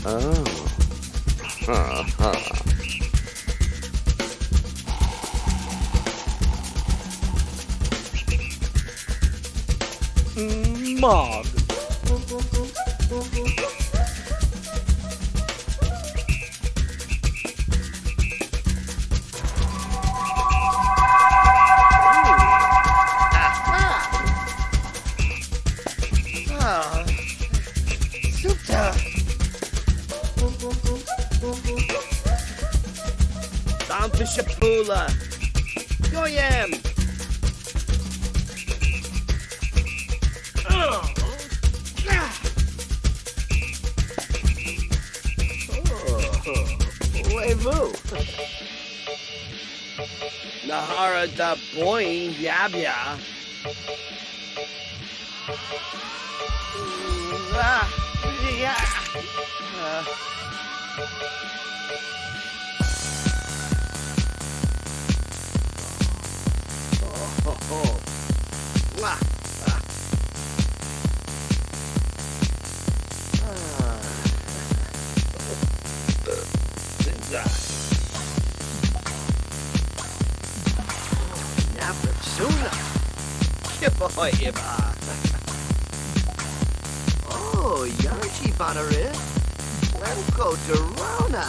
Oh. Huh. Mog. Shapula. Goyam. Wevu. Nahara da boing yabya. Oh, Yanchi Banare. Lemko Dorona.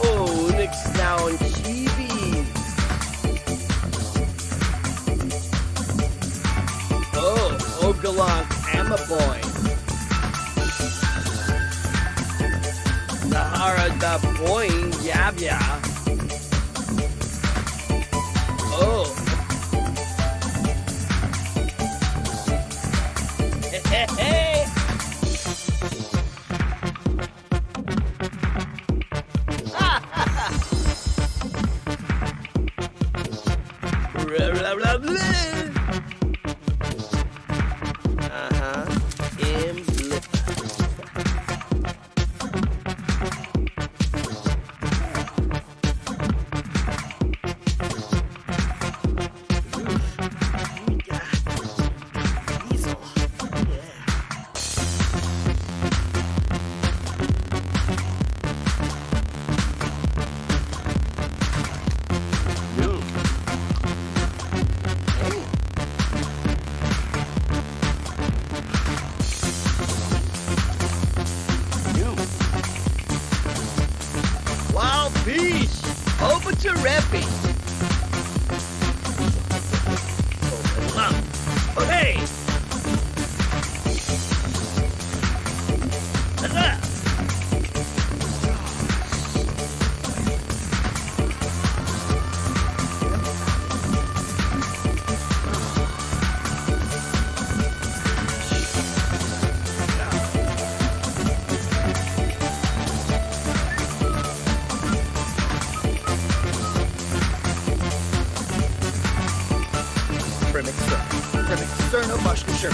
Oh, next down Chibi. Oh, Ogalong Amaboy. Nahara da Boing Yabya. Oh. Hey, hey. Over to Reppy. Oh, hey! External Mushkasher.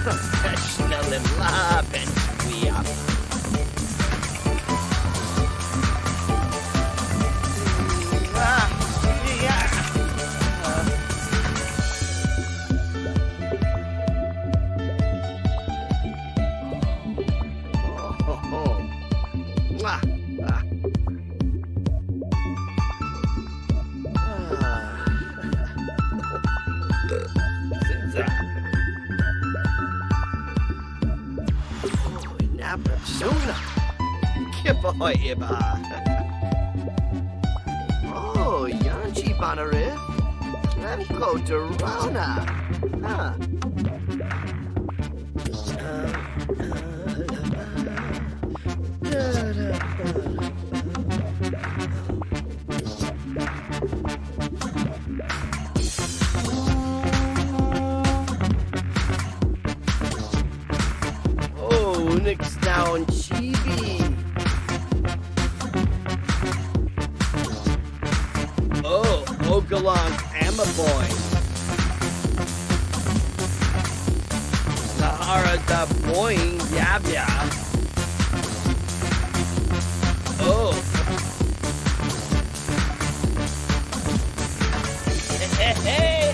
Professional love and we are. Oh, Yanchi Banare. Lemko Dorona. Oh, next down Chibi. Oh, Ogalong Amaboy. Lara da boing yabya. Oh. Hey, hey.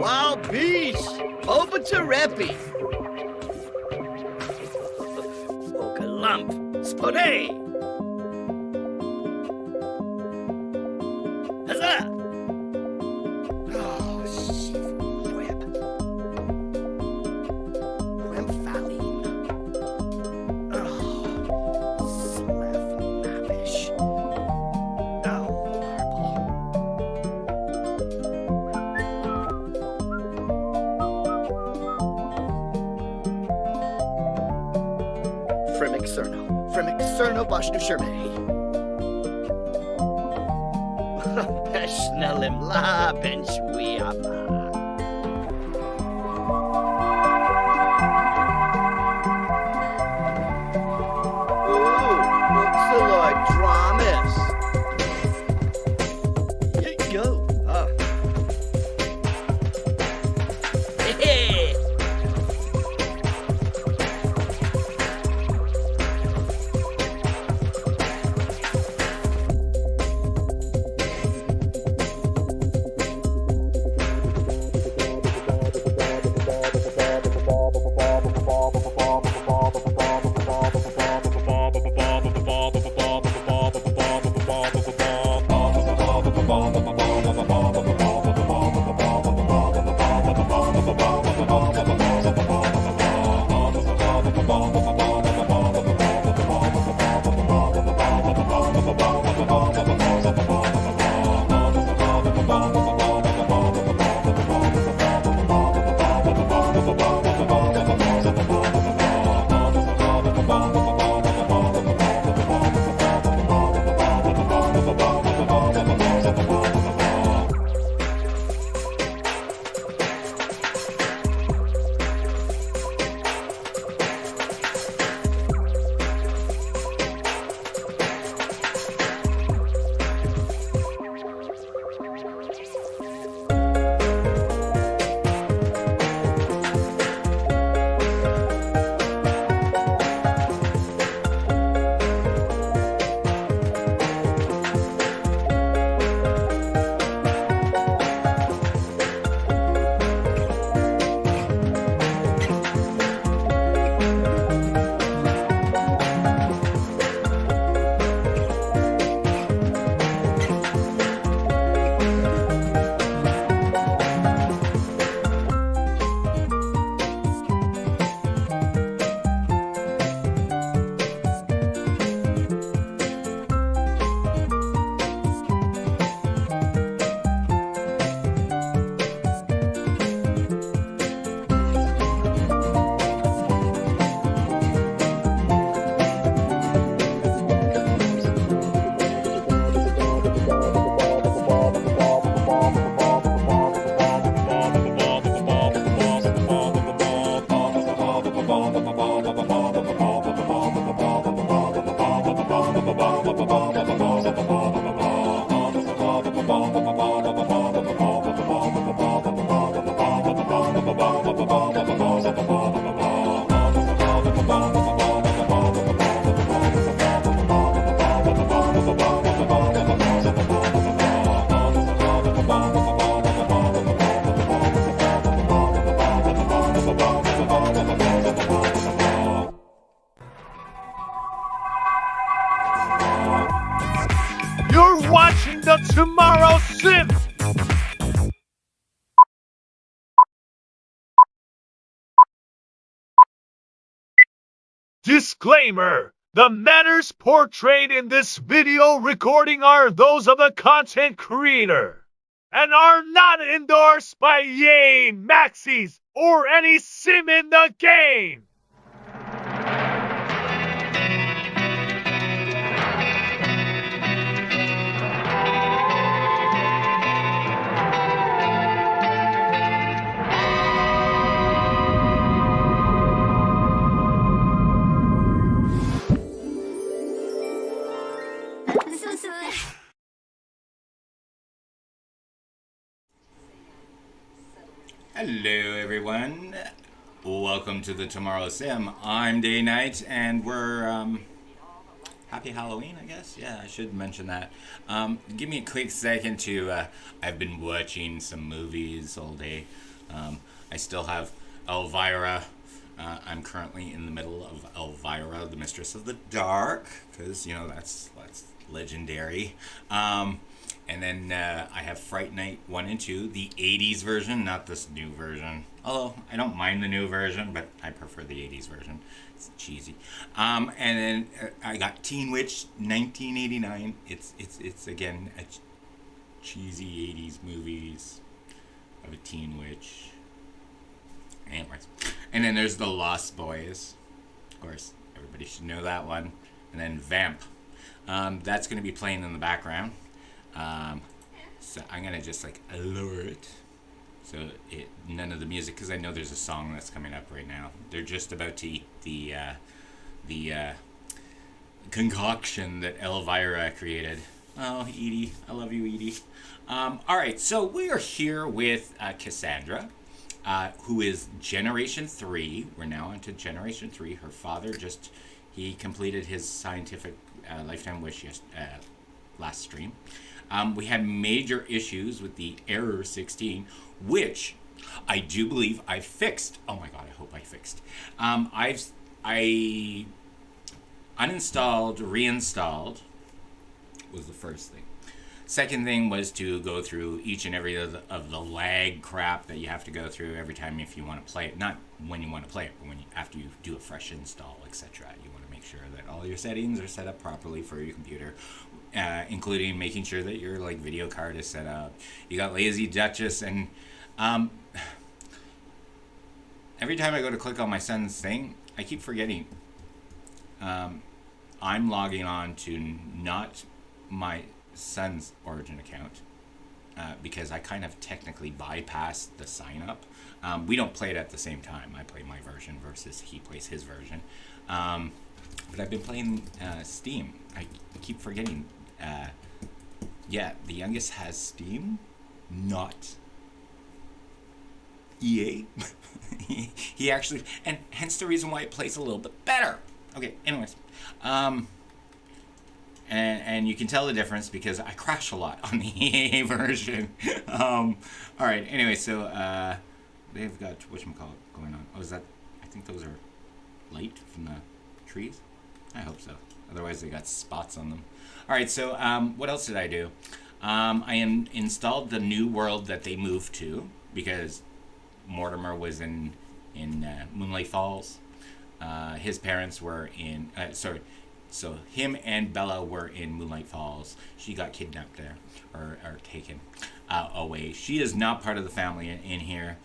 Wild beast, over to Reppy. Oka lump, spode. Huzzah! Oh, shit, whip. Remphaline. Oh, slef navish. Oh, Fremic Cerno Bashnu Sherme. Pesnelim la bench we Ooh, Luxilloid Dramas. Here you go. Hey. exclusive! Disclaimer! The matters portrayed in this video recording are those of the content creator and are not endorsed by Yay, Maxis, or any sim in the game. Hello everyone, welcome to the Tomorrow Sim. I'm Day Night and we're, happy Halloween I guess? Yeah, I should mention that. Give me a quick second to, I've been watching some movies all day. I still have Elvira. I'm currently in the middle of Elvira, the Mistress of the Dark, because, you know, that's legendary. And then I have Fright Night 1 and 2, the 80s version, not this new version. Although, I don't mind the new version, but I prefer the 80s version. It's cheesy. And then I got Teen Witch 1989. It's again, a cheesy 80s movies of a Teen Witch. Anyways. And then there's The Lost Boys. Of course, everybody should know that one. And then Vamp. That's going to be playing in the background. So I'm gonna just like lower it so none of the music, because I know there's a song that's coming up right now. They're just about to eat the concoction that Elvira created. Oh, Edie, I love you, Edie. All right, so we are here with Cassandra, who is Generation 3. We're now into Generation 3. Her father he completed his scientific lifetime wish last stream. We had major issues with the error 16, which I do believe I fixed. Oh my god, I hope I fixed. I uninstalled, reinstalled was the first thing. Second thing was to go through each and every of the lag crap that you have to go through every time if you want to play it. Not when you want to play it, but after you do a fresh install, etc. You want to make sure that all your settings are set up properly for your computer. Including making sure that your video card is set up. You got Lazy Duchess, and every time I go to click on my son's thing, I keep forgetting. I'm logging on to not my son's Origin account because I kind of technically bypassed the sign up. We don't play it at the same time. I play my version versus he plays his version. But I've been playing Steam. I keep forgetting. Yeah, the youngest has Steam, not EA. he actually, and hence the reason why it plays a little bit better. Okay, anyways. And you can tell the difference because I crash a lot on the EA version. All right, anyway, so they've got, whatchamacallit going on. Oh, is that, I think those are light from the trees? I hope so. Otherwise, they got spots on them. All right, so what else did I do? I installed the new world that they moved to because Mortimer was in Moonlight Falls. His parents were in, so him and Bella were in Moonlight Falls. She got kidnapped there, or taken away. She is not part of the family in here.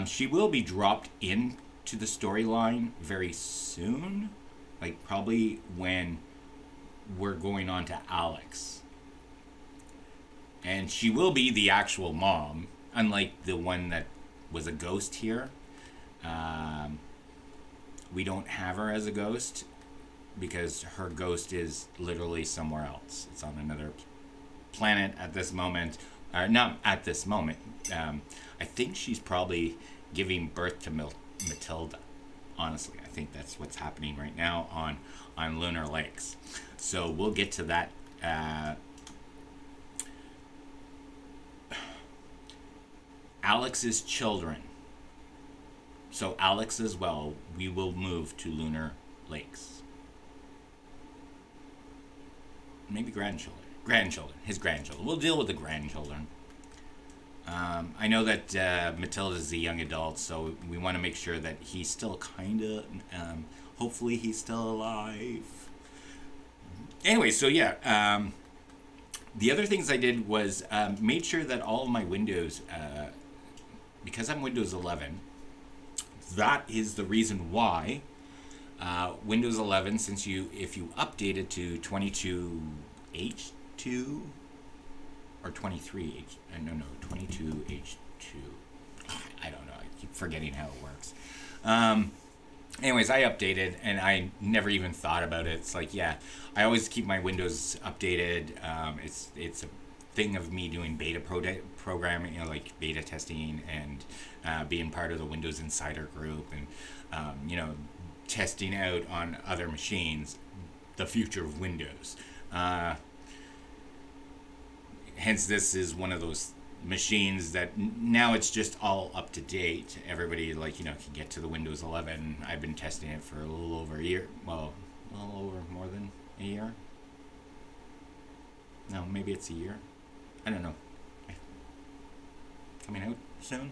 She will be dropped into the storyline very soon, like probably when we're going on to Alex. And she will be the actual mom, unlike the one that was a ghost here. We don't have her as a ghost because her ghost is literally somewhere else. It's on another planet at this moment. Not at this moment. I think she's probably giving birth to Matilda. Honestly, I think that's what's happening right now on Lunar Lakes. So we'll get to that. Alex's children. So Alex as well, we will move to Lunar Lakes. Maybe grandchildren. His grandchildren. We'll deal with the grandchildren. I know that Matilda's a young adult, so we want to make sure that he's still kind of, hopefully he's still alive. Anyway, so yeah, the other things I did was made sure that all of my Windows, because I'm Windows 11, that is the reason why Windows 11, if you update it to 22H2 or 23H, no, 22H2, I don't know, I keep forgetting how it works. Anyways, I updated and I never even thought about it. It's like, yeah, I always keep my Windows updated. It's a thing of me doing beta programming, like beta testing and being part of the Windows Insider group and, testing out on other machines the future of Windows. Hence, this is one of those machines that now it's just all up to date. Everybody can get to the Windows 11. I've been testing it for a little over a year. Well, a little over more than a year. No, maybe it's a year. I don't know. Coming out soon.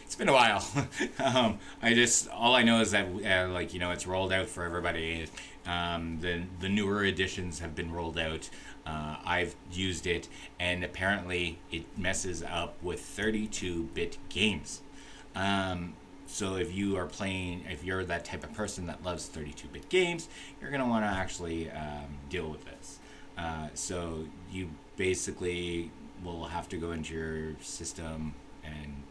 It's been a while. All I know is that it's rolled out for everybody. The newer editions have been rolled out. I've used it, and apparently it messes up with 32-bit games. So if you're that type of person that loves 32-bit games, you're going to want to actually deal with this. So you basically will have to go into your system, and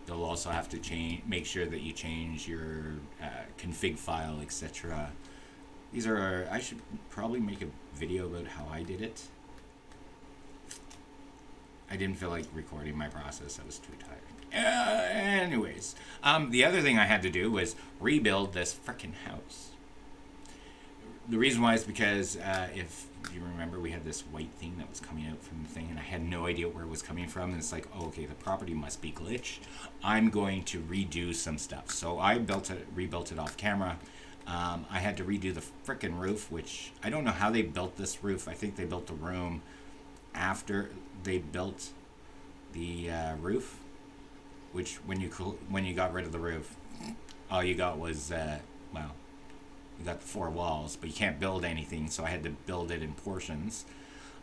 they'll also have to make sure that you change your config file, etc. I should probably make a video about how I did it. I didn't feel like recording my process. I was too tired. Anyways, the other thing I had to do was rebuild this frickin' house. The reason why is because if you remember, we had this white thing that was coming out from the thing, and I had no idea where it was coming from. And it's like, oh, okay, the property must be glitched. I'm going to redo some stuff. So I rebuilt it off camera. I had to redo the frickin' roof, which I don't know how they built this roof. I think they built the room after they built the roof, which when you got rid of the roof, all you got was you got the 4 walls, but you can't build anything, so I had to build it in portions.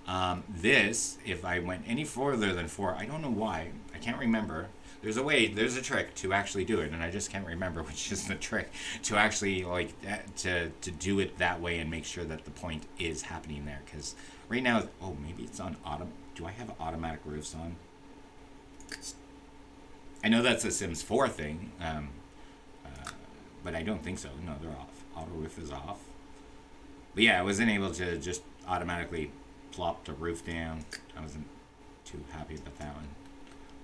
If I went any further than 4, I don't know why, I can't remember. There's a trick to actually do it, and I just can't remember which is the trick to actually to do it that way and make sure that the point is happening there. Because right now, maybe it's on auto. Do I have automatic roofs on? I know that's a Sims 4 thing, but I don't think so. No, they're off. Auto roof is off. But yeah, I wasn't able to just automatically plop the roof down. I wasn't too happy about that one.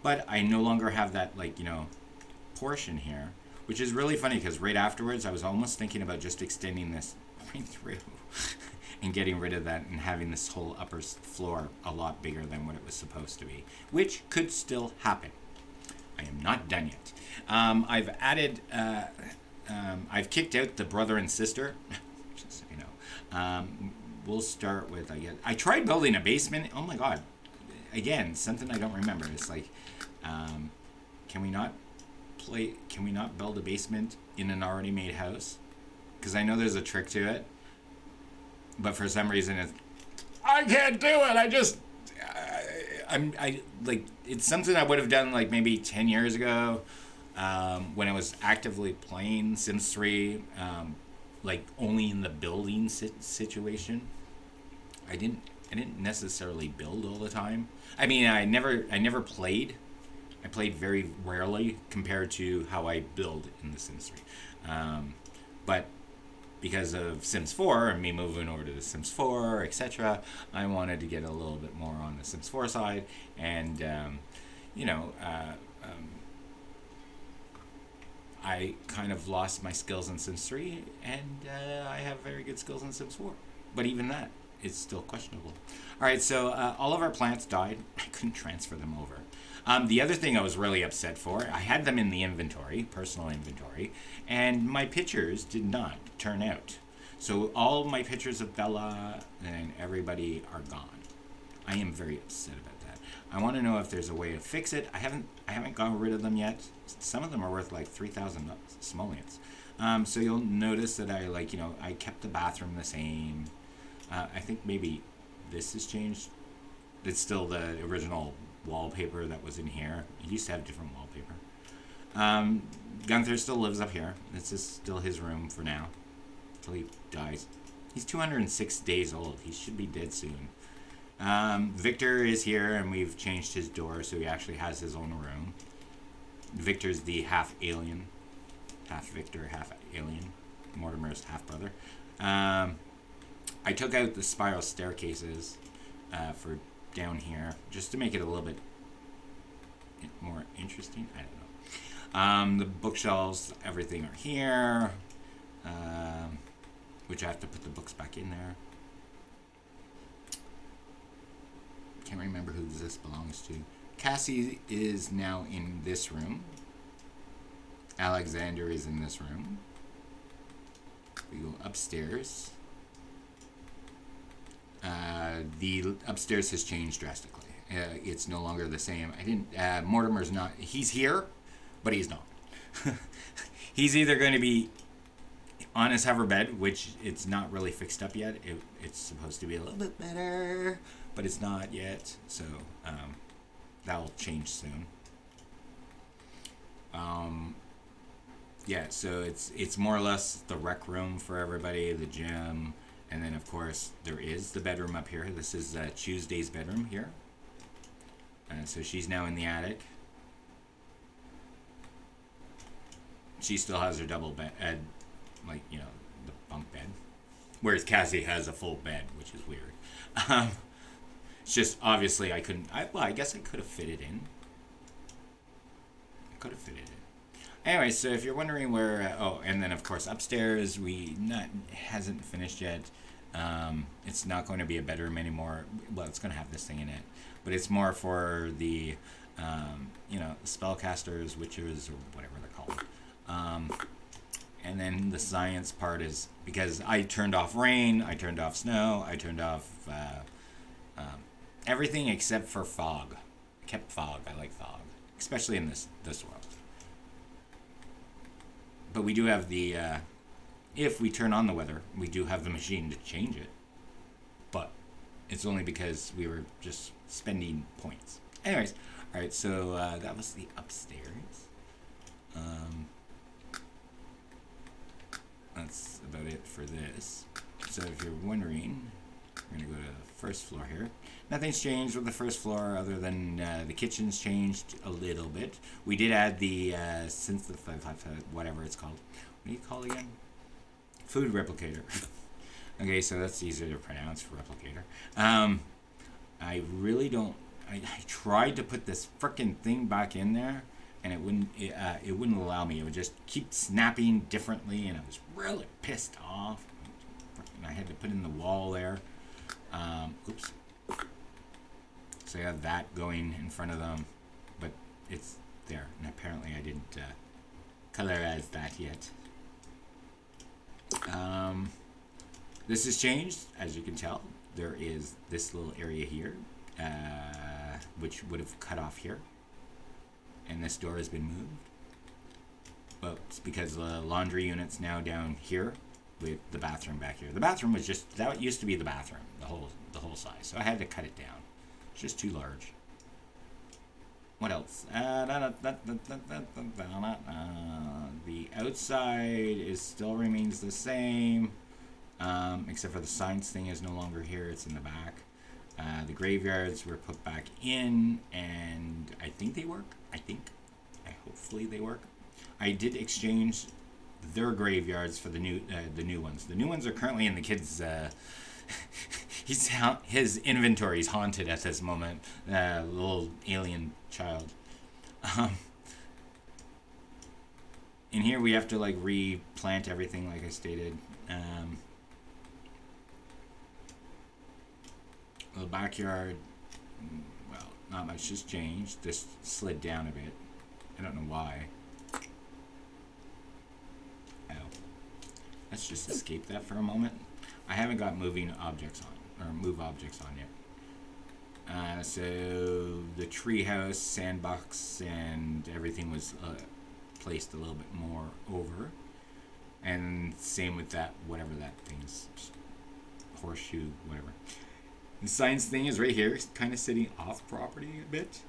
But I no longer have that, portion here, which is really funny because right afterwards I was almost thinking about just extending this right through and getting rid of that and having this whole upper floor a lot bigger than what it was supposed to be, which could still happen. I am not done yet. I've added, I've kicked out the brother and sister, just so you know. We'll start with, I tried building a basement. Oh my God. Again, something I don't remember. It's like, can we not build a basement in an already made house? Because I know there's a trick to it, but for some reason I can't do it. It's something I would have done maybe 10 years ago, when I was actively playing Sims 3, only in the building situation. I didn't necessarily build all the time. I mean, I never played. I played very rarely compared to how I build in the Sims 3. But because of Sims 4 and me moving over to the Sims 4, etc., I wanted to get a little bit more on the Sims 4 side. And, I kind of lost my skills in Sims 3, and I have very good skills in Sims 4. But even that, it's still questionable. All right, so all of our plants died. I couldn't transfer them over. The other thing I was really upset for, I had them in the inventory, personal inventory, and my pictures did not turn out. So all my pictures of Bella and everybody are gone. I am very upset about that. I want to know if there's a way to fix it. I haven't gotten rid of them yet. Some of them are worth like 3,000 simoleons. So you'll notice that I kept the bathroom the same. I think maybe this has changed. It's still the original wallpaper that was in here. It used to have different wallpaper. Gunther still lives up here. This is still his room for now, until he dies. He's 206 days old. He should be dead soon. Victor is here, and we've changed his door, so he actually has his own room. Victor's the half alien. Half Victor, half alien. Mortimer's half brother. I took out the spiral staircases for down here, just to make it a little bit more interesting. I don't know. The bookshelves, everything are here, which I have to put the books back in there. Can't remember who this belongs to. Cassie is now in this room. Alexander is in this room. We go upstairs. The upstairs has changed drastically. It's no longer the same. Mortimer's not. He's here, but he's not. He's either going to be on his hover bed, which it's not really fixed up yet. It's supposed to be a little bit better, but it's not yet. So that'll change soon. Yeah, so it's more or less the rec room for everybody, the gym, and then of course there is the bedroom up here. This is Tuesday's bedroom here. So she's now in the attic. She still has her double bed, the bunk bed, whereas Cassie has a full bed, which is weird. It's just obviously I couldn't. I guess I could have fit it in. Anyway, so if you're wondering where, and then of course upstairs hasn't finished yet. It's not going to be a bedroom anymore. Well, it's going to have this thing in it, but it's more for the, spellcasters, witchers, or whatever they're called. And then the science part is because I turned off rain, I turned off snow, I turned off everything except for fog. I kept fog. I like fog, especially in this world. But we do have the, if we turn on the weather, we do have the machine to change it. But it's only because we were just spending points. Anyways, alright, so that was the upstairs. That's about it for this. So if you're wondering, we're going to go to the first floor here. Nothing's changed with the first floor other than the kitchen's changed a little bit. We did add the whatever it's called. What do you call it again? Food replicator. Okay, so that's easier to pronounce, replicator. I really don't. I tried to put this frickin' thing back in there, and it wouldn't allow me. It would just keep snapping differently, and I was really pissed off. And I had to put in the wall there. Oops. So I have that going in front of them, but it's there, and apparently I didn't colorize that yet. This has changed, as you can tell. There is this little area here, which would have cut off here, and this door has been moved. Well, it's because the laundry unit's now down here with the bathroom back here. The bathroom was just, that used to be the bathroom, the whole size, so I had to cut it down. It's just too large. What else? The outside still remains the same, except for the science thing is no longer here. It's in the back. The graveyards were put back in, and I think they work. Hopefully they work. I did exchange their graveyards for the new ones. The new ones are currently in the kids'. His inventory is haunted at this moment. Little alien child. In here we have to replant everything, like I stated. The backyard, well, not much has changed. This slid down a bit. I don't know why. Oh. Let's just escape that for a moment. I haven't got moving objects on, or move objects on yet. So the treehouse, sandbox, and everything was placed a little bit more over. And same with that, whatever that thing's, horseshoe, whatever. The science thing is right here, kind of sitting off property a bit.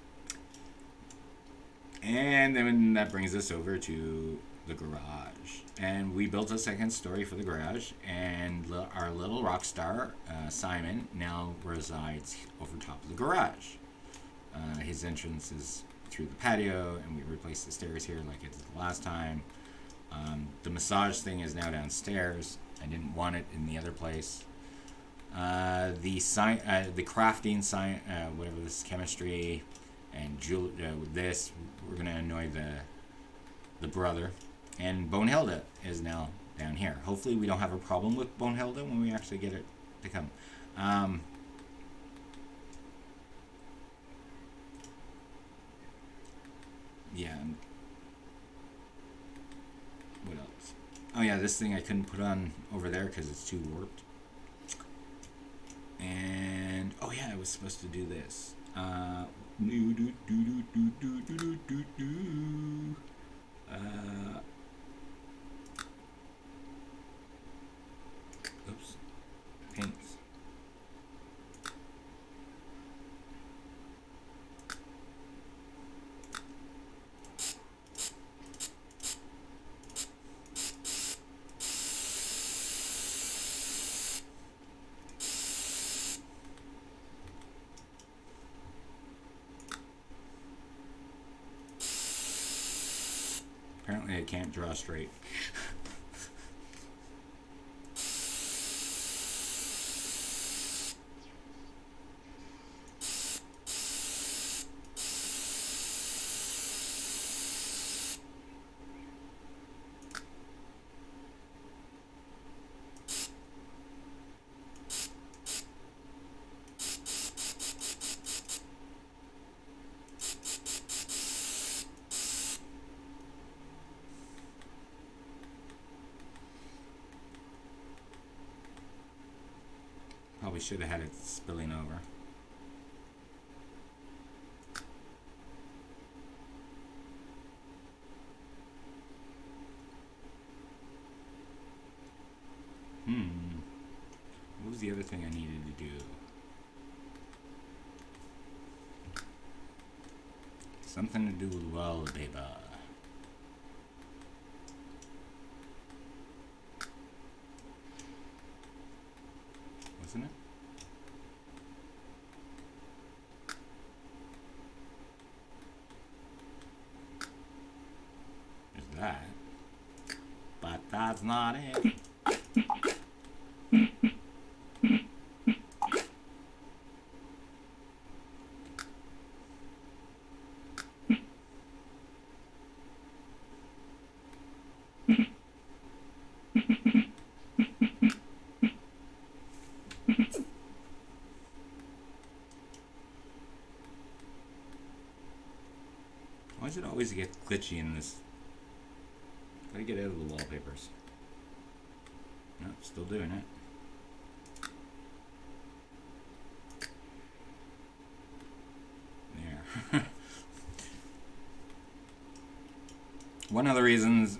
And then that brings us over to the garage. And we built a second story for the garage. And our little rock star, Simon, now resides over top of the garage. His entrance is through the patio, and we replaced the stairs here like I did the last time. The massage thing is now downstairs. I didn't want it in the other place. The crafting science, whatever this chemistry, and this, we're gonna annoy the brother. And Bonehilda is now down here. Hopefully we don't have a problem with Bonehilda when we actually get it to come. Yeah. What else? Oh yeah, this thing I couldn't put on over there because it's too warped. And oh yeah, I was supposed to do this. Oops. Paints. Apparently I can't draw straight. Probably should have had it spilling over. What was the other thing I needed to do? Something to do with wallpaper. Wasn't it? There's that. But that's not it. Why does it always get glitchy in this? Gotta get out of the wallpapers. No, still doing it. There. One of the reasons,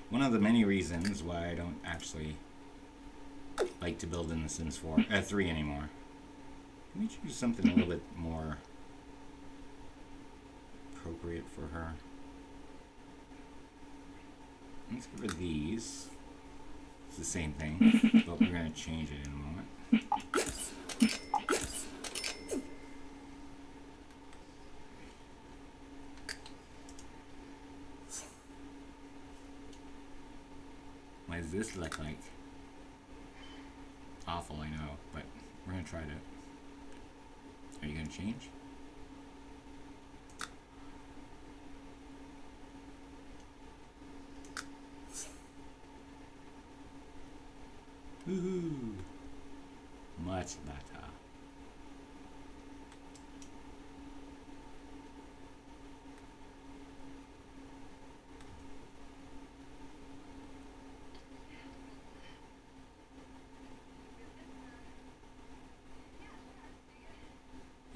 one of the many reasons why I don't actually like to build in The Sims 3 anymore. Can we choose something a little bit more appropriate for her? Let's get rid of these. It's the same thing, but we're going to change it in a moment. What does this look like? Awful, I know, but we're going to try to... Are you going to change? Woohoo! Much better.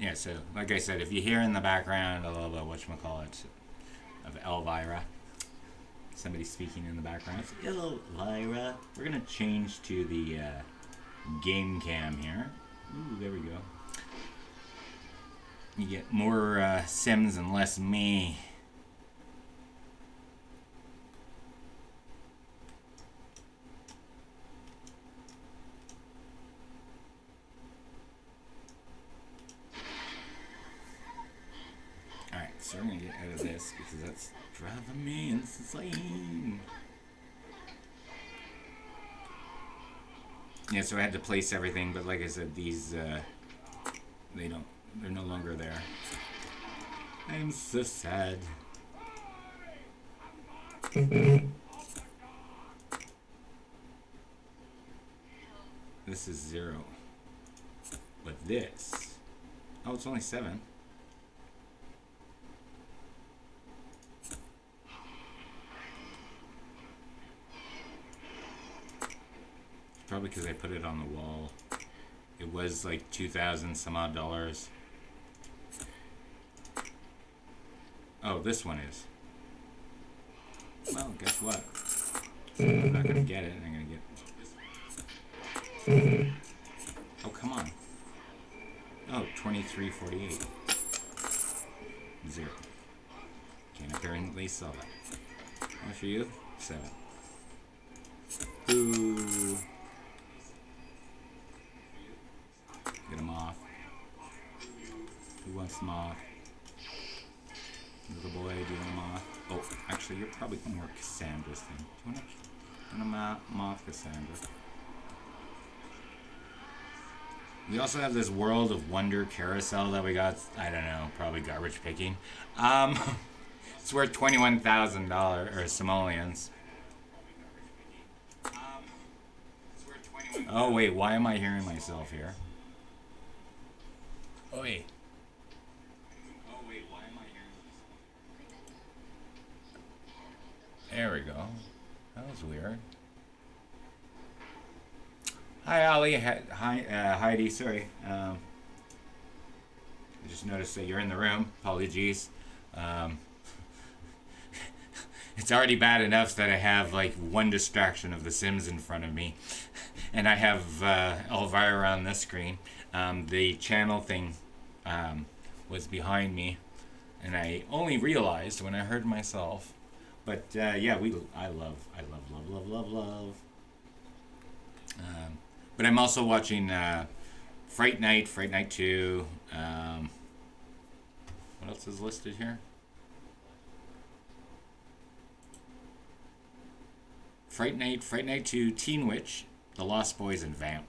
Yeah, so like I said, if you hear in the background a little bit whatchamacallit of Elvira, somebody speaking in the background, it's Elvira. We're gonna change to the game cam here. Ooh, there we go. You get more Sims and less me. Alright, so we're gonna get out of this because that's driving me insane. Yeah, so I had to place everything, but like I said, these, they're no longer there. I'm so sad. This is 0. But this, oh, it's only 7. Probably because I put it on the wall. It was like 2,000 some odd dollars. Oh, this one is. Well, guess what? I'm not gonna get it. I'm gonna get. Oh, come on. Oh, 23.48. 0. Can't apparently sell that. How much for you? 7. Ooh. Get them off. Who wants them off? Little boy, do you want them off? Oh, actually, you're probably more Cassandra's thing. Do you want them off, Cassandra? We also have this World of Wonder carousel that we got. I don't know, probably garbage picking. It's worth $21,000 or simoleons. Oh wait, why am I hearing myself here? Oh wait. Why am I hearing myself? There we go. That was weird. Hi, Ali. Hi, Heidi. Sorry. I just noticed that you're in the room. Apologies. It's already bad enough that I have like one distraction of The Sims in front of me, and I have Elvira on this screen. The channel thing was behind me, and I only realized when I heard myself. But yeah, I love. But I'm also watching Fright Night 2. What else is listed here? Fright Night 2, Teen Witch, The Lost Boys, and Vamp.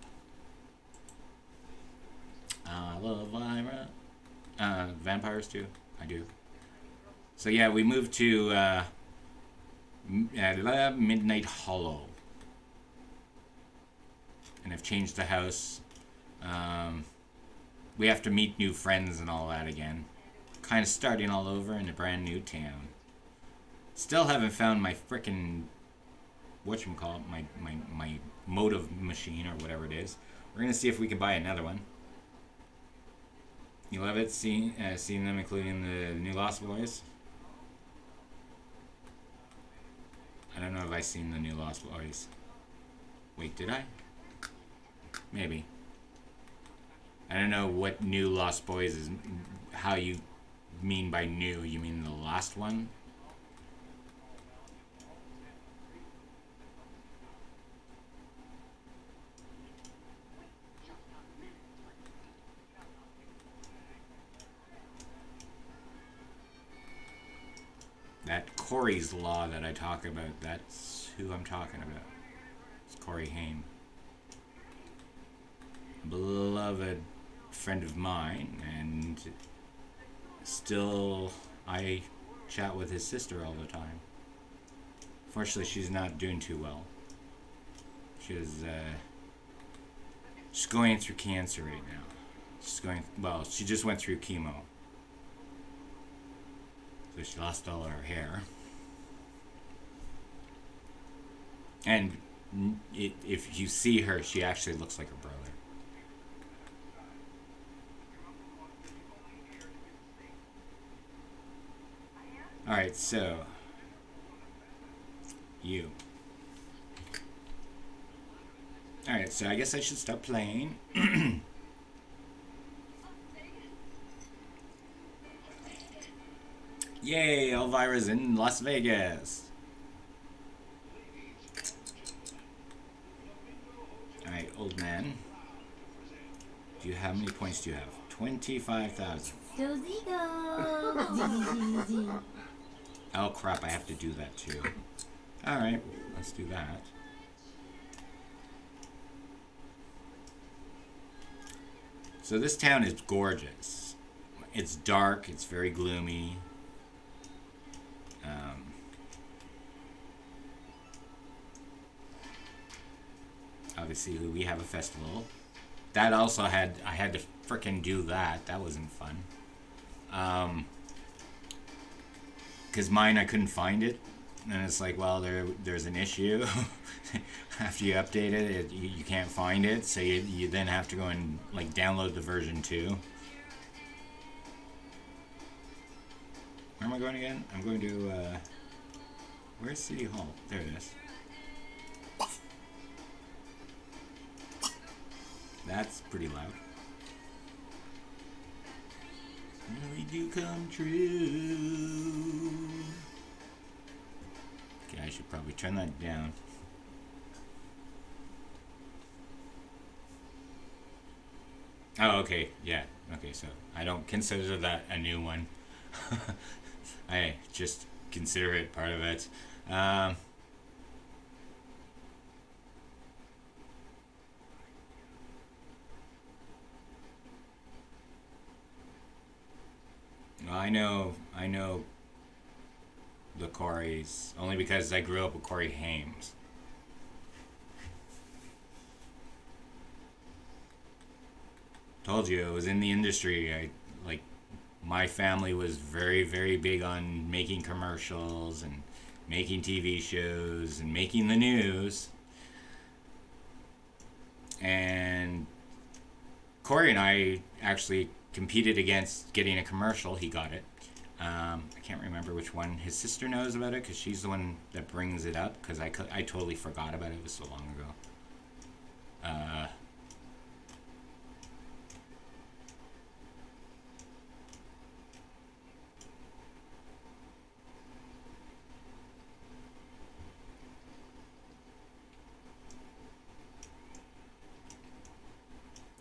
I love Elvira. Vampires too. I do. So yeah, we moved to Midnight Hollow. And I've changed the house. We have to meet new friends and all that again. Kind of starting all over in a brand new town. Still haven't found my frickin' whatchamacallit, my motive machine or whatever it is. We're gonna see if we can buy another one. You love it, seeing them, including the new Lost Boys. I don't know if I've seen the new Lost Boys. Wait, did I? Maybe. I don't know what new Lost Boys is. How you mean by new? You mean the last one? That Corey's Law that I talk about, that's who I'm talking about. It's Corey Haim. Beloved friend of mine, and still I chat with his sister all the time. Fortunately, she's not doing too well. She's going through cancer right now. She just went through chemo. So she lost all her hair. And if you see her, she actually looks like her brother. Alright, so. You. Alright, so I guess I should stop playing. Yay, Elvira's in Las Vegas. Alright, old man. Do you have how many points do you have? 25,000. Oh crap, I have to do that too. Alright, let's do that. So this town is gorgeous. It's dark, it's very gloomy. Obviously we have a festival. That also I had to frickin' do that. That wasn't fun. Because mine, I couldn't find it. And it's like, well, there's an issue. After you update it, you can't find it. So you then have to go and like download the version 2. Where am I going again? I'm going to, where's City Hall? There it is. That's pretty loud. Really do come true. Okay, I should probably turn that down. Oh, okay, yeah. Okay, so I don't consider that a new one. I just consider it part of it. I know the Coreys only because I grew up with Corey Hames. Told you, I was in the industry. My family was very, very big on making commercials and making TV shows and making the news. And Corey and I actually competed against getting a commercial. He got it. I can't remember which one. His sister knows about it because she's the one that brings it up because I totally forgot about it. It was so long ago.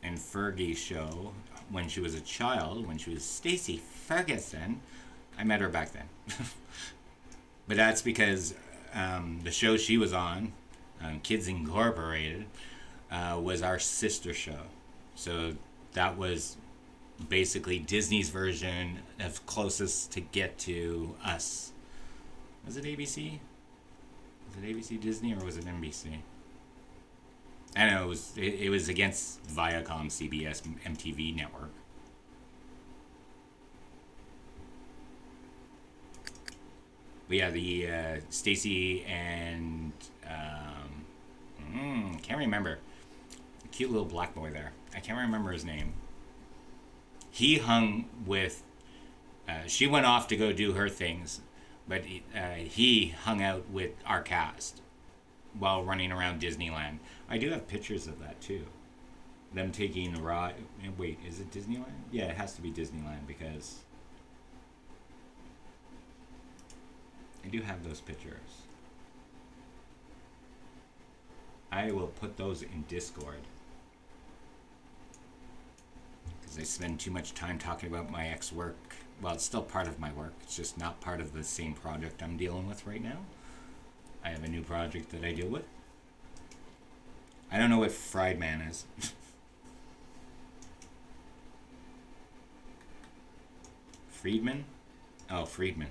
And Fergie's show, when she was a child, when she was Stacey Ferguson, I met her back then. But that's because the show she was on, Kids Incorporated, was our sister show. So that was basically Disney's version of closest to get to us. Was it ABC? Was it ABC Disney or was it NBC? I don't know, it was against Viacom, CBS, MTV network. But yeah, the Stacy and can't remember. Cute little black boy there. I can't remember his name. He hung with. She went off to go do her things, but he hung out with our cast while running around Disneyland. I do have pictures of that too. Them taking the ride. Wait, is it Disneyland? Yeah, it has to be Disneyland because I do have those pictures. I will put those in Discord because I spend too much time talking about my ex-work. Well, it's still part of my work. It's just not part of the same project I'm dealing with right now. I have a new project that I deal with. I don't know what Fried Man is. Friedman? Oh, Friedman.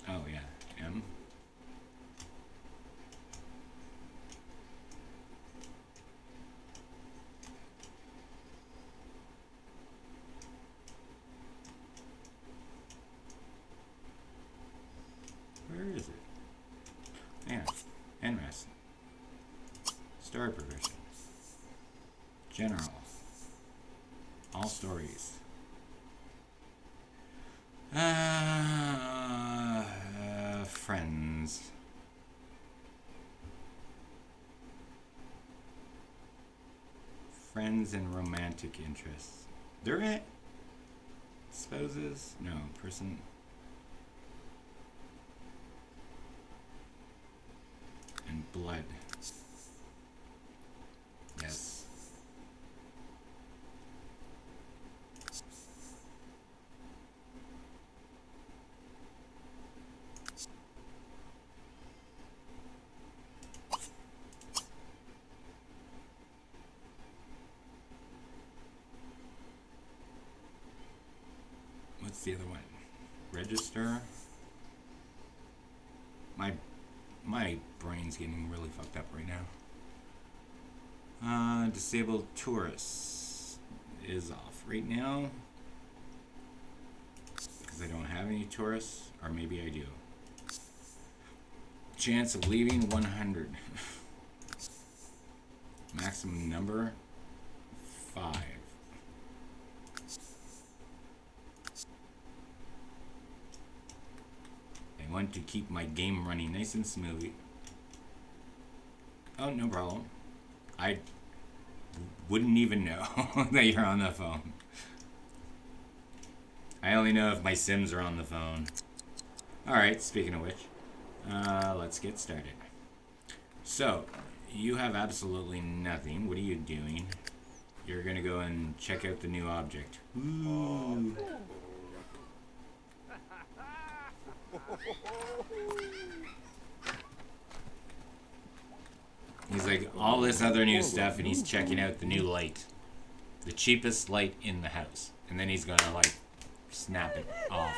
Oh, yeah. M. Where is it? Yeah. Story progression. General. All stories. Friends. Friends and romantic interests. They're it. Spouses? No. Person. And blood. Yes. What's the other one? Register. My brain's getting really fucked up right now. Disabled tourists is off right now because I don't have any tourists, or maybe I do. Chance of leaving 100. Maximum number 5. I want to keep my game running nice and smooth. Oh, no problem. I wouldn't even know that you're on the phone. I only know if my Sims are on the phone. Alright, speaking of which, let's get started. So, you have absolutely nothing. What are you doing? You're gonna go and check out the new object. Ooh. He's like all this other new stuff, and he's checking out the new light. The cheapest light in the house. And then he's gonna, like, snap it off.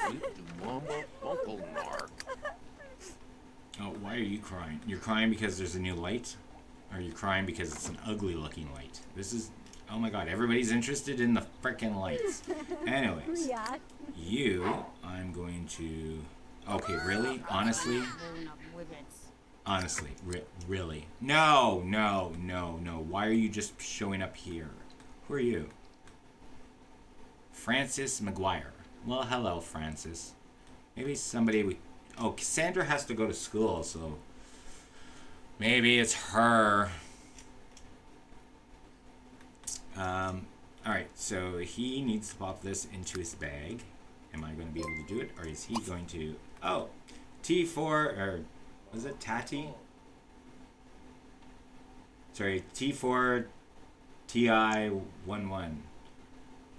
Oh, why are you crying? You're crying because there's a new light? Or are you crying because it's an ugly looking light? This is... Oh my god, everybody's interested in the frickin' lights. Anyways, I'm going to... Okay, really? Honestly? Honestly, really? No. Why are you just showing up here? Who are you? Francis McGuire. Well, hello, Francis. Maybe somebody we... Oh, Cassandra has to go to school, so... Maybe it's her. Alright, so he needs to pop this into his bag. Am I going to be able to do it? Or is he going to... Oh! T4, or... Was it Tati? Sorry, T4 TI11.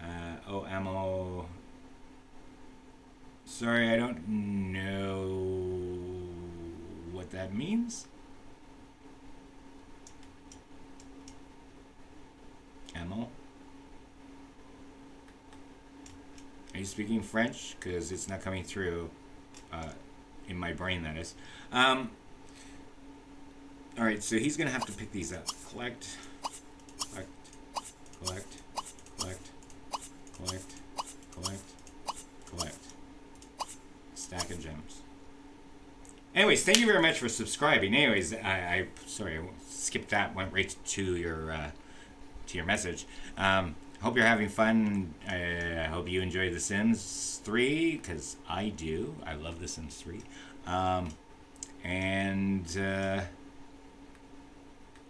Ammo. Sorry, I don't know what that means. Ammo. Are you speaking French? Because it's not coming through in my brain, that is. Alright, so he's going to have to pick these up. Collect. Stack of gems. Anyways, thank you very much for subscribing. Anyways, I sorry, I skipped that. Went right to your message. Hope you're having fun. I hope you enjoy The Sims 3, because I do. I love The Sims 3.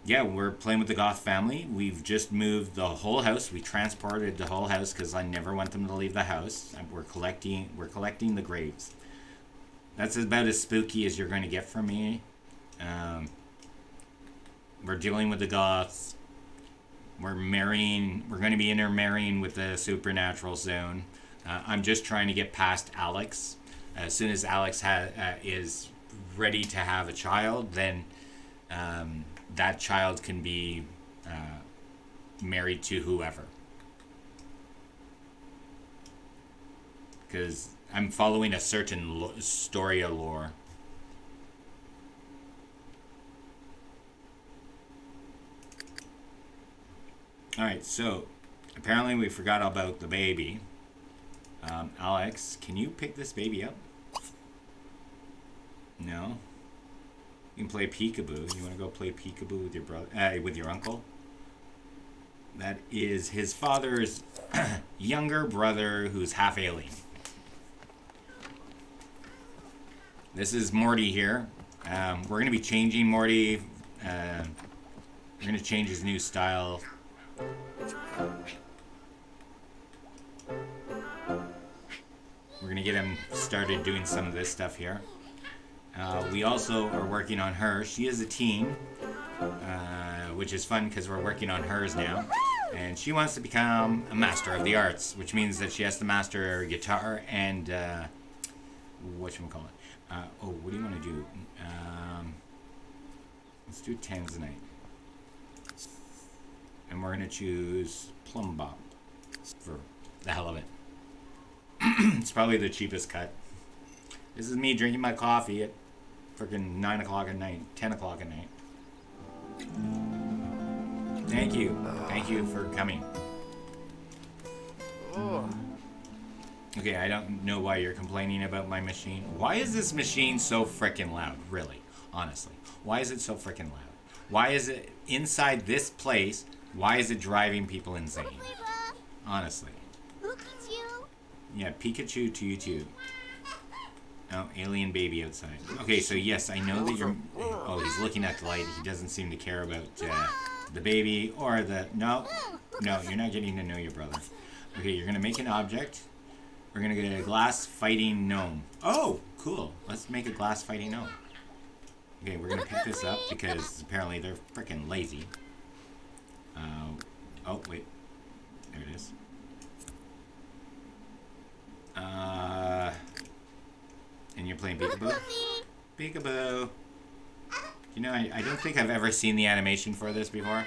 Yeah, we're playing with the Goth family. We've just moved the whole house. We transported the whole house because I never want them to leave the house. We're collecting the graves. That's about as spooky as you're going to get from me. We're dealing with the Goths. We're going to be intermarrying with the supernatural zone. I'm just trying to get past Alex. As soon as Alex is ready to have a child, then that child can be married to whoever. Because I'm following a certain story of lore. Alright, so apparently we forgot about the baby. Alex, can you pick this baby up? No? You can play peekaboo. You want to go play peekaboo with your brother, with your uncle? That is his father's younger brother who's half alien. This is Morty here. We're going to be changing Morty. We're going to change his new style. We're going to get him started doing some of this stuff here. We also are working on her. She is a teen, which is fun because we're working on hers now. And she wants to become a master of the arts, which means that she has to master guitar and, whatchamacallit. What do you want to do? Let's do Tanzanite. And we're going to choose Plum Bop for the hell of it. It's probably the cheapest cut. This is me drinking my coffee at freaking 9 o'clock at night, 10 o'clock at night. Thank you. Thank you for coming. Okay, I don't know why you're complaining about my machine. Why is this machine so freaking loud? Really, honestly. Why is it so freaking loud? Why is it inside this place? Why is it driving people insane? Honestly. Yeah, Pikachu to you too. Oh, alien baby outside. Okay, so yes, I know that you're... Oh, he's looking at the light. He doesn't seem to care about the baby or the... No, you're not getting to know your brother. Okay, you're going to make an object. We're going to get a glass fighting gnome. Oh, cool. Let's make a glass fighting gnome. Okay, we're going to pick this up because apparently they're freaking lazy. Oh, wait. There it is. And you're playing Peekaboo? Peekaboo! You know, I don't think I've ever seen the animation for this before.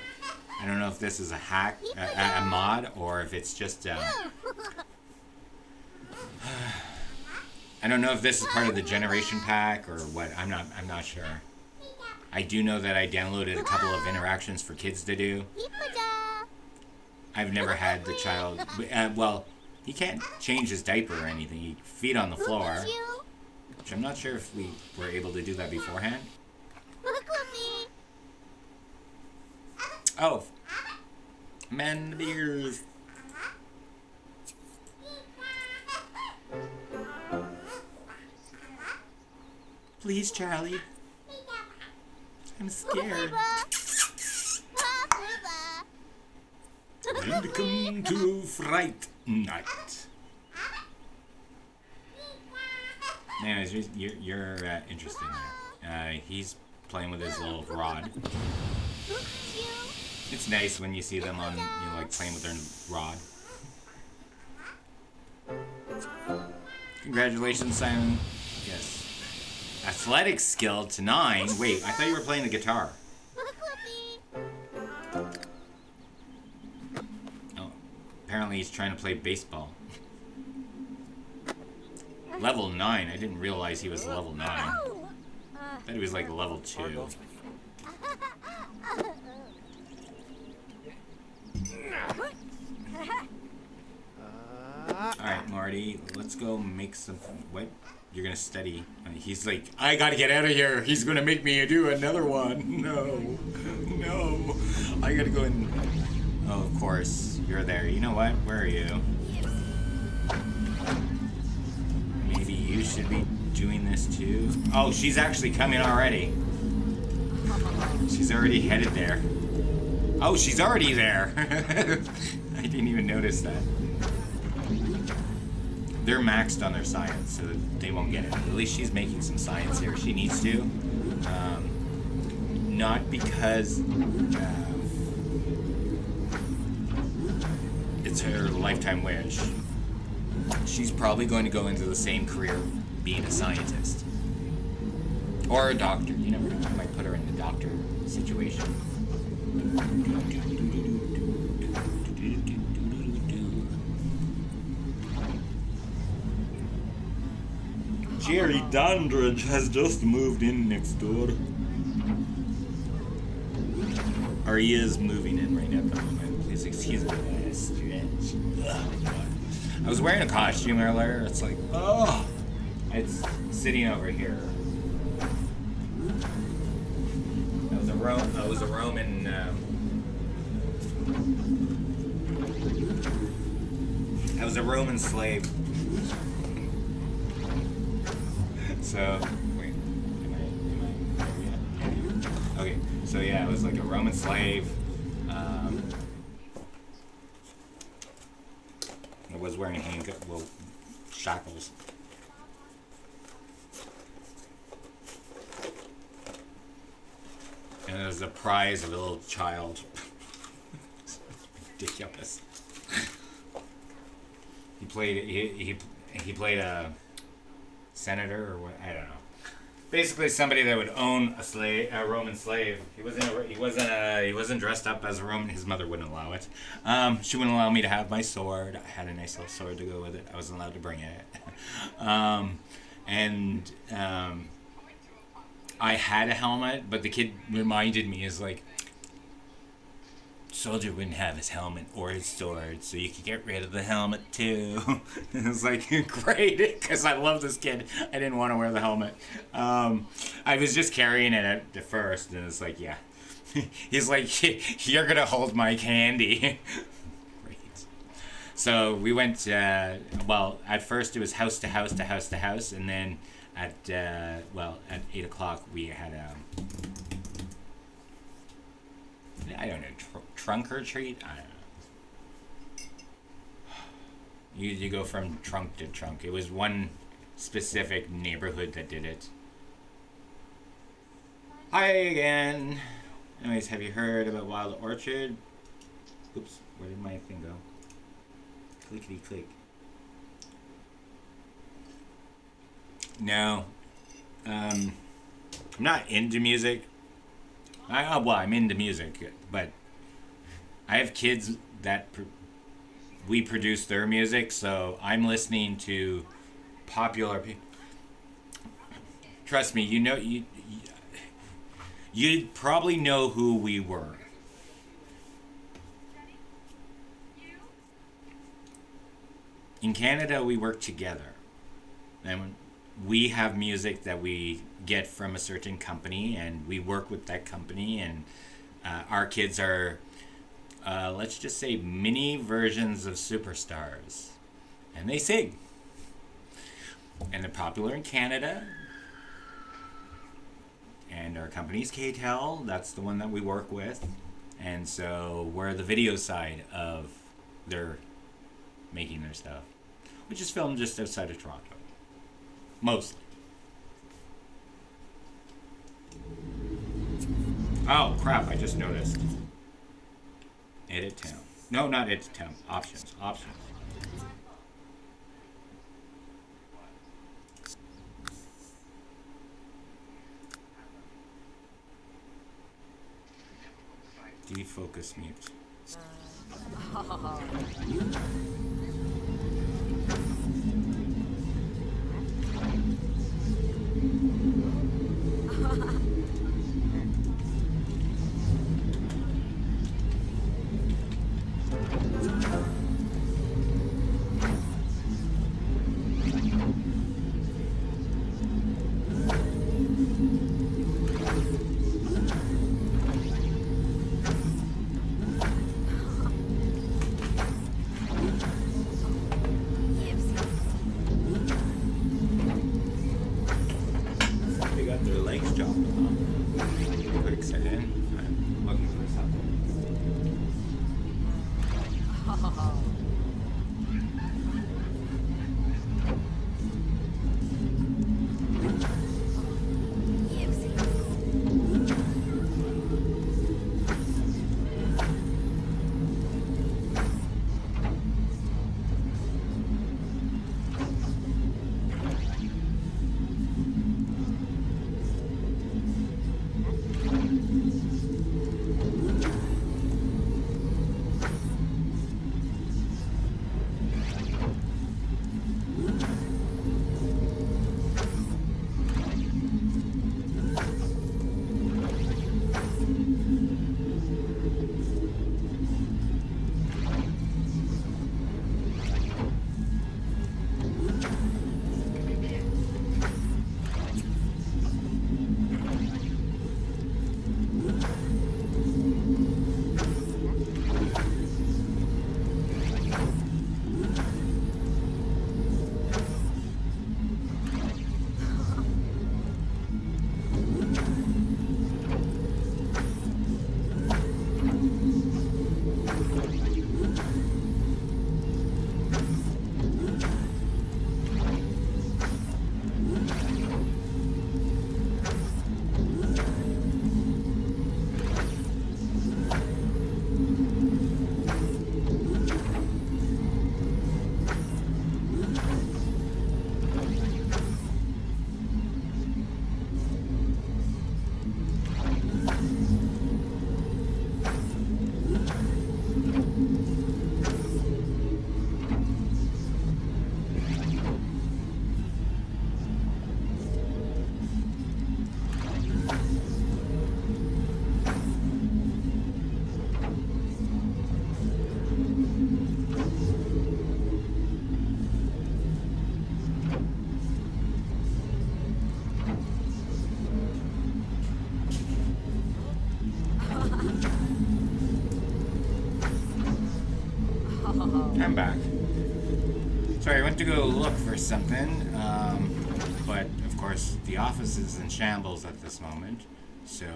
I don't know if this is a hack, a mod, or if it's just, I don't know if this is part of the generation pack or what. I'm not sure. I do know that I downloaded a couple of interactions for kids to do. I've never had the child, well, he can't change his diaper or anything. He feed on the floor, which I'm not sure if we were able to do that beforehand. Oh, man, beers. Please, Charlie. I'm scared. Welcome to Fright Night. Anyways, you're interesting here. He's playing with his little rod. It's nice when you see them on, like playing with their rod. Congratulations, Simon. Yes. Athletic skill to 9. Wait, I thought you were playing the guitar. Oh, apparently he's trying to play baseball. Level 9. I didn't realize he was level 9. I thought he was like level 2. Alright, Marty, let's go make some... What? You're gonna study. He's like, I gotta get out of here. He's gonna make me do another one. No. No. I gotta go in... Oh, of course. You're there. You know what? Where are you? Maybe you should be doing this too. Oh, she's actually coming already. She's already headed there. Oh, she's already there. I didn't even notice that. They're maxed on their science, so they won't get it. At least she's making some science here. She needs to. Not because it's her lifetime wish. She's probably going to go into the same career, being a scientist. Or a doctor. You never know. I might put her in the doctor situation. Jerry Dandridge has just moved in next door. Or he is moving in right now at the moment. Please excuse me while I stretch. Oh, God. I was wearing a costume earlier. It's like, oh. It's sitting over here. was a Roman. I was a Roman slave. So wait, am I okay? So yeah, I was like a Roman slave. I was wearing shackles. And it was the prize of a little child. Ridiculous. He played a senator or what? I don't know. Basically, somebody that would own a Roman slave. He wasn't dressed up as a Roman. His mother wouldn't allow it. She wouldn't allow me to have my sword. I had a nice little sword to go with it. I wasn't allowed to bring it. I had a helmet, but the kid reminded me, is like, soldier wouldn't have his helmet or his sword, so you could get rid of the helmet too. And it was like, great, because I love this kid. I didn't want to wear the helmet. I was just carrying it at first, and it's like, yeah. He's like, you're going to hold my candy. Great. So we went, at first it was house to house to house to house, and then at 8 o'clock we had I don't know, trunk or treat? I don't know. You go from trunk to trunk. It was one specific neighborhood that did it. Hi again. Anyways, have you heard about Wild Orchard? Oops, where did my thing go? Clickety click. No. I'm not into music. I'm into music, but I have kids that we produce their music, so I'm listening to popular people. Trust me, you probably know who we were. In Canada, we work together, and we have music that we get from a certain company, and we work with that company, and our kids are, let's just say, mini versions of superstars, and they sing, and they're popular in Canada, and our company's KTEL, that's the one that we work with, and so we're the video side of their making their stuff, which is filmed just outside of Toronto. Mostly. Oh crap, I just noticed. Edit temp. No, not edit temp. Options. Defocus mute. I'm back. Sorry, I went to go look for something, but of course the office is in shambles at this moment. So,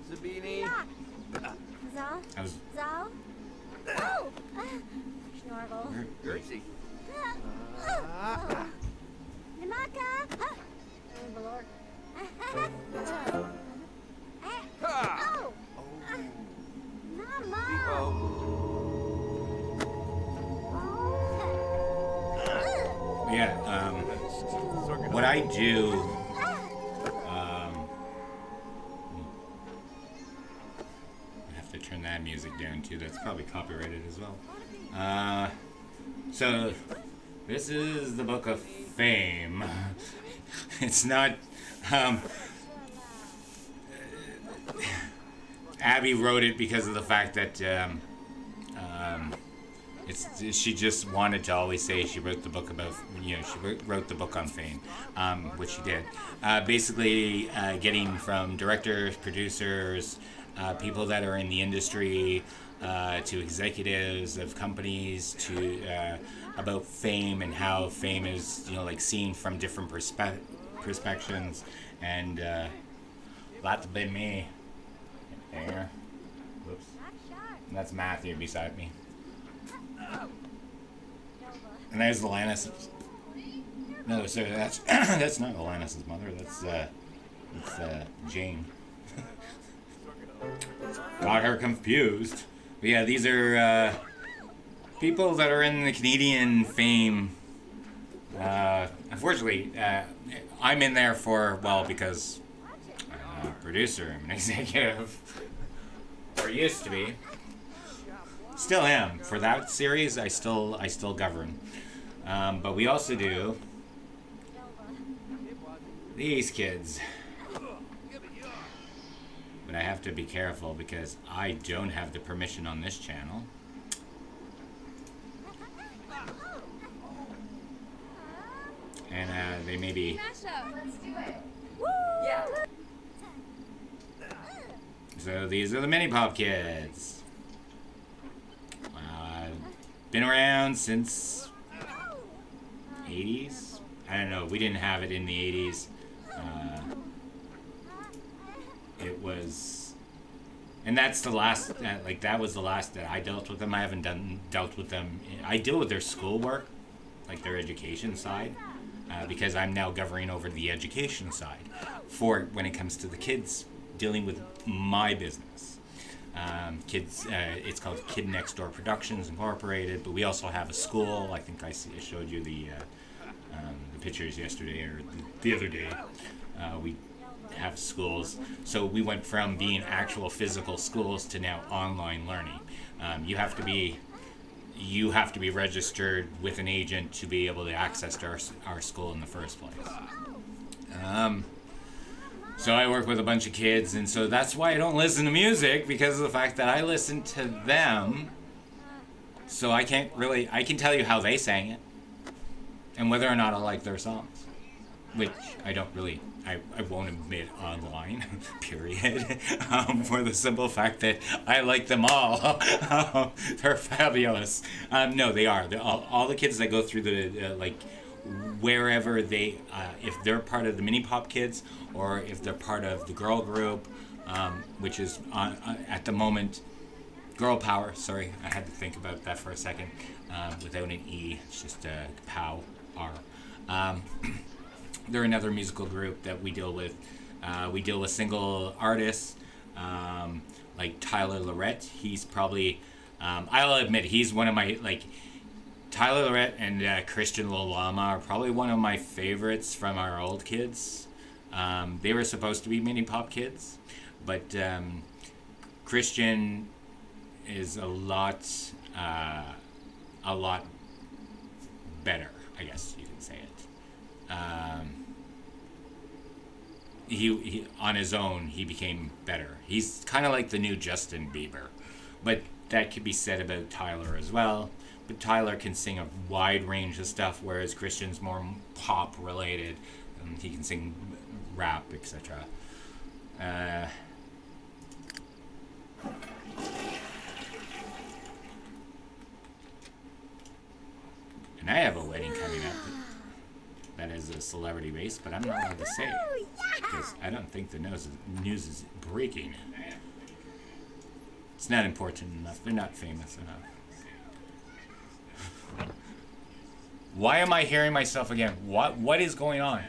Zabini. I was. Schnorgle. Gertie. Namaka. Valor. Oh. Mama. Yeah, what I do, I have to turn that music down too, that's probably copyrighted as well. So, this is the Book of Fame. It's not, Abby wrote it because of the fact that, she just wanted to always say she wrote the book about, she wrote the book on fame, which she did. Basically, getting from directors, producers, people that are in the industry, to executives of companies, to about fame and how fame is, like seen from different perspectives, and that's been me. There. Whoops. And that's Matthew beside me. And there's Alanis. No, sorry, that's that's not Alanis' mother. That's Jane. Got her confused. But yeah, these are people that are in the Canadian fame. Unfortunately, I'm in there because I'm a producer, I'm an executive, or used to be. Still am. For that series, I still govern. But we also do these kids. But I have to be careful because I don't have the permission on this channel. And they may be. So these are the Mini Pop kids. Been around since 80s. I don't know. We didn't have it in the 80s. It was, and that's the last. That was the last that I dealt with them. I haven't dealt with them. I deal with their schoolwork, like their education side, because I'm now governing over the education side for when it comes to the kids, dealing with my business. Kids, it's called Kid Next Door Productions Incorporated, but we also have a school. I think I showed you the pictures yesterday or the other day. We have schools, so we went from being actual physical schools to now online learning. You have to be registered with an agent to be able to access our school in the first place. So I work with a bunch of kids, and so that's why I don't listen to music, because of the fact that I listen to them. So I can tell you how they sang it, and whether or not I like their songs, which I don't really, I won't admit online, period, for the simple fact that I like them all. They're fabulous. No, they are. All the kids that go through the, wherever they, if they're part of the Mini Pop Kids, or if they're part of the girl group, which is at the moment Girl Power. Sorry, I had to think about that for a second. Without an E, it's just POW R. They're another musical group that we deal with. We deal with single artists, like Tyler Lorette. He's probably, I'll admit, he's one of my, Tyler Lorette and Christian Lolama are probably one of my favorites from our old kids. They were supposed to be Mini Pop Kids, but Christian is a lot better, I guess you can say it. He on his own, he became better. He's kind of like the new Justin Bieber, but that could be said about Tyler as well. But Tyler can sing a wide range of stuff, whereas Christian's more pop related. He can sing rap, etc. And I have a wedding coming up that is a celebrity base, but I'm not allowed to say it. Because I don't think the news is breaking. It's not important enough. They're not famous enough. Why am I hearing myself again? What is going on?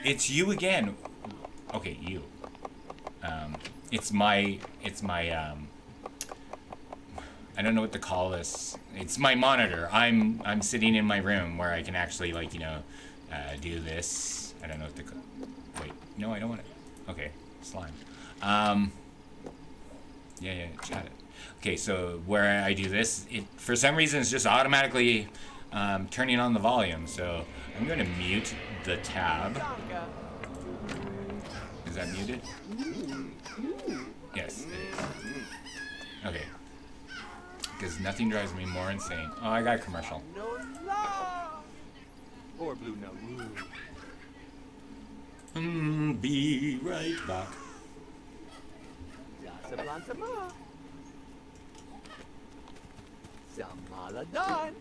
It's you again. Okay, you. It's my I don't know what to call this. It's my monitor. I'm sitting in my room where I can actually, like, you know, do this. I don't know what to call. Wait, no, I don't want it. Okay, slime. Yeah, chat it. Okay, so where I do this, it for some reason it's just automatically turning on the volume. So I'm going to mute the tab. Is that muted? Yes, it is. Okay. Because nothing drives me more insane. Oh, I got a commercial. No love. Or blue no woo. Be right back. Casablanca. Some mala dance.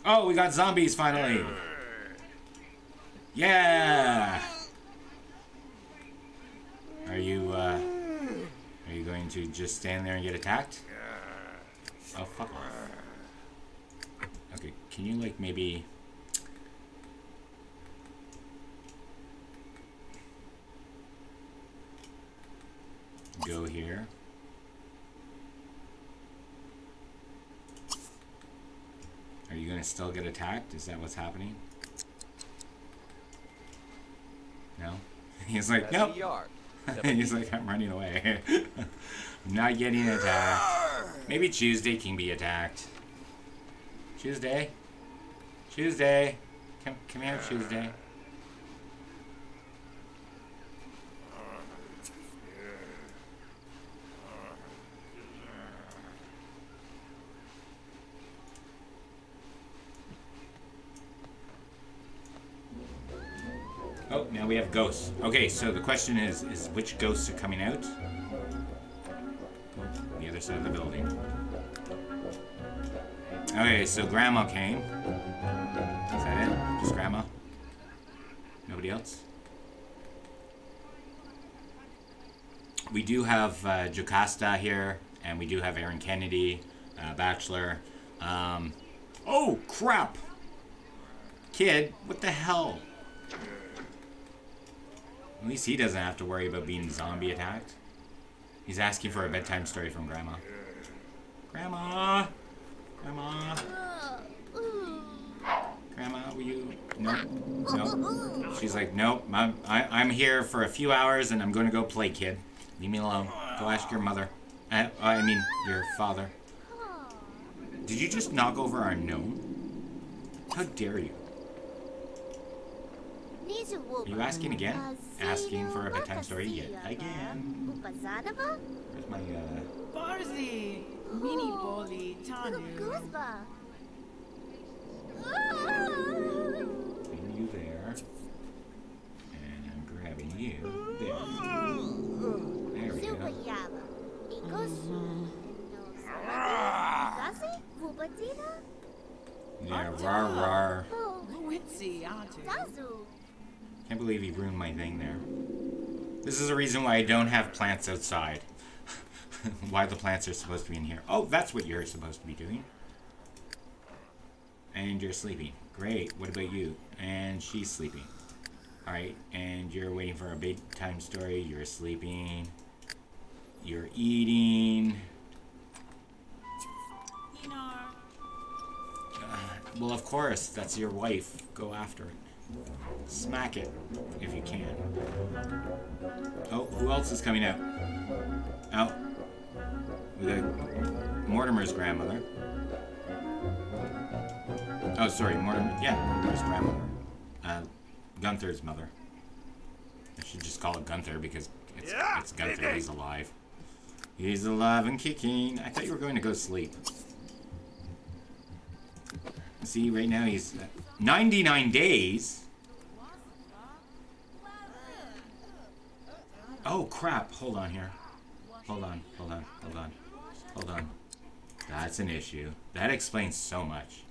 Oh, we got zombies finally. Yeah. Are you going to just stand there and get attacked? Oh, fuck off. Okay, can you, like, maybe... go here? Are you gonna still get attacked? Is that what's happening? No? He's like, nope. He's like, I'm running away. I'm not getting attacked. Maybe Tuesday can be attacked. Tuesday? Tuesday? Come here, Tuesday. Oh, now we have ghosts. Okay, so the question is which ghosts are coming out? Oh, the other side of the building. Okay, so Grandma came. Is that it? Just Grandma? Nobody else? We do have Jocasta here, and we do have Aaron Kennedy, Bachelor. Oh, crap! Kid, what the hell? At least he doesn't have to worry about being zombie attacked. He's asking for a bedtime story from Grandma. Grandma! Grandma! Grandma, will you... Nope. Nope. She's like, nope, I'm here for a few hours and I'm going to go play, kid. Leave me alone. Go ask your mother. I mean, your father. Did you just knock over our gnome? How dare you? Are you asking again? Asking for a bedtime story yet again? Where's my, Barzi! Mini Boli Tanu. putting you there. And I'm grabbing you there. There we go. Yeah, rar rar. Witsi Atu. Can't believe he ruined my thing there. This is the reason why I don't have plants outside. Why the plants are supposed to be in here. Oh, that's what you're supposed to be doing. And you're sleeping. Great. What about you? And she's sleeping. Alright, and you're waiting for a bedtime story. You're sleeping. You're eating. Well, of course, that's your wife. Go after it. Smack it, if you can. Oh, who else is coming out? Oh. We got Mortimer's grandmother. Oh, sorry, Mortimer. Yeah, Mortimer's grandmother. Gunther's mother. I should just call it Gunther because it's Gunther. He's alive. He's alive and kicking. I thought you were going to go sleep. See, right now he's 99 days. Oh, crap. Hold on here. Hold on. That's an issue. That explains so much.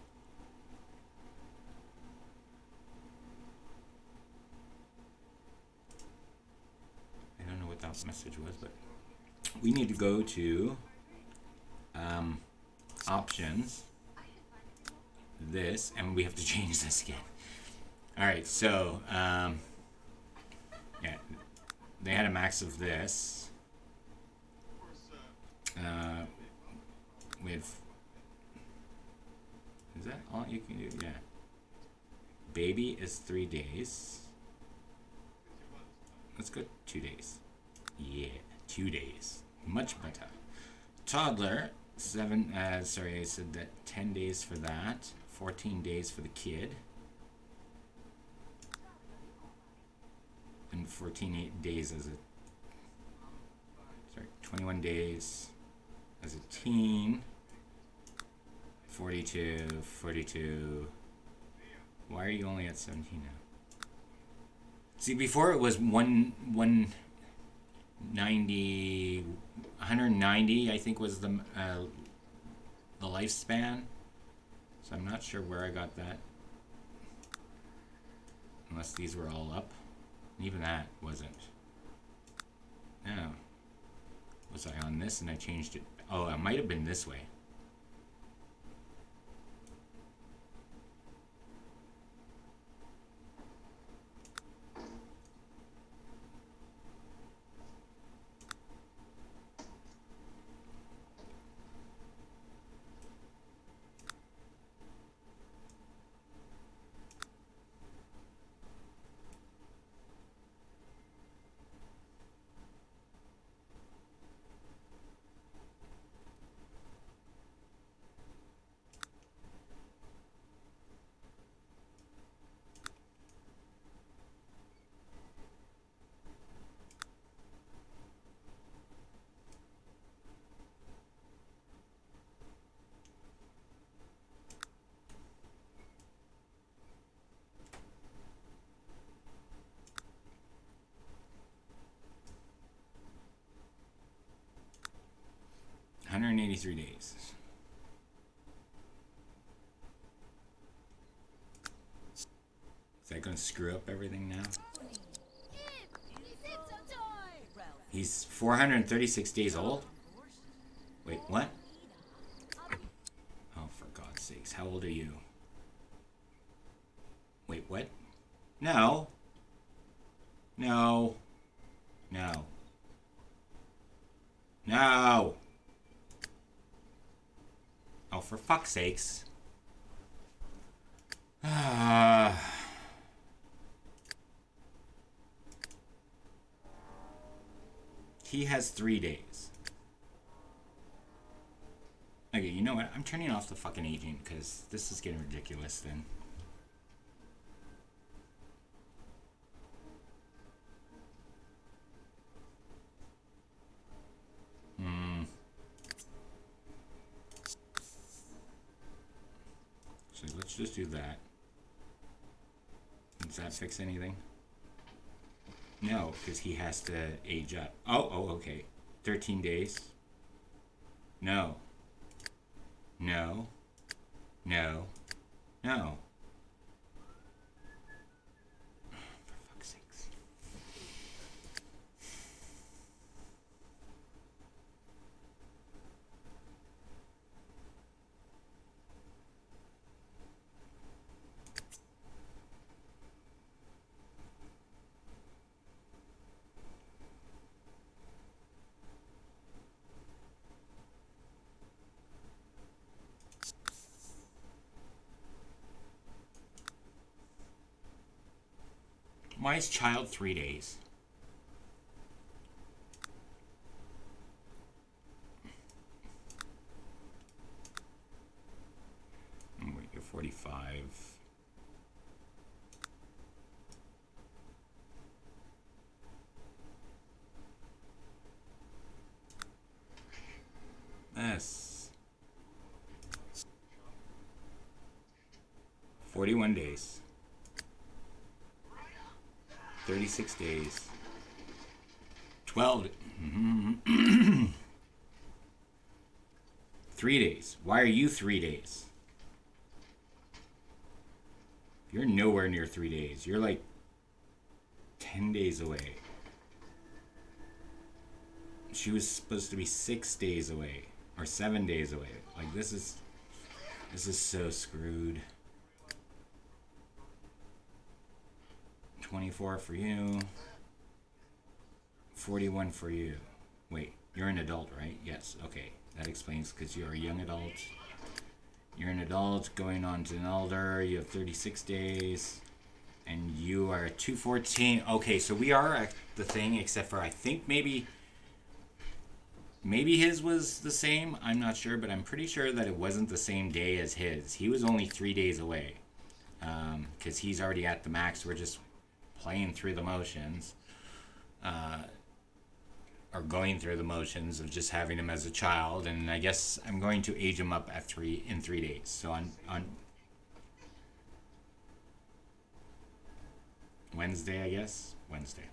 I don't know what that message was, but we need to go to options, this, and we have to change this again. Alright, so yeah, they had a max of this. We had, is that all you can do? Yeah. Baby is 3 days. Let's go 2 days. Yeah, 2 days. Much better. Toddler, I said that 10 days for that. 14 days for the kid. And days as a... 21 days as a teen. 42. Why are you only at 17 now? See, before it was 190, I think was the lifespan. So I'm not sure where I got that. Unless these were all up. Even that wasn't. No. Was I on this and I changed it? Oh, it might have been this way. $183 days. Is that going to screw up everything now? He's 436 days old? Wait, what? Oh, for God's sakes. How old are you? Wait, what? No. No. No. No. Oh, for fuck's sakes. He has 3 days. Okay, you know what? I'm turning off the fucking agent because this is getting ridiculous then. So let's just do that. Does that fix anything? No, because he has to age up. Oh, okay. 13 days. No. No. No. No. For fuck's sakes. Why is child 3 days? Oh, wait, you're 45. 41 days. 36 days. 12. 3 days. Why are you 3 days? You're nowhere near 3 days. You're like 10 days away. She was supposed to be 6 days away. Or 7 days away. Like, this is so screwed. 24 for you. 41 for you. Wait, you're an adult, right? Yes, okay. That explains, because you're a young adult. You're an adult going on to an elder. You have 36 days. And you are 214. Okay, so we are at the thing, except for I think maybe his was the same. I'm not sure, but I'm pretty sure that it wasn't the same day as his. He was only 3 days away. Because he's already at the max. We're just playing through the motions. Or going through the motions of just having him as a child, and I guess I'm going to age him up at in 3 days. So on Wednesday, I guess. Wednesday.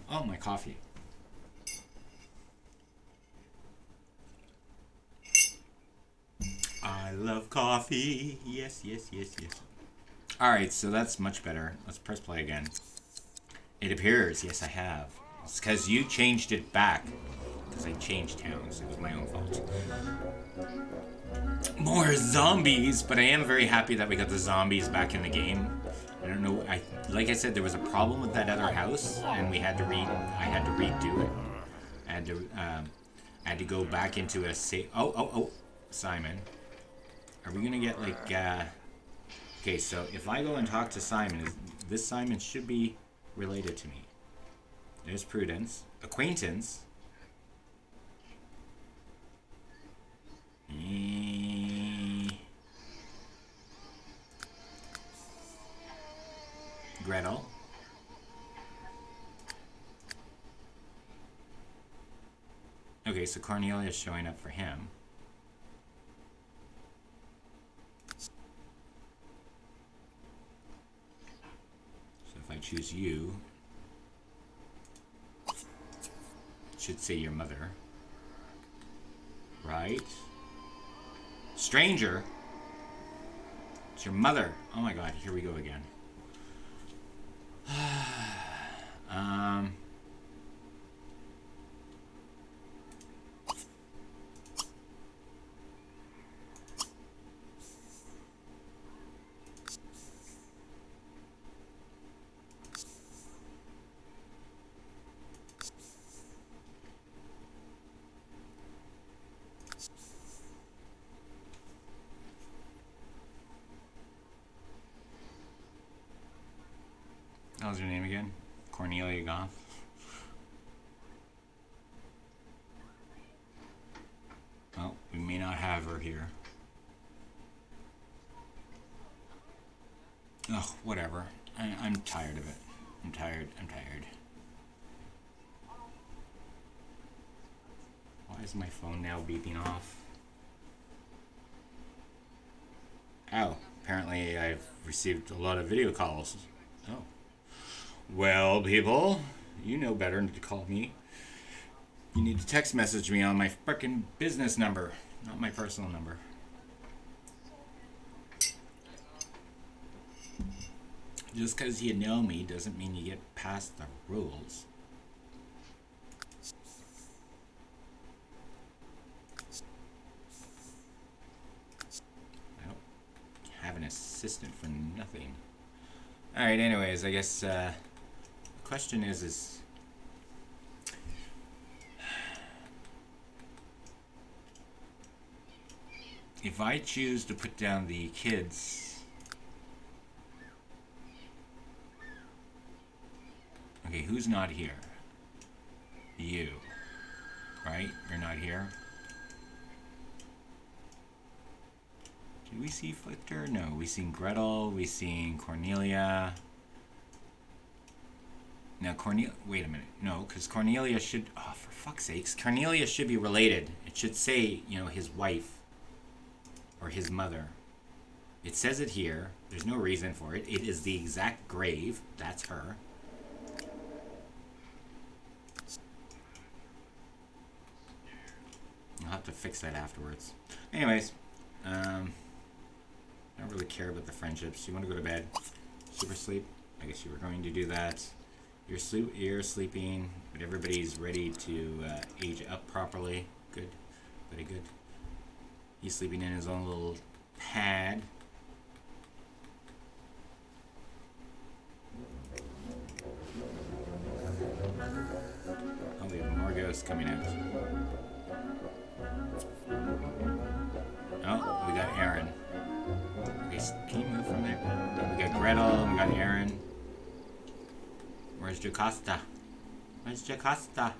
Oh, my coffee. I love coffee. Yes, yes, yes, yes. All right, so that's much better. Let's press play again. It appears, yes, I have. It's because you changed it back. Because I changed towns. It was my own fault. More zombies, but I am very happy that we got the zombies back in the game. I don't know. Like I said, there was a problem with that other house, and I had to redo it. I had to go back into a save. Oh, Simon. Are we gonna get like? Okay, so if I go and talk to Simon, this Simon should be related to me. There's Prudence. Acquaintance. Gretel. Okay, so Cornelia's showing up for him. So if I choose you, it should say your mother. Right? Stranger? It's your mother. Oh my god, here we go again. What was your name again? Cornelia Goth? Well, we may not have her here. Oh, whatever. I'm tired of it. I'm tired. Why is my phone now beeping off? Oh, apparently I've received a lot of video calls. Oh. Well, people, you know better than to call me. You need to text message me on my frickin' business number, not my personal number. Just because you know me doesn't mean you get past the rules. I don't have an assistant for nothing. Alright, anyways, I guess the question is if I choose to put down the kids. Okay, who's not here? You. Right? You're not here? Did we see Flicker? No, we seen Gretel, we seen Cornelia. Now Cornelia, wait a minute. No, because Cornelia should, oh, for fuck's sakes, Cornelia should be related. It should say, you know, his wife or his mother. It says it here. There's no reason for it. It is the exact grave. That's her. I'll have to fix that afterwards. Anyways, I don't really care about the friendships. You want to go to bed? Super sleep? I guess you were going to do that. You're sleeping, but everybody's ready to age up properly. Good. Very good. He's sleeping in his own little pad. Oh, we have more ghosts coming out. Oh, we got Aaron. Okay, can you move from there? We got Gretel, and we got Aaron. Where's Jocasta? Where's Jocasta?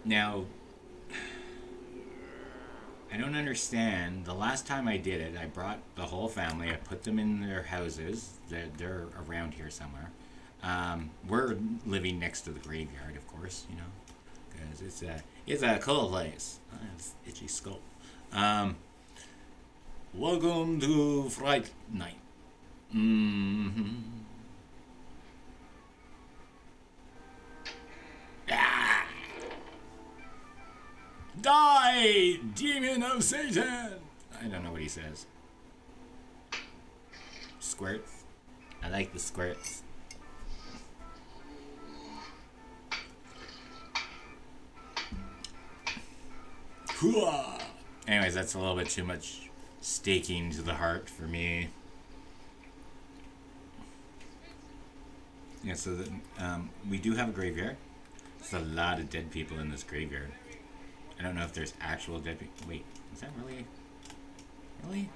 Now, I don't understand. The last time I did it, I brought the whole family. I put them in their houses. They're around here somewhere. We're living next to the graveyard, of course, you know, because it's a cool place. It's itchy skull. Welcome to Fright Night. Ah! Die, demon of Satan! I don't know what he says. Squirts. I like the squirts. Anyways, that's a little bit too much staking to the heart for me. Yeah, so we do have a graveyard. There's a lot of dead people in this graveyard. I don't know if there's actual dead people. Wait, is that really? Really?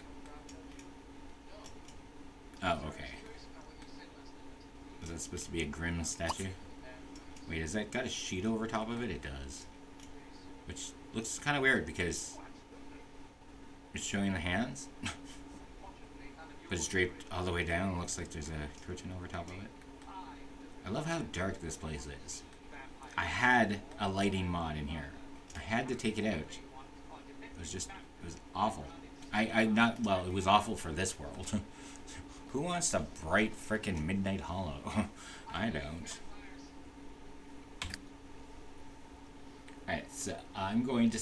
Oh, okay. Was that supposed to be a grim statue? Wait, has that got a sheet over top of it? It does. Which looks kind of weird because it's showing the hands. But it's draped all the way down. It looks like there's a curtain over top of it. I love how dark this place is. I had a lighting mod in here. I had to take it out. It was awful. It was awful for this world. Who wants a bright frickin' Midnight Hollow? I don't. Alright, so I'm going to,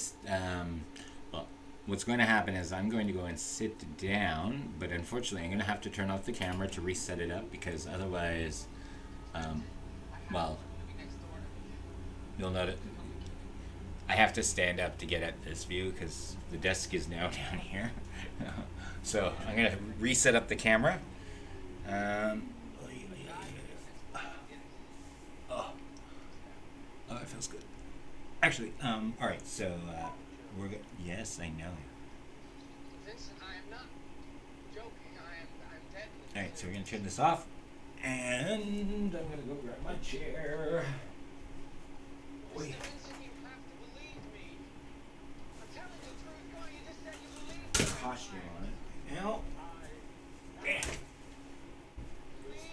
well, what's going to happen is I'm going to go and sit down, but unfortunately I'm going to have to turn off the camera to reset it up because otherwise, well, you'll notice I have to stand up to get at this view because the desk is now down here. So I'm going to reset up the camera. Oh, it feels good. Actually, all right. So we're good. Yes, I know. Vincent, I am not joking. I'm dead. All right, so we're gonna turn this off, and I'm gonna go grab my chair. Wait. Vincent, you have to believe me. I'm telling you the truth. Why you just said you believe me? Costume on it. Now,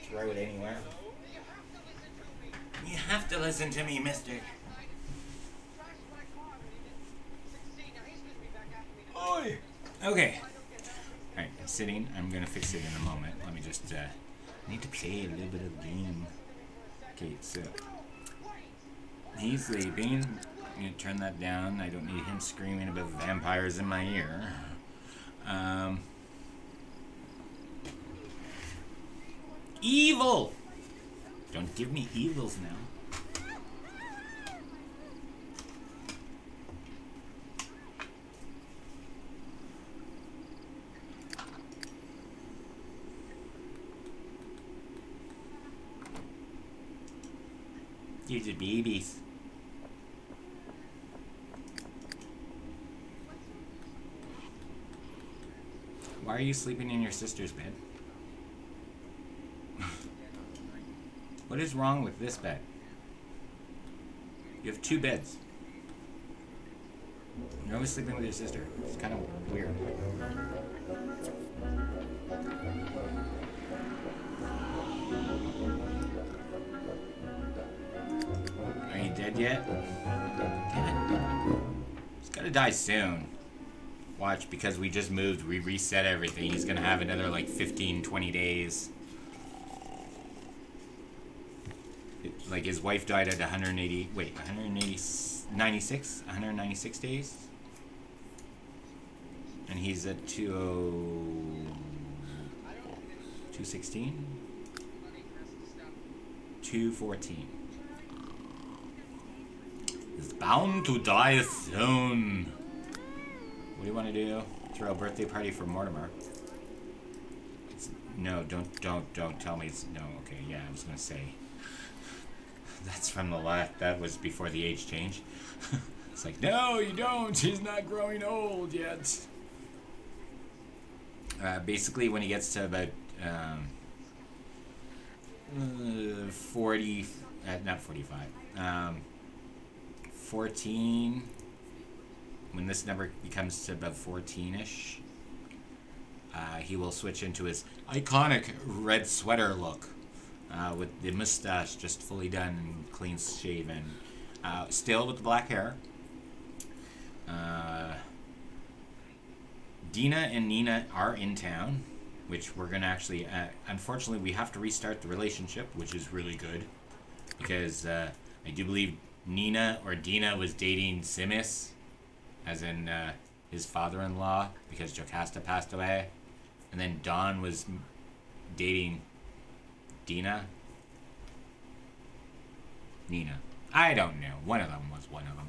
throw it anywhere. You have to listen to me. You have to listen to me, mister. Trashed my car, but he didn't succeed. Now he's gonna be back after me. Oi. Okay. All right, I'm sitting. I'm gonna fix it in a moment. Let me just. I need to play a little bit of the game. Okay, so he's sleeping. I'm gonna turn that down. I don't need him screaming about vampires in my ear. Evil! Don't give me evils now. You're the babies. Why are you sleeping in your sister's bed? What is wrong with this bed? You have two beds. You're always sleeping with your sister. It's kind of weird. Are you dead yet? Damn it. This gonna die soon. Watch, because we just moved, we reset everything. He's gonna have another like 15, 20 days. Like his wife died at 196 days. And he's at 216? 214. Is bound to die soon. What do you want to do? Throw a birthday party for Mortimer. No, don't tell me it's no. Okay, yeah, I was gonna say. That's from the left. That was before the age change. It's like, no, you don't. He's not growing old yet. Basically, when he gets to about 40, not 45, 14. When this number becomes to about 14-ish, he will switch into his iconic red sweater look. With the mustache just fully done and clean shaven. Still with the black hair. Dina and Nina are in town, which we're going to actually... unfortunately, we have to restart the relationship, which is really good. Because I do believe Nina or Dina was dating Simis, as in his father-in-law, because Jocasta passed away. And then Don was dating... Nina. I don't know. One of them was one of them.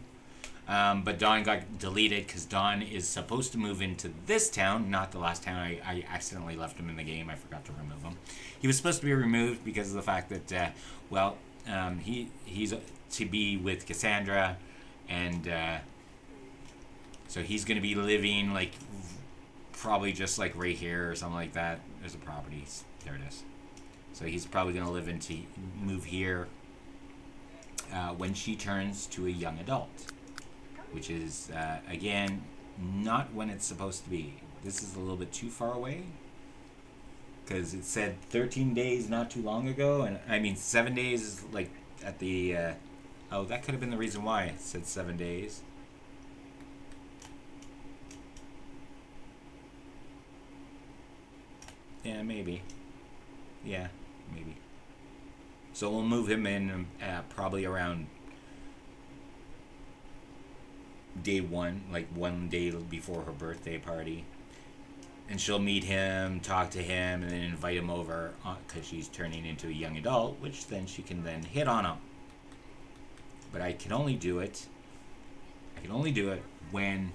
But Don got deleted because Don is supposed to move into this town, not the last town. I accidentally left him in the game. I forgot to remove him. He was supposed to be removed because of the fact that, he's to be with Cassandra, and so he's going to be living, like, probably just, like, right here or something like that. There's a property. There it is. So he's probably going to move here when she turns to a young adult. Which is, again, not when it's supposed to be. This is a little bit too far away. Because it said 13 days not too long ago. And, I mean, 7 days is, like, at the... oh, that could have been the reason why it said 7 days. Yeah, maybe. Yeah, maybe. So we'll move him in probably around day one, like one day before her birthday party. And she'll meet him, talk to him, and then invite him over because she's turning into a young adult, which then she can then hit on him. But I can only do it when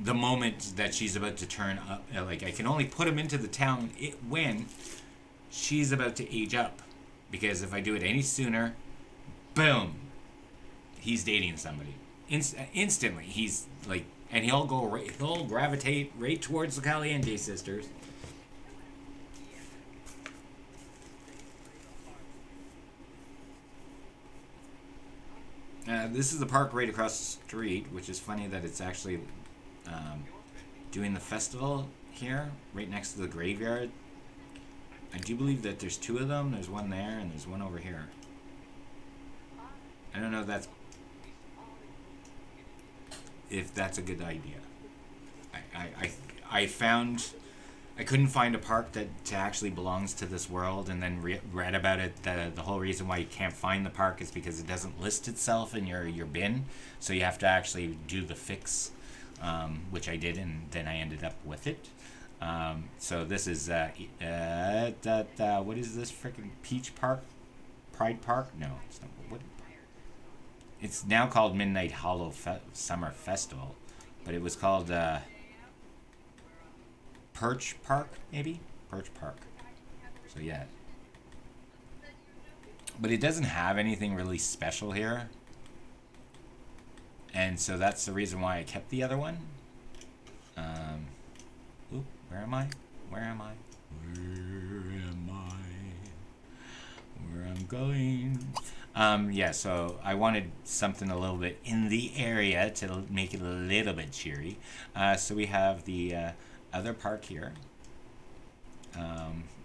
the moment that she's about to turn up, like I can only put him into the town when she's about to age up. Because if I do it any sooner, boom, he's dating somebody. Instantly, he's like, and he'll gravitate right towards the Caliente sisters. This is the park right across the street, which is funny that it's actually doing the festival here, right next to the graveyard. I do believe that there's two of them. There's one there, and there's one over here. I don't know if that's a good idea. I couldn't find a park that actually belongs to this world, and then read about it. The whole reason why you can't find the park is because it doesn't list itself in your bin. So you have to actually do the fix, which I did, and then I ended up with it. So this is what is this freaking Peach Park? Pride Park? No, it's not. What? It's now called Midnight Hollow Summer Festival, but it was called Perch Park, maybe? Perch Park. So yeah. But it doesn't have anything really special here. And so that's the reason why I kept the other one. Oop, where am I? Where am I? Where am I? Where I'm going? Yeah, so I wanted something a little bit in the area to make it a little bit cheery. So we have the other park here,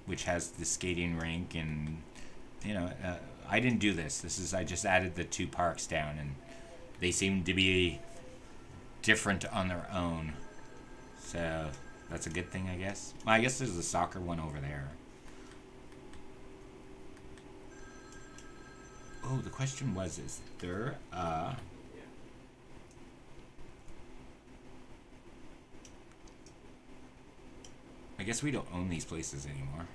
which has the skating rink, and I didn't do this. I just added the two parks down, and they seem to be different on their own. So that's a good thing, I guess. Well, I guess there's a soccer one over there. Oh, the question was, is there I guess we don't own these places anymore.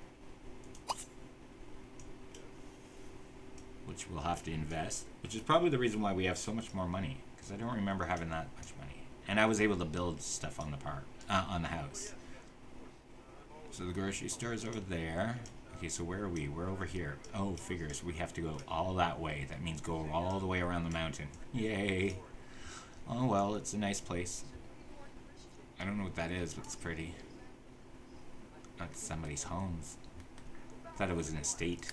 Which we'll have to invest. Which is probably the reason why we have so much more money. Because I don't remember having that much money. And I was able to build stuff on the on the house. So the grocery store is over there. Okay, so where are we? We're over here. Oh, figures. We have to go all that way. That means go all the way around the mountain. Yay. Oh, well, it's a nice place. I don't know what that is, but it's pretty. That's somebody's homes. Thought it was an estate.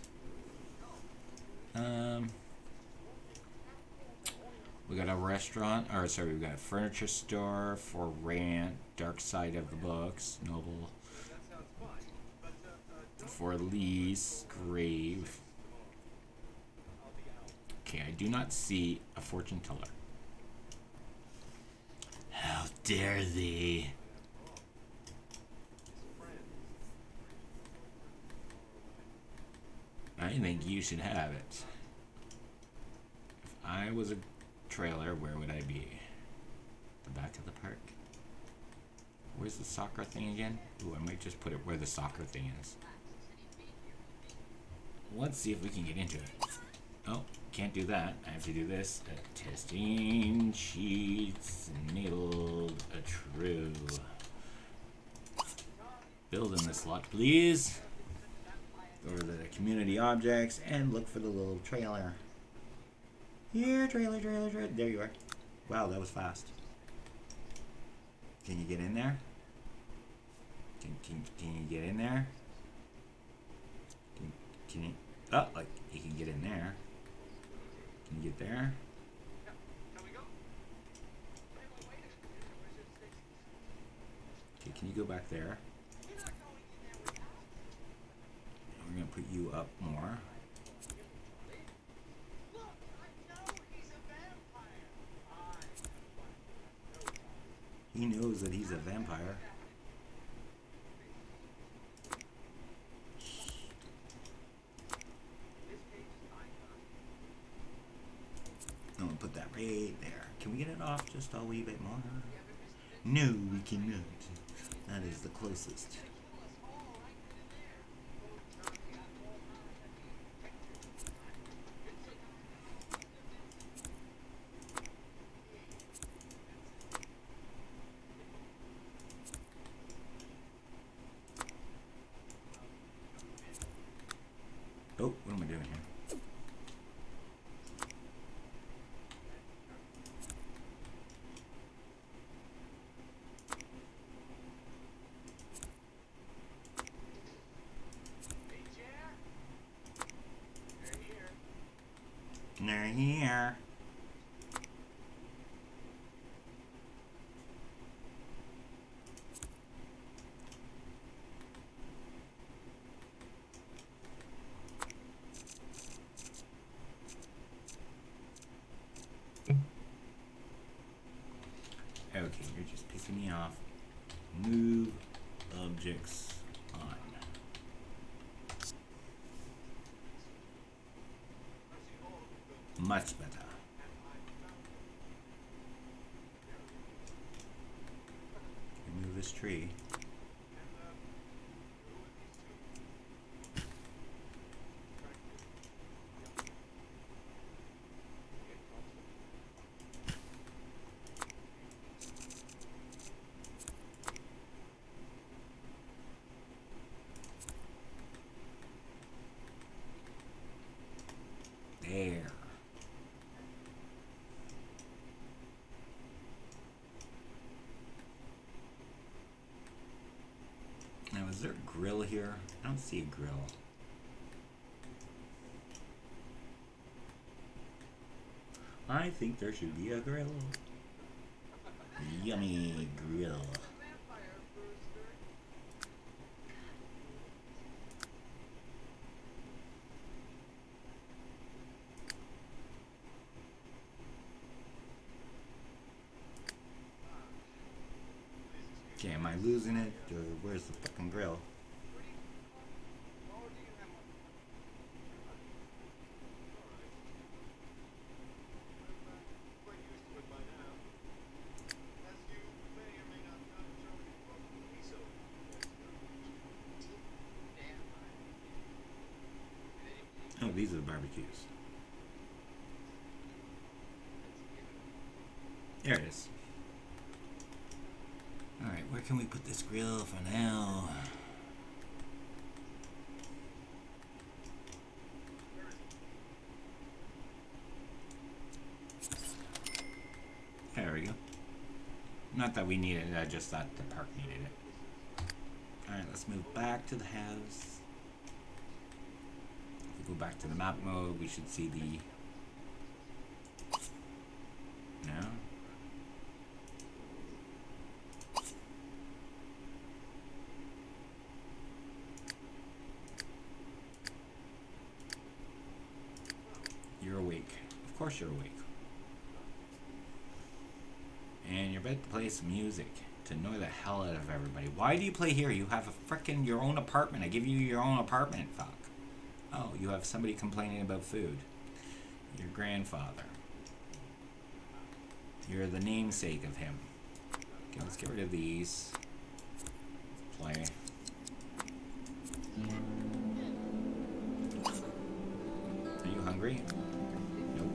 We got a restaurant, or sorry, we got a furniture store for rent, Dark Side of the Books, Noble. For lease, grave. Okay, I do not see a fortune teller. How dare thee? I think you should have it. If I was a trailer, where would I be? The back of the park? Where's the soccer thing again? Ooh, I might just put it where the soccer thing is. Let's see if we can get into it. Oh, can't do that. I have to do this. Testing sheets enabled. True. Build in this lot, please. Go to the community objects and look for the little trailer. Here, trailer. There you are. Wow, that was fast. Can you get in there? Can you get in there? Can you? Oh, like you can get in there. Can you get there? Okay, can you go back there? We're gonna put you up more. He knows that he's a vampire. I'm gonna put that right there. Can we get it off just a wee bit more? No, we cannot. That is the closest. Oh, what am I doing here? They're here. Okay, you're just pissing me off. Move objects on. Much better. Remove this tree. There. Now, is there a grill here? I don't see a grill. I think there should be a grill. Yummy grill. I losing it? Or where's the fucking grill? Oh, these are the barbecues. There it is. Alright, where can we put this grill for now? There we go. Not that we need it, I just thought the park needed it. Alright, let's move back to the house. If we go back to the map mode, we should see the... No? You're awake. Of course you're awake. And you're about to play some music to annoy the hell out of everybody. Why do you play here? You have a frickin' your own apartment. I give you your own apartment, fuck. Oh, you have somebody complaining about food. Your grandfather. You're the namesake of him. Okay, let's get rid of these. Let's play. Are you hungry? Nope.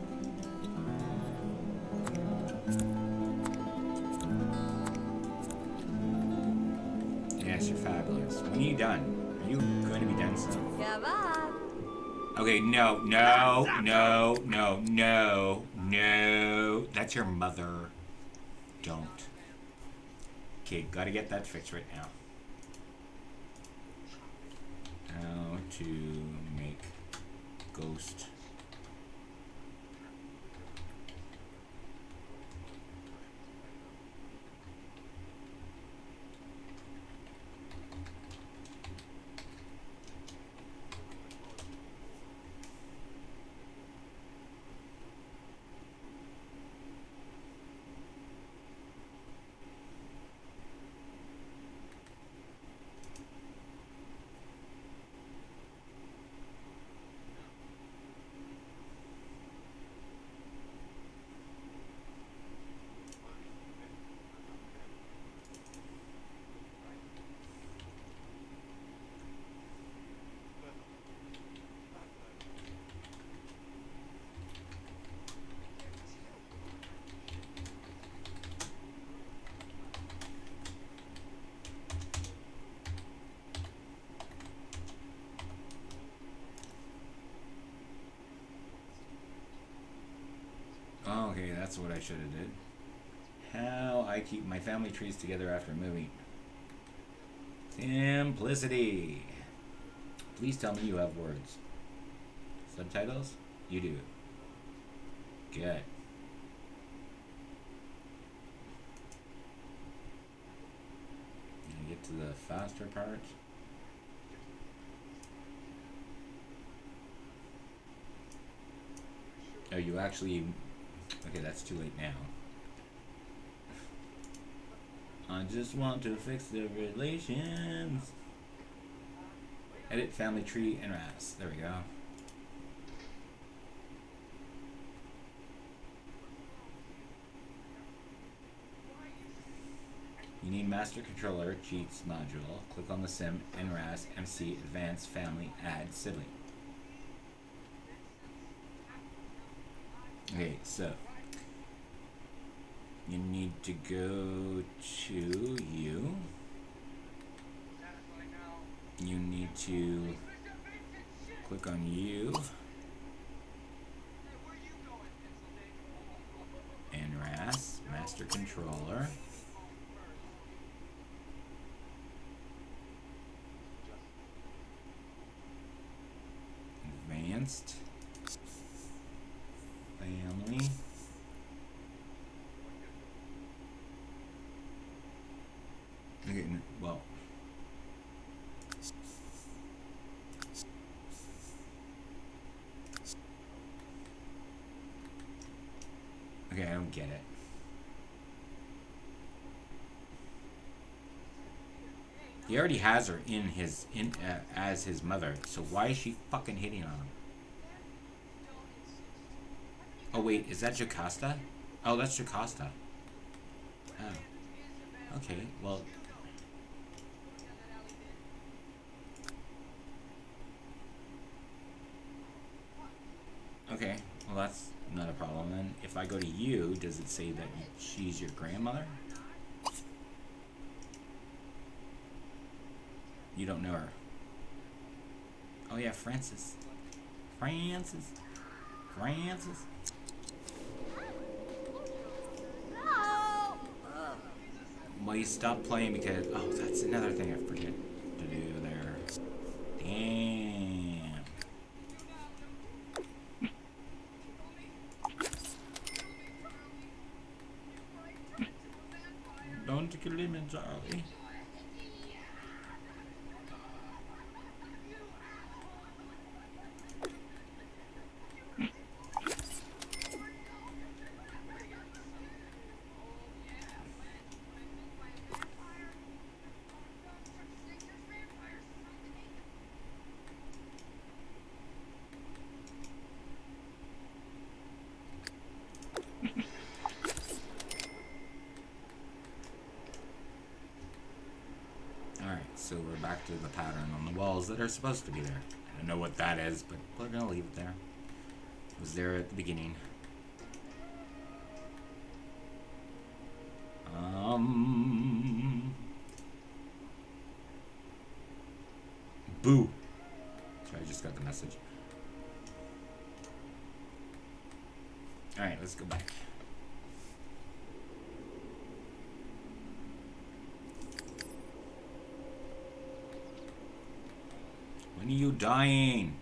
Yes, you're fabulous. When are you done? Are you going to be done soon? Okay, no. That's your mother. Don't. Okay, gotta get that fixed right now. How to make ghost. Okay, that's what I should have did. How I keep my family trees together after moving. Simplicity. Please tell me you have words. Subtitles? You do. Good. And get to the faster part. Oh, you actually... Okay, that's too late now. I just want to fix the relations. Edit family tree and RAS. There we go. You need master controller cheats module. Click on the sim NRAS MC advanced family add sibling. Okay, so you need to go to you. You need to click on you. NRAS, master controller. Advanced. Family. Okay, well. Okay, I don't get it. He already has her as his mother. So why is she fucking hitting on him? Oh wait, is that Jocasta? Oh, that's Jocasta. Oh. Okay, well. Okay, well that's not a problem then. If I go to you, does it say that she's your grandmother? You don't know her. Oh yeah, Francis. Francis. No! Well, you stop playing because... Oh, that's another thing I forget to do there. Damn. Don't kill him, Charlie. So we're back to the pattern on the walls that are supposed to be there. I don't know what that is, but we're gonna leave it there. It was there at the beginning. Boo! So I just got the message. Alright, let's go back. When are you dying?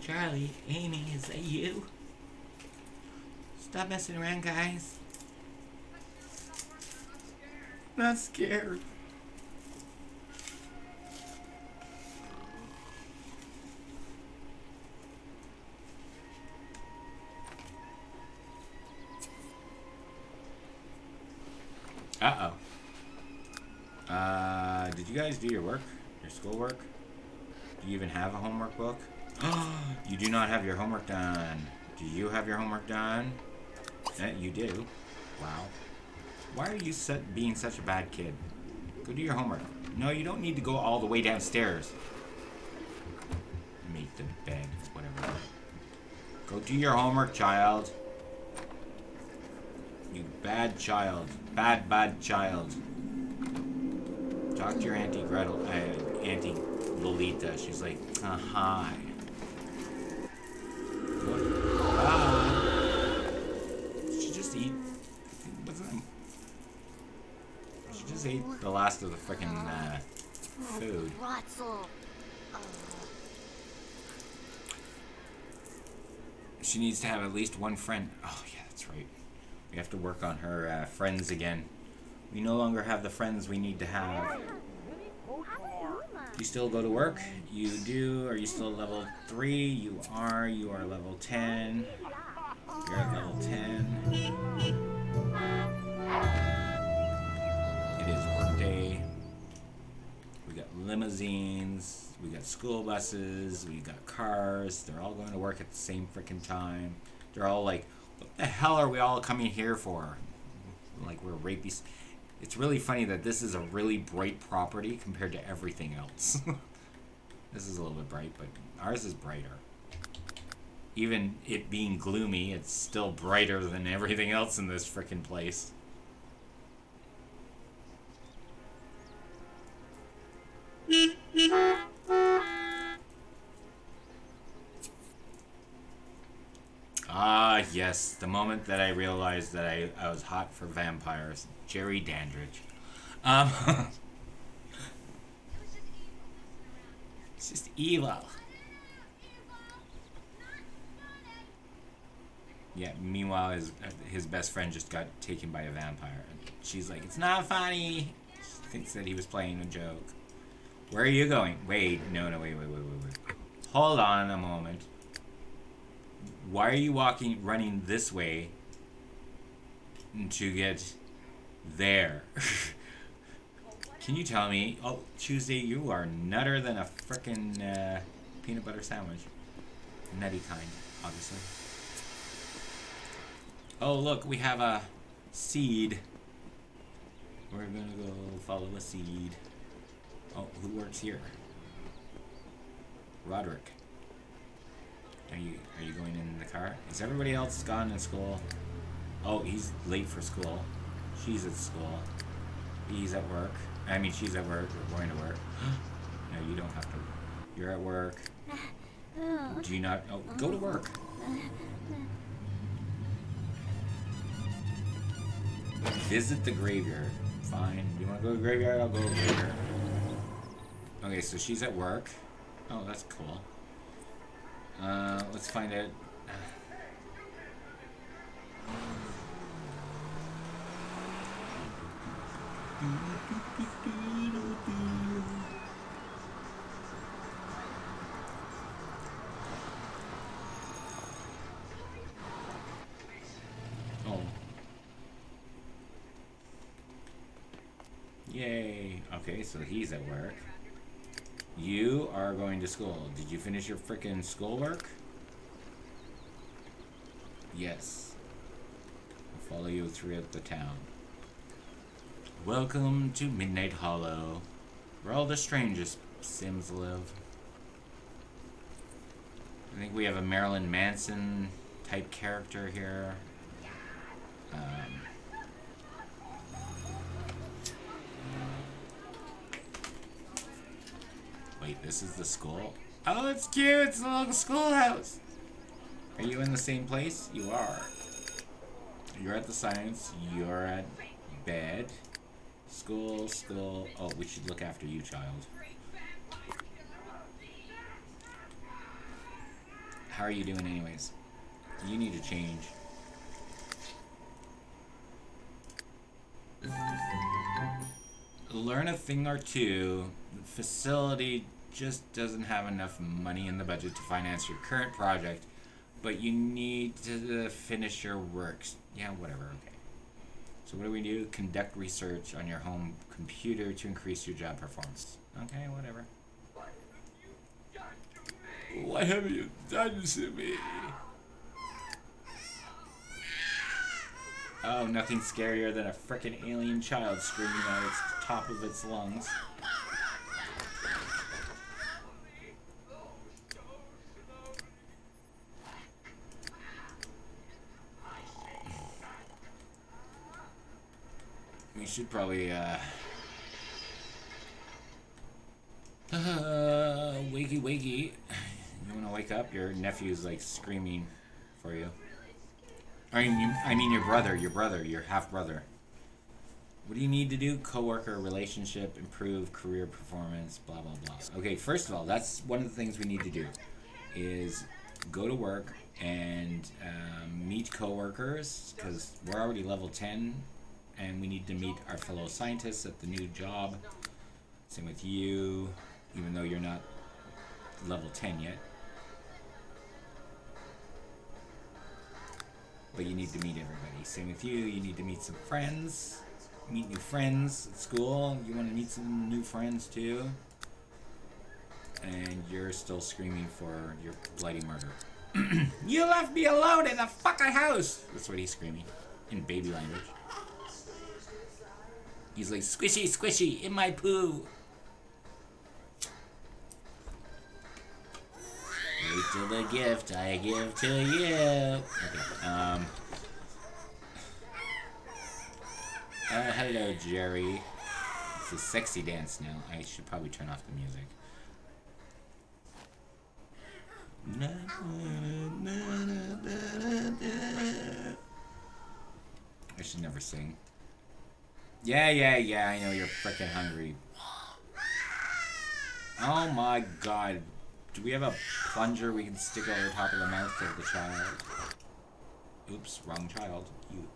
Charlie, Amy, is that you? Stop messing around, guys. Not scared. Uh-oh. Did you guys do your work? Your schoolwork? Do you even have a homework book? You do not have your homework done. Do you have your homework done? You do. Wow. Why are you being such a bad kid? Go do your homework. No, you don't need to go all the way downstairs. Make the bed. Whatever. Go do your homework, child. You bad child. Bad child. Talk to your Auntie Gretel, Auntie Lolita. She's like, hi. Did she just eat? She just ate the last of the frickin' food. She needs to have at least one friend. Oh yeah, that's right. We have to work on her friends again. We no longer have the friends we need to have. You still go to work? You do. Are you still level 3? You are. You are level 10. You're at level 10. It is work day. We got limousines. We got school buses. We got cars. They're all going to work at the same freaking time. They're all like, what the hell are we all coming here for? Like we're rapists. It's really funny that this is a really bright property compared to everything else. This is a little bit bright, but ours is brighter. Even it being gloomy, it's still brighter than everything else in this frickin' place. Ah, yes. The moment that I realized that I was hot for vampires. Jerry Dandridge. It's just evil. Yeah, meanwhile, his best friend just got taken by a vampire. And she's like, it's not funny. She thinks that he was playing a joke. Where are you going? Wait, no, wait. Hold on a moment. Why are you running this way to get There. Can you tell me? Oh, Tuesday, you are nutter than a frickin' peanut butter sandwich. Nutty kind, obviously. Oh, look, we have a seed. We're gonna go follow a seed. Oh, who works here? Roderick. Are you going in the car? Is everybody else gone in school? Oh, he's late for school. She's at school. He's at work. I mean, she's at work. We're going to work. No, you don't have to. You're at work. Do you not? Oh, go to work. Visit the graveyard. Fine. You want to go to the graveyard? I'll go to the graveyard. Okay, so she's at work. Oh, that's cool. Let's find out. Oh. Yay. Okay, so he's at work. You are going to school. Did you finish your frickin' schoolwork? Yes. I'll follow you throughout the town. Welcome to Midnight Hollow, where all the strangest Sims live. I think we have a Marilyn Manson type character here. Wait, this is the school? Oh, it's cute! It's a little schoolhouse! Are you in the same place? You are. You're at the science. You're at bed. School, school. Oh, we should look after you, child. How are you doing anyways? You need to change. Learn a thing or two. The facility just doesn't have enough money in the budget to finance your current project, but you need to finish your works. Yeah, whatever, okay. So what do we do? Conduct research on your home computer to increase your job performance. Okay, whatever. What have you done to me? Oh, nothing scarier than a frickin' alien child screaming at its top of its lungs. We should probably, wakey wakey. You wanna wake up? Your nephew's like screaming for you. I mean your brother, your half-brother. What do you need to do? Coworker relationship, improve career performance, blah, blah, blah. Okay, first of all, that's one of the things we need to do, is go to work and meet coworkers, because we're already level 10, and we need to meet our fellow scientists at the new job. Same with you, even though you're not level 10 yet. But you need to meet everybody. Same with you, you need to meet some friends. Meet new friends at school. You want to meet some new friends too. And you're still screaming for your bloody murder. You left me alone in the fucking house! That's what he's screaming. In baby language. He's like, squishy, squishy, in my poo. Wait till the gift I give to you. Okay, hello, Jerry. It's a sexy dance now. I should probably turn off the music. I should never sing. Yeah, I know you're freaking hungry. Oh my god. Do we have a plunger we can stick over the top of the mouth of the child? Oops, wrong child. You.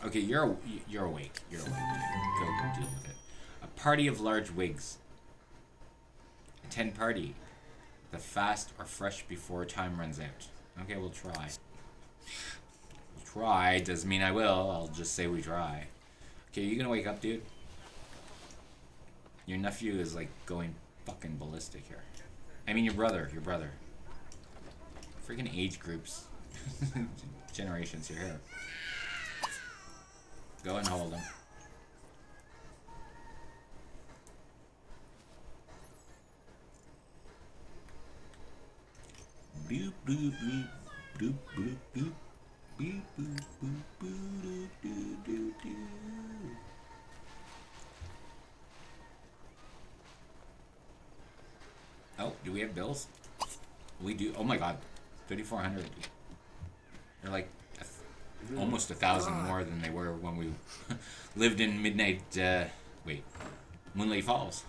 Okay, you're awake. You're awake. Go deal with it. A party of large wigs. Attend party. The fast or fresh before time runs out. Okay, we'll try. We'll try doesn't mean I will. I'll just say we try. Okay, you gonna wake up, dude? Your nephew is like going fucking ballistic here. I mean, your brother. Freaking age groups. Generations, you're here. Go and hold him. Boop, boop, boop, boop, boop, boop. Boop, boop, boop, boop, doo, doo, doo. Oh, do we have bills? We do. Oh my god, 3,400. They're like almost 1,000 more than they were when we lived in Midnight. Wait, Moonlight Falls.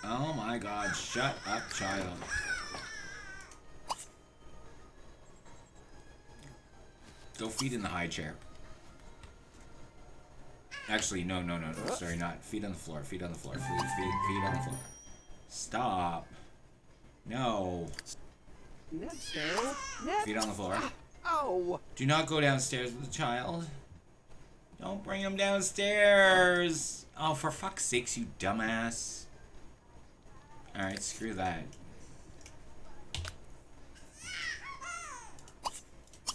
Oh my god, shut up, child. Go feed in the high chair. Actually, no. Sorry, not. Feet on the floor. Feet on the floor. Feet on the floor. Stop. No. Feet on the floor. Oh! Do not go downstairs with the child. Don't bring him downstairs. Oh, for fuck's sakes, you dumbass. Alright, screw that.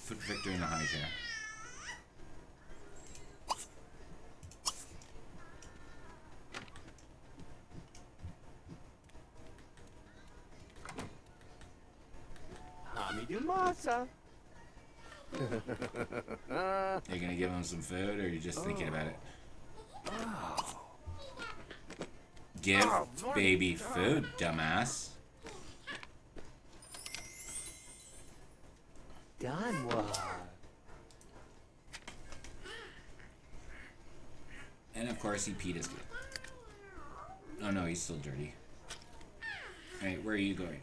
Put Victor in the high chair. Masa. Are you gonna give him some food, or are you just thinking about it? Give baby food, dumbass. And of course he peed his kid. Oh no, he's still dirty. Alright, where are you going?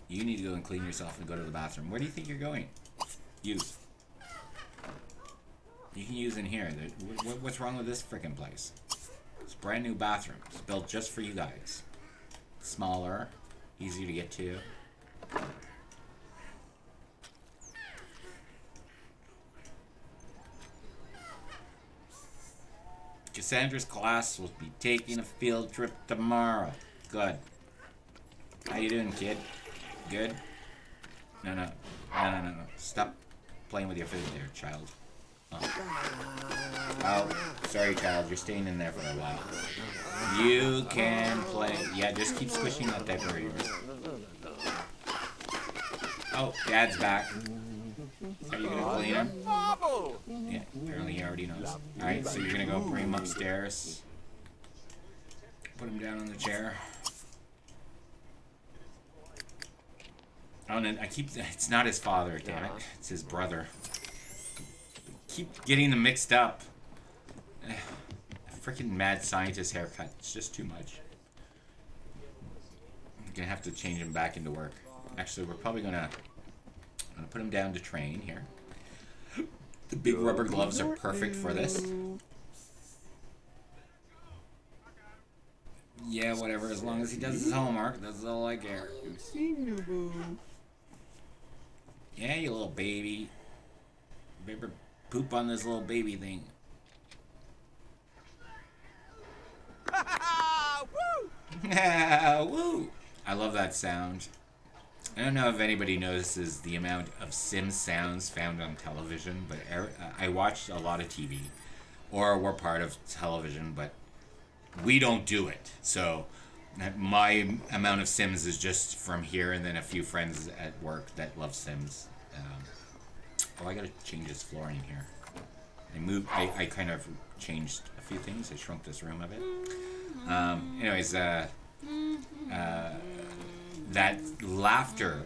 You need to go and clean yourself and go to the bathroom. Where do you think you're going? Use. You can use in here. What's wrong with this frickin' place? It's a brand new bathroom. It's built just for you guys. Smaller, easier to get to. Cassandra's class will be taking a field trip tomorrow. Good. How you doing, kid? Good? No. Stop playing with your food there, child. Oh, sorry, child. You're staying in there for a while. You can play. Yeah, just keep squishing that diaper of yours. Oh, Dad's back. Are you gonna clean him? Yeah, apparently he already knows. Alright, so you're gonna go bring him upstairs. Put him down on the chair. Oh, and it's not his father, damn it. It's his brother. Keep getting them mixed up. Freaking mad scientist haircut. It's just too much. I'm gonna have to change him back into work. Actually, we're probably gonna put him down to train here. The big rubber gloves are perfect for this. Yeah, whatever. As long as he does his homework, that's all I care. Yeah, you little baby. Baby, poop on this little baby thing. Woo! I love that sound. I don't know if anybody notices the amount of Sims sounds found on television, but I watch a lot of TV, or we're part of television, but we don't do it. So my amount of Sims is just from here, and then a few friends at work that love Sims. Oh, I gotta change this flooring here. I kind of changed a few things. I shrunk this room a bit. Anyways, that laughter,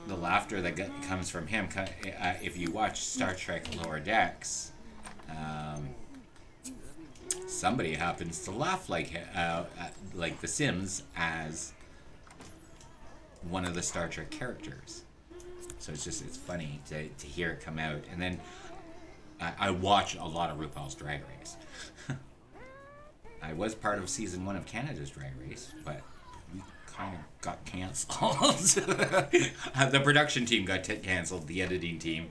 the laughter that comes from him, if you watch Star Trek Lower Decks, somebody happens to laugh like the Sims as one of the Star Trek characters. So it's funny to hear it come out. And then I watch a lot of RuPaul's Drag Race. I was part of season 1 of Canada's Drag Race, but we kind of got canceled. The production team got canceled, the editing team.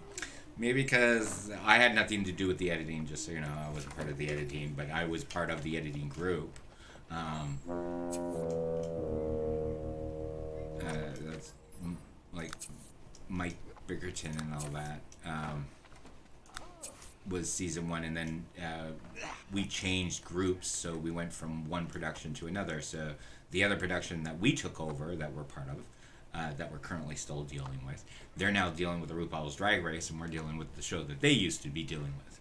Maybe because I had nothing to do with the editing, just so you know, I wasn't part of the editing, but I was part of the editing group. That's like Mike Bickerton and all that. Was season 1, and then we changed groups, so we went from one production to another. So the other production that we took over, that we're part of, that we're currently still dealing with, they're now dealing with the RuPaul's Drag Race, and we're dealing with the show that they used to be dealing with.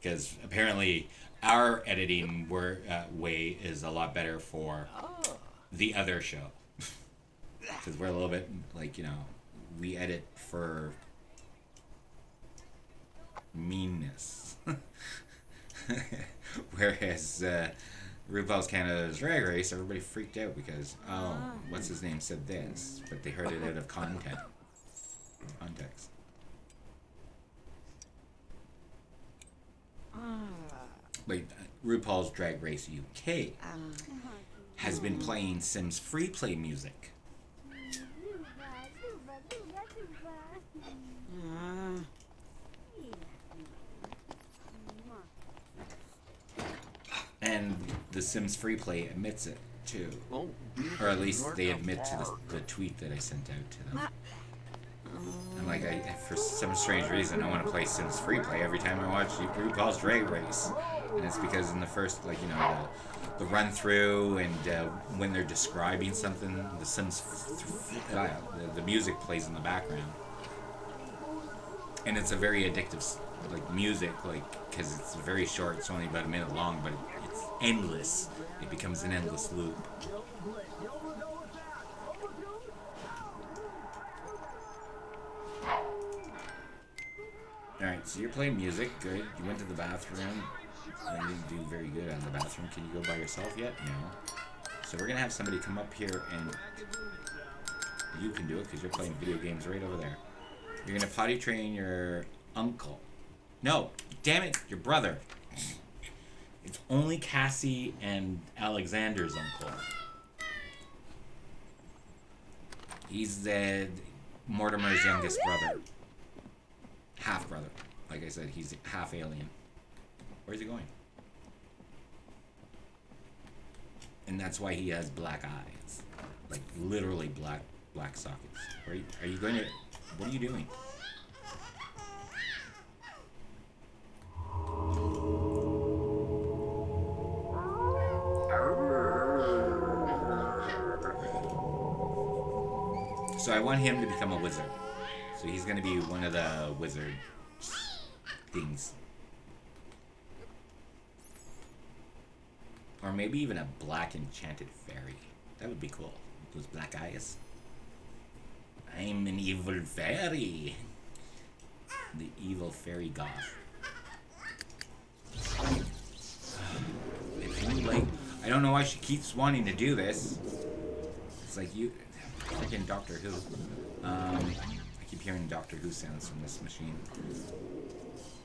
Because apparently our editing way is a lot better for the other show. Because we're a little bit, like, you know, we edit for meanness. Whereas RuPaul's Canada's Drag Race, everybody freaked out because, what's his name said this, but they heard it out of context. Like RuPaul's Drag Race UK has been playing Sims free play music. And the Sims free play admits it too, or at least they admit to the tweet that I sent out to them. And like, for some strange reason, I want to play Sims free play every time I watch RuPaul's Drag Race, and it's because in the first, like, you know, the run through and when they're describing something, the Sims, the music plays in the background, and it's a very addictive, like, music, like, because it's very short. It's only about a minute long, but it's endless. It becomes an endless loop. Alright, so you're playing music, good. You went to the bathroom. You didn't do very good on the bathroom. Can you go by yourself yet? No. So we're gonna have somebody come up here, and you can do it because you're playing video games right over there. You're gonna potty train your uncle. No, damn it, your brother. It's only Cassie and Alexander's uncle. He's Mortimer's youngest brother. Half brother. Like I said, he's half alien. Where's he going? And that's why he has black eyes. Like, literally black sockets. Are you going to... What are you doing? So I want him to become a wizard. So he's going to be one of the wizard things. Or maybe even a black enchanted fairy. That would be cool. Those black eyes. I'm an evil fairy. The evil fairy goth. If you like... I don't know why she keeps wanting to do this. It's like you... Freaking Doctor Who. I keep hearing Doctor Who sounds from this machine.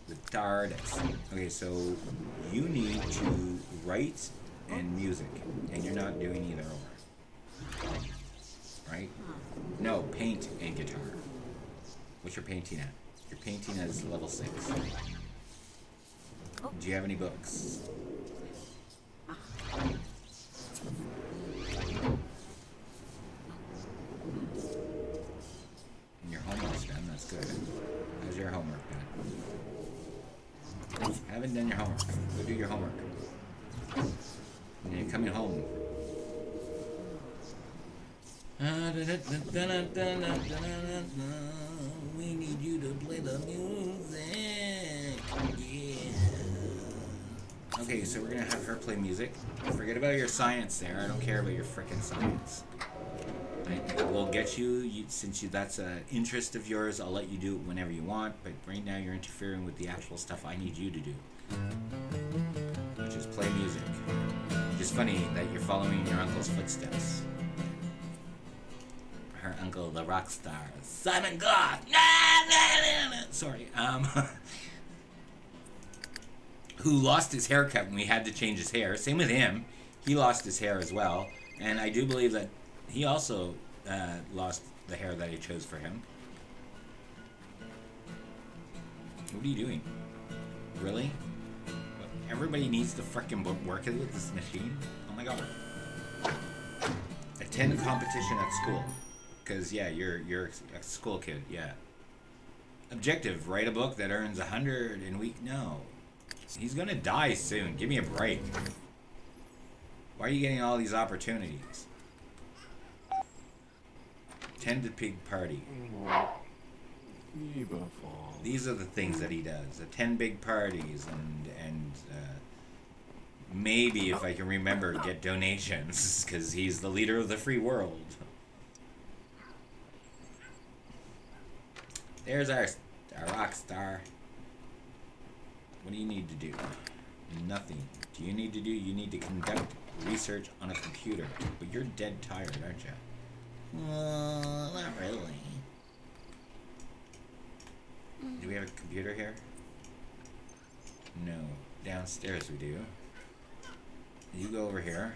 The TARDIS. Okay, so you need to write and music, and you're not doing either or. Right? No, paint and guitar. What's your painting at? Your painting is level 6. Do you have any books? And your homework's done, that's good. How's your homework done? Haven't done your homework. Go do your homework. And you're coming home. We need you to play the music. Yeah. Okay, so we're gonna have her play music. Forget about your science there. I don't care about your frickin' science. We'll get you, since that's an interest of yours, I'll let you do it whenever you want, but right now you're interfering with the actual stuff I need you to do. Which is play music. Which is funny that you're following your uncle's footsteps. Her uncle, the rock star, Simon Goth! Sorry, who lost his haircut when we had to change his hair. Same with him. He lost his hair as well. And I do believe that he also lost the hair that I chose for him. What are you doing? Really? Everybody needs to frickin' work with this machine? Oh my god. Attend competition at school. Because, yeah, you're a school kid, yeah. Objective, write a book that earns 100 in week. No. He's gonna die soon. Give me a break. Why are you getting all these opportunities? Attend a pig party. These are the things that he does. Attend big parties and maybe, if I can remember, get donations, because he's the leader of the free world. There's our rock star. What do you need to do? Nothing. Do you need to do? You need to conduct research on a computer. But you're dead tired, aren't you? Not really. Do we have a computer here? No. Downstairs we do. You go over here.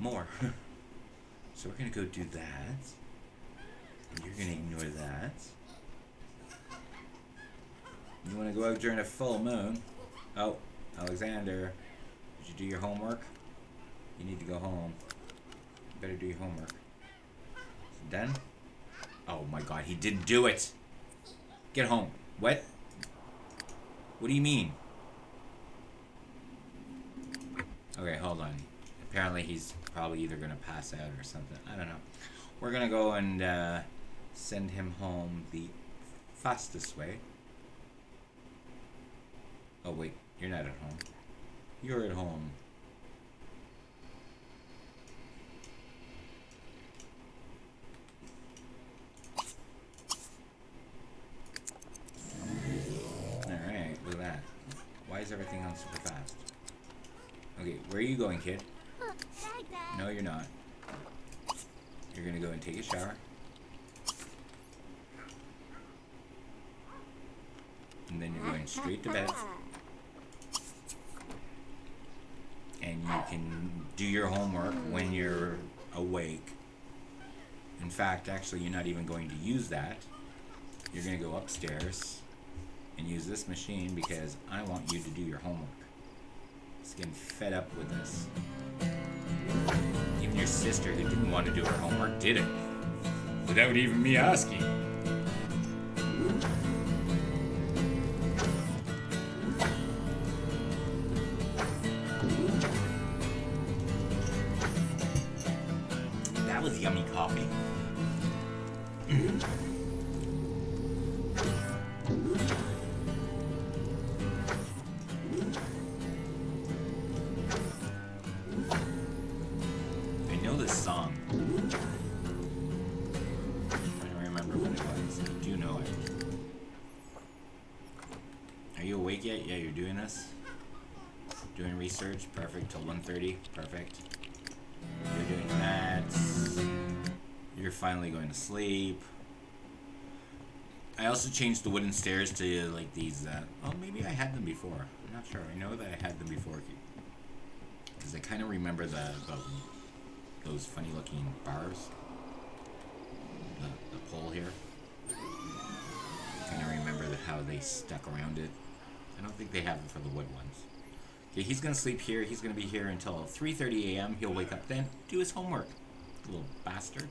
More. So we're gonna go do that. And you're gonna ignore that. You wanna go out during a full moon? Oh, Alexander, did you do your homework? You need to go home. You better do your homework. Is it done? Oh my god, he didn't do it! Get home. What? What do you mean? Okay, hold on. Apparently he's probably either going to pass out or something. I don't know. We're going to go and send him home the fastest way. Oh, wait. You're not at home. You're at home. Alright, look at that. Why is everything on super fast? Okay, where are you going, kid? No, you're not. You're gonna go and take a shower. And then you're going straight to bed. And you can do your homework when you're awake. In fact, actually, you're not even going to use that. You're gonna go upstairs and use this machine because I want you to do your homework. Just getting fed up with this. Even your sister, who didn't want to do her homework, did it. Without even me asking. That was yummy coffee. Song. I don't remember what it was. I do know it. Are you awake yet? Yeah, you're doing this? Doing research? Perfect. Till 1:30? Perfect. You're doing that. You're finally going to sleep. I also changed the wooden stairs to like these, oh, maybe I had them before. I'm not sure. I know that I had them before. Because I kind of remember those funny looking bars. The pole here. I kind of remember how they stuck around it. I don't think they have it for the wood ones. Okay, he's going to sleep here. He's going to be here until 3:30 a.m. He'll wake up then, do his homework. Little bastard.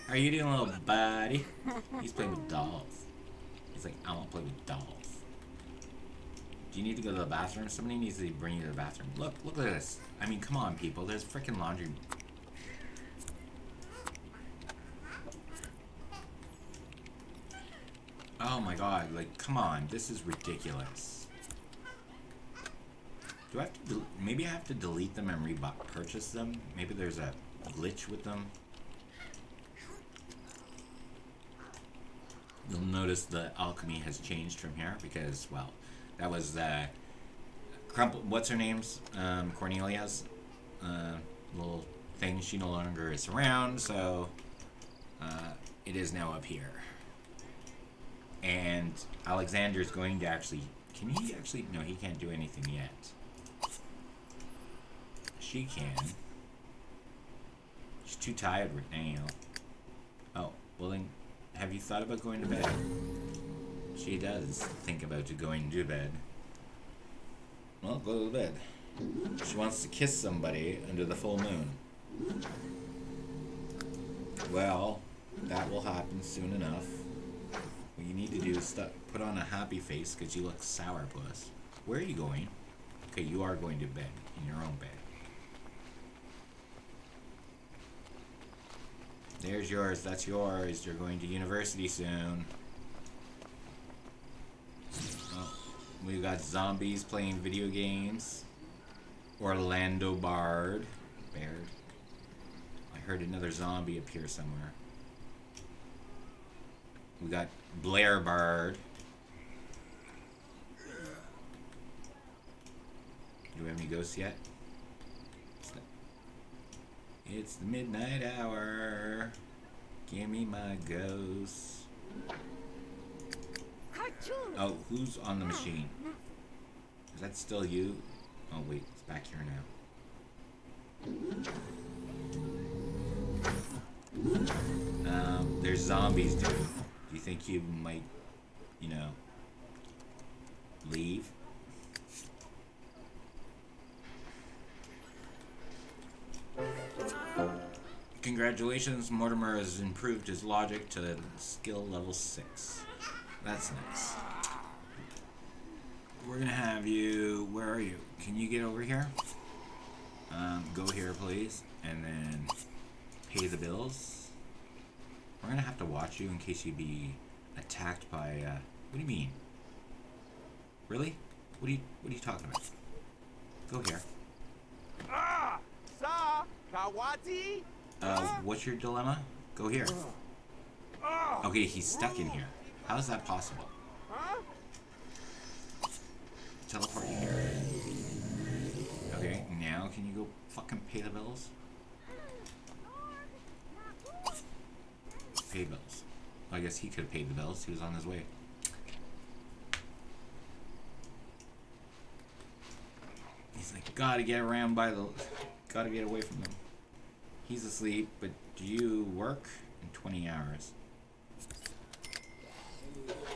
How are you doing, little buddy? He's playing with dolls. He's like, I want to play with dolls. Do you need to go to the bathroom? Somebody needs to bring you to the bathroom. Look at this. I mean, come on, people. There's freaking laundry. Oh my god, like, come on, this is ridiculous. Do I have to, maybe I have to delete them and purchase them? Maybe there's a glitch with them? You'll notice the alchemy has changed from here because, well, that was what's her name's? Cornelia's little thing. She no longer is around, so it is now up here. And Alexander's going to actually... Can he actually... No, he can't do anything yet. She can. She's too tired right now. Oh, well then, have you thought about going to bed? She does think about going to bed. Well, go to bed. She wants to kiss somebody under the full moon. Well, that will happen soon enough. What you need to do is put on a happy face because you look sourpuss. Where are you going? Okay, you are going to bed in your own bed. There's yours. That's yours. You're going to university soon. Oh, we've got zombies playing video games. Orlando Baird. I heard another zombie appear somewhere. We got Blair Bard. Do we have any ghosts yet? It's the midnight hour. Give me my ghosts. Oh, who's on the machine? Is that still you? Oh wait, it's back here now. There's zombies, dude. Do you think you might, leave? Congratulations, Mortimer has improved his logic to skill level 6. That's nice. We're gonna have you... Where are you? Can you get over here? Go here, please. And then pay the bills. We're gonna have to watch you in case you be attacked by... what do you mean? Really? What are you talking about? Go here. Ah! Sa! Kawati! What's your dilemma? Go here. Okay, he's stuck in here. How is that possible? Teleport you here. Okay, now can you go fucking pay the bills? Pay bills. Well, I guess he could have paid the bills. He was on his way. He's like, gotta get around by the... Gotta get away from them. He's asleep, but do you work in 20 hours?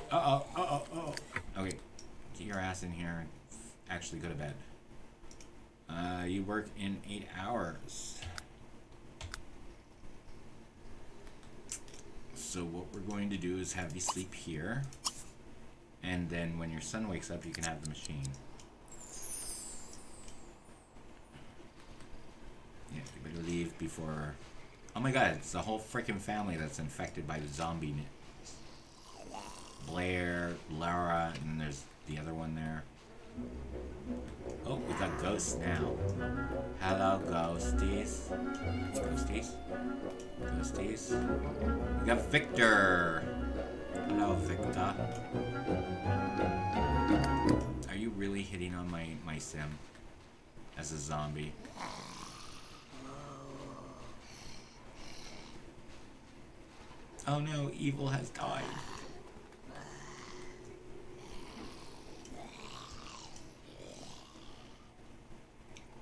Uh-oh. Okay, get your ass in here and actually go to bed. You work in 8 hours. So what we're going to do is have you sleep here. And then when your son wakes up, you can have the machine. Yeah, you better leave before... Oh my god, it's the whole freaking family that's infected by the zombie. Blair, Lara, and there's the other one there. Oh, we got ghosts now. Hello, ghosties. Ghosties? Ghosties? We got Victor. Hello, Victor. Are you really hitting on my sim as a zombie? Oh no, evil has died.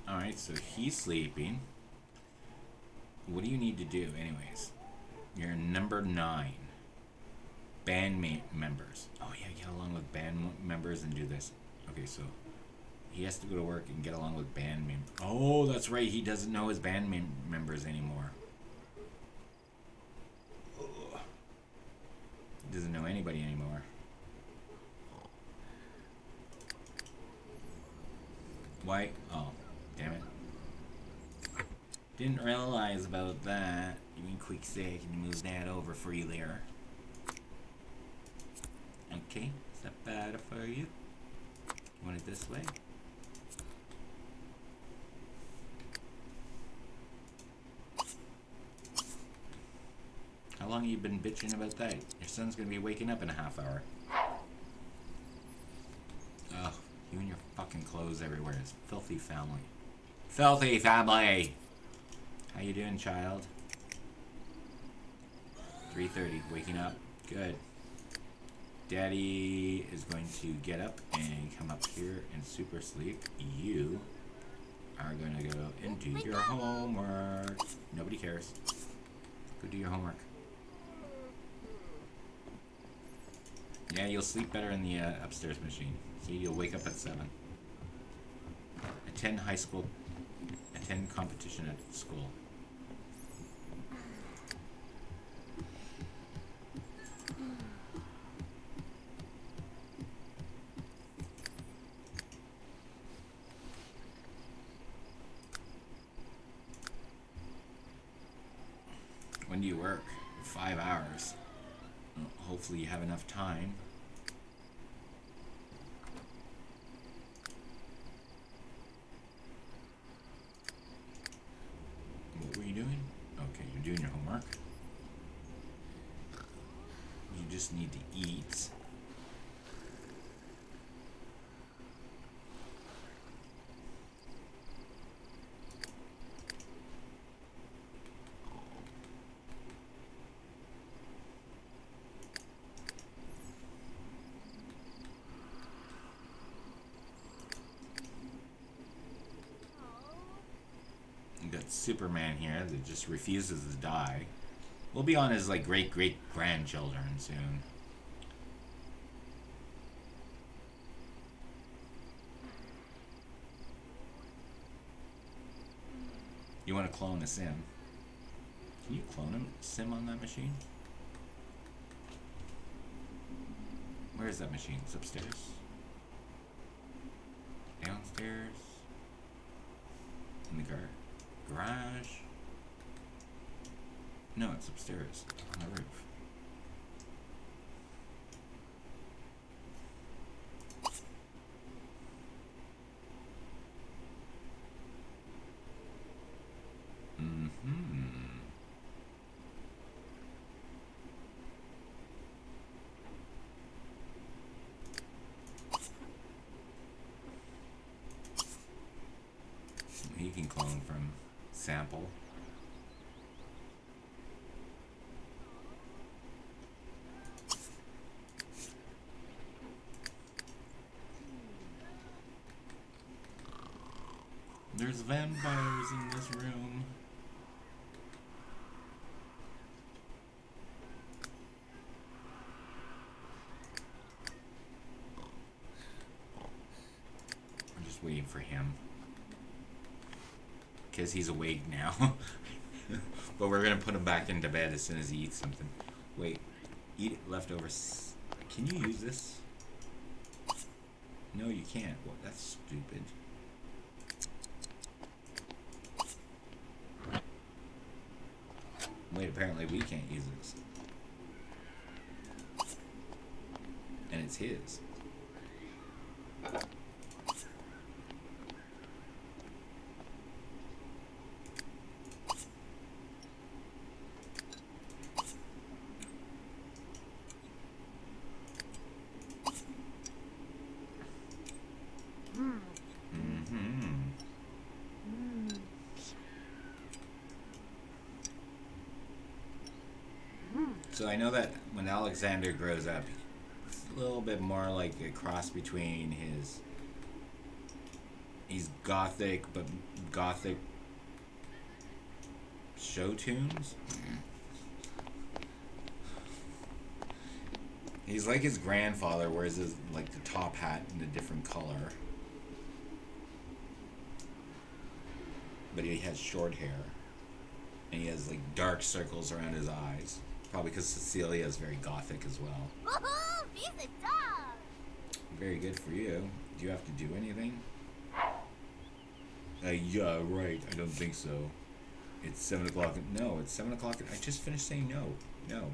Alright, so he's sleeping. What do you need to do, anyways? You're number 9. Band members. Oh yeah, get along with band members and do this. Okay, so he has to go to work and get along with band members. Oh, that's right, he doesn't know his band members anymore. He doesn't know anybody anymore. Why? Oh, damn it. Didn't realize about that. You mean quick say, can you move that over for you there? Okay, is that better for you? You want it this way? How long have you been bitching about that? Your son's gonna be waking up in a half hour. Ugh, you and your fucking clothes everywhere. It's filthy family. Filthy family! How you doing, child? 3:30, waking up. Good. Daddy is going to get up and come up here and super sleep. You are gonna go and do your homework. Nobody cares. Go do your homework. Yeah, you'll sleep better in the upstairs machine. See, you'll wake up at 7. Attend high school. Attend competition at school. When do you work? 5 hours. Well, hopefully you have enough time. What were you doing? Okay, you're doing your homework. You just need to eat. You got Superman here that just refuses to die. We'll be on his like great grandchildren soon. You want to clone a sim? Can you clone a sim on that machine? Where is that machine? It's upstairs? Downstairs? In the garage? No, it's upstairs on the roof. He can clone from sample. There's vampires in this room. We're just waiting for him. Because he's awake now. But we're going to put him back into bed as soon as he eats something. Wait. Eat leftovers. Can you use this? No, you can't. Well, that's stupid. Wait, apparently we can't use this. And it's his. So I know that when Alexander grows up, it's a little bit more like a cross between he's gothic, but gothic show tunes. He's like his grandfather, wears his like the top hat in a different color. But he has short hair. And he has like dark circles around his eyes. Probably because Cecilia is very gothic as well. Woohoo! He's a dog! Very good for you. Do you have to do anything? Yeah, right. I don't think so. It's 7 o'clock. No, it's 7 o'clock. I just finished saying no. No.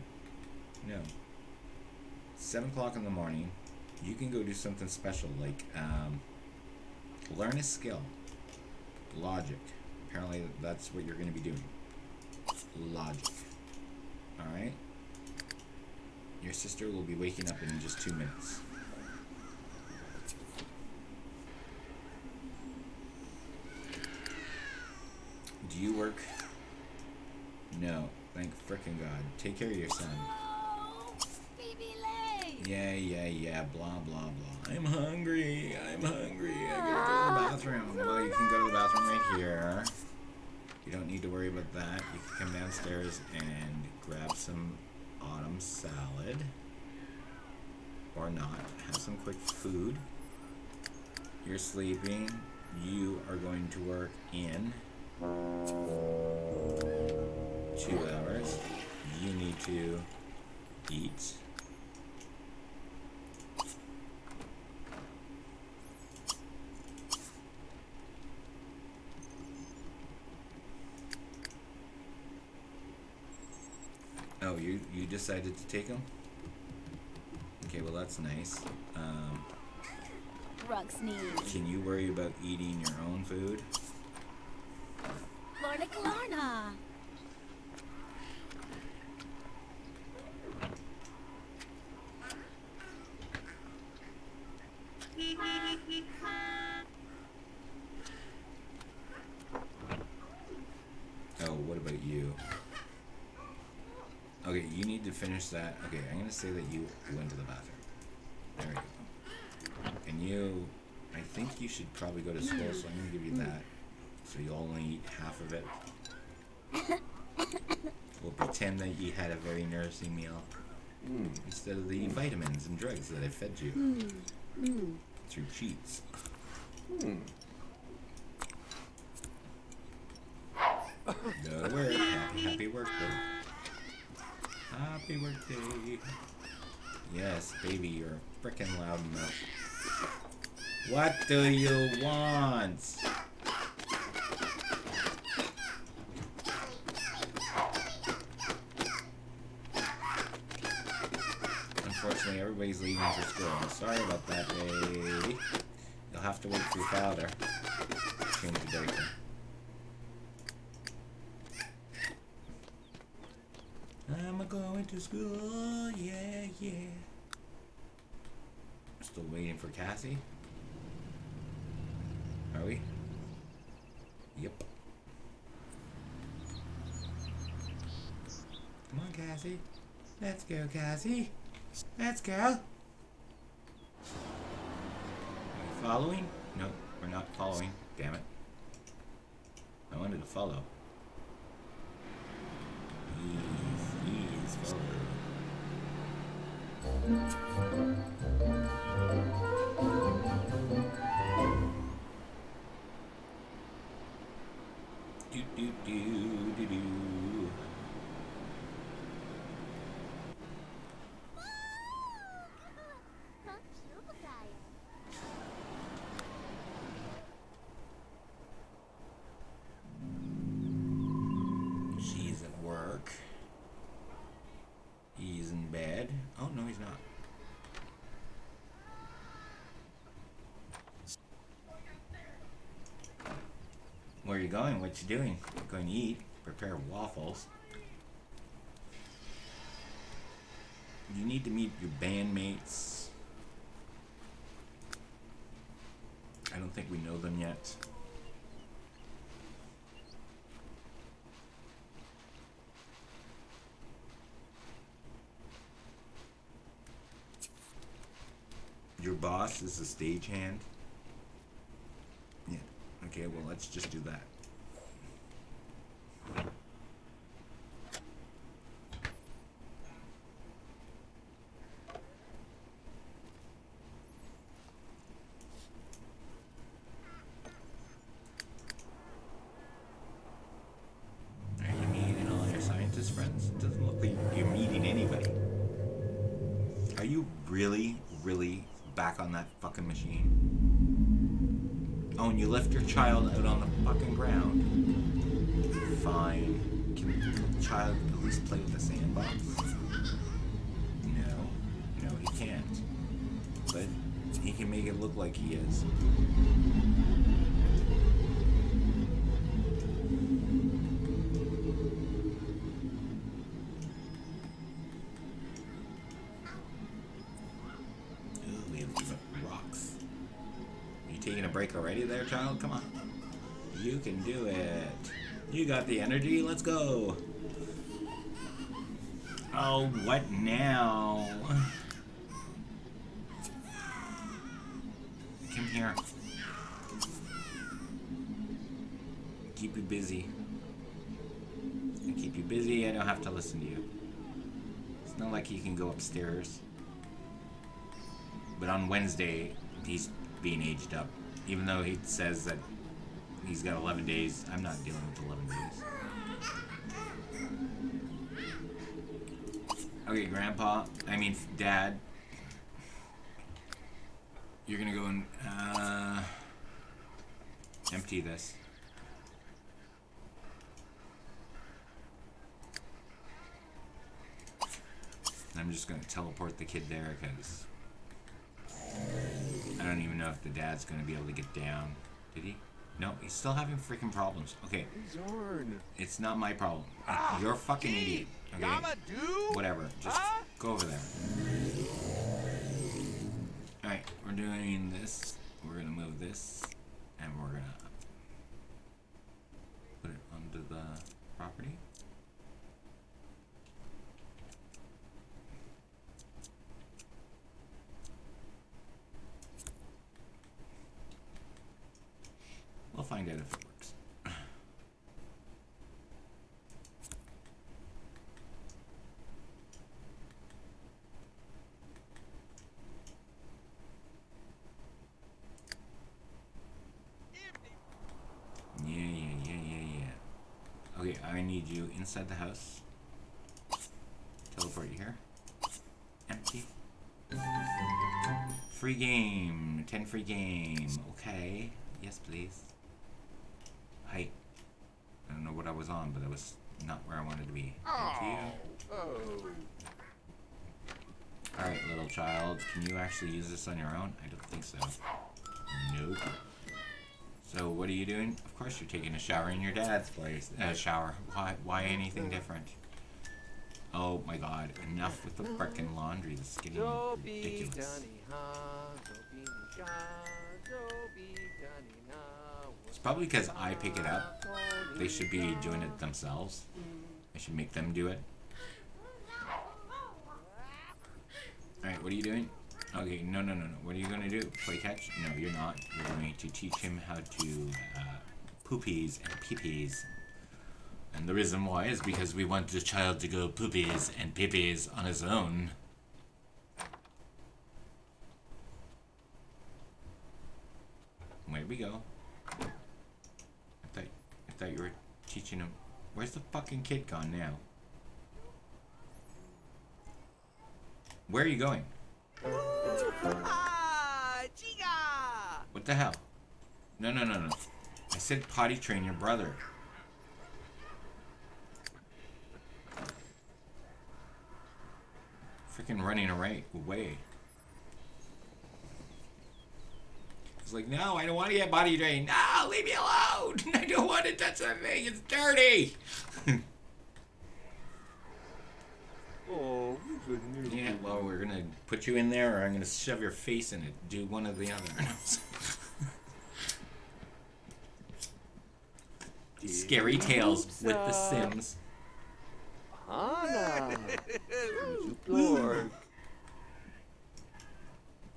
No. 7 o'clock in the morning. You can go do something special like learn a skill. Logic. Apparently that's what you're going to be doing. Logic. Alright. Your sister will be waking up in just 2 minutes. Do you work? No. Thank frickin' God. Take care of your son. Oh, Phoebe Lay. Yeah, blah, blah, blah. I'm hungry. I gotta go to the bathroom. Well, you can go to the bathroom right here. You don't need to worry about that. You can come downstairs and grab some autumn salad. Or not. Have some quick food. You're sleeping. You are going to work in 2 hours. You need to eat. Oh, you decided to take them? Okay, well that's nice. Rugsney. Can you worry about eating your own food? Lorna Kalarna. Oh, what about you? Okay, you need to finish that. Okay, I'm gonna say that you went to the bathroom. There we go. And you, I think you should probably go to school, so I'm gonna give you that. So you'll only eat half of it. We'll pretend that you had a very nourishing meal. Instead of the vitamins and drugs that I fed you. Through cheats. Go to work. Happy work day. Happy work day. Yes, baby, you're frickin' loud enough. What do you want? Unfortunately, everybody's leaving for school. I'm sorry about that, baby. You'll have to wait for your father. Change the diaper. I'm going to school, yeah. Still waiting for Cassie? Are we? Yep. Come on, Cassie. Let's go, Cassie. Let's go. Are you following? No, we're not following. Damn it. I wanted to follow. Please follow. Do. She's at work. He's in bed. Oh, no, he's not. Where are you going? What you doing? Going to eat? Prepare waffles. You need to meet your bandmates. I don't think we know them yet. Your boss is a stagehand? Yeah. Okay, well, let's just do that. Are you meeting all your scientist friends? It doesn't look like you're meeting anybody. Are you really back on that fucking machine? Oh, and you left your child out on the fucking ground. Fine. Can the child at least play with the sandbox? No, he can't. But he can make it look like he is. break already there, child? Come on. You can do it. You got the energy. Let's go. Oh, what now? Come here. Keep you busy. I keep you busy. I don't have to listen to you. It's not like you can go upstairs. But on Wednesday, he's being aged up. Even though he says that he's got 11 days, I'm not dealing with 11 days. Okay, Grandpa, Dad. You're gonna go and, empty this. I'm just gonna teleport the kid there, because I don't even know if the dad's gonna be able to get down. Did he? No, he's still having freaking problems. Okay. It's not my problem. You're a fucking idiot. Okay? Whatever. Just go over there. Alright, we're doing this. We're gonna move this. And we're gonna put it onto the property. We'll find out if it works. Yeah. Okay, I need you inside the house. Teleport you here. Empty. Free game. 10 free game. Okay. Yes, please. Hi. I don't know what I was on, but I was not where I wanted to be. Thank you. Alright, little child. Can you actually use this on your own? I don't think so. Nope. So, what are you doing? Of course you're taking a shower in your dad's place. Shower. Why anything different? Oh my god. Enough with the frickin' laundry. This is getting ridiculous. It's probably because I pick it up. They should be doing it themselves. I should make them do it. Alright, what are you doing? Okay, no. What are you going to do? Play catch? No, you're not. You're going to teach him how to poopies and peepees. And the reason why is because we want the child to go poopies and peepees on his own. Where we go? I thought you were teaching him. Where's the fucking kid gone now? Where are you going? What the hell? No. I said potty train your brother. Freaking running away. He's like, no, I don't want to get potty trained. No, leave me alone. I don't want to touch that thing. It's dirty. Yeah, well, we're gonna put you in there, or I'm gonna shove your face in it. Do one or the other. Scary tales with the Sims.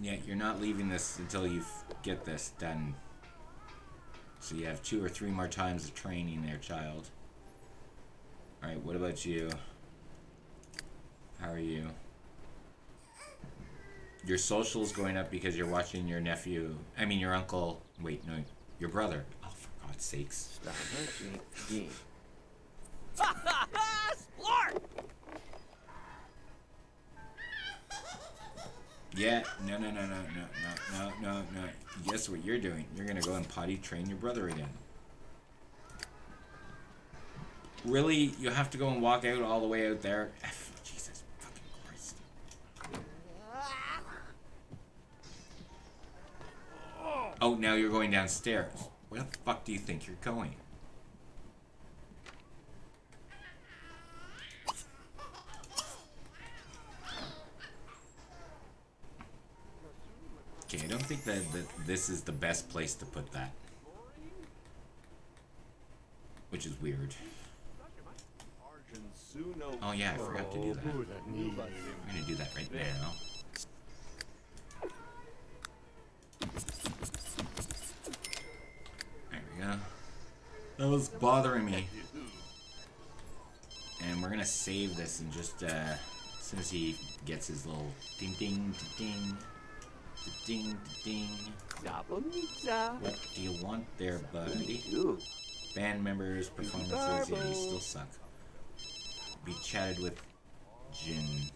Yeah, you're not leaving this until you get this done. So you have 2 or 3 more times of training there, child. Alright, what about you? How are you? Your social's going up because you're watching your nephew. I mean, your uncle. Wait, no, your brother. Oh, for God's sakes. Yeah, no. Guess what you're doing? You're gonna go and potty train your brother again. Really? You have to go and walk out all the way out there? Jesus fucking Christ. Oh, now you're going downstairs. Where the fuck do you think you're going? Okay, I don't think that this is the best place to put that. Which is weird. Oh yeah, I forgot to do that. I'm gonna do that right now. There we go. That was bothering me. And we're gonna save this and just as soon as he gets his little ding ding ding ding ding. What do you want there, buddy? Band members, performances, yeah, you still suck. We chatted with Jin.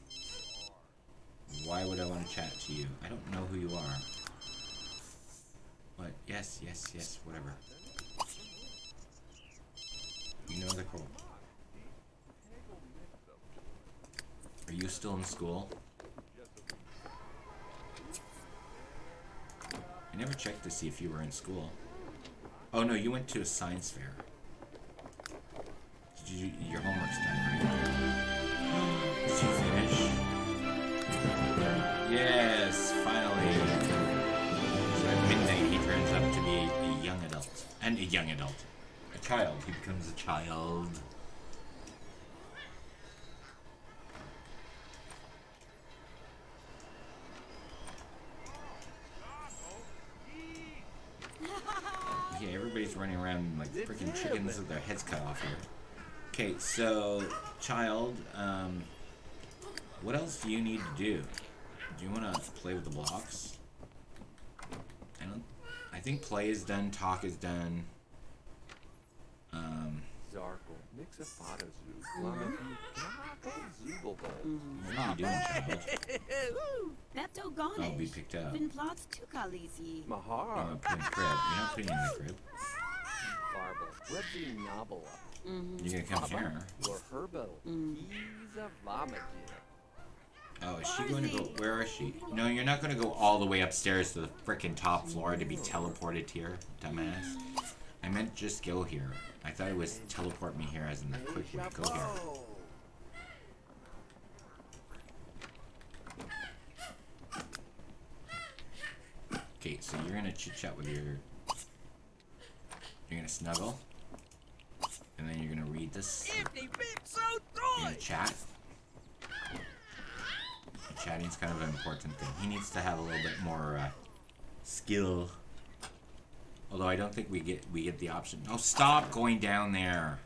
Why would I want to chat to you? I don't know who you are. What? Yes, yes, yes, whatever. You know the code. Are you still in school? I never checked to see if you were in school. Oh no, you went to a science fair. Did you? Your homework's done, right? Did you finish? Yes, finally. So at midnight, he turns up to be a young adult. And a young adult. A child. He becomes a child. Yeah, everybody's running around like freaking chickens with their heads cut off here. Okay, so, child, what else do you need to do? Do you want to play with the blocks? I think play is done, talk is done. What are you doing, child? Bepto Oh, be picked up. Vin plots to Kalisi. Oh, put in the crib. You're not putting in the crib. You're gonna come here. Oh, is she going to go? Where is she? No, you're not going to go all the way upstairs to the frickin' top floor to be teleported here, dumbass. I meant just go here. I thought it was teleport me here as in the quick way. Go here. Okay, so you're gonna chit chat with your. You're gonna snuggle, and then you're gonna read this. You're gonna chat. Chatting's kind of an important thing. He needs to have a little bit more skill. Although I don't think we get the option. Oh, stop going down there.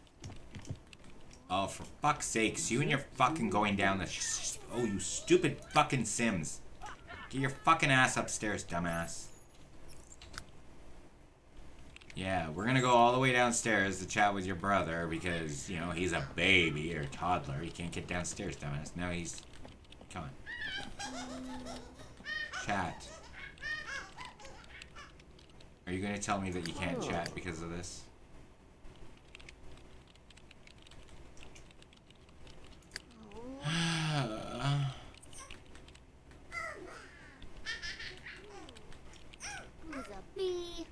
Oh, for fuck's sakes, you and your fucking going down the. Oh, you stupid fucking Sims. Get your fucking ass upstairs, dumbass. Yeah, we're gonna go all the way downstairs to chat with your brother because, you know, he's a baby or toddler. He can't get downstairs, dumbass. Now he's. Come on. Chat. Are you gonna tell me that you can't chat because of this? Who's a bee?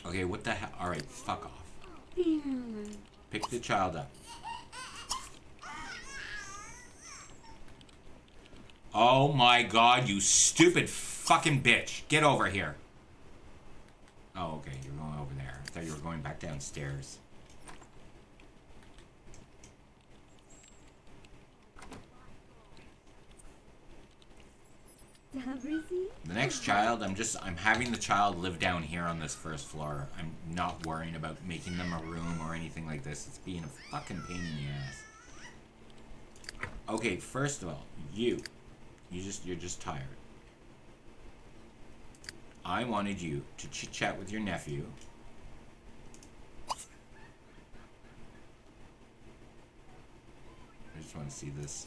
Okay, what the hell? Alright, fuck off. Pick the child up. Oh my god, you stupid fucking bitch. Get over here. Oh, okay, you're going over there. I thought you were going back downstairs. The next child, I'm having the child live down here on this first floor. I'm not worrying about making them a room or anything like this. It's being a fucking pain in the ass. Okay, first of all, you're just tired. I wanted you to chit chat with your nephew. I just want to see this.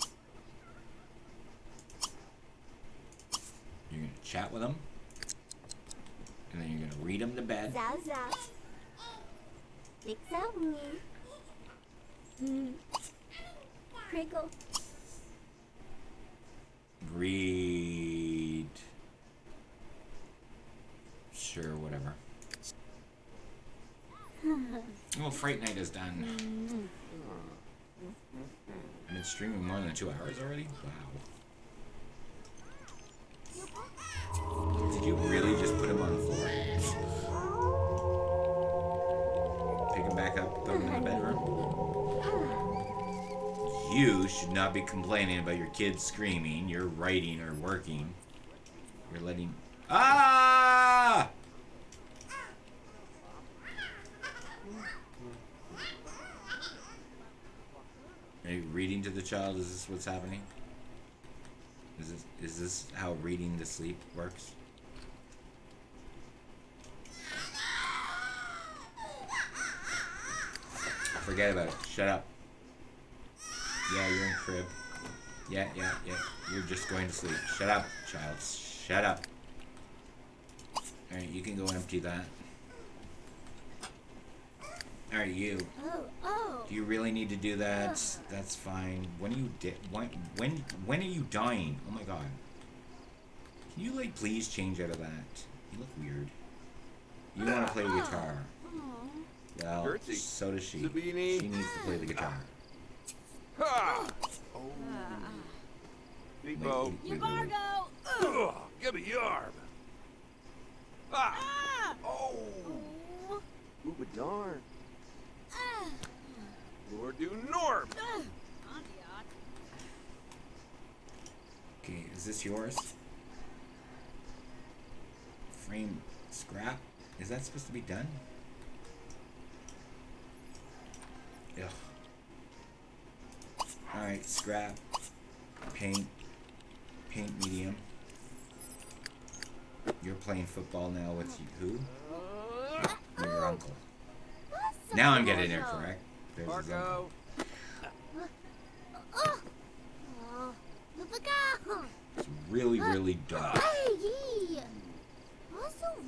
You're gonna chat with him, and then you're gonna read him to bed. Zaza. Dixamu. Crinkle. Read. Sure, whatever. Fright Night is done. I've been streaming more than 2 hours already? Wow. Did you really just put him on the floor? Pick him back up, put him in the bedroom. You should not be complaining about your kids screaming. You're writing or working. You're letting... Ah! Are you reading to the child? Is this what's happening? Is this how reading to sleep works? Forget about it. Shut up. Yeah, you're in crib. Yeah. You're just going to sleep. Shut up, child. Shut up. Alright, you can go empty that. Alright, you. Oh. Do you really need to do that? That's fine. When are you when are you dying? Oh my god. Can you like please change out of that? You look weird. You want to play guitar. Well, Gertie. so does she. Sabini. She needs to play the guitar. Ha! Oh. Depot. Wait. Ugh, give me your arm. Ah! Oh! Uber darn. Lord do Norm. Okay, is this yours? Frame scrap? Is that supposed to be done? Ugh. Alright, scrap. Paint medium. You're playing football now with who? Your uncle. Now I'm getting it correct. There's his uncle. Marco. It's really dark.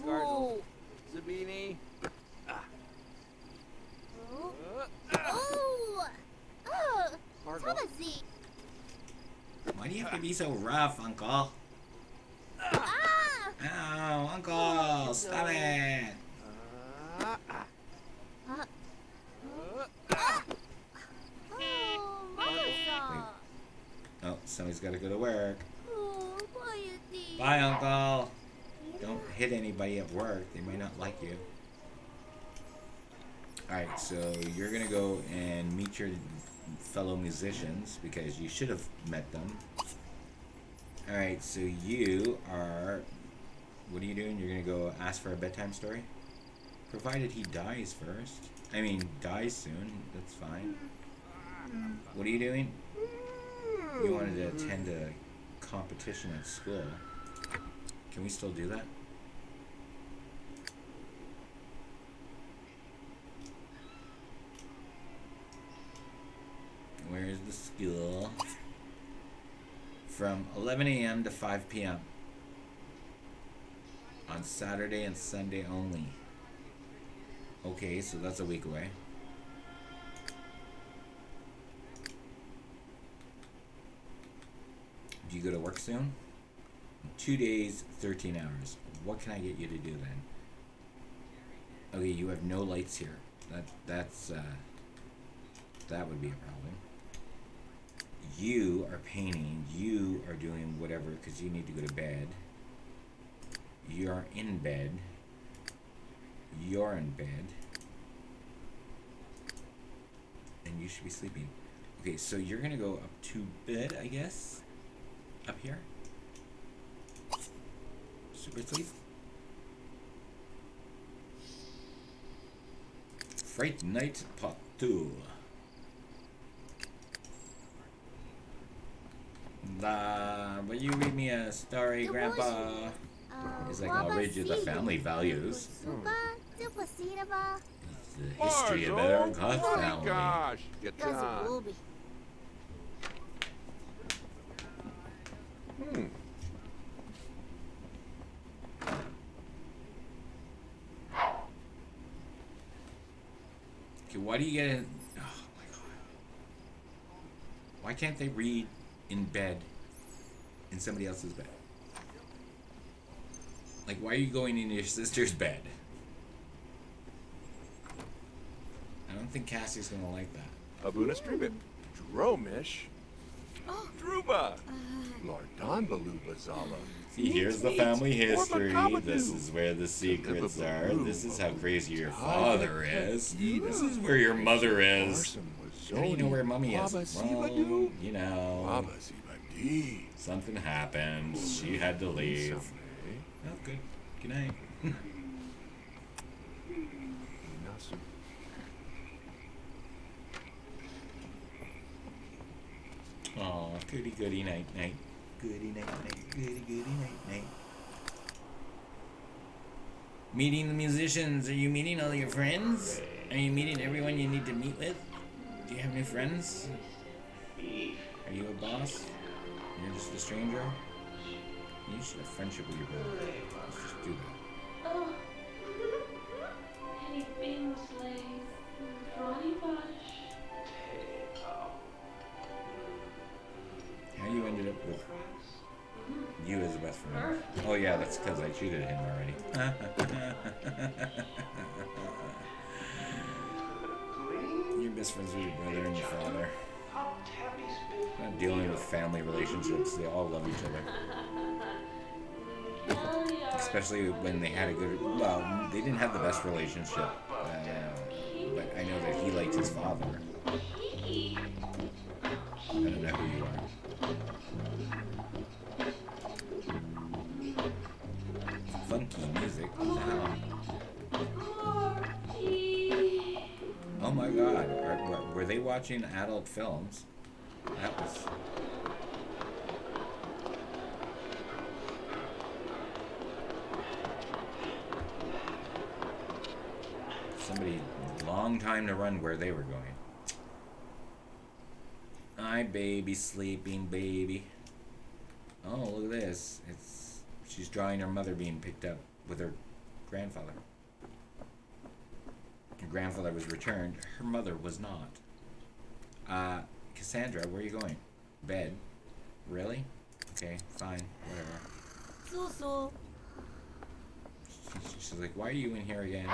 Gargle. Sabini. Margo. Why do you have to be so rough, Uncle? Ow, Uncle! Stop it! Oh, somebody's gotta go to work. Bye, Uncle! Don't hit anybody at work. They might not like you. Alright, so you're gonna go and meet your fellow musicians because you should have met them. Alright, so you are... What are you doing? You're gonna go ask for a bedtime story? Provided he dies first. I mean, dies soon. That's fine. What are you doing? You wanted to attend a competition at school. Can we still do that? Where's the school? From 11 a.m. to 5 p.m. on Saturday and Sunday only. Okay, so that's a week away. Do you go to work soon? 2 days, 13 hours. What can I get you to do then? Okay, you have no lights here. That would be a problem. You are painting. You are doing whatever because you need to go to bed. You're in bed. You're in bed. And you should be sleeping. Okay, so you're gonna go up to bed, I guess? Up here? Super sleep? Fright Night Part 2. Will you read me a story, Grandpa? He's like, I'll read you the family values. It's the history of our Goth Oh my family. gosh. Get on. Okay, why do you get in? Oh my god. Why can't they read in bed in somebody else's bed? Like, why are you going in your sister's bed? I don't don't think Cassie's gonna like that. Abuna Stribit. Dromish. Druba. Lordan Baluba Zala. See, here's the family history. Makabadu. This is where the secrets are. This is how crazy your father is. Ida. This is where your mother is. Arson was How do you know where Zoni. Mummy is? Baba Well, Sibadu. you know, Baba Sibadi. something happened. She had to leave. Someday. Oh, good. Good night. Nasu. Oh, goody goody night night. Goody night night. Goody goody night night. Meeting the musicians. Are you meeting all your friends? Are you meeting everyone you need to meet with? Do you have new friends? Are you a boss? You're just a stranger? You should have friendship with your brother. Let's just do that. Oh, any bing sleighs, Ronnie Bush. How you ended up with you as a best friend? Oh yeah, that's because I cheated him already. You're best friends with your brother and your father. Not dealing with family relationships. They all love each other. Especially when they had a good... Well, they didn't have the best relationship. But I know that he liked his father. I don't know who you are. Funky music. Wow. Oh my god. Were they watching adult films? That was... Somebody long time to run where they were going. Hi, baby, sleeping baby. Oh, look at this. She's drawing her mother being picked up with her grandfather. Her grandfather was returned. Her mother was not. Cassandra, where are you going? Bed. Really? Okay, fine, whatever. So. She's like, why are you in here again?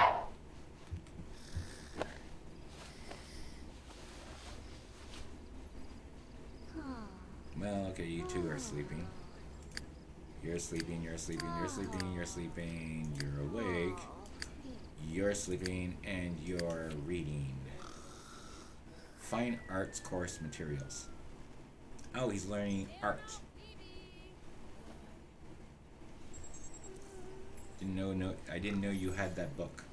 Well, okay, you two are sleeping. You're sleeping, you're sleeping, you're sleeping, you're sleeping, you're awake. You're sleeping, and you're reading. Fine arts course materials. Oh, he's learning art. I didn't know you had that book.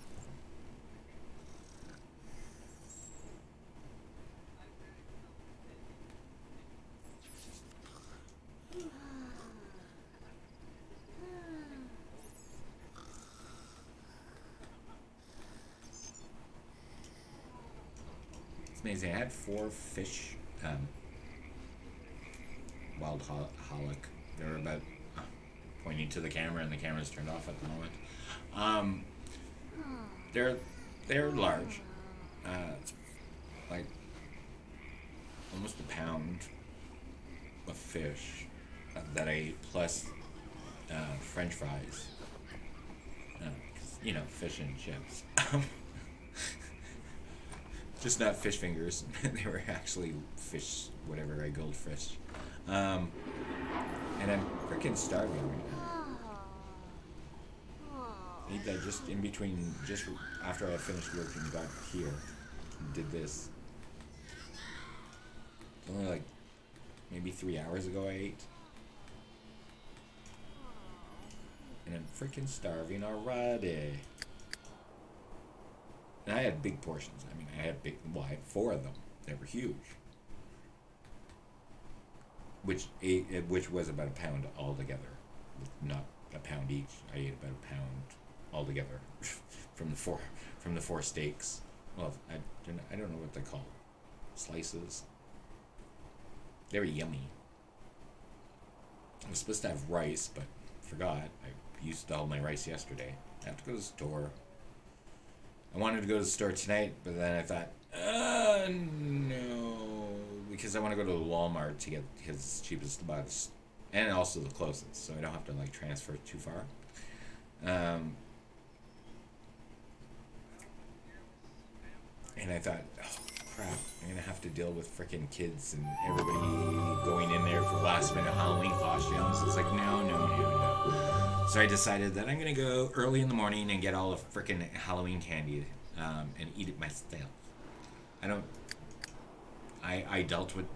It's amazing. I had 4 fish, wild holic. They were about pointing to the camera, and the camera's turned off at the moment. They're large, like almost a pound of fish that I ate, plus French fries. 'Cause, you know, fish and chips. Just not fish fingers. They were actually fish, whatever, I goldfish. And I'm freaking starving right now. I ate that just in between, just after I finished work and got here and did this. It's only like maybe 3 hours ago I ate. And I'm freaking starving already. And I had big portions. I mean, I had 4 of them. They were huge. Which was about a pound altogether. Not a pound each. I ate about a pound altogether from the 4 steaks. Well, I don't know what they're called. Slices. They were yummy. I was supposed to have rice, but forgot. I used all my rice yesterday. I have to go to the store. I wanted to go to the store tonight, but then I thought, no, because I want to go to the Walmart to get, because it's cheapest to buy this, and also the closest, so I don't have to like transfer too far. And I thought, oh crap, I'm gonna have to deal with frickin' kids and everybody going in there for last minute Halloween costumes. It's like, no. So I decided that I'm gonna go early in the morning and get all the frickin' Halloween candy and eat it myself. I dealt with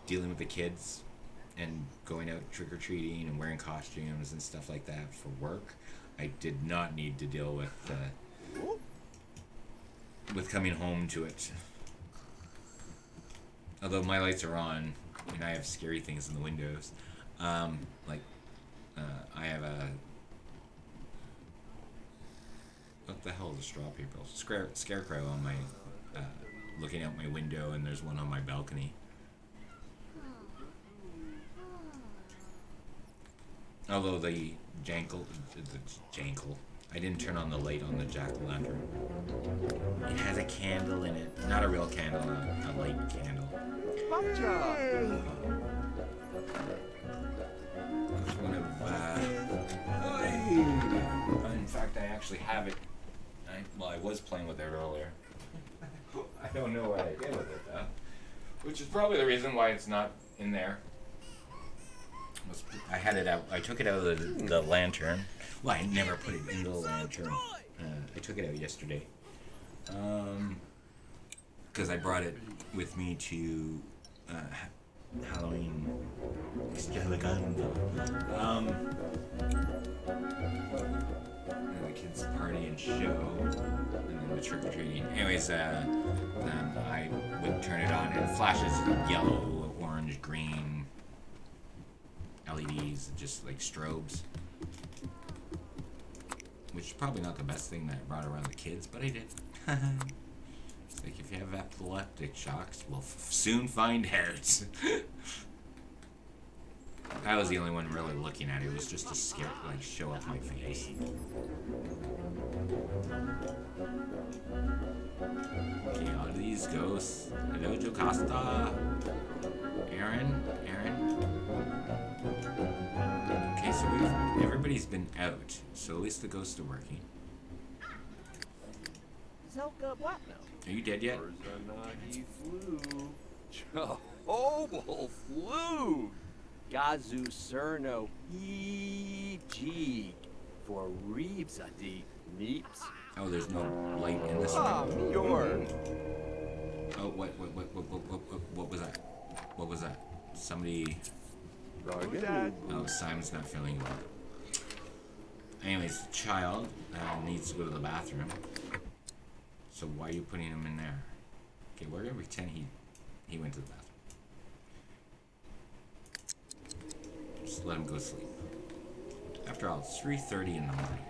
dealing with the kids and going out trick-or-treating and wearing costumes and stuff like that for work. I did not need to deal with coming home to it. Although my lights are on and I have scary things in the windows. I have a... What the hell is a straw paper? Scarecrow on my... looking out my window, and there's one on my balcony. Although the jankle, I didn't turn on the light on the jack-o'-lantern. It has a candle in it. Not a real candle, a light candle. It's one of, in fact, I actually have it. I was playing with it earlier. I don't know what I did with it, though. Which is probably the reason why it's not in there. I had it out. I took it out of the lantern. Well, I never put it in the lantern. I took it out yesterday. Because I brought it with me to Halloween extravaganza. The kids' party and show, and then the trick-or-treating. Anyways, I would turn it on, and it flashes yellow, orange, green LEDs, just like strobes. Which is probably not the best thing that I brought around the kids, but I did. It's like if you have epileptic shocks, we'll soon find out. I was the only one really looking at it. It was just to scare, like, show off my face. Okay, all these ghosts. Hello, Jocasta. Aaron. Okay, so everybody's been out, so at least the ghosts are working. Are you dead yet? Jehovah flew. Gazu Cerno EG for Reeves Adi Meeps. Oh, there's no light in this room. Oh, what was that? What was that? Somebody... Oh, Simon's not feeling well. Anyways, the child needs to go to the bathroom. So why are you putting him in there? Okay, we're gonna pretend he went to the bathroom. Just let him go sleep. After all, it's 3:30 in the morning.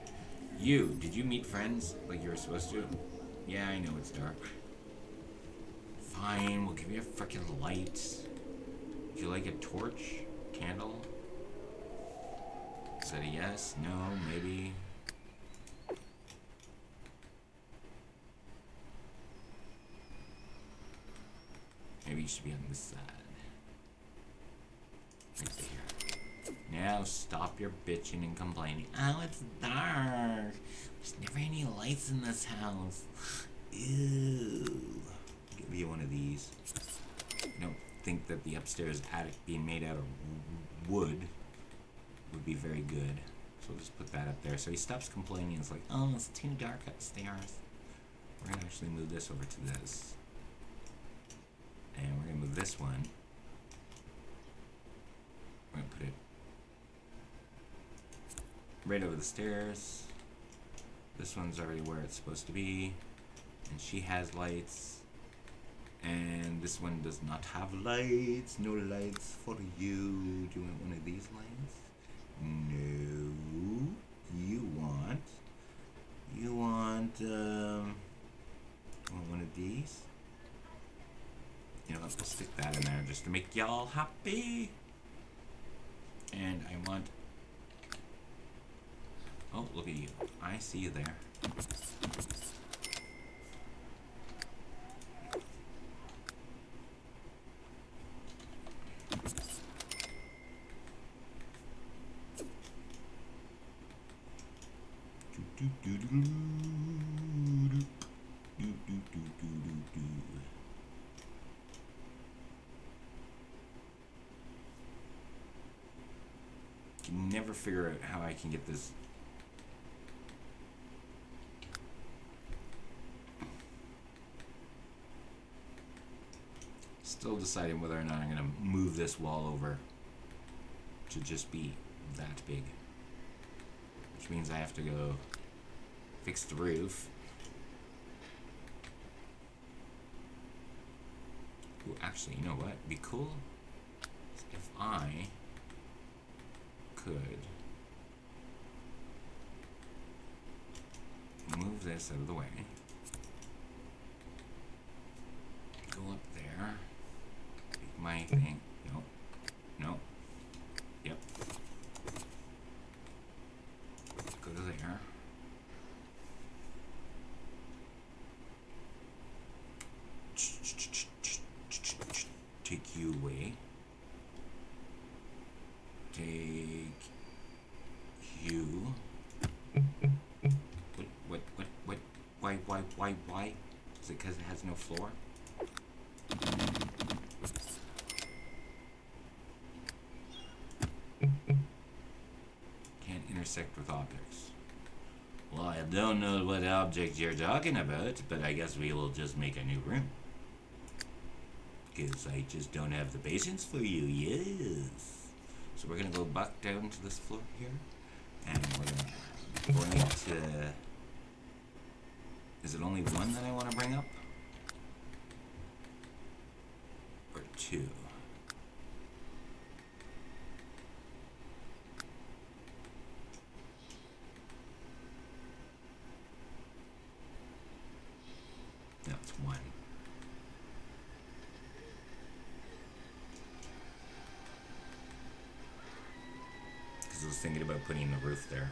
Did you meet friends like you were supposed to? Yeah, I know it's dark. Fine, we'll give you a frickin' light. Would you like a torch? Candle? Is that a yes? No? Maybe? Maybe you should be on this side. Right there. Now stop your bitching and complaining. Oh, it's dark. There's never any lights in this house. Ew. Give you one of these. I don't think that the upstairs attic being made out of wood would be very good. So we'll just put that up there. So he stops complaining. It's like, oh, it's too dark upstairs. We're going to actually move this over to this. And we're going to move this one. We're going to put it right over the stairs. This one's already where it's supposed to be. And she has lights. And this one does not have lights. No lights for you. Do you want one of these lights? No. You want one of these? You know, let's stick that in there just to make y'all happy. And I want... Oh, look at you. I see you there. never figure out how I can get this. Still deciding whether or not I'm going to move this wall over to just be that big. Which means I have to go fix the roof. Ooh, actually, you know what? It'd be cool if I could move this out of the way. Go up there. Make my thing. No. No. Yep. Go to there. Take you away. Take you. What? Why? Is it because it has no floor? Can't intersect with objects. Well, I don't know what object you're talking about, but I guess we will just make a new room. Because I just don't have the patience for you, yes. So we're going to go back down to this floor here. And we're going to... Is it only one that I want to bring up? Or two? No, it's one. Because I was thinking about putting the roof there.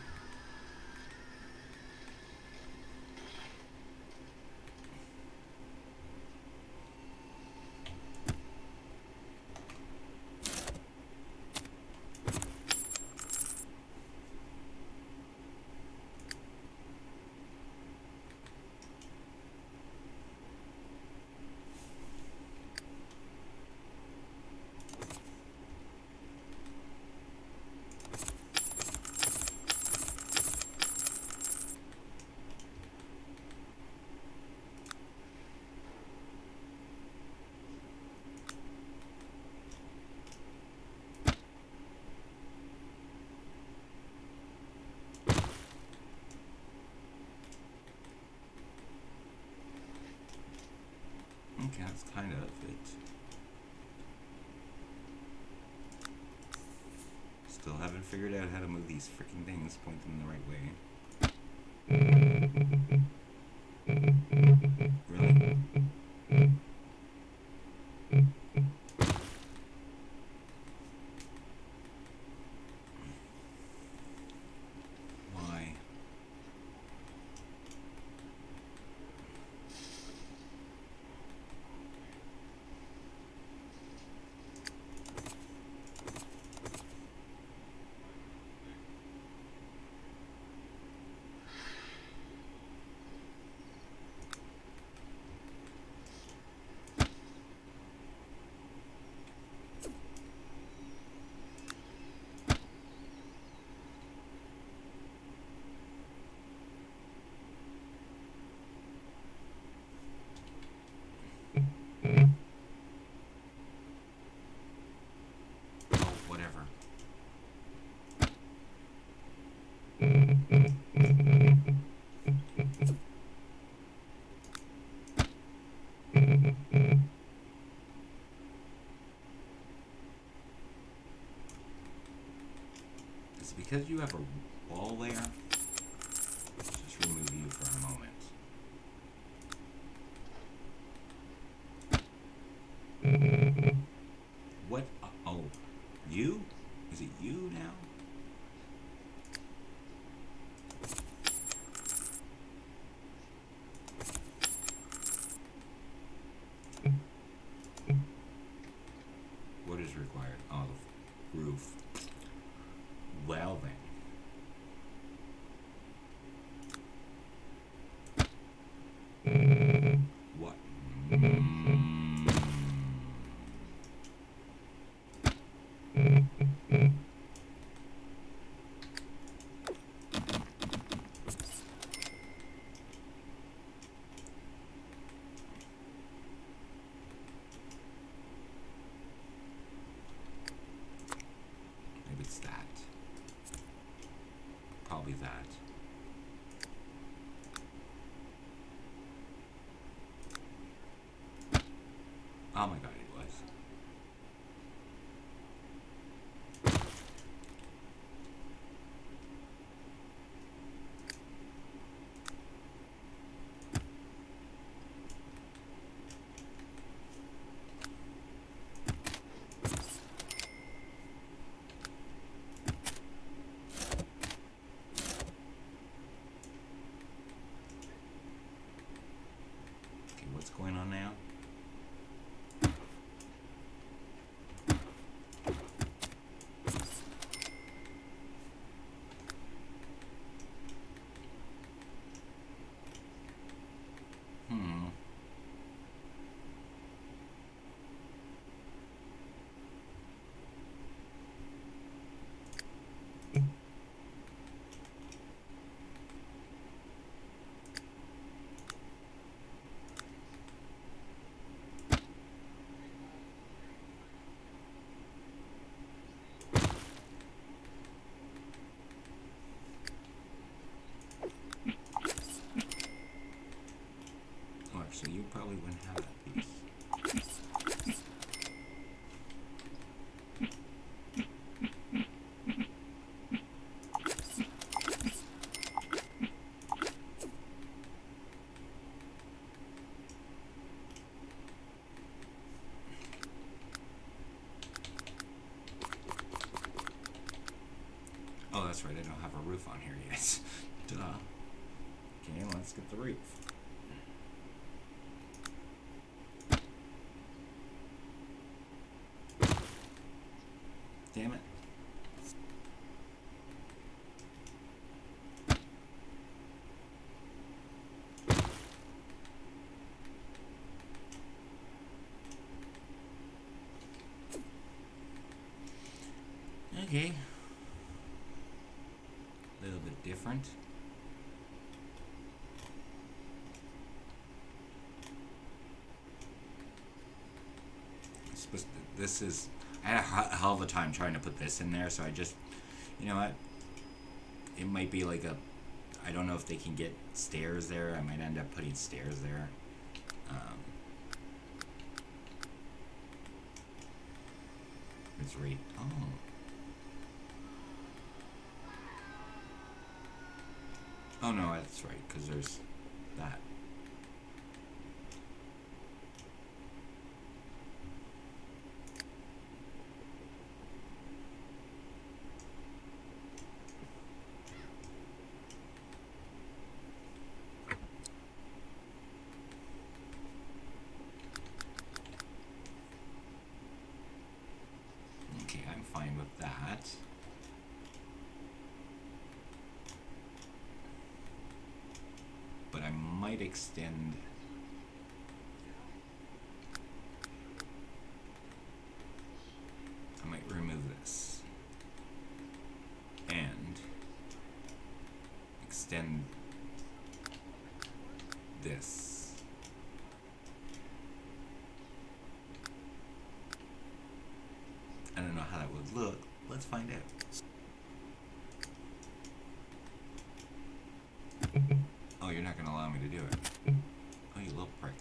Okay, that's kind of it. Still haven't figured out how to move these freaking things, point them the right way. Really? Why? Oh, whatever. Is it because you have a wall there? Let's just remove you for a moment. What? Oh, you? Is it you now? What is required? Oh, the roof. Well then. What? probably that. Oh my god, it was. Okay, what's going on now? Hmm. Oh, actually, you probably wouldn't have that piece. Oh, that's right, I don't have a roof on here yet. Duh. Okay, let's get the roof. Damn it. Okay. A little bit different. This is, I had a hell of a time trying to put this in there, so I just, you know what, it might be like a, I don't know if they can get stairs there. I might end up putting stairs there. It's right, oh no, that's right, because there's that. Okay, I'm fine with that. But I might extend. I might remove this and extend this. I don't know how that would look. Let's find out. Oh, you're not going to allow me to do it. Oh, you little prick.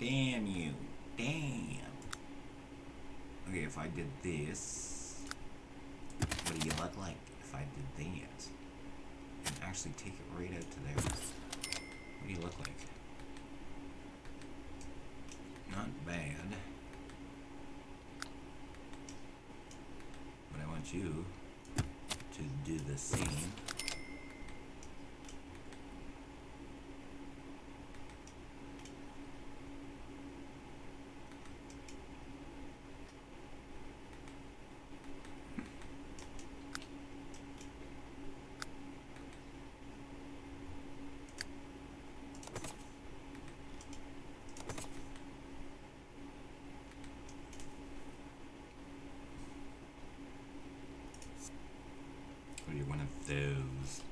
Damn you. Damn. Okay, if I did this, what do you look like if I did that? And actually take it right out to there. What do you look like? Not bad. But I want you to do the same. Or you're one of those.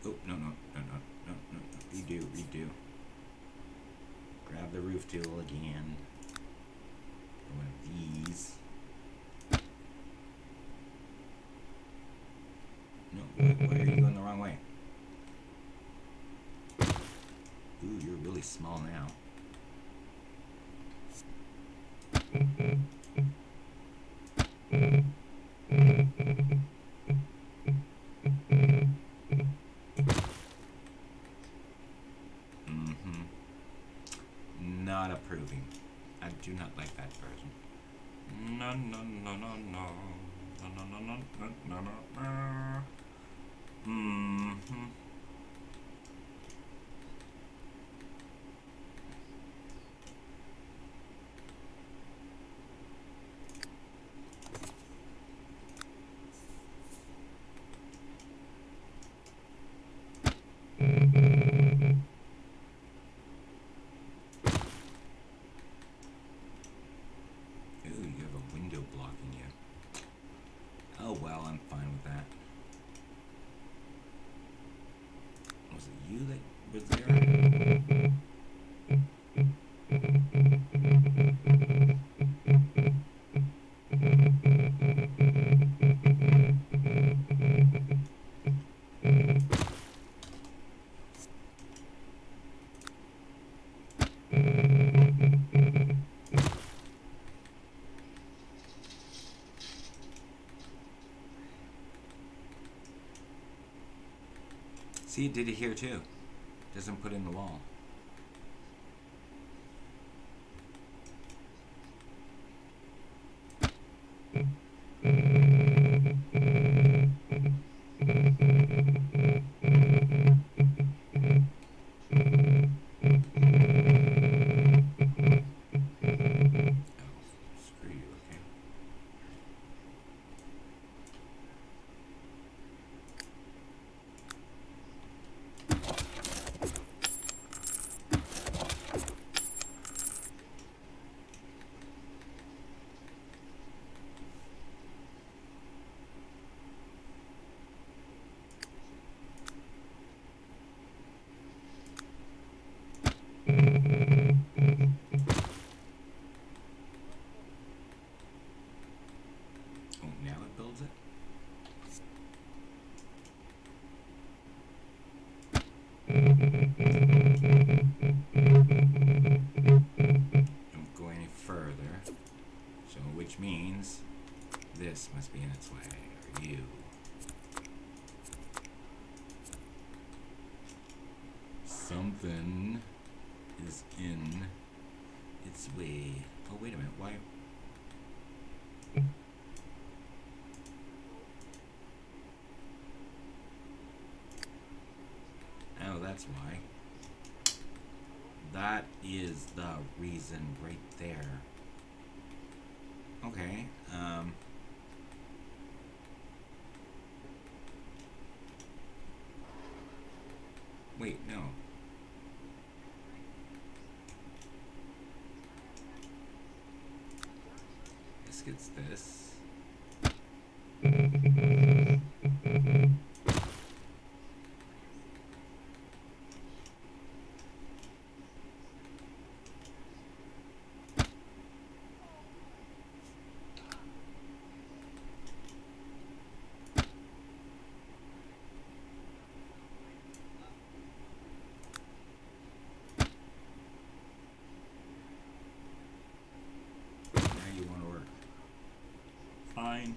Oh, no. Redo. Grab the roof tool again. One of these. Why are you going the wrong way? Ooh, you're really small now. Not approving. I do not like that version. No, no, no, no, no. No, no, no, no, no, no, no, no. Mm-hmm. Ooh, you have a window blocking you. Oh well, I'm fine with that. Was it you that was there? See, it did it here too. Doesn't put in the wall. Screw you, okay. Oh, now it builds it? Don't go any further. So, which means this must be in its way, or you. Something is in its way. Oh, wait a minute, why? Oh, that's why. That is the reason right there. Okay, wait, no. This gets this. Now you want to work. Fine.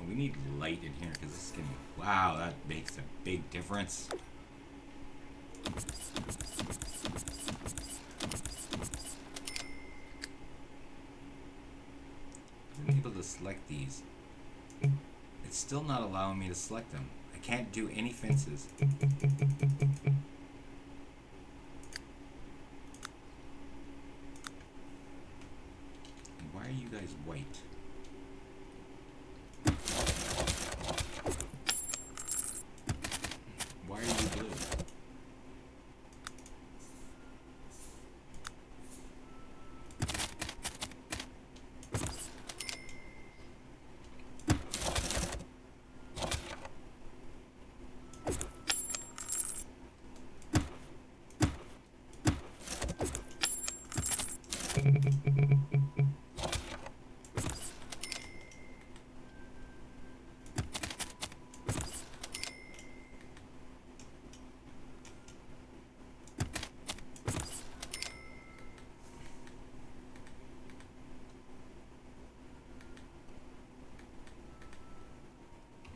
We need light in here because this is getting. Wow, that makes a big difference. I'm able to select these. It's still not allowing me to select them. I can't do any fences. Why are you guys white? Why are you blue?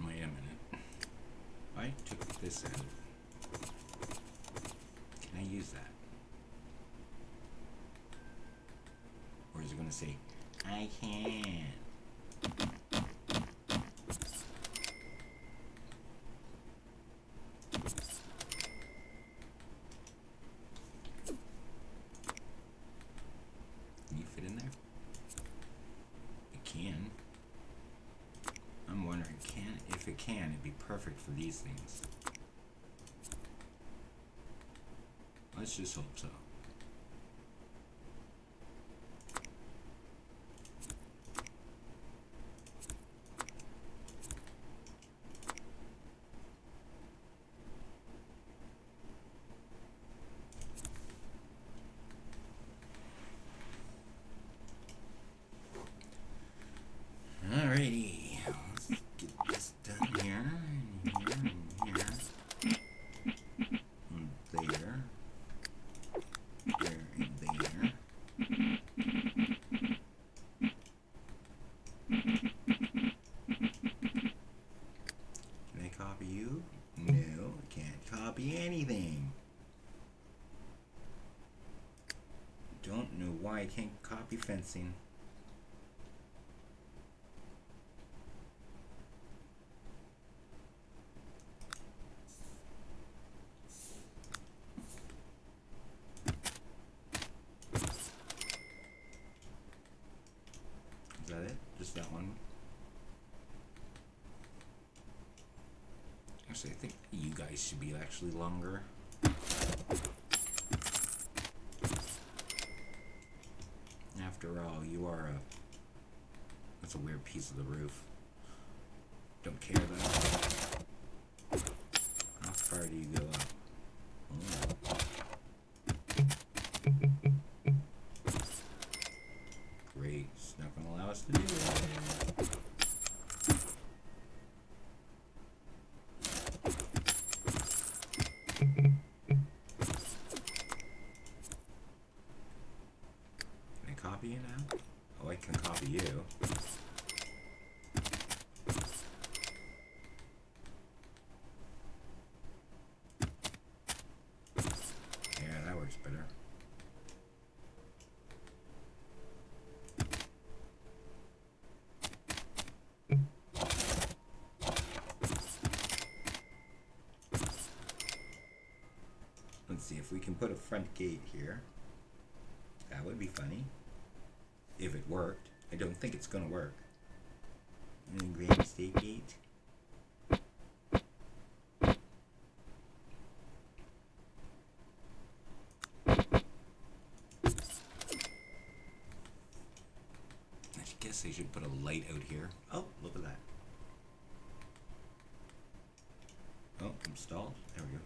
Wait a minute. I took this out. Can I use that? Or is it going to say, I can? Can you fit in there? It can. I'm wondering, if it can, it'd be perfect for these things. Let's just hope so. Alrighty, let's get this done here, and here, and here, and there, and there. Can I copy you? No, I can't copy anything. Don't know why I can't copy fencing. Is that it? Just that one? Actually, I think you guys should be actually longer. After all, you are a... That's a weird piece of the roof. Don't care though. How far do you go up? Oh. Great. It's not going to allow us to do it. Can I copy you now? Oh, I can copy you. Yeah, that works better. Let's see if we can put a front gate here. That would be funny. If it worked. I don't think it's gonna work. And Grand State Gate. I guess I should put a light out here. Oh, look at that. Oh, I'm stalled. There we go.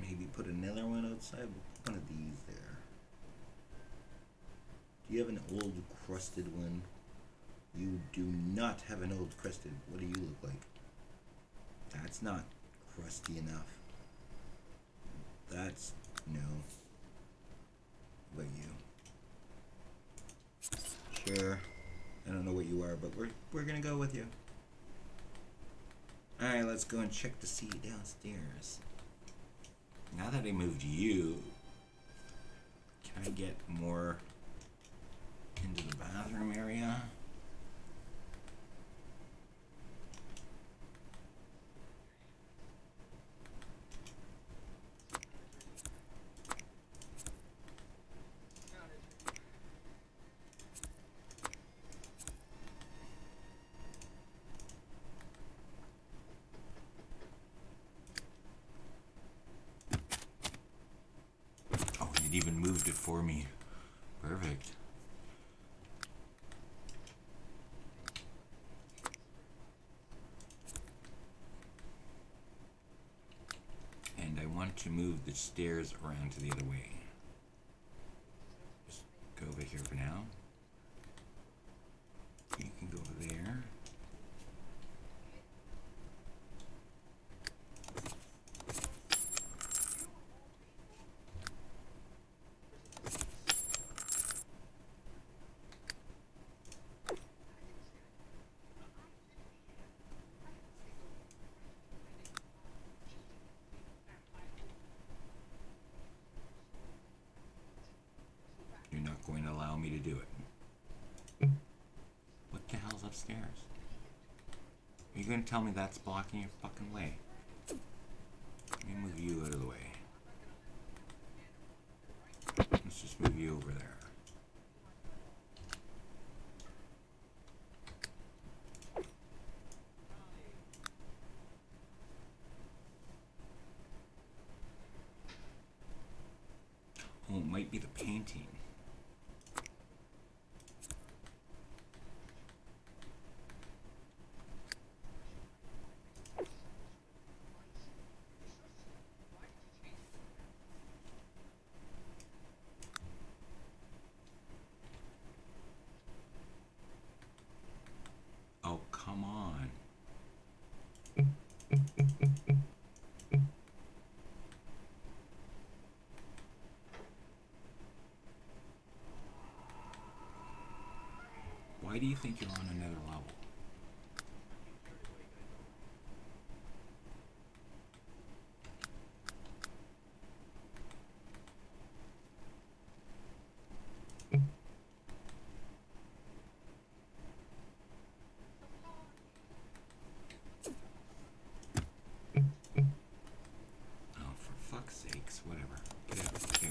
Maybe put another one outside. One of these there. Do you have an old crusted one? You do not have an old crusted. What do you look like? That's not crusty enough. That's no. What about you? Sure. I don't know what you are, but we're gonna go with you. Alright, let's go and check to see downstairs. Now that I moved you, can I get more into the bathroom area? want to move the stairs around to the other way. Just go over here for now. You can go over there. You're not going to allow me to do it. What the hell's upstairs? Are you going to tell me that's blocking your fucking way? Let me move you out of the way. Let's just move you over there. Oh, it might be the painting. Oh, come on. Why do you think you're on another level? Oh, for fuck's sakes, whatever. Get out, go.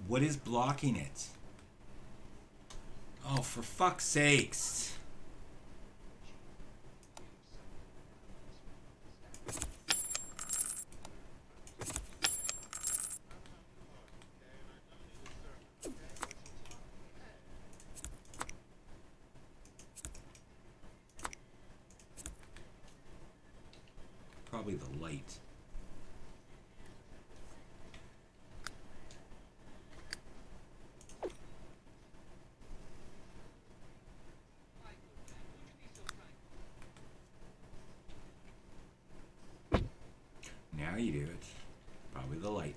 What is blocking it? Oh, for fuck's sakes. Probably the light. Now you do it. Probably the light.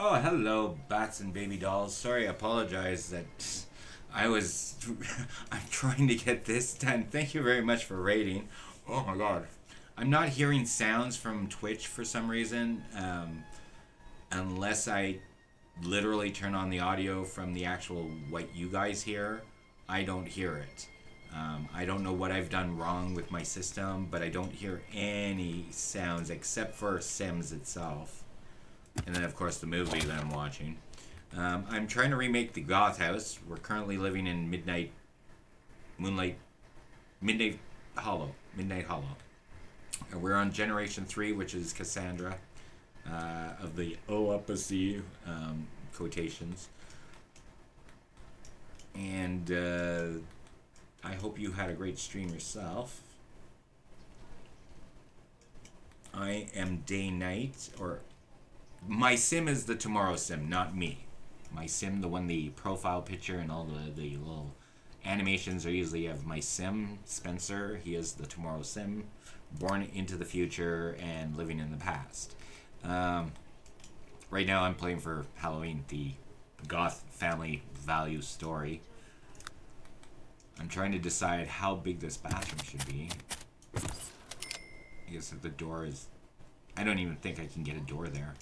Oh, hello, bats and baby dolls. Sorry, I apologize that I'm trying to get this done. Thank you very much for rating. Oh my god. I'm not hearing sounds from Twitch for some reason, unless I literally turn on the audio from the actual what you guys hear. I don't hear it. I don't know what I've done wrong with my system, but I don't hear any sounds except for Sims itself. And then, of course, the movie that I'm watching. I'm trying to remake the Goth house. We're currently living in Midnight Hollow. We're on Generation 3, which is Cassandra, of the OAPC quotations. And I hope you had a great stream yourself. I am Day Night, or my sim is the Tomorrow Sim, not me. My sim, the one, the profile picture and all the little animations are usually of my sim, Spencer. He is the Tomorrow Sim, born into the future and living in the past. Right now I'm playing for Halloween, the Goth family value story. I'm trying to decide how big this bathroom should be. I guess if the door is... I don't even think I can get a door there.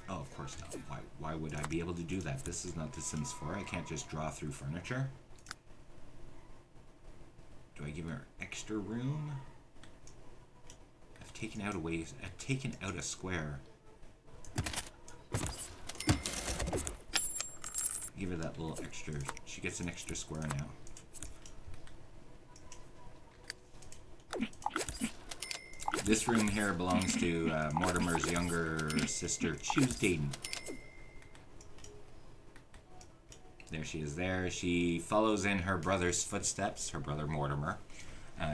Oh, of course not. Why would I be able to do that? This is not The Sims 4. I can't just draw through furniture. Do I give her extra room? I've taken out a square. Give her that little extra. She gets an extra square now. This room here belongs to Mortimer's younger sister, Tuesday. There she is there. She follows in her brother's footsteps, her brother Mortimer.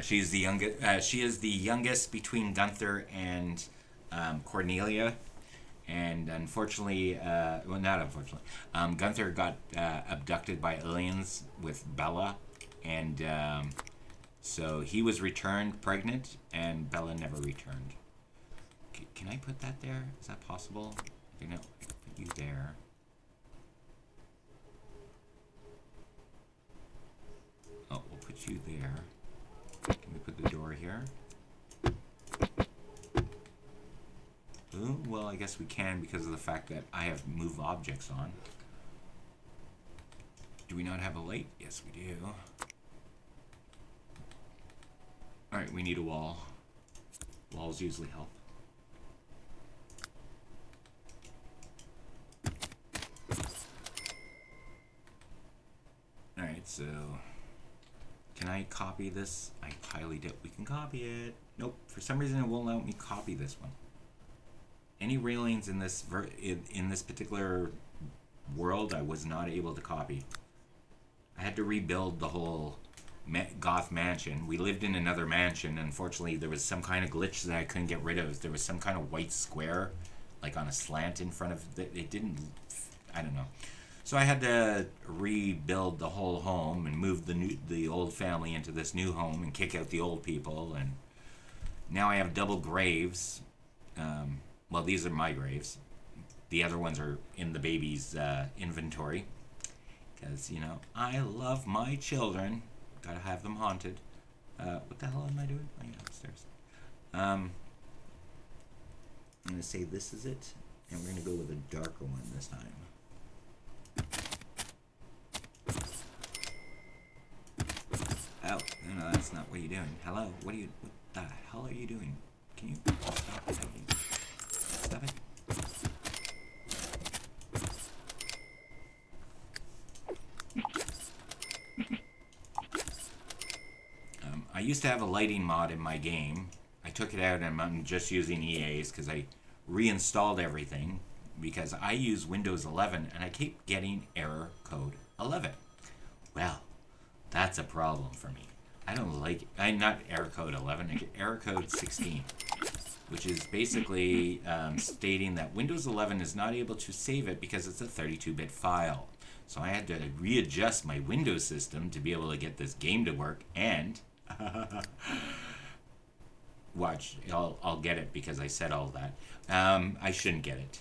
She is the youngest between Gunther and Cornelia. And unfortunately, well, not unfortunately, Gunther got abducted by aliens with Bella, and so he was returned pregnant, and Bella never returned. Can I put that there? Is that possible? I can put you there. Oh, we'll put you there. Can we put the door here? Ooh, well, I guess we can because of the fact that I have move objects on. Do we not have a light? Yes, we do. Alright, we need a wall. Walls usually help. Alright, so... Can I copy this? I highly doubt we can copy it. Nope, for some reason it won't let me copy this one. Any railings in this particular world I was not able to copy. I had to rebuild the whole Goth mansion. We lived in another mansion. Unfortunately, there was some kind of glitch that I couldn't get rid of. There was some kind of white square, like on a slant in front of it. Didn't, I don't know. So I had to rebuild the whole home and move the old family into this new home and kick out the old people. And now I have double graves. Well, these are my graves. The other ones are in the baby's inventory. Because, you know, I love my children. Gotta have them haunted. What the hell am I doing? Oh, yeah, upstairs. I'm gonna say this is it. And we're gonna go with a darker one this time. Oh, no, that's not what you're doing. Hello? What the hell are you doing? Can you stop typing? Stop it. I used to have a lighting mod in my game. I took it out and I'm just using EA's because I reinstalled everything because I use Windows 11 and I keep getting error code 11. Well, that's a problem for me. I don't like it. Not error code 11, I get error code 16, which is basically stating that Windows 11 is not able to save it because it's a 32-bit file. So I had to readjust my Windows system to be able to get this game to work, and Watch, I'll get it because I said all that. I shouldn't get it.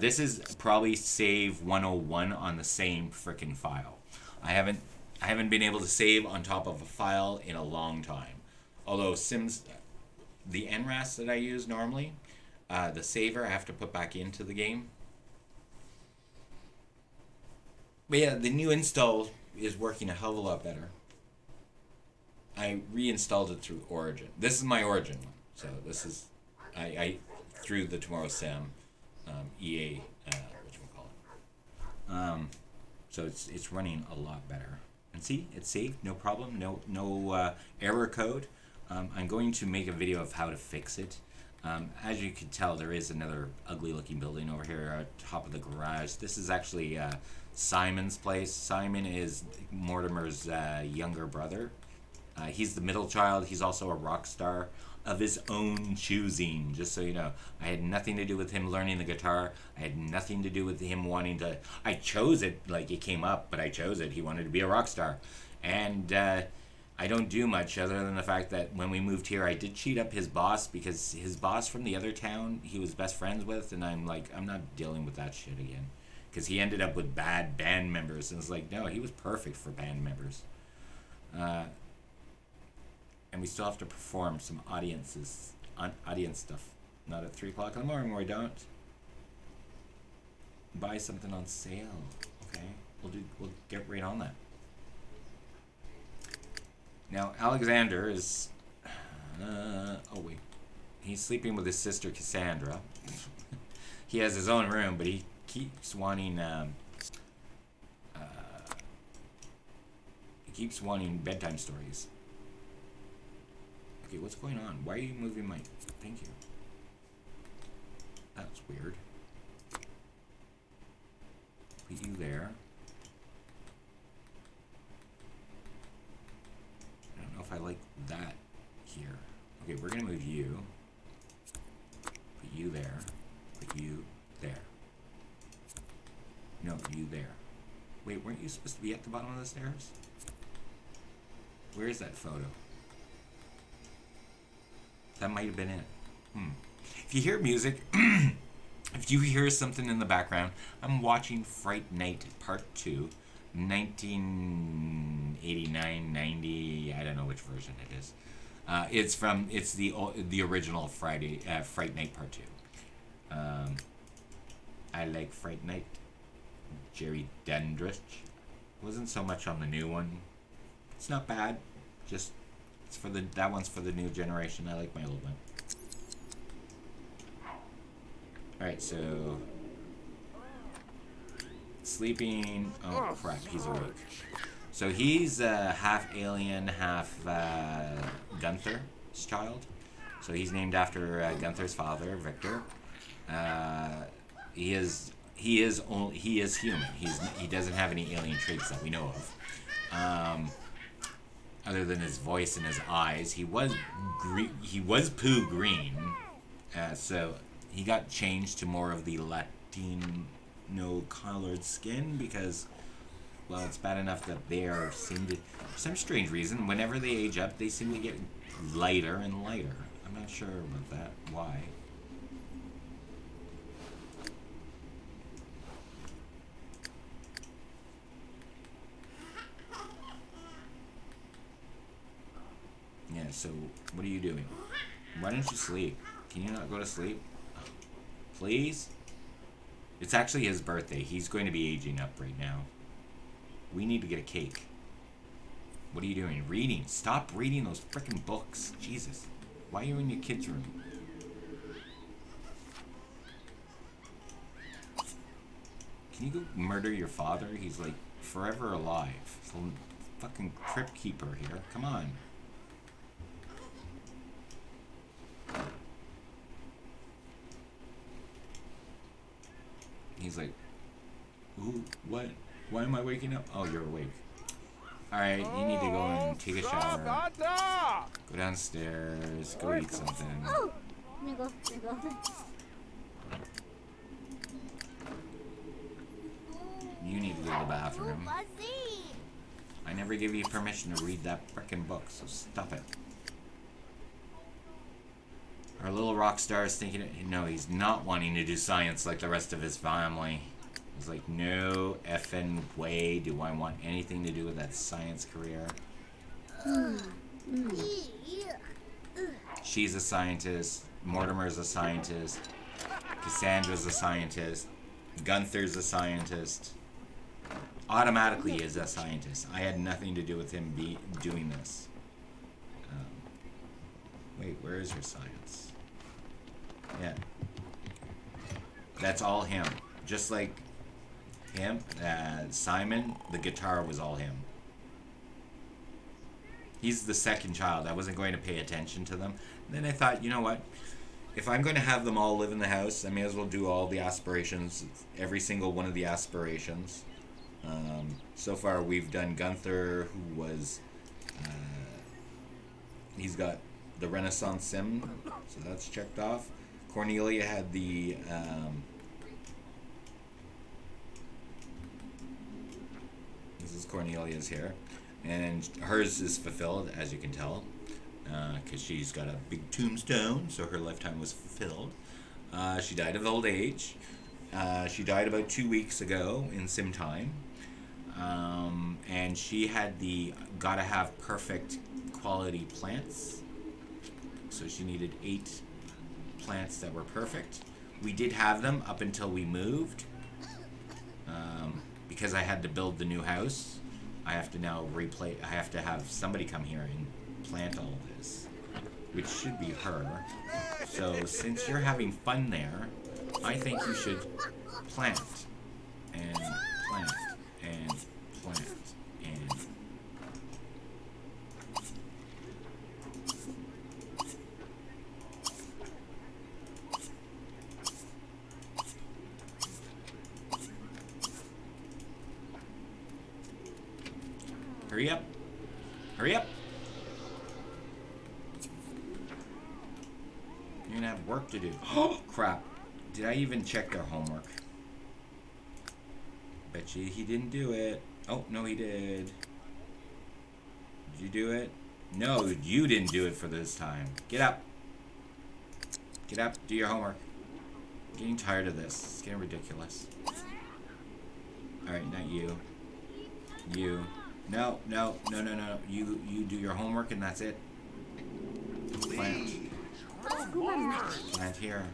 This is probably save 101 on the same frickin' file. I haven't been able to save on top of a file in a long time. Although Sims, the NRAS that I use normally, the saver I have to put back into the game. But yeah, the new install is working a hell of a lot better. I reinstalled it through Origin. This is my Origin one. So this is, I through the Tomorrow Sam EA, whatchamacallit. So it's running a lot better. And see, it's saved, no problem, no error code. I'm going to make a video of how to fix it. As you can tell, there is another ugly looking building over here at top of the garage. This is actually Simon's place. Simon is Mortimer's younger brother. He's the middle child. He's also a rock star of his own choosing, just so you know. I had nothing to do with him learning the guitar. I had nothing to do with him wanting to... I chose it, like it came up, but I chose it. He wanted to be a rock star. And I don't do much other than the fact that when we moved here, I did cheat up his boss, because his boss from the other town, he was best friends with, and I'm like, I'm not dealing with that shit again. Because he ended up with bad band members, and it's like, no, he was perfect for band members. And we still have to perform some audience stuff. Not at 3 o'clock in the morning where we don't. Buy something on sale. Okay, we'll get right on that. Now Alexander is oh wait. He's sleeping with his sister Cassandra. He has his own room, but he keeps wanting bedtime stories. Okay, what's going on? Why are you moving my... Thank you. That's weird. Put you there. I don't know if I like that here. Okay, we're gonna move you. Put you there. Put you there. No, you there. Wait, weren't you supposed to be at the bottom of the stairs? Where is that photo? That might have been it. If you hear music, if you hear something in the background, I'm watching Fright Night Part 2, 1989, 90, I don't know which version it is. It's the original Fright Night Part 2. I like Fright Night. Jerry Dendrich. Wasn't so much on the new one. It's not bad. Just that one's for the new generation. I like my old one. Alright, so sleeping. Oh crap, he's awake. So he's half alien, half Gunther's child. So he's named after Gunther's father, Victor. He is human. He doesn't have any alien traits that we know of. Other than his voice and his eyes, he was poo green, so he got changed to more of the Latino colored skin because, well, it's bad enough that for some strange reason, whenever they age up, they seem to get lighter and lighter. I'm not sure about that. Why? Yeah, so what are you doing? Why don't you sleep? Can you not go to sleep? Please? It's actually his birthday. He's going to be aging up right now. We need to get a cake. What are you doing? Reading. Stop reading those frickin' books. Jesus. Why are you in your kid's room? Can you go murder your father? He's like forever alive. He's a fucking crypt keeper here. Come on. He's like, ooh, what? Why am I waking up? Oh, you're awake. Alright, you need to go and take a shower. Go downstairs, go eat something. Oh, nigga. You need to go to the bathroom. I never gave you permission to read that frickin' book, so stop it. Our little rock star is thinking, no, he's not wanting to do science like the rest of his family. He's like, no effing way do I want anything to do with that science career. She's a scientist. Mortimer's a scientist. Cassandra's a scientist. Gunther's a scientist. Automatically is a scientist. I had nothing to do with him doing this. Wait, where is your science? Yeah. That's all him. Just like him, Simon, the guitar was all him. He's the second child. I wasn't going to pay attention to them. And then I thought, you know what? If I'm going to have them all live in the house, I may as well do all the aspirations, every single one of the aspirations. So far, we've done Gunther, who was... he's got the Renaissance sim, so that's checked off. Cornelia had the... this is Cornelia's here. And hers is fulfilled, as you can tell, because she's got a big tombstone, so her lifetime was fulfilled. She died of old age. She died about 2 weeks ago in sim time. And she had the gotta have perfect quality plants. So she needed 8 plants that were perfect. We did have them up until we moved. Because I had to build the new house. I have to now I have to have somebody come here and plant all of this, which should be her. So since you're having fun there, I think you should plant and plant and plant and... Hurry up. Hurry up. You're gonna have work to do. Oh, crap. Did I even check their homework? Bet you he didn't do it. Oh, no, he did. Did you do it? No, you didn't do it for this time. Get up. Get up. Do your homework. I'm getting tired of this. It's getting ridiculous. Alright, not you. You. No, no, no, no, no. You do your homework and that's it. Plant. Plant here.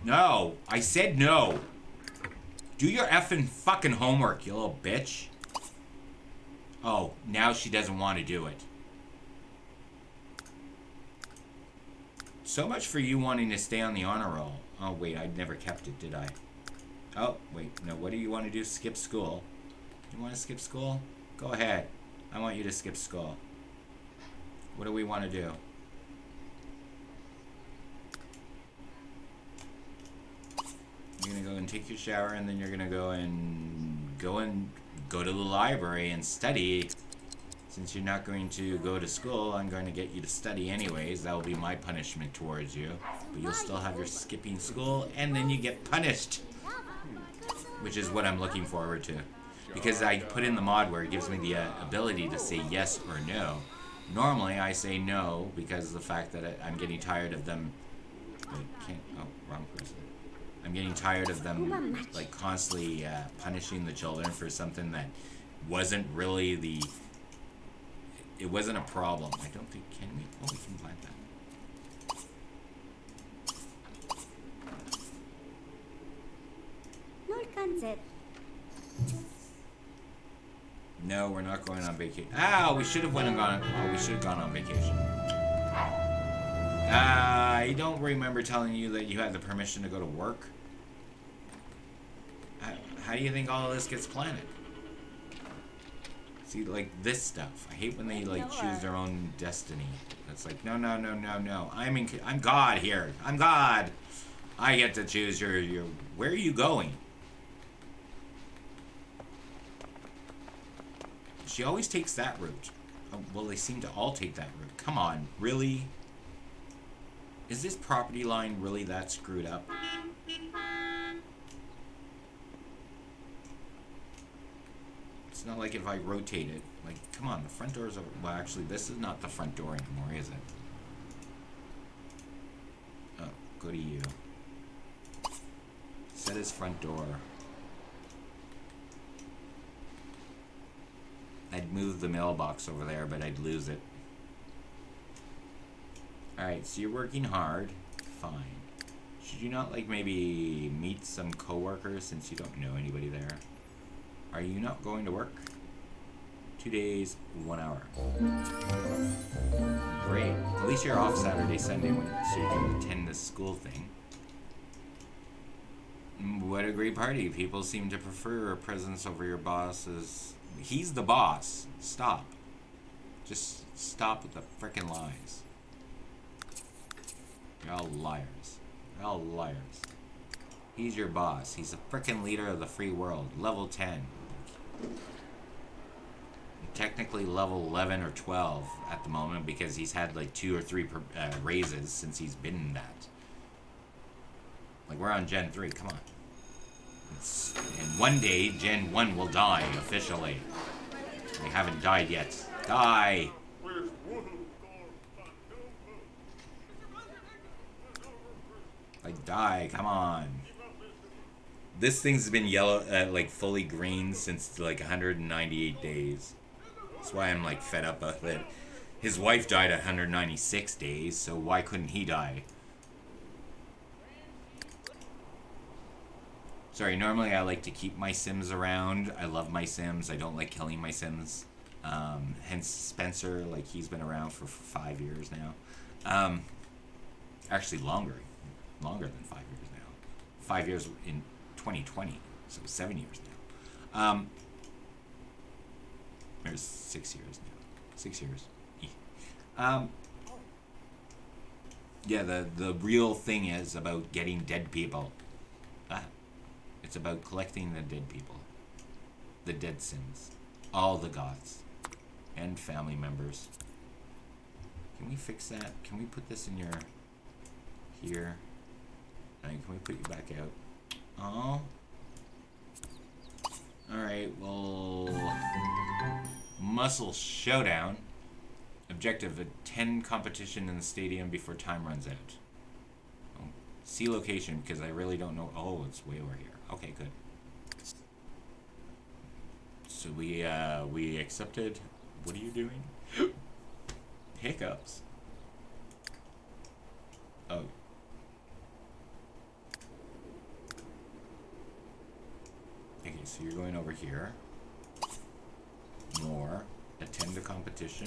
No, I said no. Do your effing fucking homework, you little bitch. Oh, now she doesn't want to do it. So much for you wanting to stay on the honor roll. Oh, wait, I never kept it, did I? Oh, wait, no, what do you want to do? Skip school. You want to skip school? Go ahead. I want you to skip school. What do we want to do? You're going to go and take your shower, and then you're going to go to the library and study. Since you're not going to go to school, I'm going to get you to study anyways. That will be my punishment towards you. But you'll still have your skipping school, and then you get punished. Which is what I'm looking forward to. Because I put in the mod where it gives me the ability to say yes or no. Normally, I say no because of the fact that I'm getting tired of them... Oh, wrong person. I'm getting tired of them, like, constantly punishing the children for something that wasn't really the... It wasn't a problem. I don't think... Can we? Oh, we can plant that. No, we're not going on vacation. Ah, we should have went and gone. Oh, we should have gone on vacation. I don't remember telling you that you had the permission to go to work. How do you think all of this gets planted? See, like this stuff. I hate when they like choose their own destiny. It's like, no, no, no, no, no. I'm God here. I'm God. I get to choose your. Where are you going? She always takes that route. Oh, well, they seem to all take that route. Come on, really? Is this property line really that screwed up? not like if I rotate it. Like, come on, the front door's over. Well, actually, this is not the front door anymore, is it? Oh, go to you. Set his front door. I'd move the mailbox over there, but I'd lose it. Alright, so you're working hard. Fine. Should you not, like, maybe meet some coworkers since you don't know anybody there? Are you not going to work? 2 days, 1 hour. Great. At least you're off Saturday, Sunday, so you can attend the school thing. What a great party. People seem to prefer a presence over your boss's... He's the boss. Stop. Just stop with the frickin' lies. You're all liars. You're all liars. He's your boss. He's the frickin' leader of the free world. Level 10. Technically level 11 or 12 at the moment because he's had like 2 or 3 raises since he's been that. Like, we're on Gen 3. Come on. And one day, Gen 1 will die officially. They haven't died yet. Die! Like, die, come on. This thing's been yellow, like fully green since like 198 days. That's why I'm like fed up with it. His wife died at 196 days, so why couldn't he die? Sorry, normally I like to keep my Sims around. I love my Sims. I don't like killing my Sims. Hence Spencer, like he's been around for 5 years now. Actually longer than 5 years now. 5 years in 2020, so 7 years now. There's 6 years now. 6 years. Yeah, the real thing is about getting dead people. It's about collecting the dead people. The dead Sims. All the Goths. And family members. Can we fix that? Can we put this in your... Here. And can we put you back out? Oh. Alright, well... Muscle Showdown. Objective, attend competition in the stadium before time runs out. Oh. See location, because I really don't know... Oh, it's way over here. Okay, good. So we accepted... What are you doing? Hiccups. Oh. Okay, so you're going over here. More. Attend the competition.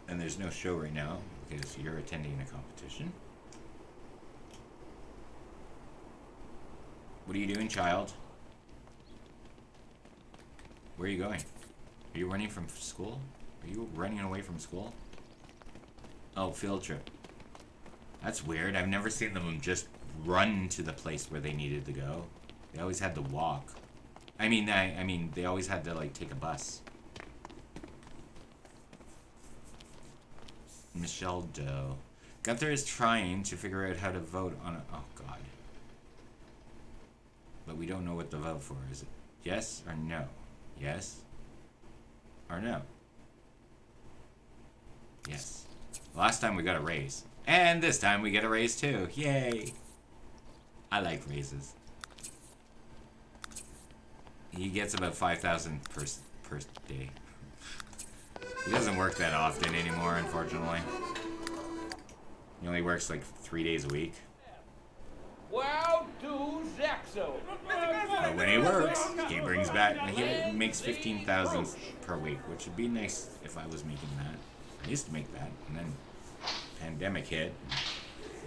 And there's no show right now because you're attending a competition. What are you doing, child? Where are you going? Are you running from school? Are you running away from school? Oh, field trip. That's weird. I've never seen them just run to the place where they needed to go. They always had to walk. I mean, they always had to, like, take a bus. Michelle Doe. Gunther is trying to figure out how to vote on a... Oh, God. But we don't know what to vote for. Is it yes or no? Yes or no? Yes. Last time we got a raise. And this time we get a raise too. Yay! I like raises. He gets about 5,000 per day. He doesn't work that often anymore, unfortunately. He only works like 3 days a week. Wow, do Zaxo. But when he works, he brings back... He makes 15,000 per week, which would be nice if I was making that. I used to make that, and then pandemic hit,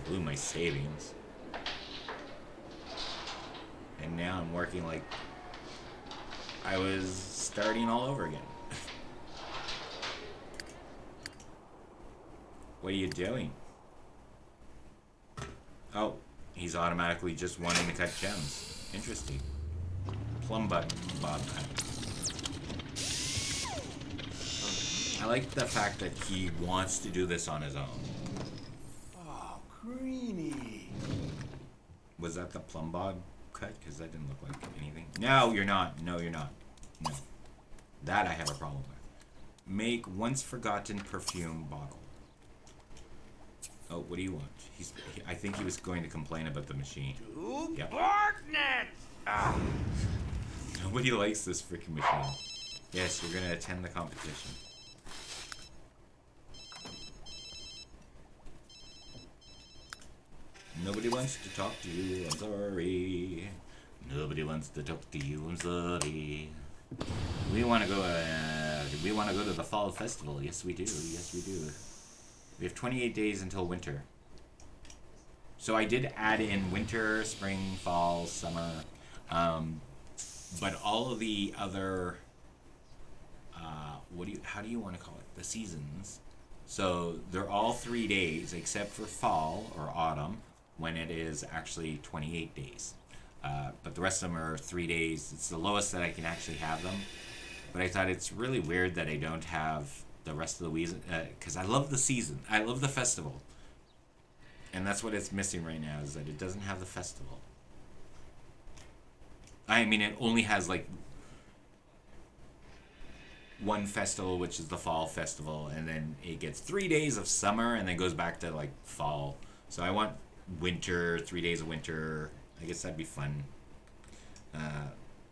blew my savings. And now I'm working like I was starting all over again. What are you doing? Oh, he's automatically just wanting to cut gems. Interesting. Plum bob cut. I like the fact that he wants to do this on his own. Oh, Greenie. Was that the plum bob cut? Because that didn't look like anything. No, you're not. No, you're not. No. That I have a problem with. Make once forgotten perfume bottle. Oh, what do you want? I think he was going to complain about the machine. Yep. Ah. Nobody likes this freaking machine. Yes, you're gonna attend the competition. Nobody wants to talk to you, I'm sorry. Nobody wants to talk to you, I'm sorry. We wanna go to the fall festival. Yes we do, yes we do. We have 28 days until winter. So I did add in winter, spring, fall, summer, but all of the other, how do you want to call it? The seasons. So they're all 3 days except for fall or autumn, when it is actually 28 days. But the rest of them are 3 days. It's the lowest that I can actually have them. But I thought it's really weird that I don't have the rest of the season, because I love the season. I love the festival. And that's what it's missing right now, is that it doesn't have the festival. I mean, it only has like one festival, which is the fall festival, and then it gets 3 days of summer and then goes back to like fall. So I want winter, 3 days of winter. I guess that'd be fun.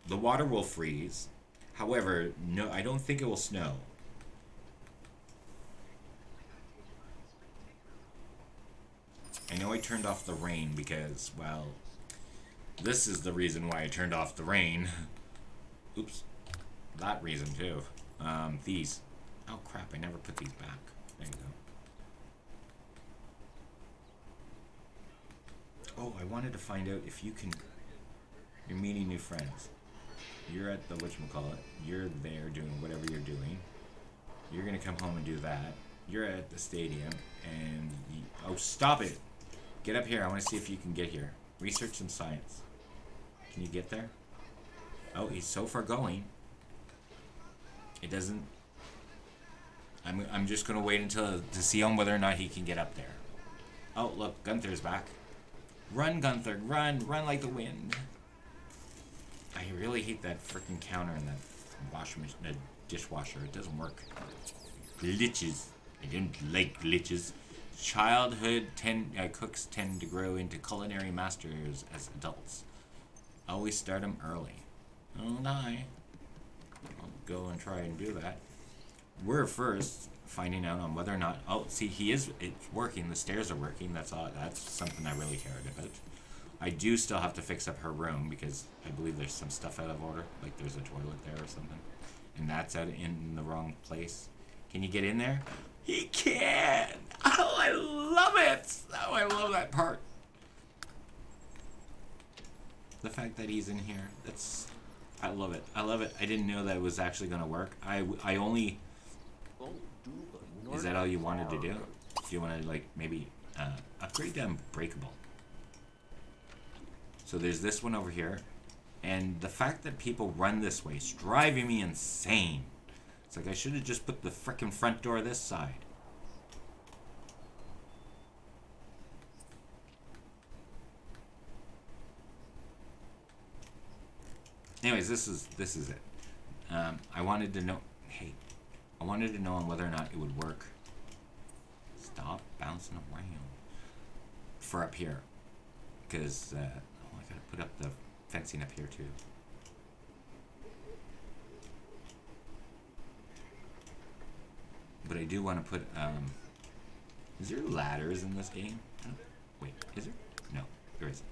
The water will freeze. However, no, I don't think it will snow. I know I turned off the rain because, well, this is the reason why I turned off the rain. Oops. That reason, too. These. Oh, crap, I never put these back. There you go. Oh, I wanted to find out if you can... You're meeting new friends. You're at the whatchamacallit. You're there doing whatever you're doing. You're gonna come home and do that. You're at the stadium, and... Oh, stop it! Get up here. I want to see if you can get here. Research and science. Can you get there? Oh, he's so far going. It doesn't... I'm just gonna wait until to see on whether or not he can get up there. Oh, look, Gunther's back. Run, Gunther, run! Run like the wind! I really hate that freaking counter in that dishwasher. It doesn't work. Glitches. I don't like glitches. Childhood cooks tend to grow into culinary masters as adults. Always start them early. Oh, no. I'll go and try and do that. We're first finding out on whether or not... Oh, see, it's working. The stairs are working. That's all. That's something I really cared about. I do still have to fix up her room because I believe there's some stuff out of order. Like there's a toilet there or something. And that's out in the wrong place. Can you get in there? He can! Oh, I love it! Oh, I love that part. The fact that he's in here, I love it. I love it. I didn't know that it was actually going to work. I only... Is that all you wanted to do? If you want to, like, maybe upgrade to Unbreakable. So there's this one over here. And the fact that people run this way is driving me insane. It's like I should have just put the frickin' front door this side. Anyways, this is it. I wanted to know... Hey, I wanted to know on whether or not it would work. Stop bouncing around. For up here. Because, I gotta put up the fencing up here too. But I do want to put, is there ladders in this game? Oh, wait, is there? No, there isn't.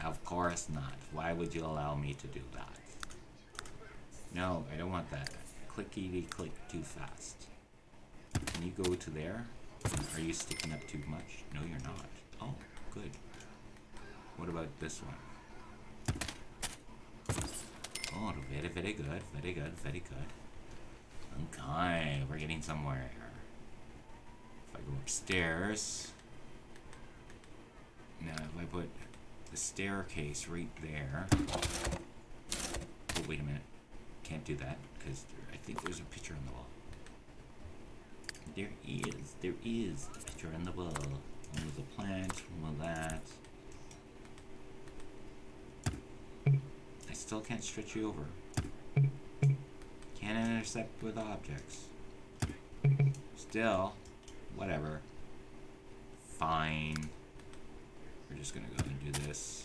Of course not. Why would you allow me to do that? No, I don't want that. Clickety-click too fast. Can you go to there? Are you sticking up too much? No, you're not. Oh, good. What about this one? Oh, very, very good. Very good, very good. Okay, we're getting somewhere. If I go upstairs... Now, if I put the staircase right there. Oh, wait a minute. Can't do that because I think there's a picture on the wall. There is a picture on the wall. One with a plant, one with that. I still can't stretch you over. Can't intercept with objects. Still, whatever. Fine. We're just gonna go and do this.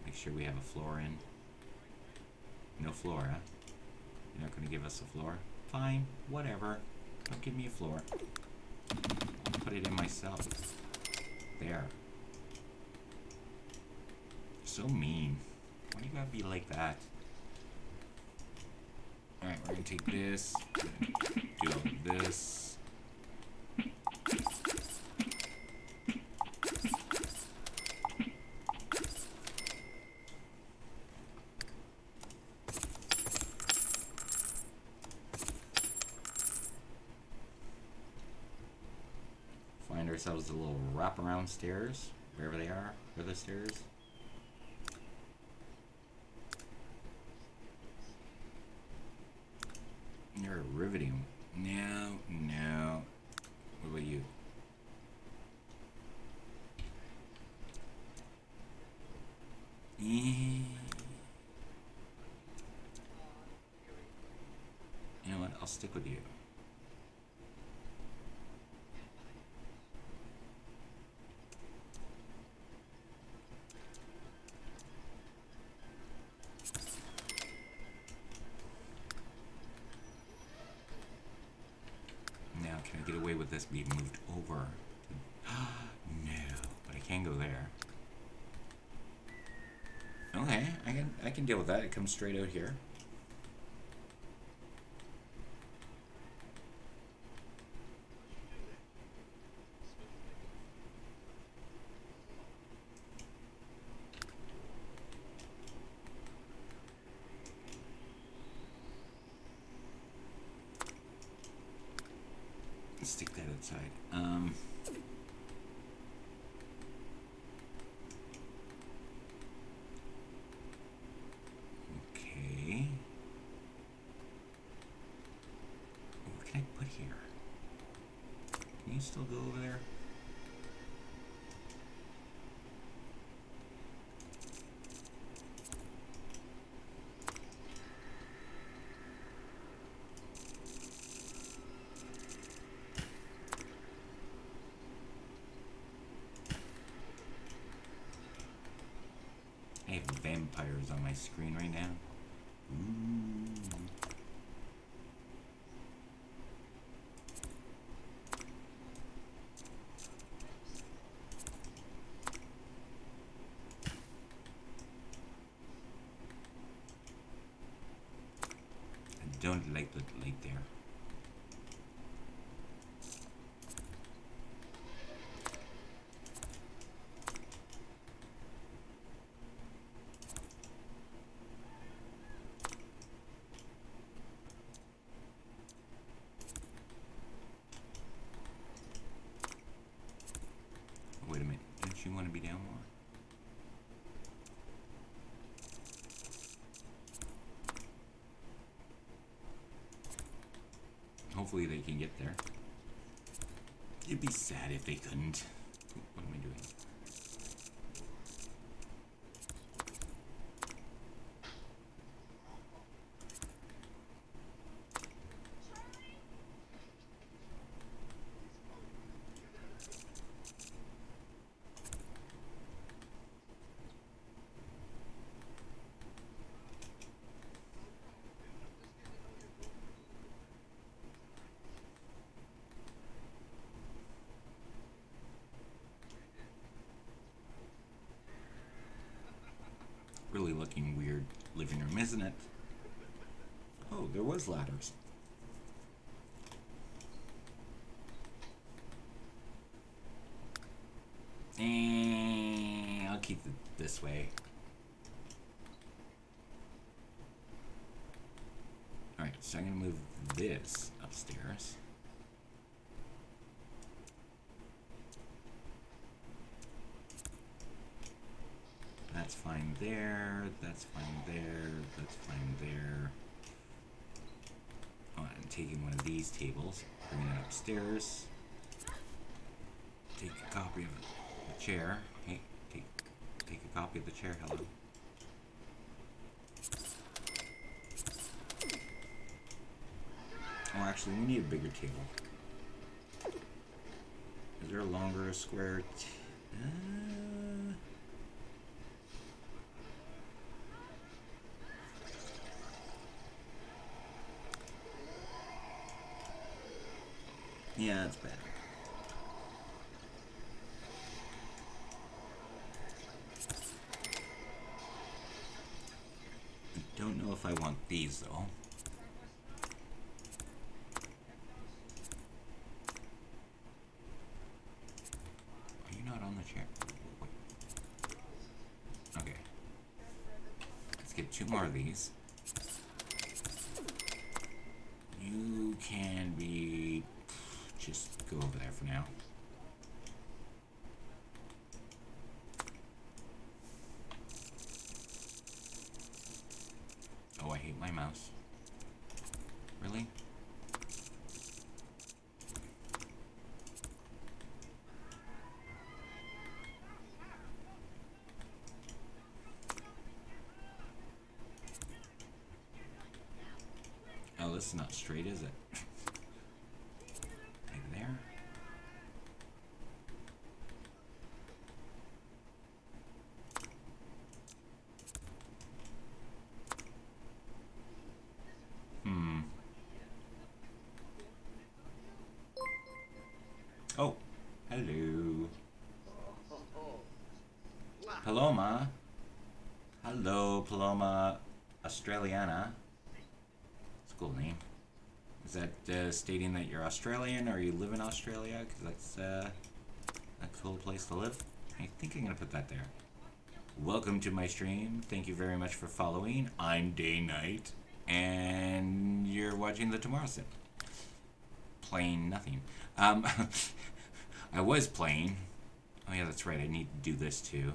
Make sure we have a floor in. No floor, huh? You're not gonna give us a floor? Fine, whatever. Don't give me a floor. I'll put it in myself. There. So mean. Why do you gotta be like that? Alright, we're gonna take this. Do all this. Find ourselves a little wraparound stairs, wherever they are, for the stairs. You're riveting. No, no. What about you? You know what? I'll stick with you. Now, can I get away with this being moved over? No, but I can go there. Okay, I can deal with that. It comes straight out here. Let's stick that outside. Okay. What can I put here? Can you still go over there? I have vampires on my screen right now. Ooh. I don't like the light there. Wait a minute, don't you want to be down more? Hopefully they can get there. It'd be sad if they couldn't. What am I doing? Really looking weird living room, isn't it? Oh, there was ladders. I'll keep it this way. Alright, so I'm gonna move this upstairs. fine there. That's fine there. That's fine there. Oh, I'm taking one of these tables, bringing it upstairs. Take a copy of the chair. Hey, take a copy of the chair. Hello. Oh, actually, we need a bigger table. Is there a longer square? Yeah, that's bad. I don't know if I want these though. Are you not on the chair? Okay. Let's get 2 more of these. You can be... just go over there for now. Oh, I hate my mouse. Really? Oh, this is not straight, is it? Like there. Oh, hello. Paloma. Hello, Paloma Australiana. It's a cool name. Is that stating that you're Australian or you live in Australia? Because that's a cool place to live. I think I'm going to put that there. Welcome to my stream. Thank you very much for following. I'm Day Night. And you're watching the Tomorrow Sim. Playing nothing. I was playing. Oh yeah, that's right. I need to do this too.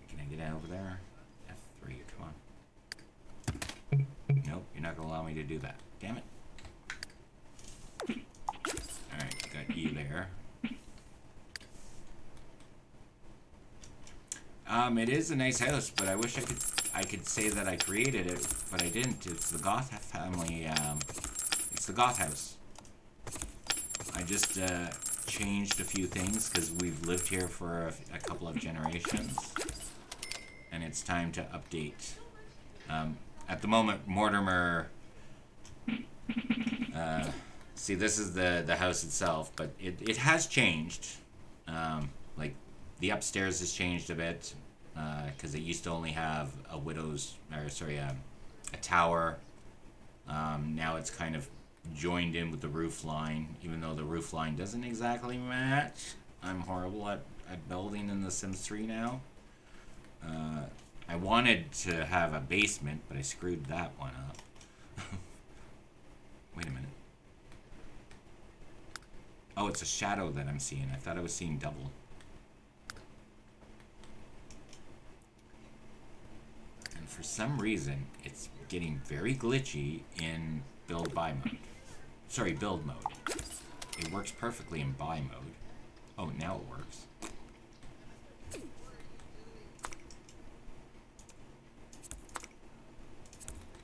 Can I get over there? F3, come on. Nope, you're not going to allow me to do that. Damn it. Alright, got you there. It is a nice house, but I wish I could say that I created it, but I didn't. It's the Goth family, it's the Goth house. I just changed a few things because we've lived here for a couple of generations, and it's time to update. At the moment, Mortimer. See, this is the house itself, but it has changed. Like the upstairs has changed a bit because it used to only have a tower. Now it's kind of joined in with the roof line, even though the roof line doesn't exactly match. I'm horrible at building in The Sims 3 now. I wanted to have a basement, but I screwed that one up. Wait a minute. Oh, it's a shadow that I'm seeing. I thought I was seeing double. And for some reason, it's getting very glitchy in build mode. It works perfectly in buy mode. Oh, now it works.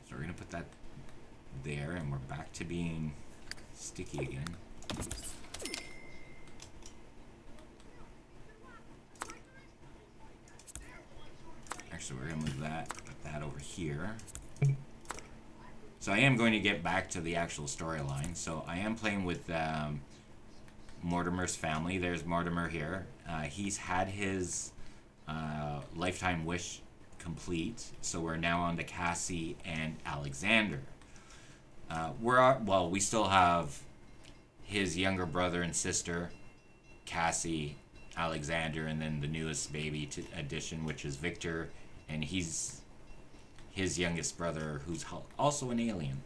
So we're gonna put that there, and we're back to being sticky again. Actually, we're gonna move that, put that over here. So I am going to get back to the actual storyline. So I am playing with Mortimer's family. There's Mortimer here. He's had his lifetime wish complete. So we're now on to Cassie and Alexander. We still have his younger brother and sister, Cassie, Alexander, and then the newest baby addition, which is Victor, and he's his youngest brother, who's also an alien.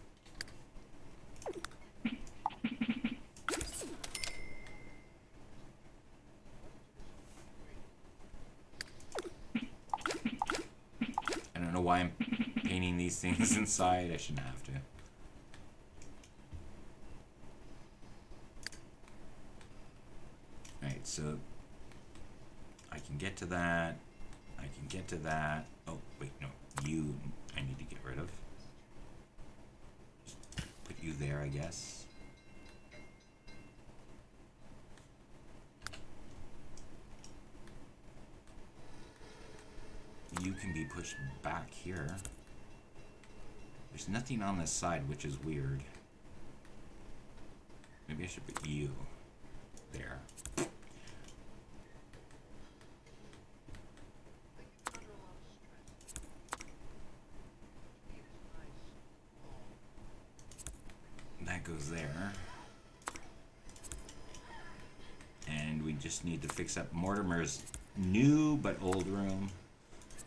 why I'm painting these things inside. I shouldn't have to. Alright, so I can get to that. I can get to that. Oh, wait, no. You I need to get rid of. Just put you there, I guess. You can be pushed back here. There's nothing on this side, which is weird. Maybe I should put you there. That goes there. And we just need to fix up Mortimer's new but old room.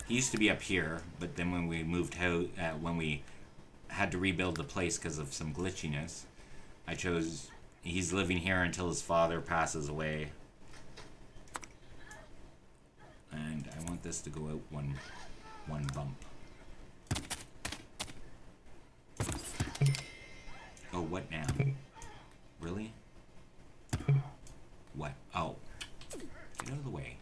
He used to be up here, but then when we moved out, when we had to rebuild the place because of some glitchiness, I chose, he's living here until his father passes away. And I want this to go out one bump. Oh, what now? Really? What? Oh. Get out of the way.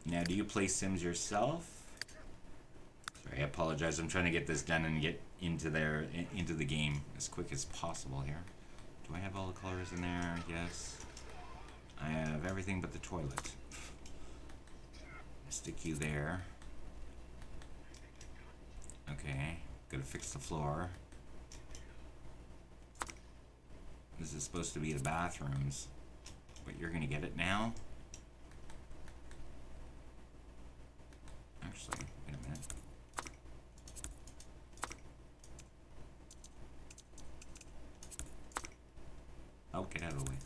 Now, do you play Sims yourself? Sorry, I apologize. I'm trying to get this done and get into the game as quick as possible here. Do I have all the colors in there? Yes. I have everything but the toilet. Stick you there. Okay, gotta fix the floor. This is supposed to be the bathrooms, but you're gonna get it now? Actually, wait a minute. Oh, get out of the way.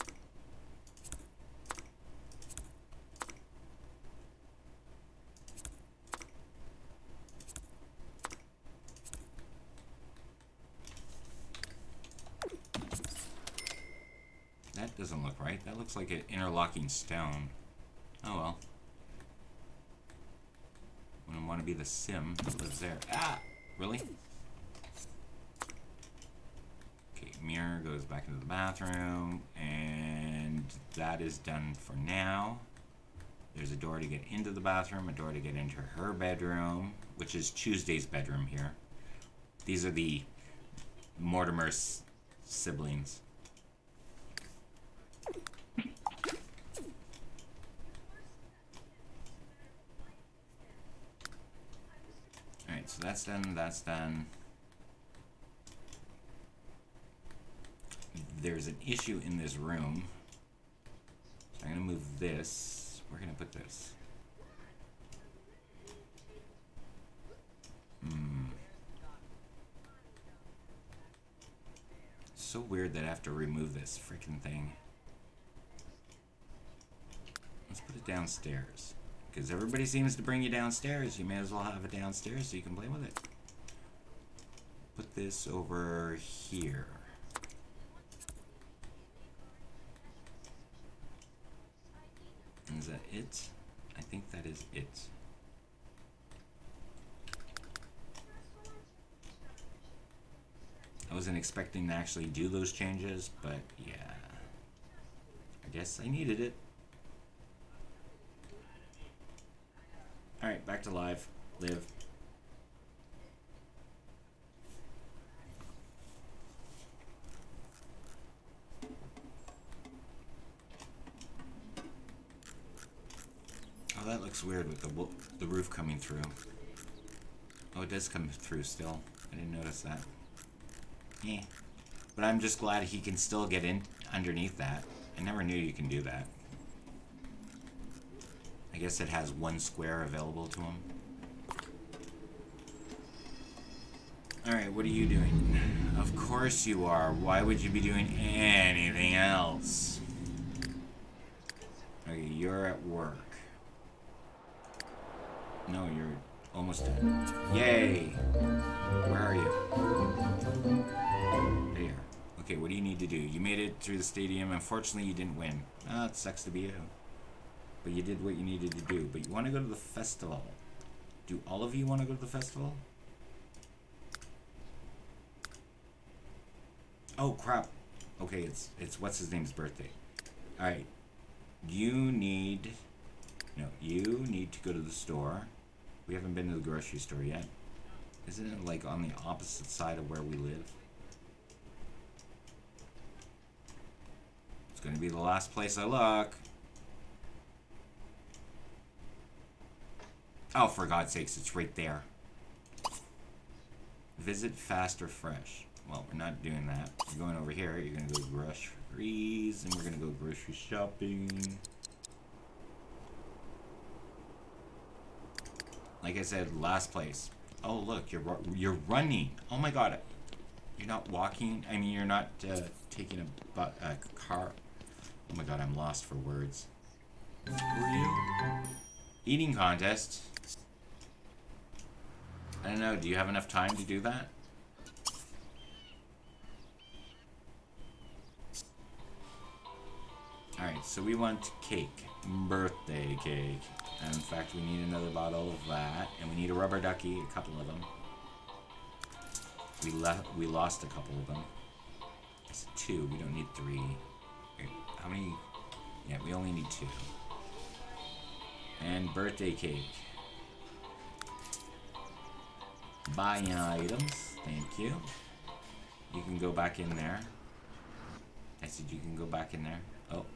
That doesn't look right. That looks like an interlocking stone. Oh well. Wouldn't want to be the sim that lives there. Ah! Really? Okay, mirror goes back into the bathroom, and that is done for now. There's a door to get into the bathroom, a door to get into her bedroom, which is Tuesday's bedroom here. These are the Mortimer's siblings. Alright, so that's done, that's done. There's an issue in this room. So I'm going to move this. Where can I put this? So weird that I have to remove this freaking thing. Let's put it downstairs. Because everybody seems to bring you downstairs. You may as well have it downstairs so you can play with it. Put this over here. Is that it? I think that is it. I wasn't expecting to actually do those changes, but yeah. I guess I needed it. Alright, back to live. Live. Oh, that looks weird with the roof coming through. Oh, it does come through still. I didn't notice that. Yeah. But I'm just glad he can still get in underneath that. I never knew you can do that. I guess it has one square available to him. Alright, what are you doing? Of course you are. Why would you be doing anything else? you're at work. No, you're almost done. Yay! Where are you? There you are. Okay, what do you need to do? You made it through the stadium. Unfortunately, you didn't win. Ah, it sucks to be you. But you did what you needed to do. But you want to go to the festival. Do all of you want to go to the festival? Oh, crap. Okay, it's what's his name's birthday. Alright. You need to go to the store. We haven't been to the grocery store yet. Isn't it like on the opposite side of where we live? It's gonna be the last place I look. Oh, for God's sakes, it's right there. Visit Fast or Fresh. Well, we're not doing that. We're going over here. You're gonna go groceries, and we're gonna go grocery shopping. Like I said, last place. Oh, look, you're running. Oh my God, you're not walking. I mean, you're not taking a car. Oh my God, I'm lost for words. Were you eating contest? I don't know. Do you have enough time to do that? Alright, so we want cake. Birthday cake. And in fact, we need another bottle of that. And we need a rubber ducky, a couple of them. We lost a couple of them. It's 2, we don't need 3. Wait, how many? Yeah, we only need 2. And birthday cake. Buy items. Thank you. You can go back in there. I said you can go back in there. Oh.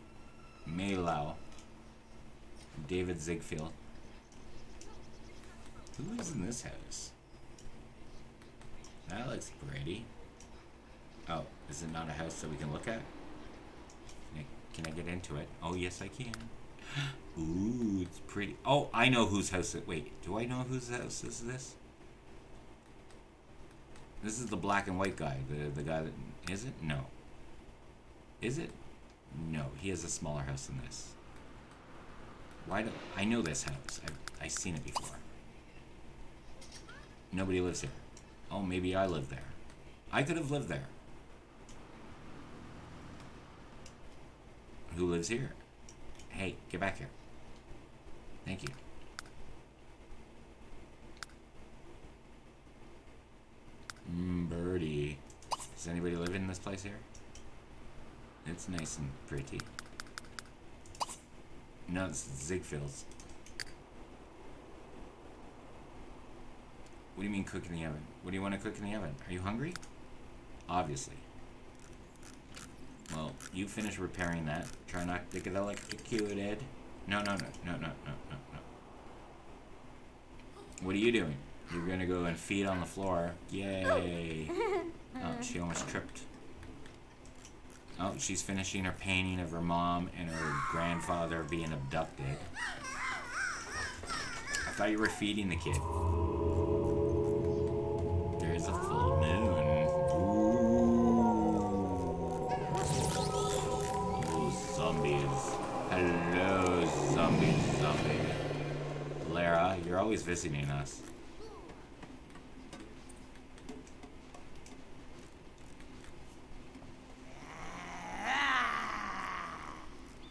Maylau. David Ziegfeld. Who lives in this house? That looks pretty. Oh, is it not a house that we can look at? Can I get into it? Oh, yes, I can. Ooh, it's pretty. Oh, I know whose house it. Wait, do I know whose house is this? This is the black and white guy. The guy that. Is it? No. Is it? No, he has a smaller house than this. Why do I know this house? I've seen it before. Nobody lives here. Oh, maybe I live there. I could have lived there. Who lives here? Hey, get back here. Thank you. Birdie. Does anybody live in this place here? It's nice and pretty. No, it's Ziegfeld's. What do you mean cook in the oven? What do you want to cook in the oven? Are you hungry? Obviously. Well, you finish repairing that. Try not to get electrocuted. No. What are you doing? You're gonna go and feed on the floor. Yay! Oh, she almost tripped. Oh, she's finishing her painting of her mom and her grandfather being abducted. I thought you were feeding the kid. There's a full moon. Ooh. Oh, zombies. Hello, zombie. Lara, you're always visiting us.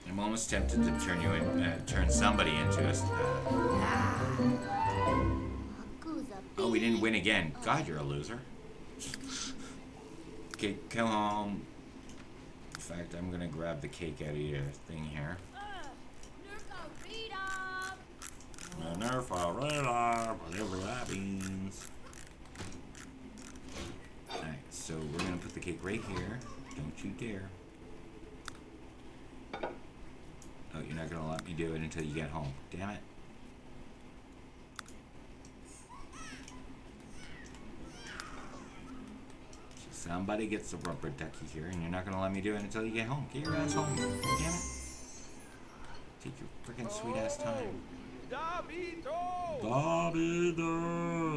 I'm almost tempted to turn you in, turn somebody into us. Oh, we didn't win again. God, you're a loser. Okay, come home. In fact, I'm gonna grab the cake out of your thing here. Whatever that means. Alright, so we're gonna put the cake right here. Don't you dare. Oh, you're not gonna let me do it until you get home. Damn it. So somebody gets a rubber ducky here, and you're not gonna let me do it until you get home. Get your ass home. Damn it. Take your freaking sweet ass time. Davido!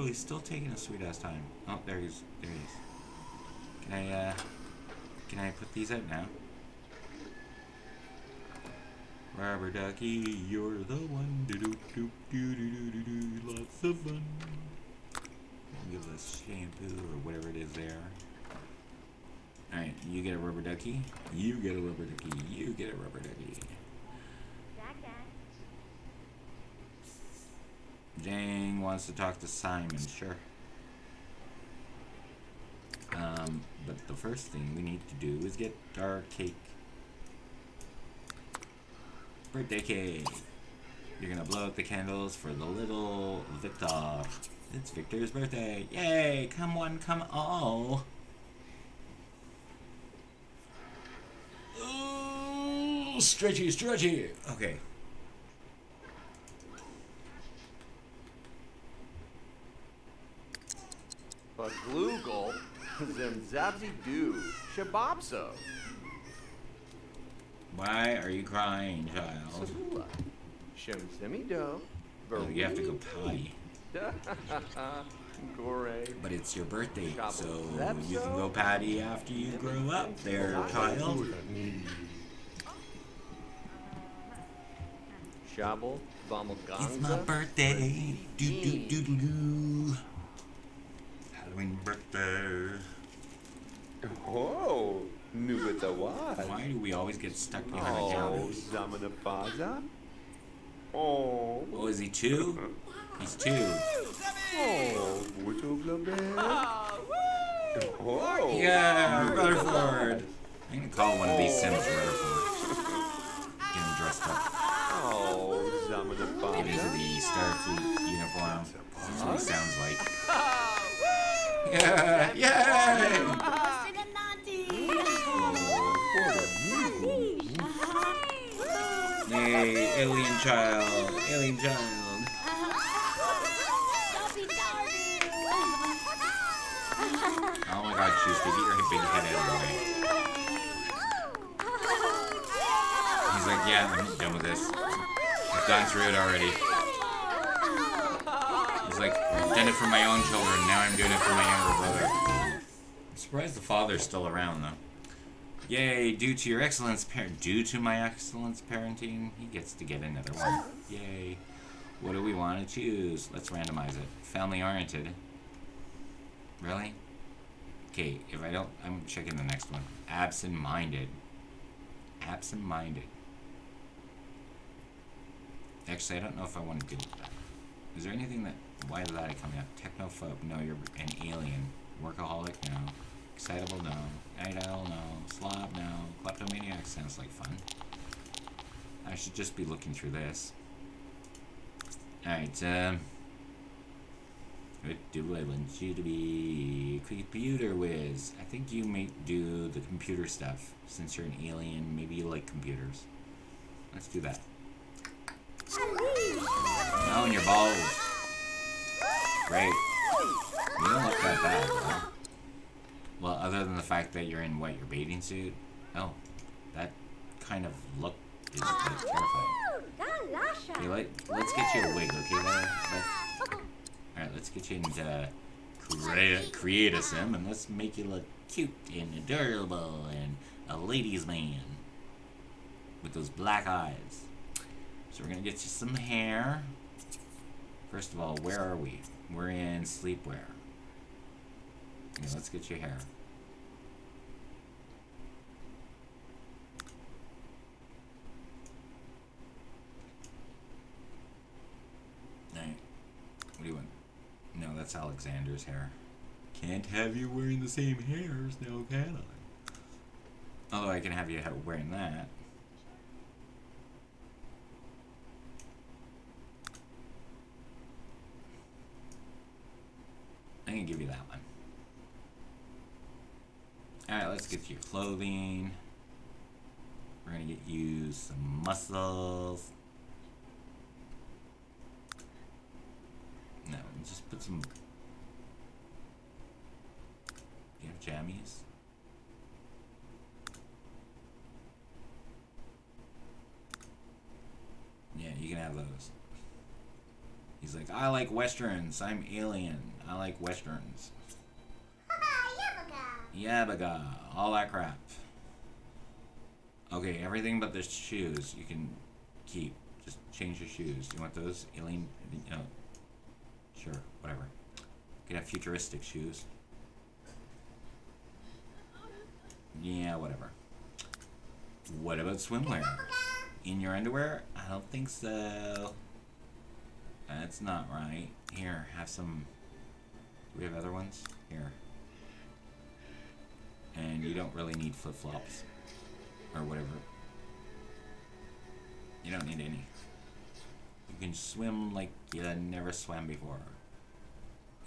He's still taking a sweet ass time. Oh, there he is. Can I put these out now? Rubber ducky, you're the one. Do do do do do do do. Lots of fun. Give us shampoo or whatever it is there. Alright, you get a rubber ducky. You get a rubber ducky. You get a rubber ducky. Jang wants to talk to Simon, sure. But the first thing we need to do is get our cake. Birthday cake. You're gonna blow out the candles for the little Victor. It's Victor's birthday. Yay! Come one, come all. Ooh, stretchy, stretchy. Okay. But Gloogle, Zemzabzy Doo, Shabobso. Why are you crying, child? Sabula, Shemsemido, Oh, you have to go potty. Gore. But it's your birthday, so you can go potty after you grow up there, child. Shabble, Vamalganza. It's my birthday. Do do do do do. Halloween birthday. Oh, Nubitawad. Why do we always get stuck behind the Oh, counters? Zamanapaza. Oh. Oh, is he 2? He's 2. Oh, Wutublabe. Oh. Yeah, Rutherford. I'm gonna call one of these Sims Rutherford. Get him dressed up. Oh, Get into Zamanapaza. the Starfleet uniform. That's what he sounds like. Yeah, yay! Hey, alien child, alien child. Oh my god, Tuesday, get your big head out of the way. He's like, yeah, I'm done with this. I've gone through it already. He's like, I've done it for my own children, now I'm doing it for my younger brother. I'm surprised the father's still around, though. Yay, due to your excellence, due to my excellence parenting, he gets to get another one. Yay. What do we want to choose? Let's randomize it. Family-oriented. Really? Okay, if I don't, I'm checking the next one. Absent-minded. Absent-minded. Actually, I don't know if I want to deal with that. Is there anything that, why is that coming up? Technophobe, no, you're an alien. Workaholic, no. Excitable, no. Night owl, no. Slob, no. Kleptomaniac sounds like fun. I should just be looking through this. Alright, what do I want you to be? Computer whiz. I think you may do the computer stuff. Since you're an alien, maybe you like computers. Let's do that. No, and you're bald. Great. You don't look that bad, though. Well, other than the fact that you're in, what, your bathing suit? Oh, that kind of look is terrifying. Okay, let's get you a wig, okay? Alright, let's get you into create a sim, and let's make you look cute and adorable and a ladies' man with those black eyes. So we're gonna get you some hair. First of all, where are we? We're in sleepwear. Okay, let's get your hair. Alright. What do you want? No, that's Alexander's hair. Can't have you wearing the same hairs now, can I? Although I can have you wearing that. I'm gonna give you that one. Alright, let's get you clothing. We're gonna get you some muscles. No, just put some. Do you have jammies? Yeah, you can have those. He's like, I like westerns. I'm alien. I like westerns. Yabaga. All that crap. Okay, everything but the shoes. You can keep. Just change your shoes. You want those alien? You know, sure, whatever. You can have futuristic shoes. Yeah, whatever. What about swimwear? In your underwear? I don't think so. That's not right. Here, have some. Do we have other ones? Here. And you don't really need flip-flops. Or whatever. You don't need any. You can swim like you never swam before.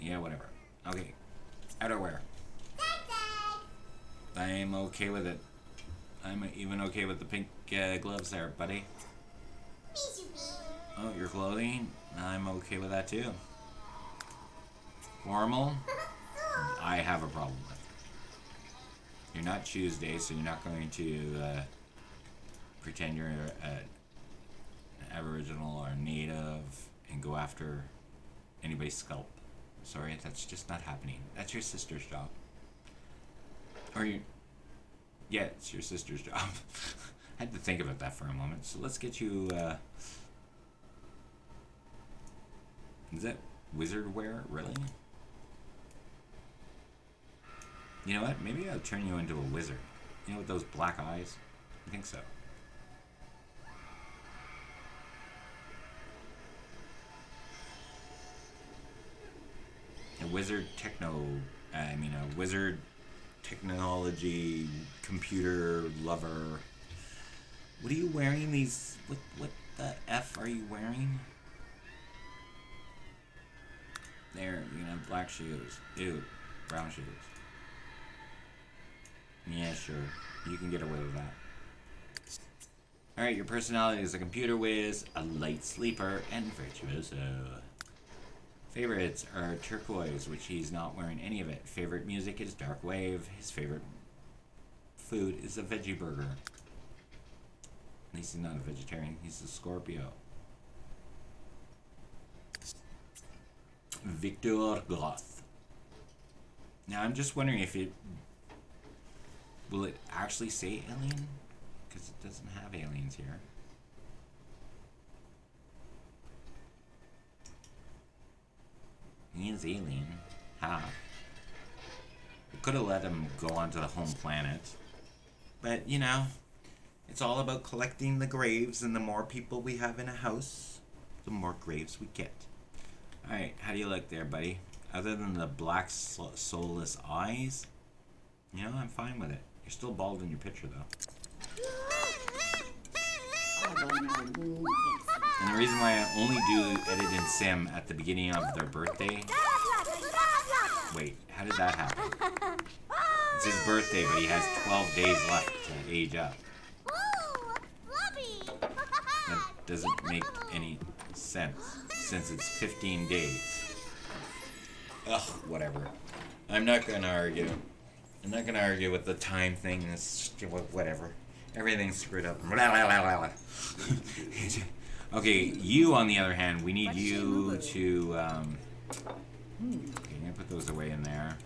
Yeah, whatever. Okay. Outerwear. I'm okay with it. I'm even okay with the pink gloves there, buddy. Oh, your clothing? I'm okay with that too. Formal? I have a problem with. You're not Tuesday, so you're not going to pretend you're Aboriginal or Native and go after anybody's scalp. Sorry, that's just not happening. That's your sister's job. Or you... Yeah, it's your sister's job. I had to think about that for a moment. So let's get you, is that wizard wear, really? You know what? Maybe I'll turn you into a wizard. You know, with those black eyes? I think so. A wizard a wizard technology computer lover. What are you wearing these? What the F are you wearing? There, you can have black shoes. Ew, brown shoes. Yeah, sure. You can get away with that. Alright, your personality is a computer whiz, a light sleeper, and virtuoso. Favorites are turquoise, which he's not wearing any of it. Favorite music is dark wave. His favorite food is a veggie burger. At least he's not a vegetarian. He's a Scorpio. Victor Goth. Now I'm just wondering if it... Will it actually say alien? Because it doesn't have aliens here. He is alien. Half. We could have let him go onto the home planet. But, you know, it's all about collecting the graves, and the more people we have in a house, the more graves we get. Alright, how do you look there, buddy? Other than the black, soulless eyes, you know, I'm fine with it. You're still bald in your picture, though. And the reason why I only do edit in sim at the beginning of their birthday... Wait, how did that happen? It's his birthday, but he has 12 days left to age up. That doesn't make any sense, since it's 15 days. Ugh, whatever. I'm not gonna argue. I'm not gonna argue with the time thing. It's whatever. Everything's screwed up. Okay, you on the other hand, we need you to okay, I'm gonna put those away in there.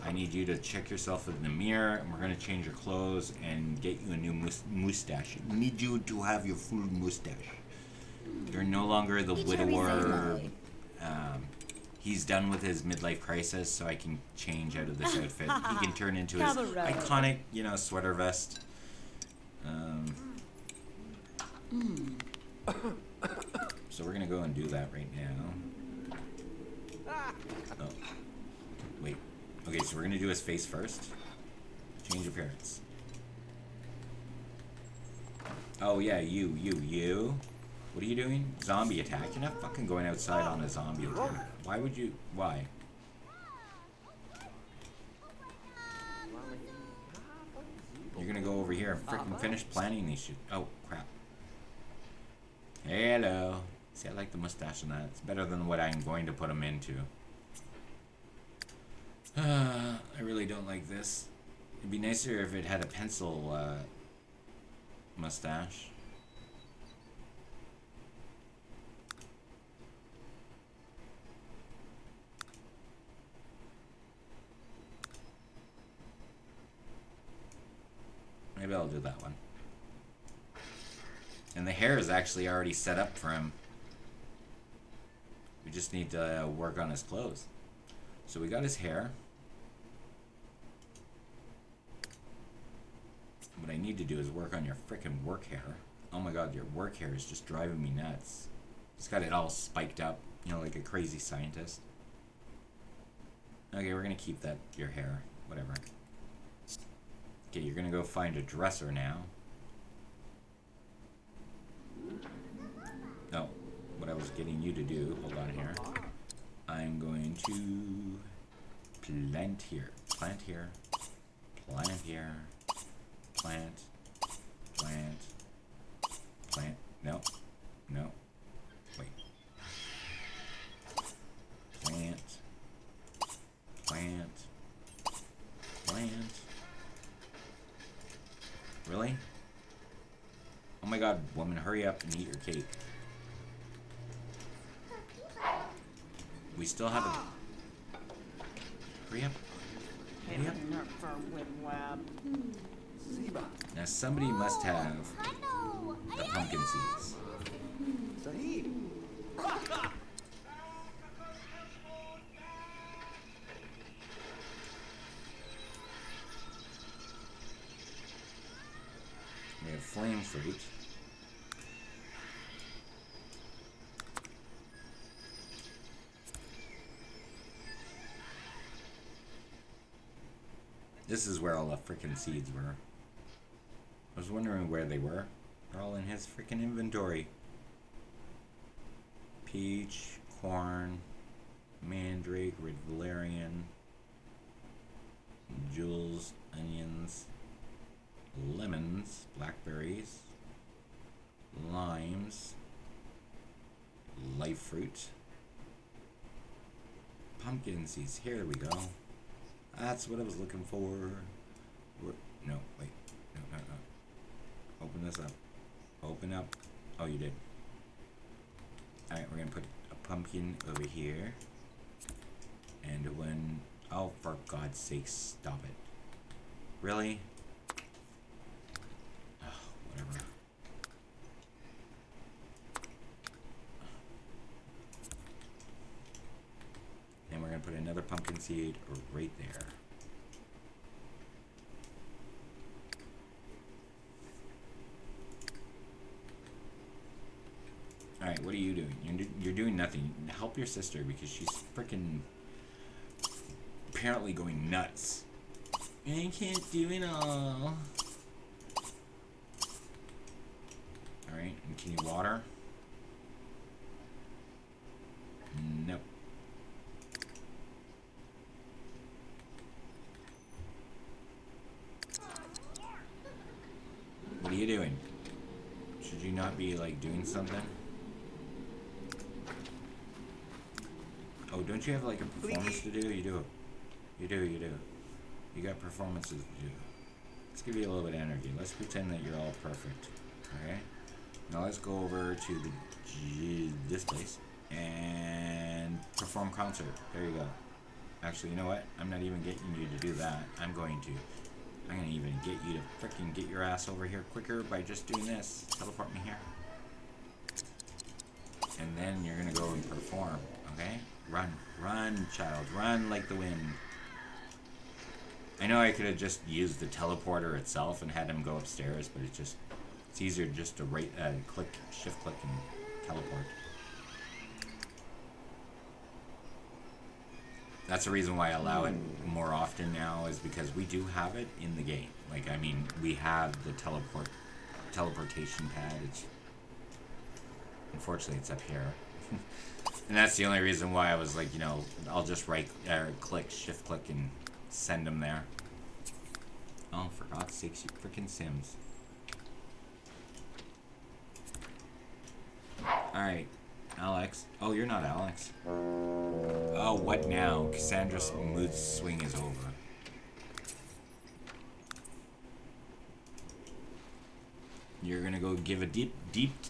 I need you to check yourself in the mirror, and we're gonna change your clothes and get you a new mustache. We need you to have your full mustache. You're no longer the widower. He's done with his midlife crisis, so I can change out of this outfit. He can turn into his iconic, you know, sweater vest. So we're gonna go and do that right now. Oh, wait. Okay, so we're gonna do his face first. Change appearance. Oh yeah, you. What are you doing? Zombie attack? You're not fucking going outside on a zombie attack. Why would you? Why? You're gonna go over here and frickin' finish planning these shit. Oh, crap. Hello. See, I like the mustache on that. It's better than what I'm going to put him into. I really don't like this. It'd be nicer if it had a pencil, mustache. Maybe I'll do that one. And the hair is actually already set up for him. We just need to work on his clothes. So we got his hair. What I need to do is work on your frickin' work hair. Oh my god, your work hair is just driving me nuts. It's got it all spiked up, you know, like a crazy scientist. Okay, we're gonna keep that, your hair, whatever. Okay, you're gonna go find a dresser now. No, what I was getting you to do, hold on here. I'm going to plant here, plant here, plant here, plant, plant, plant, no, no, wait. Plant, plant, plant. Really? Oh my god, woman, hurry up and eat your cake. We still have a... Hurry up. Hurry up. Now somebody must have the pumpkin seeds. Sahib. We have flame fruit. This is where all the frickin' seeds were. I was wondering where they were. They're all in his frickin' inventory. Peach, corn, mandrake, red valerian, jewels, onions, lemons, blackberries, limes, life fruit, pumpkin seeds. Here we go. That's what I was looking for. No, wait. No, no, no. Open this up. Open up. Oh, you did. Alright, we're going to put a pumpkin over here. And when... Oh, for God's sake, stop it. Really? Oh, whatever. And we're going to put another pumpkin seed right there. Alright, what are you doing? You're doing nothing. Help your sister because she's freaking apparently going nuts. I can't do it all. Alright, and can you water? Nope. What are you doing? Should you not be, like, doing something? Oh, don't you have, like, a performance to do? You do. You do, you do. You got performances to do. Let's give you a little bit of energy. Let's pretend that you're all perfect. Okay? Now let's go over to this place and perform concert. There you go. Actually, you know what? I'm not even getting you to do that. I'm gonna even get you to freaking get your ass over here quicker by just doing this. Teleport me here. And then you're gonna go and perform, okay? Run, run, child, run like the wind. I know I could have just used the teleporter itself and had him go upstairs, but it's easier just to shift click and teleport. That's the reason why I allow it more often now, is because we do have it in the game. Like, I mean, we have the teleportation pad. Unfortunately, it's up here. And that's the only reason why I was like, you know, I'll just click, shift click, and send them there. Oh, for God's sakes, you freaking Sims. Alright, Alex. Oh, you're not Alex. Oh, what now? Cassandra's mood swing is over. You're gonna go give a deep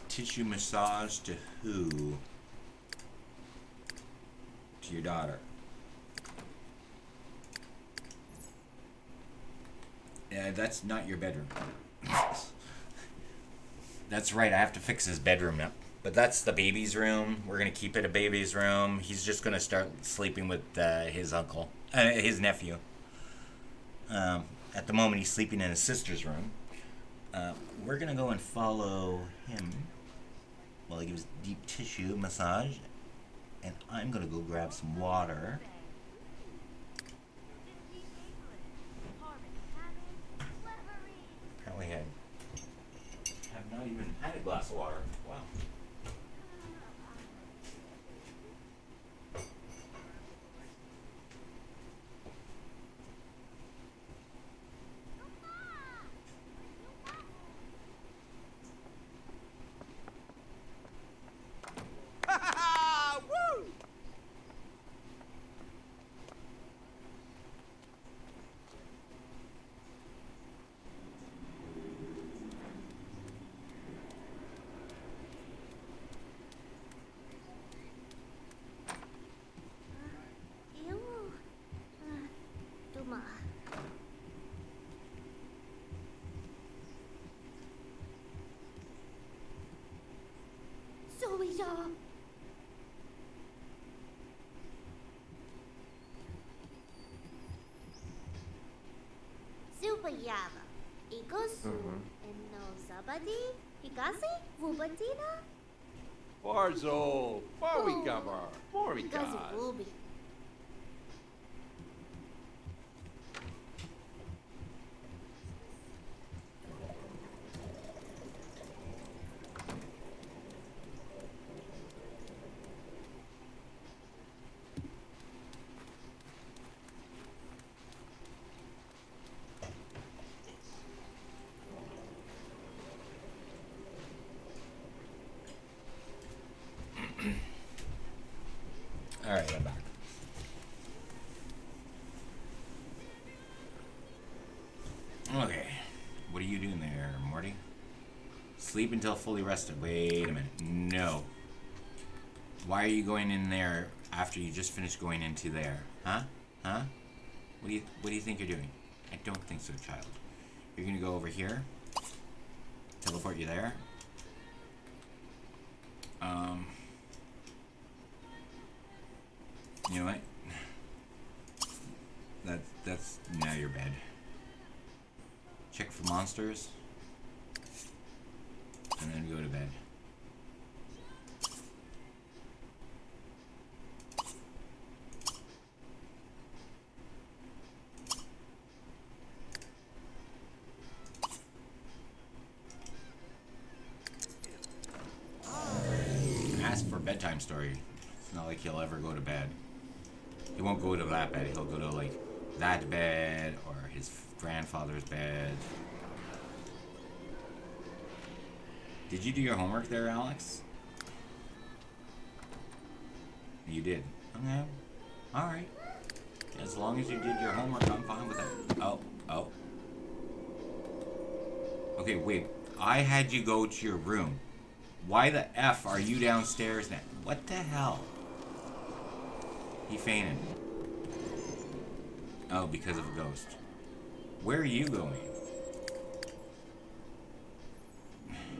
tissue massage to who? To your daughter. Yeah, that's not your bedroom. That's right, I have to fix his bedroom up. But that's the baby's room. We're going to keep it a baby's room. He's just going to start sleeping with his uncle, his nephew. At the moment, he's sleeping in his sister's room. We're going to go and follow him while he gives deep tissue massage. And I'm going to go grab some water. Apparently I have not even had a glass of water. Wow. Woo! Ew. Duma. 소리죠. Super Yava. Ikosu. And no Zabadi. Higase. Vubatina. Barzo! Barwigamar! Higase Morrigas! Ruby. Alright, I'm back. Okay. What are you doing there, Morty? Sleep until fully rested. Wait a minute. No. Why are you going in there after you just finished going into there? Huh? Huh? What do you think you're doing? I don't think so, child. You're gonna go over here. Teleport you there. You know what? That's now your bed. Check for monsters. And then go to bed. Ask for a bedtime story. It's not like he'll ever go to bed. He won't go to that bed. He'll go to like that bed or his grandfather's bed. Did you do your homework there, Alex? You did. Okay. Alright. As long as you did your homework, I'm fine with it. Oh. Okay, wait. I had you go to your room. Why the F are you downstairs then? What the hell? He fainted. Oh, because of a ghost. Where are you going?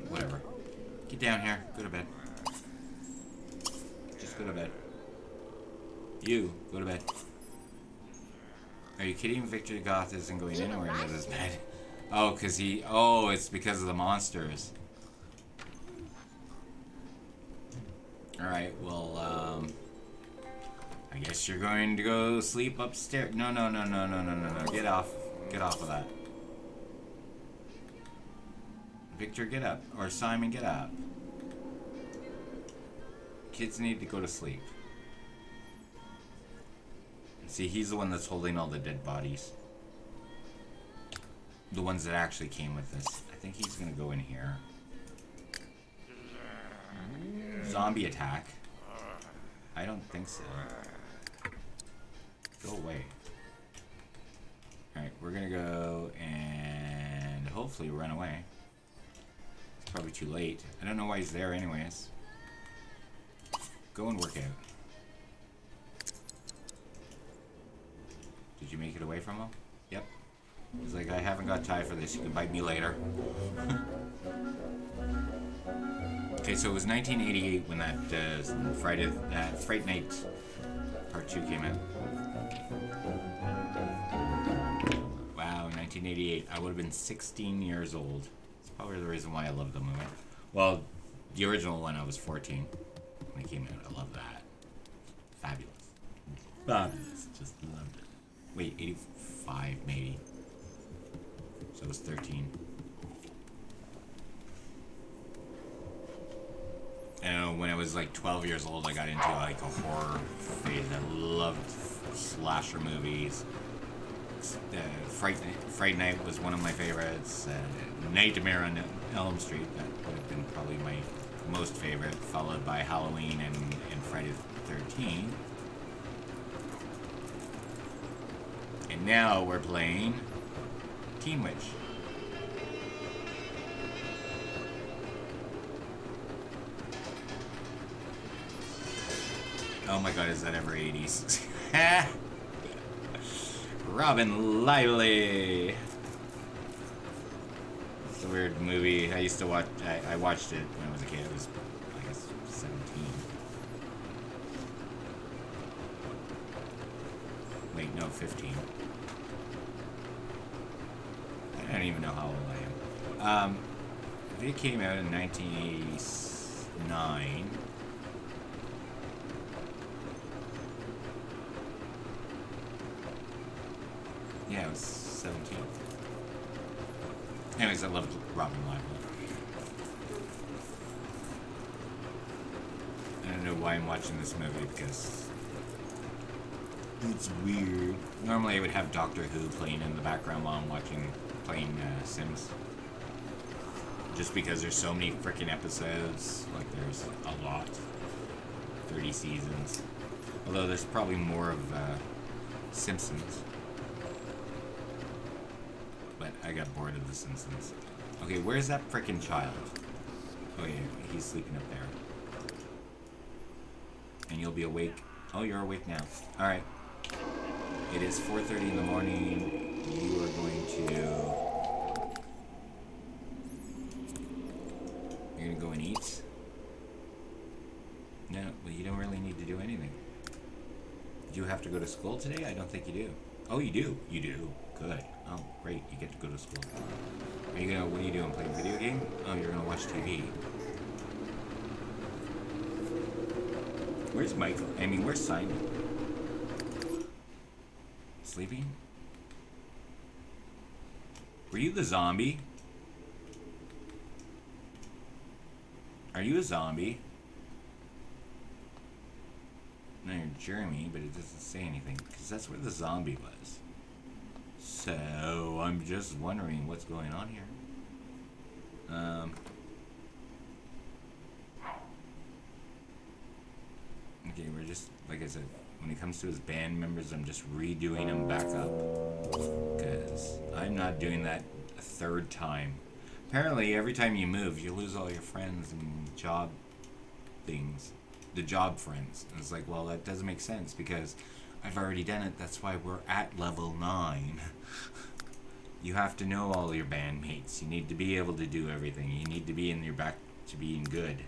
Whatever. Get down here. Go to bed. Just go to bed. You, go to bed. Are you kidding? Victor Goth isn't going anywhere near this bed. Oh, because he... Oh, it's because of the monsters. Alright, well, I guess you're going to go sleep upstairs. No. Get off of that. Victor, get up. Or Simon, get up. Kids need to go to sleep. See, he's the one that's holding all the dead bodies. The ones that actually came with this. I think he's gonna go in here. Zombie attack. I don't think so. Go away. Alright, we're gonna go and hopefully run away. It's probably too late. I don't know why he's there anyways. Go and work out. Did you make it away from him? Yep. He's like, I haven't got time for this. You can bite me later. Okay, so it was 1988 when that Fright Night Part 2 came out. Wow, 1988. I would have been 16 years old. That's probably the reason why I love the movie. Well, the original one, I was 14 when it came out. I love that. Fabulous. Fabulous. Just loved it. Wait, 85 maybe. So I was 13. And when I was like 12 years old, I got into like a horror phase. I loved slasher movies. Fright Night was one of my favorites. Nightmare on Elm Street, that would have been probably my most favorite, followed by Halloween and Friday the 13th. And now we're playing Teen Witch. Oh my god, is that ever 80s? Robin Lively! It's a weird movie. I used to watch, I watched it when I was a kid. I was, I guess, 17. Wait, no, 15. I don't even know how old I am. It came out in 1989. Yeah, I was 17. Anyways, I loved Robin Lively. I don't know why I'm watching this movie because it's weird. Normally I would have Doctor Who playing in the background while I'm playing Sims. Just because there's so many freaking episodes. Like there's a lot. 30 seasons. Although there's probably more of Simpsons. But I got bored of The Simpsons. Okay, where's that frickin' child? Oh yeah, he's sleeping up there. And you'll be awake. Oh, you're awake now. Alright. It is 4:30 in the morning. You are going to... You're gonna go and eat? No, well you don't really need to do anything. Do you have to go to school today? I don't think you do. Oh, you do? You do. Good. Oh, great. You get to go to school. Are you gonna, what are you doing? Playing a video game? Oh, you're gonna watch TV. Where's Michael? I mean, where's Simon? Sleeping? Were you the zombie? Are you a zombie? No, you're Jeremy, but it doesn't say anything, because that's where the zombie was. So, I'm just wondering what's going on here. Okay, we're just, like I said, when it comes to his band members, I'm just redoing them back up. Because I'm not doing that a third time. Apparently, every time you move, you lose all your friends and job things. The job friends. And it's like, well, that doesn't make sense because I've already done it. That's why we're at level 9. You have to know all your bandmates. You need to be able to do everything. You need to be in your back to being good.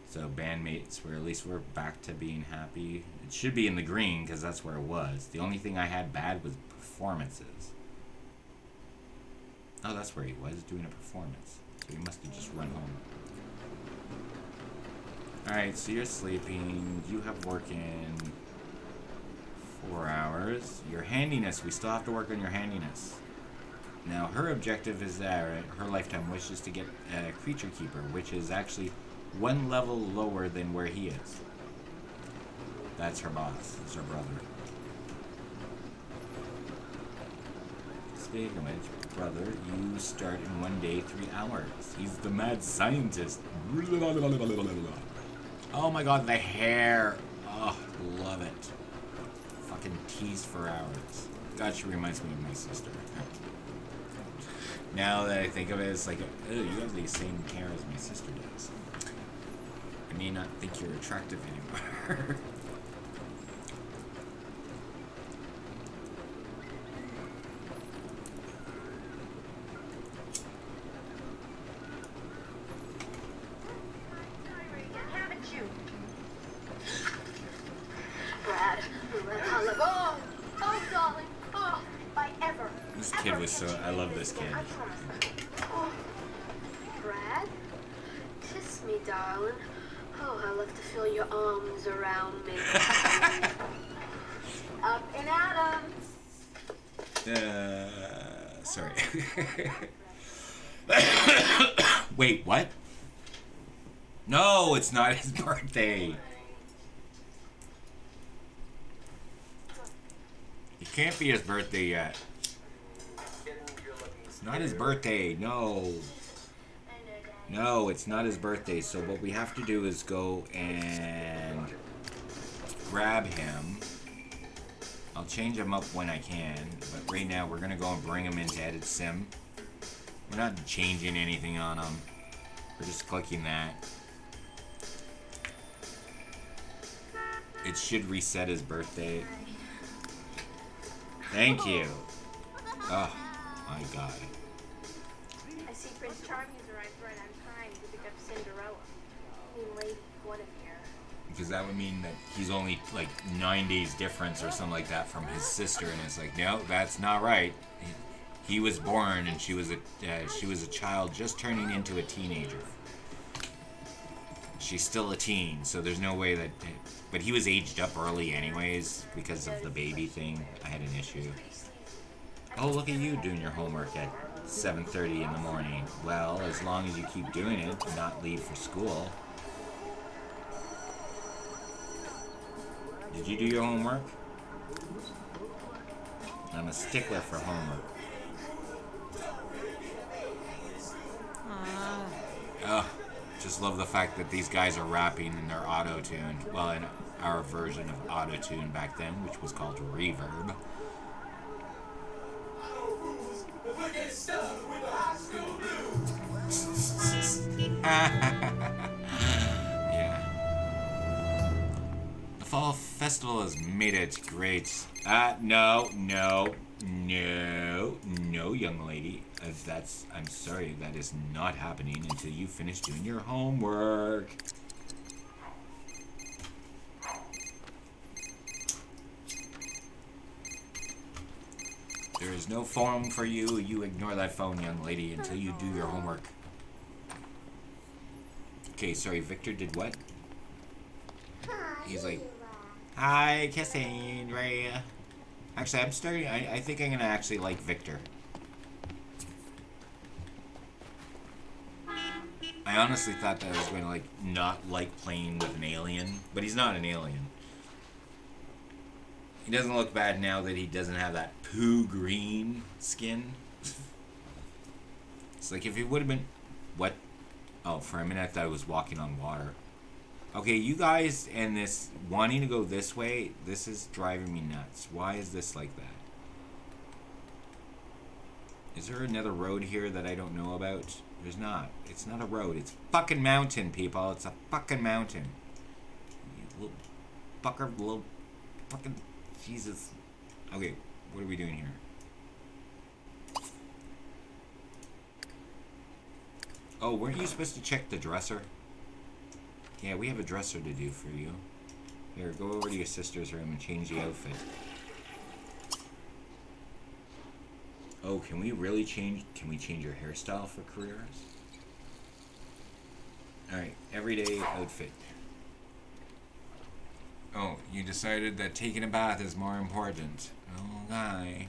So bandmates, we're back to being happy. It should be in the green because that's where it was. The only thing I had bad was performances. Oh, that's where he was, doing a performance. So he must have just run home. Alright, so you're sleeping. You have work in 4 hours. Your handiness, we still have to work on your handiness. Now, her objective is that her lifetime wish is to get a creature keeper, which is actually 1 level lower than where he is. That's her boss. It's her brother. Speaking of which, brother, you start in 1 day, 3 hours. He's the mad scientist. Oh my god, the hair. Oh, love it. Fucking tease for hours. God, she reminds me of my sister. Now that I think of it, it's like, oh, you have the same hair as my sister does. I may not think you're attractive anymore. I love this kid. Brad? Kiss me, darling. Oh, I love to feel your arms around me. Up and at 'em. Sorry. Wait, what? No, it's not his birthday. It can't be his birthday yet. It's not his birthday, no. No, it's not his birthday. So what we have to do is go and grab him. I'll change him up when I can, but right now we're gonna go and bring him into Edit Sim. We're not changing anything on him. We're just clicking that. It should reset his birthday. Thank you. Oh my god. I see Prince Charming has arrived right on time to pick up Cinderella. I mean, Lady Guinevere. Because that would mean that he's only like 9 days difference or something like that from his sister, and it's like, no, that's not right. He was born and she was a child just turning into a teenager. She's still a teen, so there's no way that. But he was aged up early anyways because of the baby thing. I had an issue. Oh, look at you doing your homework at 7:30 in the morning. Well, as long as you keep doing it, not leave for school. Did you do your homework? I'm a stickler for homework. Ugh, just love the fact that these guys are rapping and they're auto-tuned. Well, in our version of auto-tune back then, which was called reverb. Yeah. The fall festival has made it great. No, young lady. I'm sorry, that is not happening until you finish doing your homework. There is no phone for you. You ignore that phone, young lady, until you do your homework. Okay, sorry, Victor did what? He's like, hi, kissing, Ray. Actually, I think I'm gonna actually like Victor. I honestly thought that I was going to, like, not like playing with an alien, but he's not an alien. He doesn't look bad now that he doesn't have that poo green skin. It's like if he would have been... What? Oh, for a minute I thought I was walking on water. Okay, you guys and this wanting to go this way, this is driving me nuts. Why is this like that? Is there another road here that I don't know about? There's not. It's not a road. It's a fucking mountain, people. It's a fucking mountain. You little fucker, little fucking... Jesus. Okay, what are we doing here? Oh, weren't you supposed to check the dresser? Yeah, we have a dresser to do for you. Here, go over to your sister's room and change the outfit. Oh, can we really change... Can we change your hairstyle for careers? Alright, everyday outfit. Oh, you decided that taking a bath is more important. Oh, guy.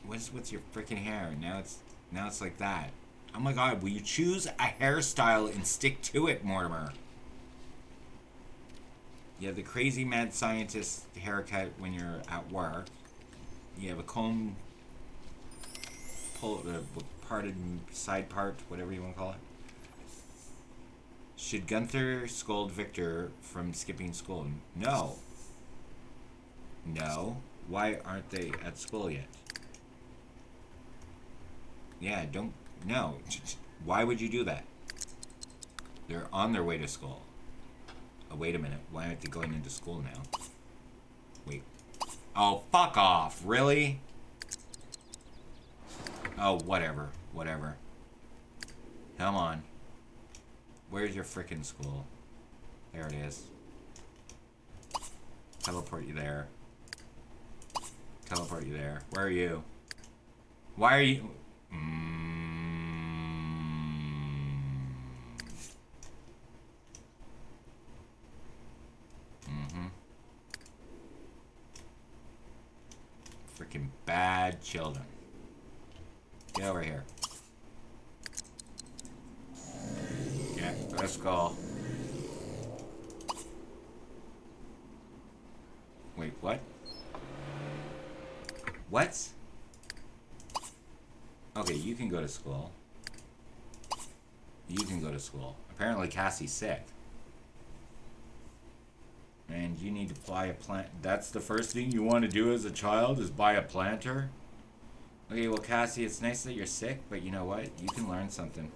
What's your freaking hair? Now it's like that. Oh my god, will you choose a hairstyle and stick to it, Mortimer? You have the crazy mad scientist haircut when you're at work. You have a comb, parted side part, whatever you want to call it. Should Gunther scold Victor from skipping school? No. No. Why aren't they at school yet? Yeah, don't... No. Why would you do that? They're on their way to school. Oh, wait a minute. Why aren't they going into school now? Wait. Oh, fuck off. Really? Oh, whatever. Whatever. Come on. Where's your frickin' school? There it is. Teleport you there. Teleport you there. Where are you? Why are you... Freaking bad children. Get over here. Yeah, let's go. Wait, what? What? Okay, you can go to school. You can go to school. Apparently Cassie's sick. And you need to buy a plant. That's the first thing you want to do as a child, is buy a planter? Okay, well, Cassie, it's nice that you're sick, but you know what? You can learn something.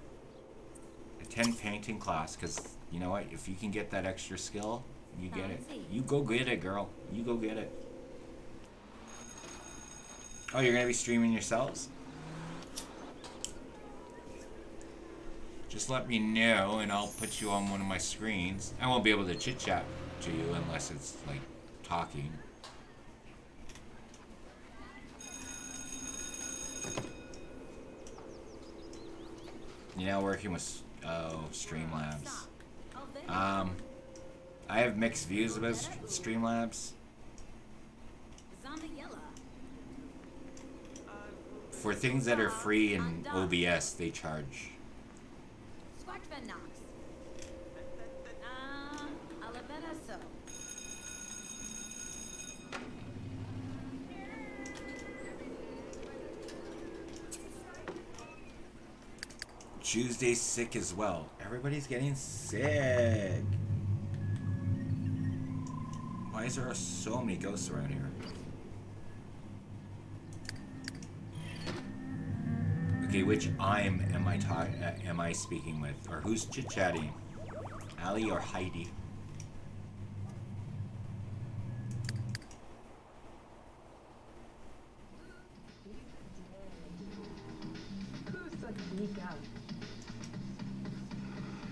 Attend painting class, because you know what? If you can get that extra skill, you get it. You go get it, girl. You go get it. Oh, you're going to be streaming yourselves? Just let me know, and I'll put you on one of my screens. I won't be able to chit-chat to you unless it's, like, talking. Yeah, working with, Streamlabs. I have mixed views about Streamlabs. For things that are free in OBS, they charge. Tuesday's sick as well. Everybody's getting sick. Why is there so many ghosts around here? Okay, which am I speaking with, or who's chit-chatting? Ali or Heidi?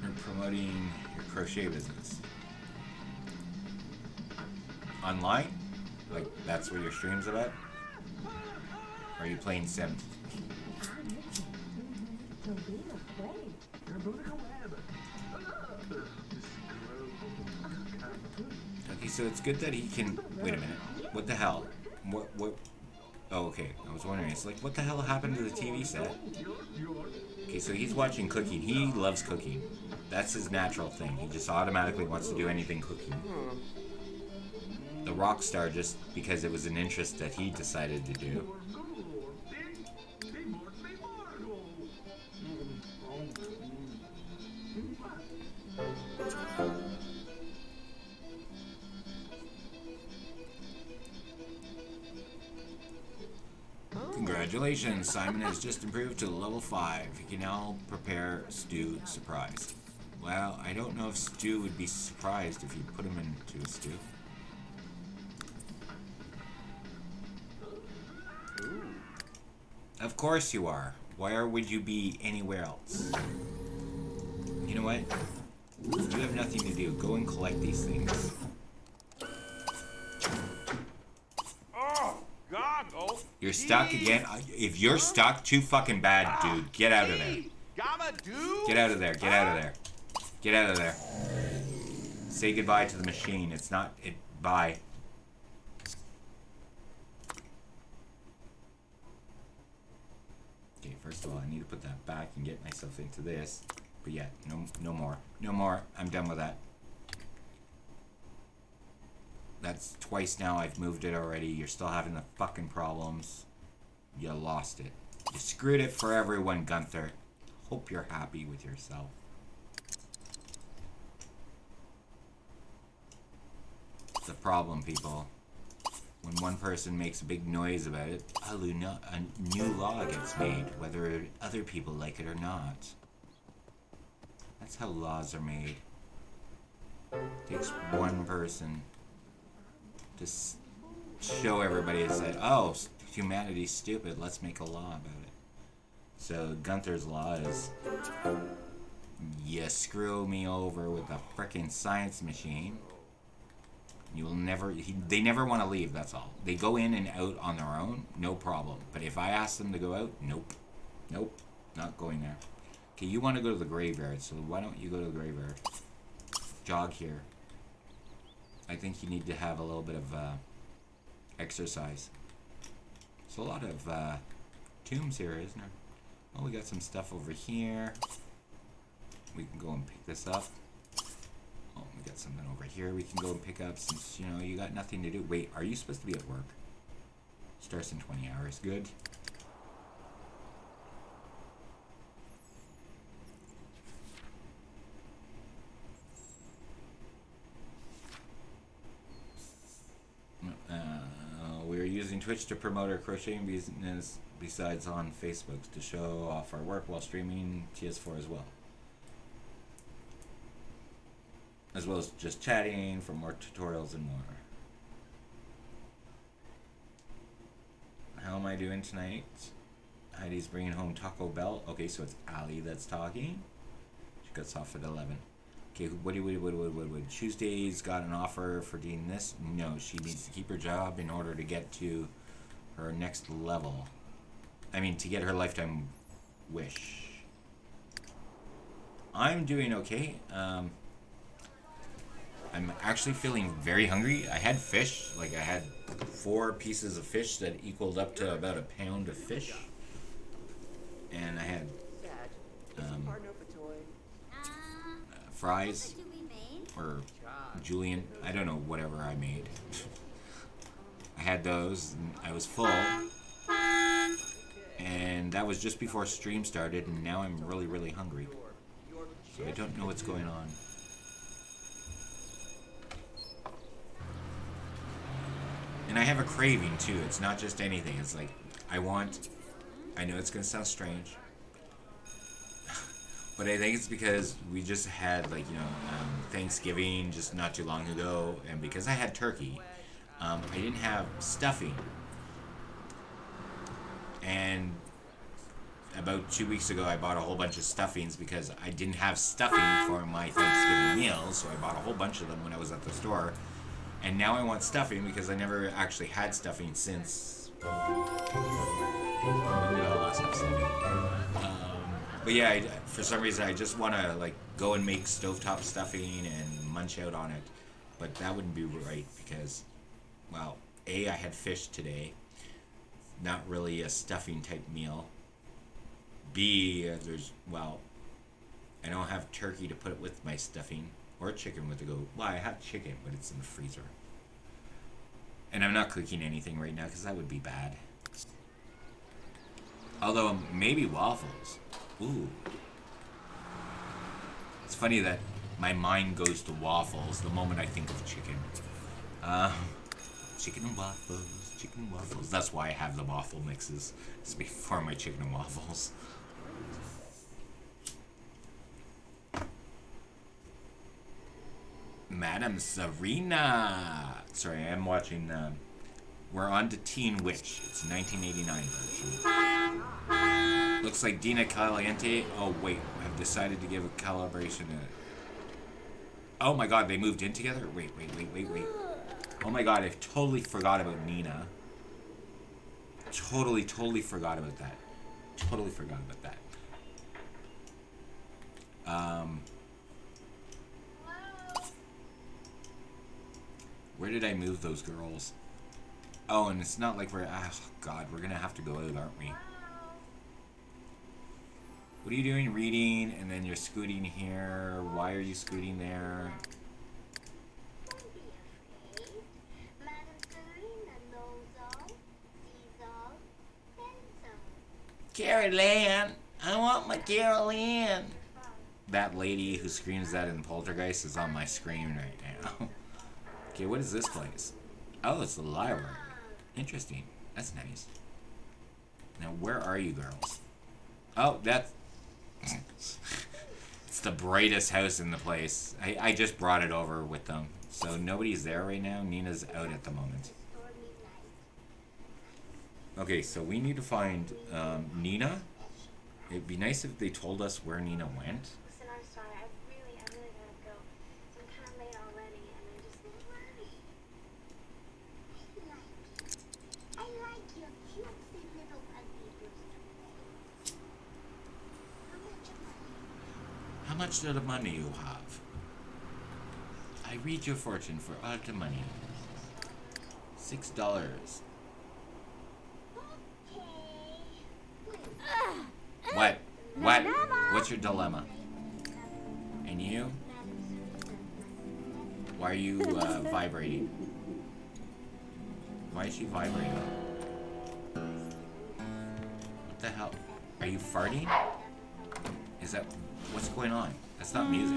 You're promoting your crochet business online? Like that's what your stream's about? Or are you playing Sims? Okay, so it's good that he can... Wait a minute. What the hell? What? Oh, okay. I was wondering. It's like, what the hell happened to the TV set? Okay, so he's watching cooking. He loves cooking. That's his natural thing. He just automatically wants to do anything cooking. The rock star just because it was an interest that he decided to do. Congratulations, Simon has just improved to level 5. He can now prepare stew surprise. Well, I don't know if Stu would be surprised if you put him into a stew. Of course you are. Where would you be anywhere else? You know what? You have nothing to do. Go and collect these things. Oh, God, oh. You're stuck again? If you're stuck, too fucking bad, dude. Get out of there. Get out of there. Get out of there. Get out of there. Say goodbye to the machine. It's not... Bye. Okay, first of all, I need to put that back and get myself into this. But yeah, no more. No more. I'm done with that. That's twice now I've moved it already. You're still having the fucking problems. You lost it. You screwed it for everyone, Gunther. Hope you're happy with yourself. It's a problem, people. When one person makes a big noise about it, a new law gets made, whether other people like it or not. That's how laws are made. It takes one person to show everybody that, oh, humanity's stupid, let's make a law about it. So Gunther's law is, you screw me over with a frickin' science machine, You'll never. They never want to leave. That's all. They go in and out on their own, no problem. But if I ask them to go out, nope, nope, not going there. Okay, you want to go to the graveyard, so why don't you go to the graveyard? Jog here. I think you need to have a little bit of exercise. There's a lot of tombs here, isn't there? Oh, we got some stuff over here. We can go and pick this up. Oh, we got something over here we can go and pick up since, you know, you got nothing to do. Wait, are you supposed to be at work? Starts in 20 hours. Good. We're using Twitch to promote our crocheting business besides on Facebook to show off our work while streaming TS4 as well. As well as just chatting for more tutorials and more. How am I doing tonight? Heidi's bringing home Taco Bell. Okay, so it's Ali that's talking. She gets off at 11. Okay, what? Tuesday's got an offer for doing this? No, she needs to keep her job in order to get to her next level. I mean, to get her lifetime wish. I'm doing okay. I'm actually feeling very hungry. I had fish, like I had 4 pieces of fish that equaled up to about a pound of fish. And I had fries, or julienne, I don't know, whatever I made. I had those, and I was full. And that was just before stream started, and now I'm really, really hungry. So I don't know what's going on. And I have a craving too. It's not just anything. It's like, I know it's going to sound strange. But I think it's because we just had, like, you know, Thanksgiving just not too long ago. And because I had turkey, I didn't have stuffing. And about 2 weeks ago, I bought a whole bunch of stuffings because I didn't have stuffing for my Thanksgiving meals. So I bought a whole bunch of them when I was at the store. And now I want stuffing because I never actually had stuffing since. But yeah, for some reason I just want to like go and make stovetop stuffing and munch out on it. But that wouldn't be right because, well, A, I had fish today. Not really a stuffing type meal. B, I don't have turkey to put it with my stuffing. Or chicken with the go. Well, I have chicken, but it's in the freezer. And I'm not cooking anything right now because that would be bad. Although, maybe waffles. Ooh. It's funny that my mind goes to waffles the moment I think of chicken. Chicken and waffles, chicken and waffles. That's why I have the waffle mixes. It's before my chicken and waffles. Madam Serena. Sorry, I am watching. We're on to Teen Witch. It's 1989 version. Looks like Dina Caliente. Oh wait, I've decided to give a calibration. Oh my God, they moved in together. Wait. Oh my God, I totally forgot about Nina. Totally forgot about that. Totally forgot about that. Where did I move those girls? Oh, and it's not like we're... Oh, God, we're going to have to go out, aren't we? What are you doing? Reading, and then you're scooting here. Why are you scooting there? Don't be afraid. Madam Serena knows all, sees all, handsome. Carol Ann! I want my Carol Ann! That lady who screams that in Poltergeist is on my screen right now. Okay, what is this place? Oh, it's the library. Interesting. That's nice. Now, where are you girls? Oh, that's... It's the brightest house in the place. I just brought it over with them. So nobody's there right now. Nina's out at the moment. Okay, so we need to find Nina. It'd be nice if they told us where Nina went. Listen, I'm sorry. I really gotta go. So I'm kind of late already, and I just... How much of the money you have? I read your fortune for all the money. $6. What? What? What's your dilemma? And you? Why are you vibrating? Why is she vibrating? What the hell? Are you farting? Is that... What's going on? That's not music.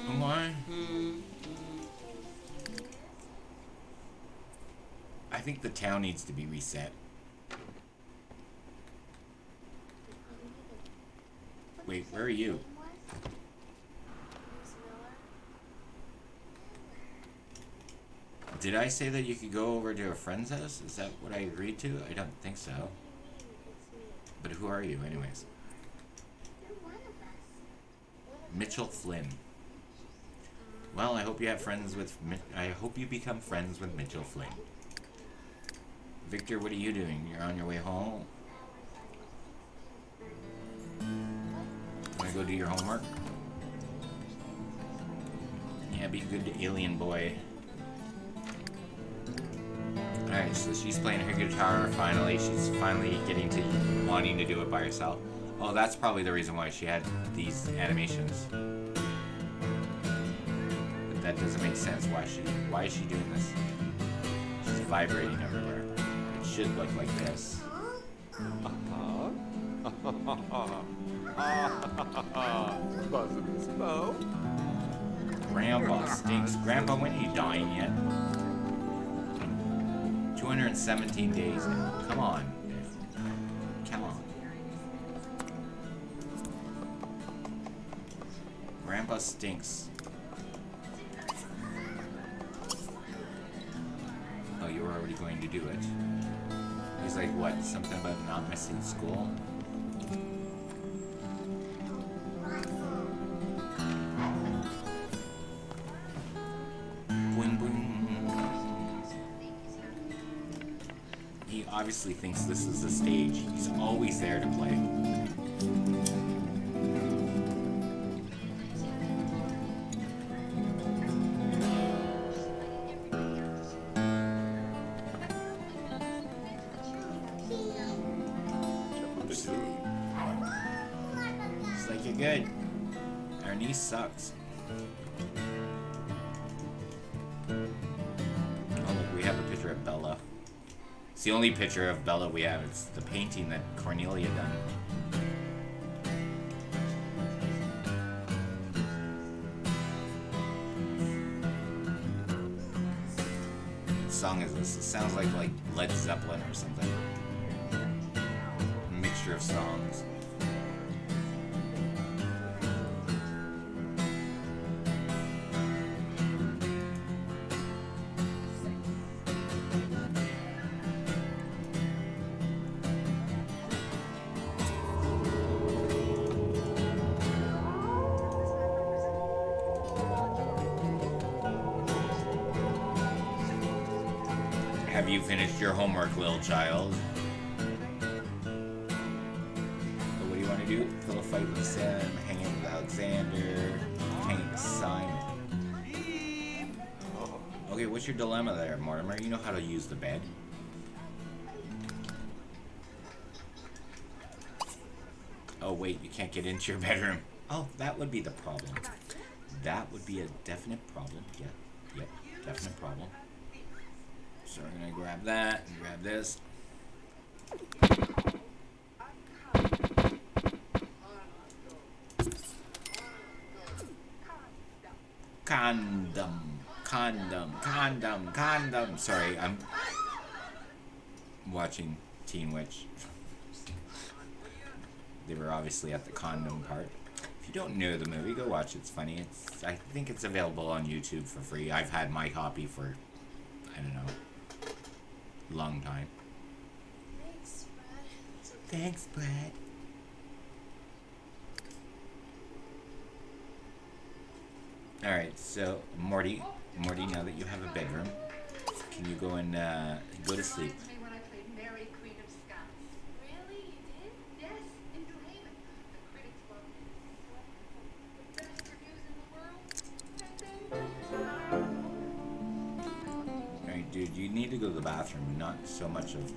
Come on. I think the town needs to be reset. Wait, where are you? Did I say that you could go over to a friend's house? Is that what I agreed to? I don't think so. But who are you, anyways? Mitchell Flynn. Well, I hope you have friends with... I hope you become friends with Mitchell Flynn. Victor, what are you doing? You're on your way home? Wanna go do your homework? Yeah, be a good alien boy. Alright, so she's playing her guitar finally. She's finally getting to wanting to do it by herself. Oh, that's probably the reason why she had these animations. But that doesn't make sense. Why is she doing this? She's vibrating everywhere. It should look like this. Grandpa stinks. Grandpa, when are you dying yet? 217 days now. Come on. Come on. Grandpa stinks. Oh, you were already going to do it. He's like, what? Something about not missing school? Boing, boing. He obviously thinks this is a stage. He's always there to play. It's like, you're good. Our niece sucks. Oh, look, we have a picture of Bella. It's the only picture of Bella we have. It's the painting that Cornelia done. What song is this? It sounds like Led Zeppelin or something. A mixture of songs. Have you finished your homework, little child? What do you want to do? Fill a fight with Sam, hang out with Alexander, hang out with Simon. Okay, what's your dilemma there, Mortimer? You know how to use the bed. Oh wait, you can't get into your bedroom. Oh, that would be the problem. That would be a definite problem. Yep, definite problem. So we're gonna grab that and grab this. Condom. Sorry, I'm watching Teen Witch. They were obviously at the condom part. If you don't know the movie, go watch it. It's funny. I think it's available on YouTube for free. I've had my copy for, I don't know, long time. Thanks, Brad. Alright, so Morty, now that you have a bedroom, can you go and go to sleep? When I played Mary, Queen of bathroom, not so much of.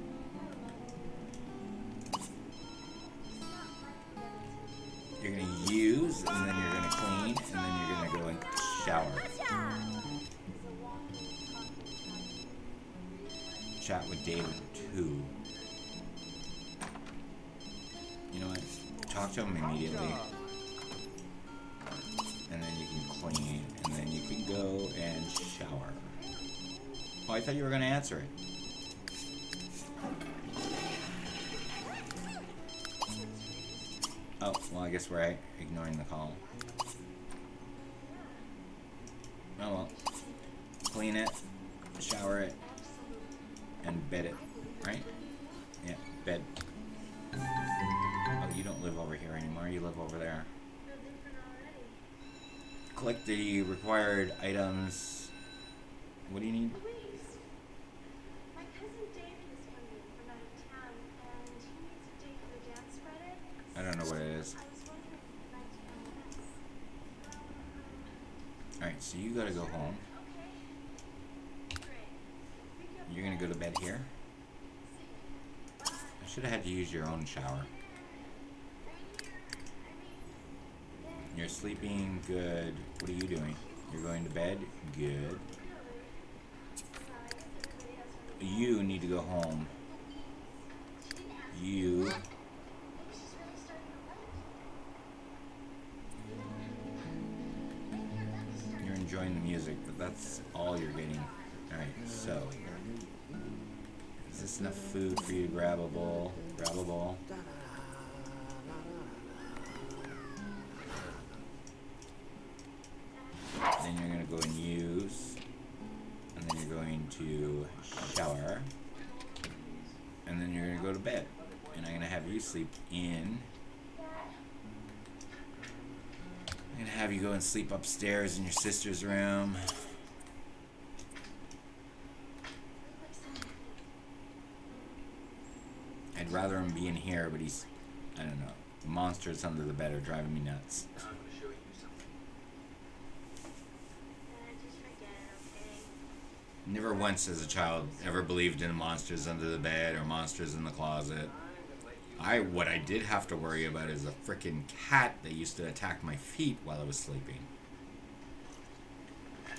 You're gonna use, and then you're gonna clean, and then you're gonna go and shower. Chat with David too. You know what? Talk to him immediately. And then you can clean, and then you can go and shower. Oh, I thought you were gonna answer it. Oh, well, I guess we're ignoring the call. Oh well. Clean it, shower it, and bed it, right? Yeah, bed. Oh, you don't live over here anymore, you live over there. Collect the required items. What do you need? My cousin David is coming from out of town, and he needs a date for the dance credit. I don't know what it is. I was wondering if you'd like to come with us. Alright, so you gotta go home. You're gonna go to bed here. I should have had to use your own shower. You're sleeping good. What are you doing? You're going to bed? Good. You need to go home. You. You're enjoying the music, but that's all you're getting. Alright, so. Is this enough food for you to grab a bowl? Grab a bowl. Then you're going to go and use. And then you're going to shower. And then you're going to go to bed. And I'm going to have you sleep in. I'm going to have you go and sleep upstairs in your sister's room. I'd rather him be in here, but he's, I don't know, monsters under the bed are driving me nuts. I'm gonna show you something. Just forget it, okay? Never once as a child ever believed in monsters under the bed or monsters in the closet. What I did have to worry about is a frickin' cat that used to attack my feet while I was sleeping.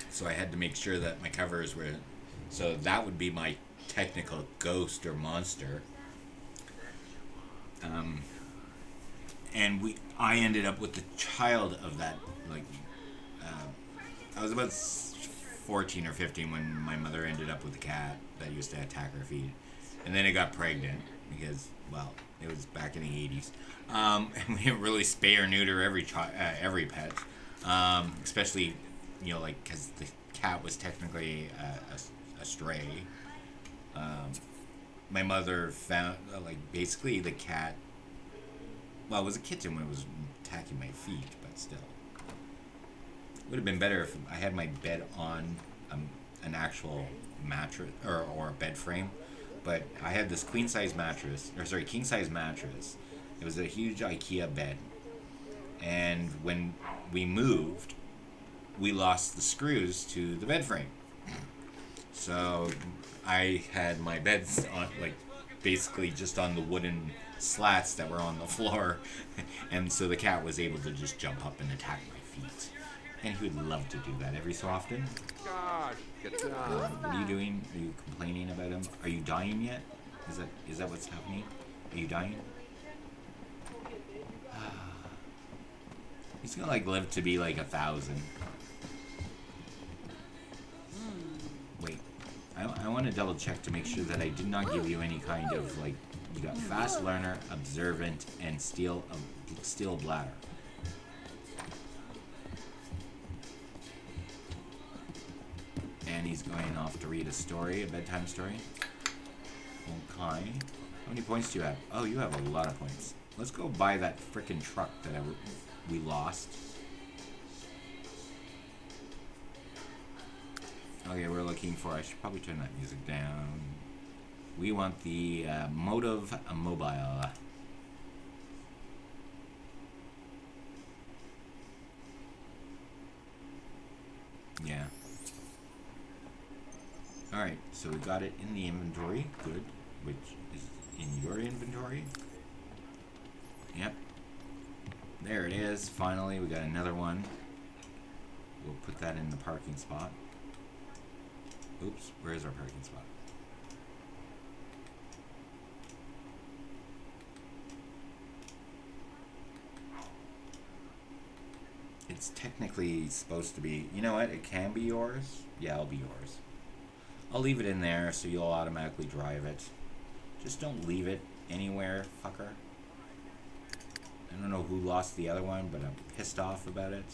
So I had to make sure that my covers were, so that would be my technical ghost or monster. And I ended up with the child of that, like, I was about 14 or 15 when my mother ended up with a cat that used to attack her feet. And then it got pregnant because, well, it was back in the 80s. And we didn't really spay or neuter every pet. Especially, you know, like, because the cat was technically a stray. My mother found, like, basically the cat, well, it was a kitten when it was attacking my feet, but still. It would have been better if I had my bed on an actual mattress, or a bed frame, but I had this king size mattress. It was a huge IKEA bed, and when we moved, we lost the screws to the bed frame. So I had my beds on, like, basically just on the wooden slats that were on the floor, and so the cat was able to just jump up and attack my feet. And he would love to do that every so often. Gosh, get down. What are you doing? Are you complaining about him? Are you dying yet? Is that what's happening? Are you dying? He's gonna, like, live to be like 1,000. Wait, I want to double check to make sure that I did not give you any kind of, like, you got fast learner, observant, and steel bladder. And he's going off to read a bedtime story. Okay. How many points do you have? Oh, you have a lot of points. Let's go buy that frickin' truck that we lost. Okay, we're looking for, I should probably turn that music down. We want the Motive Mobile. Yeah. Alright, so so we got it in the inventory. Good. Which is in your inventory. Yep. There it is. Finally, we got another one. We'll put that in the parking spot. Oops, where is our parking spot? It's technically supposed to be, you know what, it can be yours. Yeah, it'll be yours. I'll leave it in there so you'll automatically drive it. Just don't leave it anywhere, fucker. I don't know who lost the other one, but I'm pissed off about it.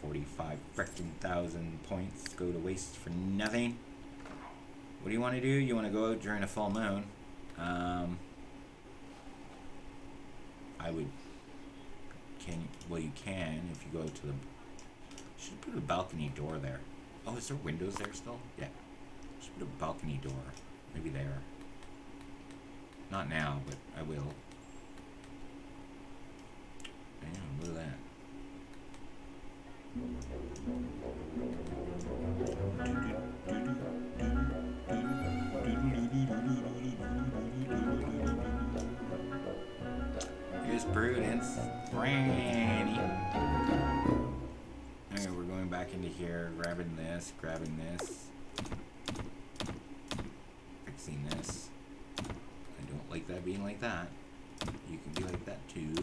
45 frickin' thousand points go to waste for nothing. What do you want to do? You want to go out during a full moon. I would... Well, you can if you go to the... Should put a balcony door there. Oh, is there windows there still? Yeah. Should put a balcony door. Maybe there. Not now, but I will. Damn, look at that. Here's Prudence. Franny. Okay, we're going back into here, grabbing this, fixing this. I don't like that being like that. You can be like that too.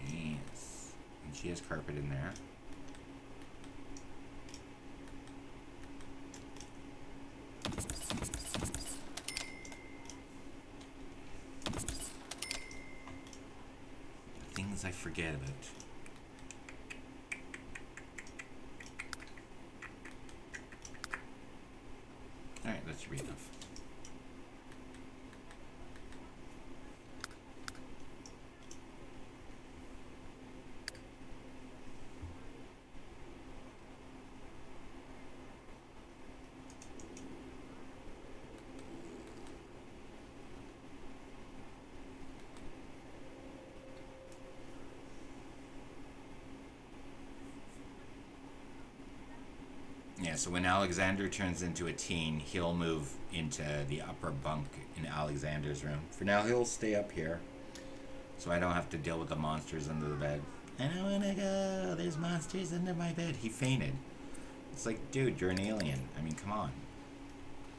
Yes. And she has carpet in there. Things I forget about. Alright, that should be enough. Yeah, so when Alexander turns into a teen, he'll move into the upper bunk in Alexander's room. For now, he'll stay up here, so I don't have to deal with the monsters under the bed. I don't want to go. There's monsters under my bed. He fainted. It's like, dude, you're an alien. I mean, come on.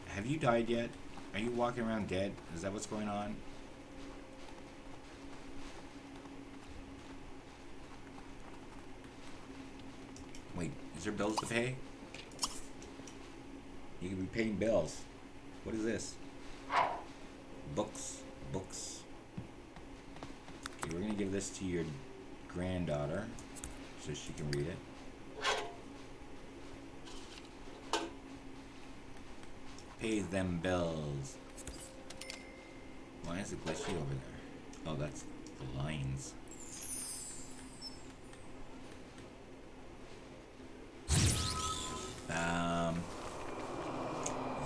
Have you died yet? Are you walking around dead? Is that what's going on? Wait, is there bills to pay? You could be paying bills. What is this? Books. Books. Okay, we're going to give this to your granddaughter so she can read it. Pay them bills. Why is it glitchy over there? Oh, that's the lines.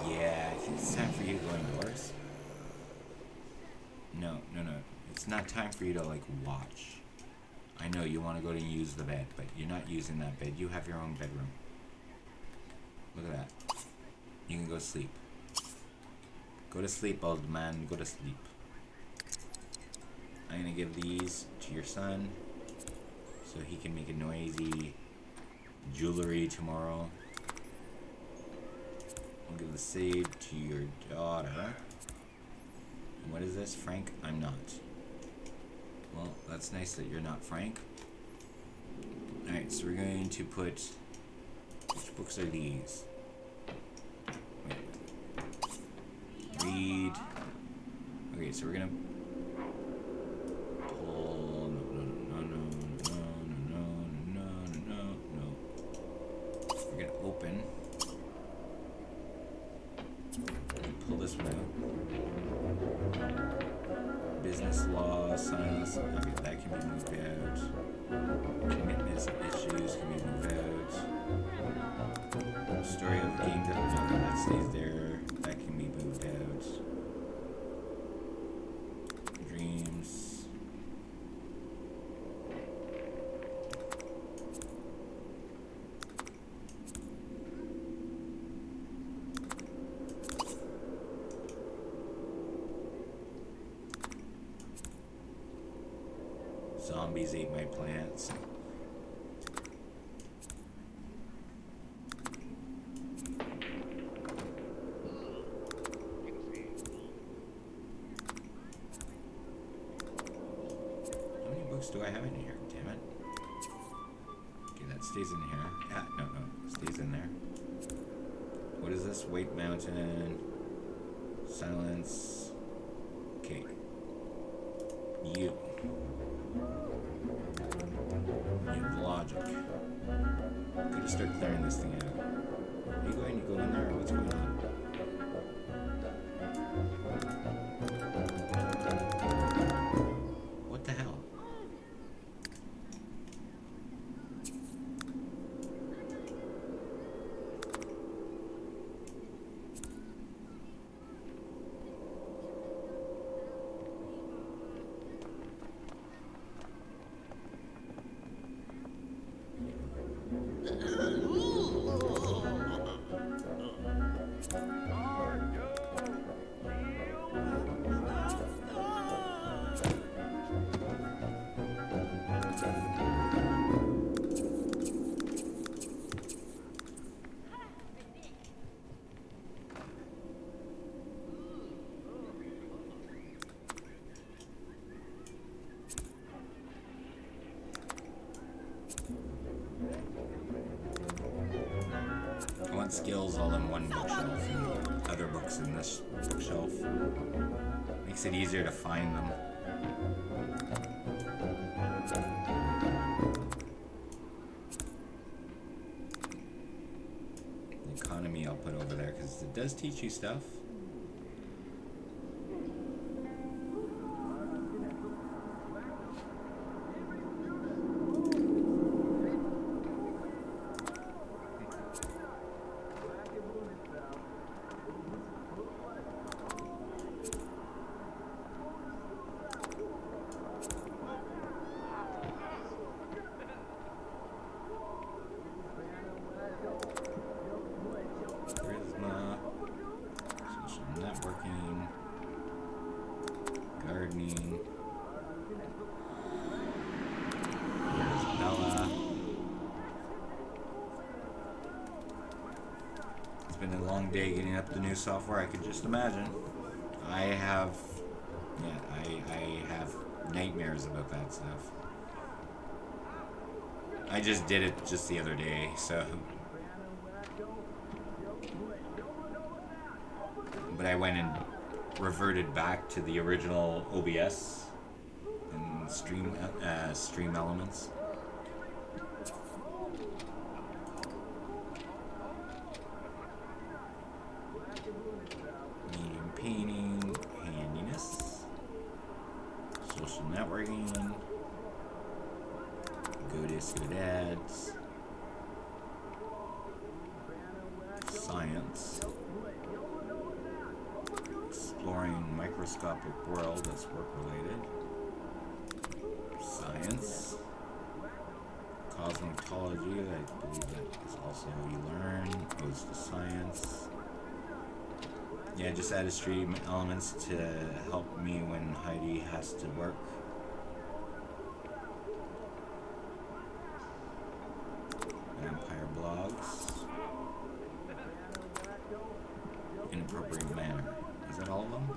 Yeah, I think it's time for you to go indoors. No. It's not time for you to, like, watch. I know you want to go and use the bed, but you're not using that bed. You have your own bedroom. Look at that. You can go sleep. Go to sleep, old man. Go to sleep. I'm going to give these to your son so he can make a noisy jewelry tomorrow. I'll give the save to your daughter. And what is this? Frank? I'm not. Well, that's nice that you're not Frank. Alright, so we're going to put... Which books are these? Wait. Read. Okay, so we're gonna pull... No. We're gonna open. Pull this one out. Business law, science. Okay, that can be moved out. Commitment issues can be moved out. Story of game development, that stays there. That can be moved out. Dreams. Zombies ate my plants. How many books do I have in here? Damn it. Okay, that stays in here. Yeah, no, it stays in there. What is this? White Mountain. Silence. Okay. You have logic. Gotta start clearing this thing out. Are you going to go in there or what's going on? What the hell? I want skills all in one bookshelf and other books in this bookshelf. Makes it easier to find them. The economy I'll put over there because it does teach you stuff. Charisma, social networking, gardening. There's Bella. It's been a long day getting up the new software, I could just imagine. I have nightmares about that stuff. I just did it just the other day, so. But I went and reverted back to the original OBS and stream elements. Medium painting, handiness, social networking, goodies, goodads, science. Exploring microscopic world, that's work related. Science. Cosmetology, I believe that is also how you learn. Goes to science. Yeah, just added stream elements to help me when Heidi has to work. Vampire blogs. Inappropriate manner. Is that all of them?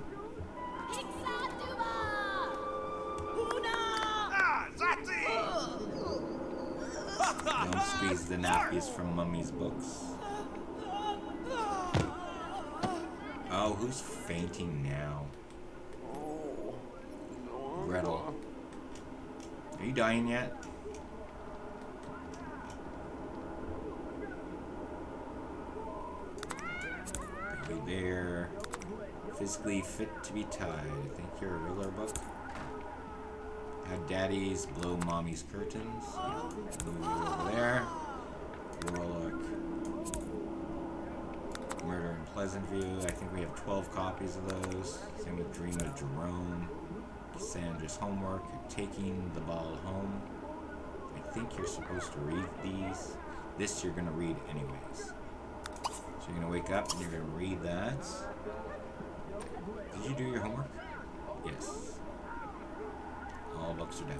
Don't squeeze the nappies from Mummy's books. Oh, who's fainting now? Gretel. Are you dying yet? Baby Bear. Physically fit to be tied. I think you're a ruler book. How daddies blow mommy's curtains. Move over there. Warlock. Murder in Pleasantview. I think we have 12 copies of those. Same with Dream of Jerome. Sandra's homework. Taking the ball home. I think you're supposed to read these. This you're going to read anyways. So you're going to wake up and you're going to read that. Did you do your homework? Yes. All books are done.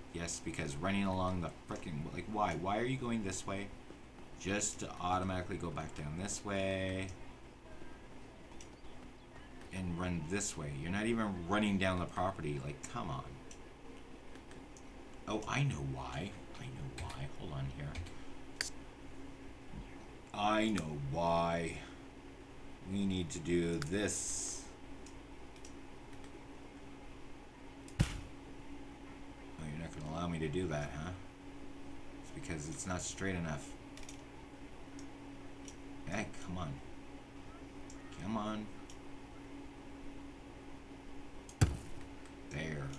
Yes, because running along the frickin', like, why? Why are you going this way? Just to automatically go back down this way. And run this way. You're not even running down the property. Like, come on. Oh, I know why. I know why. Hold on here. I know why. We need to do this. Oh, you're not going to allow me to do that, huh? It's because it's not straight enough. Hey, come on. Come on. There.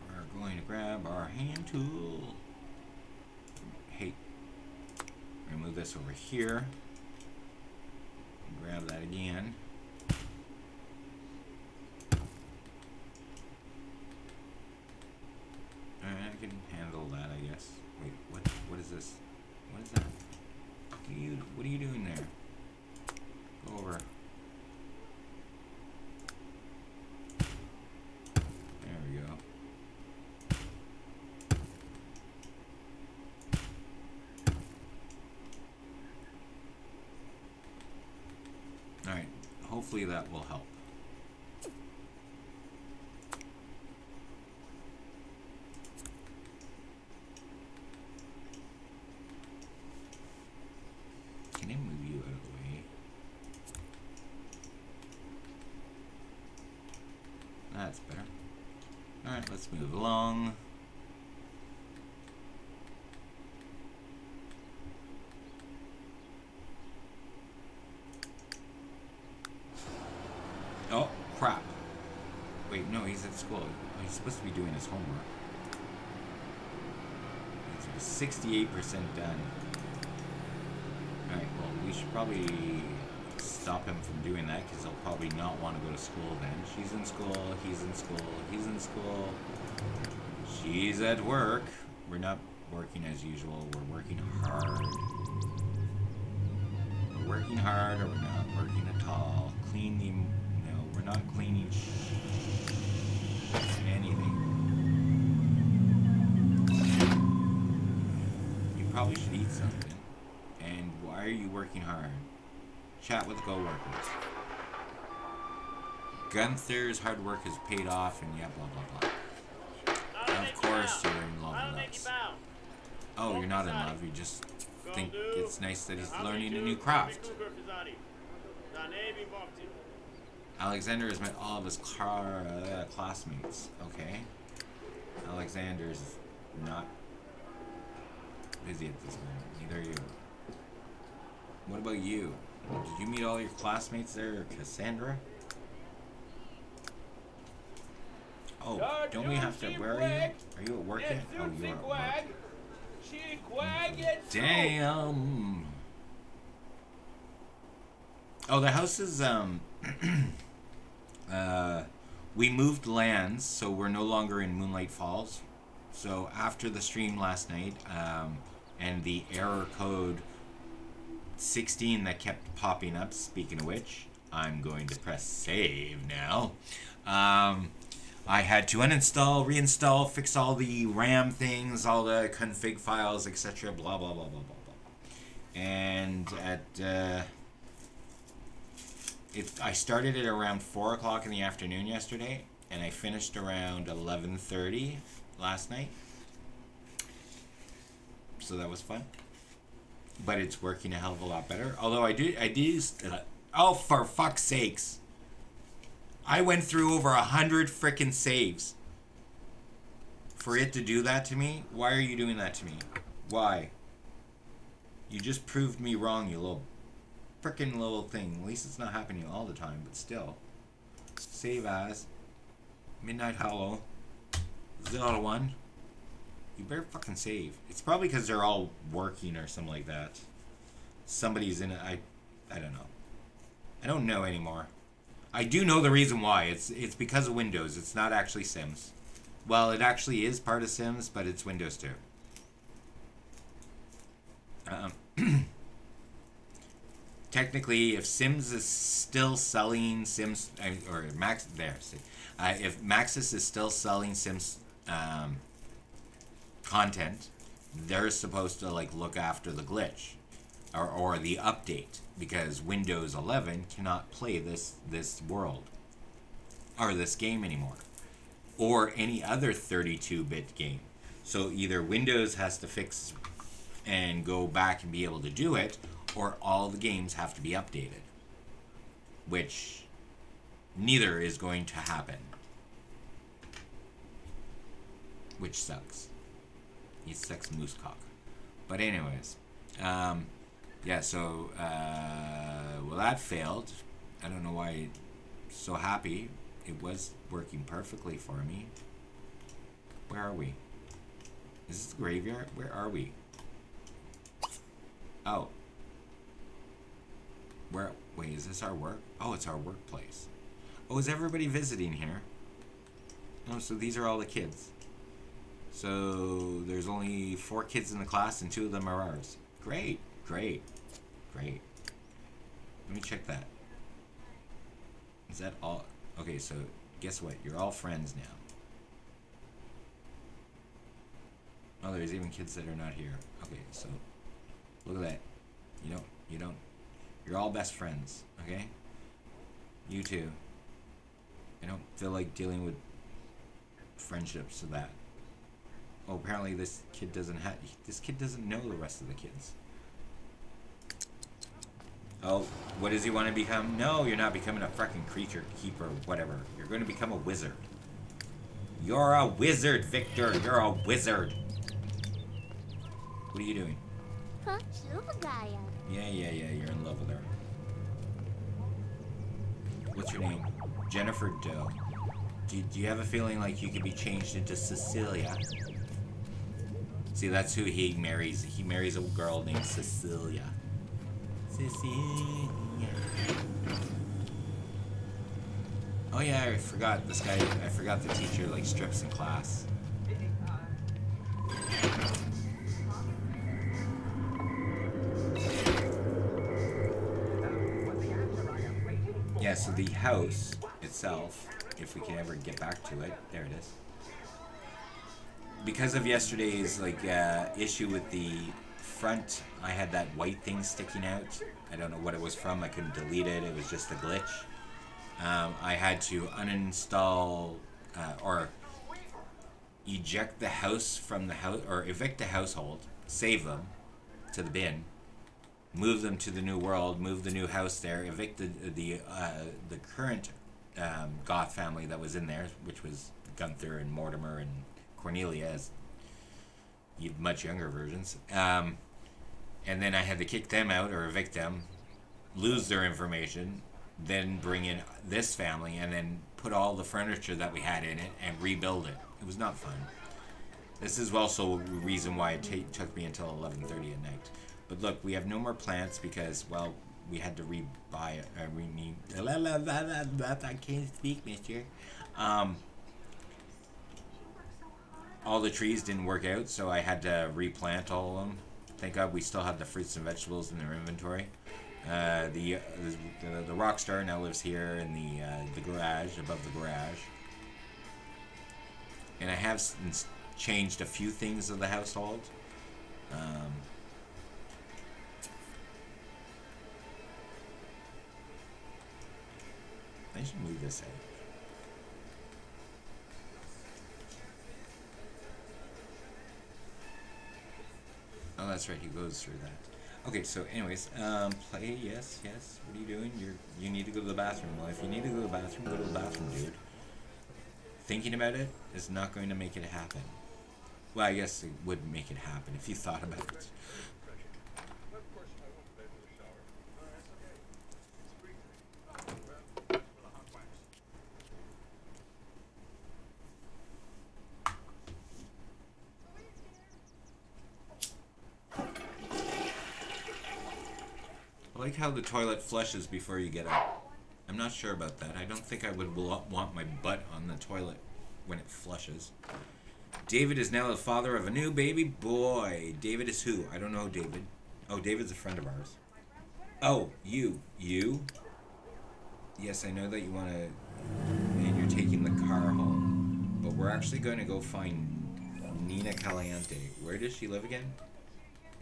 We're going to grab our hand tool. Hey, remove this over here. Grab that again. I can handle that, I guess. Wait, what is this? What is that? What are you doing there? Go over. There we go. Alright, hopefully that will help. Can I move you out of the way? That's better. Alright, let's move along. Oh, crap. Wait, no, he's at school. Oh, he's supposed to be doing his homework. It's 68% done. Alright, well, we should probably stop him from doing that because he'll probably not want to go to school then. She's in school, he's in school, he's in school. She's at work. We're not working as usual, we're working hard. We're working hard or we're not working at all. Clean the... No, we're not cleaning anything. You probably should eat something. And why are you working hard? Chat with co-workers. Gunther's hard work has paid off and yeah, blah, blah, blah. Of course you're in love with us. Oh, you're not in love. You just think it's nice that he's learning a new craft. Alexander has met all of his classmates. Okay. Alexander's not busy at this moment. Neither are you. What about you? Did you meet all your classmates there, Cassandra? Oh, don't we have to... Where are you? Are you at work yet? Oh, you are at work. Damn. Oh, the house is, we moved lands, so we're no longer in Moonlight Falls. So after the stream last night, and the error code 16 that kept popping up, speaking of which, I'm going to press save now. I had to uninstall, reinstall, fix all the RAM things, all the config files, etc. Blah, blah, blah, blah, blah, blah. And at, I started at around 4 o'clock in the afternoon yesterday, and I finished around 11:30 last night. So that was fun. But it's working a hell of a lot better. Although I do, oh, for fuck's sakes. I went through over 100 frickin' saves. For it to do that to me? Why are you doing that to me? Why? You just proved me wrong, you little frickin' little thing. At least it's not happening all the time, but still. Save as. Midnight Hollow. 0-1. You better fucking save. It's probably because they're all working or something like that. Somebody's in it. I don't know. I don't know anymore. I do know the reason why. It's because of Windows. It's not actually Sims. Well, it actually is part of Sims, but it's Windows 2. Technically, if Sims is still selling Sims, or Max, there, see, if Maxis is still selling Sims content, they're supposed to like look after the glitch or the update, because Windows 11 cannot play this world or this game anymore, or any other 32-bit game. So either Windows has to fix and go back and be able to do it, or all the games have to be updated, which neither is going to happen, which sucks. He sucks moose cock. But anyways, yeah, so well, that failed. I don't know why I'm so happy. It was working perfectly for me. Where are we? Is this the graveyard? Where are we? Oh. Where? Wait, is this our work? Oh, it's our workplace. Oh, is everybody visiting here? Oh, so these are all the kids. So there's only 4 kids in the class and 2 of them are ours. Great, great, great. Let me check that. Is that all? Okay, so guess what? You're all friends now. Oh, there's even kids that are not here. Okay, so look at that. You don't. You're all best friends, okay? You too. I don't feel like dealing with friendships to that. Oh, apparently this kid doesn't know the rest of the kids. Oh, what does he want to become? No, you're not becoming a fucking creature keeper, whatever. You're going to become a wizard. You're a wizard, Victor. You're a wizard. What are you doing? Yeah, you're in love with her. What's your name? Jennifer Doe. Do you have a feeling like you could be changed into Cecilia? See, that's who he marries. He marries a girl named Cecilia. Cecilia. Oh yeah, I forgot this guy. I forgot the teacher like strips in class. Yeah, so the house itself, if we can ever get back to it, there it is. Because of yesterday's like issue with the front, I had that white thing sticking out. I don't know what it was from. I couldn't delete it. It was just a glitch. I had to uninstall or eject the house from the house, or evict the household, save them to the bin, move them to the new world, move the new house there, evict the current Goth family that was in there, which was Gunther and Mortimer and Cornelia, as much younger versions. And then I had to kick them out or evict them, lose their information, then bring in this family, and then put all the furniture that we had in it and rebuild it. It was not fun. This is also a reason why it took me until 11:30 at night. But look, we have no more plants because, well, we had to rebuy it. I can't speak, mister. All the trees didn't work out, so I had to replant all of them. Thank God we still had the fruits and vegetables in their inventory. The rock star now lives here in the garage, above the garage. And I have changed a few things of the household. I should move this out. Oh, that's right. He goes through that. Okay, so anyways, play. Yes. What are you doing? You need to go to the bathroom. Well, if you need to go to the bathroom, go to the bathroom, dude. Thinking about it is not going to make it happen. Well, I guess it would make it happen if you thought about it. I like how the toilet flushes before you get up. I'm not sure about that. I don't think I would want my butt on the toilet when it flushes. David is now the father of a new baby boy. David is who? I don't know David. Oh, David's a friend of ours. Oh, you. You? Yes, I know that you want to... And you're taking the car home. But we're actually going to go find Nina Caliente. Where does she live again?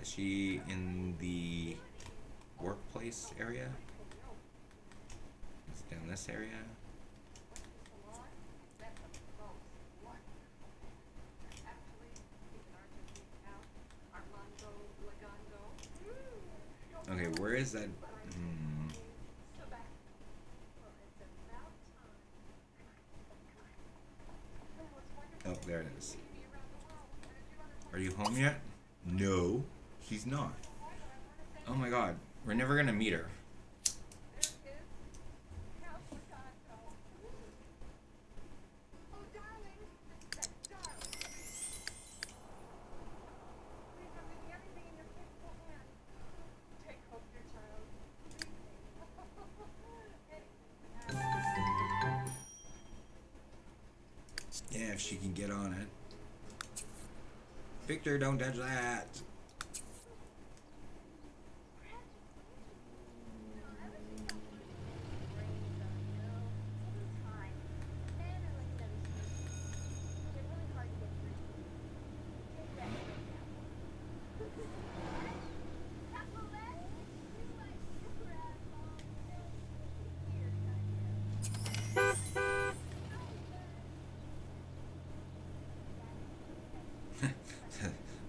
Is she in the workplace area? Is it down this area? Okay, where is that? Oh, there it is. Are you home yet? No, she's not. Oh my god, we're never gonna meet her. Yeah, if she can get on it. Victor, don't touch that.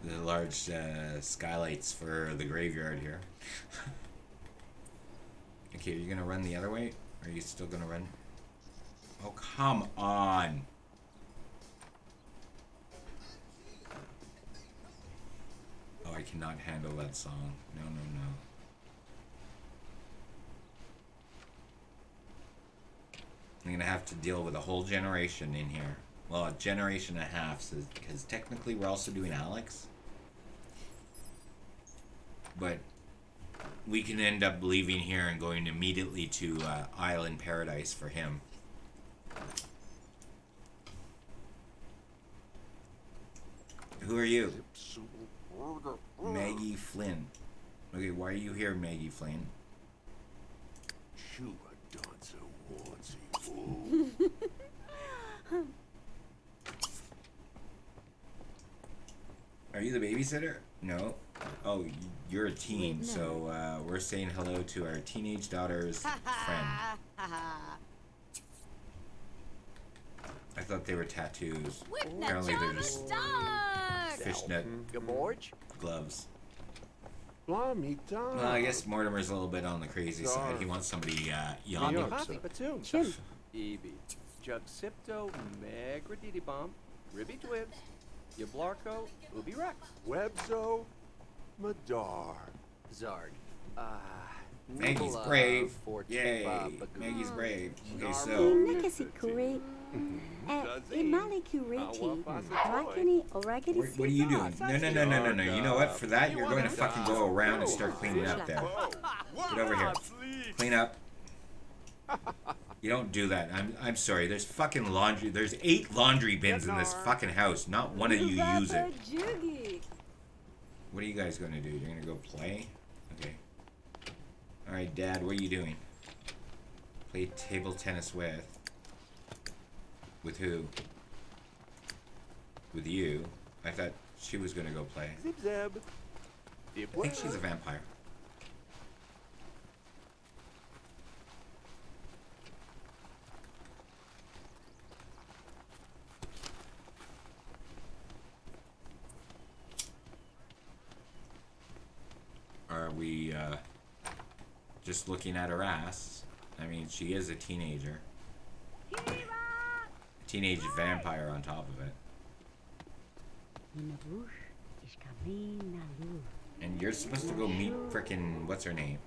The large skylights for the graveyard here. Okay, are you gonna run the other way? Or are you still gonna run? Oh, come on! Oh, I cannot handle that song. No, no, no. I'm gonna have to deal with a whole generation in here. Well, a generation and a half, because technically we're also doing Alex. But we can end up leaving here and going immediately to Island Paradise for him. Who are you? Maggie Flynn. Okay, why are you here, Maggie Flynn? Are you the babysitter? No. Oh, you're a teen, so we're saying hello to our teenage daughter's friend. I thought they were tattoos. Apparently they're just fishnet gloves. Well, I guess Mortimer's a little bit on the crazy side. He wants somebody young. Juxipto, Megradidibum, Ribby Twibs, Yablarko, Ubi Rex. Webzo, Madar. Zard. Maggie's brave. Yay. Maggie's brave. Okay, so. What are you doing? No. You know what? For that, you're going to fucking go around and start cleaning up there. Get over here. Clean up. You don't do that. I'm sorry. There's fucking laundry. There's 8 laundry bins in this fucking house. Not one of you use it. What are you guys going to do? You're going to go play? Okay. Alright, Dad, what are you doing? Play table tennis with? With who? With you? I thought she was going to go play. I think she's a vampire. Are we just looking at her ass? I mean, she is a teenager. A teenage vampire on top of it. And you're supposed to go meet frickin' what's her name?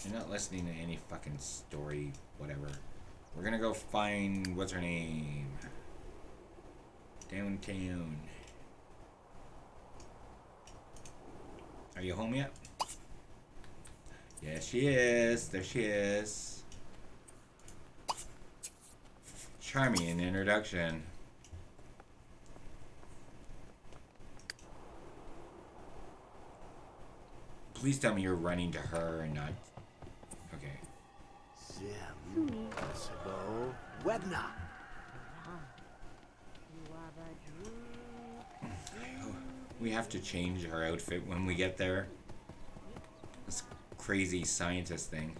You're not listening to any fucking story, whatever. We're gonna go find what's her name? Downtown. Are you home yet? Yeah, she is. There she is. charming in introduction. Please tell me you're running to her and not. Okay. Zim. Sibo. Webna. We have to change her outfit when we get there. This crazy scientist thing.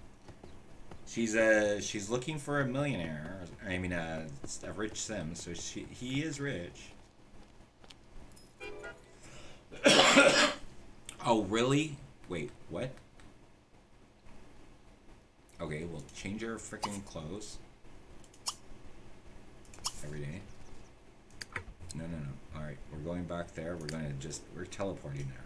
She's looking for a millionaire. I mean a rich sim, so he is rich. Oh really? Wait, what? Okay, we'll change her freaking clothes every day. No. Alright, we're going back there. We're teleporting there.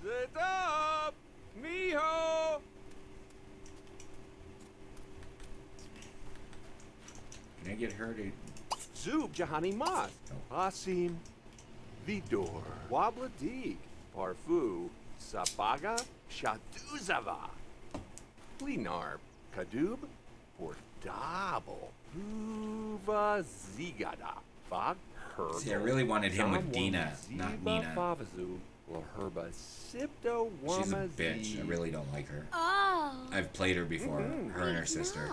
Sit up! Miho! Can I get her to... Zub Jahani Mas. Asim. Vidor. Wabladig. Parfu. Sabaga. Shatuzava. Linarb. Kadub. Portable. Uva Zigada. Fog. Herb. See, I really wanted him with Dina, not Nina. Favazu. Herba Sipto She's a Wamazi. bitch. I really don't like her. Oh. I've played her before. Her and her sister.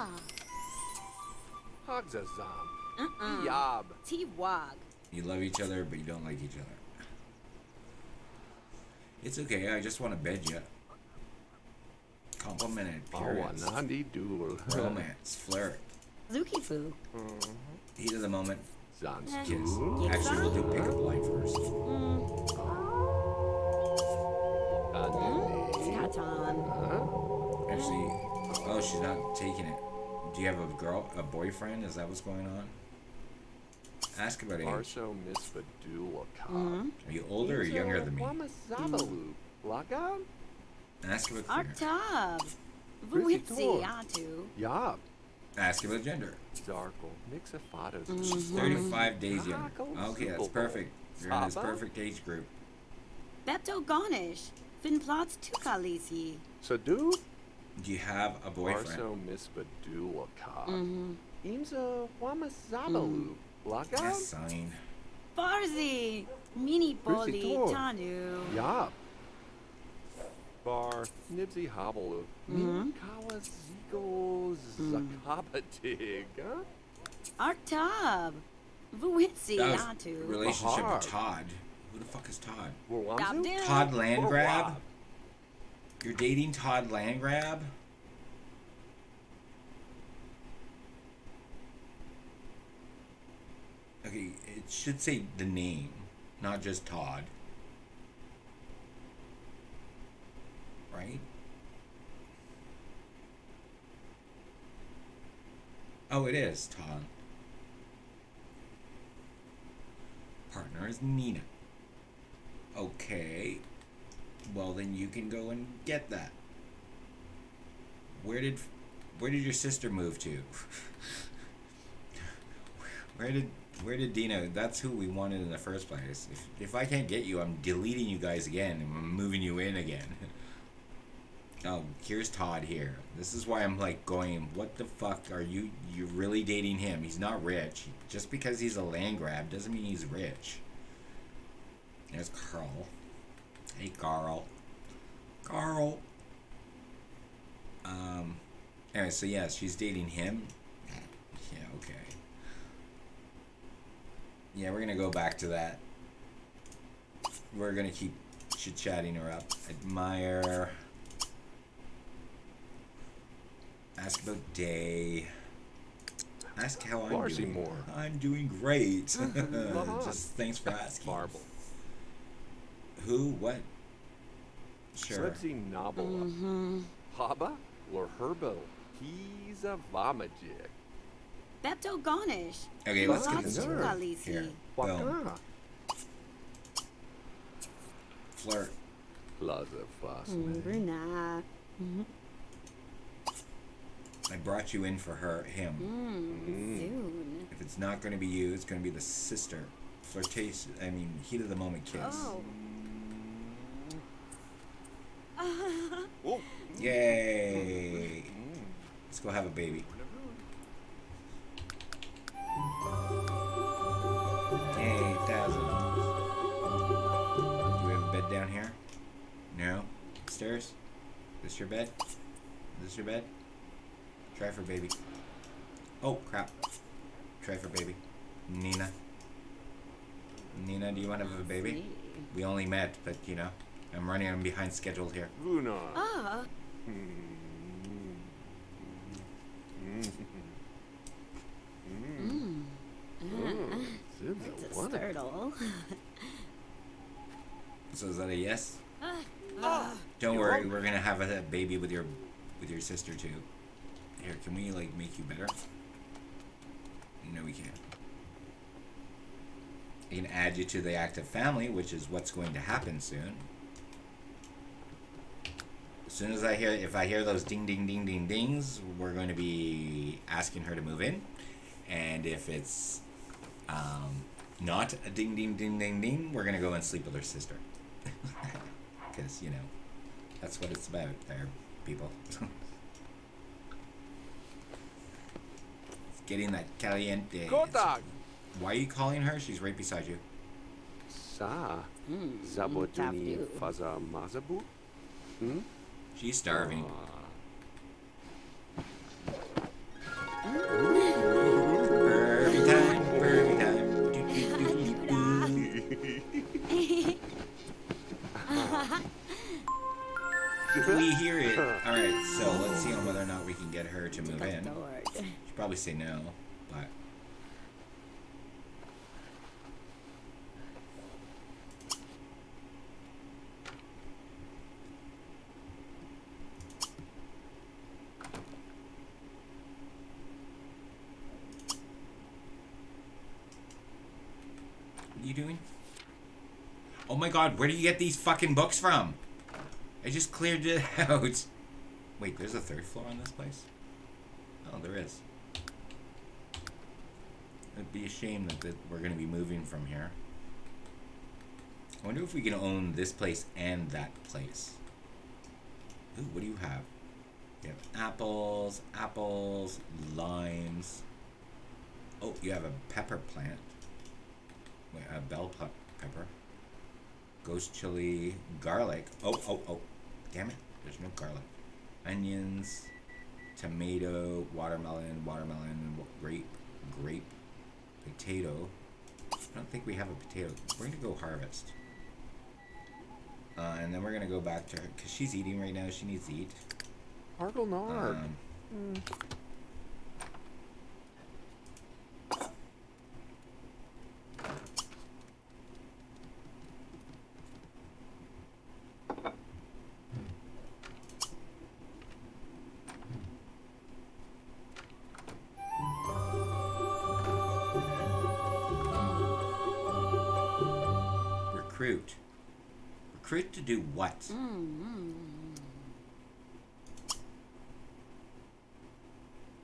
Hogzazam. Yab. T-Wog. You love each other, but you don't like each other. It's okay. I just want to bed you. Complimented. Periods. Awanandi Dool. Romance. Flirt. Zuki-Fu. Heat of the moment. Zan's Kiss. Yes. Actually, we'll do pickup line first. Skatan. Actually, oh, she's not taking it. Do you have a boyfriend? Is that what's going on? Ask about age. Arso Misfadula. Are you older or younger than me? Wamazabalu. Lagan? Ask about career. Artab. Tor. Vuitsi Atu. Yab. Ask about gender. Darkle. Mixafados. She's 35 days younger. Okay, that's perfect. You're in this perfect age group. Bepto Garnish. Finplots Tukalisi. Sadu? Do you have a boyfriend? Arso Misfadula. Imza Wamazabalu. Lagan? Yes, sign. Farzi. Mini Boli Tor. Tanu. Yab. Bar Nibsy Hobblu. Kawaziko Zakabatig. Artab. Vuitsi That was Atu. relationship Bahar. with Todd. Who the fuck is Todd? Wawamzu? Todd Landgrab? Wawab. You're dating Todd Landgrab? Okay, it should say the name, not just Todd. Right? Oh, it is Todd. Partner is Nina. Okay. Well, then you can go and get that. Where did your sister move to? Where did Dina? That's who we wanted in the first place. If I can't get you, I'm deleting you guys again and I'm moving you in again. Oh, here's Todd here. This is why I'm like going, what the fuck are you? You're really dating him? He's not rich. Just because he's a land grab doesn't mean he's rich. There's Carl. Hey, Carl. Carl. Anyway, so yeah, she's dating him. Yeah, okay. Yeah, we're gonna go back to that. We're gonna keep chit-chatting her up. Admire. Ask about day. Ask how I'm Marcy doing. Moore. I'm doing great. Just thanks for asking. Marble. Who? What? Sure. Srebzi Nabala. Haba or Herbo. He's a Vamajik. Bepto Garnish. Okay, let's get Finplots this over. Tukalisi. Here. Boom. Waka. Flirt. Plaza Fast. Bruna. I brought you in for him. Soon. If it's not going to be you, it's going to be the sister. Flirtation, I mean, heat of the moment kiss. Oh. Oh. Yay! Let's go have a baby. Yay, thousands. Do we have a bed down here? No? Upstairs? Is this your bed? Is this your bed? Try for baby. Oh, crap. Try for baby. Nina. Nina, do you want to have a baby? We only met, but you know, I'm running behind schedule here. Luna. Ah. It's a startle. So is that a yes? Don't worry, we're gonna have a baby with your sister too. Here, can we like make you better? No, we can't. I can add you to the active family, which is what's going to happen soon. As soon as if I hear those ding ding ding ding dings, we're going to be asking her to move in. And if it's not a ding ding ding ding ding, we're gonna go and sleep with her sister. Because, you know, that's what it's about there, people. It's getting that caliente. Goth. Why are you calling her? She's right beside you. Sa. Zabotuni faza mazabu? She's starving. Burby time, burby time. We hear it. Alright, so let's see on whether or not we can get her to move in. She'll probably say no, but... What are you doing? Oh my god, where do you get these fucking books from? I just cleared it out. Wait, there's a third floor on this place? Oh, there is. It'd be a shame that we're going to be moving from here. I wonder if we can own this place and that place. Ooh, what do you have? You have apples, limes. Oh, you have a pepper plant. Wait, a bell pepper. Ghost chili, garlic. Oh. Damn it. There's no garlic. Onions, tomato, watermelon, grape, potato. I don't think we have a potato. We're going to go harvest. And then we're going to go back to her, because she's eating right now. She needs to eat. Argle Nard. Recruit. Recruit to do what?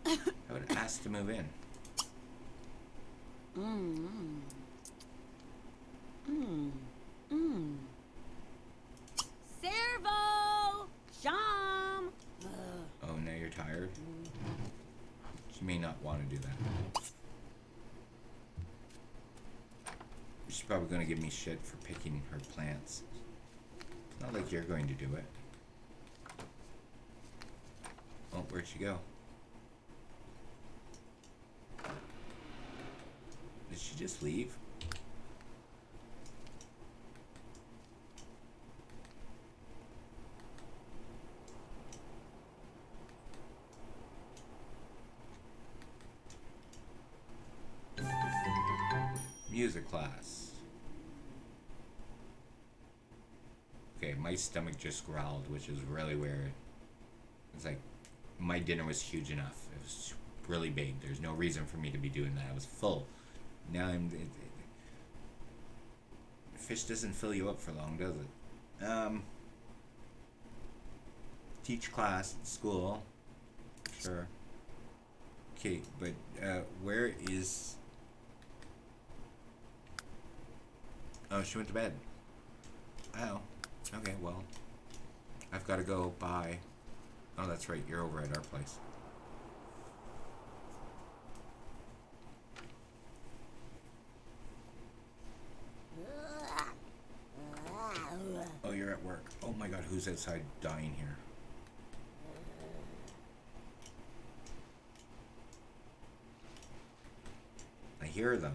I would ask to move in. Servo! Sham! Oh, now you're tired? She may not want to do that. She's probably going to give me shit for picking her plants. It's not like you're going to do it. Oh, where'd she go? Did she just leave? Music class. Okay, my stomach just growled, which is really weird. It's like, my dinner was huge enough. It was really big. There's no reason for me to be doing that. I was full. Now fish doesn't fill you up for long, does it? Teach class at school. Sure. Okay, but where is... Oh, she went to bed. Oh, okay, well, I've got to go. Bye. Oh, that's right, you're over at our place. Oh, you're at work. Oh my god, who's outside dying here? I hear them.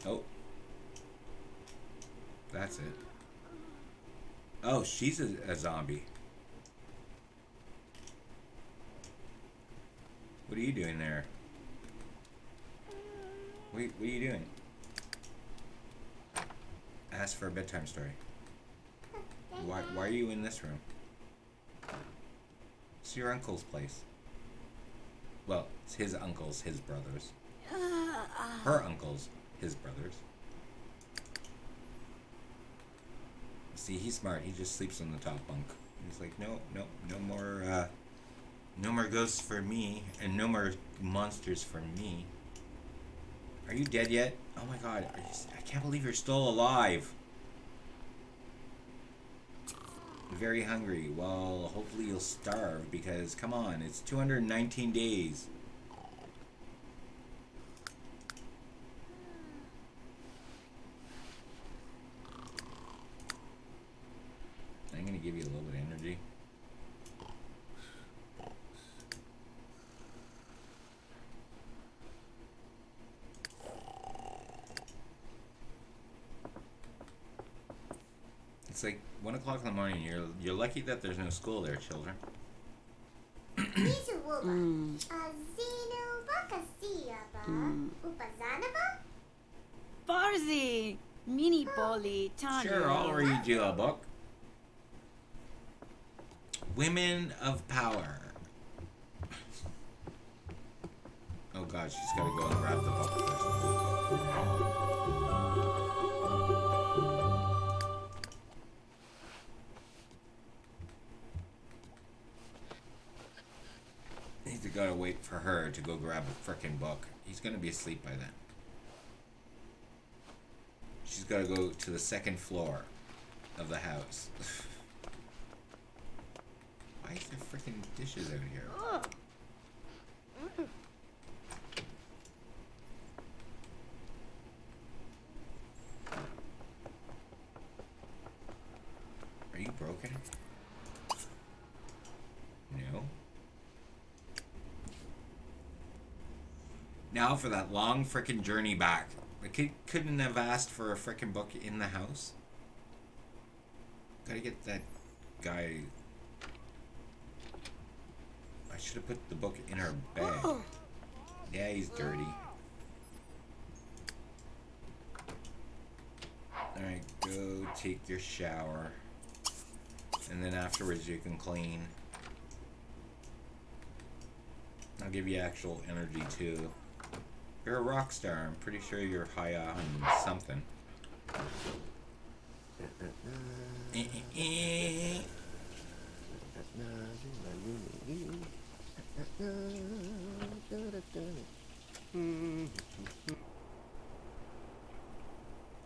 Oh. That's it. Oh, she's a zombie. What are you doing there? Wait, what are you doing? Ask for a bedtime story. Why are you in this room? It's your uncle's place. Well, it's his uncles, his brothers. Her uncles, his brothers. See, he's smart. He just sleeps on the top bunk. He's like, no more ghosts for me, and no more monsters for me. Are you dead yet? Oh my god, I can't believe you're still alive. Very hungry. Well, hopefully you'll starve, because, come on, it's 219 days. I'm gonna give you a little bit of energy. It's like 1 o'clock in the morning. You're lucky that there's no school there, children. Barzi, mini boli, tanya. Sure, I'll read you a book. Women of Power. Oh god, she's gotta go and grab the book first. He's gotta wait for her to go grab a frickin' book. He's gonna be asleep by then. She's gotta go to the second floor of the house. Why is there frickin' dishes out here? Are you broken? No. Now for that long frickin' journey back. The kid couldn't have asked for a frickin' book in the house. Gotta get that guy. I should have put the book in her bag. Yeah, he's dirty. Alright, go take your shower. And then afterwards you can clean. I'll give you actual energy too. You're a rock star. I'm pretty sure you're high on something.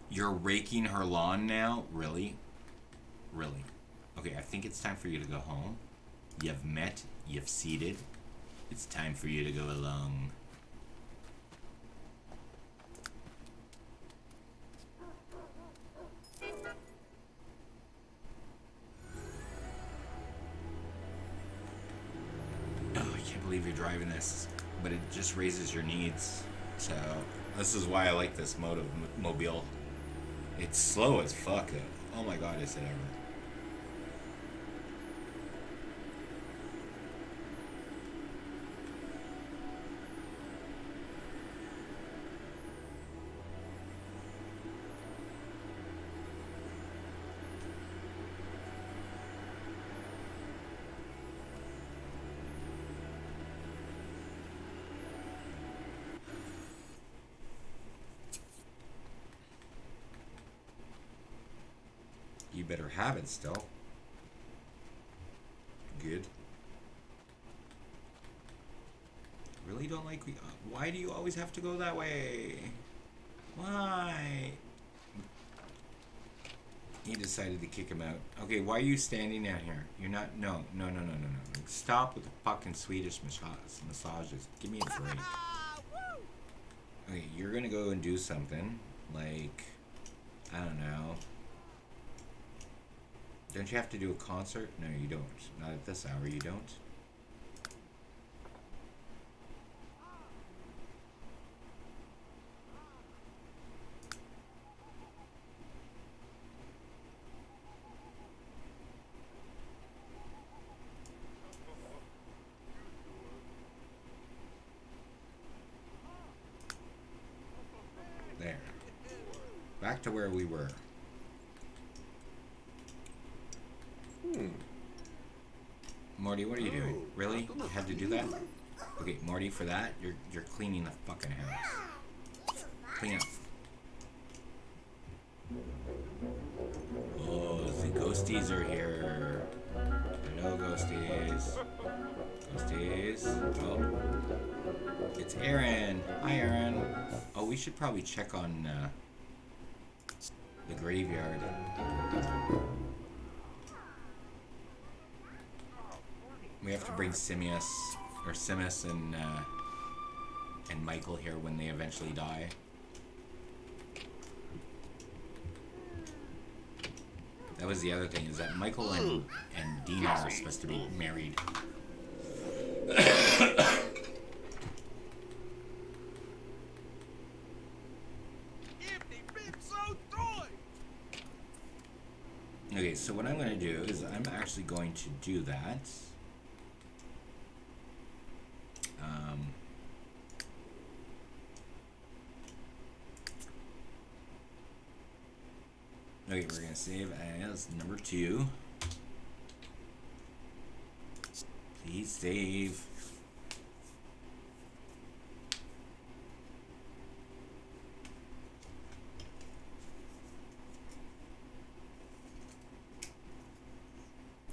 You're raking her lawn now? Really? Really? Okay, I think it's time for you to go home. You've met, you've seated. It's time for you to go along. Oh, I can't believe you're driving this, but it just raises your needs. So, this is why I like this mobile. It's slow as fuck, though. Oh my god, is it ever. better have it still. Good. Really don't like... why do you always have to go that way? Why? He decided to kick him out. Okay, why are you standing down here? You're not... No. Stop with the fucking Swedish massages. Give me a break. Okay, you're gonna go and do something. Like... I don't know. Don't you have to do a concert? No, you don't. Not at this hour, you don't. There. Back to where we were. Morty, what are you doing? Really? You had to do that? Okay, Morty, for that, you're cleaning the fucking house. Clean up. Oh, the ghosties are here. Hello, ghosties. Ghosties. Oh. It's Aaron. Hi, Aaron. Oh, we should probably check on the graveyard. We have to bring Simus and Michael here when they eventually die. That was the other thing, is that Michael and Dina are supposed to be married. Okay, so what I'm going to do is I'm actually going to do that. Okay, we're going to save as number 2. Please save.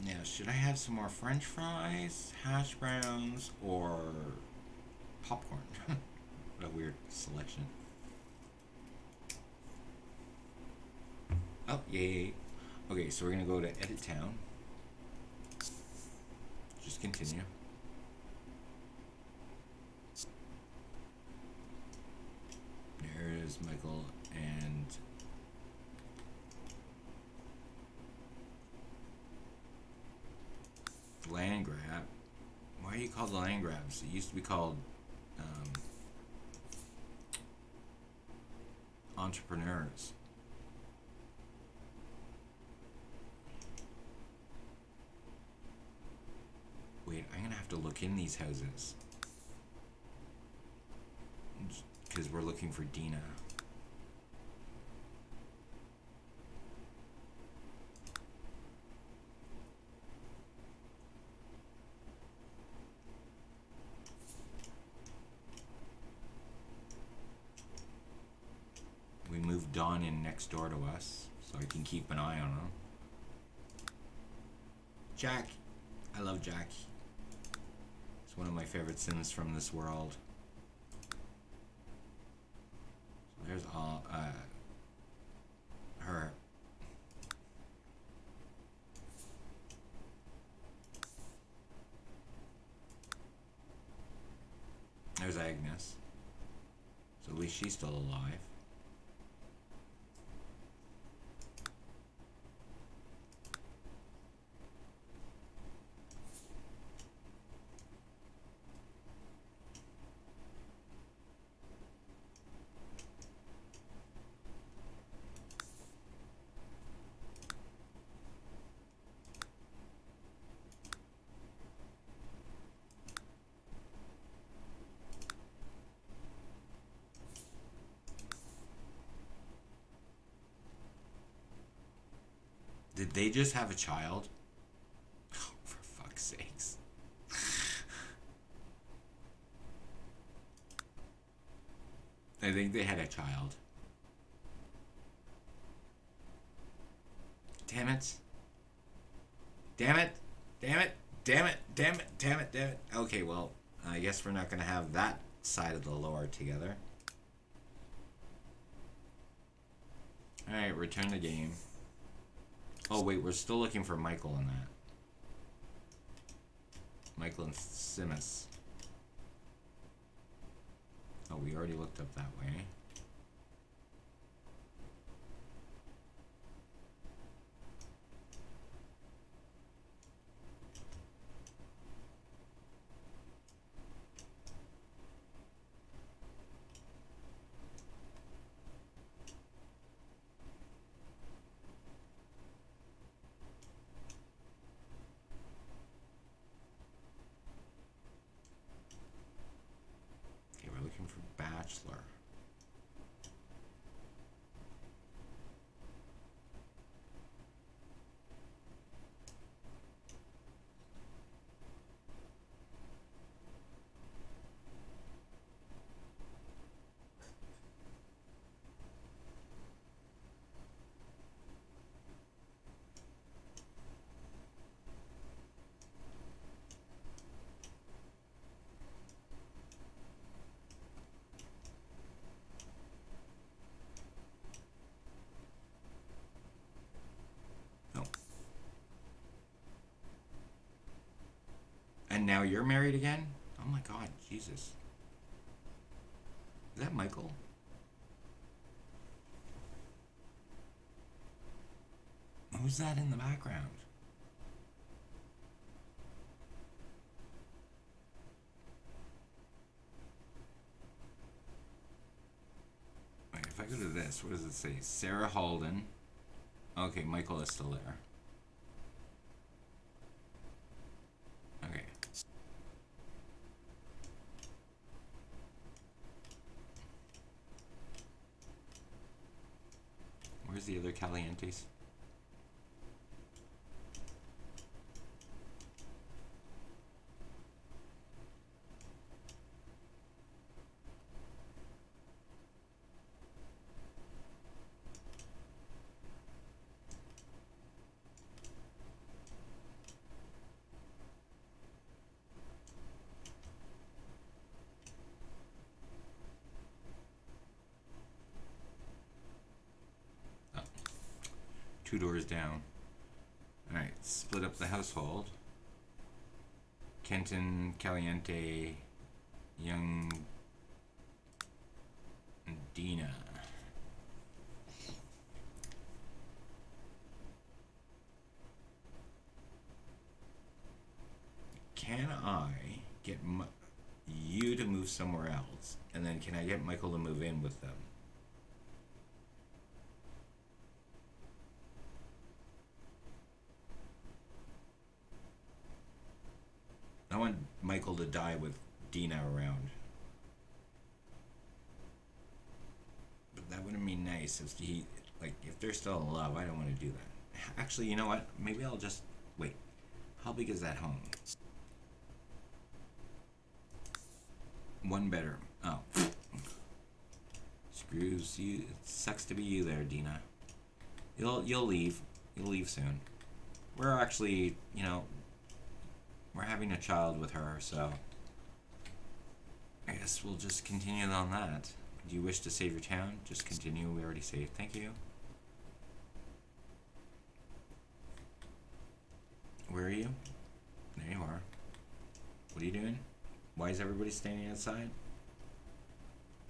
Now, should I have some more French fries, hash browns, or popcorn? What a weird selection. Oh, yay. Okay, so we're going to go to Edit Town. Just continue. There's Michael and... land grab. Why are you called the land grabs? It used to be called entrepreneurs. Wait, I'm gonna have to look in these houses because we're looking for Dina. We moved Dawn in next door to us, so I can keep an eye on him. Jack. I love Jack. It's one of my favorite Sims from this world. So there's all, her. There's Agnes. So at least she's still alive. Did they just have a child? Oh, for fuck's sakes. I think they had a child. Damn it. Damn it. Damn it. Damn it. Damn it. Damn it. Damn it. Okay, well, I guess we're not going to have that side of the lore together. Alright, return the game. Oh, wait, we're still looking for Michael in that. Michael and Simus. Oh, we already looked up that way. Okay, we're looking for Bachelor. No. And now you're married again? Oh my god, Jesus. Is that Michael? Who's that in the background? Wait, if I go to this, what does it say? Sarah Halden. Okay, Michael is still there. Okay. Where's the other Calientes? Oh. 2 doors down. Alright, split up the household. Kenton, Caliente, Young, and Dina. Can I get you to move somewhere else? And then can I get Michael to move in with them? I want Michael to die with Dina around. But that wouldn't be nice if if they're still in love. I don't want to do that. Actually, you know what? Maybe I'll just wait. How big is that home? 1 bedroom. Oh. Screws you. It sucks to be you there, Dina. You'll leave. You'll leave soon. We're actually, we're having a child with her, so I guess we'll just continue on that. Do you wish to save your town? Just continue. We already saved. Thank you. Where are you? There you are. What are you doing? Why is everybody standing outside?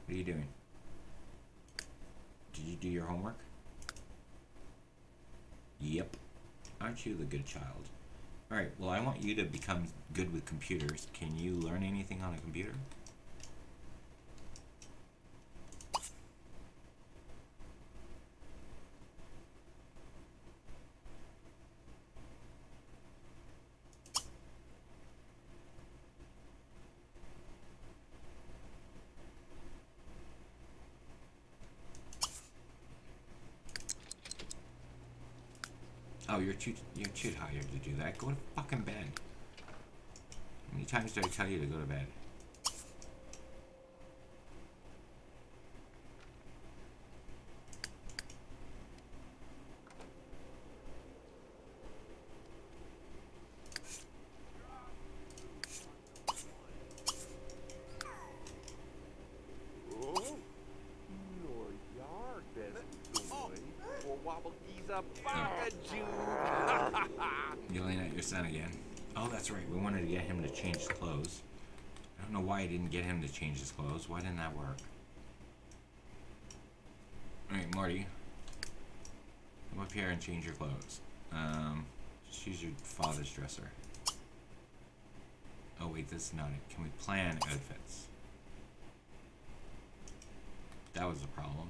What are you doing? Did you do your homework? Yep. Aren't you the good child? Alright, well, I want you to become good with computers. Can you learn anything on a computer? Oh, you're too tired to do that. Go to fucking bed. How many times did I tell you to go to bed? Yelling at your son again. Oh, that's right. We wanted to get him to change his clothes. I don't know why I didn't get him to change his clothes. Why didn't that work? Alright, Marty. Come up here and change your clothes. Just use your father's dresser. Oh wait, this is not it. Can we plan outfits? That was the problem.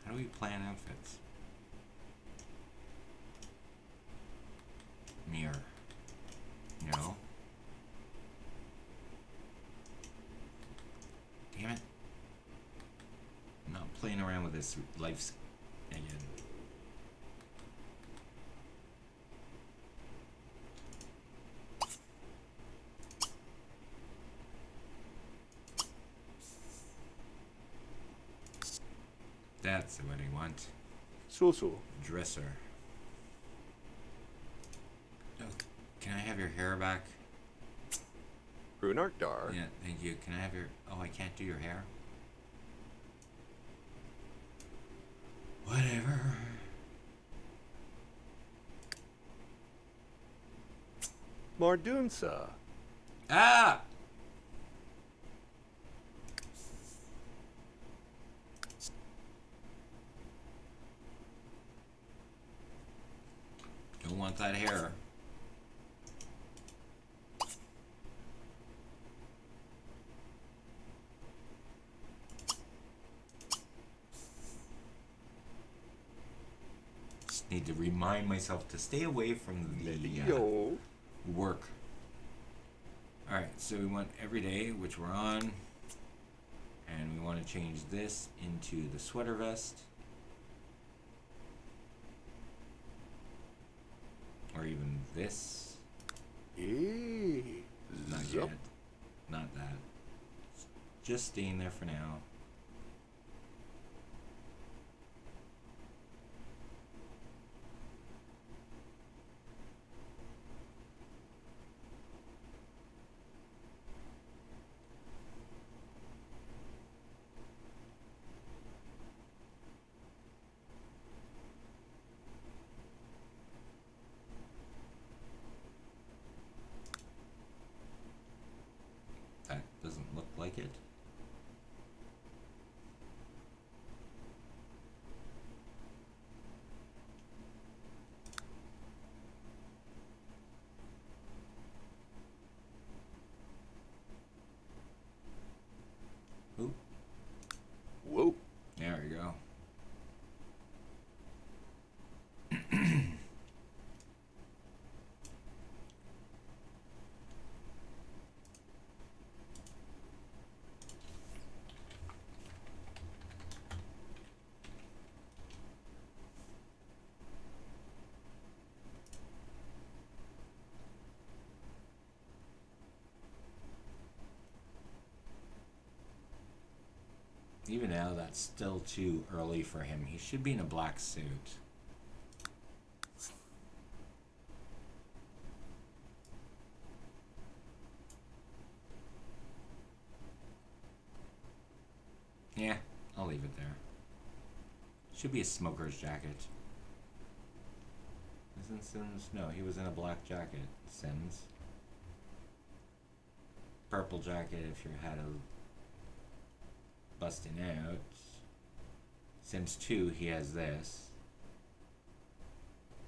How do we plan outfits? Mirror. No. Damn it. I'm not playing around with this life again. That's what I want. So. Dresser. Oh, can I have your hair back? Runark Dar. Yeah, thank you. Can I have your... Oh, I can't do your hair? Whatever. Mardunsa. Ah! Don't want that hair. Just need to remind myself to stay away from the work. Alright, so we want every day, which we're on. And we want to change this into the sweater vest. Or even this. Not yet. Not that. Just staying there for now. That doesn't look like it. Ooh. Whoa. There we go. Even now, that's still too early for him. He should be in a black suit. Yeah, I'll leave it there. Should be a smoker's jacket. Isn't Sims? No, he was in a black jacket. Sims. Purple jacket if you had a busting out. Sims 2, he has this.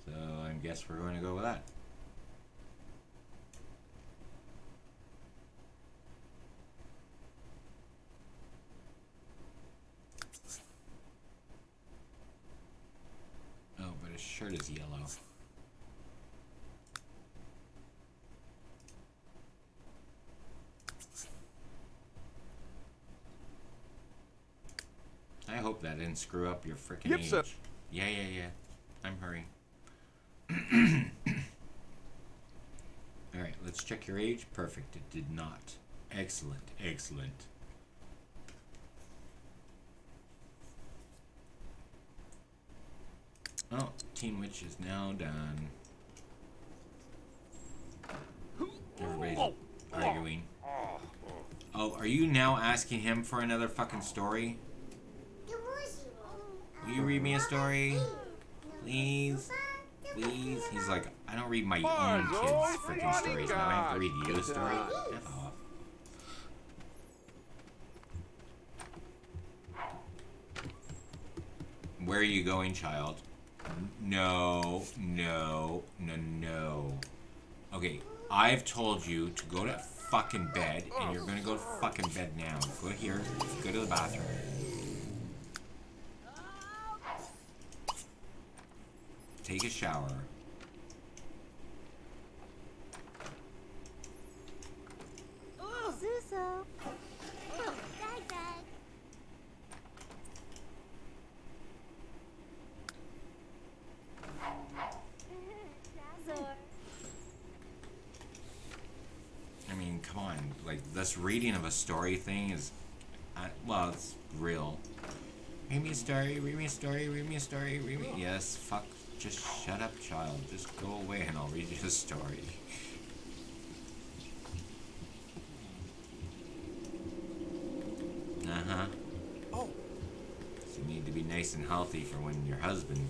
So I guess we're going to go with that. Oh, but his shirt is yellow. I hope that didn't screw up your frickin' age. Sir. Yeah. I'm hurrying. Alright, let's check your age. Perfect, it did not. Excellent. Oh, Teen Witch is now done. Everybody's arguing. Oh, are you now asking him for another fucking story? Will you read me a story? Please. Please. He's like, I don't read my own kids' freaking stories now. I have to read you a story. F off. Where are you going, child? No, no, no, no. Okay, I've told you to go to fucking bed, and you're gonna go to fucking bed now. Go here, go to the bathroom. Take a shower. Suso. Gag gag. I mean, come on. Like, this reading of a story thing is... well, it's real. Read me a story, read me a story, read me a story, read me... Yes, fuck. Just shut up, child. Just go away and I'll read you a story. Uh-huh. Oh. So you need to be nice and healthy for when your husband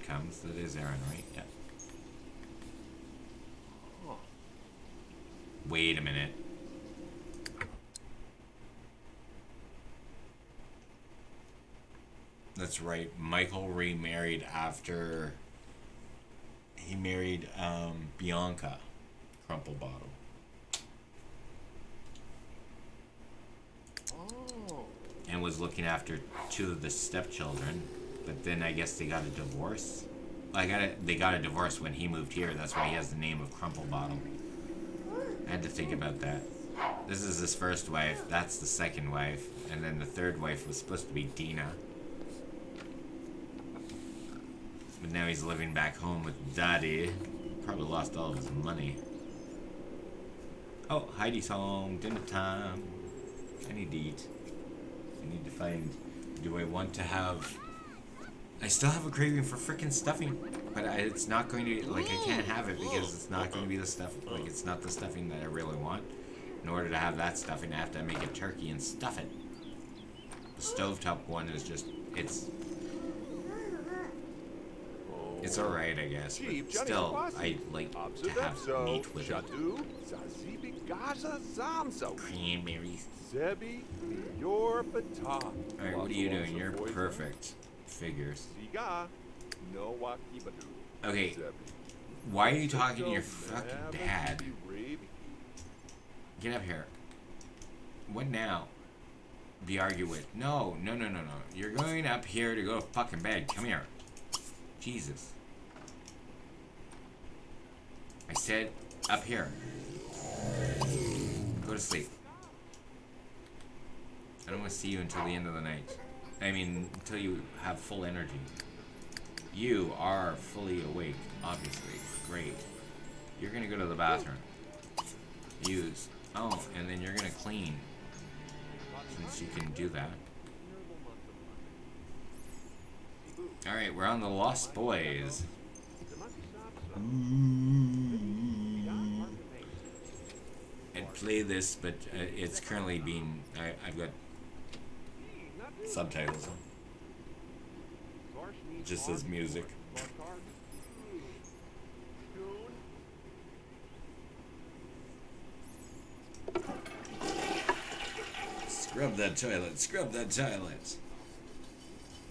comes. That is Aaron, right? Yeah. Wait a minute. That's right. Michael remarried after he married Bianca Crumple Bottle. Oh. And was looking after two of the stepchildren, but then I guess they got a divorce. They got a divorce when he moved here. That's why he has the name of Crumple Bottle. I had to think about that. This is his first wife. That's the second wife, and then the third wife was supposed to be Dina. But now he's living back home with Daddy. Probably lost all of his money. Oh, Heidi's home. Dinner time. I need to eat. I need to find... Do I want to have... I still have a craving for frickin' stuffing. But it's not going to... Like, I can't have it because it's not going to be the stuff... Like, it's not the stuffing that I really want. In order to have that stuffing, I have to make a turkey and stuff it. The stovetop one is just... It's alright, I guess, but still, I like to have meat with it. Cranberries. Alright, what are you doing? You're perfect. Figures. Okay, why are you talking to your fucking dad? Get up here. What now? Be argue with. No. You're going up here to go to fucking bed. Come here. Jesus. I said up here. Go to sleep. I don't want to see you until the end of the night. I mean, until you have full energy. You are fully awake, obviously. Great. You're gonna go to the bathroom. Use. Oh, and then you're gonna clean. Since you can do that. Alright, we're on the Lost Boys. I'd play this, but it's currently being... I've got subtitles on. Just says music. Scrub that toilet, scrub that toilet.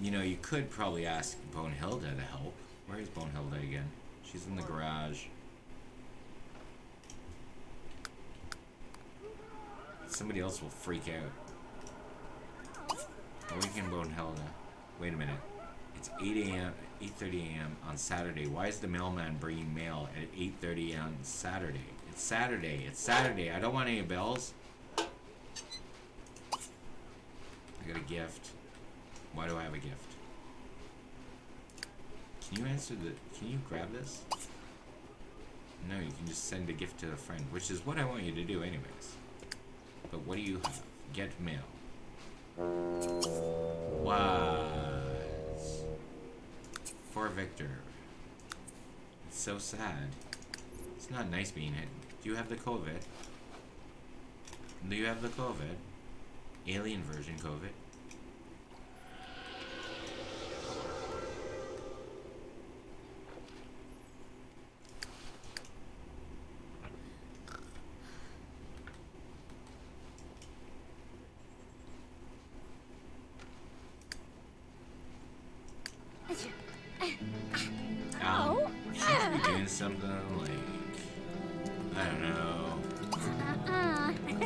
You know, you could probably ask Bonehilda to help. Where is Bonehilda again? She's in the garage. Somebody else will freak out. Awaken Bonehilda. Wait a minute. It's 8 a.m., 8:30 a.m. on Saturday. Why is the mailman bringing mail at 8:30 on Saturday? It's Saturday. It's Saturday. I don't want any bells. I got a gift. Why do I have a gift? Can you answer the... Can you grab this? No, you can just send a gift to a friend, which is what I want you to do anyways. But what do you have? Get mail. What? For Victor. It's so sad. It's not nice being hit. Do you have the COVID? Do you have the COVID? Alien version COVID?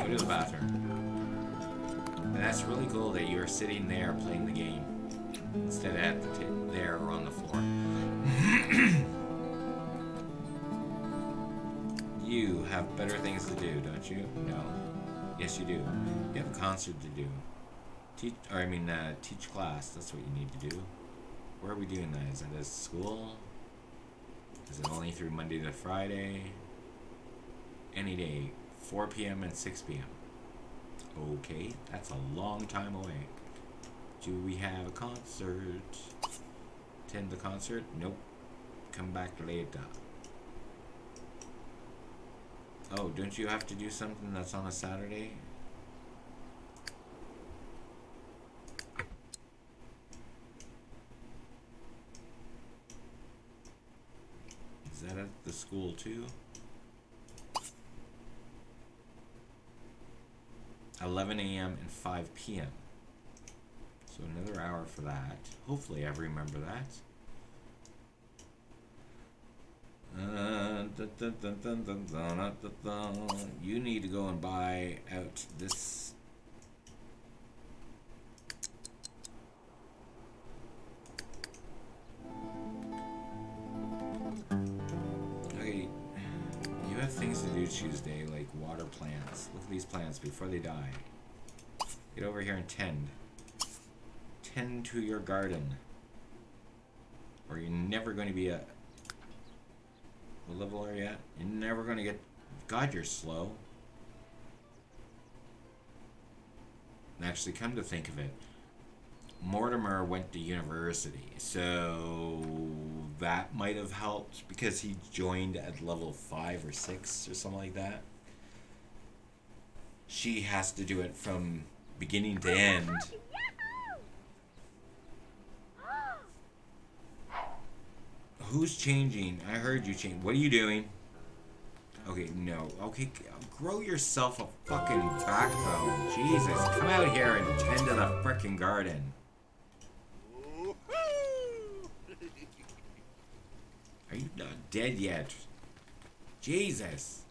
Go to the bathroom. And that's really cool that you're sitting there playing the game instead of at the there or on the floor. You have better things to do, don't you? No. Yes, you do. You have a concert to do. Teach class. That's what you need to do. Where are we doing that? Is that at school? Is it only through Monday to Friday? Any day, 4 p.m. and 6 p.m. Okay, that's a long time away. Do we have a concert? Attend the concert? Nope. Come back later. Oh, don't you have to do something that's on a Saturday? Is that at the school too? 11 a.m. and 5 p.m. So another hour for that. Hopefully I remember that. You need to go and buy out this. Okay, you have things to do Tuesday, like water plants. Look at these plants before they die. Get over here and tend. Tend to your garden. Or you're never going to be a... What level are you at? You're never going to get... God, you're slow. Actually, come to think of it, Mortimer went to university, so that might have helped because he joined at level 5 or 6 or something like that. She has to do it from beginning to end. Who's changing? I heard you change. What are you doing? Okay, no. Okay, grow yourself a fucking backbone. Jesus, come out here and tend to the frickin' garden. Are you not dead yet? Jesus.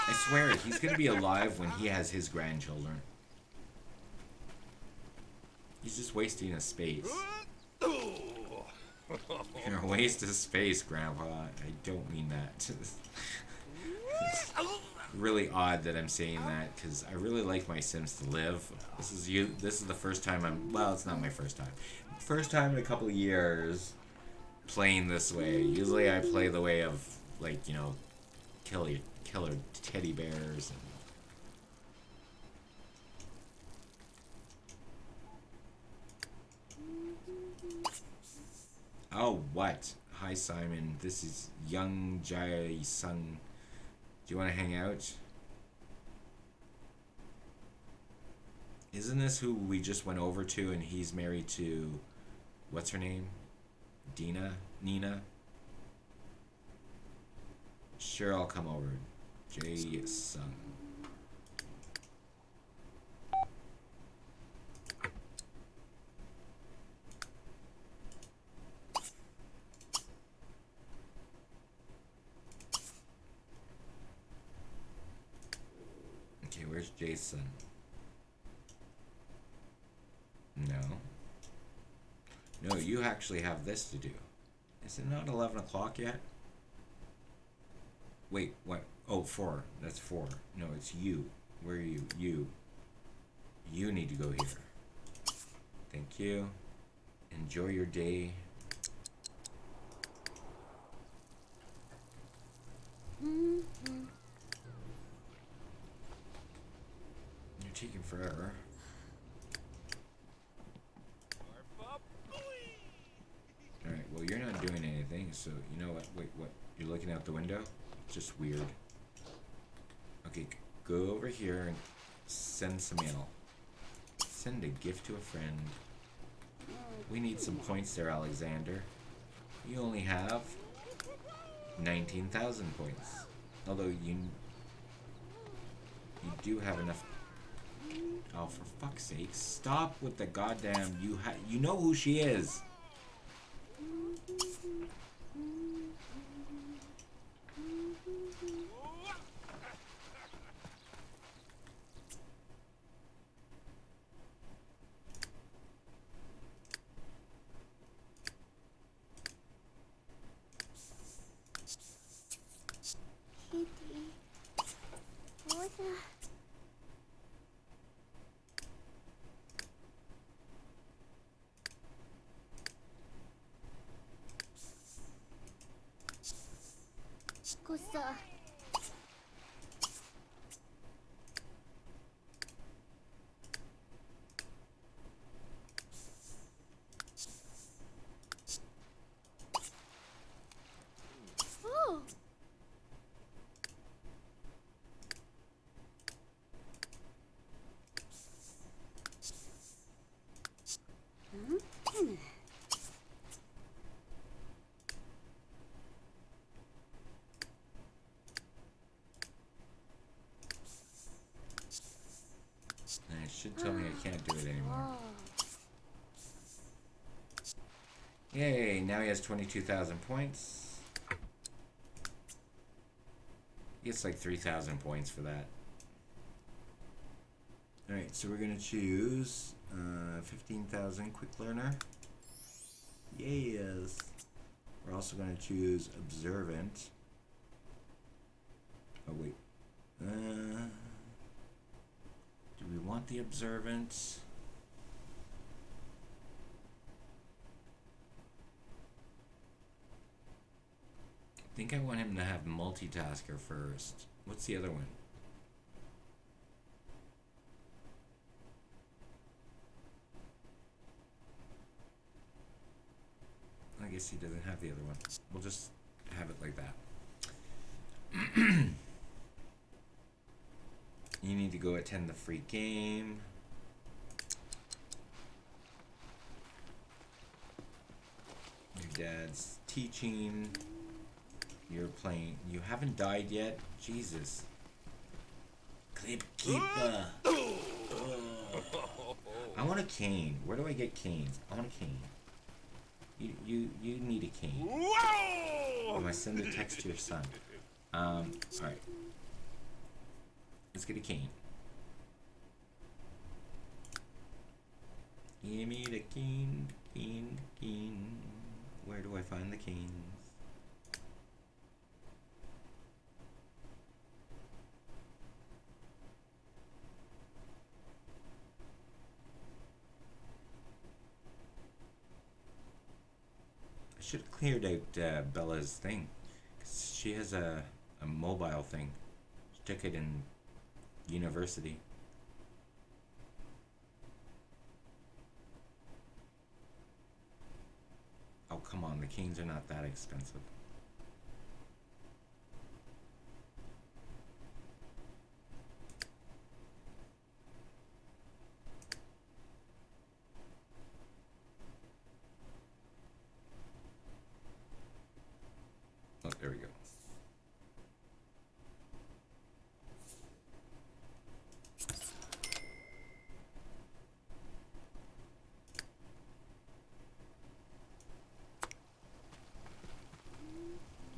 I swear, he's gonna be alive when he has his grandchildren. He's just wasting his space. You're a waste of space, Grandpa. I don't mean that. It's really odd that I'm saying that because I really like my Sims to live. This is the first time well, it's not my first time. First time in a couple of years playing this way. Usually I play the way of, like, you know, killer teddy bears and oh, what? Hi, Simon. This is Young Jai Sung. Do you want to hang out? Isn't this who we just went over to and he's married to, what's her name? Nina? Sure, I'll come over. Jay Sung. Okay, where's Jason? No. No, you actually have this to do. Is it not 11 o'clock yet? Wait, what? Oh, 4. That's 4. No, it's you. Where are you? You. You need to go here. Thank you. Enjoy your day. You're taking forever. Alright, well, you're not doing anything, so you know what? Wait, what? You're looking out the window? Just weird. Okay, go over here and send some mail. Send a gift to a friend. We need some points there, Alexander. You only have 19,000 points. Although you do have enough. Oh, for fuck's sake! Stop with the goddamn. You know who she is. Hussa. Oh. And it should tell me I can't do it anymore. Yay, now he has 22,000 points. He gets like 3,000 points for that. Alright, so we're going to choose 15,000 Quick Learner. Yes. We're also going to choose Observant. Oh, wait. Do we want the Observant? I think I want him to have Multitasker first. What's the other one? I guess he doesn't have the other one. We'll just have it like that. You need to go attend the free game. Your dad's teaching. You're playing. You haven't died yet? Jesus. Clip keeper. I want a cane. Where do I get canes? I want a cane. You need a cane. Whoa! I send a text to your son. Alright. Let's get a cane. Give me the cane, cane. Where do I find the canes? I should have cleared out Bella's thing. 'Cause she has a mobile thing. She took it in university. Oh, come on. The canes are not that expensive. Oh, there we go.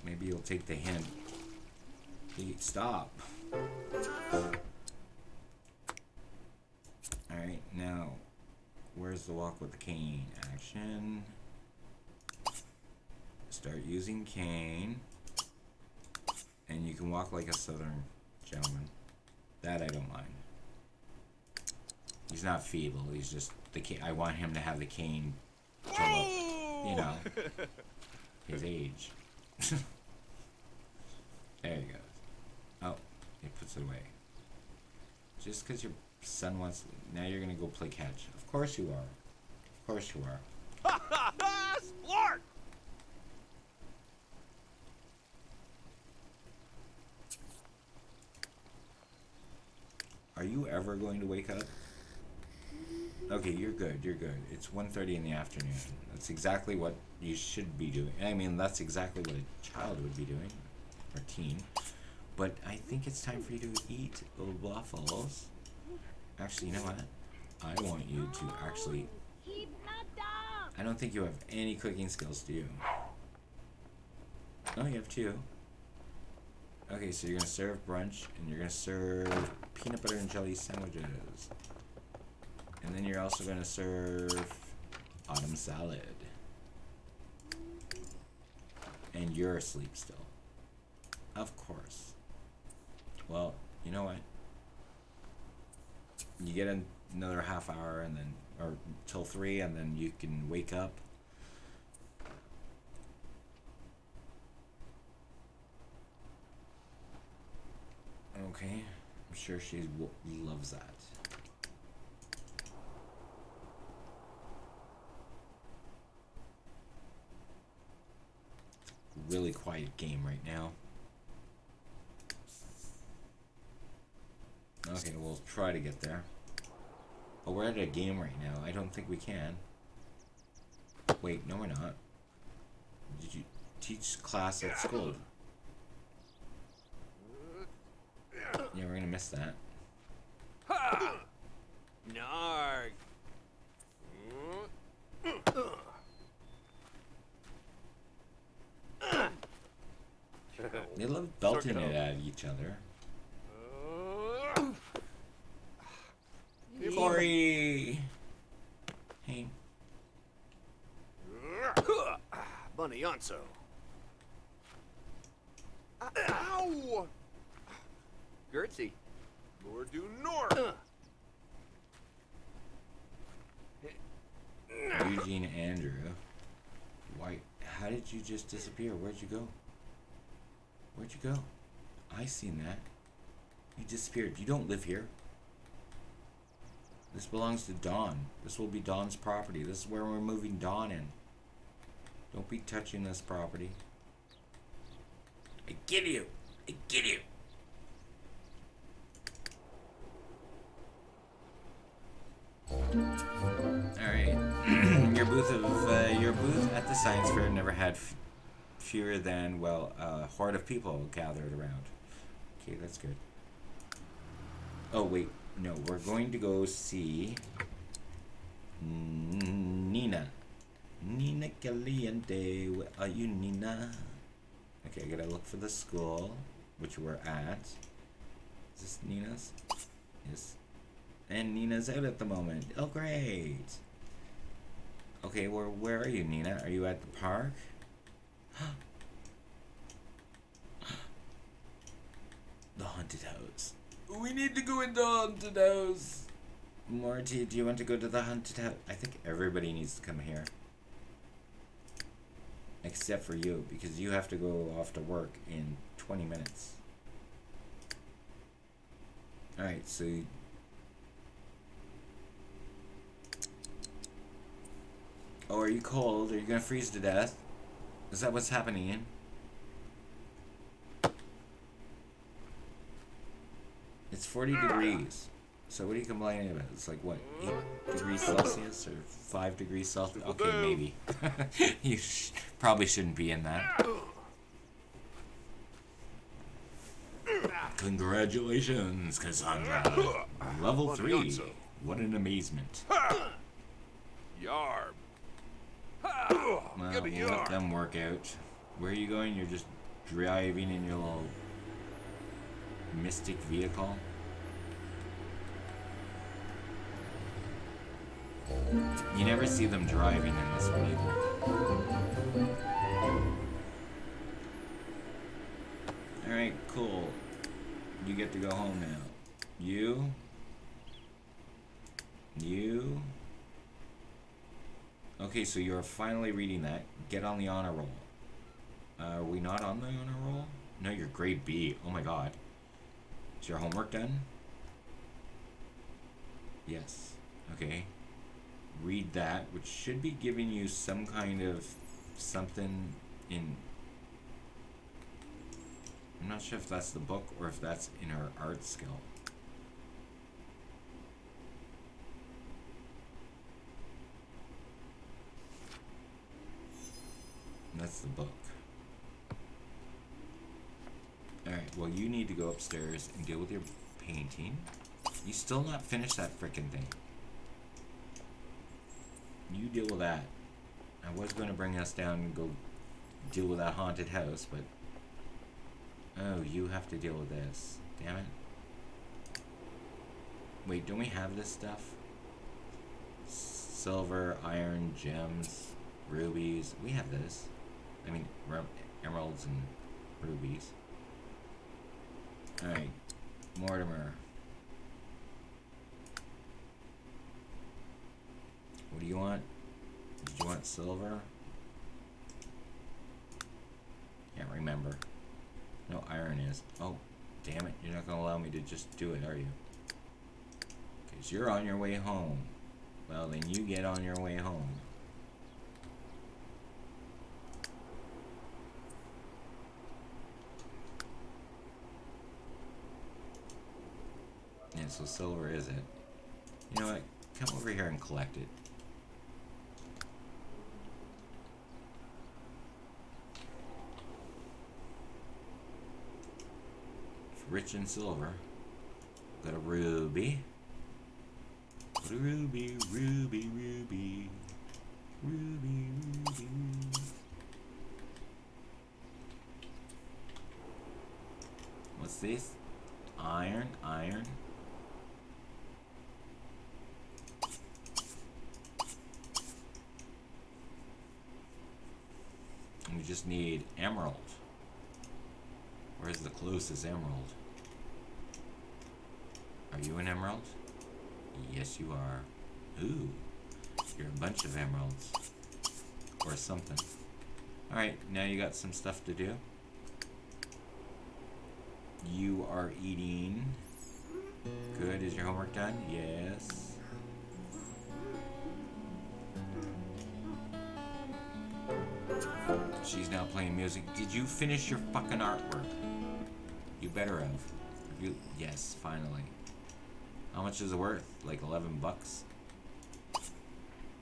Maybe you'll take the hint. Hey, stop. Alright, now, where's the walk with the cane action? Start using cane. And you can walk like a southern gentleman. That I don't mind. He's not feeble, he's just the cane. I want him to have the cane till the, you know, his age. There he goes. Oh, he puts it away. Just because your son wants to, now you're gonna go play catch. Of course you are. Of course you are. Splart! Are you ever going to wake up? Okay, you're good, you're good. It's 1:30 in the afternoon. That's exactly what you should be doing. I mean, that's exactly what a child would be doing. Or teen. But I think it's time for you to eat waffles. Actually, you know what? I want you to actually... I don't think you have any cooking skills, do you? No, you have two. Okay, so you're going to serve brunch, and you're going to serve peanut butter and jelly sandwiches. And then you're also going to serve autumn salad. And you're asleep still. Of course. Well, you know what? You get another half hour and then, or till 3, and then you can wake up. Okay. I'm sure she loves that. Really quiet game right now. Okay, we'll try to get there. Oh, we're at a game right now. I don't think we can. Wait, no we're not. Did you teach class at school? Yeah, we're gonna miss that. Narg. They love belting it at each other. Corey! Hey. Bunny Onso. Ow! Gertzy. Lord do Nor. Eugene Andrew. Why? How did you just disappear? Where'd you go? Where'd you go? I seen that. You disappeared. You don't live here. This belongs to Dawn. This will be Dawn's property. This is where we're moving Dawn in. Don't be touching this property. I get you. I get you. Alright. Your booth at the science fair never had fewer than, well, a horde of people gathered around. Okay, that's good. Oh, wait. No, we're going to go see Nina. Nina Caliente. Where are you, Nina? Okay, I gotta look for the school, which we're at. Is this Nina's? Yes. And Nina's out at the moment. Oh, great. Okay, where are you, Nina? Are you at the park? The haunted house. We need to go in the haunted house. Morty, do you want to go to the haunted house? I think everybody needs to come here. Except for you, because you have to go off to work in 20 minutes. Alright, so... Oh, are you cold? Are you gonna freeze to death? Is that what's happening? It's 40 degrees. So what are you complaining about? It's like, what, 8 degrees Celsius or 5 degrees Celsius? Okay, maybe. You probably shouldn't be in that. Congratulations, Cassandra. Level 3. What an amazement. Yarb. Well, we'll let them work out. Where are you going? You're just driving in your little mystic vehicle? You never see them driving in this one either. Alright, cool. You get to go home now. You. Okay, so you're finally reading that. Get on the honor roll. Are we not on the honor roll? No, you're grade B. Oh my god. Is your homework done? Yes. Okay. Read that, which should be giving you some kind of something in... I'm not sure if that's the book or if that's in her art skill. That's the book. Alright, well you need to go upstairs and deal with your painting. You still not finished that frickin' thing. You deal with that. I was going to bring us down and go deal with that haunted house, but... Oh, you have to deal with this. Damn it. Wait, don't we have this stuff? Silver, iron, gems, rubies. We have this. I mean, emeralds and rubies. Alright. Mortimer. What do you want? Did you want silver? Can't remember. No, iron is. Oh, Damn it, you're not gonna allow me to just do it, are you? Because you're on your way home. Well, then you get on your way home. Yeah, so silver is it? You know what? Come over here and collect it. It's rich in silver. Got a ruby. Got a ruby, ruby, ruby. Ruby, ruby. What's this? Iron, iron. And we just need emerald. Where's the closest emerald? Are you an emerald? Yes, you are. Ooh, you're a bunch of emeralds. Or something. Alright, now you got some stuff to do. You are eating. Good. Is your homework done? Yes. She's now playing music. Did you finish your fucking artwork? You better have. You, yes, finally. How much is it worth? Like 11 bucks?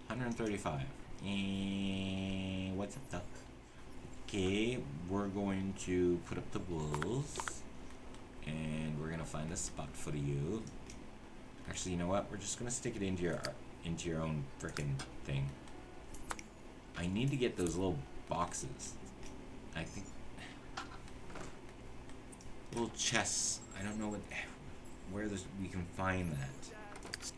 135. And what's up, duck? Okay, we're going to put up the bulls. And we're gonna find a spot for you. Actually, you know what? We're just gonna stick it into your own frickin' thing. I need to get those little boxes. I think little chests. I don't know where we can find that.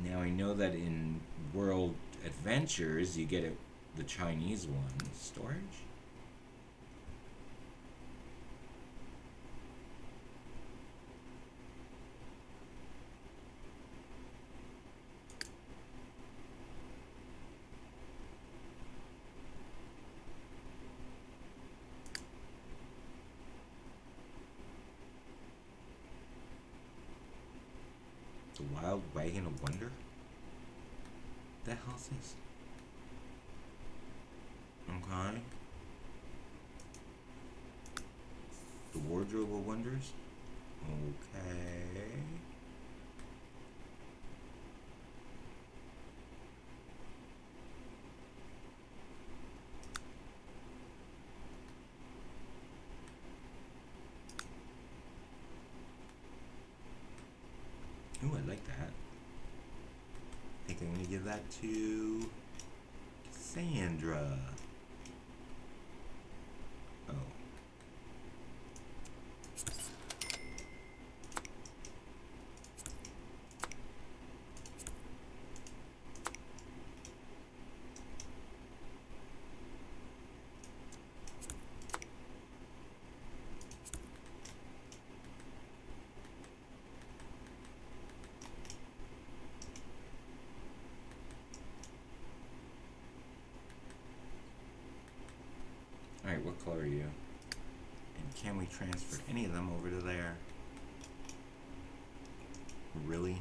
Now I know that in World Adventures you get the Chinese one. Storage? The Wild Wagon of Wonder? What the hell is this? Okay. The Wardrobe of Wonders? Okay. Ooh, I like that. I think I'm gonna give that to Sandra. Oh. Alright, what color are you? And can we transfer any of them over to there? Really?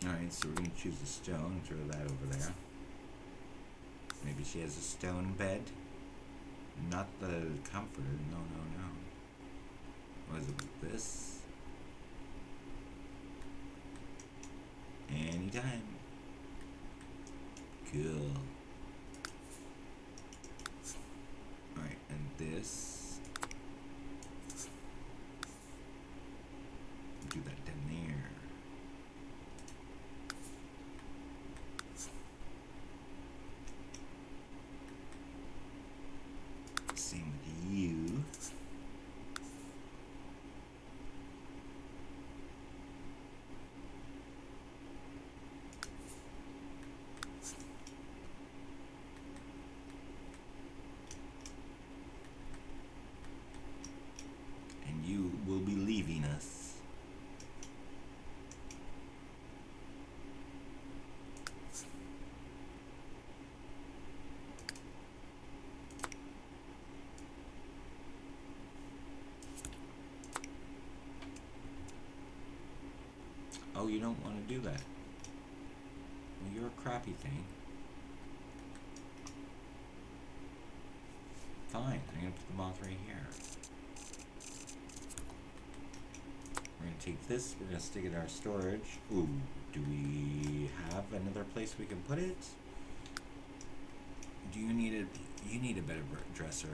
Alright, so we're going to choose the stone and throw that over there. Maybe she has a stone bed? Not the comforter, no, no, no. What is it with this? Anytime. Cool. Alright, and this. Do that down there. Same with you. you don't want to do that. Well, you're a crappy thing. Fine, I'm gonna put the moth right here. We're gonna take this, we're gonna stick it in our storage. Ooh, do we have another place we can put it? Do you need a, you need a better dresser.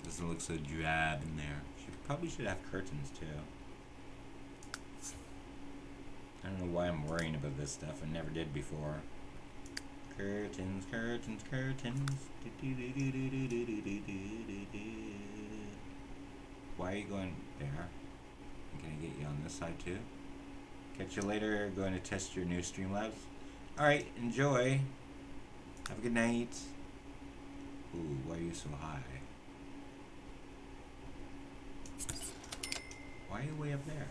Doesn't look so drab in there. She probably should have curtains too. I don't know why I'm worrying about this stuff. I never did before. Curtains, curtains, curtains. Why are you going there? Can I get you on this side too? Catch you later. Going to test your new Streamlabs. Alright, enjoy. Have a good night. Ooh, why are you so high? Why are you way up there?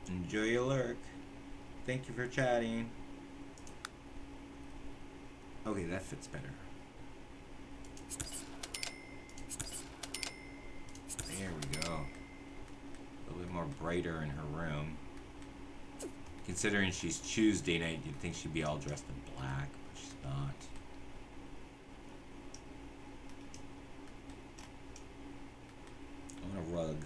Enjoy your lurk. Thank you for chatting. Okay, that fits better. There we go. A little bit more brighter in her room. Considering she's Tuesday night, you'd think she'd be all dressed in black, but she's not. I want a rug.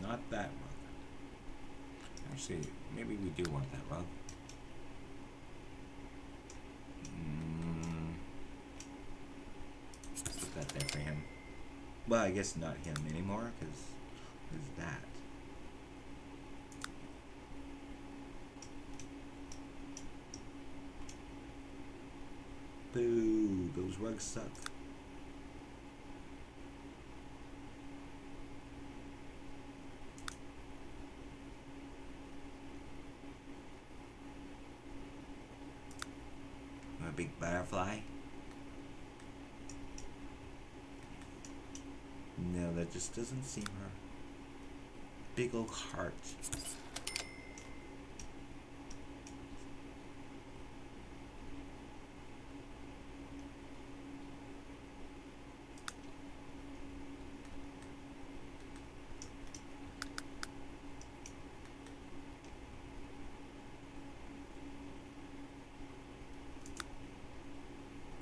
Not that rug. Actually, maybe we do want that rug. Put that there for him. Well, I guess not him anymore, because what is that? Boo, those rugs suck. I'm a big butterfly. No, that just doesn't seem her. Big old heart.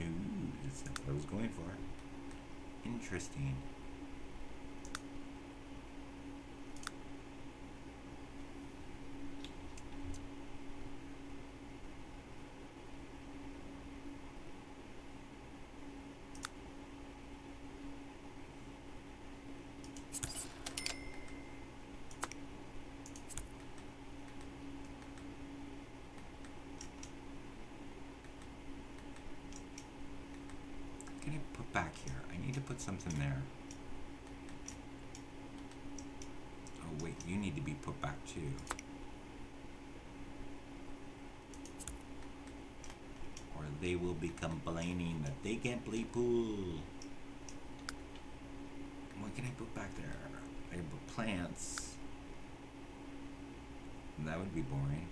Ooh, that's not what I was going for. Interesting. Can I put back here? I need to put something there. Oh wait, you need to be put back too. Or they will be complaining that they can't play pool. What can I put back there? I can put plants. That would be boring.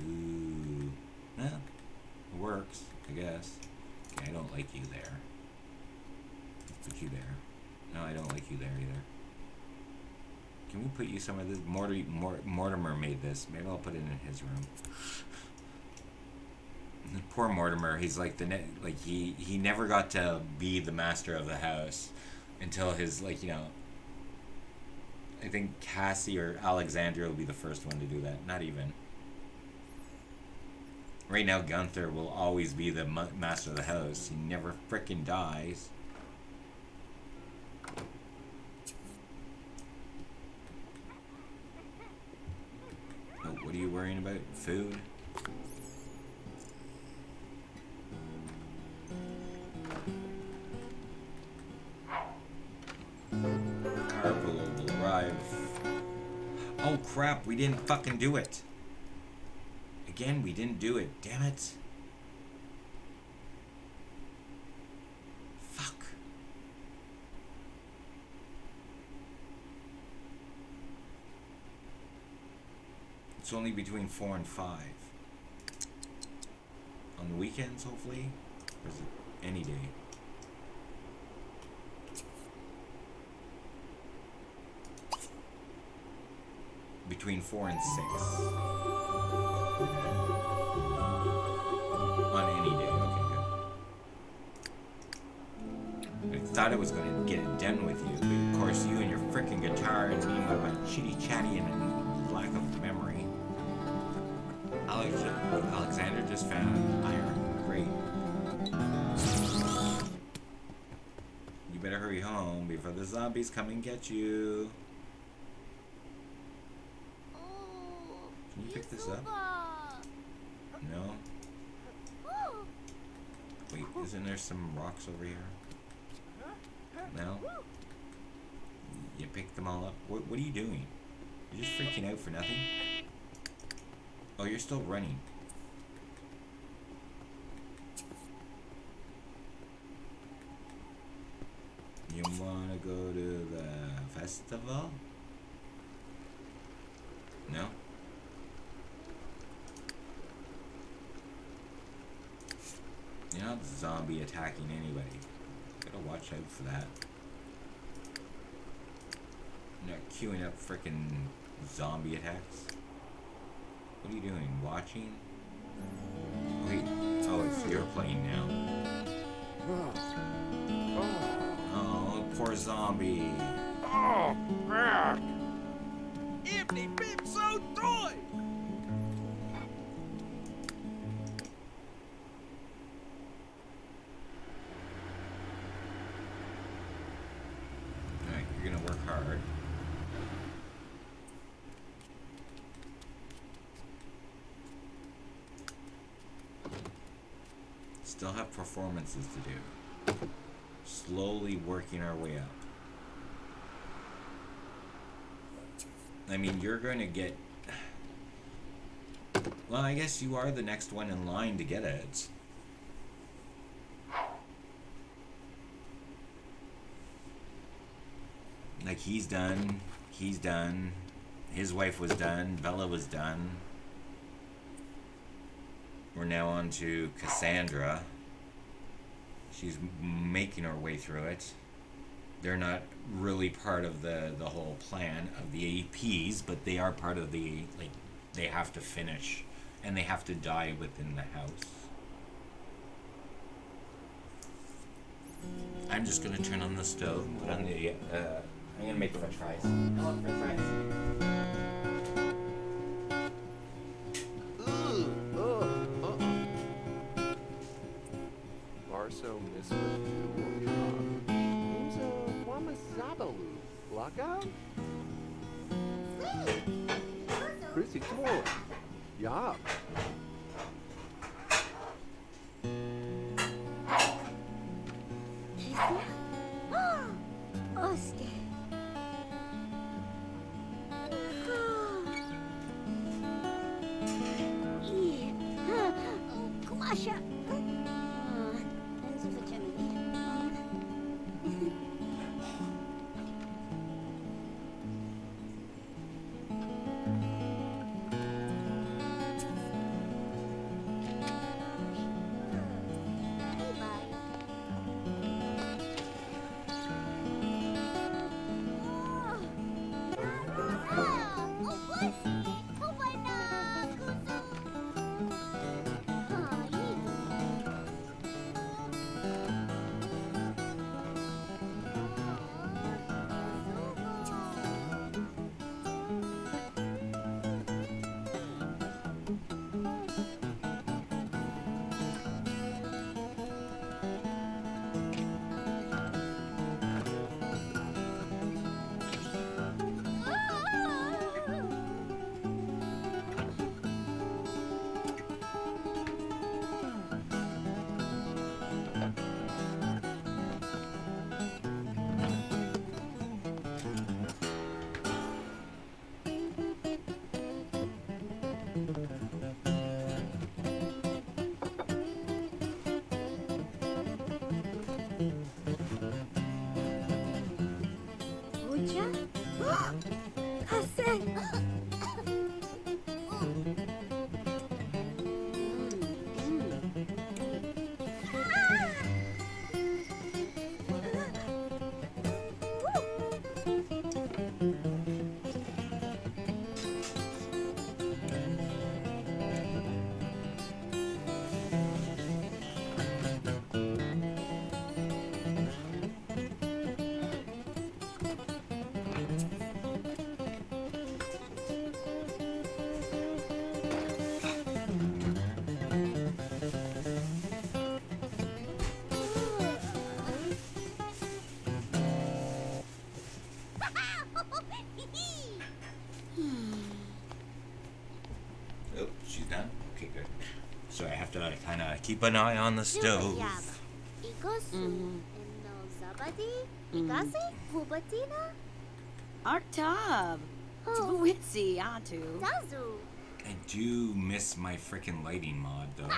Ooh. Yeah, it works, I guess. Okay, I don't like you there. Let's put you there. No, I don't like you there either. Can we put you somewhere? This Mortimer made this. Maybe I'll put it in his room. Poor Mortimer. He's like he never got to be the master of the house until his I think Cassie or Alexandria will be the first one to do that. Not even. Right now, Gunther will always be the master of the house. He never frickin' dies. Oh, what are you worrying about? Food? Carpool will arrive. Oh crap, we didn't fucking do it. Again, we didn't do it. Damn it. Fuck. It's only between 4 and 5. On the weekends, hopefully? Or is it any day? Between 4 and 6. On any day, okay, good. I thought I was going to get it done with you, but of course you and your freaking guitar and me with my chitty chatty and lack of memory. Alexander just found iron. Great. You better hurry home before the zombies come and get you. Can you pick this up? No? Wait, isn't there some rocks over here? No? You picked them all up? What are you doing? You're just freaking out for nothing? Oh, you're still running. You wanna go to the festival? No? You're not zombie attacking anybody. Gotta watch out for that. You're not queuing up frickin' zombie attacks. What are you doing? Watching? Wait. Oh, it's your plane now. Oh, poor zombie. Oh, crap! If they been so toy! Alright, you're gonna work hard. Still have performances to do. Slowly working our way up. I mean, you're going to get... Well, I guess you are the next one in line to get it. Like, he's done. He's done. His wife was done. Bella was done. We're now on to Cassandra. She's making her way through it. They're not really part of the whole plan of the APs, but they are part of the, like, they have to finish. And they have to die within the house. I'm just gonna turn on the stove, put on the, I'm gonna make french fries. I love french fries. Barso Misfit. Name's Wamazabalu. Laka? Pretty cool. Yeah. Oste. Kumasha. gotta kind of keep an eye on the stove. Artab. Witsi atu. I do miss my freaking lighting mod, though.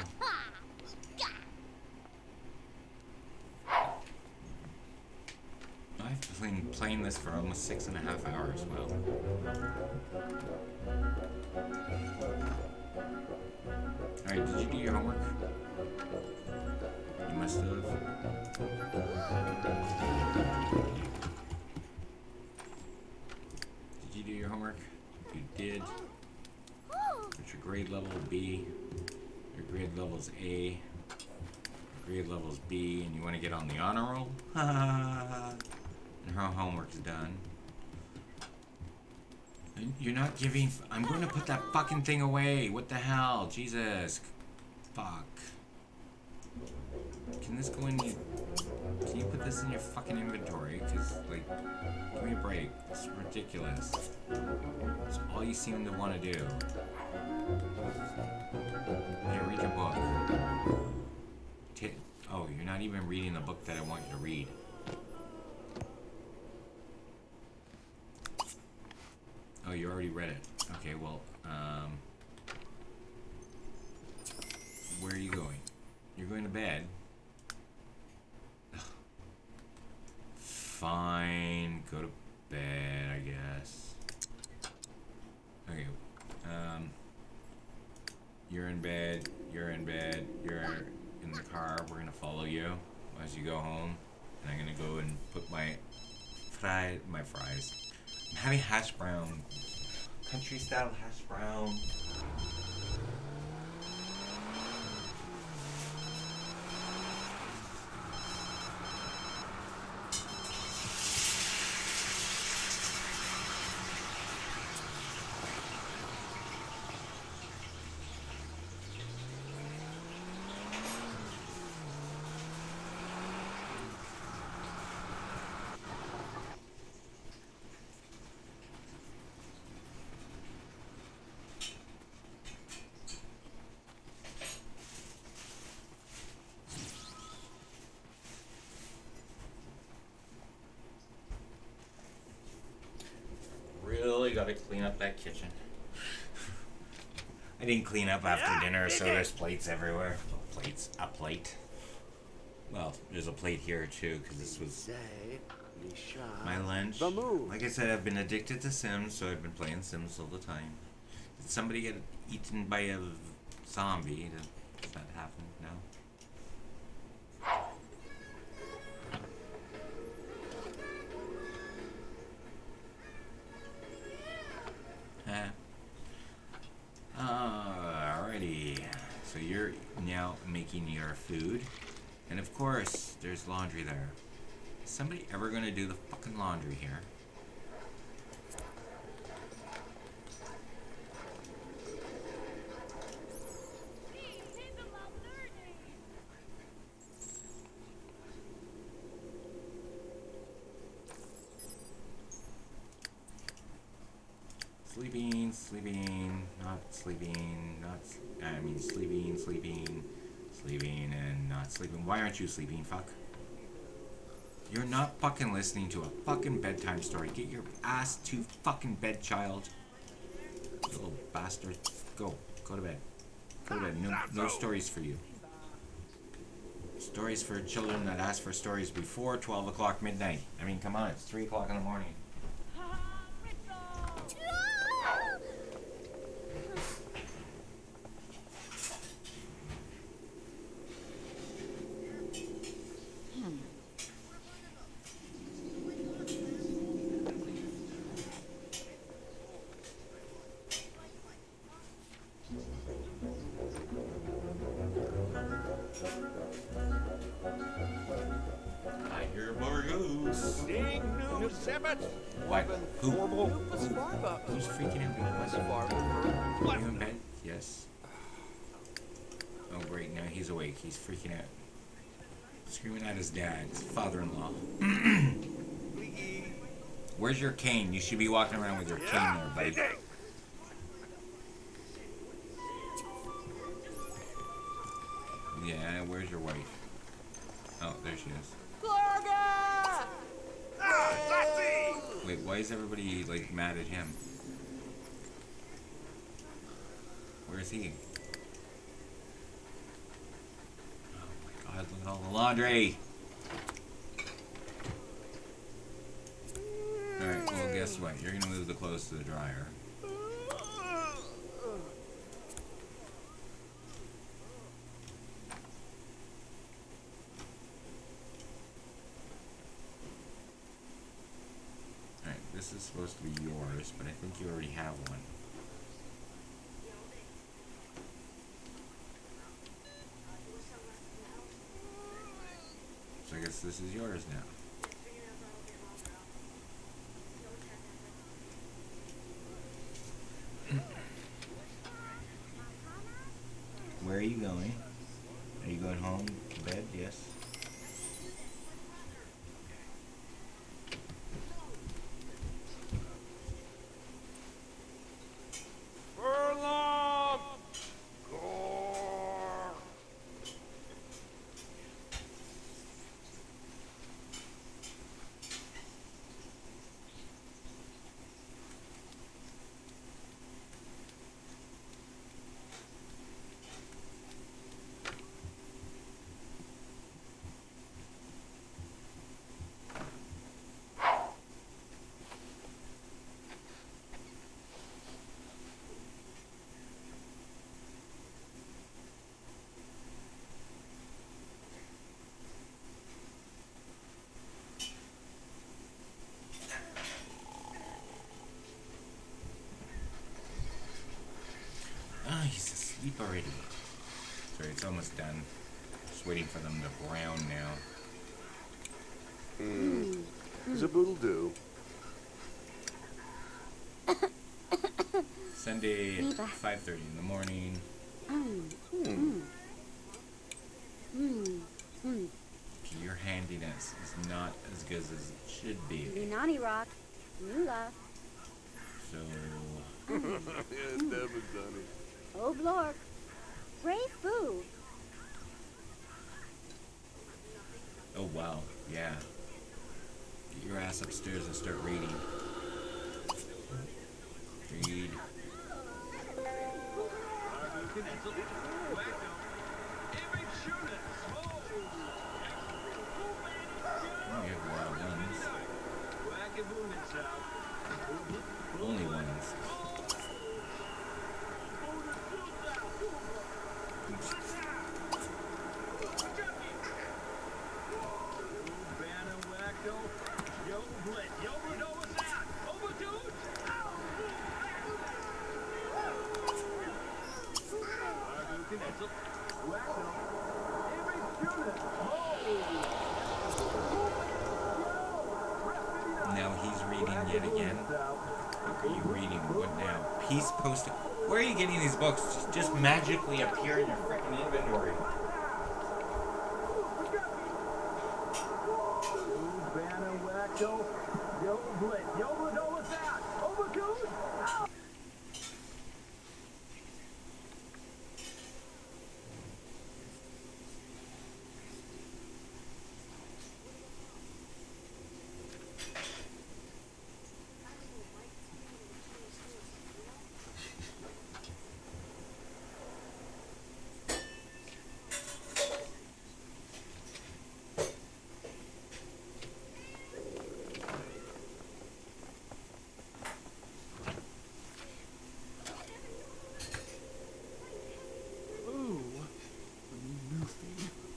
I've been playing this for almost 6.5 hours. Wow. Alright, did you do your homework? You must have. Did you do your homework? You did. What's your grade level? B. Your grade level is A. Your grade level is B, and you want to get on the honor roll? And her homework's done. And you're not giving. I'm going to put that fucking thing away. What the hell? Jesus. Fuck. Can this go in? Can you put this in your fucking inventory? Because, like, give me a break. It's ridiculous. It's all you seem to want to do. Here, read your book. Oh, you're not even reading the book that I want you to read. Oh, you already read it. Okay, well, where are you going? You're going to bed. Ugh. Fine, go to bed, I guess. Okay, you're in bed, you're in bed, you're in the car. We're gonna follow you as you go home, and I'm gonna go and put my fries. I'm having hash brown, country style hash brown. Really gotta clean up that kitchen. I didn't clean up after dinner, so there's plates everywhere. A plate. Well, there's a plate here too, because this was my lunch. Like I said, I've been addicted to Sims, so I've been playing Sims all the time. Did somebody get eaten by a zombie? Does that happen? No? Alrighty, so you're now making your food, and of course there's laundry there. Is somebody ever gonna do the fucking laundry here? Sleeping, not sleeping, sleeping, and not sleeping. Why aren't you sleeping, fuck? You're not fucking listening to a fucking bedtime story. Get your ass to fucking bed, child. You little bastard. Go to bed. Go to bed. No stories for you. Stories for children that ask for stories before 12 o'clock midnight. I mean, come on, it's 3 o'clock in the morning. What? Who's freaking out? Are you in bed? Yes. Oh great, now he's awake. He's freaking out. Screaming at his dad, his father-in-law. Where's your cane? You should be walking around with your cane there, buddy. Yeah, where's your wife? Oh, there she is. Wait, why is everybody like mad at him? Where is he? Oh my god, look at all the laundry! Alright, well guess what? You're gonna move the clothes to the dryer. Alright, this is supposed to be yours, but I think you already have one. So I guess this is yours now. Where are you going? Are you going home to bed? Yes. Furlong! Ah, he's asleep already. Sorry, it's almost done. Just waiting for them to brown now. Zaboodle do. Sunday at 5:30 in the morning. Okay, your handiness is not as good as it should be. Ninani rock. Nula. So, Yes, that was funny. Oh, Blork. Brave food. oh wow, yeah. Get your ass upstairs and start reading. Read. Oh, you have a lot of guns. Only ones. Now he's reading yet again. What are you reading? What now? Peace Post. Where are you getting these books? Just magically appear in your freaking inventory.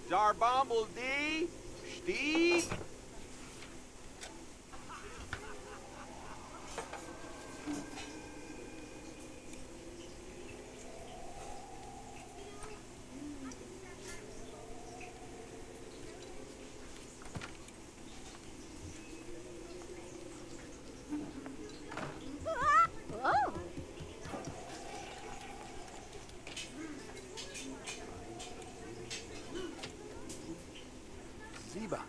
Zarbomble D, Steve. Oh. Ziba.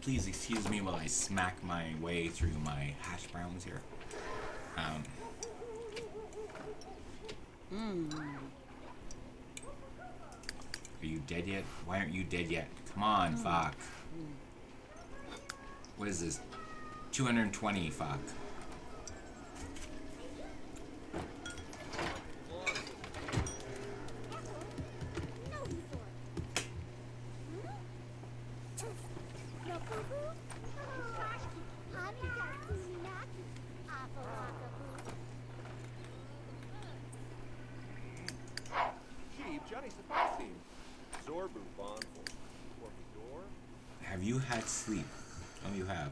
please excuse me while I smack my way through my hash browns here. Are you dead yet? Why aren't you dead yet? Come on, fuck. What is this? 220, fuck. Sheep, Johnny Sebastian. Zorbu Bonful. Door. Have you had sleep? Oh, you have.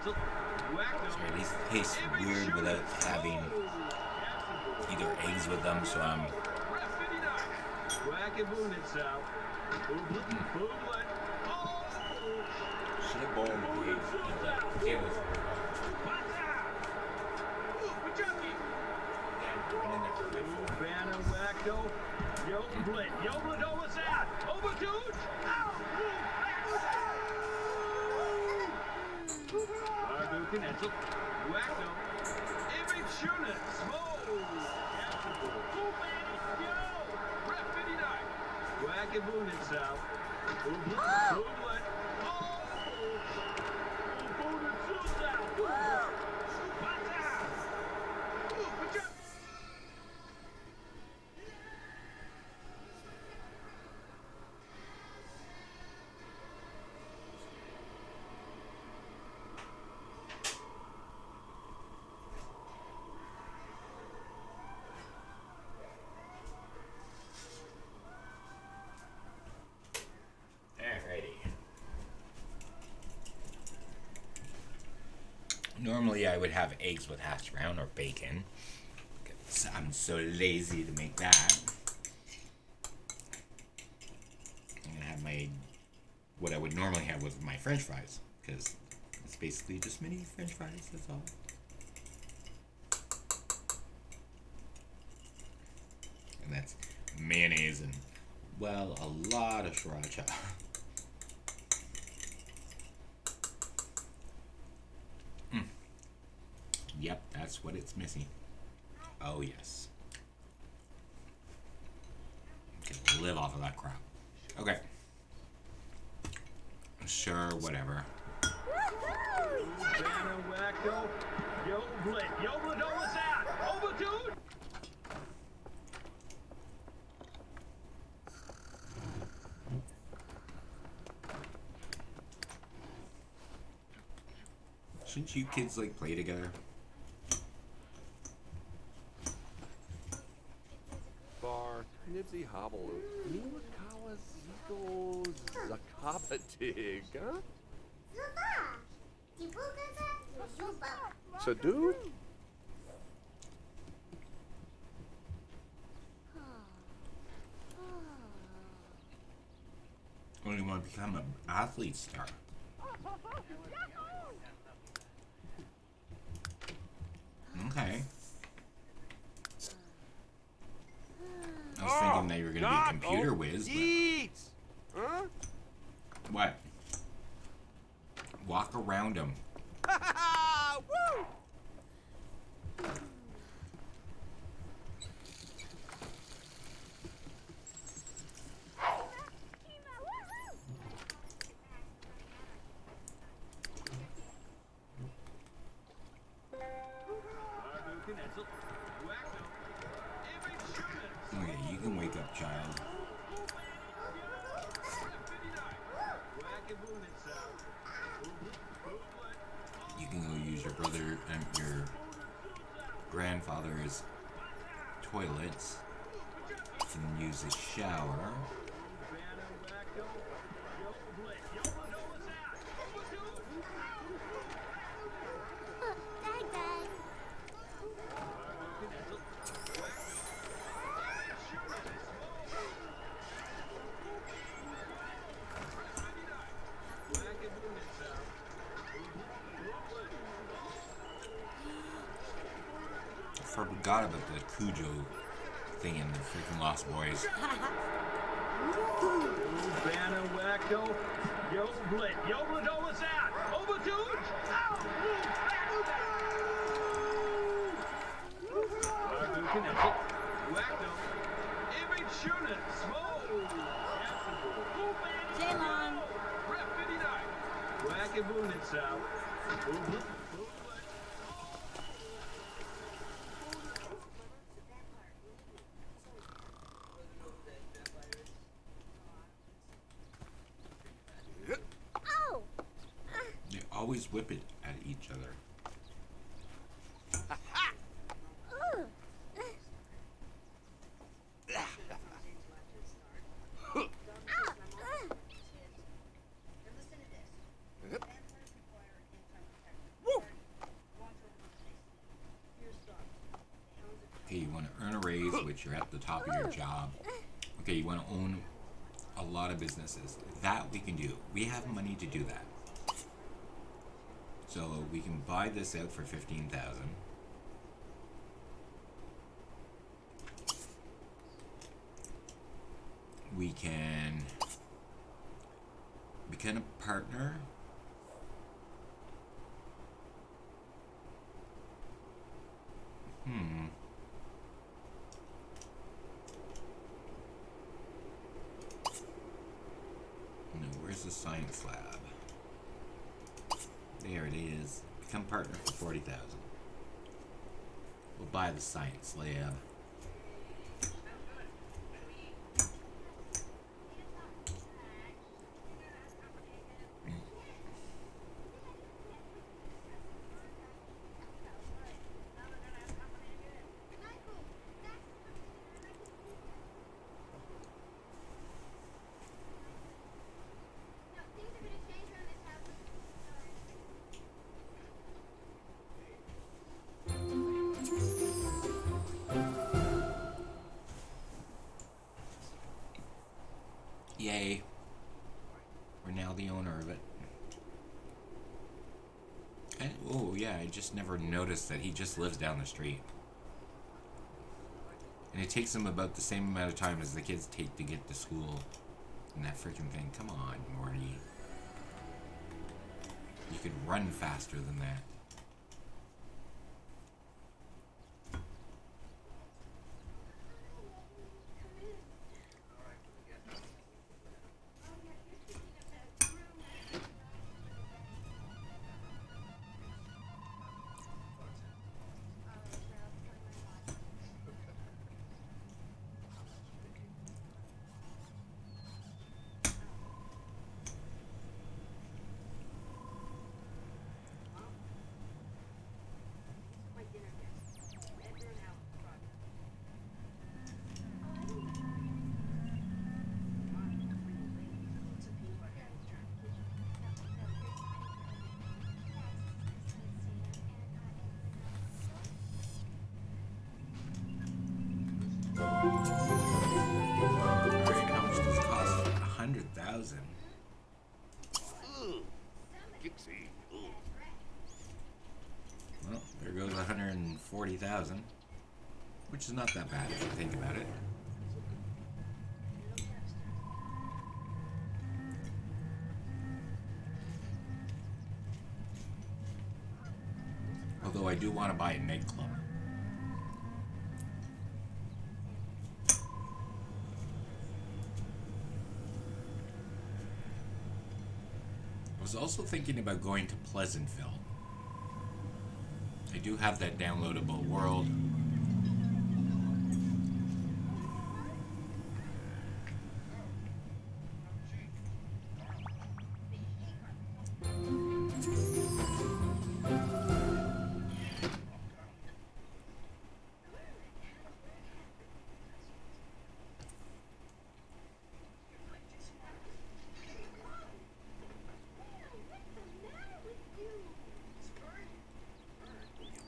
Sorry, these taste weird without having either eggs with them, so I'm... Should have boiled the eggs in the potatoes. Normally I would have eggs with hash brown or bacon. I'm so lazy to make that. I'm gonna have my what I would normally have with my French fries, because it's basically just mini French fries, that's all. And that's mayonnaise and, well, a lot of sriracha. Yep, that's what it's missing. Oh, yes. Can live off of that crap. Okay. Sure, whatever. Shouldn't you kids, like, play together? Bar, Nibsy Hobble, Niwakawa Zico Zakabatig, huh? So, dude? When you want to become an athlete star. Okay. I was thinking that you were going to be a computer whiz, but... Huh? What? Walk around him. Woo! Okay, you can wake up, child. You can go use your brother and your grandfather's toilets and use the shower. Dag, dag. I forgot about the Cujo thing in the freaking Lost Boys. Banner wacko, yo blit, yo Radolas out, over dudes, out, Marbu Knizzle, wacko, image shooter, smoke, Jalon. Rep 59, wackaboo itself, Oh! They always whip it at each other. Ugh. Okay, you want to earn a raise, which you're at the top of your job. Okay, you want to own a lot of businesses. That we can do. We have money to do that. So we can buy this out for 15,000. We can become a partner. No, where's the science lab? There it is. Become partner for 40,000. We'll buy the science lab. Yay. We're now the owner of it. And, oh yeah, I just never noticed that he just lives down the street. And it takes him about the same amount of time as the kids take to get to school. And that freaking thing. Come on, Morty. You could run faster than that. Alright, how much does it cost? 100,000. Dixie. Well, there goes 140,000. Which is not that bad if you think about it. Although I do want to buy a nightclub. I was also thinking about going to Pleasantville. I do have that downloadable world.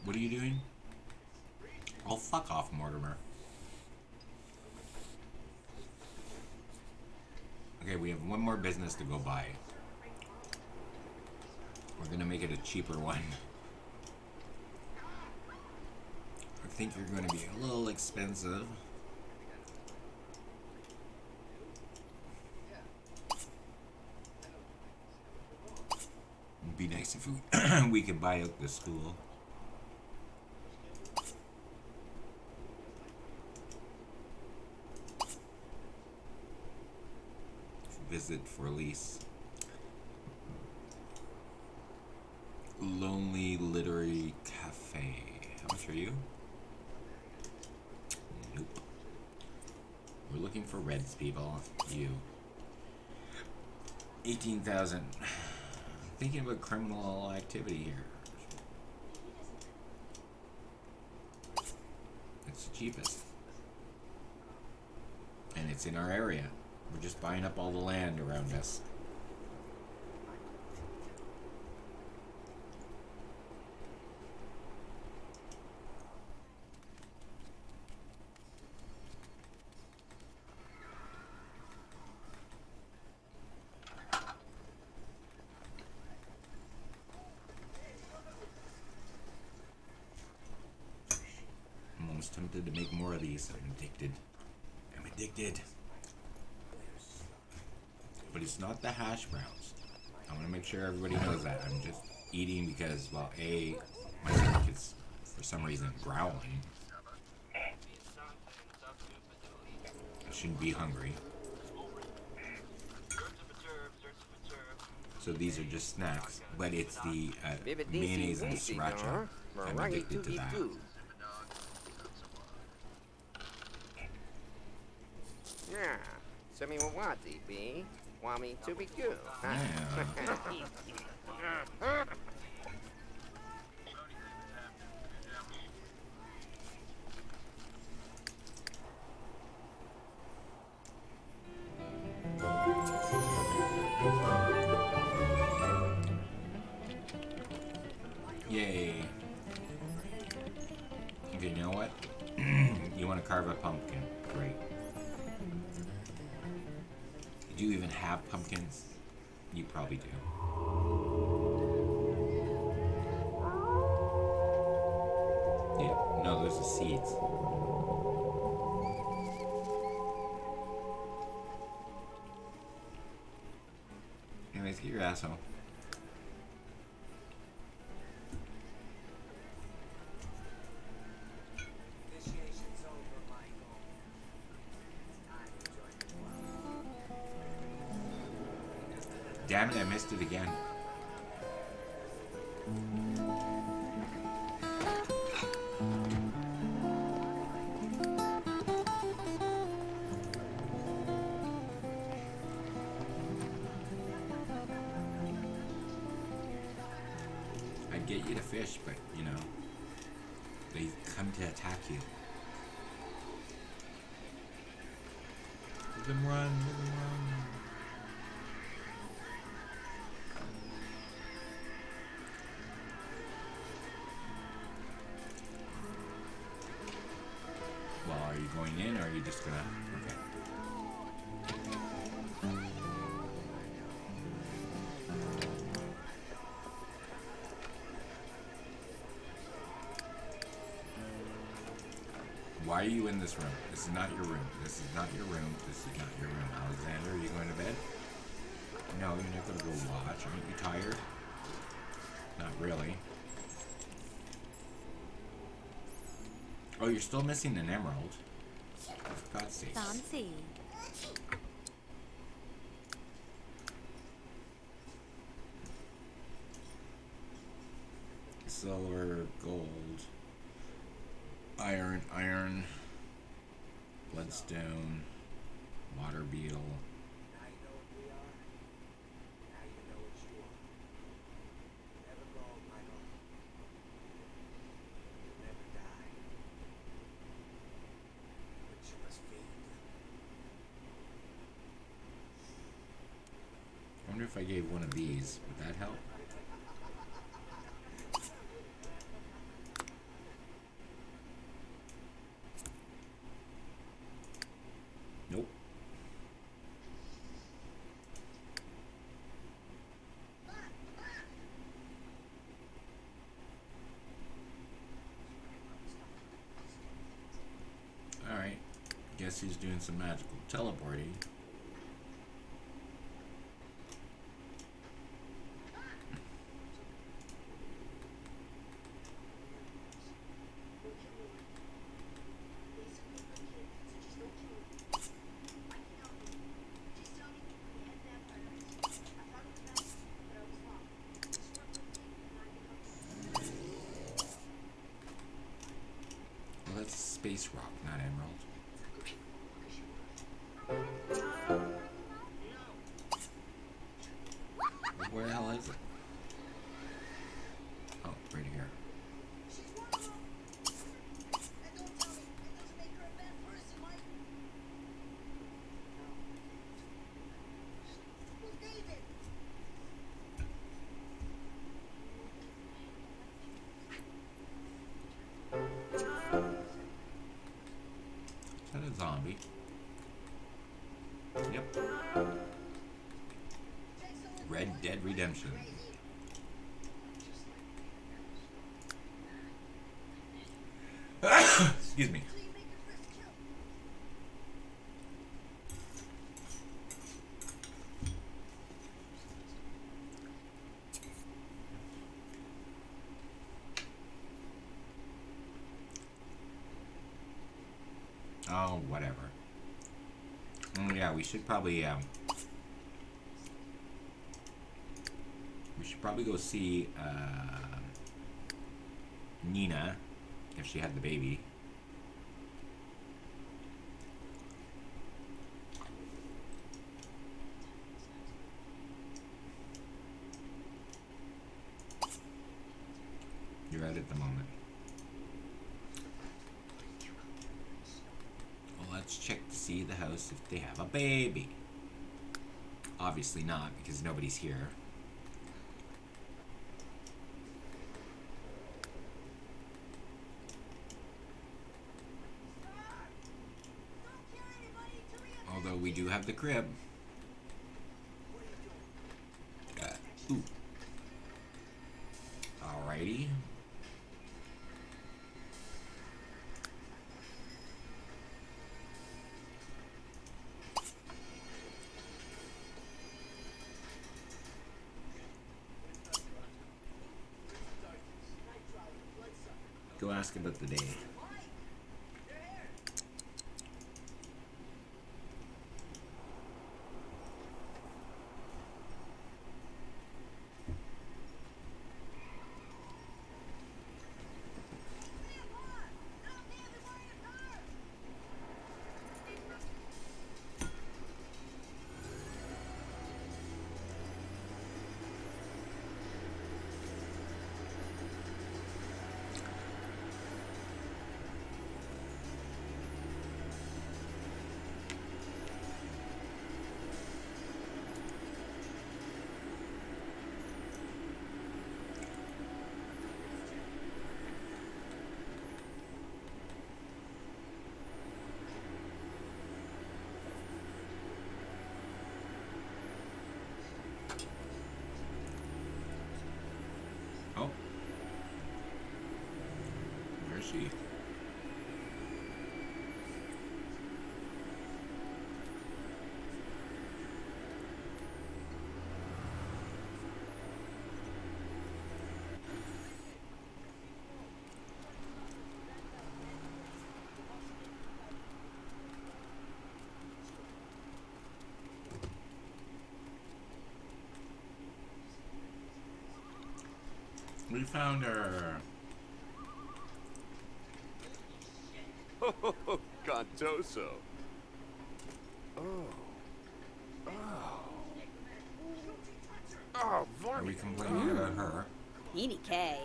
What are you doing? Oh, fuck off, Mortimer. Okay, we have one more business to go by. We're gonna make it a cheaper one. I think you're gonna be a little expensive. It'd be nice if we could buy out the school. Visit for lease. Lonely Literary Cafe. How much are you? Nope. We're looking for Reds, people. You. 18,000. Thinking about criminal activity here. It's the cheapest. And it's in our area. We're just buying up all the land around us. I'm almost tempted to make more of these. I'm addicted. I'm addicted. But it's not the hash browns. I want to make sure everybody knows that. I'm just eating because, well, A, my stomach is, for some reason, growling. I shouldn't be hungry. So these are just snacks, but it's the mayonnaise and sriracha. I'm addicted to that. Yeah, so me wawati be, wami to be good. Yay. Okay, you know what? You want to carve a pumpkin. Great. Do you even have pumpkins? You probably do. Yeah, no, those are seeds. Anyways, get your asshole. Damn it, I missed it again. I'd get you to fish, but, you know, they come to attack you. Let them run, let them run. Well, are you going in, or are you just gonna... Okay. Why are you in this room? This is not your room. This is not your room. This is not your room. Alexander, are you going to bed? No, you're not going to go watch. Aren't you tired? Not really. Oh, you're still missing an emerald. For God's sake. Fancy. Silver, gold, iron, bloodstone, water beetle. I wonder if I gave one of these, would that help? guess he's doing some magical teleporting. Well, that's space rock, not emerald. Where the hell is it? Oh, right here. Is that a zombie? Yep. Red Dead Redemption. Excuse me. Oh, whatever. Yeah, we should probably go see Nina if she had the baby. You're out at the moment. Well, let's check to see the house if they have a baby. Obviously not, because nobody's here. Although we do have the crib. Ooh. Alrighty. Go ask about the day. Oh. Where's she? We found her. Oh, Contoso. Oh. Oh, Are we complaining about her? Edie K.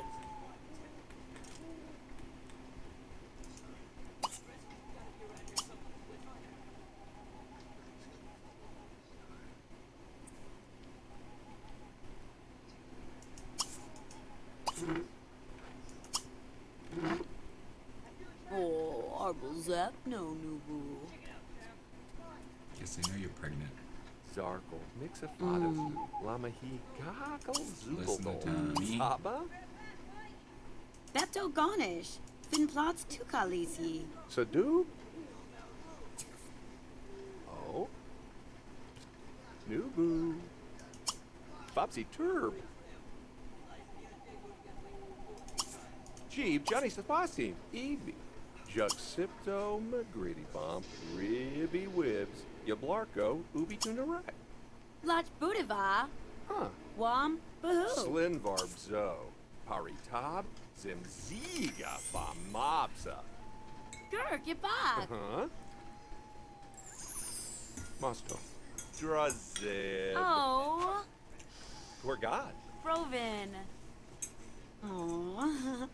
Oh, Arbelzap, no nubu. Guess I know you're pregnant. Zarkle, Mixafadazu, Lamahi, Goggle, Listen to Zubaldol, Tommy. Saba, Bepto Garnish. Fin plots tu kalisi. Sadu, Nubu. Bobsy Turb. Jeep, Johnny Sebastian, Evie. Juxipto, McGritty Bomb, Ribby Wibs, Yablarko, Ubi Tunarai. Lach Budiva. Huh. Wam Bahoo. Slinvarb Zo. Paritab, Zimziga Famapsa. Gurk, get back. Huh? Moscow. Drazib. Oh, Poor God. Froven. Oh.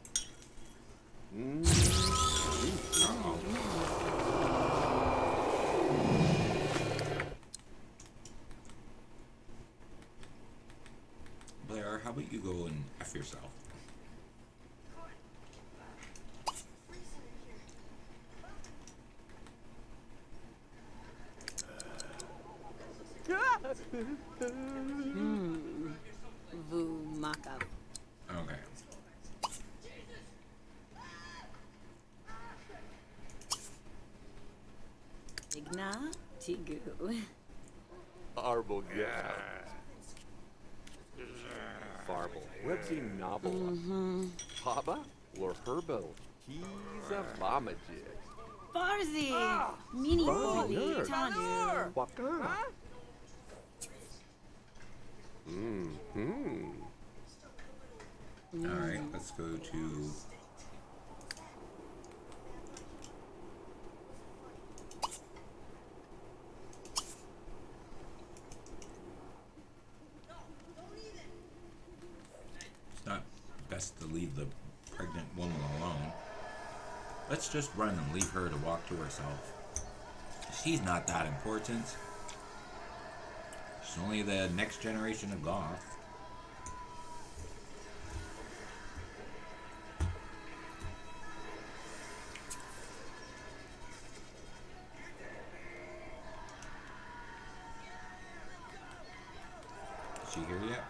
Blair, how about you go and F yourself? Vumaka. Okay. Igna Tigu. Arble Farble. Websy Novel. Paba. Lor Herbal. Kiza Vamajig. Barzi. Mini Barzi, Boli. nerd. Tanu. Wakana. Mm-hmm. Alright, let's go to... It's not best to leave the pregnant woman alone. Let's just run and leave her to walk to herself. She's not that important. She's only the next generation of Goth. Is she here yet?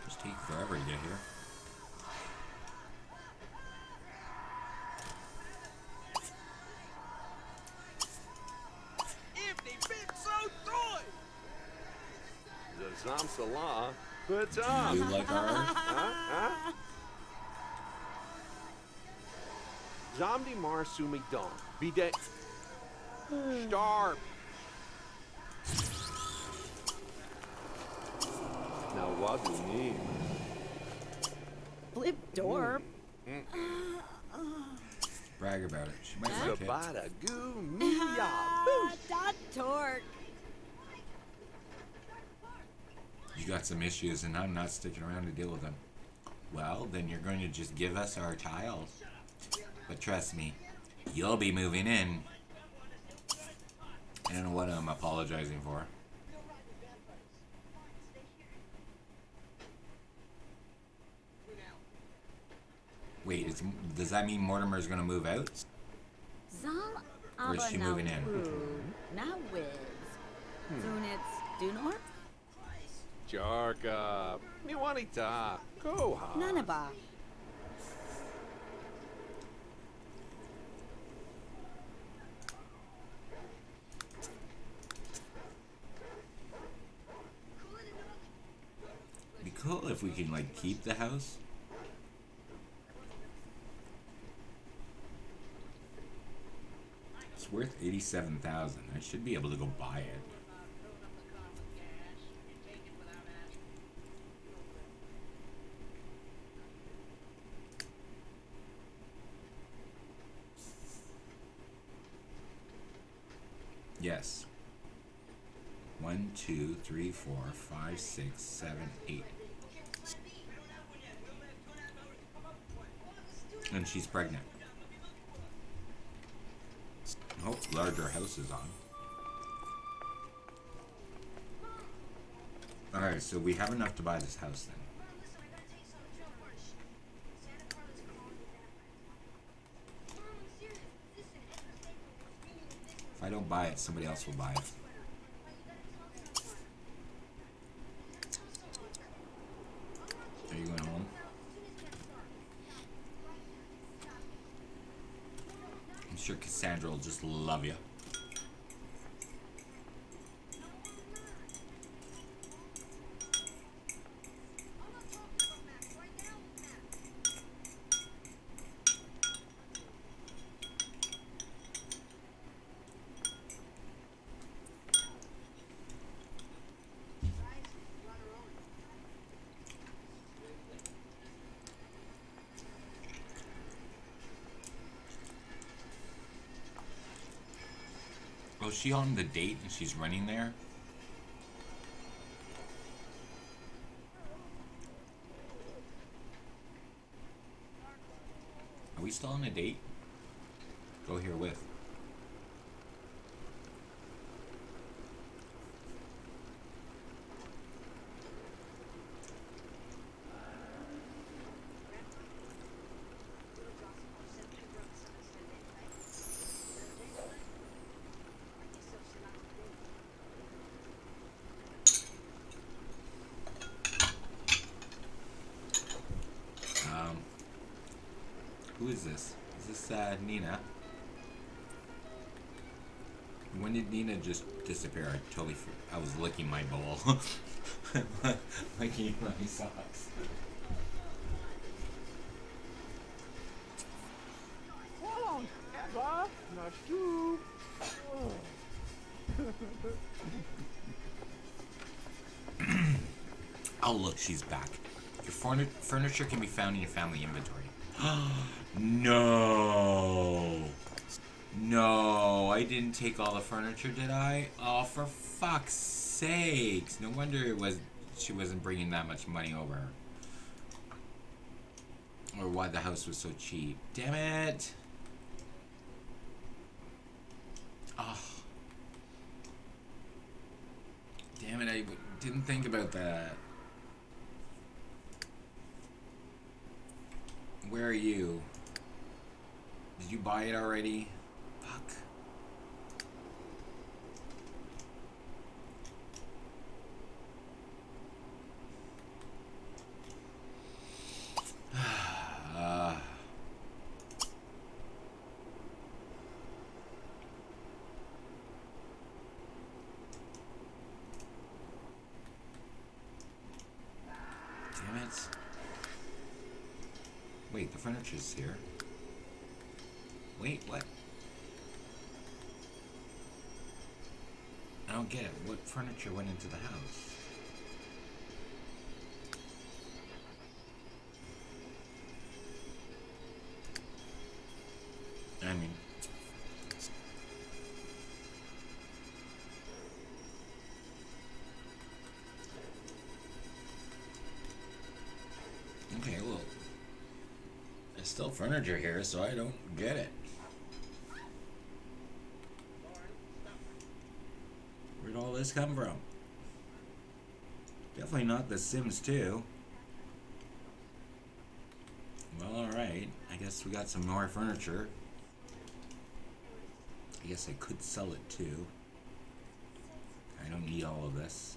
Just take forever to get here. If they been so toy. Zam Salah. But Do you like ours? Huh? Zamdi Mar Sumi Don. Bide. Starb. Now what do you need? Blip Dorp. Brag about it. She might like it. Sabada Goo Mia Boosh. Dot Torque. You got some issues and I'm not sticking around to deal with them. Well, then you're going to just give us our tiles. But trust me, you'll be moving in. I don't know what I'm apologizing for. Wait, does that mean Mortimer's gonna move out? Zal Or is she moving in? Now Wiz. Zunitz Dunor. Jarka. Miwanita. Koha. Nanaba. It'd be cool if we can like keep the house. It's worth 87,000. I should be able to go buy it. Yes. 1, 2, 3, 4, 5, 6, 7, 8. And she's pregnant. Oh, larger house is on. Alright, so we have enough to buy this house then. If I don't buy it, somebody else will buy it. Are you going home? Sandra will just love you. Oh, is she on the date and she's running there? Are we still on a date? Go here with. Who is this? Is this Nina? When did Nina just disappear? I totally I was licking my bowl. Licking my socks. Oh look, she's back. Your furniture can be found in your family inventory. No. No, I didn't take all the furniture, did I? Oh, for fuck's sakes. No wonder she wasn't bringing that much money over. Or why the house was so cheap. Damn it. Oh. Damn it, I didn't think about that. Where are you? Did you buy it already? Fuck. Damn it. Wait, the furniture's here. Wait, what? I don't get it. What furniture went into the house? I mean... Okay, well... There's still furniture here, so I don't get it. Where'd all this come from? Definitely not The Sims 2. Well, alright. I guess we got some more furniture. I guess I could sell it too. I don't need all of this.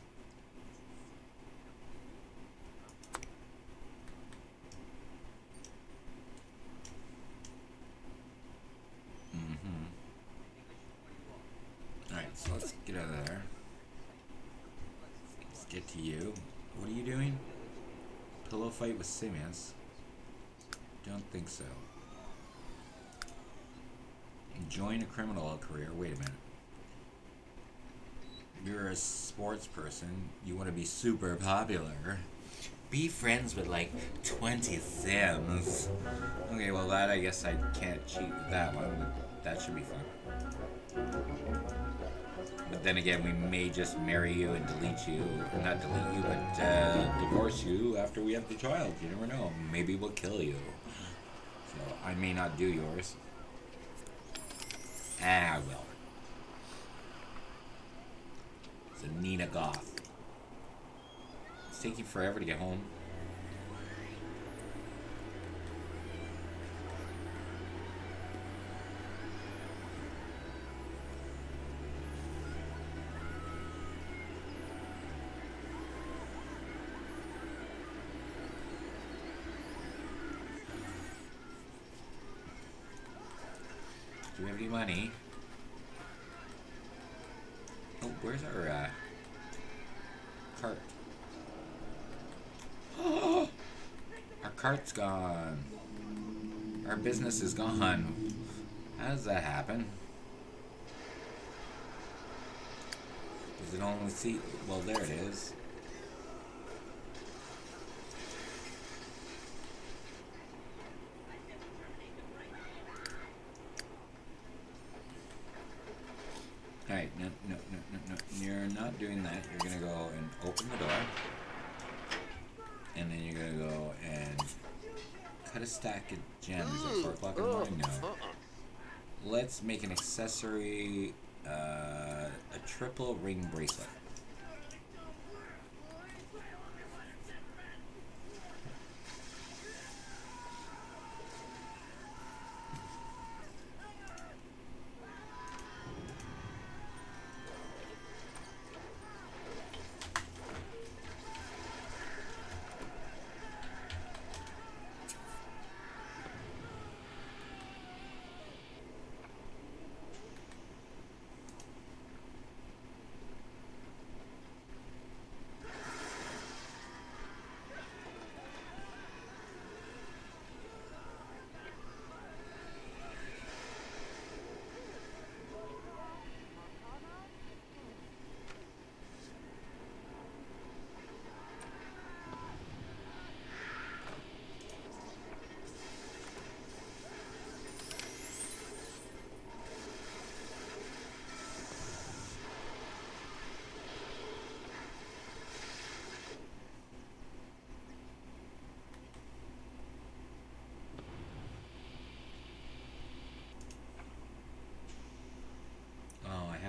Alright, so let's get out of there. Let's get to you. What are you doing? Pillow fight with Simeus? Don't think so. Join a criminal career. Wait a minute. You're a sports person. You want to be super popular. Be friends with like 20 Sims. Okay, well that I guess I can't cheat with that one, but that should be fun. But then again, we may just marry you and delete you. Or not delete you, but divorce you after we have the child. You never know. Maybe we'll kill you. So I may not do yours. Ah, well. It's a Nina Goth. It's taking forever to get home. Do we have Dirty money. Oh, where's our cart? Our cart's gone. Our business is gone. How does that happen? Does it only see? Well, there it is. Alright, no. You're not doing that. You're gonna go and open the door. And then you're gonna go and cut a stack of gems at 4 o'clock in the morning now. Let's make an accessory, a triple ring bracelet.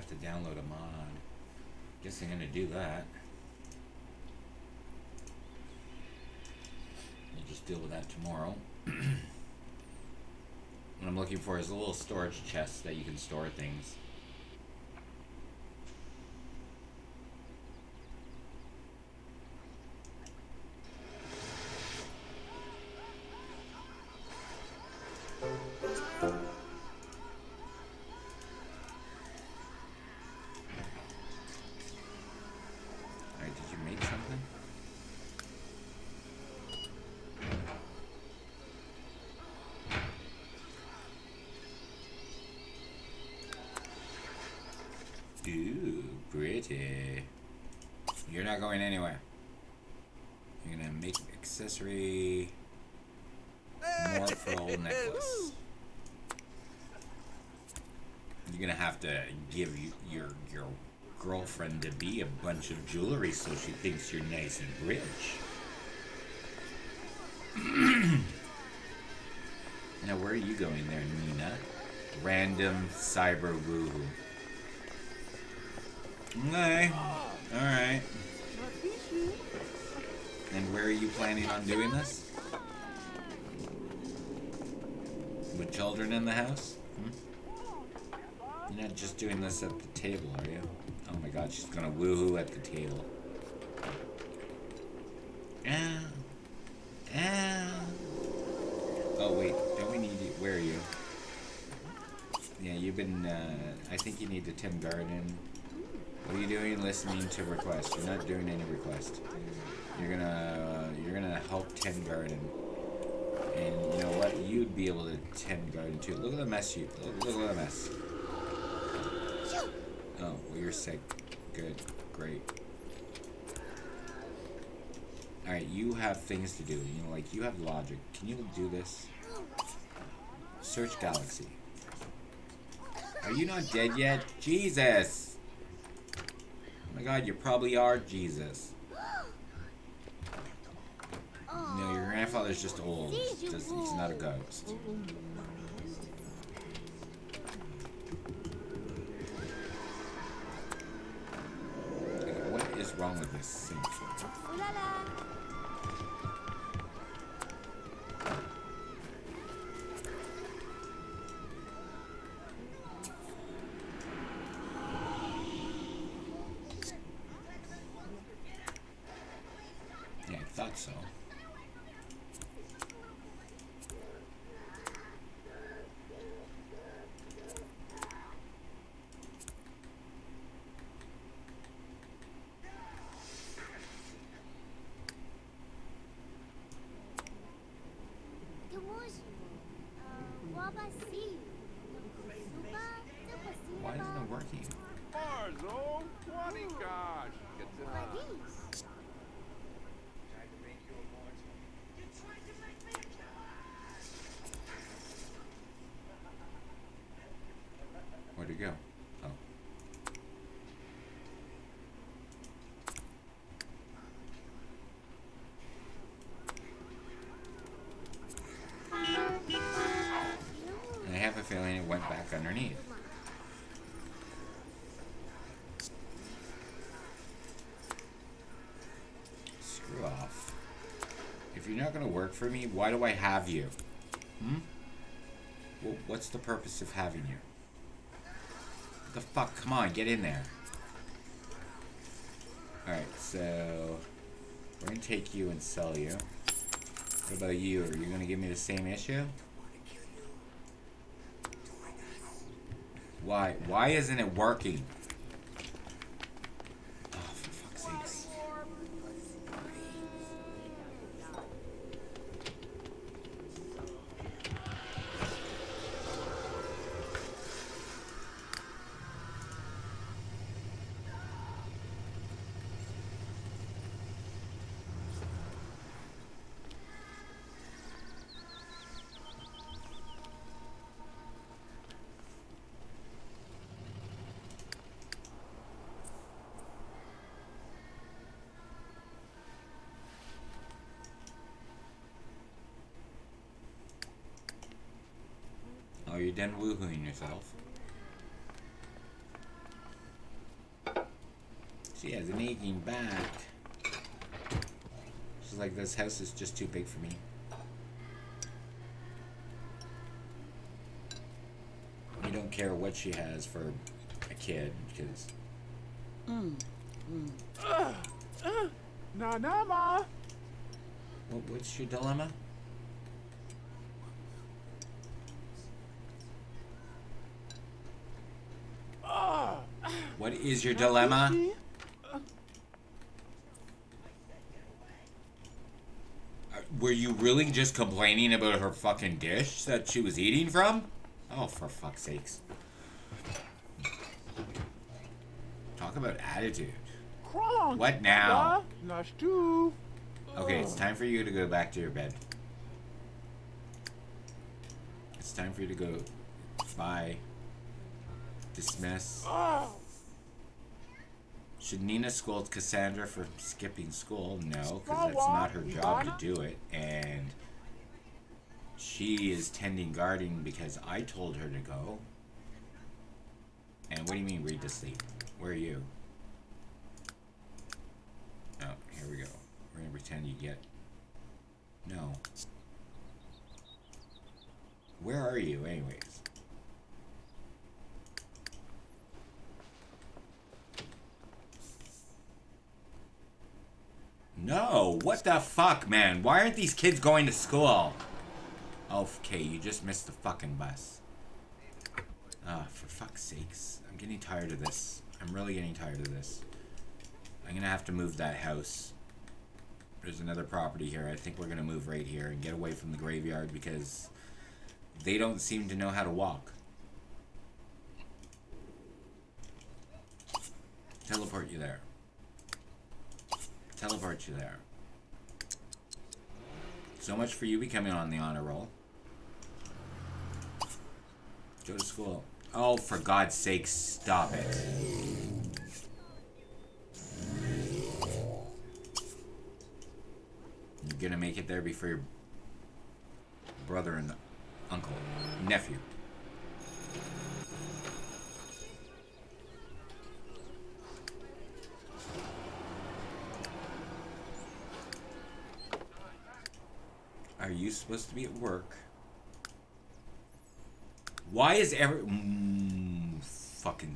To download a mod. Guess I'm gonna do that. We'll just deal with that tomorrow. What I'm looking for is a little storage chest that you can store things. Ooh, pretty. You're not going anywhere. You're gonna make accessory Morphle necklace. You're gonna have to give your girlfriend to be a bunch of jewelry so she thinks you're nice and rich. Now where are you going there, Nina? Random cyber woohoo. Okay. Alright. And where are you planning on doing this? With children in the house? You're not just doing this at the table, are you? Oh my god, she's gonna woohoo at the table. Oh wait, don't we need you? Where are you? Yeah, you've been, I think you need to tend garden. What are you doing listening to requests? You're not doing any requests. You're gonna help tend garden. And you know what? You'd be able to tend garden too. Look at the mess look at the mess. Oh, well you're sick. Good. Great. Alright, you have things to do. You know, like you have logic. Can you do this? Search galaxy. Are you not dead yet? Jesus! Oh my god, you probably are Jesus. No, your grandfather's just old. He's not a ghost. Okay, what is wrong with this sink? Yeah, I thought so. working. Barzo, Wani gosh, Gata. Where'd it go? Oh. And I have a feeling it went back underneath. Screw off. If you're not gonna work for me, why do I have you? Hmm? Well, what's the purpose of having you? What the fuck? Come on, get in there. Alright, so we're gonna take you and sell you. What about you? Are you gonna give me the same issue? Why? Why isn't it working? Oh, for fuck's sakes. Oh, you're done woohooing yourself. She has an aching back. She's like, this house is just too big for me. You don't care what she has for a kid, because... Nanama. What's your dilemma? What is your dilemma? Were you really just complaining about her fucking dish that she was eating from? Oh, for fuck's sakes. Talk about attitude. What now? Okay, it's time for you to go back to your bed. It's time for you to go. Bye. Dismiss. Should Nina scold Cassandra for skipping school? No, because that's not her job to do it. And she is tending garden because I told her to go. And what do you mean read to sleep? Where are you? Oh, here we go. We're going to pretend you get... No. Where are you, anyways? No, what the fuck, man? Why aren't these kids going to school? Okay, you just missed the fucking bus. Ah, for fuck's sakes. I'm getting tired of this. I'm really getting tired of this. I'm gonna have to move that house. There's another property here. I think we're gonna move right here and get away from the graveyard because they don't seem to know how to walk. Teleport you there. Teleport you there. So much for you becoming on the honor roll. Go to school. Oh, for God's sake, stop it. You're gonna make it there before your brother and uncle, nephew. Are you supposed to be at work? Why is every... fucking...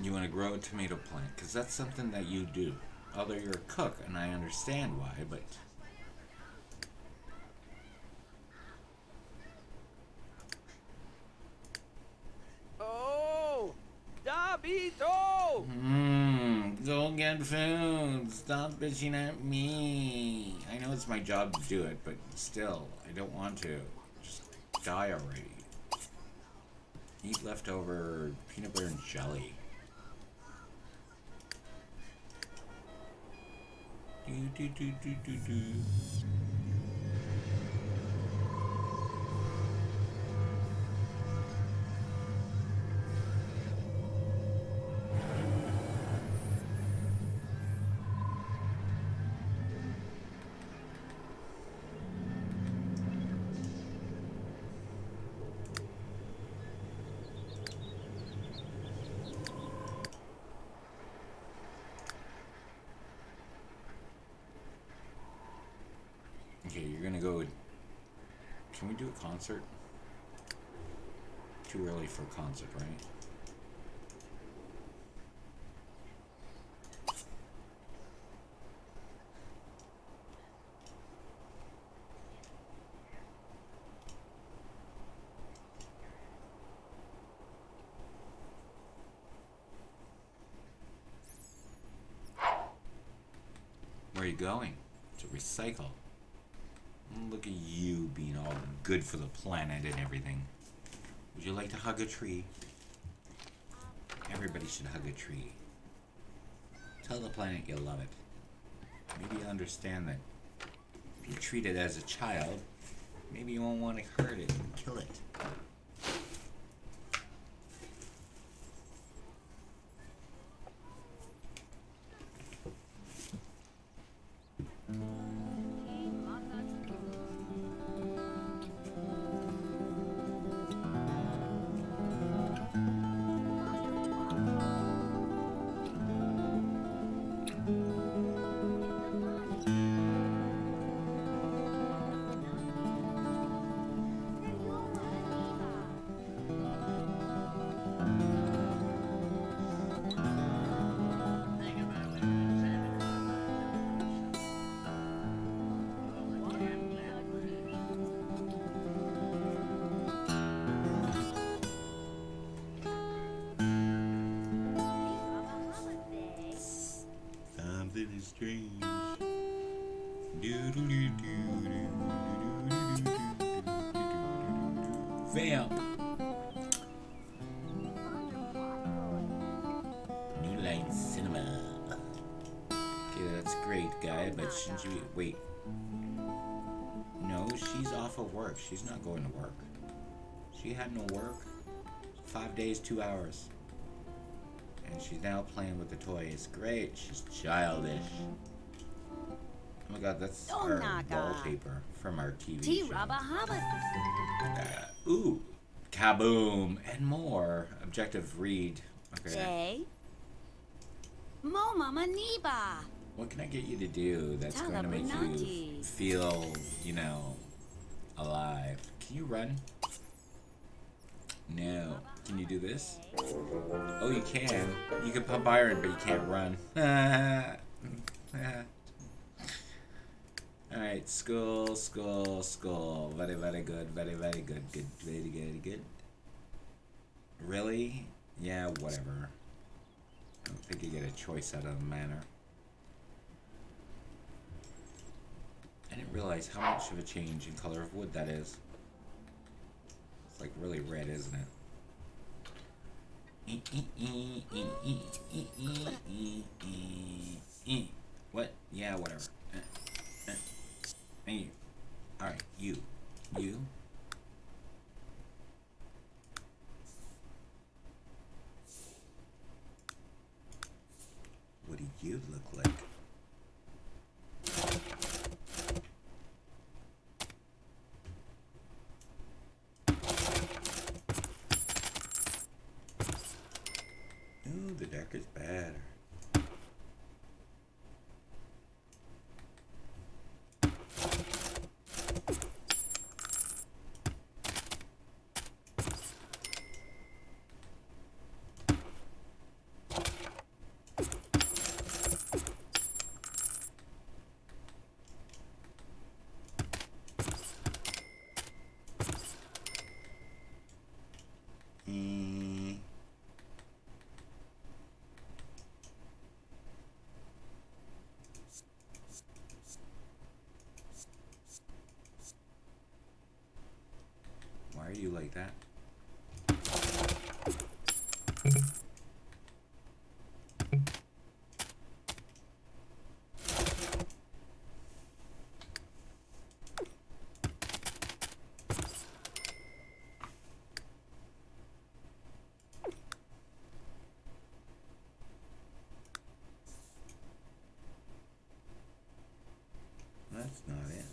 You want to grow a tomato plant, because that's something that you do. Although you're a cook, and I understand why, but... Oh! Dabito! Go get food. Stop bitching at me. I know it's my job to do it, but still, I don't want to. Just die already. Eat leftover peanut butter and jelly. Do do do do do do. Okay, you're gonna go. Can we do a concert? Too early for a concert, right? Where are you going? To recycle. Look at you being all good for the planet and everything. Would you like to hug a tree? Everybody should hug a tree. Tell the planet you love it. Maybe you'll understand that if you treat it as a child, maybe you won't want to hurt it and kill it. Something is strange. Fam. New Line Cinema. Okay, that's great, guy, but shouldn't you wait? No, she's off of work. She's not going to work. She had no work. 5 days, 2 hours. And she's now playing with the toys. Great, she's childish. Oh my god, that's our wallpaper from our TV show. Ooh, kaboom, and more. Objective read. Okay. Mo Mama Niba. What can I get you to do that's going to make you feel, you know, alive? Can you run? No. Can you do this? Oh, you can. You can pump iron, but you can't run. Alright, school, school, school. Very, very good. Very, very good. Good, very good, good. Really? Yeah, whatever. I don't think you get a choice out of the matter. I didn't realize how much of a change in color of wood that is. It's like really red, isn't it? What? Yeah, whatever. Hey. Alright, you. You. What do you look like? Ooh, the dark is better. like that. That's not it.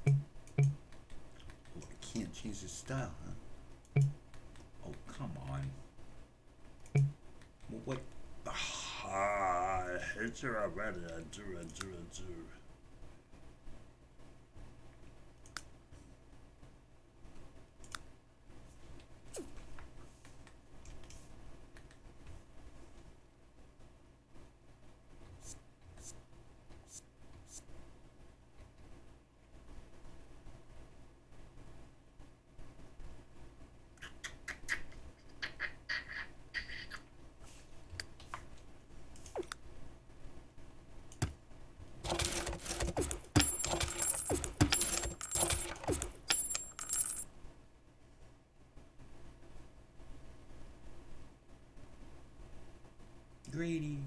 I can't change the style, huh? Oh, come on. What? Ah, it's already. Greedy.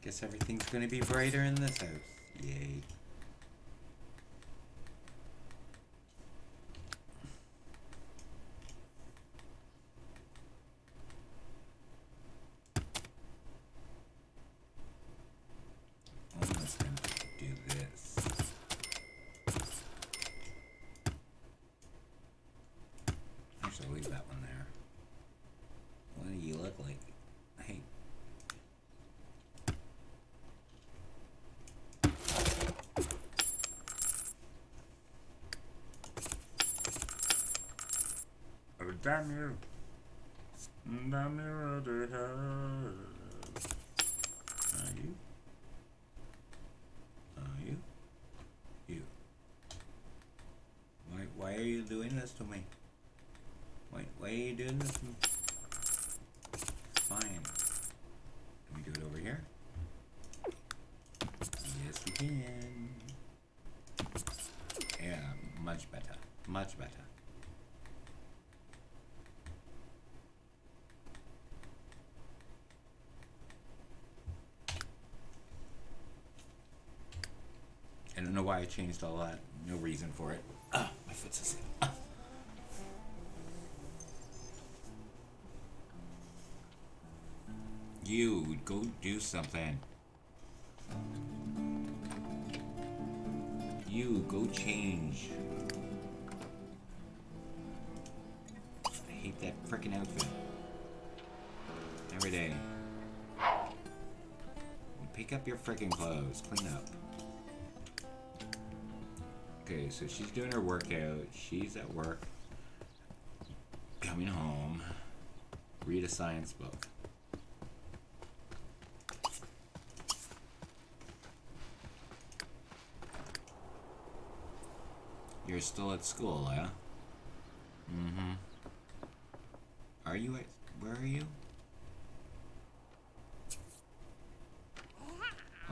Guess everything's gonna be brighter in this house. Yay. Almost gonna do this. Actually, leave that one there. What do you look like? Hey. Oh, damn you. Damn you, what the hell? Are you? Are you? You. Why are you doing this to me? Why are you doing this to me? Fine. Can we do it over here? Yes, we can. Yeah, much better. Much better. I don't know why I changed all that. No reason for it. Ah, my foot's asleep. Ah. You, go do something. You, go change. I hate that frickin' outfit. Every day. Pick up your frickin' clothes. Clean up. Okay, so she's doing her workout. She's at work. Coming home. Read a science book. You're still at school, yeah? Mm-hmm. Are you at... Where are you?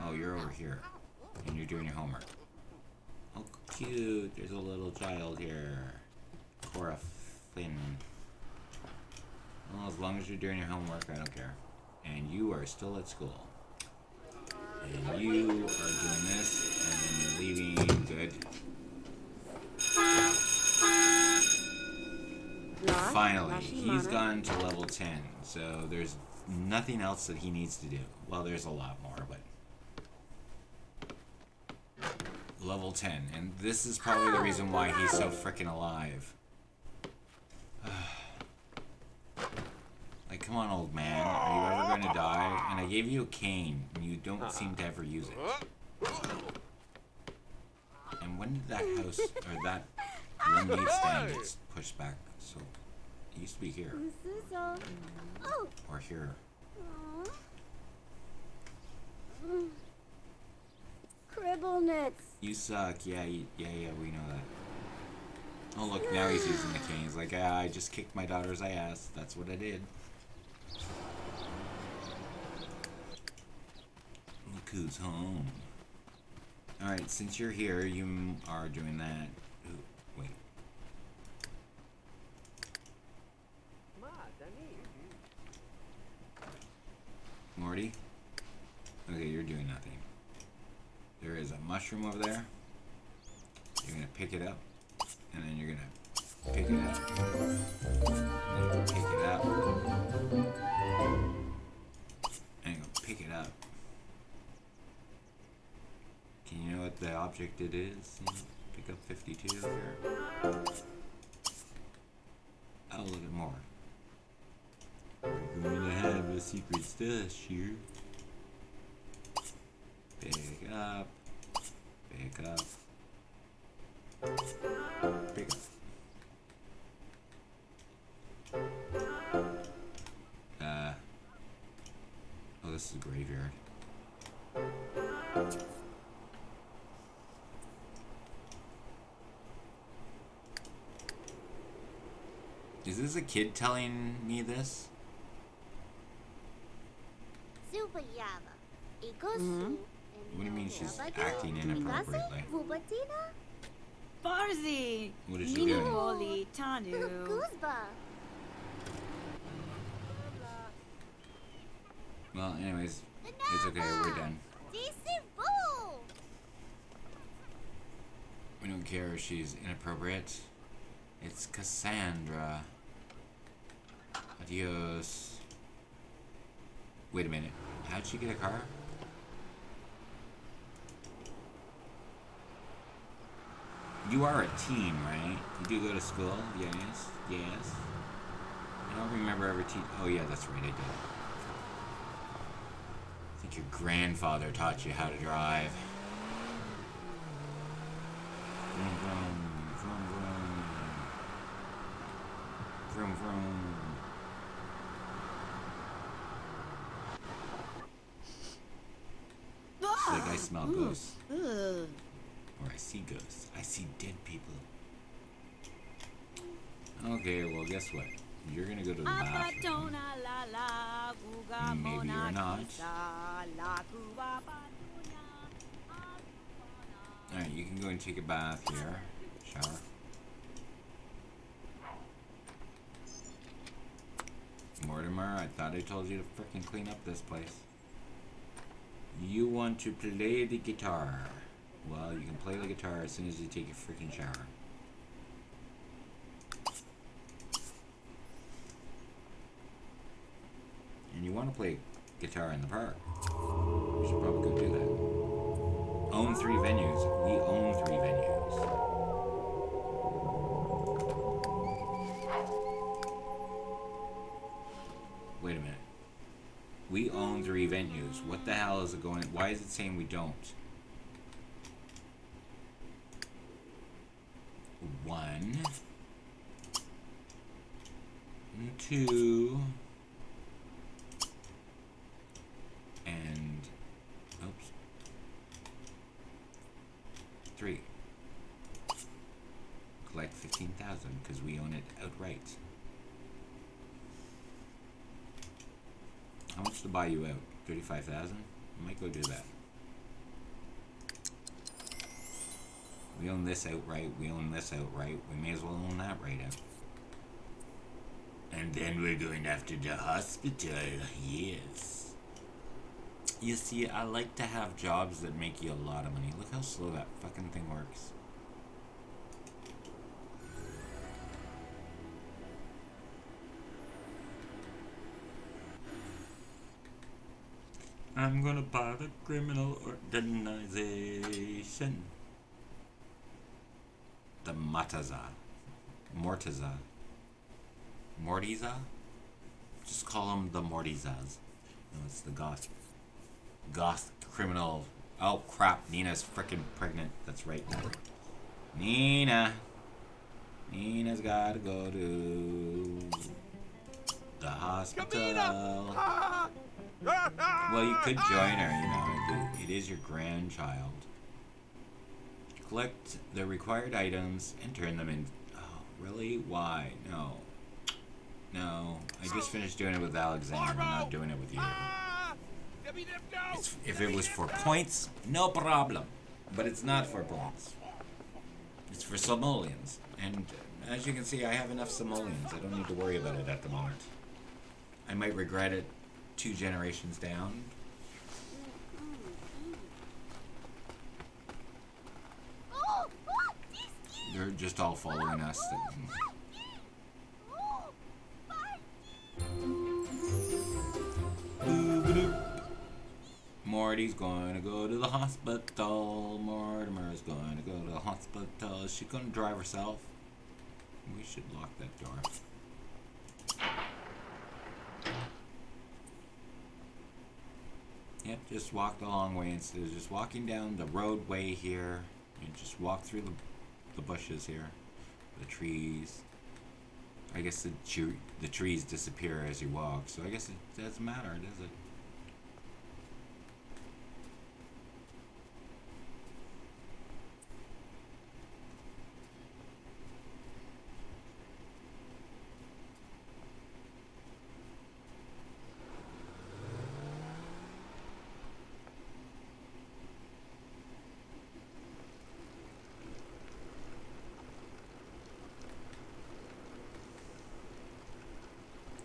Oh, you're over here. And you're doing your homework. Oh, cute. There's a little child here. Cora Finn. Well, as long as you're doing your homework, I don't care. And you are still at school. And you are doing this, and then you're leaving. Good. Finally, he's gone to level 10, so there's nothing else that he needs to do. Well, there's a lot more, but... Level 10, and this is probably the reason why he's so frickin' alive. Like, come on, old man, are you ever going to die? And I gave you a cane, and you don't seem to ever use it. And when did that house, or that lemonade stand get pushed back? So, it used to be here. Or here. Cribblenets. You suck. Yeah, yeah, we know that. Oh, look, now he's using the cane. He's like, I just kicked my daughter's ass. That's what I did. Look who's home. Alright, since you're here, you are doing that. Ooh, wait. Morty? Okay, you're doing nothing. There is a mushroom over there. You're gonna pick it up. And then you're gonna pick it up. And pick it up. And you're gonna pick it up. Can you know what the object it is? Pick up 52 here. Oh, look at more. We're going to have a secret stash here. Pick up. Pick up. Pick up. Oh, this is a graveyard. Is this a kid telling me this? Super Yava. What do you mean she's acting inappropriately? Barzi. What is she doing? Minipoli Tanu. Gooseba. Well, anyways, it's okay, we're done. We don't care if she's inappropriate. It's Cassandra. Adios. Wait a minute. How'd she get a car? You are a teen, right? You do go to school? Yes. Yes. I don't remember ever oh yeah, that's right, I did. I think your grandfather taught you how to drive. Vroom, vroom, vroom, vroom. Vroom, vroom. It's like I smell ghosts. Or I see ghosts. I see dead people. Okay, well, guess what? You're gonna go to the bathroom. Maybe you're not. Alright, you can go and take a bath here. Shower. Mortimer, I thought I told you to frickin' clean up this place. You want to play the guitar. Well, you can play the guitar as soon as you take a freaking shower. And you want to play guitar in the park. You should probably go do that. Own 3 venues. We own 3 venues. Wait a minute. We own 3 venues. What the hell is it going? Why is it saying we don't? 1, 2, and oops, 3. Collect 15,000 because we own it outright. How much to buy you out? 35,000? I might go do that. We own this outright. We own this outright. We may as well own that right out. And then we're going after the hospital. Yes. You see, I like to have jobs that make you a lot of money. Look how slow that fucking thing works. I'm gonna buy the criminal organization. The Mortiza. Mortiza? Just call them the Mortizas. No, it's the Goth criminal. Oh crap, Nina's frickin' pregnant. That's right. Nina's gotta go to the hospital. Well, you could join her, you know. It is your grandchild. Collect the required items and turn them in. Oh, really? Why? No. No. I just finished doing it with Alexander. I'm not doing it with you. If it was for points, no problem. But it's not for points. It's for simoleons. And as you can see, I have enough simoleons. I don't need to worry about it at the moment. I might regret it 2 generations down. They're just all following us. Morty's going to go to the hospital. Mortimer's going to go to the hospital. Is she going to drive herself? We should lock that door. Yep, just walk the long way instead of just walking down the roadway here. You just walk through the bushes here, the trees. I guess the trees disappear as you walk, so I guess it doesn't matter, does it?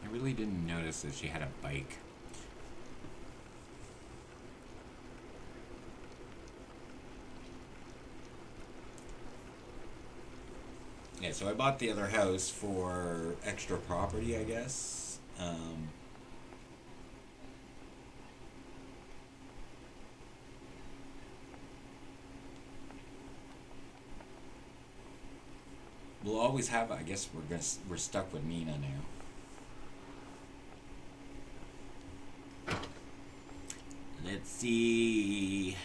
I really didn't notice that she had a bike. Yeah, so I bought the other house for extra property, I guess. We'll always have, I guess we're stuck with Nina now. Let's see.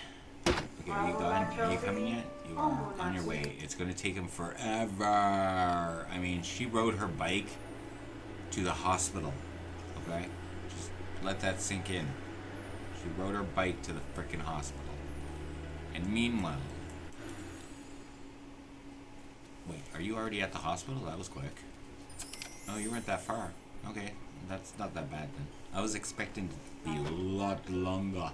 Okay, are you coming yet? You are on your way. It's gonna take him forever. I mean, she rode her bike to the hospital. Okay? Just let that sink in. She rode her bike to the frickin' hospital. And meanwhile... Wait, are you already at the hospital? That was quick. Oh, you weren't that far. Okay, that's not that bad then. I was expecting to be a lot longer.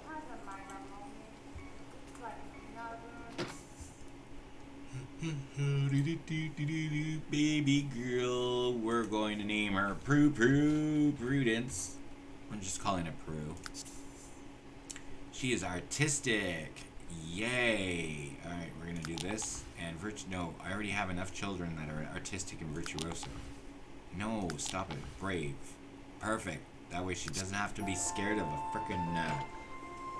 Baby girl, we're going to name her Prudence. I'm just calling her Prue. She is artistic. Yay. Alright, we're gonna do this. And no, I already have enough children that are artistic and virtuoso. No, stop it. Brave. Perfect. That way she doesn't have to be scared of a frickin'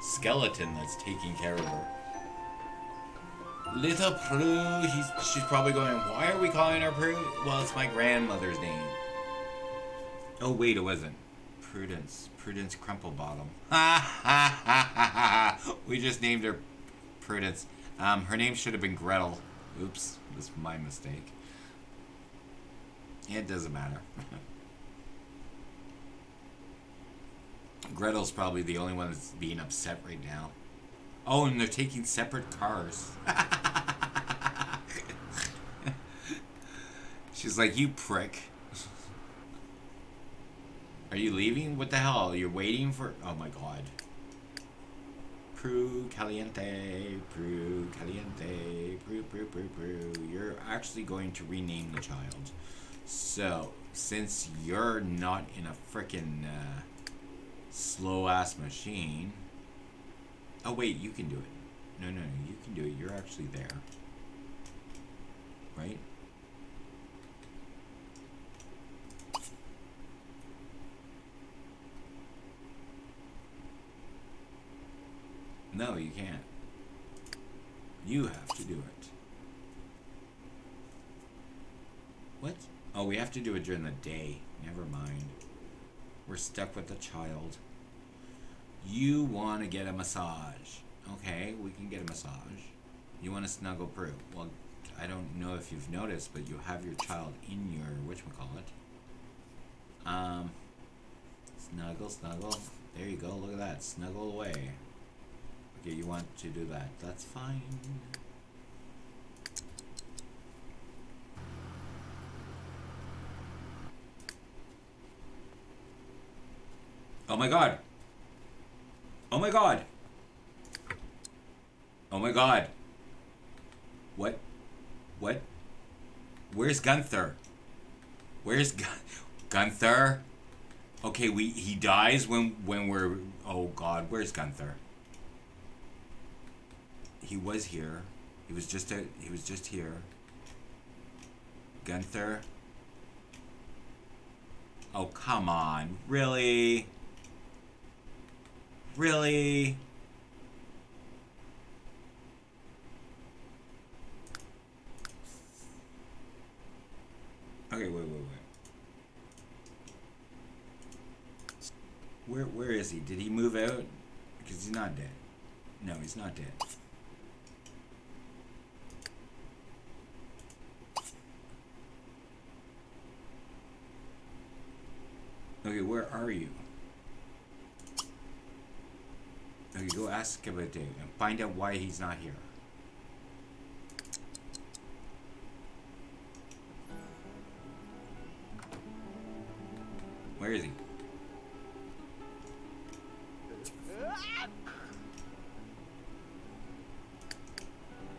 skeleton that's taking care of her. Little Prue, she's probably going, why are we calling her Prue? Well, it's my grandmother's name. Oh, wait, it wasn't. Prudence Crumplebottom. Ha ha ha ha ha. We just named her Prudence. Her name should have been Gretel. Oops, that's my mistake. It doesn't matter. Gretel's probably the only one that's being upset right now. Oh, and they're taking separate cars. She's like, you prick. Are you leaving? What the hell? You're waiting for... Oh my god. Prue Caliente. Prue Caliente. Prue. You're actually going to rename the child. So, since you're not in a frickin' slow-ass machine... Oh wait, you can do it. No, you can do it. You're actually there. Right? No, you can't. You have to do it. What? Oh, we have to do it during the day. Never mind. We're stuck with the child. You want to get a massage. Okay, we can get a massage. You want to snuggle Prue. Well, I don't know if you've noticed, but you have your child in your whatchamacallit. Snuggle. There you go. Look at that. Snuggle away. Okay, you want to do that. That's fine. Oh my god! Oh my god! Oh my god! What? What? Where's Gunther? Where's Gunther? Okay, he dies when we're... Oh god, where's Gunther? He was here. He was just here. Gunther? Oh, come on. Really? Really? Okay, wait. Where is he? Did he move out? Because he's not dead. No, he's not dead. Okay, where are you? Okay, go ask about Dave and find out why he's not here. Where is he?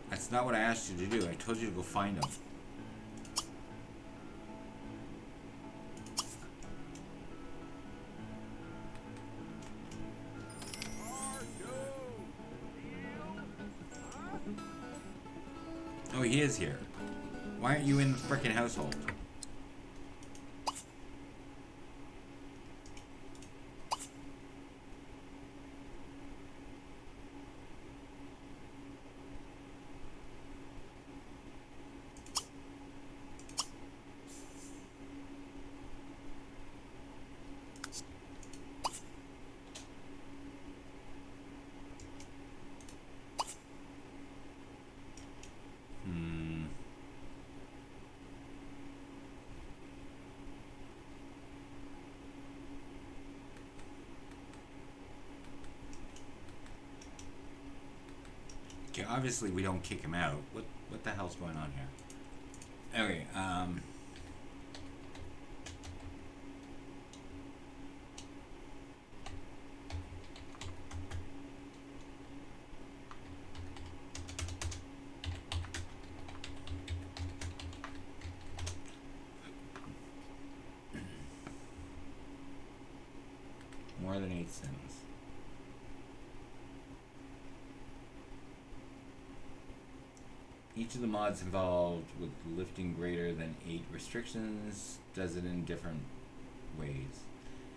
That's not what I asked you to do. I told you to go find him. Oh, he is here. Why aren't you in the frickin' household? Okay, obviously we don't kick him out. What the hell's going on here? Okay, more than 8 cents. Each of the mods involved with lifting greater than 8 restrictions does it in different ways.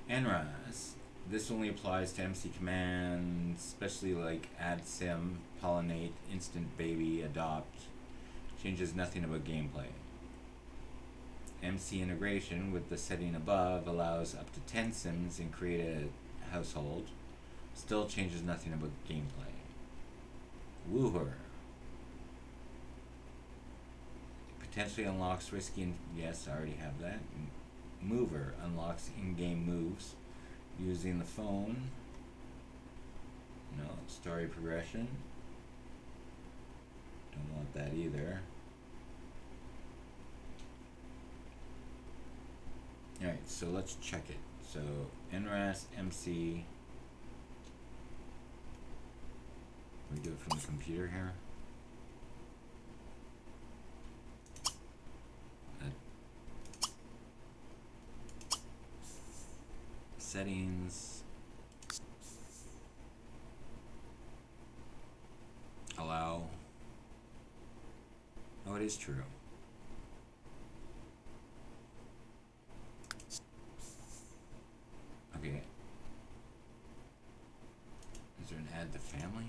NRAS. This only applies to MC commands, especially like add sim, pollinate, instant baby, adopt. Changes nothing about gameplay. MC integration with the setting above allows up to 10 sims and create a household. Still changes nothing about gameplay. Wooher. Potentially unlocks risky and yes, I already have that. Mover unlocks in-game moves using the phone. No, story progression. Don't want that either. Alright, so let's check it. So NRAS MC. We do it from the computer here. Settings. Allow. Oh, it is true. Okay. Is there an add to family?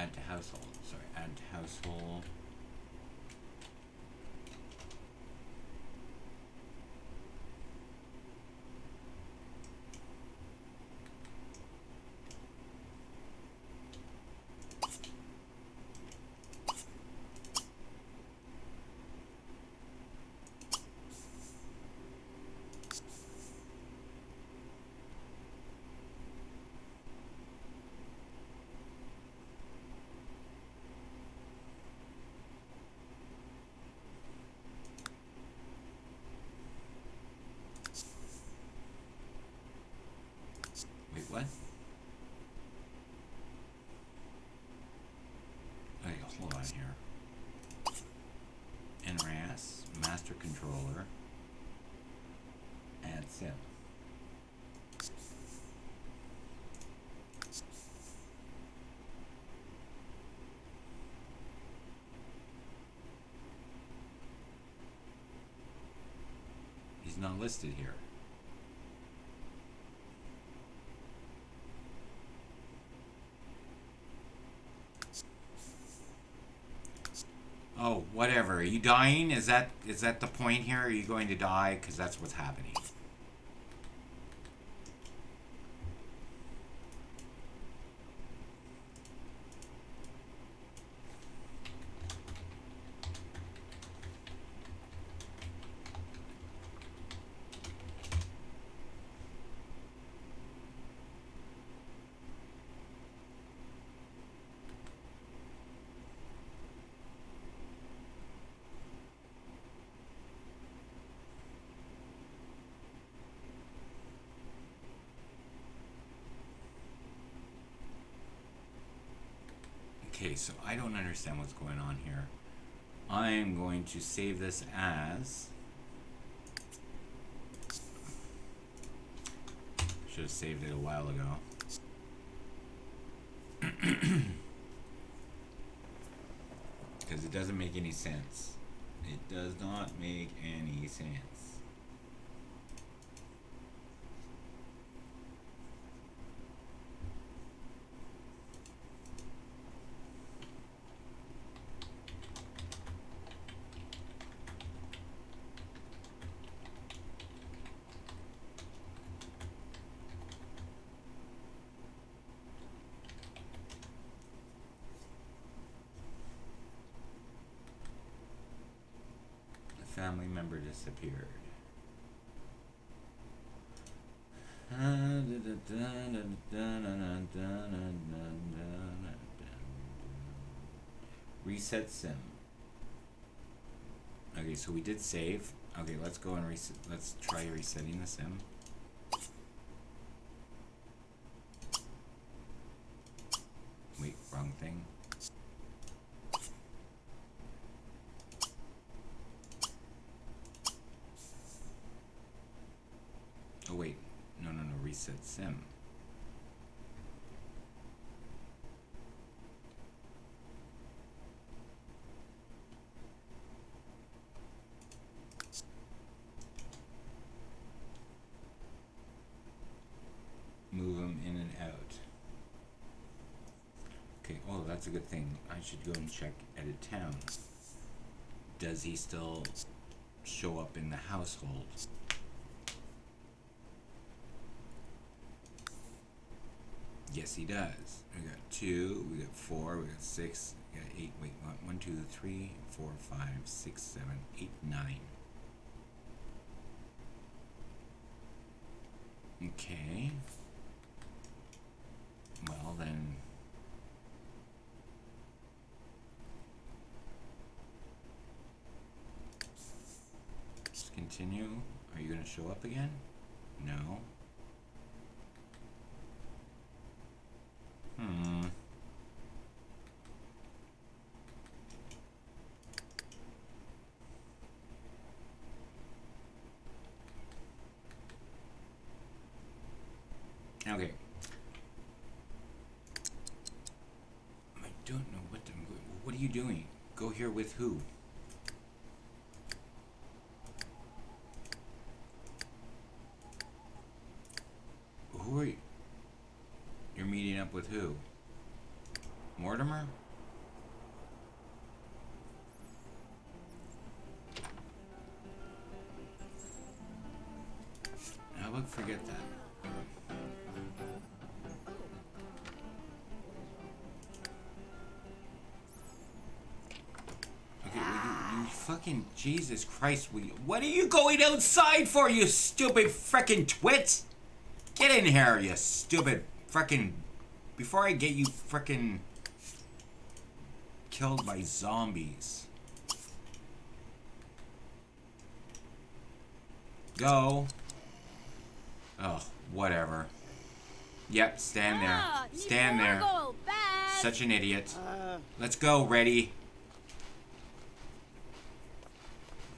Add to household. Sorry, add to household. Wait, what? Okay, hold on here. NRAS, master controller, add sim. He's not listed here. Oh, whatever. Are you dying? Is that the point here? Are you going to die? Because that's what's happening. Okay, so I don't understand what's going on here. I'm going to save this as... Should have saved it a while ago. Because it doesn't make any sense. It does not make any sense. Family member disappeared. Reset sim. Okay, so we did save. Okay, let's go and reset. Let's try resetting the sim. Wait, wrong thing. Oh wait, no, reset sim. Move them in and out. Okay, oh, that's a good thing. I should go and check edit town. Does he still show up in the household? Yes, he does. We got 2, we got 4, we got 6, we got 8. Wait, 1, 2, 3, 4, 5, 6, 7, 8, 9. Okay. Well, then. Just continue. Are you going to show up again? No. Okay. I don't know what are you doing? Go here with who? Who are you? You're meeting up with who? Mortimer? I would forget that. Okay, you fucking Jesus Christ! What are you going outside for, you stupid frickin' twit? Get in here, you stupid frickin'! Before I get you frickin' killed by zombies. Go. Oh, whatever. Yep, stand there. Stand there. Such an idiot. Let's go, ready.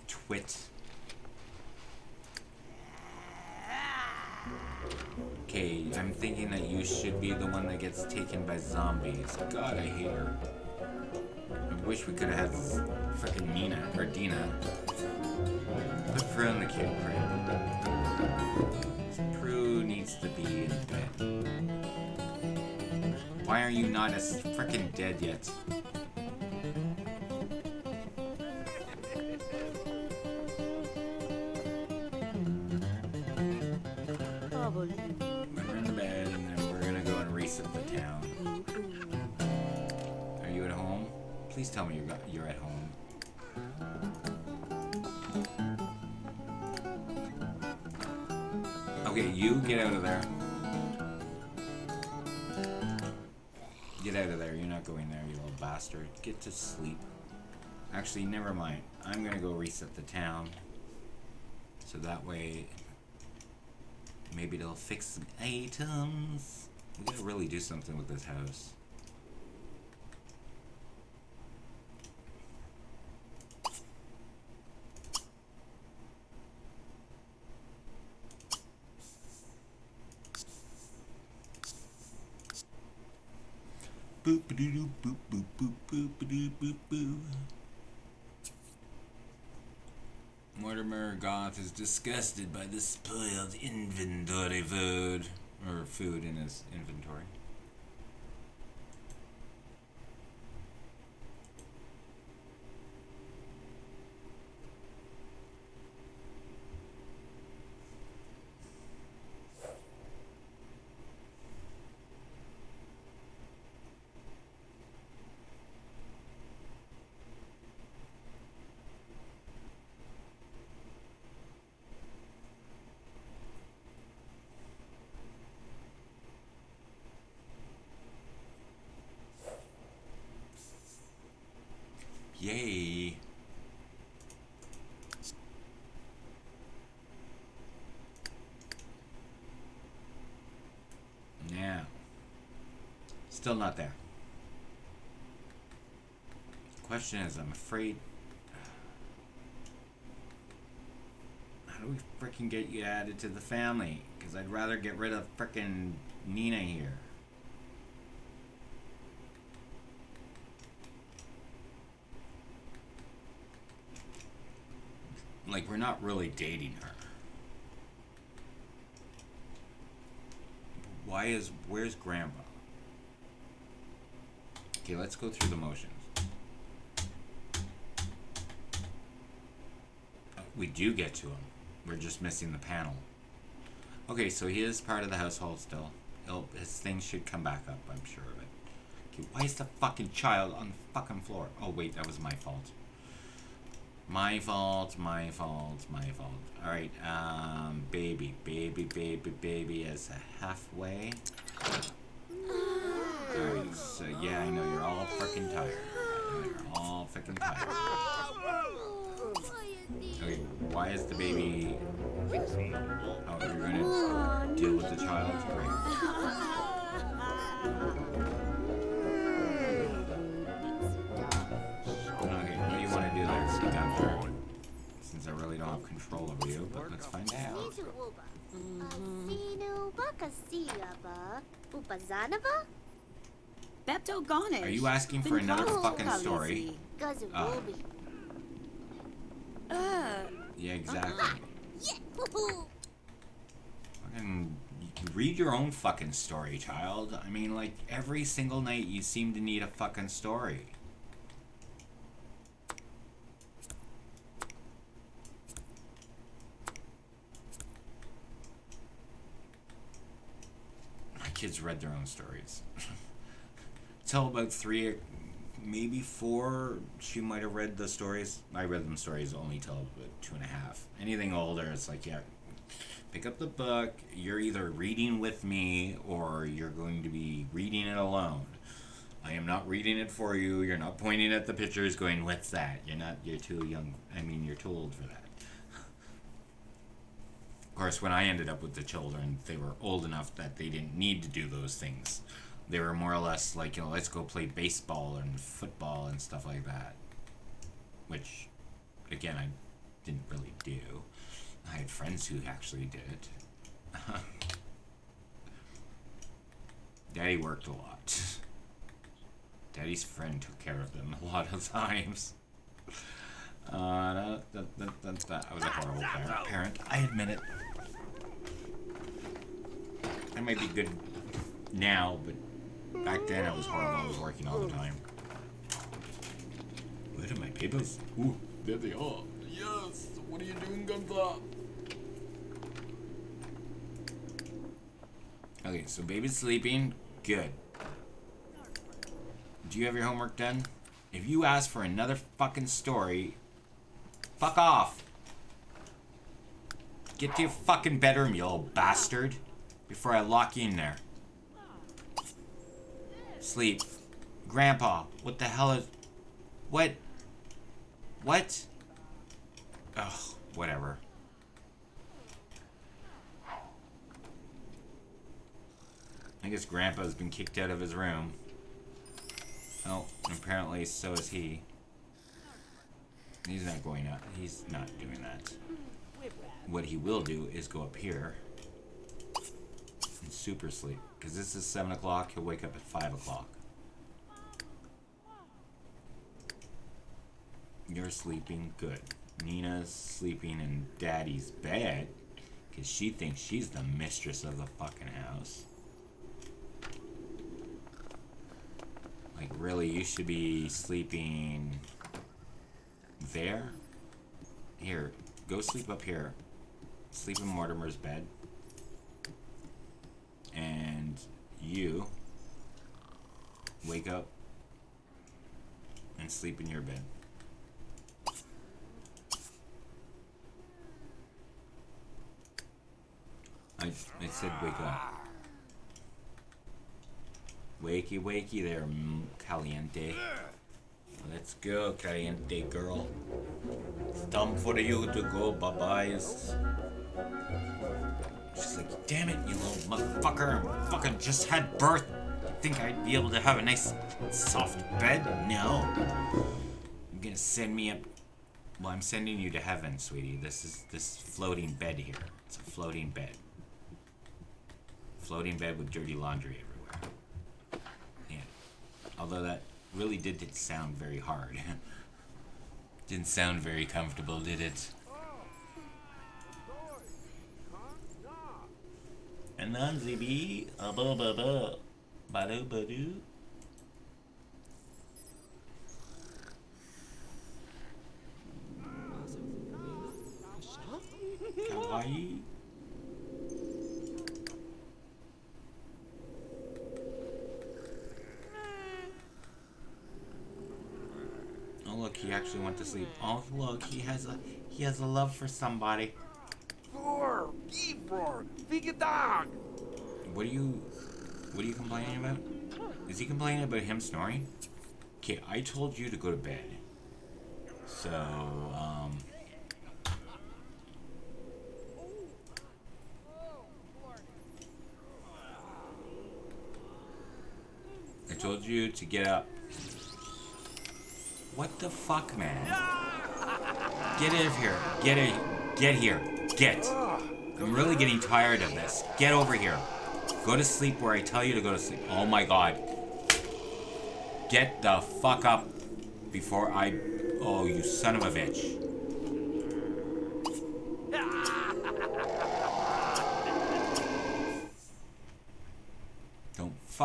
Twit. Okay, I'm thinking that you should be the one that gets taken by zombies. God, I hate her. I wish we could have had frickin' Nina, or Dina. Put Prue in the kid crib. Prue needs to be in bed. Why are you not as frickin' dead yet? Put her in the bed, and then we're gonna go and reset the town. Are you at home? Please tell me you're at home. Okay, you get out of there. Get out of there. You're not going there, you little bastard. Get to sleep. Actually, never mind. I'm gonna go reset the town. So that way, maybe they'll fix some items. We gotta really do something with this house. Boop ba doo doo boop boop boop boop ba doo boop boo. Mortimer Goth is disgusted by the spoiled inventory food, or food in his inventory. Yay. Now, still not there. Question is, I'm afraid, how do we frickin' get you added to the family? Because I'd rather get rid of frickin' Nina here. Like, we're not really dating her. Where's Grandpa? Okay, let's go through the motions. We do get to him. We're just missing the panel. Okay, so he is part of the household still. His things should come back up, I'm sure of it. Okay, why is the fucking child on the fucking floor? Oh wait, that was my fault. My fault. Alright, baby as a halfway. Alright, so yeah, I know you're all freaking tired. Okay, why is the baby... Oh, you're gonna deal with the child? Great. Okay, what do you want to do there? Sit down there. Since I really don't have control over you, but let's find out. Are you asking for another fucking story? Yeah, exactly. Fucking Read your own fucking story, child. I mean, like, every single night you seem to need a fucking story. My kids read their own stories. Till about 3, maybe 4, she might have read the stories. I read them stories only till about 2.5. Anything older, it's like, yeah, pick up the book. You're either reading with me or you're going to be reading it alone. I am not reading it for you. You're not pointing at the pictures going, what's that? You're too young. I mean, you're too old for that. Of course, when I ended up with the children, they were old enough that they didn't need to do those things. They were more or less like, let's go play baseball and football and stuff like that. Which, again, I didn't really do. I had friends who actually did it. Daddy worked a lot. Daddy's friend took care of them a lot of times. I was a horrible parent. I admit it. I might be good now, but back then I was horrible. I was working all the time. Where are my papers? Ooh, there they are. Yes! What are you doing, Gunther? Okay, so baby's sleeping. Good. Do you have your homework done? If you ask for another fucking story, fuck off. Get to your fucking bedroom, you old bastard, before I lock you in there. Sleep. Grandpa, what the hell is... What? What? Ugh, whatever. I guess Grandpa's been kicked out of his room. Oh, apparently so is he. He's not going out. He's not doing that. What he will do is go up here and super sleep. Because this is 7 o'clock. He'll wake up at 5 o'clock. You're sleeping good. Nina's sleeping in Daddy's bed because she thinks she's the mistress of the fucking house. Like, really, you should be sleeping there? Here, go sleep up here. Sleep in Mortimer's bed. And you wake up and sleep in your bed. I said wake up. Wakey, wakey there, Caliente. Let's go, Caliente girl. It's time for you to go, bye-byes. She's like, damn it, you little motherfucker. I fucking just had birth. You think I'd be able to have a nice, soft bed? No. You're gonna send me up... Well, I'm sending you to heaven, sweetie. This is this floating bed here. It's a floating bed. Floating bed with dirty laundry everywhere. Yeah. Although that really did sound very hard. Didn't sound very comfortable, did it? Ananzi bee, a ba ba ba, ba do ba do. Kawaii. Oh look, he actually went to sleep. Oh look, he has a love for somebody. Roar! Eat roar! Vegan dog! What are you complaining about? Is he complaining about him snoring? Okay, I told you to go to bed. So, I told you to get up. What the fuck, man? Get out of here. Get here. Get. I'm really getting tired of this. Get over here. Go to sleep where I tell you to go to sleep. Oh my god. Get the fuck up before I... Oh, you son of a bitch.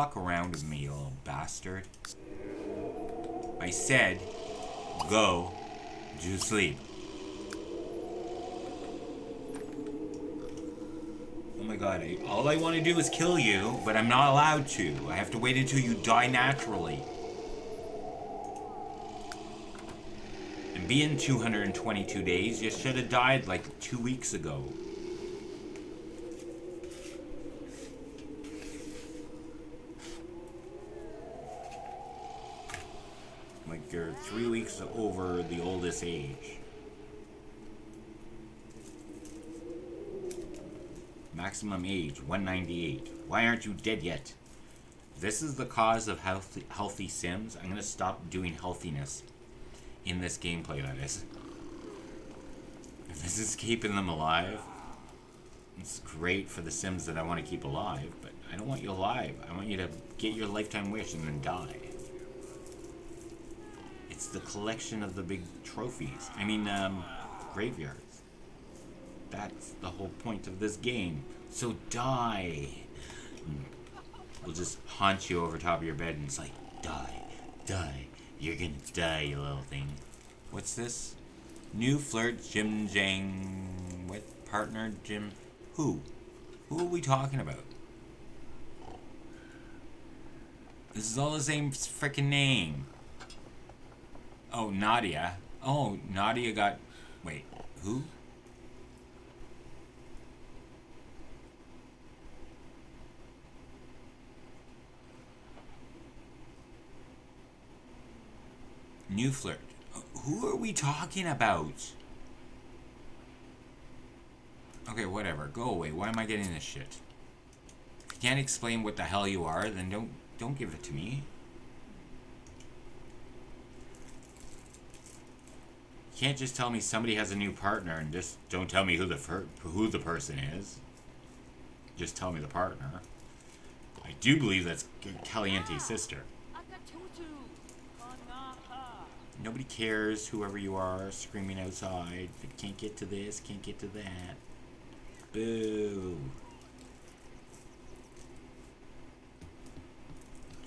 fuck around with me, you little bastard. I said, go to sleep. Oh my god, all I want to do is kill you, but I'm not allowed to. I have to wait until you die naturally. And being 222 days, you should have died like 2 weeks ago. Like you're 3 weeks over the oldest age. Maximum age, 198. Why aren't you dead yet? If this is the cause of healthy Sims, I'm gonna stop doing healthiness in this gameplay, that is. If this is keeping them alive, it's great for the Sims that I want to keep alive, but I don't want you alive. I want you to get your lifetime wish and then die. It's the collection of the big trophies. I mean, graveyards. That's the whole point of this game. So die. We'll just haunt you over top of your bed and it's like, die, die. You're gonna die, you little thing. What's this? New flirt, Jim Jang. What partner, Jim? Who? Who are we talking about? This is all the same freaking name. Oh, Nadia. Oh, Nadia got... Wait, who? New flirt. Who are we talking about? Okay, whatever. Go away. Why am I getting this shit? If you can't explain what the hell you are, then don't give it to me. You can't just tell me somebody has a new partner and just don't tell me who the person is. Just tell me the partner. I do believe that's Caliente's sister. Nobody cares, whoever you are, screaming outside. Can't get to this, can't get to that. Boo.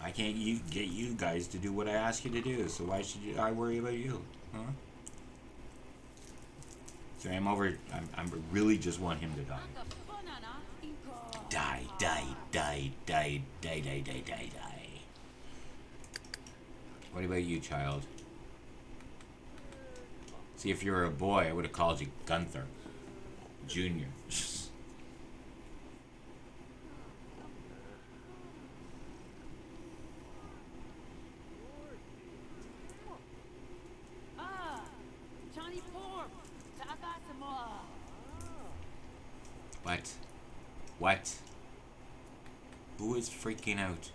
I can't get you guys to do what I ask you to do, so why should I worry about you? Huh? So I really just want him to die. Die, die, die, die, die, die, die, die, die. What about you, child? See, if you were a boy, I would have called you Gunther Jr. What? What? Who is freaking out?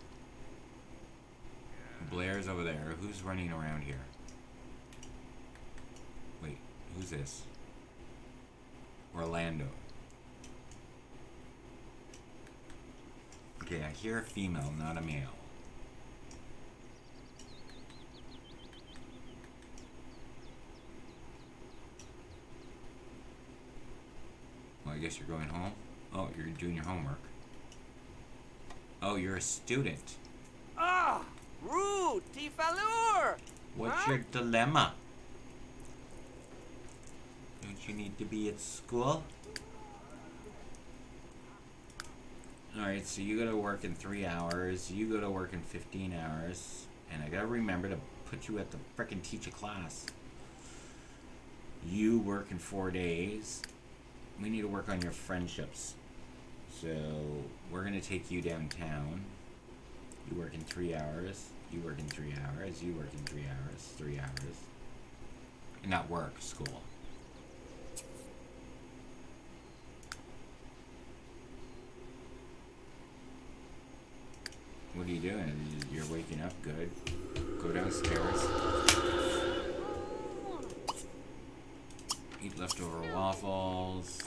Blair's over there. Who's running around here? Wait, who's this? Orlando. Okay, I hear a female, not a male. Well, I guess you're going home. Oh, you're doing your homework. Oh, you're a student. Ah! Rude! Tifalur! What's your dilemma? Don't you need to be at school? Alright, so you gotta work in 3 hours, you gotta work in 15 hours, and I gotta remember to put you at the frickin' teach a class. You work in 4 days. We need to work on your friendships. So, we're gonna take you downtown. You work in 3 hours, you work in 3 hours, you work in 3 hours, 3 hours. And not work, school. What are you doing? You're waking up, good. Go downstairs. Eat leftover waffles.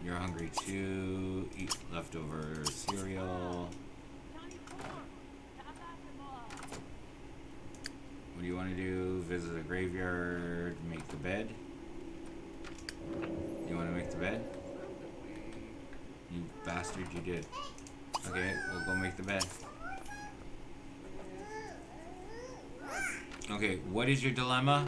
You're hungry too. Eat leftover cereal. What do you want to do? Visit a graveyard, make the bed? You want to make the bed? You bastard, you did. Okay, we'll go make the bed. Okay, what is your dilemma?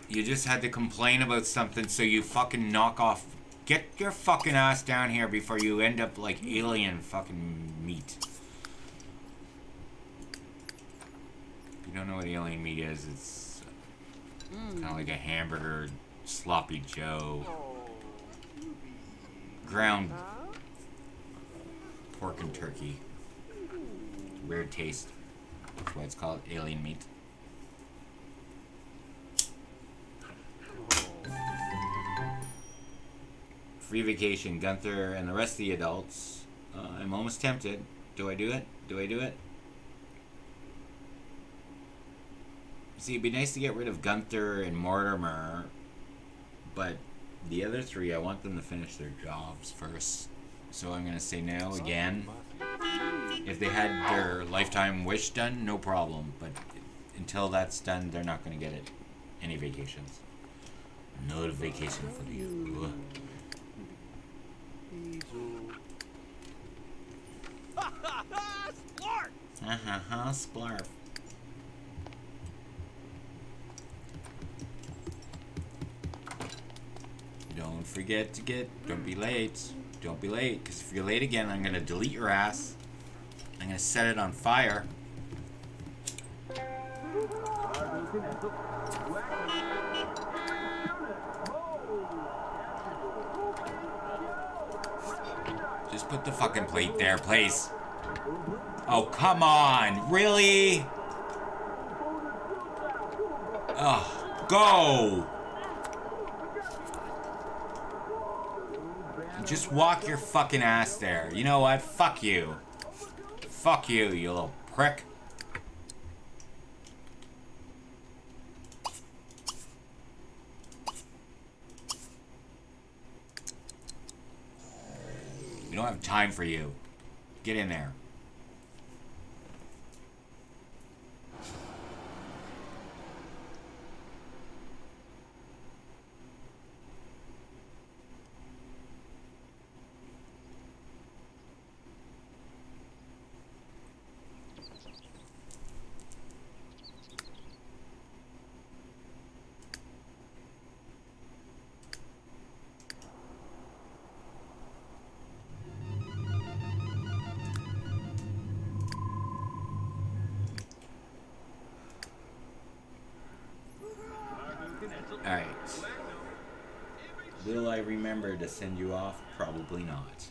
You just had to complain about something, so you fucking knock off. Get your fucking ass down here before you end up like alien fucking meat. If you don't know what alien meat is, it's kind of like a hamburger, sloppy Joe, ground pork and turkey. Weird taste. That's why it's called alien meat. Free vacation, Gunther and the rest of the adults. I'm almost tempted. Do I do it? Do I do it? See, it'd be nice to get rid of Gunther and Mortimer, but the other three, I want them to finish their jobs first. So I'm gonna say no again. If they had their lifetime wish done, no problem. But until that's done, they're not gonna get it. Any vacations. No vacation for you. Splarf! Splarf. Don't forget to don't be late. Don't be late, because if you're late again, I'm gonna delete your ass. I'm gonna set it on fire. Just put the fucking plate there, please. Oh, come on. Really? Ugh. Go! Just walk your fucking ass there. You know what? Fuck you. Fuck you, you little prick. We don't have time for you. Get in there. Alright. Will I remember to send you off? Probably not.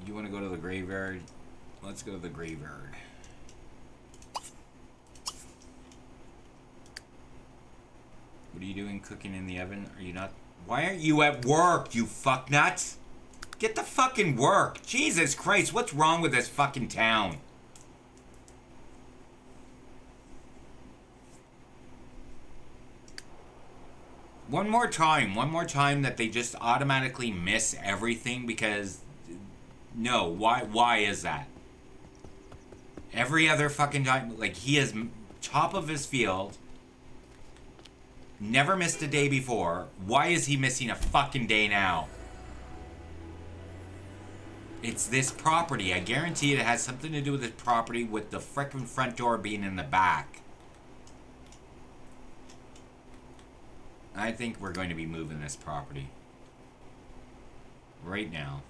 You want to go to the graveyard? Let's go to the graveyard. What are you doing cooking in the oven? Are you not? Why aren't you at work, you fucknut? Get the fucking work. Jesus Christ, what's wrong with this fucking town? One more time that they just automatically miss everything because... No, why is that? Every other fucking time, like, he is top of his field, never missed a day before. Why is he missing a fucking day now? It's this property. I guarantee it has something to do with this property, with the frickin' front door being in the back. I think we're going to be moving this property. Right now.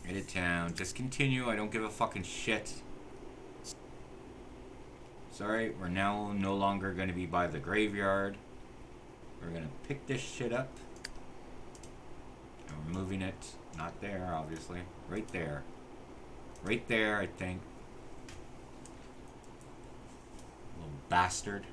Edit town. Discontinue. I don't give a fucking shit. Sorry, we're now no longer going to be by the graveyard. We're going to pick this shit up. And we're moving it. Not there, obviously. Right there. Right there, I think. Little bastard.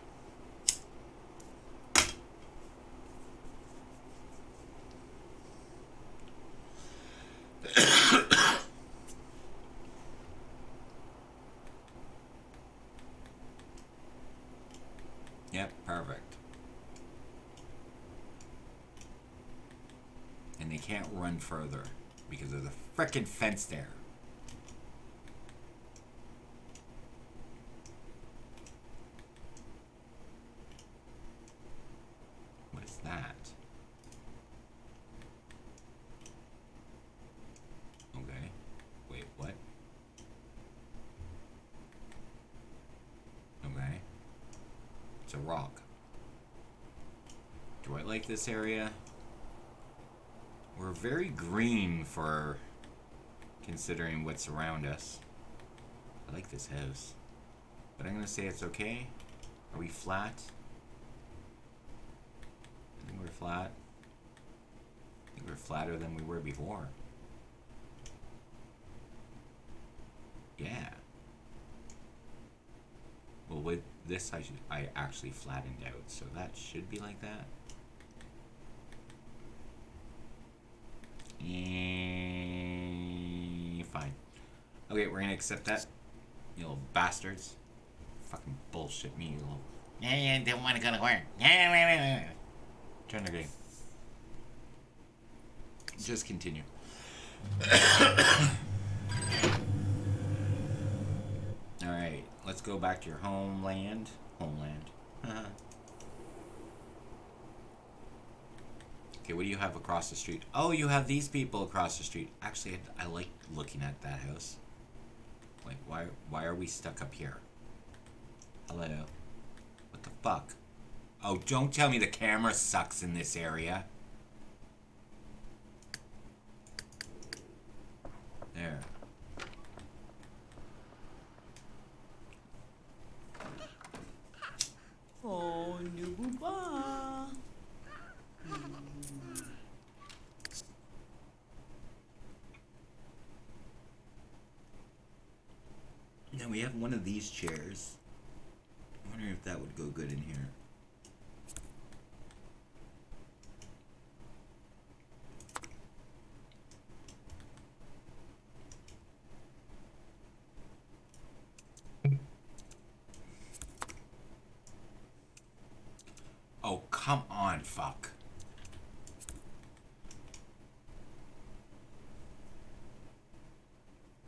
Yep, perfect. And they can't run further because there's a frickin' fence there. What is that? Okay. Wait, what? It's a rock. Do I like this area? We're very green for considering what's around us. I like this house. But I'm gonna say it's okay. Are we flat? I think we're flat. I think we're flatter than we were before. Yeah. Well, with this, I actually flattened out, so that should be like that. Fine. Okay, we're gonna accept that. You little bastards. Fucking bullshit me, you little. Yeah, don't want to go to work. Turn the game. Just continue. Alright, let's go back to your homeland. Homeland. Okay, what do you have across the street? Oh, you have these people across the street. Actually, I like looking at that house. Like, why are we stuck up here? Hello? What the fuck? Oh, don't tell me the camera sucks in this area. There. Oh, Nububa. Now we have one of these chairs. I wonder if that would go good in here. Oh, come on, fuck.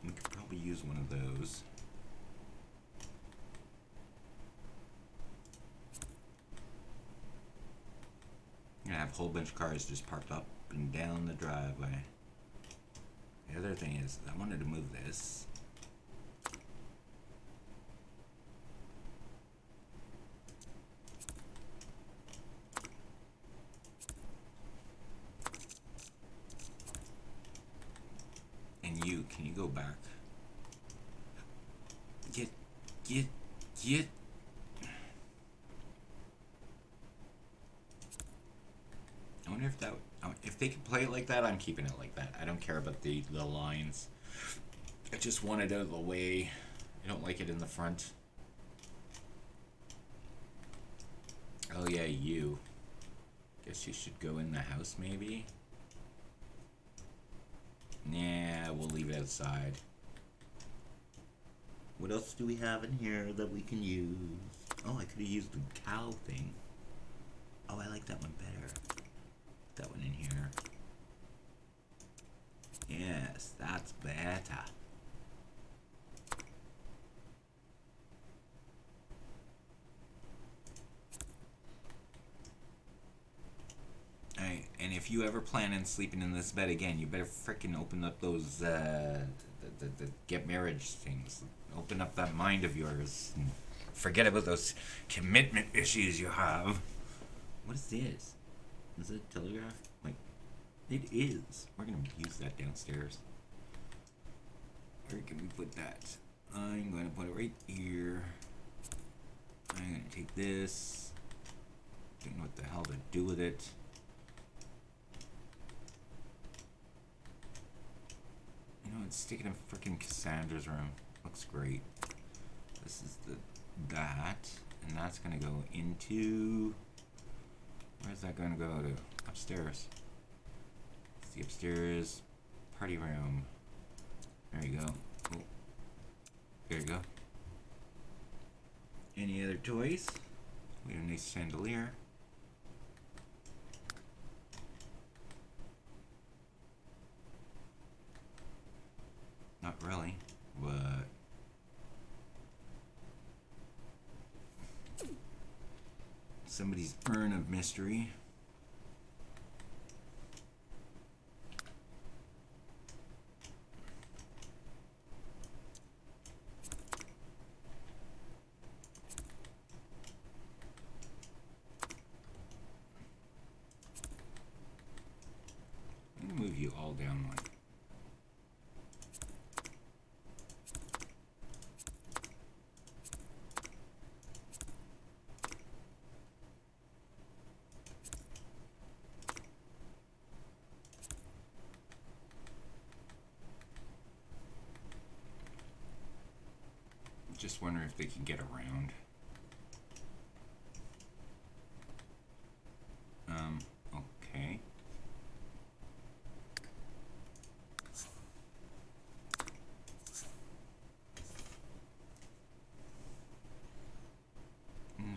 We could probably use one of those. I have a whole bunch of cars just parked up and down the driveway. The other thing is, I wanted to move this. And you, can you go back? Get. I wonder if that, if they could play it like that, I'm keeping it like that. I don't care about the lines. I just want it out of the way. I don't like it in the front. Oh yeah, you. Guess you should go in the house maybe? Nah, we'll leave it outside. What else do we have in here that we can use? Oh, I could have used the cow thing. Oh, I like that one better. That one in here. Yes, that's better. Alright, and if you ever plan on sleeping in this bed again, you better frickin' open up those, the get marriage things. Open up that mind of yours. And forget about those commitment issues you have. What is this? Is it a telegraph? Like, it is. We're gonna use that downstairs. Where can we put that? I'm gonna put it right here. I'm gonna take this. Don't know what the hell to do with it. You know, it's sticking in frickin' Cassandra's room. Looks great. This is that, and that's gonna go into. Where's that gonna go to? Upstairs. It's the upstairs party room. There you go. Oh. There you go. Any other toys? We have a nice chandelier. Not really, but somebody's urn of mystery. just wondering if they can get around. Okay.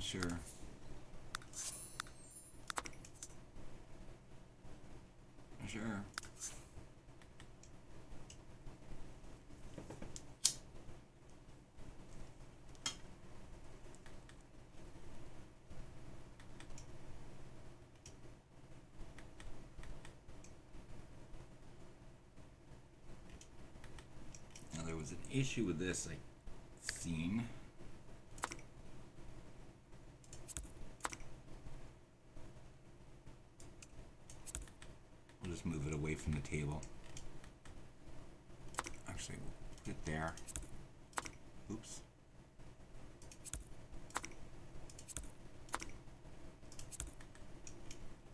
Sure. Sure. Now there was an issue with this scene. We'll just move it away from the table. Actually, we'll put it there. Oops.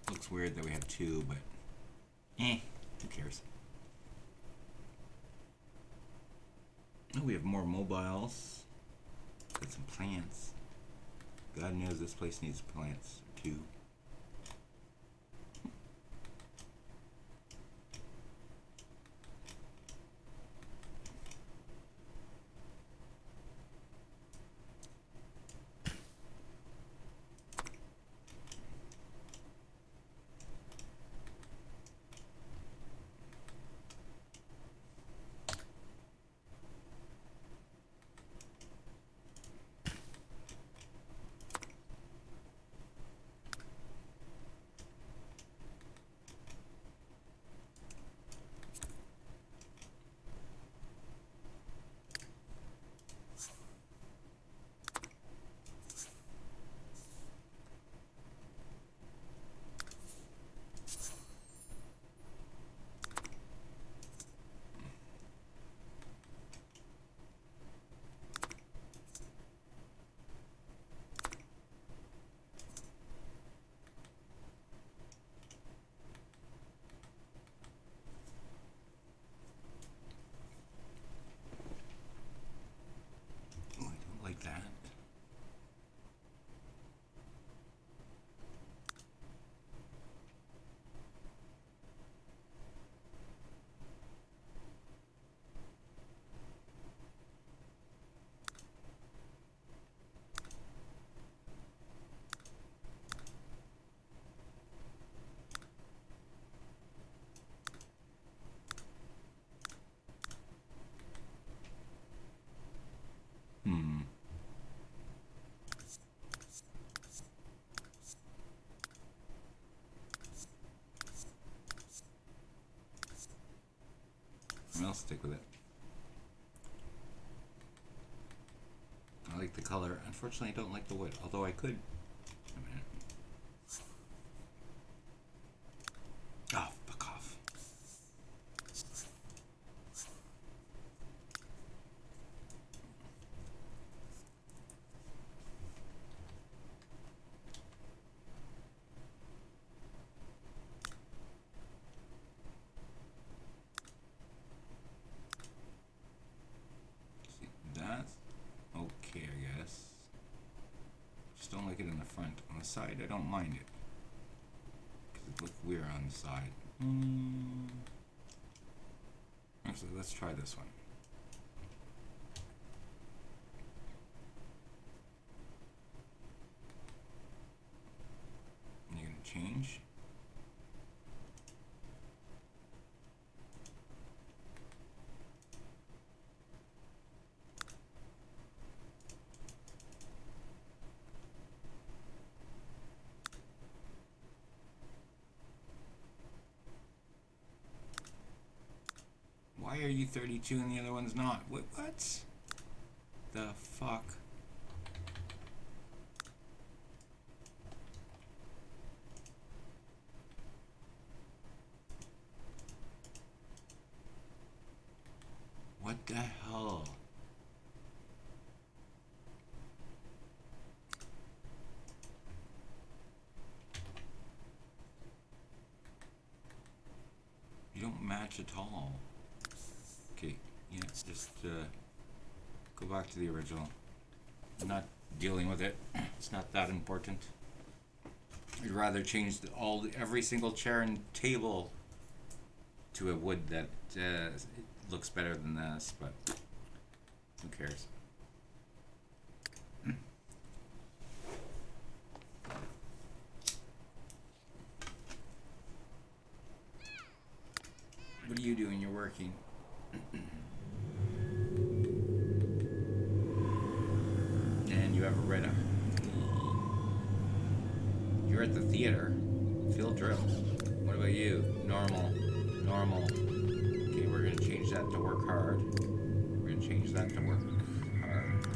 Looks weird that we have two, but who cares? Oh, we have more mobiles. Got some plants. God knows this place needs plants too. Like that. I'll stick with it. I like the color. Unfortunately, I don't like the wood, although I could. A minute. Oh, fuck off. That's okay, I guess. Just don't like it in the front. On the side, I don't mind it. Because it looks weird on the side. Actually, let's try this one. You're going to change. Why are you 32 and the other one's not? What the fuck? What the hell? You don't match at all. Okay, yeah, just go back to the original. I'm not dealing with it. It's not that important. I'd rather change every single chair and table to a wood that it looks better than this, but who cares? What are you doing? You're working. And you have a red eye. You're at the theater. Field drill. What about you? Normal. Normal. Okay, we're gonna change that to work hard. We're gonna change that to work hard.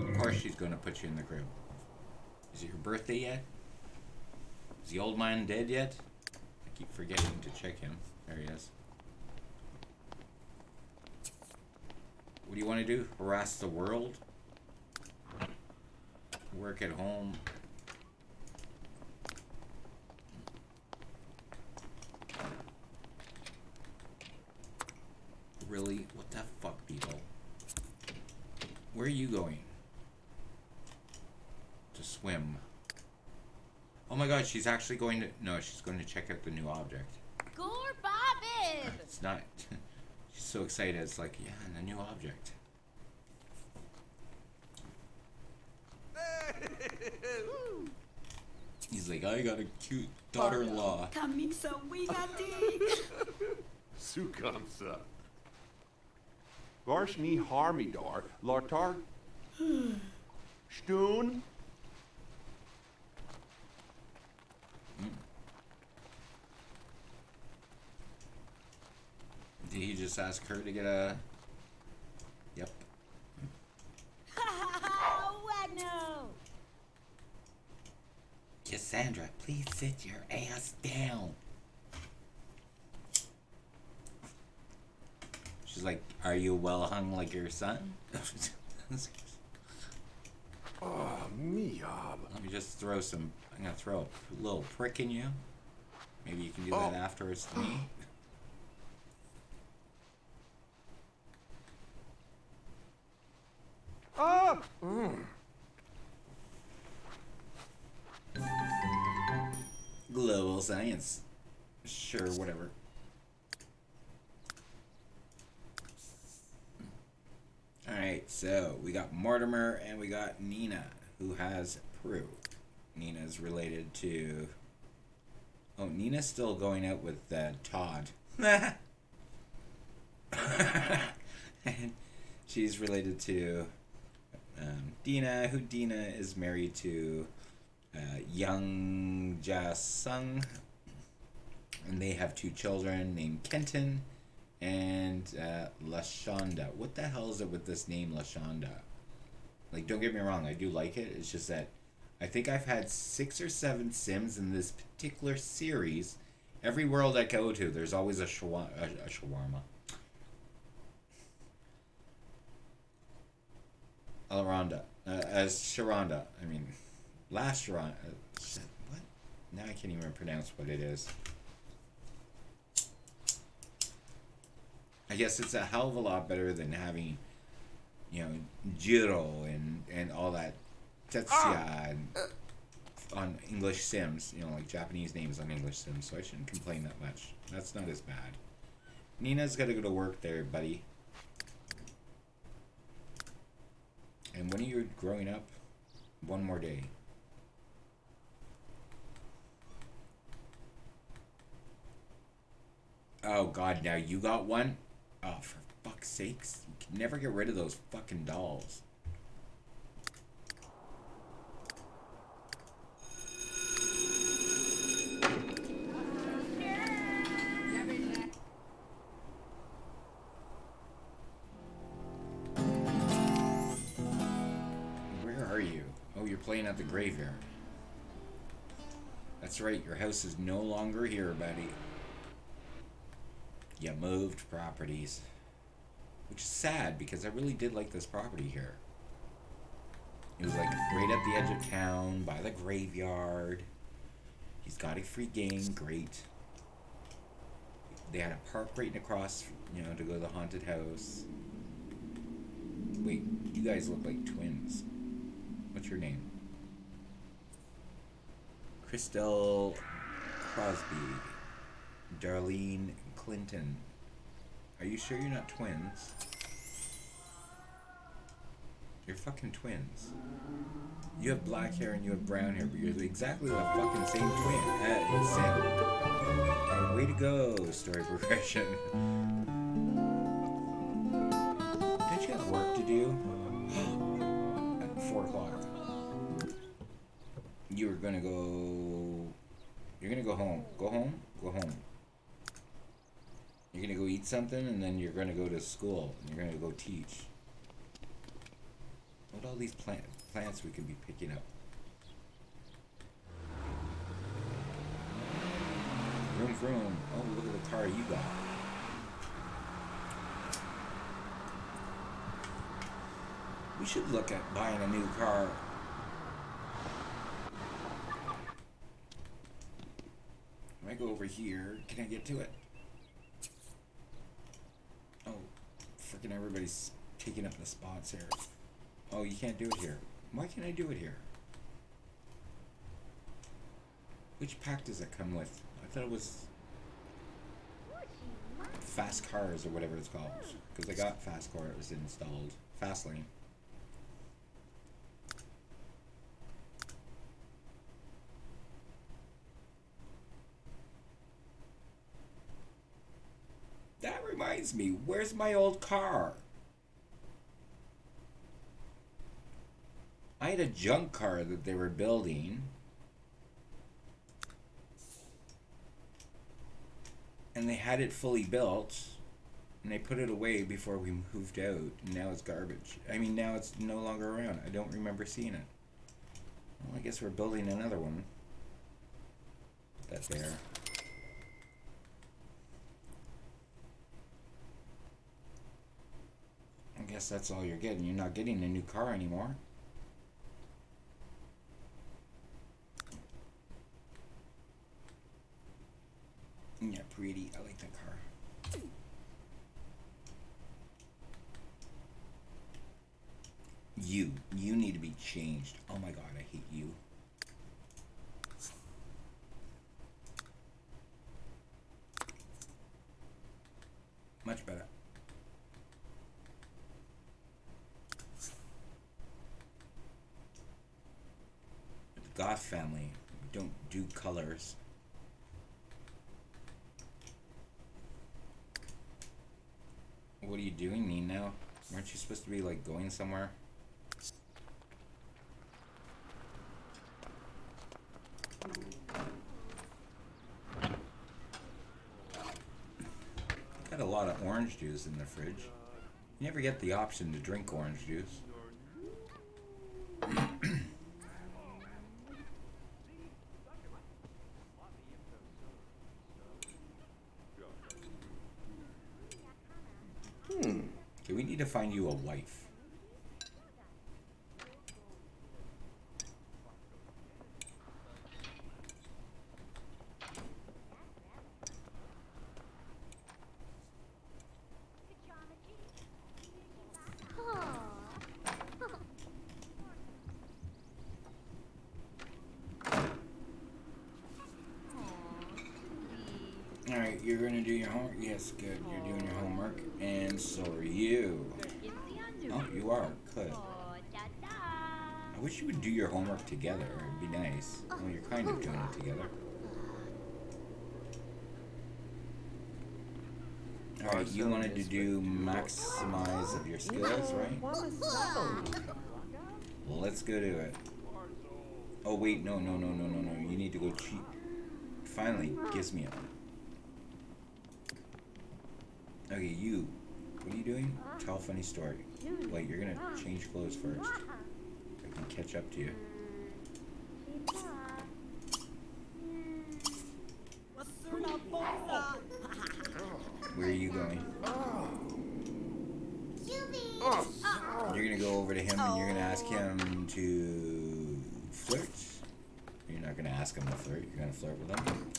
Of course she's gonna put you in the crib. Is it your birthday yet? Is the old man dead yet? I keep forgetting to check him. There he is. What do you want to do? Harass the world? Work at home? Really? What the fuck, people? Where are you going? To swim. Oh my god, she's actually going to... No, she's going to check out the new object. Gore Bobbin! It's not... She's so excited. It's like, yeah, and the new object. He's like, I got a cute daughter-in-law. Kamisa wigati. Sukamsa. Varshni Harmidar, Lartar. Stoon. Did he just ask her to get a... Yep. What no? Cassandra, please sit your ass down. She's like, are you well hung like your son? Oh, Miob. Let me just throw some... I'm gonna throw a little prick in you. Maybe you can do that afterwards to me. Ah! Global science. Sure, whatever. Alright, so we got Mortimer and we got Nina, who has Prue. Nina's related to... Oh, Nina's still going out with Todd. And she's related to Dina, who Dina is married to Young Ja Sung. And they have 2 children named Kenton and Lashonda. What the hell is it with this name, Lashonda? Like, don't get me wrong, I do like it. It's just that I think I've had 6 or 7 Sims in this particular series. Every world I go to, there's always a shawarma. Alaranda. As Sharonda. I mean, last Sharonda. What? Now I can't even pronounce what it is. I guess it's a hell of a lot better than having, you know, Jiro and all that Tetsuya and on English Sims, you know, like Japanese names on English Sims, so I shouldn't complain that much. That's not as bad. Nina's got to go to work there, buddy. And when are you growing up? One more day. Oh god, now you got one? Oh, for fuck's sakes. You can never get rid of those fucking dolls. Where are you? Oh, you're playing at the graveyard. That's right, your house is no longer here, buddy. You moved properties. Which is sad, because I really did like this property here. It was like right at the edge of town, by the graveyard. He's got a free game, great. They had a park right across, you know, to go to the haunted house. guys look like twins. What's your name? Christelle Crosby. Darlene Clinton. Are you sure you're not twins? You're fucking twins. You have black hair and you have brown hair, but you're exactly the fucking same twin. Sam. Way to go, story progression. Don't you have work to do? At 4 o'clock. You're gonna go home. Go home? Go home. You're gonna go eat something and then you're gonna go to school and you're gonna go teach. What are all these plants we could be picking up? Vroom vroom. Oh, look at the car you got. We should look at buying a new car. If I go over here, can I get to it? Oh, freaking everybody's taking up the spots here. Oh, you can't do it here. Why can't I do it here? Which pack does it come with? I thought it was Fast Cars or whatever it's called. Because I got Fast Cars installed. Fastlane. That reminds me, where's my old car? I had a junk car that they were building. And they had it fully built. And they put it away before we moved out. And now it's garbage. I mean, now it's no longer around. I don't remember seeing it. Well, I guess we're building another one. Put that there. I guess that's all you're getting. You're not getting a new car anymore. Yeah, pretty. I like that car. You need to be changed. Oh my god, I hate you. Much better. The Goth family. We don't do colors. What are you doing, Nino? Aren't you supposed to be, like, going somewhere? Got a lot of orange juice in the fridge. You never get the option to drink orange juice. Okay, we need to find you a wife. Alright, you're gonna do your homework? Yes, good. You're doing your homework. And so are you. Oh, you are. Good. I wish you would do your homework together. It'd be nice. Well, you're kind of doing it together. Alright, you wanted to do maximize of your skills, right? Well, let's go do it. Oh, wait. No. You need to go cheat. Finally, gives me it. Okay, you. What are you doing? Tell a funny story. Wait, you're gonna change clothes first. I can catch up to you. Where are you going? You're gonna go over to him and you're gonna ask him to flirt. You're not gonna ask him to flirt. You're gonna flirt with him.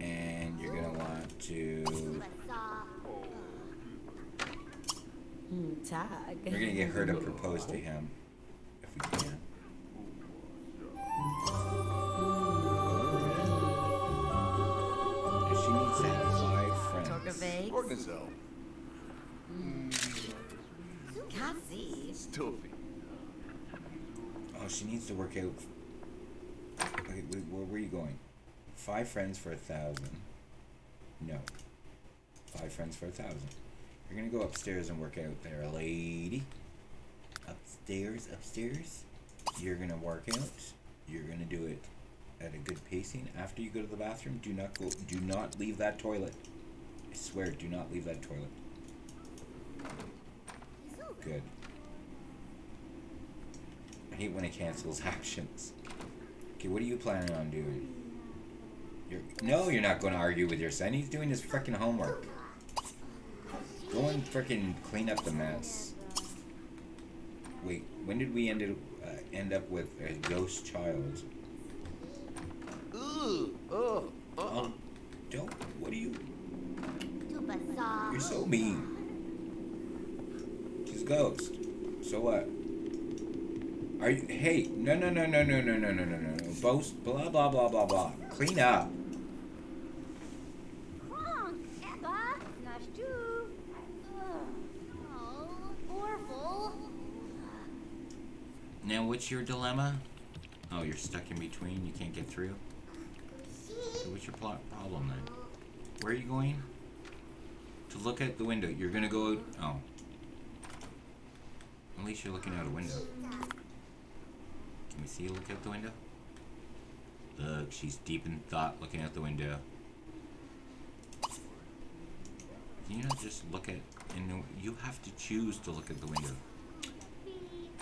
And you're gonna want to Tag. We're gonna get her to propose to him. If we can. If she needs to have 5 friends. Orgazel. Cassie. Stuffy. Oh, she needs to work out. Wait, where were you going? 5 friends for 1,000. No. 5 friends for 1,000. You're gonna go upstairs and work out there, lady. Upstairs. You're gonna work out. You're gonna do it at a good pacing. After you go to the bathroom, do not leave that toilet. I swear, do not leave that toilet. Good. I hate when it cancels actions. Okay, what are you planning on doing? You're not going to argue with your son. He's doing his frickin' homework. Go and frickin' clean up the mess. Wait, when did we end up with a ghost child? Don't. What are you? You're so mean. She's a ghost. So what? Are you? Hey, no. Boast. Blah blah blah blah blah. Clean up. Now, what's your dilemma? Oh, you're stuck in between. You can't get through. So what's your problem then? Where are you going? To look at the window. You're gonna go out. Oh. At least you're looking out a window. Can we see you look out the window? Look, she's deep in thought looking out the window. Can you not just look at... you have to choose to look at the window.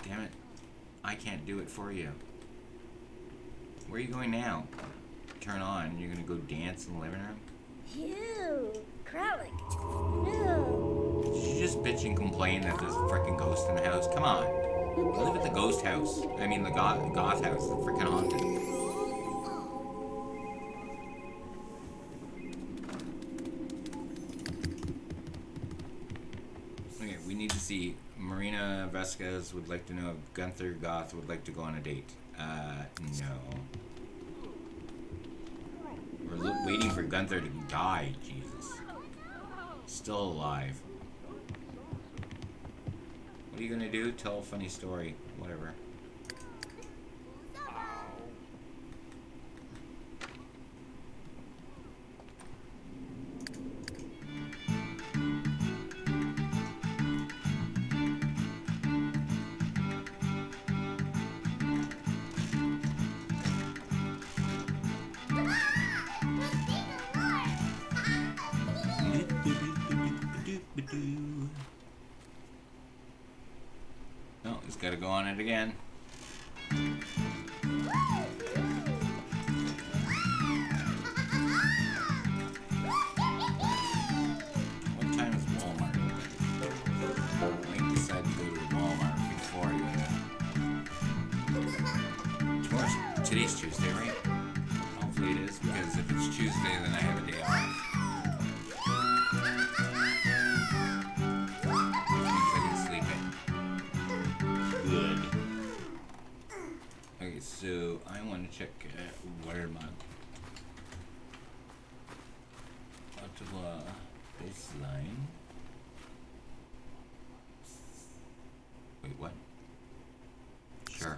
Damn it. I can't do it for you. Where are you going now? Turn on. You're gonna go dance in the living room? Ew. Kralik. No. Did you just bitch and complain that there's a freaking ghost in the house? Come on. I live at the ghost house. I mean the goth house. It's freaking haunted. Okay, we need to see. Marina Vasquez would like to know if Gunther Goth would like to go on a date. No. We're waiting for Gunther to die, Jesus. Still alive. What are you gonna do? Tell a funny story. Whatever. Oh, he's gotta go on it again. What time is Walmart open? I might decide to go to Walmart before today's Tuesday, right? Hopefully it is, because if it's Tuesday, then I have a day off. Which means I can sleep in. Good. Okay, so I want to check Walmart. Ottawa baseline. Wait, what? Sure.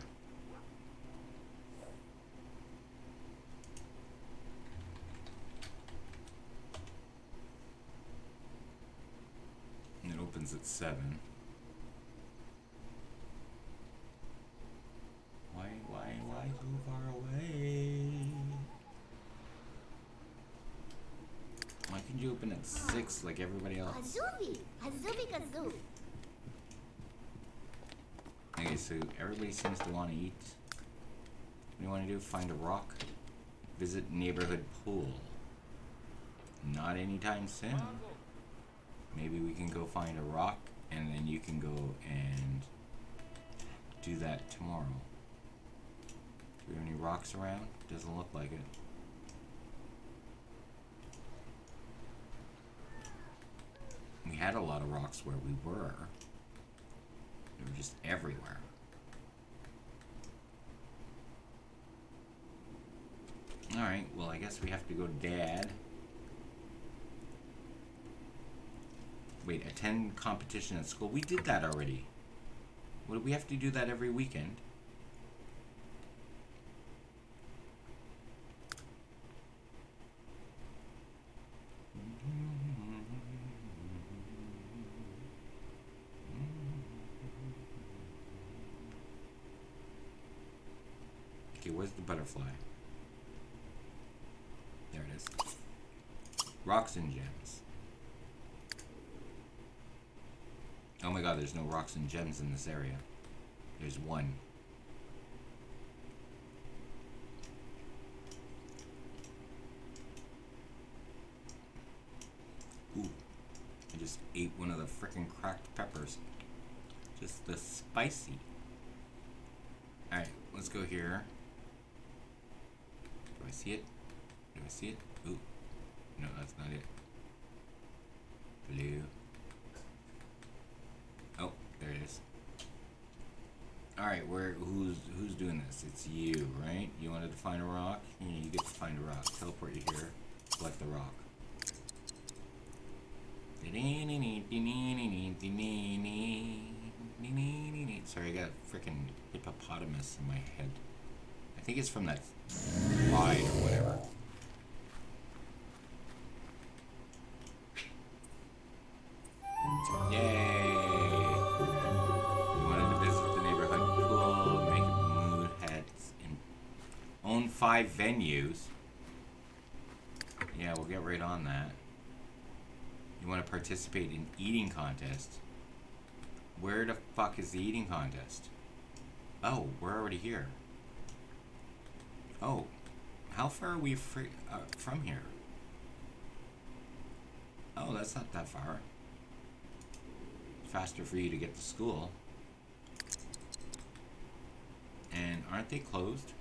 It opens at 7. Why so far away? Why can't you open at 6 like everybody else? Kazoo. Okay, so everybody seems to want to eat. What do you want to do? Find a rock? Visit neighborhood pool. Not anytime soon. Maybe we can go find a rock, and then you can go and do that tomorrow. Do we have any rocks around? Doesn't look like it. We had a lot of rocks where we were. just everywhere. Alright, well, I guess we have to go to Dad. Wait, attend competition at school. We did that already. Well, we have to do that every weekend. Okay, where's the butterfly? There it is. Rocks and gems. Oh my god, there's no rocks and gems in this area. There's one. Ooh. I just ate one of the frickin' cracked peppers. Just the spicy. Alright, let's go here. Do I see it? Do I see it? Ooh. No, that's not it. Blue. Oh, there it is. Alright, who's doing this? It's you, right? You wanted to find a rock? Yeah, you get to find a rock. Teleport you here. Select the rock. Sorry, I got a freaking hippopotamus in my head. I think it's from that ride or whatever. Yay! You wanted to visit the neighborhood pool, make mood heads, and own 5 venues. Yeah, we'll get right on that. You want to participate in eating contest. Where the fuck is the eating contest? Oh, we're already here. Oh, how far are we from here? Oh, that's not that far. Faster for you to get to school. And aren't they closed?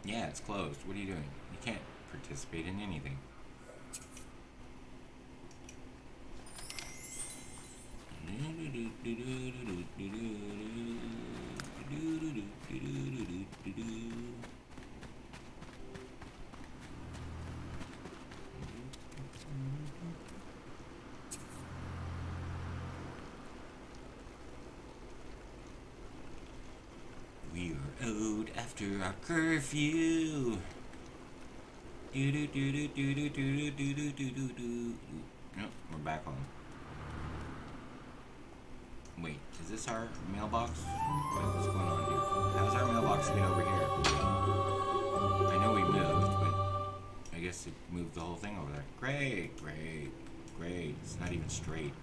Yeah, it's closed. What are you doing? You can't participate in anything. We are out after our curfew. Nope, we're back home. Wait, is this our mailbox? What's going on here? How's our mailbox get over here? I know we moved, but I guess it moved the whole thing over there. Great. It's not even straight.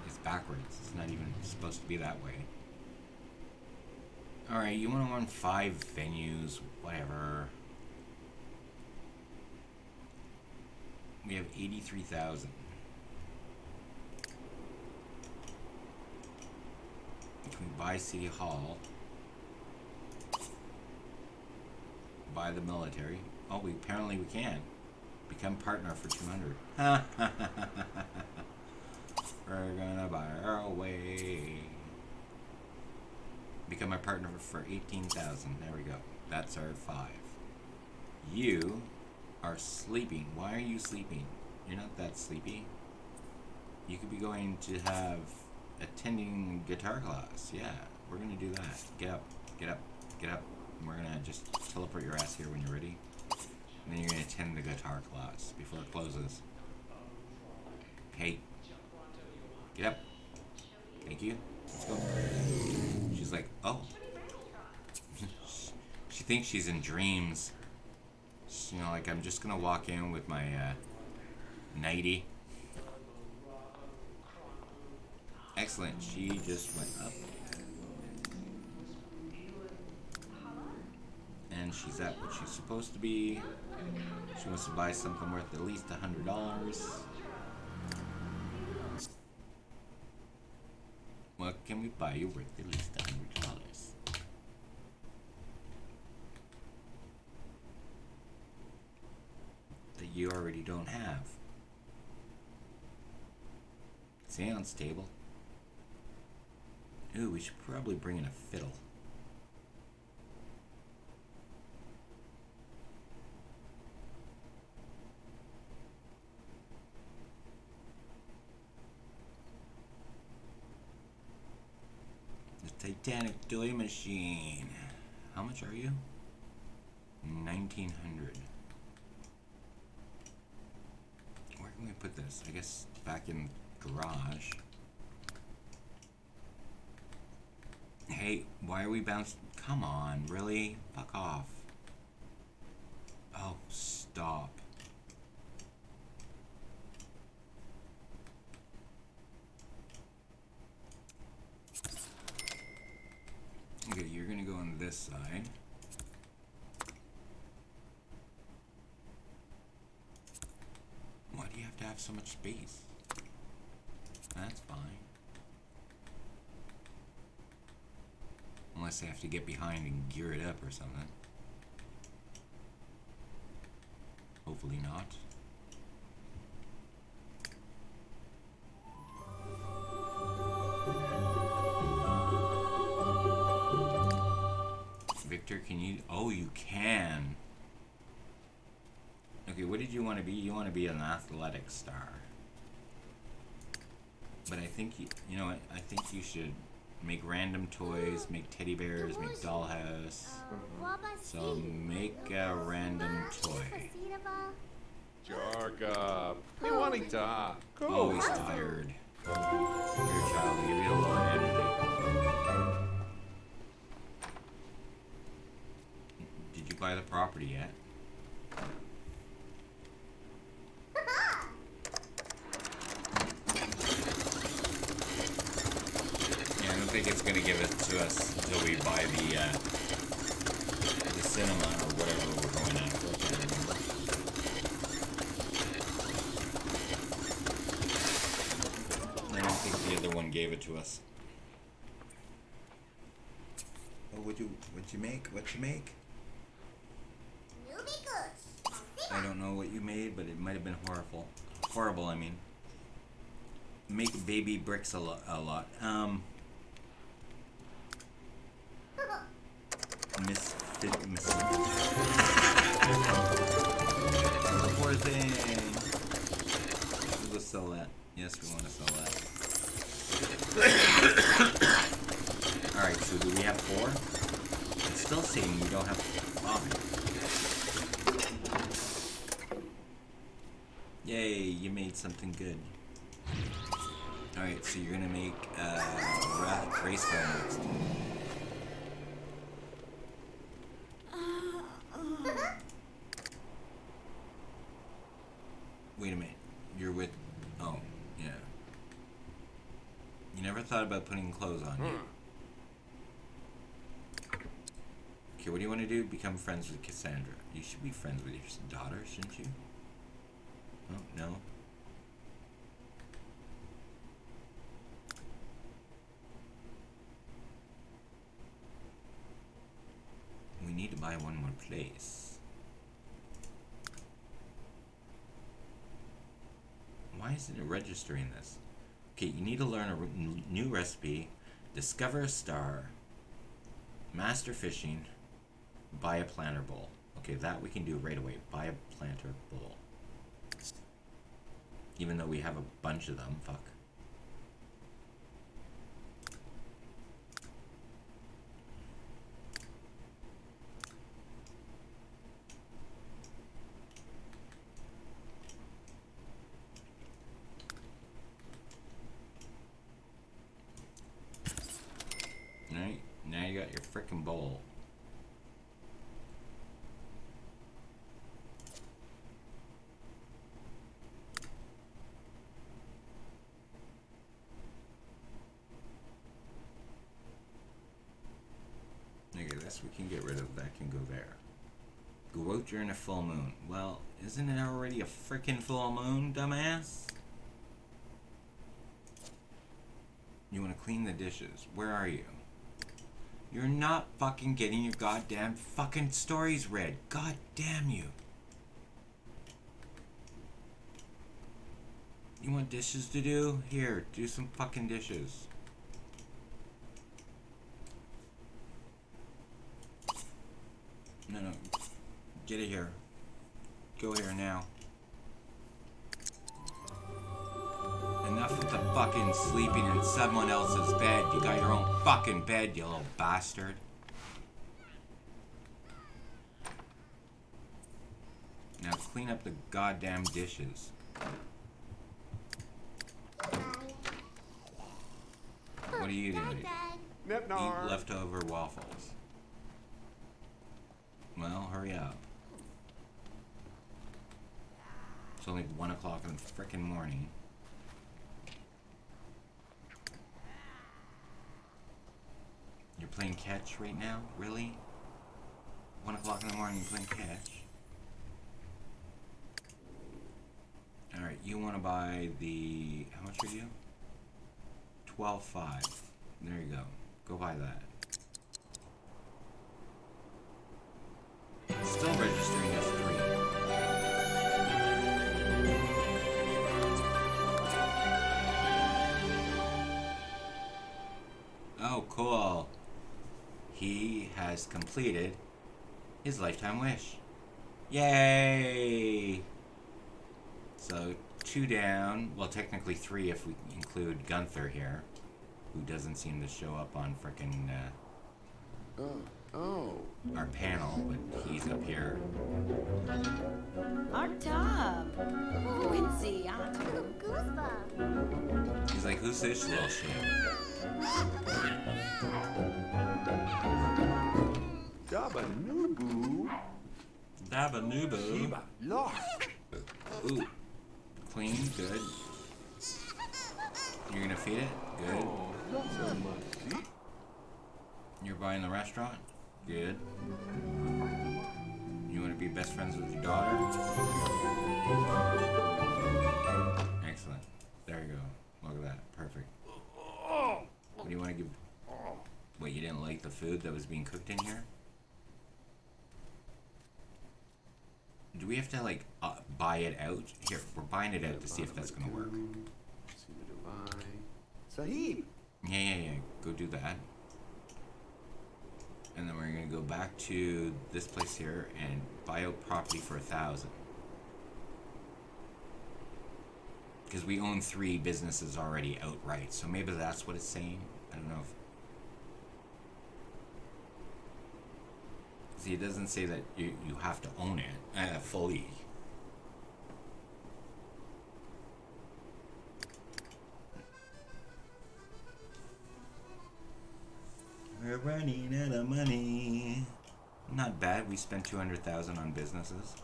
It's backwards. It's not even supposed to be that way. Alright, you want to run 5 venues, whatever. We have 83,000. Can we buy City Hall? Buy the military? Oh, apparently we can. Become partner for 200. We're gonna buy our way. Become a partner for 18,000. There we go. That's our 5. You are sleeping. Why are you sleeping? You're not that sleepy. You could be going to have attending guitar class. Yeah, we're gonna do that. Get up. And we're gonna just teleport your ass here when you're ready. And then you're gonna attend the guitar class before it closes. Hey. Get up. Thank you. Let's go. She's like, oh. She thinks she's in dreams. You know, like I'm just gonna walk in with my nightie. Excellent. She just went up. And she's at what she's supposed to be. She wants to buy something worth at least $100. What can we buy you worth at least $100? you already don't have. Seance table. Ooh, we should probably bring in a fiddle. The Titanic toy machine. How much are you? 1,900. Where can we put this? I guess back in the garage. Hey, why are we bouncing? Come on, really? Fuck off. Oh, stop. Okay, you're gonna go on this side. Why do you have to have so much space? That's fine. Unless I have to get behind and gear it up or something. Hopefully not. Victor, can you... Oh, you can. Okay, what did you want to be? You want to be an athletic star. But I think you know what? I think you should make random toys, make teddy bears, make dollhouse. So make a random toy. Jarka, Iwanita, Oh, he's tired. Here, child, give you a little energy. Did you buy the property yet? Yeah, I don't think it's gonna give it to us until we buy the cinema or whatever we're going after. I can't remember. I don't think the other one gave it to us. Oh, what'd you make? What'd you make? I don't know what you made, but it might have been horrible. Horrible, I mean. Make baby bricks a lot. Poor thing. We'll sell that. Yes, we want to sell that. Alright, so do we have 4? It's still saying we don't have 5. Yay, you made something good. Alright, so you're gonna make race car next. Wait a minute. You're with... Oh, yeah. You never thought about putting clothes on you. Okay, what do you want to do? Become friends with Cassandra. You should be friends with your daughter, shouldn't you? Oh, no. We need to buy one more place. Why isn't it registering this? Okay, you need to learn a new recipe, discover a star, master fishing, buy a planter bowl. Okay, that we can do right away. Buy a planter bowl. Even though we have a bunch of them, fuck. Alright, now you got your frickin' bowl. Okay, this we can get rid of. That can go there. Go out during a full moon. Well, isn't it already a frickin' full moon, dumbass? You want to clean the dishes. Where are you? You're not fucking getting your goddamn fucking stories read. God damn you. You want dishes to do? Here, do some fucking dishes. No, no. Get it here. Go here now. Enough with the fucking sleeping in someone else's bed. You got your own fucking bed, you little bastard. Now clean up the goddamn dishes. What are you doing? Eat leftover waffles. Well, hurry up. It's only 1 o'clock in the frickin' morning. You're playing catch right now? Really? 1 o'clock in the morning you're playing catch? Alright, you want to buy the... How much are you? 12.5. There you go. Go buy that. Still registering as 3. Oh, cool. He has completed his lifetime wish. Yay! So, 2 down. Well, technically 3 if we include Gunther here, who doesn't seem to show up on frickin' our panel, but he's up here. Our tub. Quincy, Goosebumps. He's like, who's this little shit? Dabanubu. Dabanubu. Shiba Lord. Ooh. Clean, good. You're gonna feed it? Good. Oh, not so much. You're buying the restaurant? Good. You want to be best friends with your daughter? Excellent. There you go. Look at that. Perfect. What do you want to give? What, you didn't like the food that was being cooked in here? Do we have to, like, buy it out? Here, we're buying it out to see if that's going to work. Sahib. Yeah. Go do that. And then we're going to go back to this place here and buy out property for 1,000. Because we own 3 businesses already outright. So maybe that's what it's saying. I don't know if... See, it doesn't say that you have to own it fully. We're running out of money. Not bad. We spent 200,000 on businesses,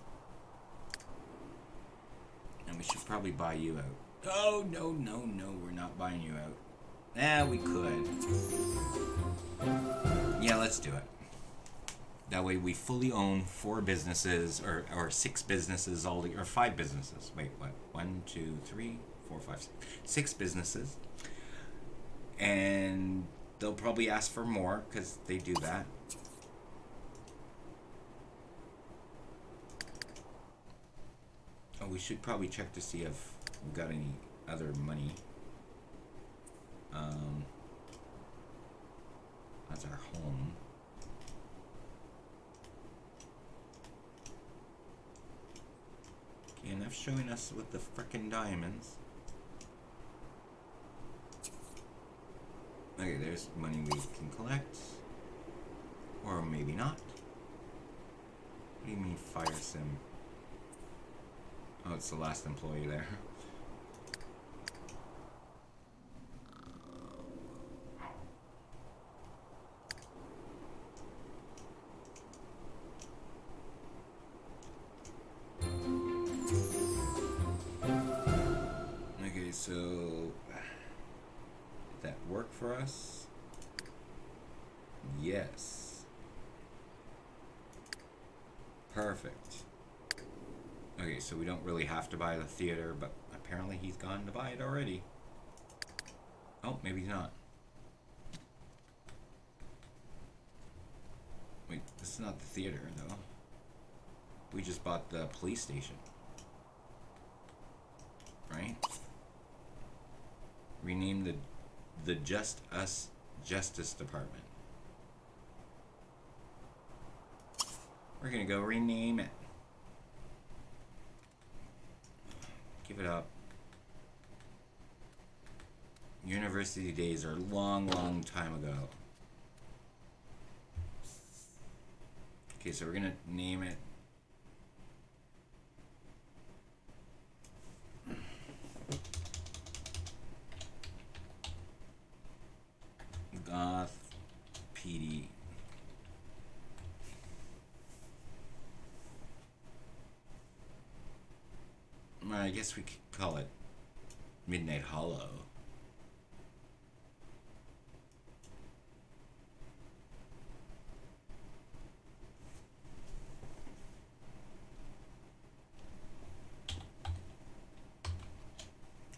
and we should probably buy you out. Oh no, we're not buying you out. We could. Yeah, let's do it. That way we fully own 4 businesses, or 6 businesses all or 5 businesses. Wait, what? 1, 2, 3, 4, 5, 6. 6 businesses. And they'll probably ask for more, because they do that. Oh, we should probably check to see if we've got any other money. That's our home. Okay, enough showing us with the frickin' diamonds. Okay, there's money we can collect. Or maybe not. What do you mean fire sim? Oh, it's the last employee there. Okay, so did that work for us? Yes. Perfect. Okay, so we don't really have to buy the theater, but apparently he's gone to buy it already. Oh, maybe he's not. Wait, this is not the theater, though. We just bought the police station. Right? Rename the Just Us Justice Department. We're gonna go rename it. Give it up. University days are a long, long time ago. Okay, so we're gonna name it. Goth PD. I guess we could call it Midnight Hollow.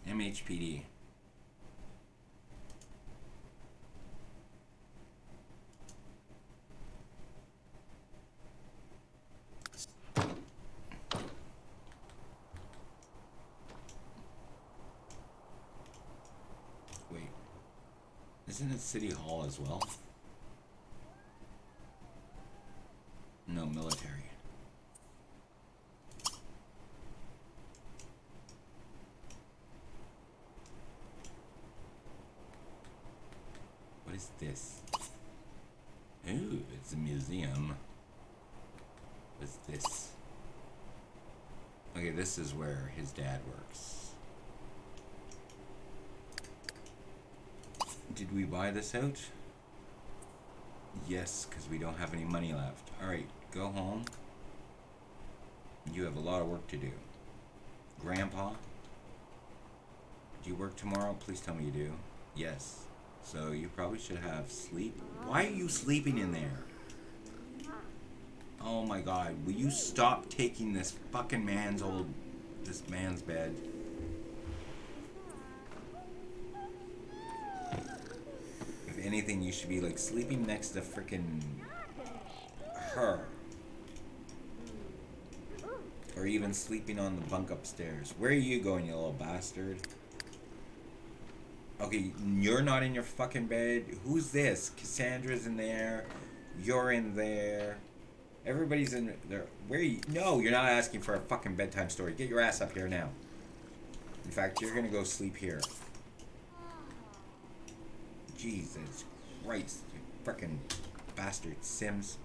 MHPD. Wait, isn't it City Hall as well? No, military. What is this? Ooh, it's a museum. What's this? Okay, this is where his dad works. Did we buy this out? Yes, because we don't have any money left. Alright, go home. You have a lot of work to do. Grandpa? Do you work tomorrow? Please tell me you do. Yes. So you probably should have sleep. Why are you sleeping in there? Oh my god, will you stop taking this fucking man's bed? If anything, you should be like sleeping next to frickin' her. Or even sleeping on the bunk upstairs. Where are you going, you little bastard? Okay, you're not in your fucking bed. Who's this? Cassandra's in there. You're in there. Everybody's in there. Where are you? No, you're not asking for a fucking bedtime story. Get your ass up here now. In fact, you're gonna go sleep here. Jesus Christ, you frickin' bastard Sims.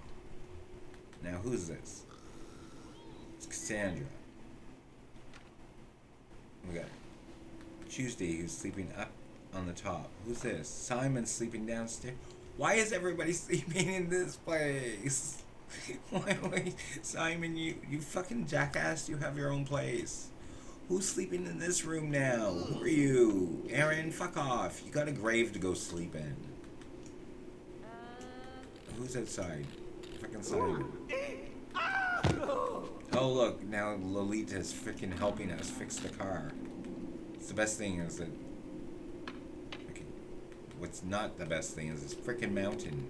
Now, who's this? It's Cassandra. We got Tuesday, who's sleeping up on the top. Who's this? Simon's sleeping downstairs. Why is everybody sleeping in this place? Why, Simon, you fucking jackass, you have your own place. Who's sleeping in this room now? Who are you? Aaron, fuck off. You got a grave to go sleep in. Who's outside? Fucking Simon. Oh look, now Lolita's freaking helping us fix the car. It's the best thing is that... Okay. What's not the best thing is this freaking mountain.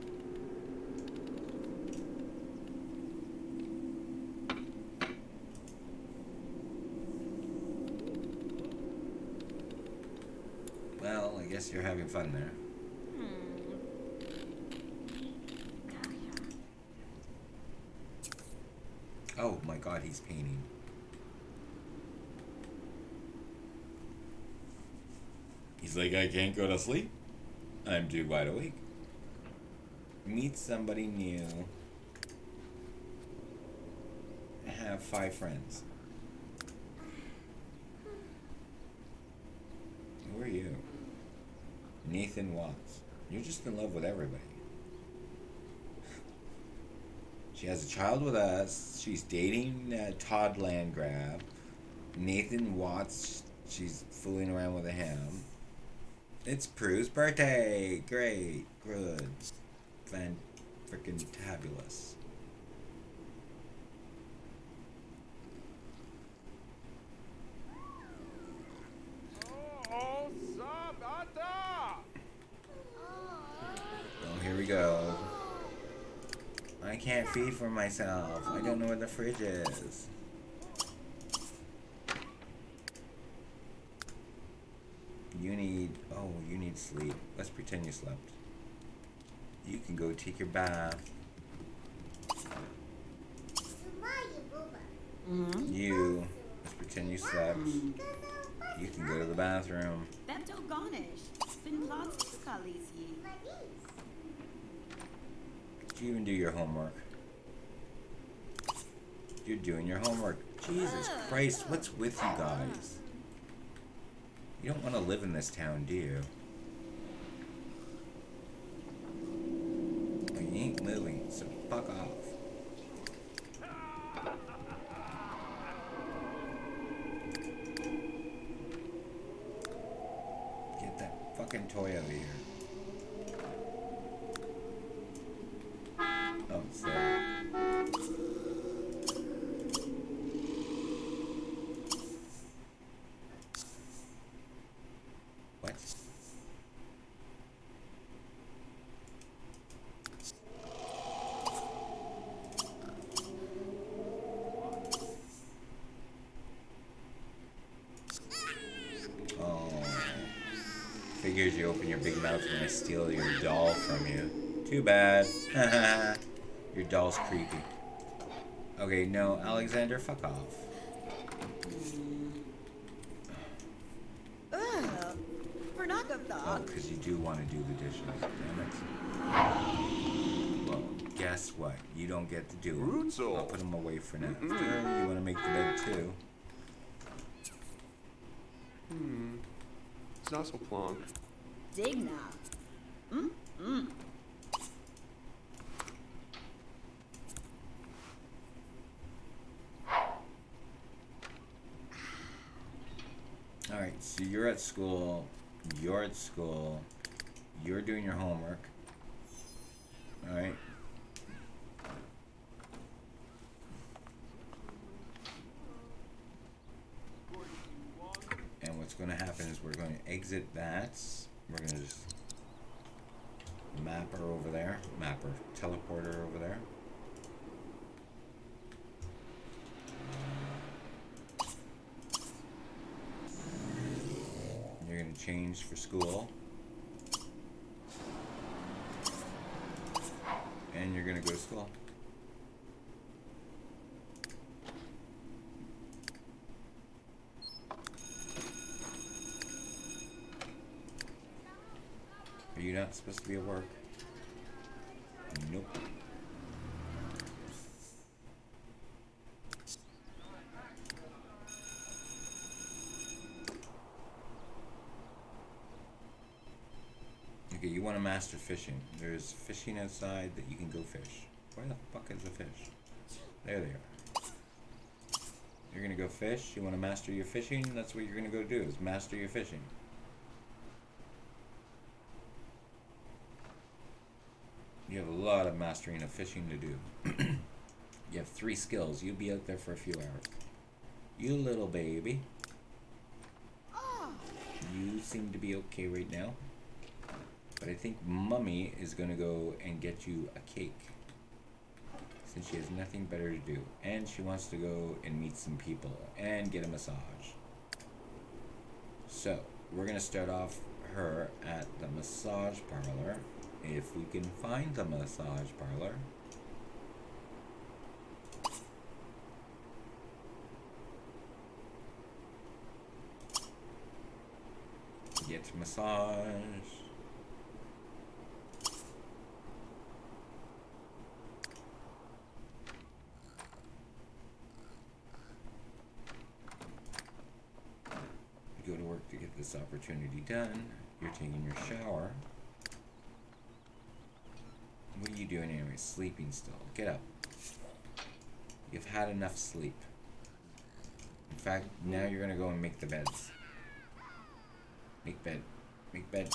Well, I guess you're having fun there. Oh my god, he's painting. He's like, I can't go to sleep. I'm too wide awake. Meet somebody new. Have 5 friends. Who are you? Nathan Watts. You're just in love with everybody. She has a child with us. She's dating Todd Landgrab. Nathan Watts, she's fooling around with him. It's Prue's birthday. Great. Good. Freaking tabulous. Oh, Samantha! Oh, here we go. I can't feed for myself. I don't know where the fridge is. You need sleep. Let's pretend you slept. You can go take your bath. Let's pretend you slept. You can go to the bathroom. Bento garnish. Fin lots of kalisi. Did you even do your homework? You're doing your homework. Jesus Christ, what's with you guys? You don't want to live in this town, do you? Well, you ain't moving, so fuck off. Get that fucking toy out of here. Oh, it's there. What? Oh. Figures you open your big mouth when I steal your doll from you. Too bad. Your doll's creepy. Okay, no, Alexander, fuck off. Oh, because you do want to do the dishes. Damn it. Well, guess what? You don't get to do them. I'll put them away for now. You want to make the bed too? It's not so plonk. Digna. Alright, so you're at school. You're at school. You're doing your homework. Alright. And what's going to happen is we're going to exit that. We're going to just map her over there. Teleport her over there. You're going to change for school. And you're going to go to school. Are you not supposed to be at work? Nope. Okay, you want to master fishing. There's fishing outside that you can go fish. Where the fuck is the fish? There they are. You're gonna go fish. You want to master your fishing? That's what you're gonna go do, is master your fishing. You have a lot of mastering of fishing to do. You have 3 skills. You'll be out there for a few hours. You little baby. You seem to be okay right now. But I think Mummy is going to go and get you a cake. Since she has nothing better to do. And she wants to go and meet some people. And get a massage. So, we're going to start off her at the massage parlor. If we can find the massage parlor. Get massage. You go to work to get this opportunity done. You're taking your shower. What are you doing anyway? Sleeping still. Get up. You've had enough sleep. In fact, now you're gonna go and make the beds. Make bed. Make bed.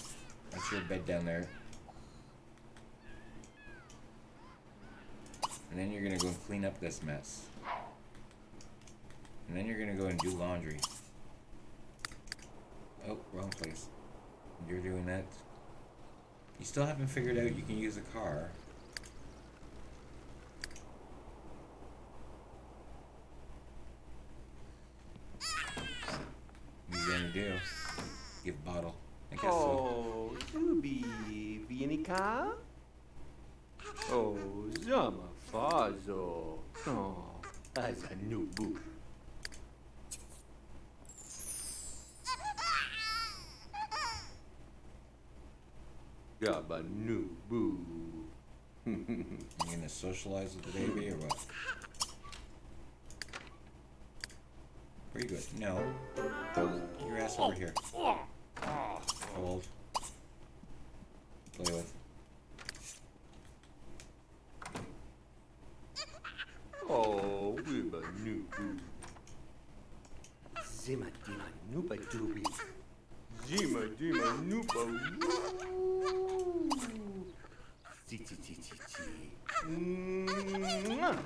That's your bed down there. And then you're gonna go and clean up this mess. And then you're gonna go and do laundry. Oh, wrong place. You're doing that. You still haven't figured out you can use a car. What are you gonna do? give bottle. I guess so. Oh, Zuby, vienika? Oh, zama fazo. Oh, as a new boo. Gaba new boo. You gonna socialize with the baby or what? Very good. No. Get your ass over here. Hold. Play with. Oh, we've a new boo. Zima dima nuba dooby. Zima dima nuba woo. Chi chi chi chi chi. Mwah.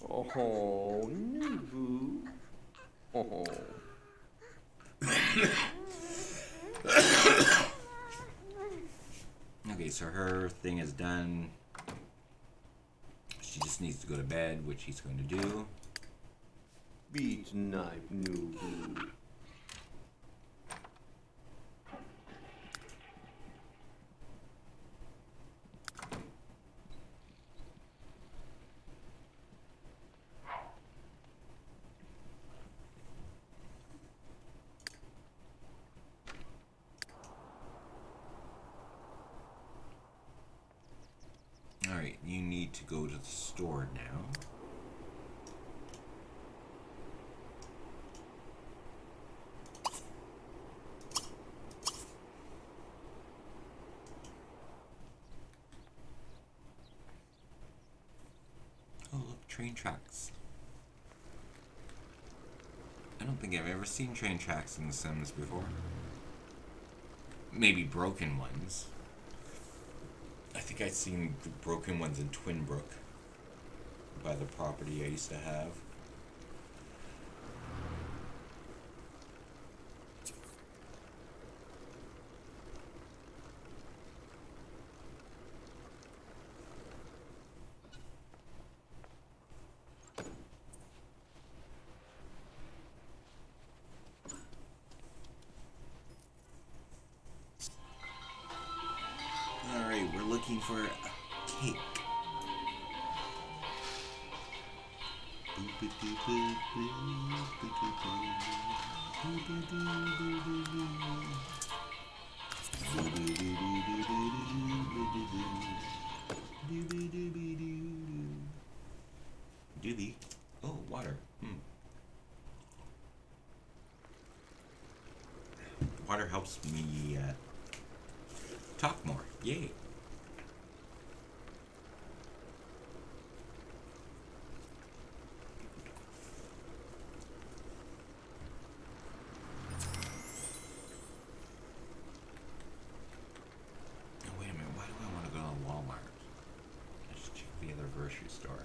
Oh, new boo. Oh. Okay, so her thing is done. She just needs to go to bed, which she's going to do. Beach knife new boo. Alright, you need to go to the store now. Oh, look, train tracks. I don't think I've ever seen train tracks in The Sims before. Maybe broken ones. I think I'd seen the broken ones in Twinbrook by the property I used to have. Alright, we're looking for a cake. Doobie. Oh, water. Water helps me talk more. Yay. Oh, wait a minute. Why do I want to go to Walmart? Let's check the other grocery store.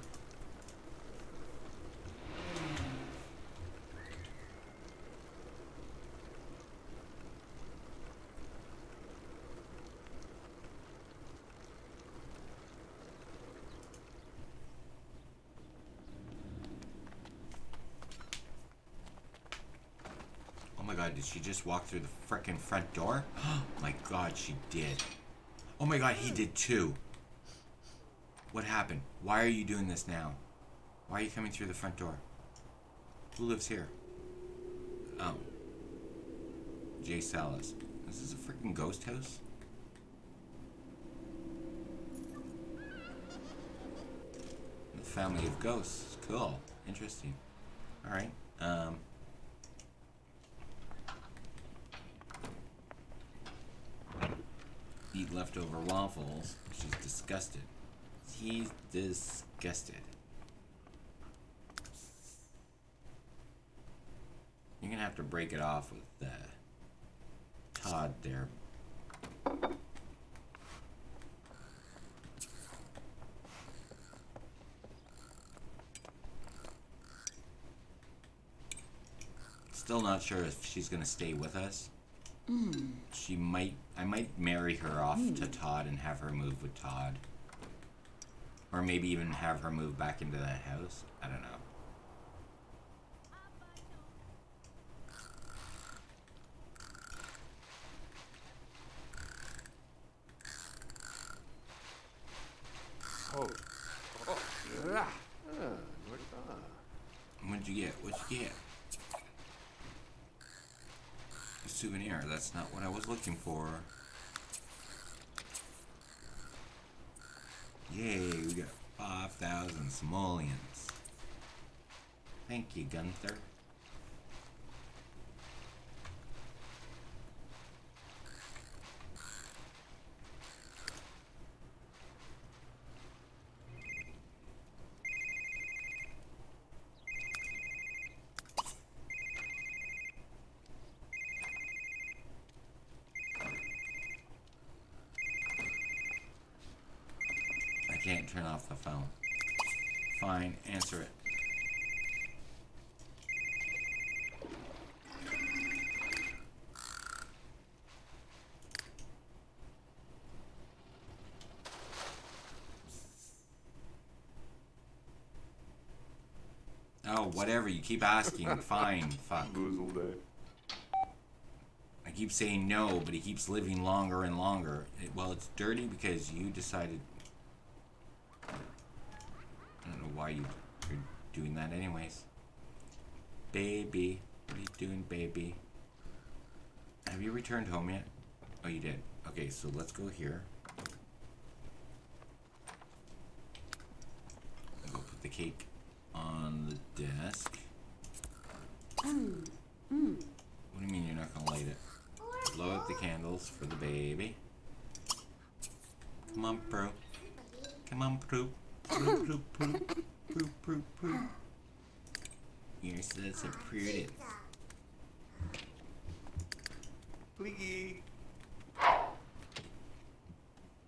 Oh my god, did she just walk through the frickin' front door? Oh my god, she did. Oh my god, he did too. What happened? Why are you doing this now? Why are you coming through the front door? Who lives here? Oh. Jay Salas. This is a freaking ghost house? The family of ghosts. Cool. Interesting. Alright. Eat leftover waffles. She's disgusted. He's disgusted. You're gonna have to break it off with Todd there. Still not sure if she's gonna stay with us. She might. I might marry her off to Todd and have her move with Todd. Or maybe even have her move back into that house. I don't know. Oh. Oh. Ah. What'd you get? What'd you get? A souvenir. That's not what I was looking for. Yay, we got 5,000 simoleons. Thank you, Gunther. I can't turn off the phone. Fine, answer it. Oh, whatever, you keep asking. Fine, fuck. I keep saying no, but he keeps living longer and longer. Well, it's dirty because you decided... I don't know why you're doing that anyways. Baby. What are you doing, baby? Have you returned home yet? Oh, you did. Okay, so let's go here. I'll go put the cake on the desk. What do you mean you're not gonna light it? Blow out the candles for the baby. Come on, Pro. Come on, Pro. Pro, pro, pro, pro, pro, pro. You're such a prudence. Please.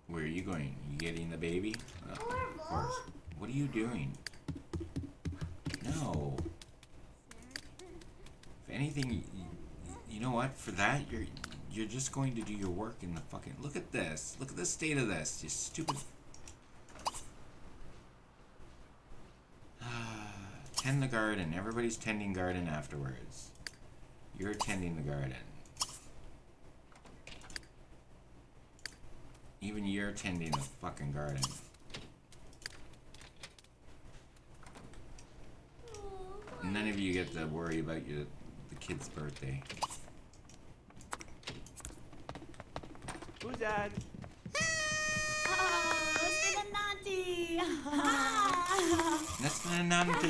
Where are you going? You getting the baby? Oh, of course. What are you doing? No. If anything, you know what? For that, you're just going to do your work in the fucking... Look at this. Look at the state of this. You stupid... Tend the garden. Everybody's tending garden afterwards. You're tending the garden. Even you're tending the fucking garden. None of you get to worry about the kid's birthday. Who's that? Oh, it's been a naughty. That's my nanti.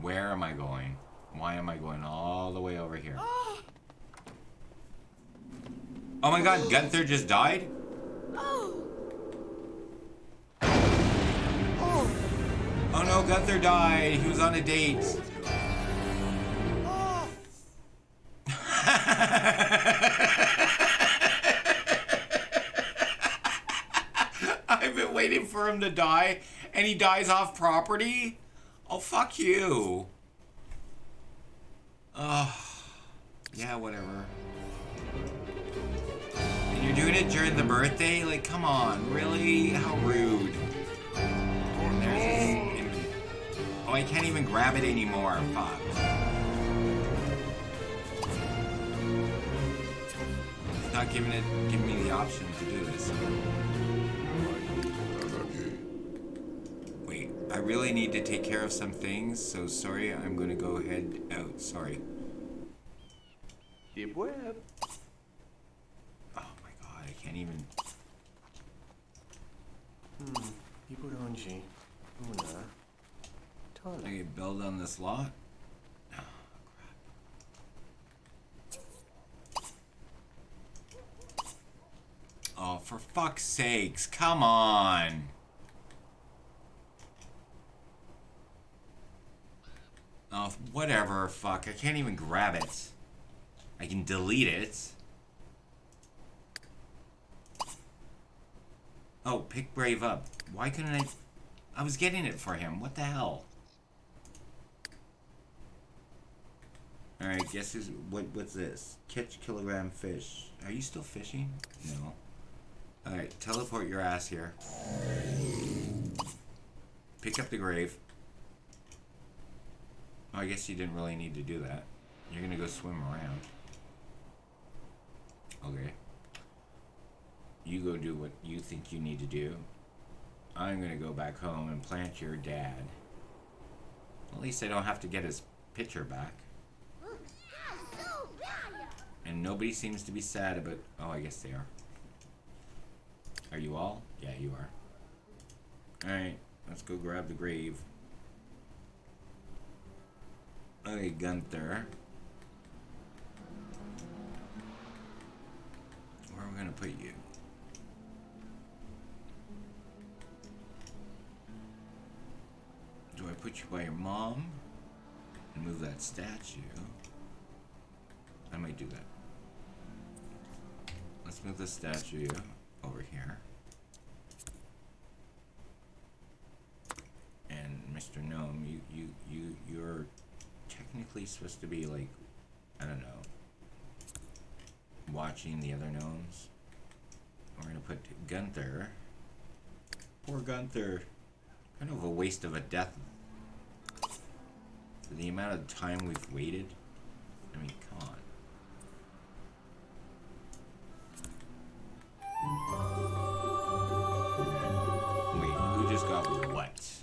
Where am I going? Why am I going all the way over here? Oh my god, Gunther just died? Oh no, Gunther died. He was on a date. I've been waiting for him to die, and he dies off property? Oh, fuck you. Oh, yeah, whatever. And you're doing it during the birthday? Like, come on, really? How rude. And there's this... Oh, I can't even grab it anymore. Fuck. It's not giving me the option to do this. Wait, I really need to take care of some things, so sorry, I'm gonna go head out. Sorry. Deep web. Oh my god, I can't even... Iburonji. Una. I can build on this lot? Oh, crap. Oh, for fuck's sakes, come on! Oh, whatever, fuck, I can't even grab it. I can delete it. Oh, pick Brave up. Why couldn't I... I was getting it for him, what the hell? Alright, guess who's... What's this? Catch kilogram fish. Are you still fishing? No. Alright, teleport your ass here. Pick up the grave. Oh, I guess you didn't really need to do that. You're gonna go swim around. Okay. You go do what you think you need to do. I'm gonna go back home and plant your dad. At least I don't have to get his picture back. And nobody seems to be sad about... Oh, I guess they are. Are you all? Yeah, you are. Alright, let's go grab the grave. Okay, Gunther. Where are we gonna put you? Do I put you by your mom? And move that statue? I might do that. Let's move the statue over here. And Mr. Gnome, you're technically supposed to be like, I don't know, watching the other gnomes. We're gonna put Gunther. Poor Gunther. Kind of a waste of a death. For the amount of time we've waited. I mean, come on. Wait, who just got what?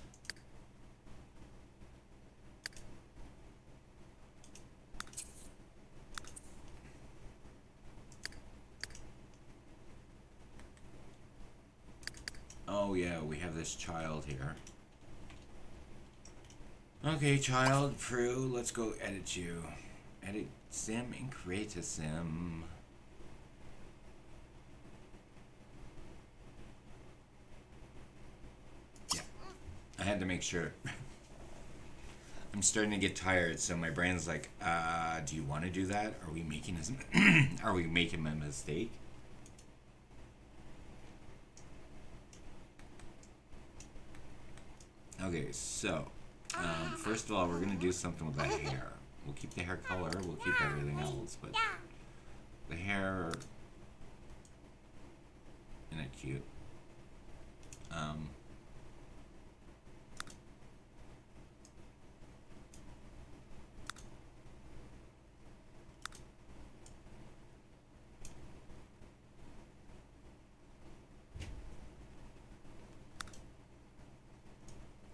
Oh yeah, we have this child here. Okay, child, Prue, let's go edit you. Edit sim and create a sim. Yeah, I had to make sure. I'm starting to get tired, so my brain's like, do you want to do that? Are we making a, are we making a mistake? Okay, so, first of all, we're going to do something with that hair. We'll keep the hair color, we'll keep everything else, but the hair, isn't it cute?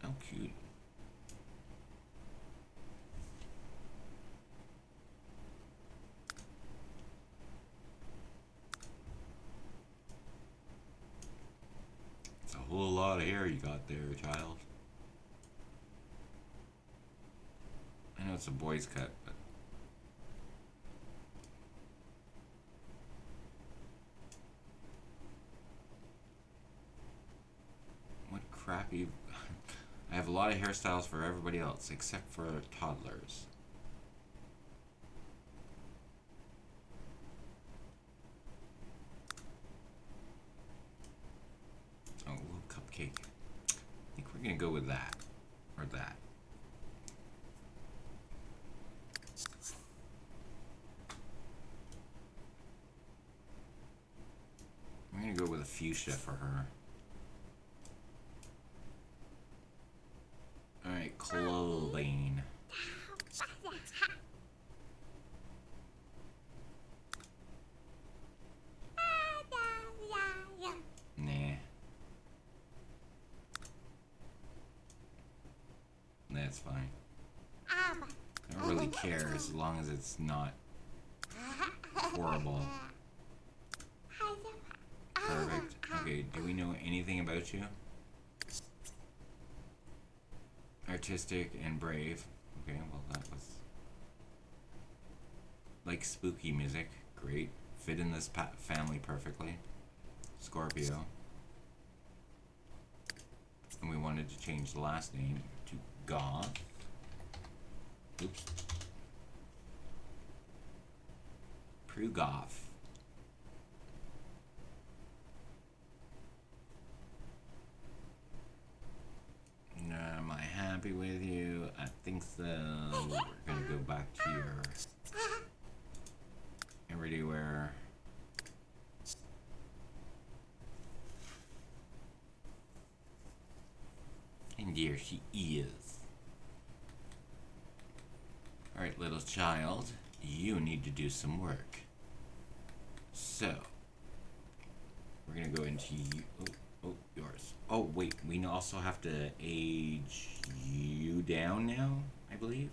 How cute. It's a whole lot of hair you got there, child. I know it's a boy's cut, but what crappy... I have a lot of hairstyles for everybody else, except for toddlers. Oh, a little cupcake. I think we're gonna go with that. Or that. I'm gonna go with a fuchsia for her. Alright, clothing. Nah. That's fine. I don't really care as long as it's not horrible. Perfect. Okay, do we know anything about you? Artistic and brave. Okay, well that was... like spooky music. Great. Fit in this family perfectly. Scorpio. And we wanted to change the last name to Goth. Oops. Prue Goth. Am I happy with you? I think so. We're gonna go back to your everywhere. And Here she is. Alright, little child, you need to do some work. So, we're gonna go into you. Oh, yours. Oh, wait, we also have to age you down now, I believe.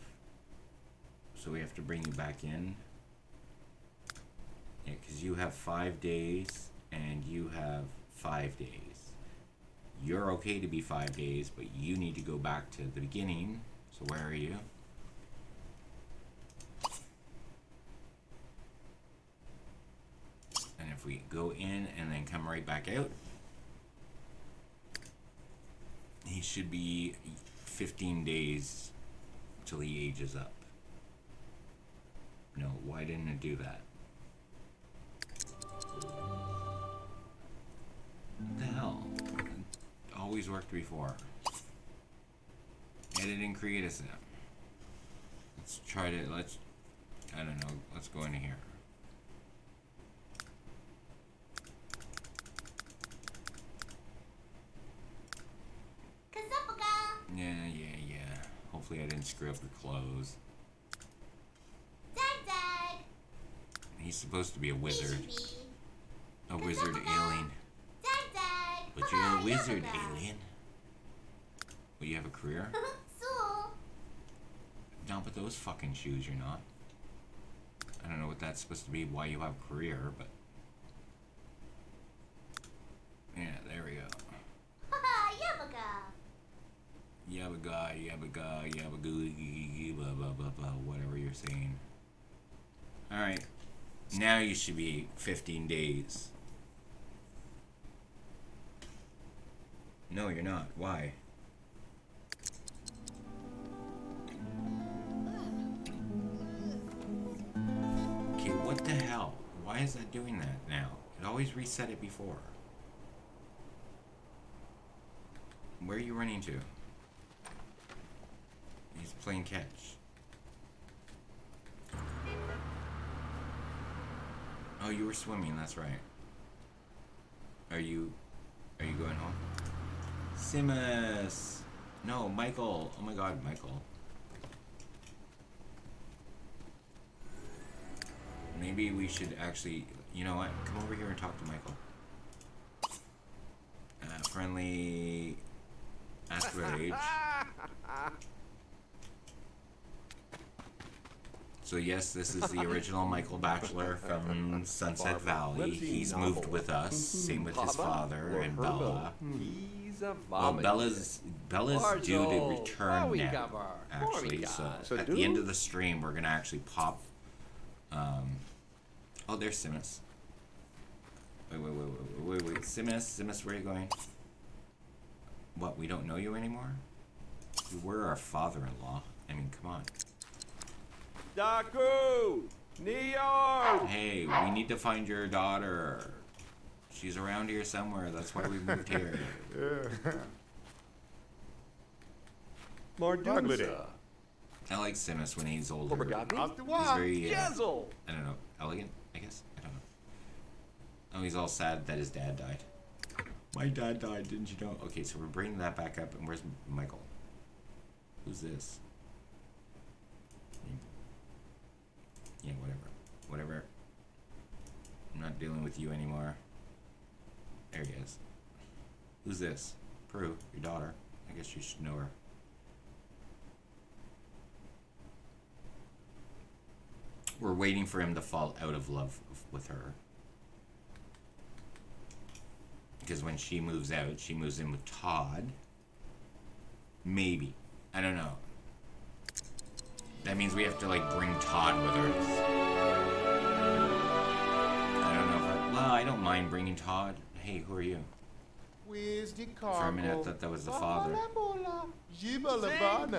So we have to bring you back in. Yeah, because you have 5 days, and you have 5 days. You're okay to be 5 days, but you need to go back to the beginning. So where are you? And if we go in and then come right back out, he should be 15 days till he ages up. No, why didn't it do that? What the hell? It always worked before. Edit and create a sim. Let's try to, I don't know, let's go into here. Yeah. Hopefully I didn't screw up the clothes. Dag. He's supposed to be a wizard. A wizard alien. Dag. But you're a wizard alien. Well, you have a career? So. Not with those fucking shoes, you're not. I don't know what that's supposed to be, why you have a career, but... Yeah, there we go. Yabaga, blah, blah, blah, blah, whatever you're saying. Alright. Now you should be 15 days. No, you're not. Why? Okay, what the hell? Why is that doing that now? It always reset it before. Where are you running to? He's playing catch. Oh, you were swimming, that's right. Are you going home? Simus! No, Michael! Oh my god, Michael. Maybe we should actually... You know what? Come over here and talk to Michael. Friendly... Ask about age. So yes, this is the original Michael Batchelor from Sunset Valley. He's moved with us, same with his father and Bella. Well, Bella's due to return now, actually. So at the end of the stream, we're gonna actually pop. Oh, there's Simus. Wait, Simus, where are you going? What? We don't know you anymore? You were our father-in-law. I mean, come on. Daku! Neo! Hey, we need to find your daughter. She's around here somewhere. That's why we moved here. Mardusa. I like Simus when he's older. He's He's very, I don't know, elegant, I guess? I don't know. Oh, he's all sad that his dad died. My dad died, didn't you know? Okay, so we're bringing that back up, and where's Michael? Who's this? Yeah, whatever. I'm not dealing with you anymore. There he is. Who's this? Prue, your daughter. I guess you should know her. We're waiting for him to fall out of love with her. Because when she moves out, she moves in with Todd. Maybe. I don't know. That means we have to, like, bring Todd with her. I don't know if well, I don't mind bringing Todd. Hey, who are you? Where's the For a minute, I thought that was the father.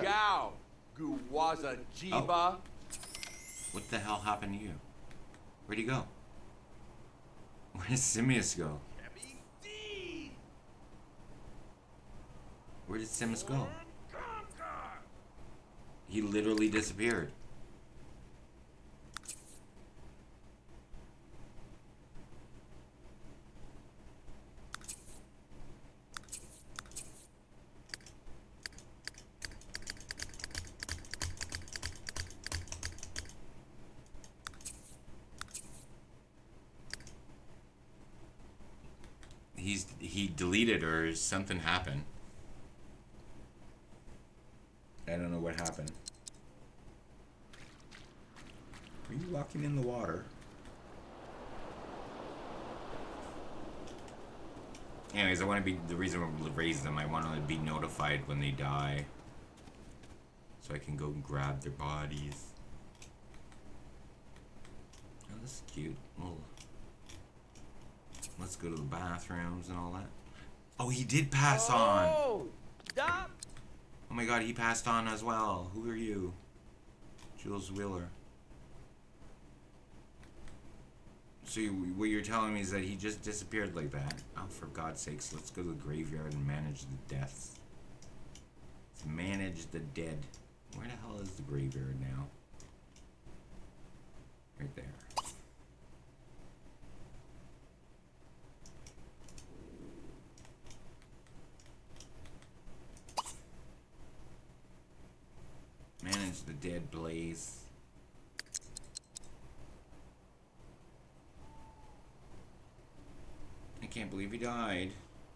Gao! Guwaza Jiba! What the hell happened to you? Where'd he go? Where did Simus go? Where did Simus go? He literally disappeared. he deleted or something happened. I don't know what happened. Are you walking in the water? Anyways, I want to be, the reason we raise them, I want to be notified when they die. So I can go and grab their bodies. Oh, this is cute. Well, let's go to the bathrooms and all that. Oh, he did pass on! Oh, stop! Oh my god, he passed on as well. Who are you? Jules Wheeler. So what you're telling me is that he just disappeared like that? Oh, for God's sakes, let's go to the graveyard and manage the deaths. Let's manage the dead. Where the hell is the graveyard now? Right there. Manage the dead, Blaze. I can't believe he died.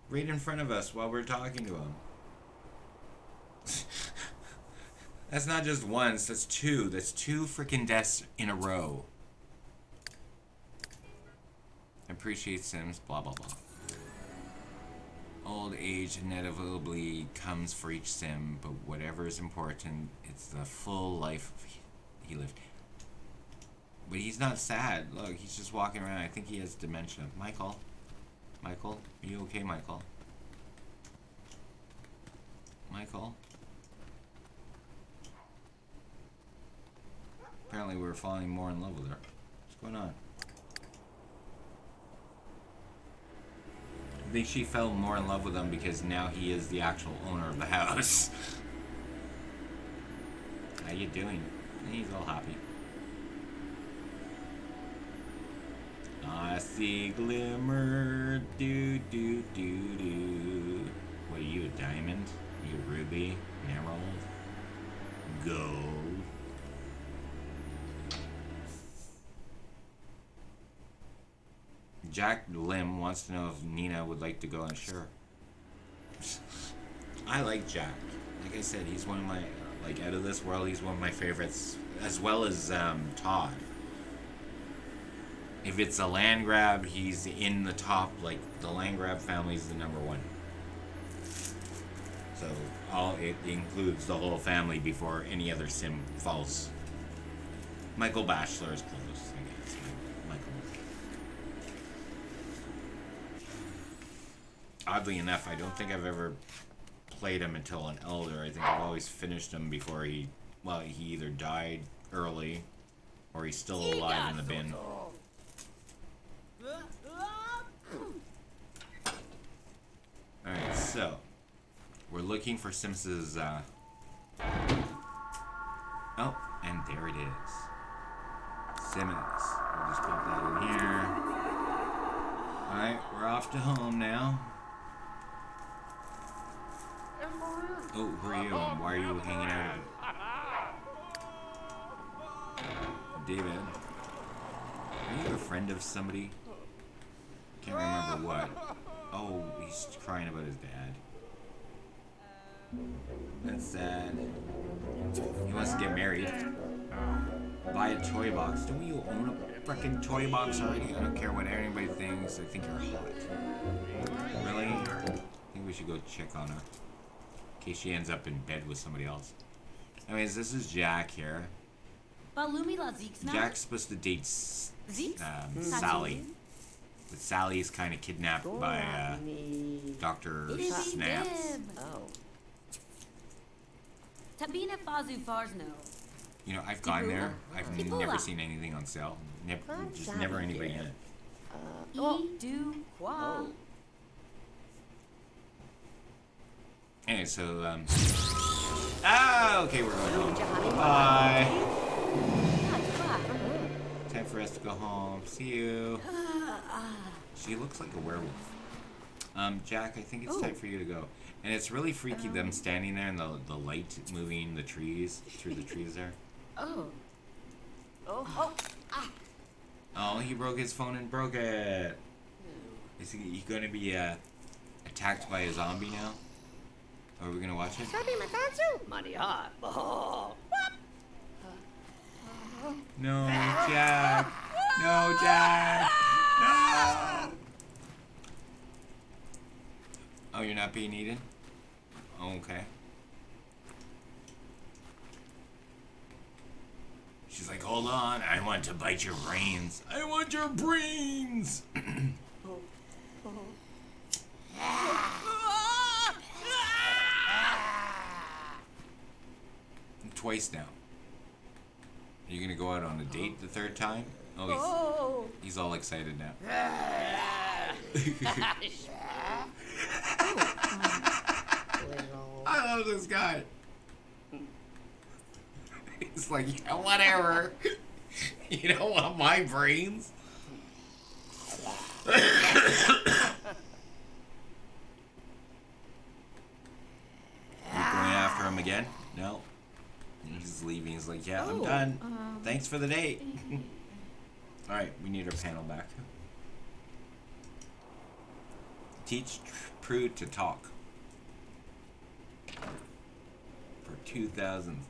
Right in front of us while we're talking to him. That's not just once, that's two. That's two freaking deaths in a row. Appreciate Sims, blah blah blah. Old age inevitably comes for each sim, but whatever is important, it's the full life he lived. But he's not sad. Look, he's just walking around. I think he has dementia. Michael? Michael? Are you okay, Michael? Michael? Apparently we're falling more in love with her. What's going on? I think she fell more in love with him because now he is the actual owner of the house. How you doing? He's all happy. I see glimmer, do do do do. What are you, a diamond? Are you a ruby? Emerald? Gold? Jack Lim wants to know if Nina would like to go on. Sure. I like Jack. Like I said, he's one of my, like, out of this world, he's one of my favorites. As well as Todd. If it's a land grab, he's in the top. Like, the land grab family is the #1. So, it includes the whole family before any other sim falls. Michael Bachelor is close, I guess. Michael. Oddly enough, I don't think I've ever played him until an elder. I think I've always finished him before he either died early or he's still alive in the bin. Alright, so we're looking for Sims's oh, and there it is. Simmons. We'll just put that in here. Alright, we're off to home now. Oh, who are you and why are you hanging out? David. Are you a friend of somebody? Can't remember what. Oh, he's crying about his dad. That's sad. He wants to get married. Buy a toy box. Don't you own a freaking toy box already? I don't care what anybody thinks. I think you're hot. Really? I think we should go check on her. In case she ends up in bed with somebody else. Anyways, this is Jack here. Jack's supposed to date Sally. But Sally is kind of kidnapped by Dr. Snaps. You know, I've gone there. I've never seen anything on sale. Just never anybody in it. Anyway, so, okay, we're going home. Bye. Time for us to go home. See you. She looks like a werewolf. Jack, I think it's time for you to go. And it's really freaky them standing there and the light moving the trees, through the trees there. Oh, he broke his phone and broke it. Is he gonna be attacked by a zombie now? Are we gonna watch it? Maria. Oh. No, Jack. No, Jack. No. Oh, you're not being eaten? Oh, okay. She's like, hold on, I want to bite your brains. I want your brains! Twice now. Are you gonna go out on a date the third time? Oh, he's all excited now. I love this guy. He's like, yeah, whatever. You don't want my brains? You going after him again? No. He's leaving. He's like, yeah, I'm done. Thanks for the date. Alright, we need our panel back. Teach Prue to talk. For 2,000.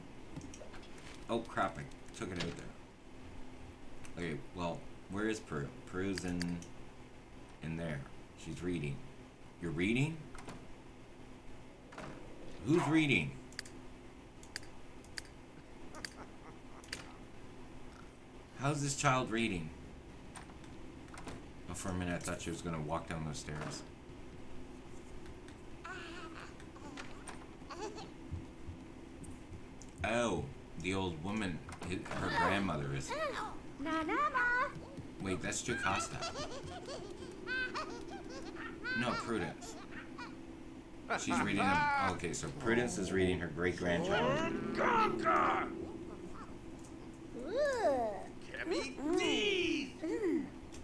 Oh crap, I took it out there. Okay, well, where is Prue? Prue's in there. She's reading. You're reading? Who's reading? How's this child reading? Oh, for a minute I thought she was gonna walk down those stairs. Oh, the old woman, her grandmother is. Wait, that's Jocasta. No, Prudence. She's reading them. Oh, okay, so Prudence is reading her great-grandchild.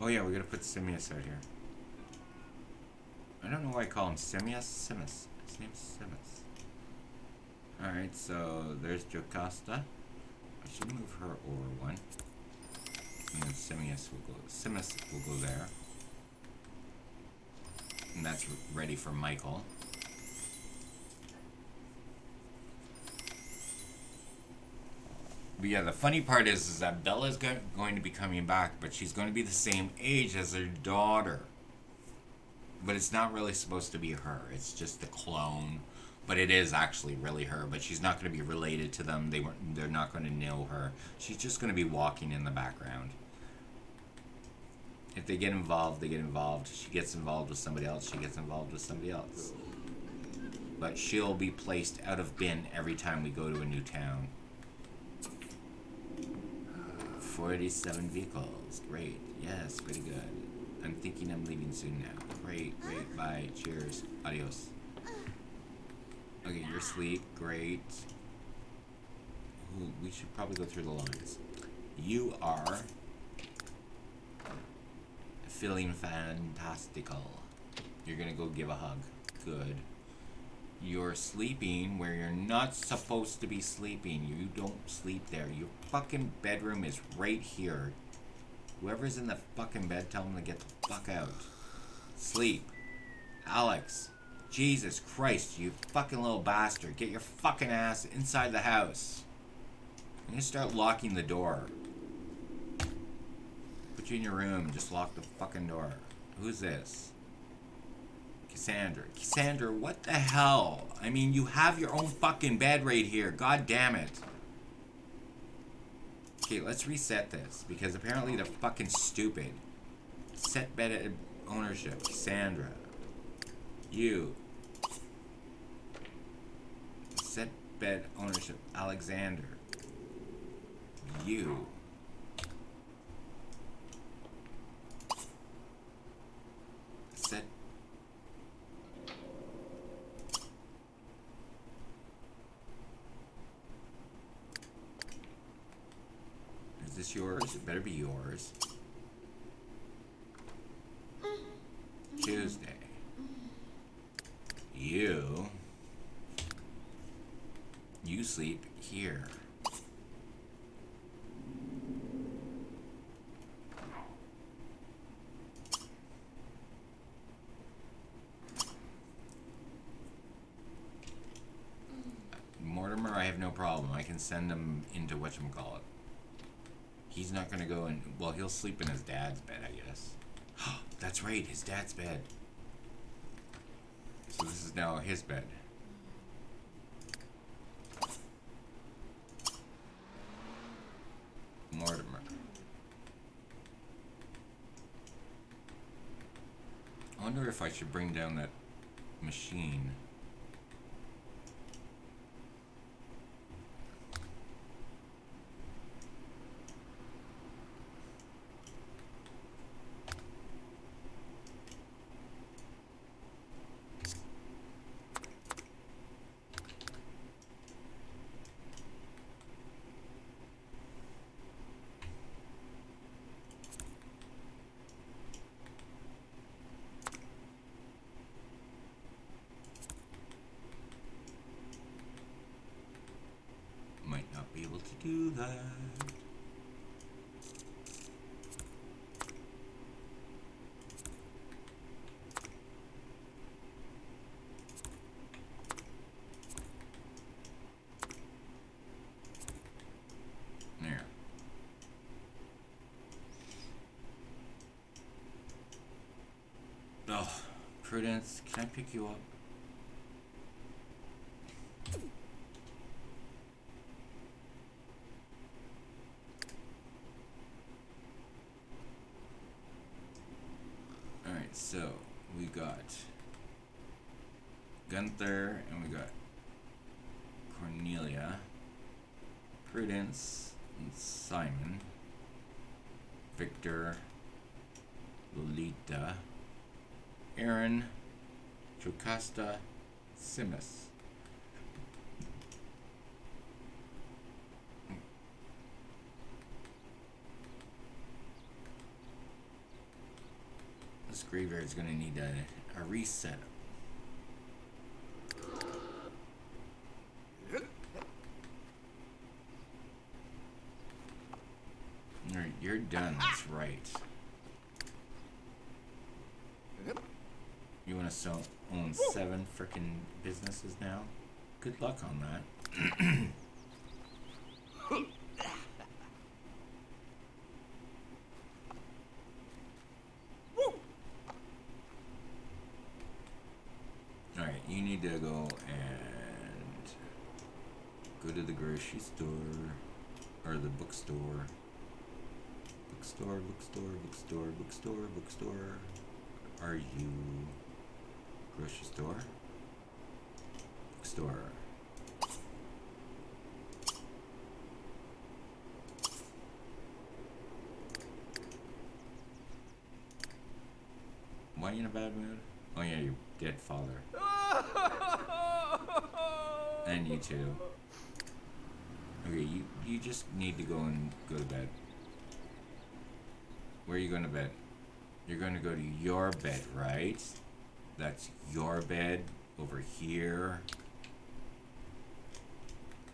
Oh yeah, we gotta put Simius out here. I don't know why I call him Simius. Simus. His name's Simus. Alright, so there's Jocasta. I should move her over one. And then Simus will go there. And that's ready for Michael. But yeah, the funny part is that Bella's going to be coming back, but she's going to be the same age as her daughter. But it's not really supposed to be her. It's just a clone. But it is actually really her. But she's not going to be related to them. They're not going to know her. She's just going to be walking in the background. If they get involved, they get involved. She gets involved with somebody else. She gets involved with somebody else. But she'll be placed out of bin every time we go to a new town. 47 vehicles. Great. Yes, pretty good. I'm thinking I'm leaving soon now. Great, great. Bye. Cheers. Adios. Okay, you're asleep. Great. Ooh, we should probably go through the lines. You are feeling fantastical. You're gonna go give a hug. Good. You're sleeping where you're not supposed to be sleeping. You don't sleep there. Your fucking bedroom is right here. Whoever's in the fucking bed, tell them to get the fuck out. Sleep. Alex. Jesus Christ, you fucking little bastard. Get your fucking ass inside the house. I'm gonna start locking the door. Put you in your room and just lock the fucking door. Who's this? Cassandra. Cassandra, what the hell? I mean, you have your own fucking bed right here. God damn it. Okay, let's reset this. Because apparently they're fucking stupid. Set bed ownership. Cassandra. You. Set bed ownership. Alexander. You. Set. Is this yours? It better be yours. Tuesday. You sleep here. have no problem. I can send him into whatchamacallit. He's not gonna go in. Well, he'll sleep in his dad's bed, I guess. That's right, his dad's bed. So this is now his bed. Mortimer. I wonder if I should bring down that machine. Might not be able to do that. There. Oh, Prudence, can I pick you up? Alright, so we got Gunther and we got Cornelia, Prudence, and Simon, Victor, Lolita, Aaron, Jocasta, Simus. This graveyard is going to need a reset. Alright, you're done. That's right. You want to own 7 frickin' businesses now? Good luck on that. Alright, you need to go and go to the grocery store, or the bookstore. Bookstore. Are you grocery store? Bookstore. Why are you in a bad mood? Oh yeah, your dead father. And you too. Okay, you just need to go to bed. Where are you going to bed? You're going to go to your bed, right? That's your bed over here.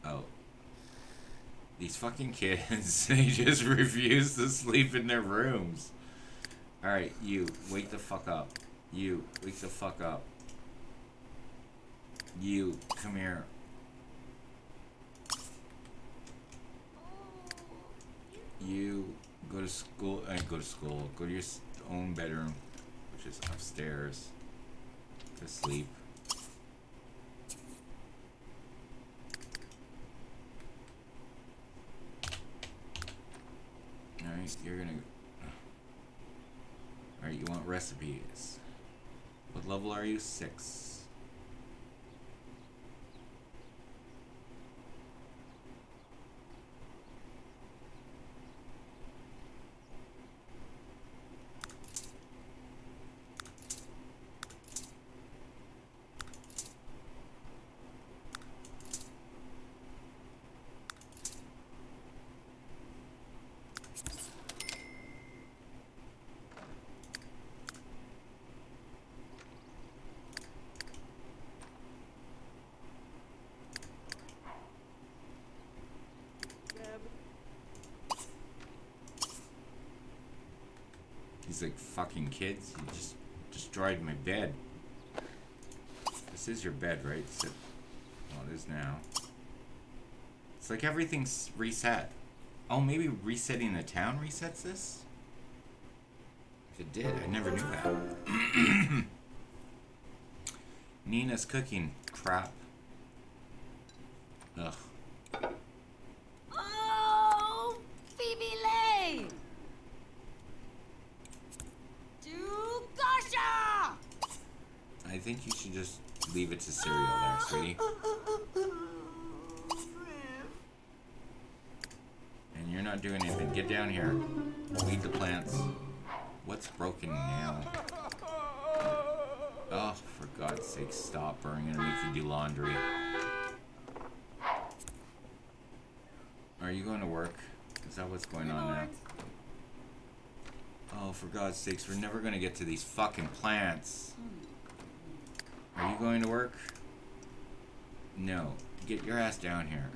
Oh. These fucking kids, they just refuse to sleep in their rooms. Alright, you, wake the fuck up. You, wake the fuck up. You, come here. You, go to school, go to your own bedroom, which is upstairs. Go to sleep. Alright, you're gonna... Alright, you want recipes. What level are you? 6. He's like, fucking kids, you just destroyed my bed. This is your bed, right? Well, it is now. It's like everything's reset. Oh, maybe resetting the town resets this? If it did, I never knew that. Nina's cooking crap. Ugh. Oh, Phoebe Lane! To Gasha! I think you should just leave it to cereal there, sweetie. And you're not doing anything. Get down here. Weed the plants. What's broken now? Oh, for God's sake, stop, or I'm gonna make you do laundry. Are you going to work? Is that what's going on now? Oh, for God's sakes, we're never gonna get to these fucking plants. Are you going to work? No. Get your ass down here.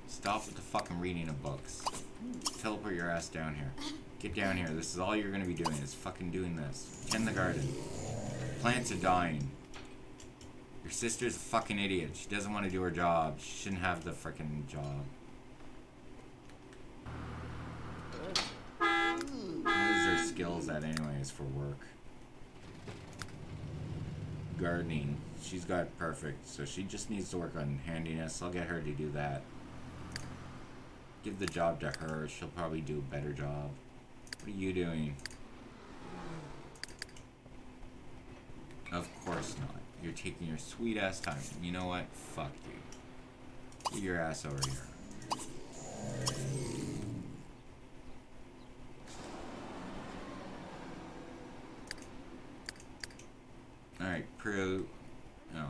Stop with the fucking reading of books. Teleport your ass down here. Get down here. This is all you're gonna be doing, is fucking doing this. Tend the garden. Plants are dying. Your sister's a fucking idiot. She doesn't want to do her job. She shouldn't have the freaking job. What is her skills at anyways for work? Gardening. She's got perfect, so she just needs to work on handiness. I'll get her to do that. Give the job to her. She'll probably do a better job. What are you doing? Of course not. You're taking your sweet ass time. You know what? Fuck you. Get your ass over here. Alright, Prue. No.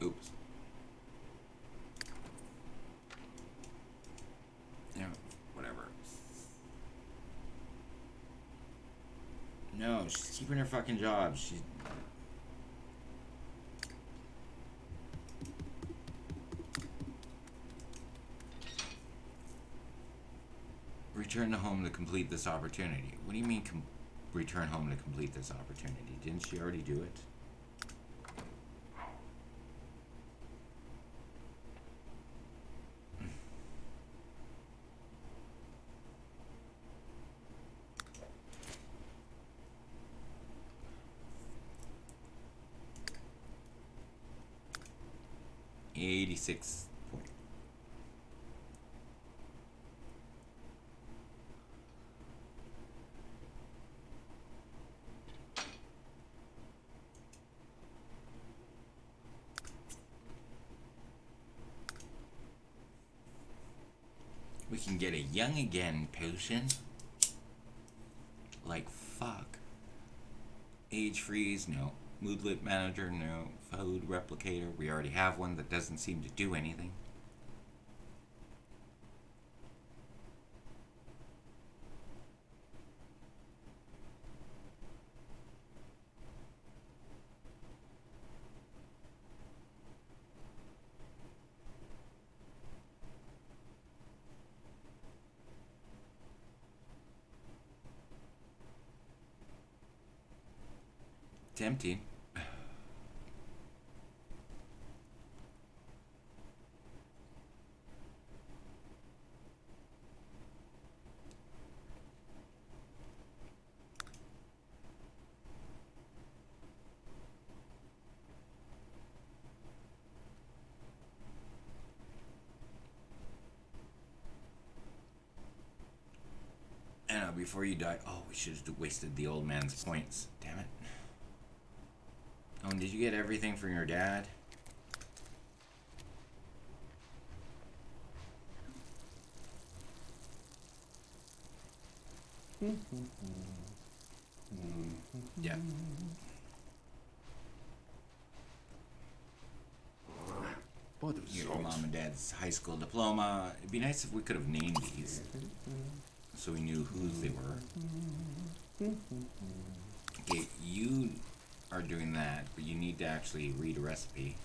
Oops. Yeah, whatever. No, she's keeping her fucking job. She's... Return to home to complete this opportunity. What do you mean return home to complete this opportunity? Didn't she already do it? $86 point. We can get a young again potion. Like fuck. Age freeze, no. Moodlet manager, no. Food replicator, we already have one that doesn't seem to do anything. Tempting. And before you die, oh, we should have wasted the old man's points. Damn it. Oh, and did you get everything from your dad? Yeah. Your mom and dad's high school diploma. It'd be nice if we could have named these, so we knew whose they were. Okay, you are doing that, but you need to actually read a recipe.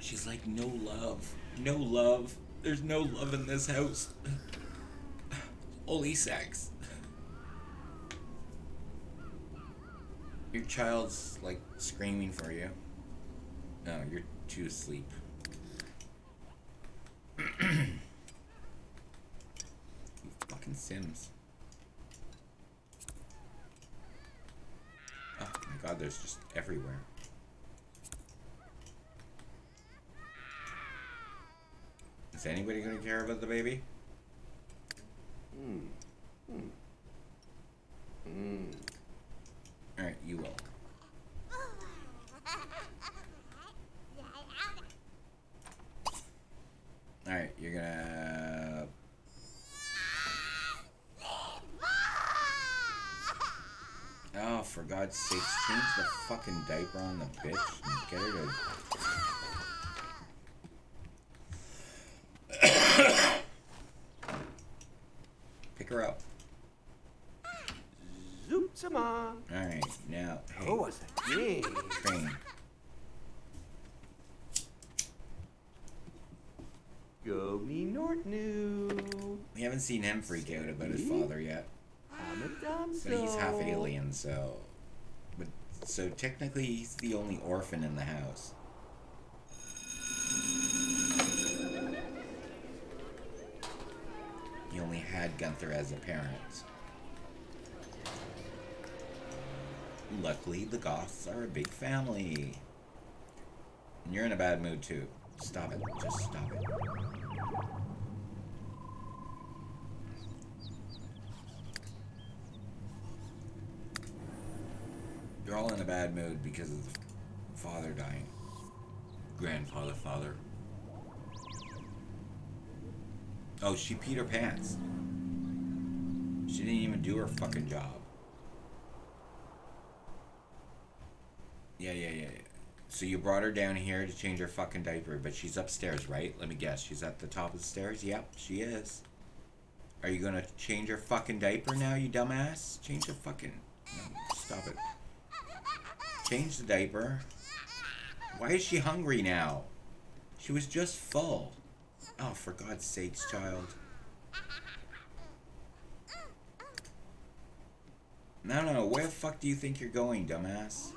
She's like, no love. No love. There's no love in this house. Only sex. Your child's like screaming for you. No, you're too asleep. You fucking Sims. Oh my god, there's just everywhere. Is anybody gonna care about the baby? Alright, you will. Alright, you're gonna... Oh, for God's sakes, change the fucking diaper on the bitch and get her to... Pick her up. Zoop-sama. Alright, now, hey. Oh, what's that? Yeah. Train. Go me Nortnu. We haven't seen him freak out about his father yet. I'm a dumb But he's half alien, so... But, so technically he's the only orphan in the house. He only had Gunther as a parent. Luckily, the Goths are a big family. And you're in a bad mood too. Stop it. Just stop it. You're all in a bad mood because of the father dying. Grandfather, father. Oh, she peed her pants. She didn't even do her fucking job. Yeah. So you brought her down here to change her fucking diaper, but she's upstairs, right? Let me guess. She's at the top of the stairs? Yep, she is. Are you gonna change her fucking diaper now, you dumbass? Change her fucking... No, stop it. Change the diaper. Why is she hungry now? She was just full. Oh, for God's sakes, child. No. Where the fuck do you think you're going, dumbass?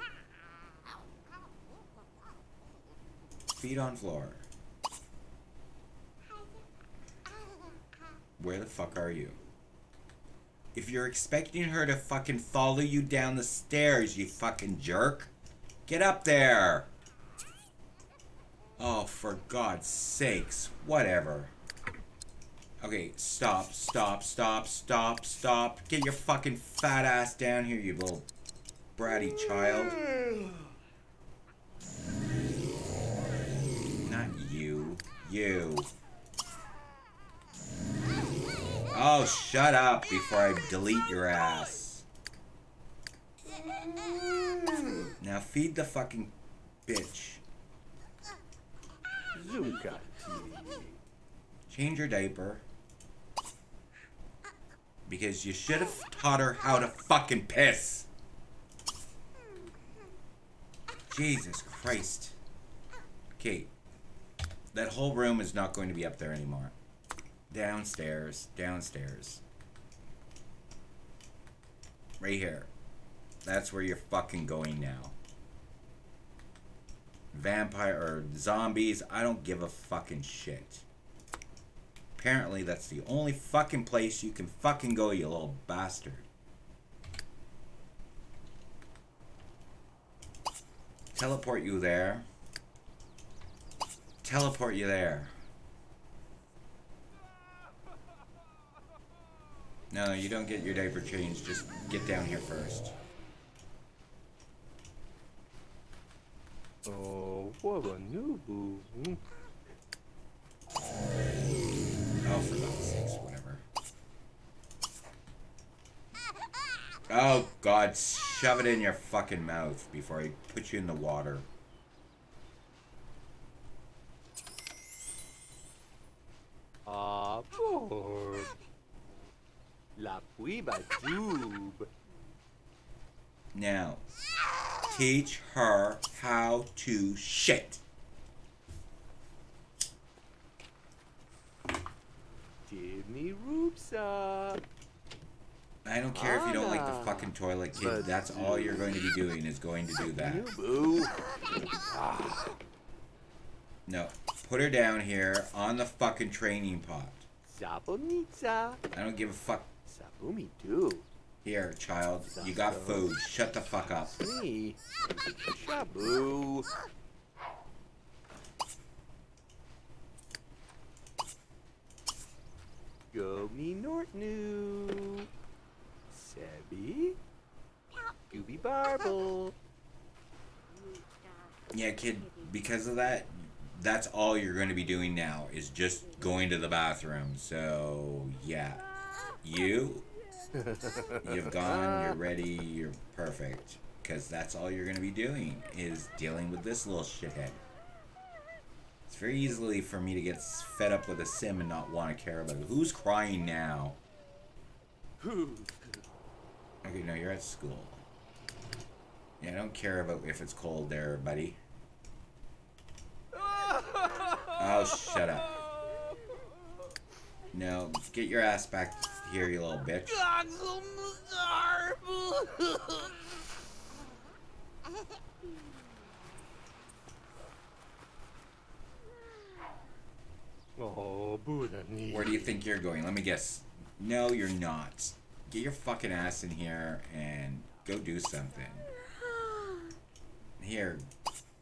Feet on floor. Where the fuck are you? If you're expecting her to fucking follow you down the stairs, you fucking jerk, get up there. Oh, for God's sakes. Whatever. Okay, stop. Get your fucking fat ass down here, you little bratty child. Not you. You. Oh, shut up before I delete your ass. Now feed the fucking bitch. Change your diaper. Because you should have taught her how to fucking piss. Jesus Christ. Okay. That whole room is not going to be up there anymore. Downstairs. Right here. That's where you're fucking going now. Vampire or zombies, I don't give a fucking shit. Apparently that's the only fucking place you can fucking go, you little bastard. Teleport you there. Teleport you there. No, you don't get your diaper changed. Just get down here first. Oh, what a new boo. Oh, for God's sakes, whatever. Oh, God, shove it in your fucking mouth before I put you in the water. Oh. La puiba doob. Now, teach her how to shit. Dimmy roopsa. I don't care if you don't like the fucking toilet, kid. That's all you're going to be doing is going to do that. Boo. No. Put her down here on the fucking training pot. Zabonitsa. I don't give a fuck. Sabumi doo. Here, child. You got food. Shut the fuck up. Me. Shabu. Go me Nortnu. Sebi. Gooby Barble. Yeah, kid, because of that, that's all you're going to be doing now is just going to the bathroom. So, yeah. You've gone, you're ready, you're perfect. Because that's all you're going to be doing is dealing with this little shithead. It's very easily for me to get fed up with a sim and not want to care about it. Who's crying now? Okay, no, you're at school. Yeah, I don't care about if it's cold there, buddy. Oh, shut up. No, get your ass back here, you little bitch. Oh, Buddha knee. Where do you think you're going? Let me guess. No, you're not. Get your fucking ass in here and go do something. Here,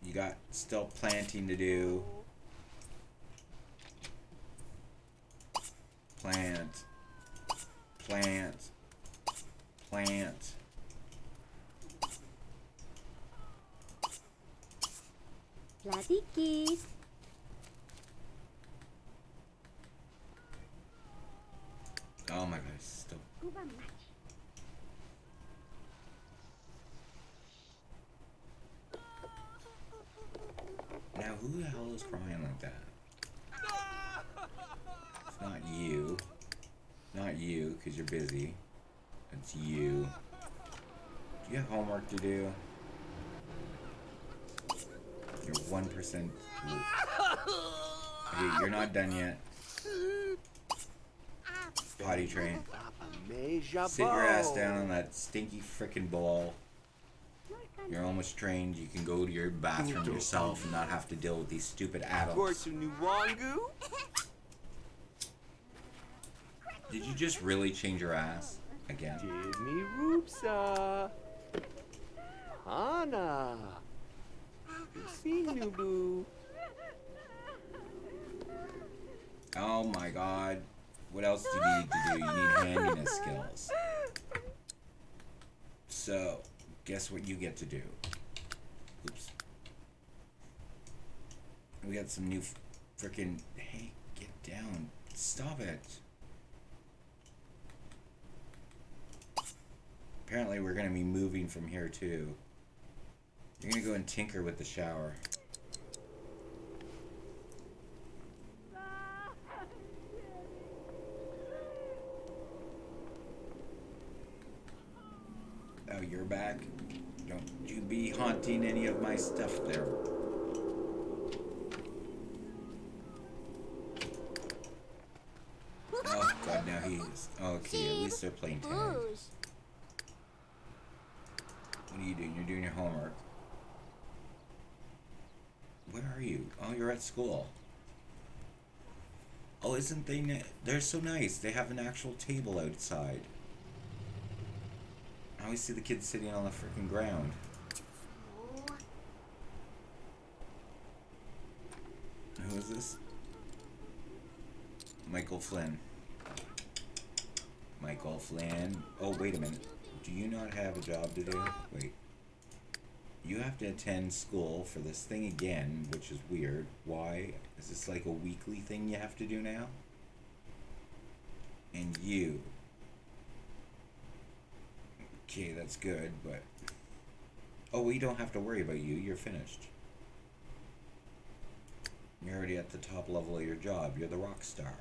you got still planting to do. Plant. Plant. Plant. Platikis. Oh my god, still. Now, who the hell is crying like that? It's not you. Not you, because you're busy. It's you. Do you have homework to do? You're 1%. Okay, you're not done yet. Potty train. Sit your ass down on that stinky frickin' ball. You're almost trained. You can go to your bathroom yourself and not have to deal with these stupid adults. Did you just really change your ass again? Dimmy roopsa. Hana. Nubu. Oh my god. What else do you need to do? You need handiness skills. So, guess what you get to do? Oops. We got some new frickin'... Hey, get down. Stop it. Apparently we're gonna be moving from here too. You're gonna go and tinker with the shower. Oh, you're back? Don't you be haunting any of my stuff there. Oh god, now he's... Okay, at least they're playing tag. What are you doing? You're doing your homework. Where are you? Oh, you're at school. Oh, isn't they... They're so nice. They have an actual table outside. I always see the kids sitting on the freaking ground. Who is this? Michael Flynn. Michael Flynn. Oh, wait a minute. Do you not have a job to do? Wait. You have to attend school for this thing again, which is weird. Why? Is this like a weekly thing you have to do now? And you. Okay, that's good, but... Oh, we don't have to worry about you. You're finished. You're already at the top level of your job. You're the rock star.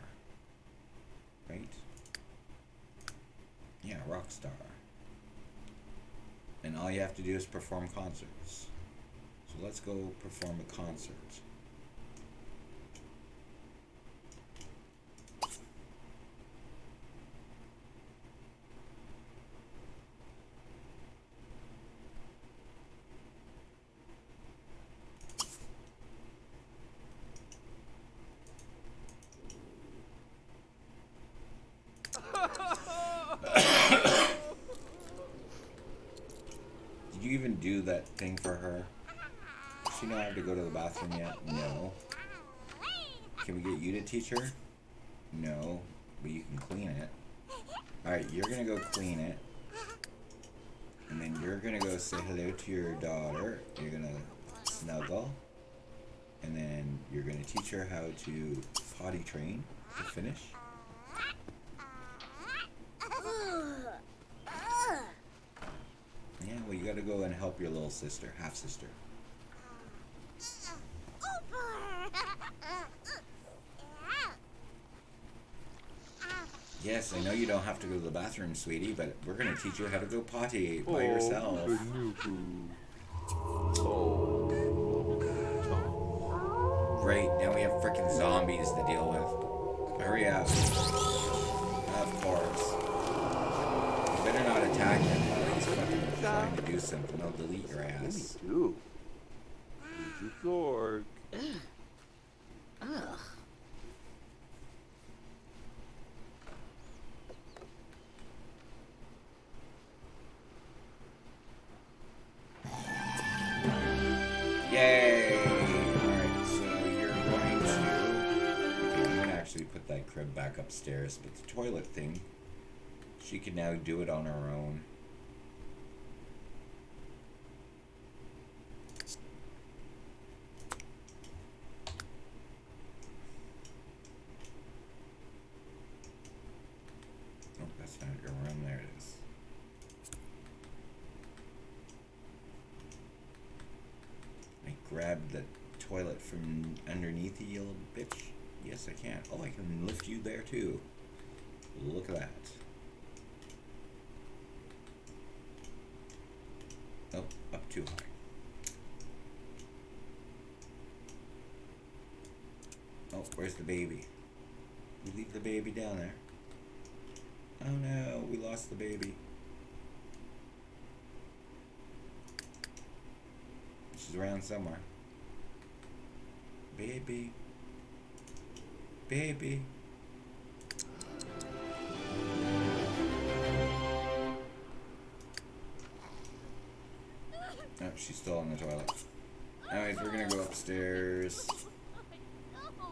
right? Yeah, rock star. And all you have to do is perform concerts. So let's go perform a concert. Did you even do that thing for her? Does she not have to go to the bathroom yet? No. Can we get you to teach her? No. But you can clean it. Alright, you're gonna go clean it. And then you're gonna go say hello to your daughter. You're gonna snuggle. And then you're gonna teach her how to potty train to finish. Yeah, well, you gotta go and help your little sister, half sister. Yes, I know you don't have to go to the bathroom, sweetie, but we're gonna teach you how to go potty by yourself. Great, now we have frickin' zombies to deal with. Hurry up. Of course. You better not attack him while he's fucking trying to do something. I'll delete your ass. Here's your sword. Ugh. Yay! Alright, so you're going to... Okay, I'm gonna actually put that crib back upstairs, but the toilet thing, she can now do it on her own. Oh, that's not your room. There it is. I grabbed the toilet from underneath you, little bitch. Yes, I can. Oh, I can lift you there too. Look at that. Oh, up too high. Oh, where's the baby? We leave the baby down there. Oh no, we lost the baby. She's around somewhere. Baby. Baby. Oh, she's still in the toilet. Anyways, we're gonna go upstairs.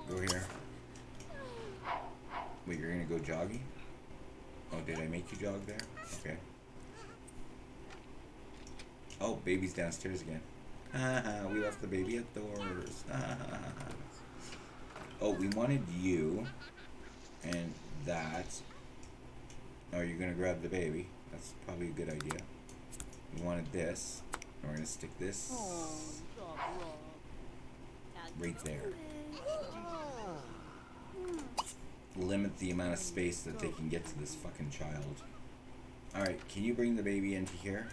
Go here. Wait, you're gonna go jogging? Oh, did I make you jog there? Okay. Oh, baby's downstairs again. Haha, we left the baby outdoors. Oh, we wanted you and that. Oh, you're gonna grab the baby. That's probably a good idea. We wanted this. And we're gonna stick this right there. Limit the amount of space that they can get to this fucking child. Alright, can you bring the baby into here?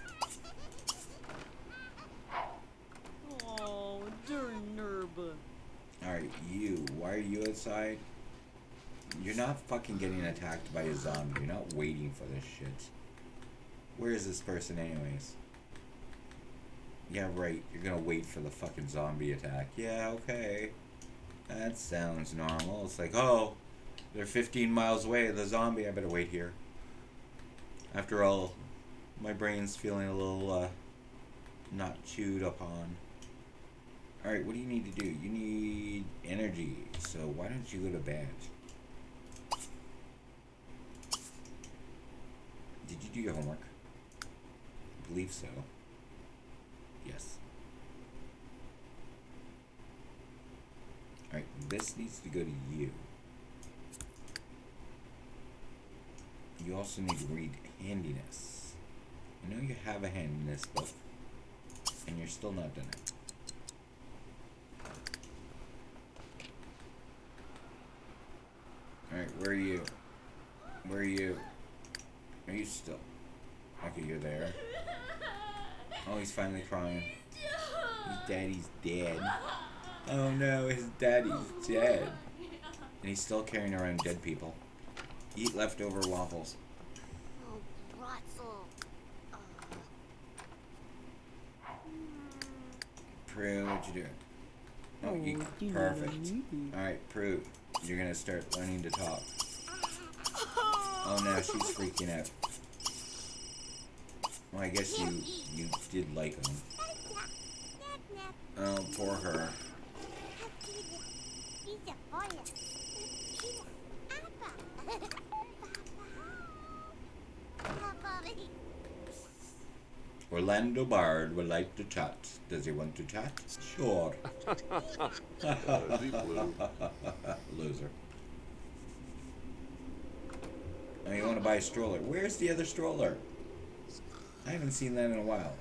Oh, darn nerve. Alright, you. Why are you outside? You're not fucking getting attacked by a zombie. You're not waiting for this shit. Where is this person anyways? Yeah, right. You're gonna wait for the fucking zombie attack. Yeah, okay. That sounds normal. It's like, oh, they're 15 miles away. The zombie, I better wait here. After all, my brain's feeling a little, not chewed upon. Alright, what do you need to do? You need energy. So why don't you go to bed? Did you do your homework? I believe so. Yes. Alright, this needs to go to you. You also need to read handiness. I know you have a handiness book, and you're still not done it. Alright, where are you? Where are you? Are you still? Okay, you're there. Oh, he's finally crying. His daddy's dead. Oh no, his daddy's dead. And he's still carrying around dead people. Eat leftover waffles. Oh, Bratzel. Prue, what you doing? Oh, you perfect. Alright, Prue, you're gonna start learning to talk. Oh no, she's freaking out. Well, I guess you did like him. Oh, poor her. Orlando Bard would like to chat. Does he want to chat? Sure. Loser. Oh, you want to buy a stroller? Where's the other stroller? I haven't seen that in a while.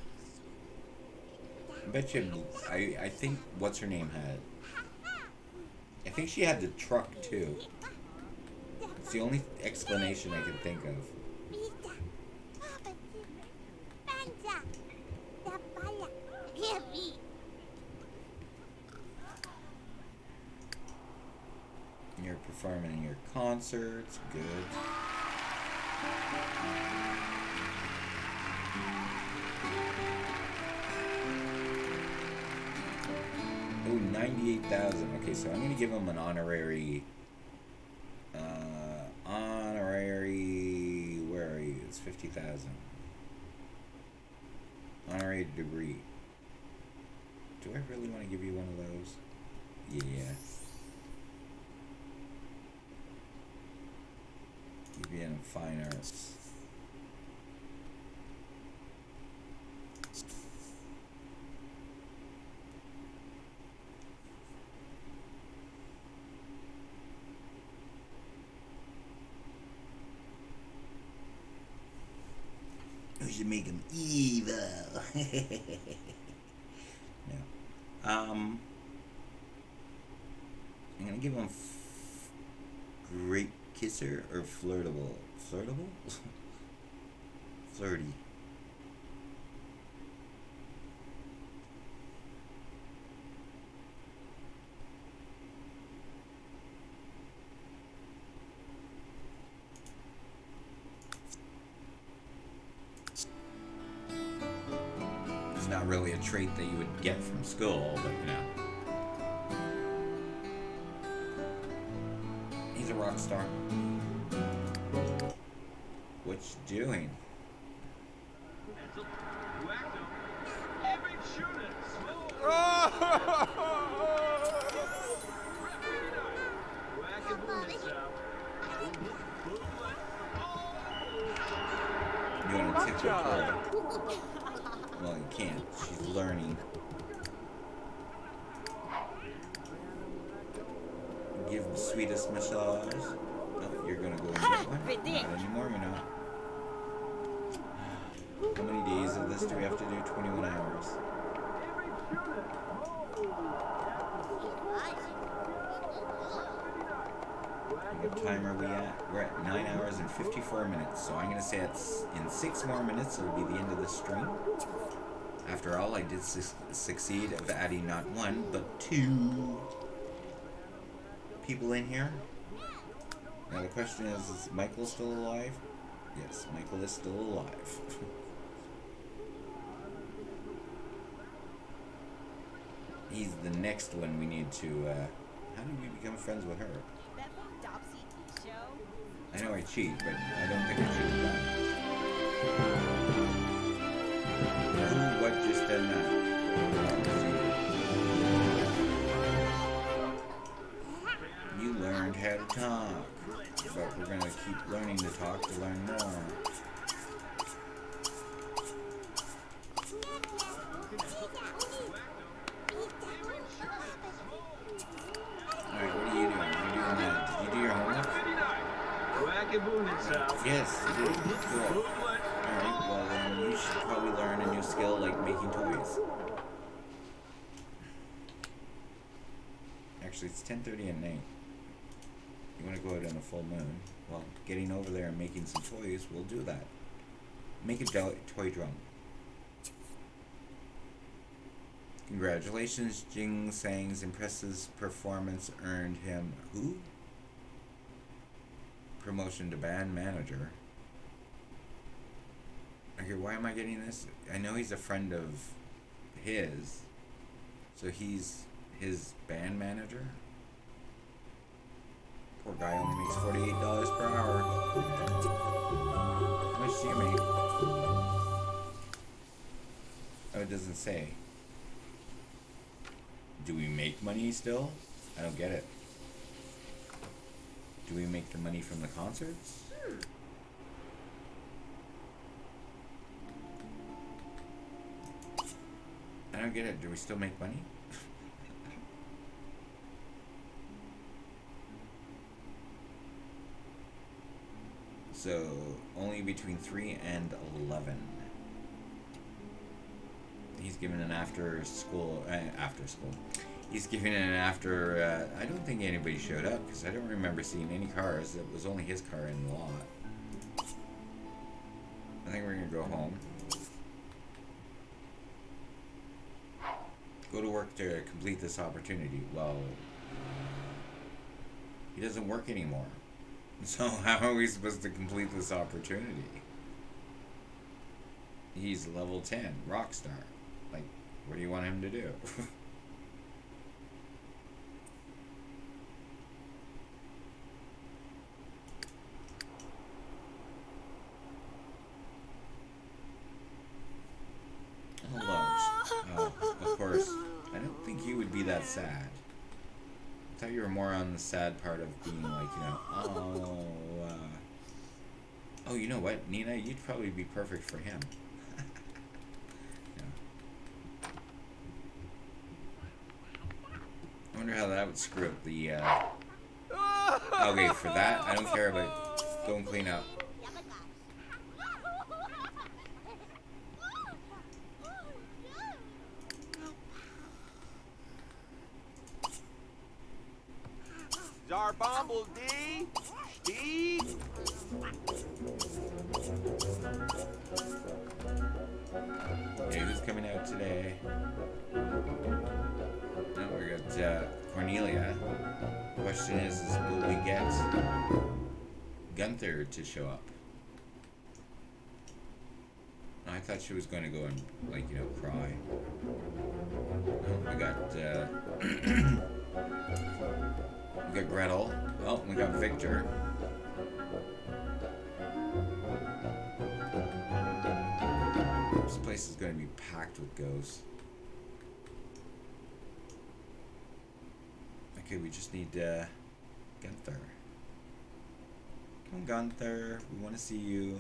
I bet you, I think, what's her name had it. I think she had the truck too. It's the only explanation I can think of. You're performing your concerts, good. Oh, 98,000. Okay, so I'm gonna give him an honorary. Where are you? It's 50,000. Honorary degree. Do I really want to give you one of those? Yeah. Give you in fine arts. We should make him evil. No. I'm gonna give him great kisser or flirtable. Flirtable? Flirty. It's not really a trait that you would get from school, but you know. He's a rock star. What you doing? You want to tickle her? Well, you can't. She's learning. Give the sweetest massage. Oh, you're gonna go and get one? Not anymore, you know. How many days of this do we have to do? 21 hours. What time are we at? We're at 9 hours and 54 minutes. So I'm going to say it's in 6 more minutes it'll be the end of the stream. After all, I did succeed of adding not 1, but 2 people in here. Now the question is Michael still alive? Yes, Michael is still alive. He's the next one we need to, how did we become friends with her? I know I cheat, but I don't think I cheated that. Who, what, just done that? You learned how to talk, but we're going to keep learning to talk to learn more. Alright, what are you doing? You're doing that. Did you do your homework? Yes, you did. Cool. Alright, well then you should probably learn a new skill like making toys. Actually, it's 10:30 at night. You want to go out on a full moon. Well, getting over there and making some toys will do that. Make a toy drum. Congratulations, Jing Sang's impressive performance earned him who? Promotion to band manager. Okay, why am I getting this? I know he's a friend of his, so he's his band manager. Poor guy only makes $48 per hour. How much do you make? Oh, it doesn't say. Do we make money still? I don't get it. Do we make the money from the concerts? I don't get it. Do we still make money? So, only between 3 and 11. He's given an after school. He's giving an after. I don't think anybody showed up because I don't remember seeing any cars. It was only his car in the lot. I think we're gonna go home. Go to work to complete this opportunity. Well, he doesn't work anymore. So how are we supposed to complete this opportunity? He's level 10, rockstar. Like, what do you want him to do? Oh, of course. I don't think you would be that sad. I thought you were more on the sad part of being like, you know, oh, you know what, Nina, you'd probably be perfect for him. Yeah. I wonder how that would screw up the, okay, for that, I don't care about, go and clean up. Our Bumblebee, Steve. Yeah, who's coming out today? Oh, we got Cornelia. The question is will we get Gunther to show up? I thought she was going to go and, like, you know, cry. Oh, we got we got Gretel. Oh, we got Victor. This place is going to be packed with ghosts. Okay, we just need Gunther. Come on, Gunther. We want to see you.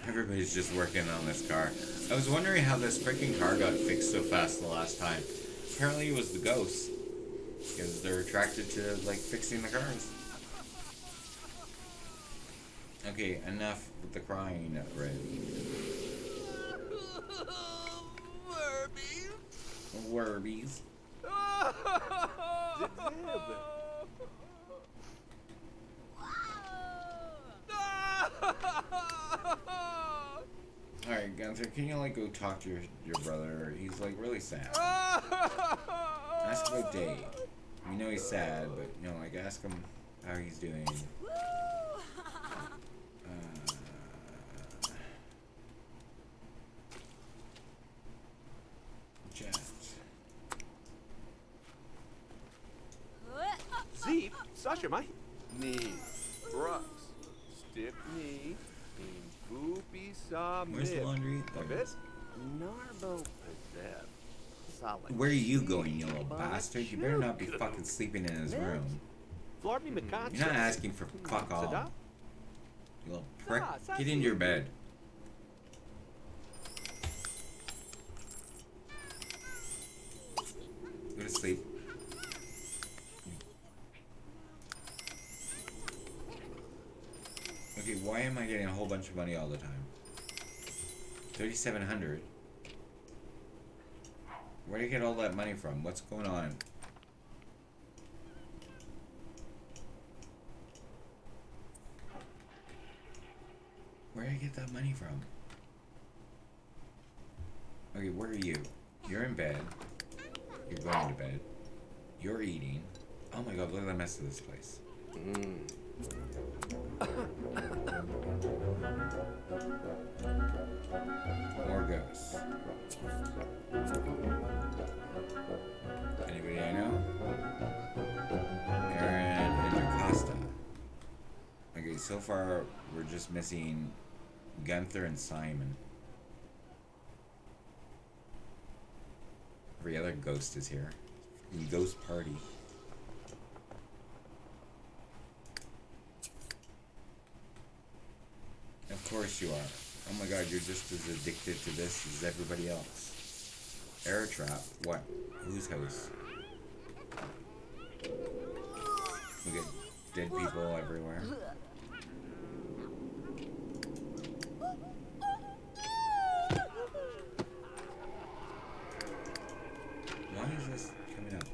Everybody's just working on this car. I was wondering how this freaking car got fixed so fast the last time. Apparently it was the ghosts. Because they're attracted to, like, fixing the cars. Okay, enough with the crying already. Werbies. Alright, Gunther, can you, like, go talk to your brother? He's, like, really sad. Ask about Dave. We know he's sad, but, you know, like, ask him how he's doing. Chat. Zeep, Sasha, mate. Knee, Brooks, stiff knee, boopy saw Where's the laundry? A bit. Narbo possessed. Solid. Where are you going, you little bastard? You better not be fucking sleeping in his room. You're not asking for fuck all. You little prick. Get into your bed. Go to sleep. Okay, why am I getting a whole bunch of money all the time? 3,700. Where did I get all that money from? What's going on? Where did I get that money from? Okay, where are you? You're in bed. You're going to bed. You're eating. Oh my god, look at the mess of this place. More ghosts. Anybody I know? Aaron and Jocasta. Okay, so far we're just missing Gunther and Simon. Every other ghost is here. Ghost party. Of course you are. Oh my god, you're just as addicted to this as everybody else. Air trap. What? Whose house? We get dead people everywhere. Why is this coming up?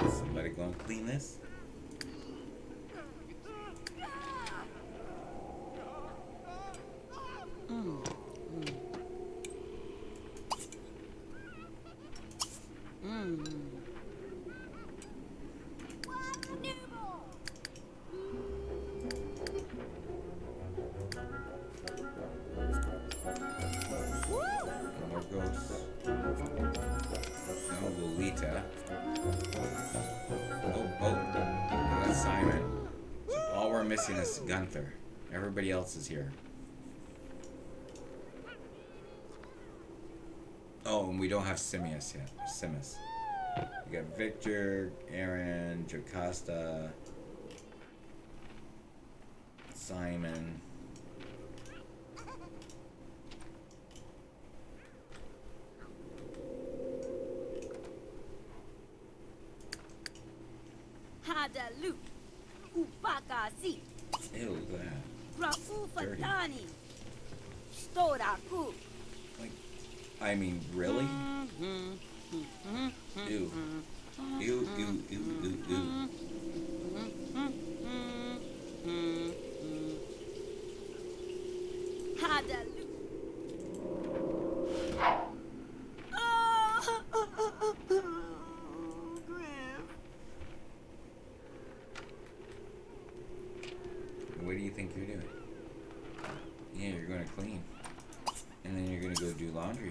Somebody gonna clean this? More ghosts. No, Lolita. Oh, that's Simon. So all we're missing is Gunther. Everybody else is here. Oh, and we don't have Simius yet. Simus. We got Victor, Aaron, Jocasta, Simon. Hadalu. Upakasi. Ew, look at that. Dirty. Raufatani. Storaku. Like, I mean, really? Ew. Ew, ew, ew, ew, ew. Hadalu. What do you think you're doing? Yeah, you're gonna clean. And then you're gonna go do laundry.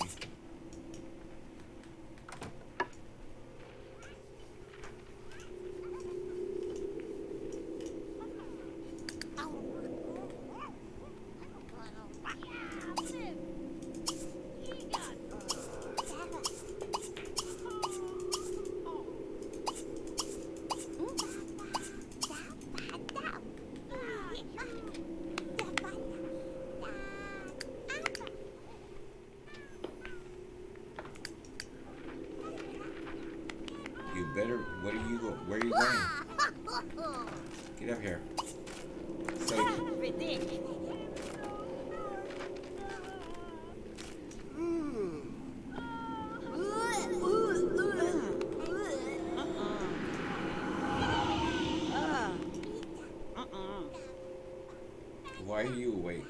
You better. What are you go? Where are you going? Get up here. So. Why are you awake?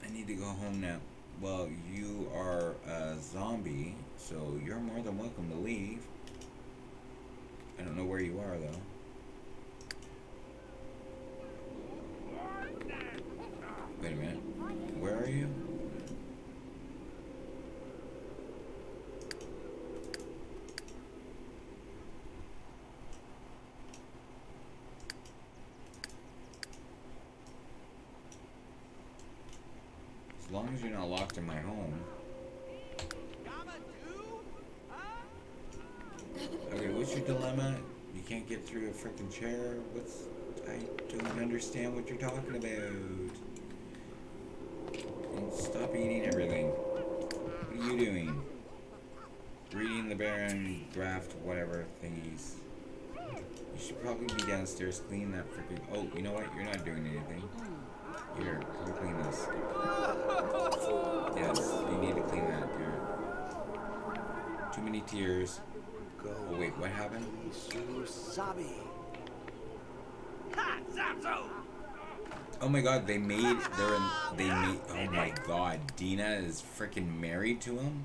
I need to go home now. Well, you are a zombie, so you're more than welcome to leave. I don't know where you are, though. Wait a minute. Where are you? long as you're not locked in my home. Okay, what's your dilemma? You can't get through a freaking chair? I don't understand what you're talking about. And stop eating everything. What are you doing? Reading the Baron draft, whatever thingies. You should probably be downstairs cleaning that freaking. Oh, you know what? You're not doing anything. Here, come clean this. Yes, you need to clean that. Here. Too many tears. Oh wait, what happened? Oh my god, they made. Oh my god, Dina is freaking married to him.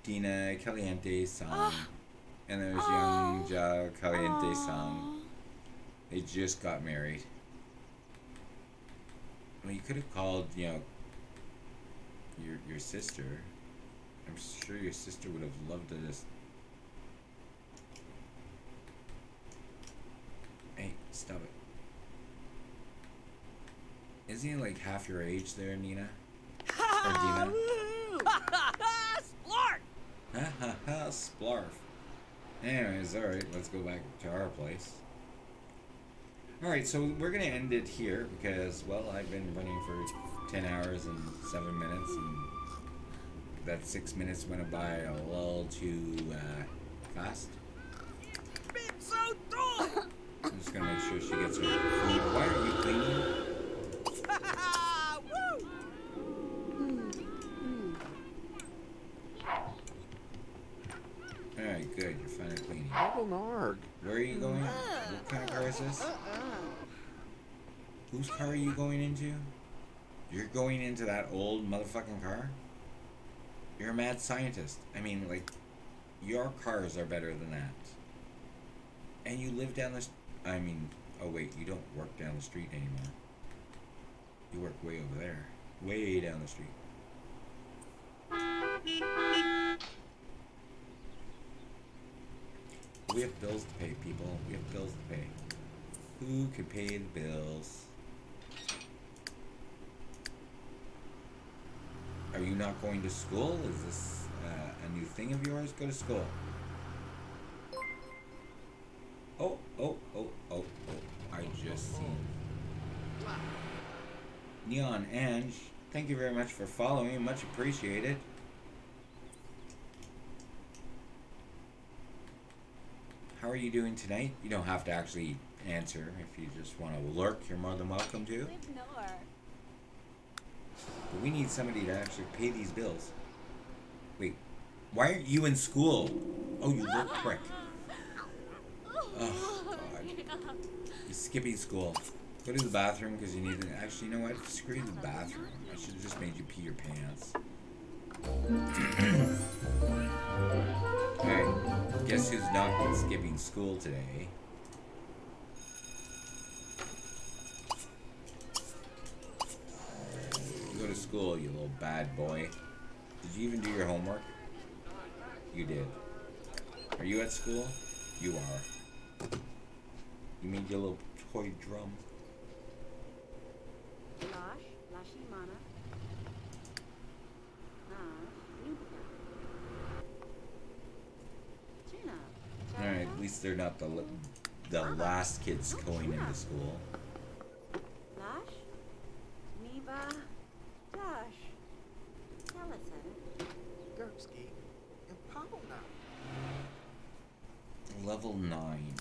Dina Caliente-san. And there's young Ja Caliente-san. They just got married. Well, you could have called, you know, your sister. I'm sure your sister would have loved to just. Hey, stop it. Isn't he like half your age there, Nina? Or Dina? Splart! Ha ha ha, splarf. Anyways, alright, let's go back to our place. Alright, so we're gonna end it here because, well, I've been running for 10 hours and 7 minutes, and that 6 minutes went by a little too fast. I'm just gonna make sure she gets her food. Why are you cleaning? Alright, good. You're finally cleaning. Where are you going? What kind of car is this? Whose car are you going into? You're going into that old motherfucking car? You're a mad scientist. I mean, like, your cars are better than that. And you live down the... I mean, oh wait, you don't work down the street anymore. You work way over there. Way down the street. We have bills to pay, people. We have bills to pay. Who can pay the bills? Are you not going to school? Is this a new thing of yours? Go to school. Oh. I just seen. Neon Ange, thank you very much for following. Much appreciated. How are you doing tonight? You don't have to actually answer. If you just want to lurk, you're more than welcome to. But we need somebody to actually pay these bills. Wait, why aren't you in school? Oh, you little prick. Oh, God. You're skipping school. Go to the bathroom because you need to... Actually, you know what? Screw the bathroom. I should have just made you pee your pants. Alright, guess who's not skipping school today? You go to school, you little bad boy. Did you even do your homework? You did. Are you at school? You are. You made your little toy drum. Alright, at least they're not the last kids going into school. Level 9.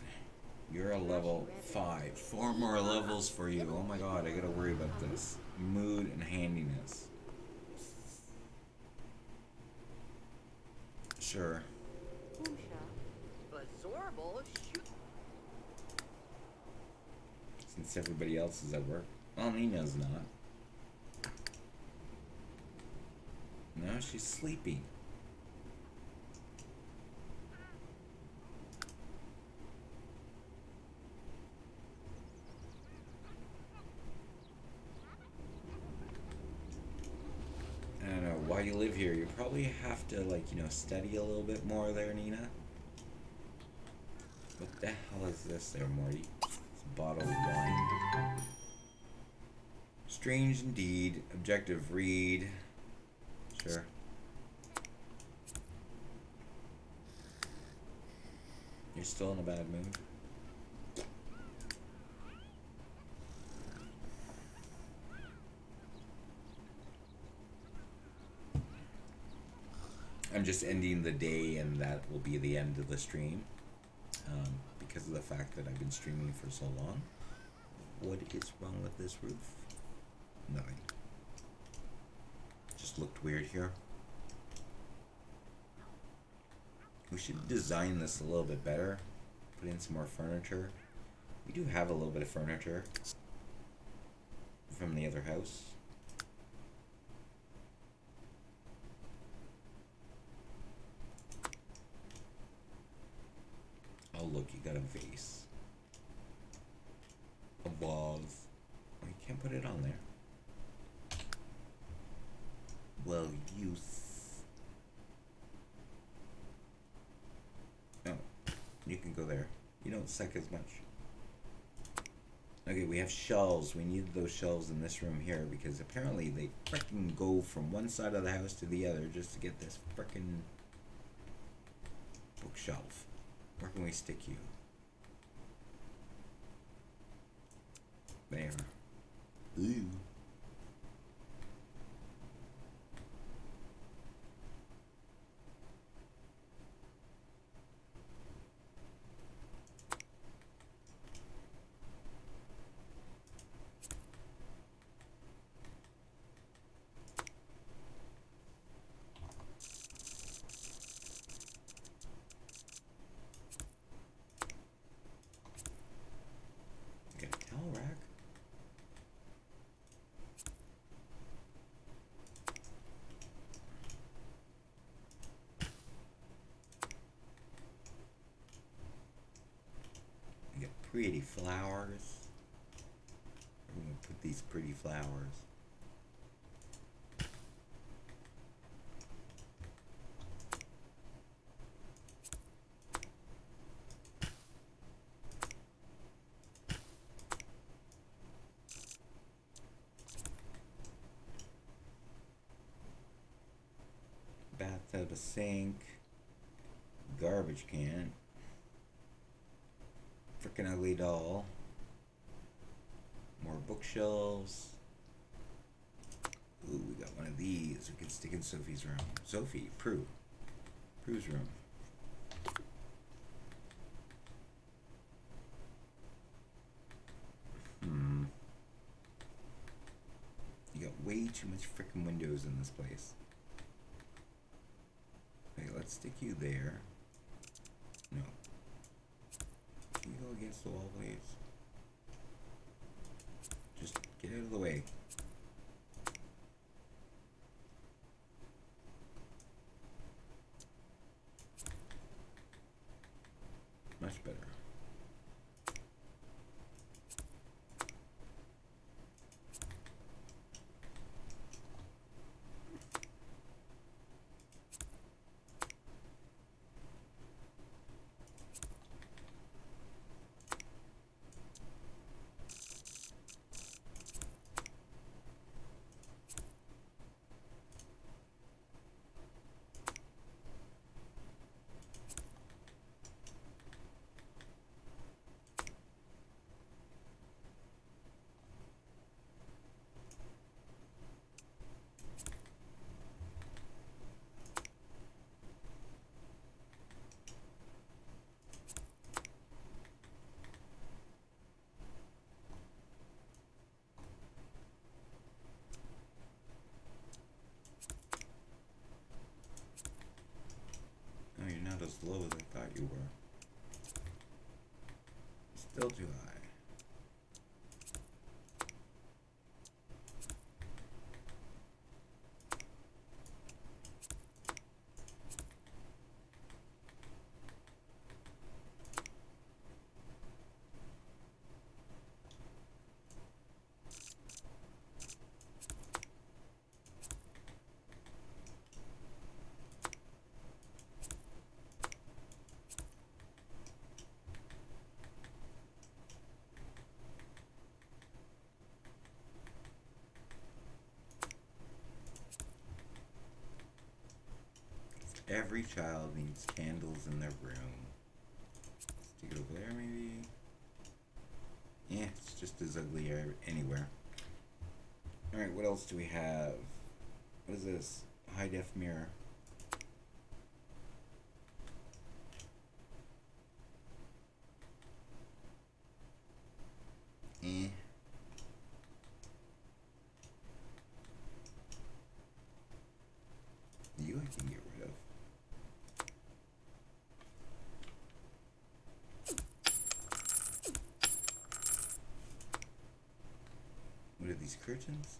You're a level 5. 4 more levels for you. Oh my god, I gotta worry about this. Mood and handiness. Sure. Since everybody else is at work. Well, Nina's not. No, she's sleeping. I don't know, while you live here, you probably have to, like, you know, study a little bit more there, Nina. What the hell is this there, Morty? It's a bottle of wine. Strange indeed. Objective read. Sure. You're still in a bad mood? I'm just ending the day, and that will be the end of the stream. Because of the fact that I've been streaming for so long. What is wrong with this roof? Nothing. Just looked weird here. We should design this a little bit better. Put in some more furniture. We do have a little bit of furniture from the other house. Oh look, you got a vase. A vase. Oh, you can't put it on there. Well, you... Oh, you can go there. You don't suck as much. Okay, we have shelves. We need those shelves in this room here because apparently they frickin' go from one side of the house to the other just to get this frickin' bookshelf. Where can we stick you? There. Ooh. Got a towel rack. We got pretty flowers. I'm gonna put these pretty flowers. Bathtub, a sink, garbage can, frickin' ugly doll, more bookshelves. Ooh, we got one of these we can stick in Sophie's room. Sophie, Prue's room. You got way too much frickin' windows in this place. Okay, let's stick you there. No. Can you go against the wall, please? Just get out of the way. Much better. No, you're not as low as I thought you were. Still too high. Every child needs candles in their room. Stick it over there, maybe? Yeah, it's just as ugly anywhere. Alright, what else do we have? What is this? High def mirror. Eh. You I can get rid of. What are these curtains?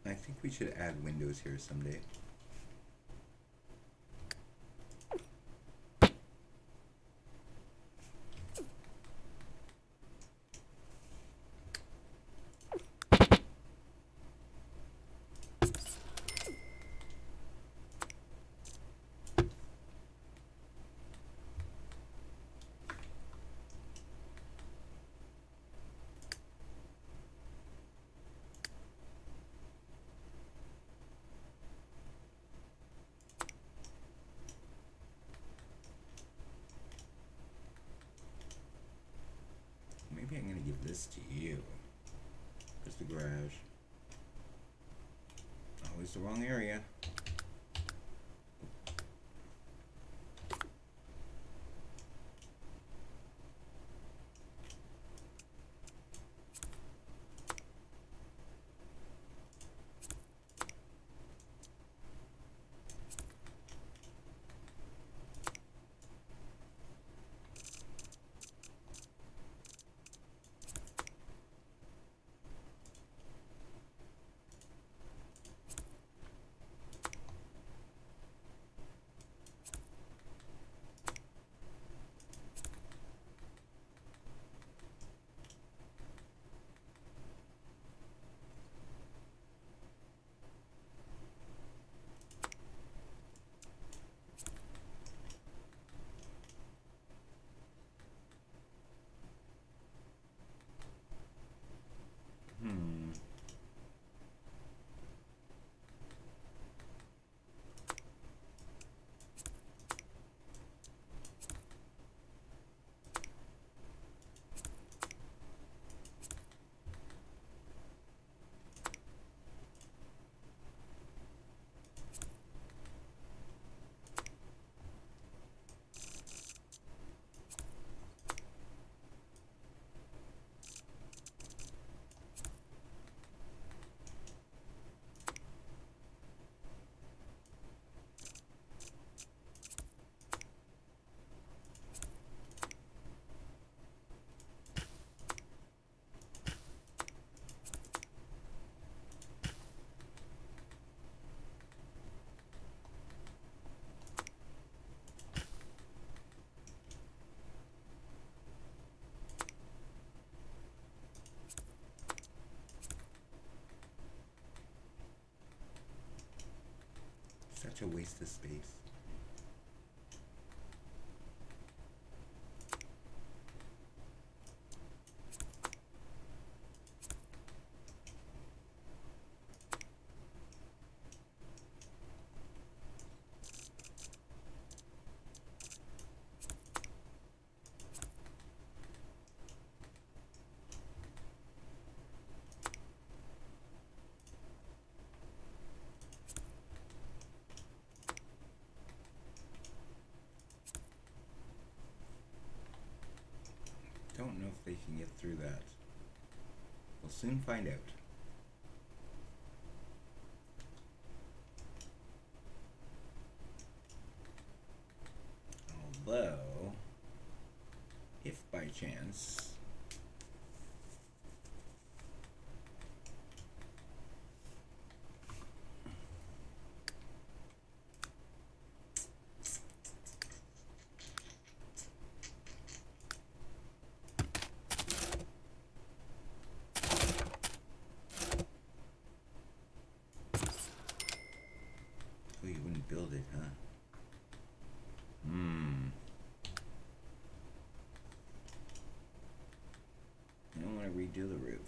I think we should add windows here someday. Maybe I'm gonna give this to you. There's the garage. Always the wrong area. Such a waste of space. Don't know if they can get through that. We'll soon find out. Although, if by chance redo the roof.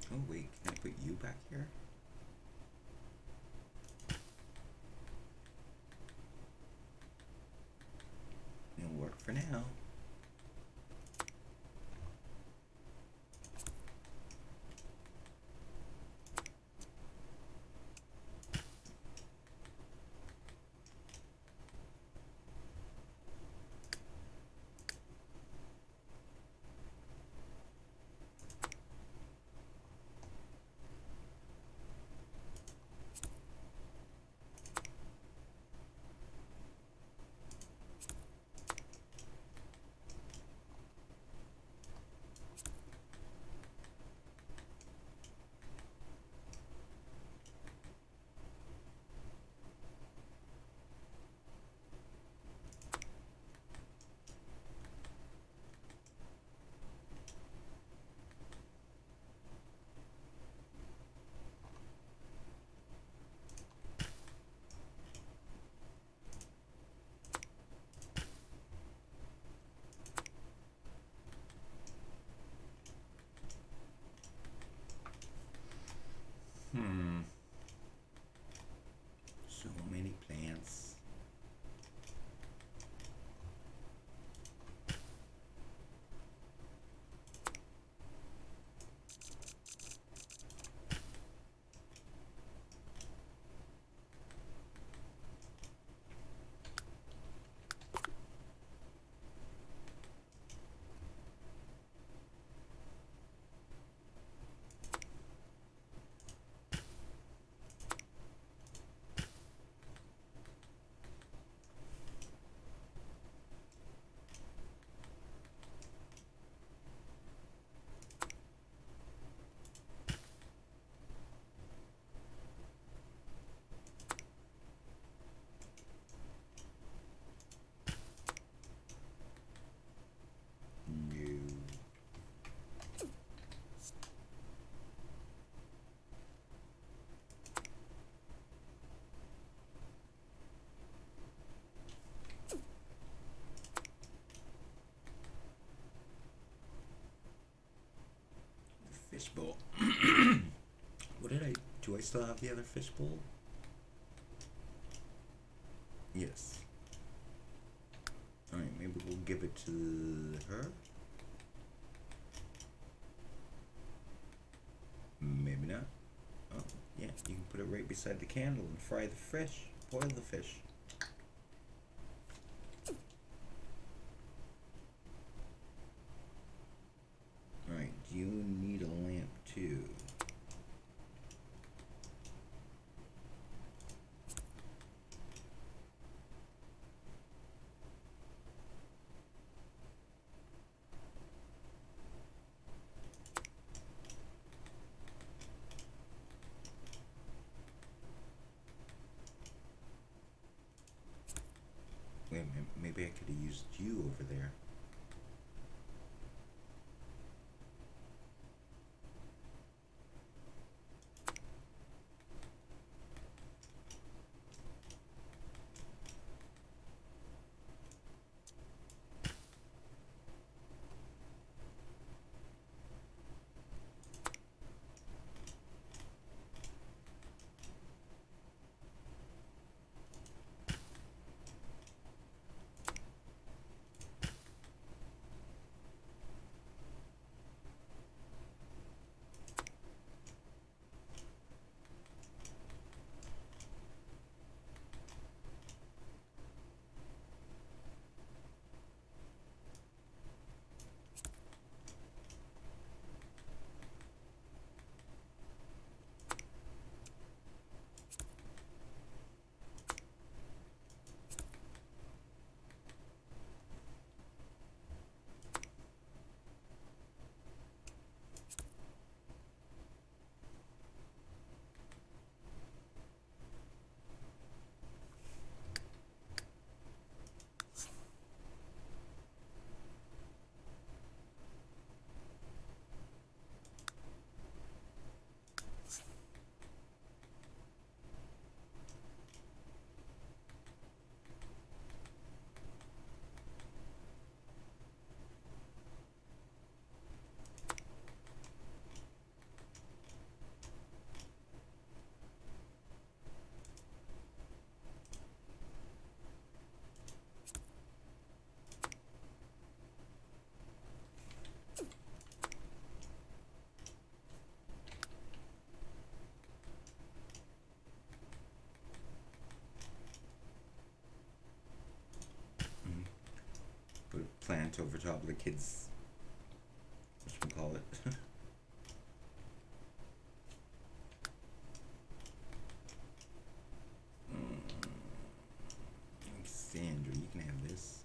Oh wait, can I put you back here? It'll work for now. So many plants. Fishbowl. What did I do? I still have the other fishbowl? Yes. Alright, maybe we'll give it to her. Maybe not. Oh, yeah, you can put it right beside the candle and fry the fish. Boil the fish. Alright, do you need a lamp too? Wait a minute, maybe I could have used you over there. plant over top of the kids. What should we call it? Sandra, you can have this.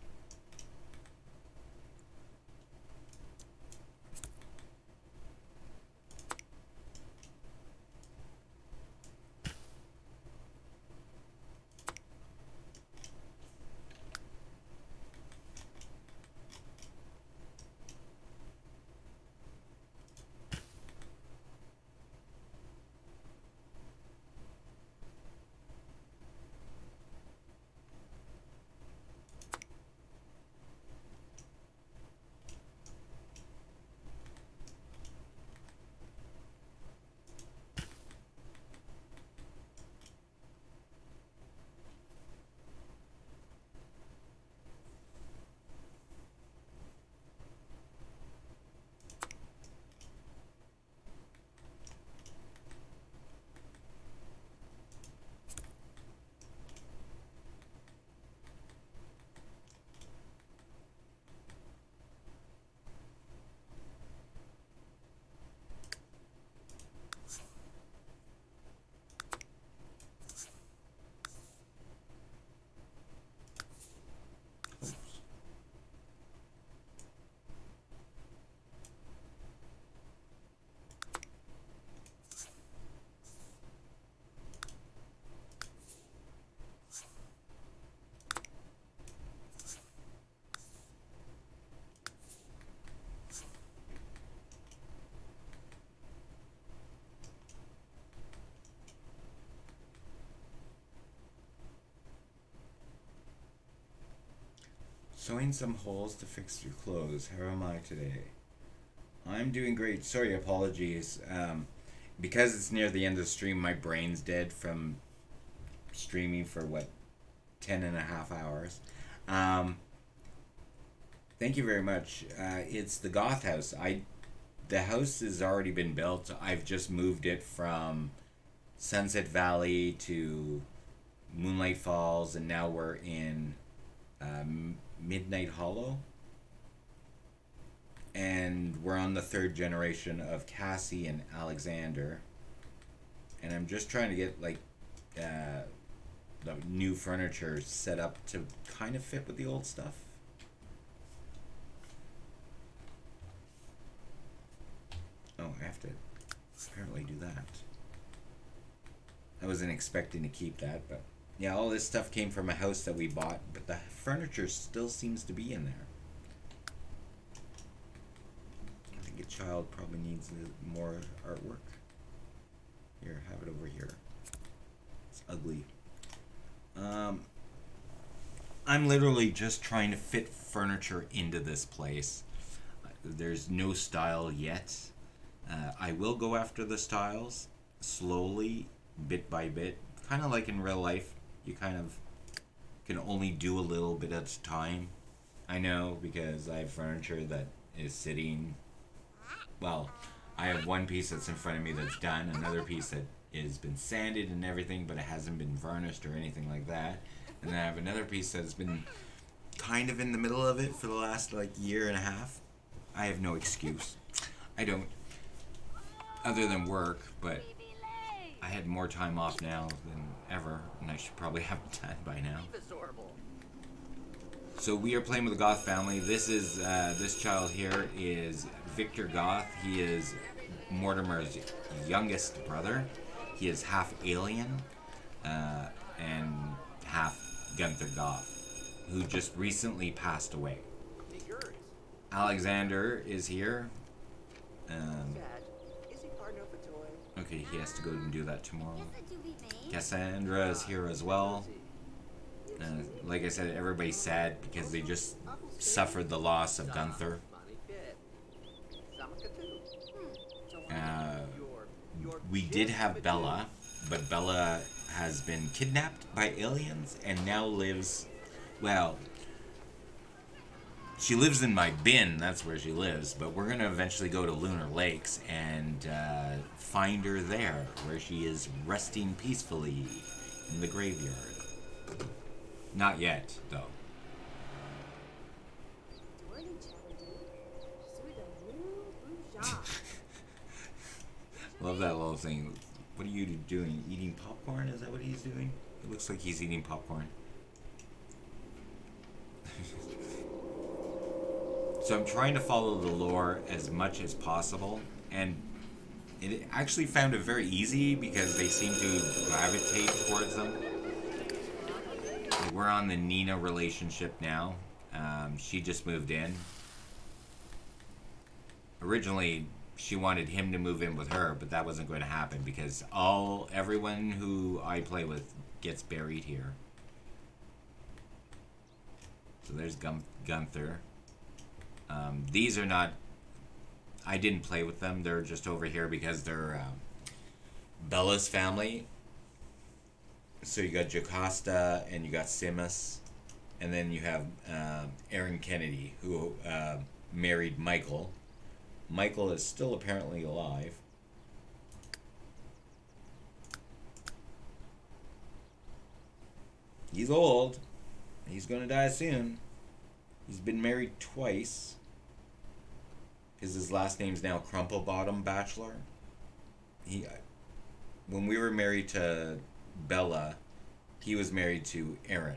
Sewing some holes to fix your clothes. How am I today? I'm doing great. Sorry, apologies. Because it's near the end of the stream, my brain's dead from streaming for, 10 and a half hours. Thank you very much. It's the Goth house. The house has already been built. I've just moved it from Sunset Valley to Moonlight Falls, and now we're in Midnight Hollow, and we're on the third generation of Cassie and Alexander, and I'm just trying to get the new furniture set up to kind of fit with the old stuff. Oh, I have to apparently do that. I wasn't expecting to keep that, but yeah, all this stuff came from a house that we bought, but the furniture still seems to be in there. I think a child probably needs more artwork. Here, have it over here. It's ugly. I'm literally just trying to fit furniture into this place. There's no style yet. I will go after the styles slowly, bit by bit, kind of like in real life. You kind of can only do a little bit at a time. I know, because I have furniture that is sitting, well, I have one piece that's in front of me that's done, another piece that has been sanded and everything, but it hasn't been varnished or anything like that. And then I have another piece that's been kind of in the middle of it for the last year and a half. I have no excuse. I don't, other than work, but I had more time off now than ever, and I should probably have it done by now. So we are playing with the Goth family. This is, this child here is Victor Goth. He is Mortimer's youngest brother. He is half alien, and half Gunther Goth, who just recently passed away. Alexander is here. Okay, he has to go and do that tomorrow. Cassandra is here as well. Like I said, everybody's sad because they just suffered the loss of Gunther. We did have Bella, but Bella has been kidnapped by aliens and now lives, well, she lives in my bin, that's where she lives, but we're going to eventually go to Lunar Lakes and find her there, where she is resting peacefully in the graveyard. Not yet, though. Love that little thing. What are you doing? Eating popcorn? Is that what he's doing? It looks like he's eating popcorn. So I'm trying to follow the lore as much as possible, and it actually found it very easy because they seem to gravitate towards them. We're on the Nina relationship now. She just moved in. Originally, she wanted him to move in with her, but that wasn't going to happen because everyone who I play with gets buried here. So there's Gunther. These are not... I didn't play with them. They're just over here because they're Bella's family. So you got Jocasta and you got Simus. And then you have Aaron Kennedy, who married Michael. Michael is still apparently alive. He's old. He's going to die soon. He's been married twice. Because his last name's now Crumplebottom Bachelor. When we were married to Bella, he was married to Aaron.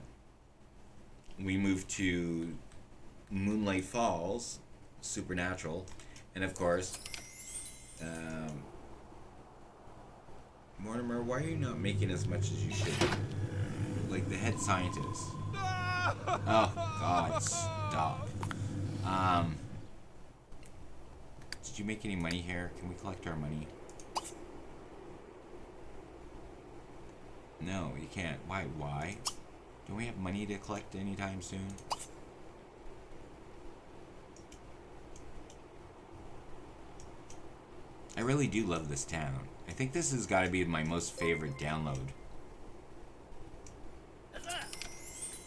We moved to Moonlight Falls, Supernatural, and of course, Mortimer, why are you not making as much as you should? Like the head scientist. Oh God, stop. Did you make any money here? Can we collect our money? No, you can't. Why? Don't we have money to collect anytime soon? I really do love this town. I think this has got to be my most favorite download.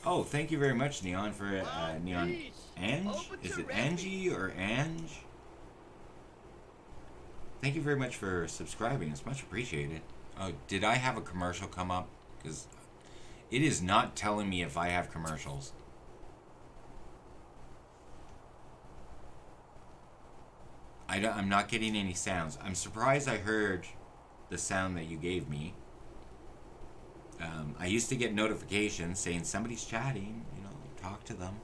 Oh, thank you very much, Neon, for Neon. Ange? Is it Angie or Ange? Thank you very much for subscribing. It's much appreciated. Oh, did I have a commercial come up? Because it is not telling me if I have commercials. I'm not getting any sounds. I'm surprised I heard the sound that you gave me. I used to get notifications saying somebody's chatting, you know, talk to them.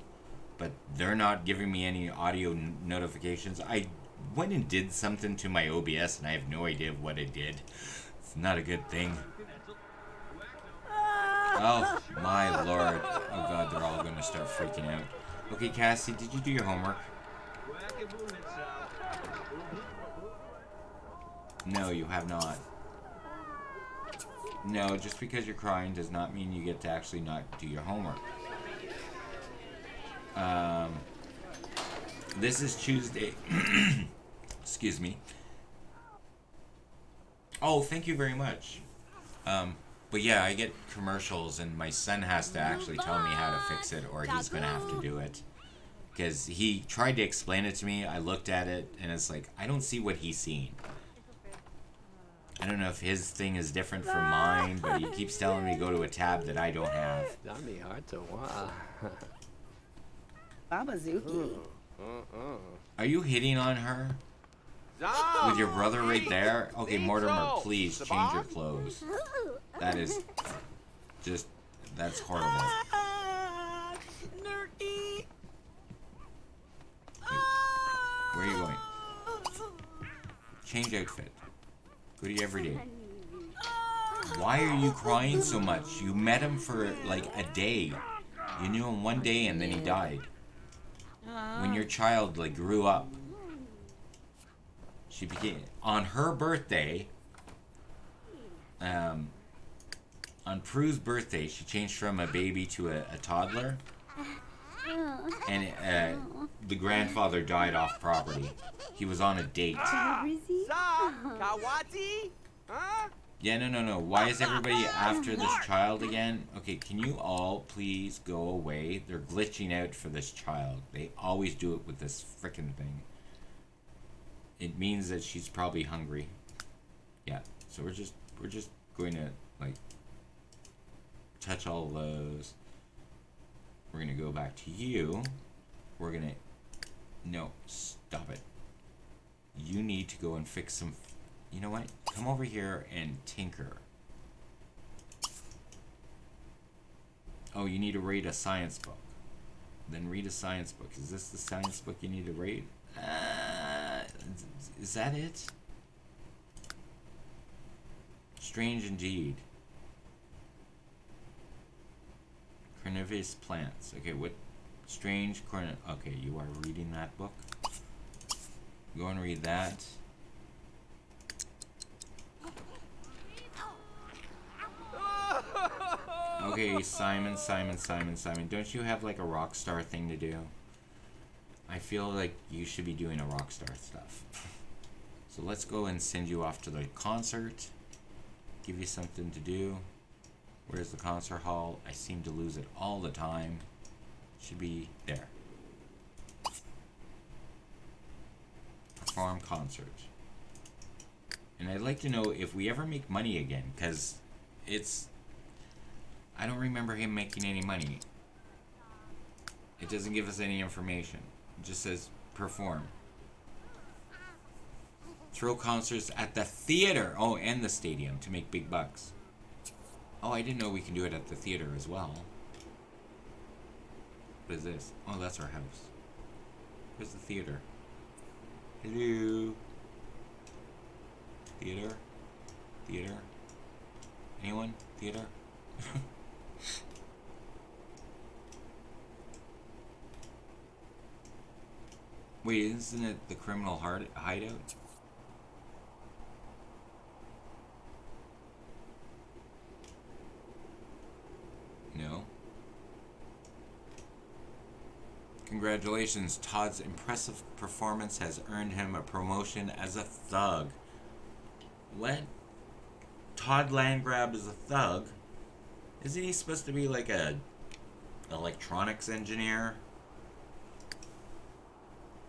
But they're not giving me any audio notifications. I went and did something to my OBS and I have no idea what it did. It's not a good thing. Oh my lord. Oh god, they're all gonna start freaking out. Okay, Cassie, did you do your homework? No, you have not. No, just because you're crying does not mean you get to actually not do your homework. This is Tuesday. Excuse me. Oh, thank you very much. But yeah, I get commercials and my son has to actually tell me how to fix it or he's going to have to do it. Because he tried to explain it to me, I looked at it, and it's like, I don't see what he's seeing. I don't know if his thing is different from mine, but he keeps telling me to go to a tab that I don't have. Babazuki. Are you hitting on her? With your brother right there? Okay, Mortimer, please change your clothes. That is just, that's horrible. Nerdy. Where are you going? Change outfit. Go to your everyday. Why are you crying so much? You met him for like a day. You knew him one day and then he died. When your child like grew up. She became, on her birthday, on Prue's birthday, she changed from a baby to a toddler. And the grandfather died off property. He was on a date. Kawati? Huh? Yeah, no. Why is everybody after this child again? Okay, can you all please go away? They're glitching out for this child. They always do it with this frickin' thing. It means that she's probably hungry. Yeah, so we're just going to like touch all those. We're gonna go back to you. We're gonna, no, stop it. You need to go and fix some, You know what? Come over here and tinker. Oh, you need to read a science book. Then read a science book. Is this the science book you need to read? Is that it? Strange indeed. Carnivorous plants. Okay, what? Strange corn. Okay, you are reading that book. Go and read that. Okay, Simon. Don't you have like a rock star thing to do? I feel like you should be doing a rock star stuff. So let's go and send you off to the concert. Give you something to do. Where's the concert hall? I seem to lose it all the time. Should be there. Perform concert. And I'd like to know if we ever make money again, because it's... I don't remember him making any money. It doesn't give us any information. It just says perform. Throw concerts at the theater. Oh, and the stadium to make big bucks. Oh, I didn't know we can do it at the theater as well. What is this? Oh, that's our house. Where's the theater? Hello? Theater? Theater? Anyone? Theater? Wait, isn't it the criminal hideout? No. Congratulations, Todd's impressive performance has earned him a promotion as a thug. What? Todd Landgrab is a thug? Isn't he supposed to be like a electronics engineer?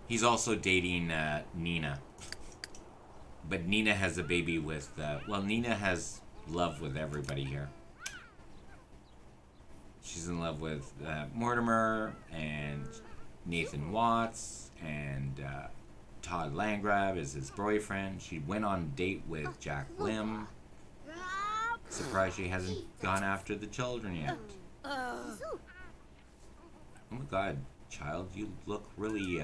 He's also dating Nina. But Nina has a baby with... well, Nina has love with everybody here. She's in love with Mortimer and Nathan Watts and Todd Landgrab is his boyfriend. She went on a date with Jack Lim. Surprised she hasn't gone after the children yet. Oh my god, child, you look really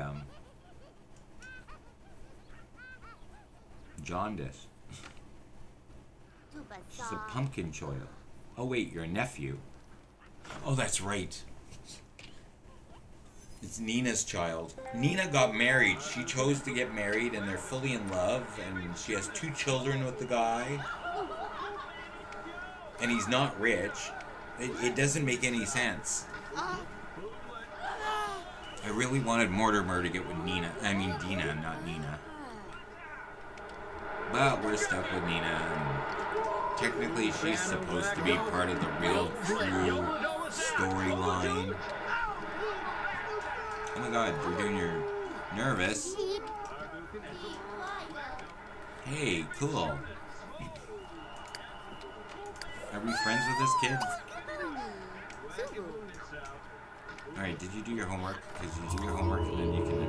jaundiced. She's a pumpkin choil. Oh wait, your nephew. Oh, that's right. It's Nina's child. Nina got married. She chose to get married and they're fully in love and she has 2 children with the guy. And he's not rich. It doesn't make any sense. I really wanted Mortimer to get with Nina. I mean Dina, not Nina. But we're stuck with Nina. And technically, she's supposed to be part of the real, true storyline. Oh my god, you're doing your nervous. Hey, cool. Are we friends with this kid? Alright, did you do your homework? Because you do your homework and then you can...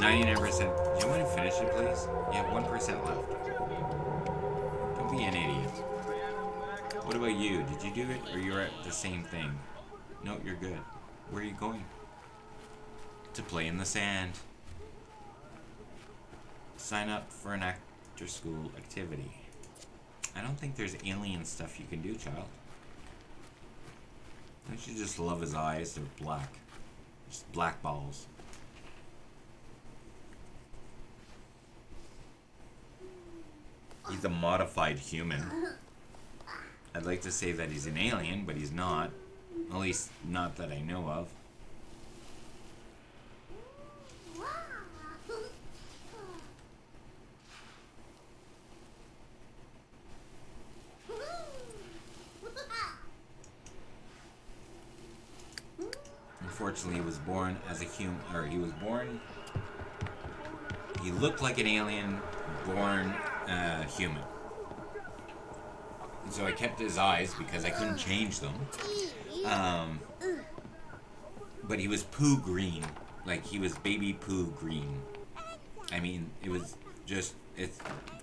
99%. Do you want to finish it, please? You have 1% left. Don't be an idiot. What about you? Did you do it? Or you're at the same thing? No, you're good. Where are you going? To play in the sand. Sign up for an after-school activity. I don't think there's alien stuff you can do, child. Don't you just love his eyes? They're black. Just black balls. He's a modified human. I'd like to say that he's an alien, but he's not. At least, not that I know of. Unfortunately, he was born as a human, or he was born... He looked like an alien, born human. And so I kept his eyes because I couldn't change them. But he was poo green. Like, he was baby poo green. I mean, it was just It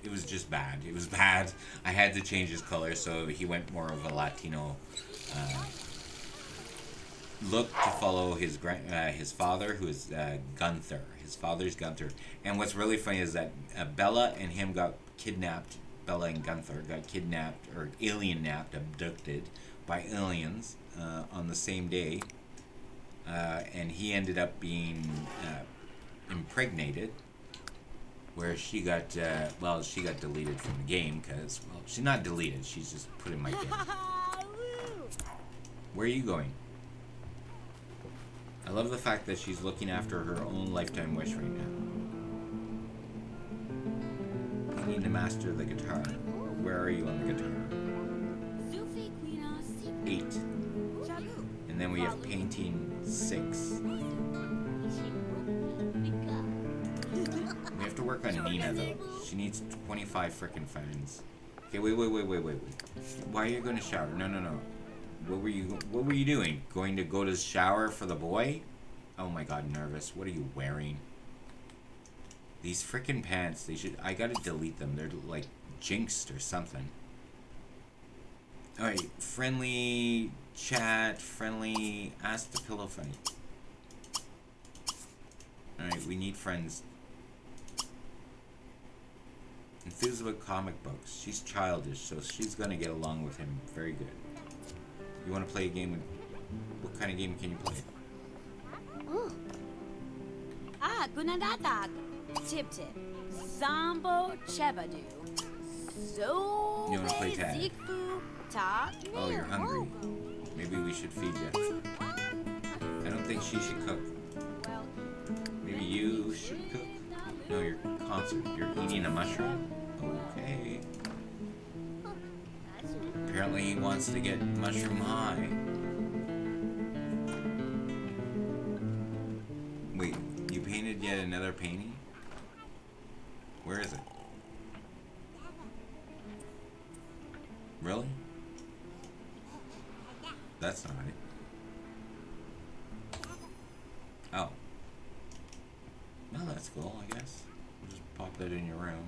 was just bad. It was bad. I had to change his color, so he went more of a Latino look to follow his father, who is Gunther. His father's Gunther. And what's really funny is that Bella and him got kidnapped. Bella and Gunther got kidnapped or alien-napped, abducted by aliens on the same day. And he ended up being impregnated, where she got she got deleted from the game because, well, she's not deleted, she's just put in my bin. Where are you going? I love the fact that she's looking after her own lifetime wish right now. You need to master the guitar. Where are you on the guitar? 8. And then we have painting 6. We have to work on Nina, though. She needs 25 frickin' fans. Okay, wait. Why are you going to shower? No. What were you doing? Going to go to the shower for the boy? Oh my god, nervous. What are you wearing? These frickin' pants, I gotta delete them. They're like jinxed or something. Alright, friendly chat, friendly ask the pillow fight. Alright, we need friends. Enthused about comic books. She's childish, so she's gonna get along with him very good. You wanna play a game with... What kind of game can you play? Gunadadag. Tip tip. Zambo Chebadu. So You wanna play tag? Zigfu Ta. Oh, you're hungry. Maybe we should feed you. I don't think she should cook. Maybe you should cook? No, you're concert. You're eating a mushroom? Okay. Apparently he wants to get mushroom high. Wait, you painted yet another painting? Where is it? Really? That's not it. Oh. No, that's cool, I guess. Just pop that in your room.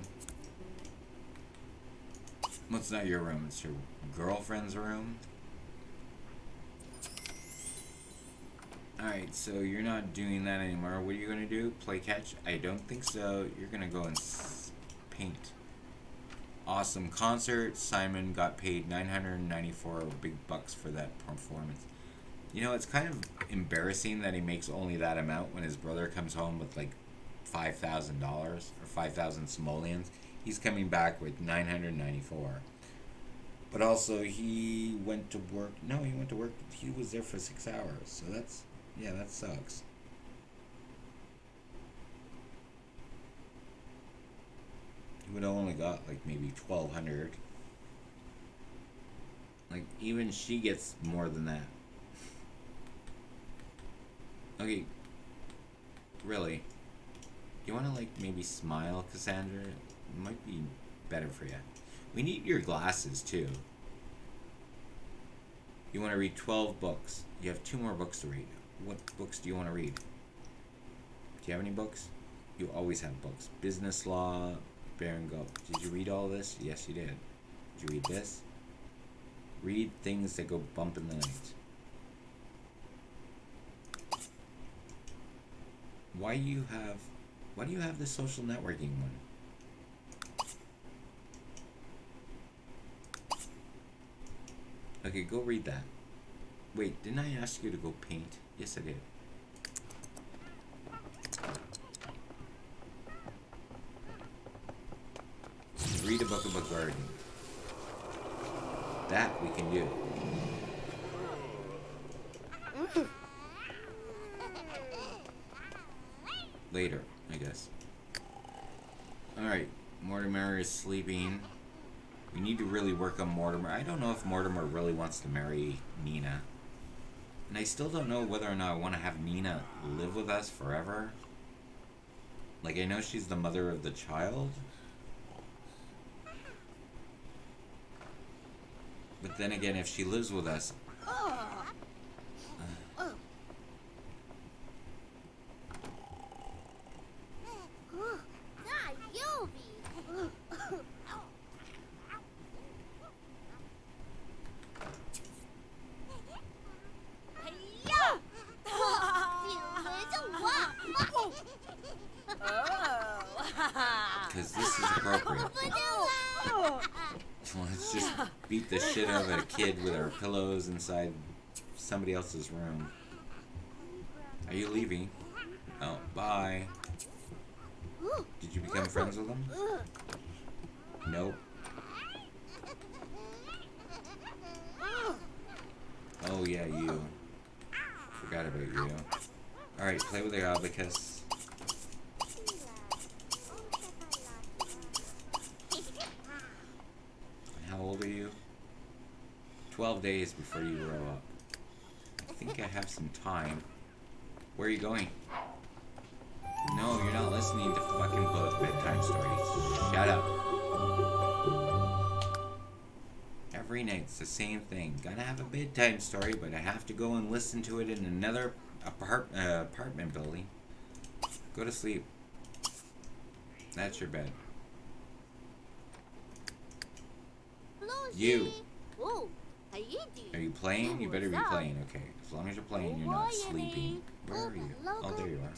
Well, it's not your room, it's your girlfriend's room. Alright, so you're not doing that anymore. What are you gonna do? Play catch? I don't think so. You're gonna go and paint. Awesome concert. Simon got paid $994 big bucks for that performance. You know, it's kind of embarrassing that he makes only that amount when his brother comes home with like $5,000 or 5,000 simoleons. He's coming back with 994. But also, he went to work. No, he went to work. He was there for 6 hours. So that's, yeah, that sucks. He would have only got like maybe 1,200. Like, even she gets more than that. Okay. Really? You want to, like, maybe smile, Cassandra? It might be better for you. We need your glasses, too. You want to read 12 books. You have 2 more books to read. What books do you want to read? Do you have any books? You always have books. Business law, Baron Goth. Did you read all this? Yes, you did. Did you read this? Read things that go bump in the night. Why do you have the social networking one? Okay, go read that. Wait, didn't I ask you to go paint? Yes, I did. Read a book about gardening. That we can do. Later, I guess. Alright, Mortimer is sleeping. We need to really work on Mortimer. I don't know if Mortimer really wants to marry Nina. And I still don't know whether or not I want to have Nina live with us forever. Like, I know she's the mother of the child. But then again, if she lives with us... Because this is appropriate. Let's just beat the shit out of a kid with our pillows inside somebody else's room. Are you leaving? Oh, bye. Did you become friends with them? Nope. Oh yeah, you. Forgot about you. Alright, play with your abacus. How old are you? 12 days before you grow up. I think I have some time. Where are you going? No, you're not listening to fucking both bedtime stories. Shut up. Every night it's the same thing. Gotta have a bedtime story, but I have to go and listen to it in another apartment building. Go to sleep. That's your bed. You. Are you playing? You better be playing. Okay. As long as you're playing, you're not sleeping. Where are you? Oh, there you are.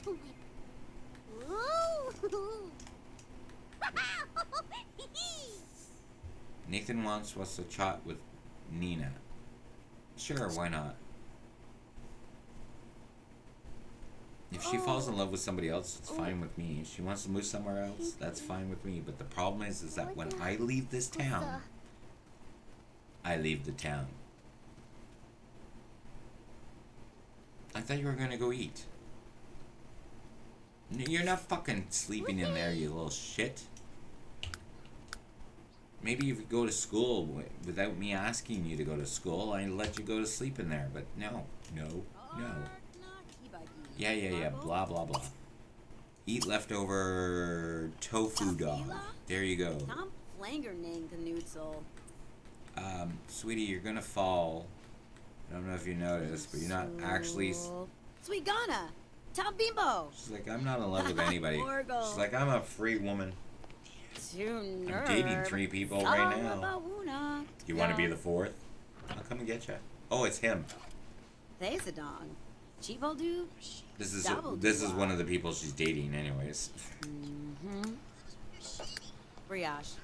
Nathan wants us to chat with Nina. Sure, why not? If she falls in love with somebody else, it's fine with me. If she wants to move somewhere else, that's fine with me. But the problem is that when I leave this town, I leave the town. I thought you were gonna go eat. You're not fucking sleeping in there, you little shit. Maybe if you go to school without me asking you to go to school, I'd let you go to sleep in there. But no. Yeah, blah, blah, blah. Eat leftover tofu dog. There you go. Sweetie, you're gonna fall. I don't know if you noticed, but you're not actually... Sweet Ghana! Tom Bimbo! She's like, I'm not in love with anybody. She's like, I'm a free woman. I'm dating 3 people right now. You want to be the 4th? I'll come and get you. Oh, it's him. There's a dog. Cheapo dude. This is one of the people she's dating, anyways. Brioche.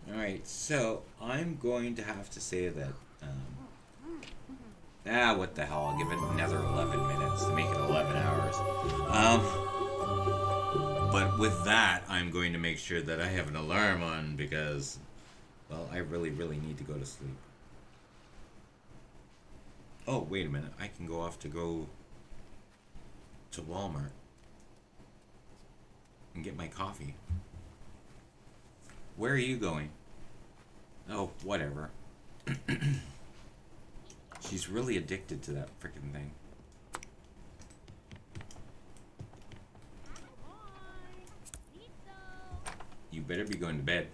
Alright, so I'm going to have to say that, what the hell, I'll give it another 11 minutes to make it 11 hours. But with that, I'm going to make sure that I have an alarm on because, well, I really, really need to go to sleep. Oh, wait a minute, I can go off to go to Walmart and get my coffee. Where are you going? Oh, whatever. She's really addicted to that freaking thing. You better be going to bed.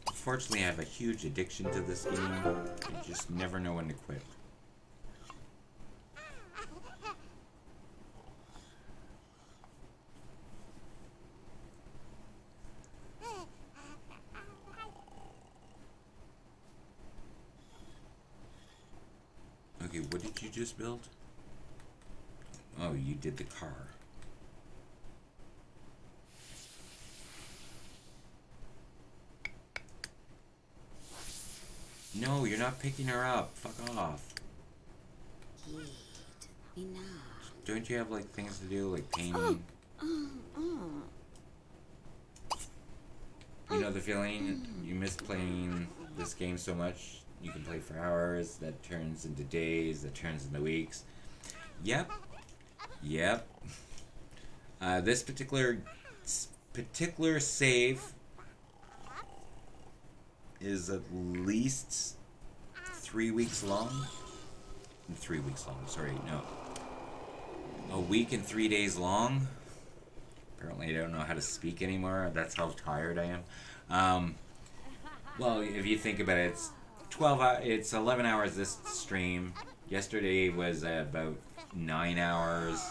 Unfortunately, I have a huge addiction to this game. I just never know when to quit. Okay, what did you just build? Oh, you did the car. No, you're not picking her up. Fuck off. Don't you have like things to do, like painting? You know the feeling? You miss playing this game so much. You can play for hours. That turns into days. That turns into weeks. Yep. This particular save is at least 3 weeks long. 3 weeks long, sorry, no. A week and 3 days long. Apparently I don't know how to speak anymore. That's how tired I am. Well, if you think about it, it's 11 hours this stream. Yesterday was about 9 hours.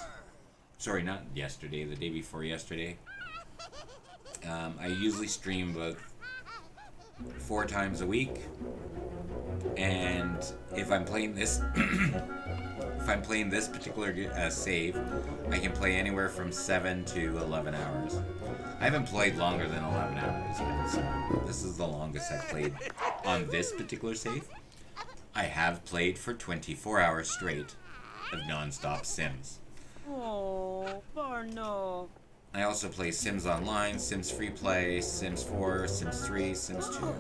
Sorry, not yesterday, the day before yesterday. I usually stream about 4 times a week. And if I'm playing this if I'm playing this particular save, I can play anywhere from 7 to 11 hours. I haven't played longer than 11 hours yet, so this is the longest I've played on this particular save. I have played for 24 hours straight of non-stop Sims. Oh, Barno. I also play Sims Online, Sims Free Play, Sims 4, Sims 3, Sims 2,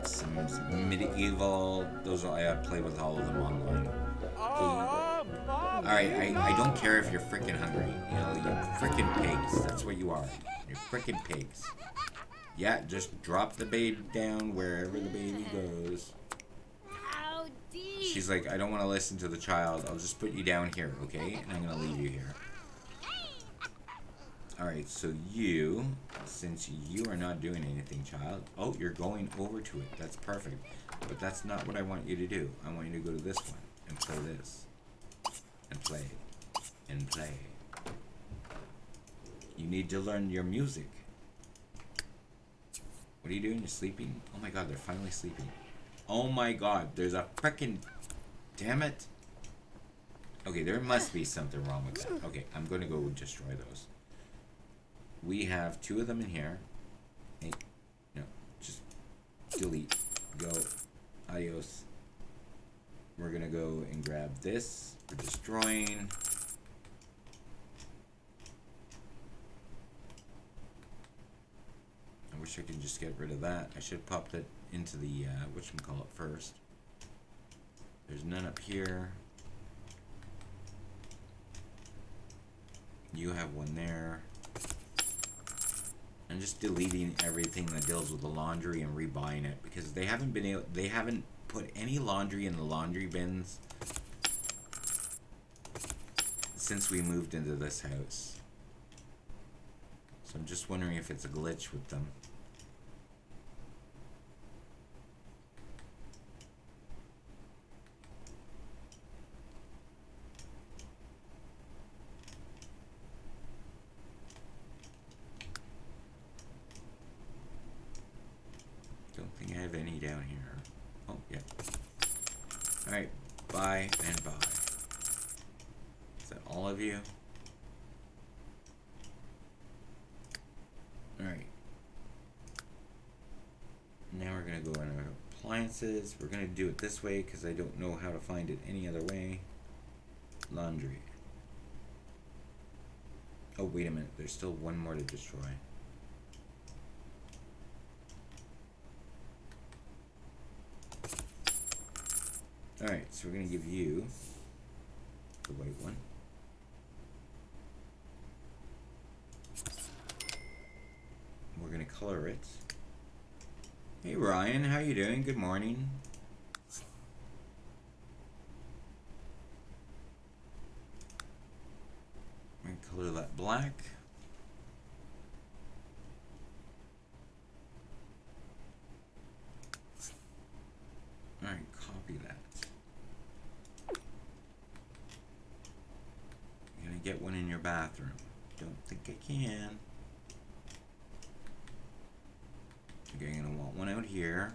Sims Medieval. Those are, I play with all of them online. Alright, I don't care if you're freaking hungry. You know, you're freaking pigs. That's what you are. You're freaking pigs. Yeah, just drop the baby down wherever the baby goes. How deep? She's like, I don't want to listen to the child. I'll just put you down here, okay? And I'm going to leave you here. Alright, so you, since you are not doing anything, child. Oh, you're going over to it. That's perfect. But that's not what I want you to do. I want you to go to this one and play this. And play. And play. You need to learn your music. What are you doing? You're sleeping? Oh my god, they're finally sleeping. Oh my god, there's a frickin'... Damn it. Okay, there must be something wrong with that. Okay, I'm gonna go destroy those. We have 2 of them in here. Hey, no, just delete. Go. Adios. We're gonna go and grab this. We're destroying. I wish I could just get rid of that. I should pop that into the whatchamacallit first. There's none up here. You have one there. I'm just deleting everything that deals with the laundry and rebuying it because they haven't put any laundry in the laundry bins since we moved into this house. So I'm just wondering if it's a glitch with them. Don't think I have any down here. Oh, yeah. Alright, bye and bye. Is that all of you? Alright. Now we're going to go in our appliances. We're going to do it this way because I don't know how to find it any other way. Laundry. Oh, wait a minute. There's still one more to destroy. Alright, so we're going to give you the white one. We're going to color it. Hey Ryan, how you doing? Good morning. We're going to color that black. Alright, copy that. You're going to get one in your bathroom. Don't think I can. Okay, I'm going to want one out here.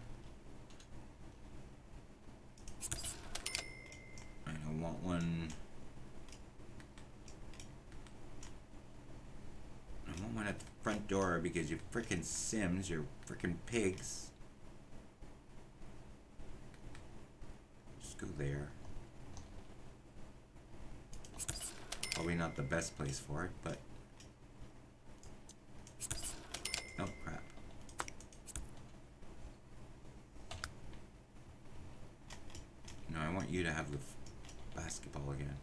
And I want one... I want one at the front door because you frickin' Sims, you're frickin' pigs. Just go there. Probably not the best place for it, but... Oh, crap. No, I want you to have the basketball again.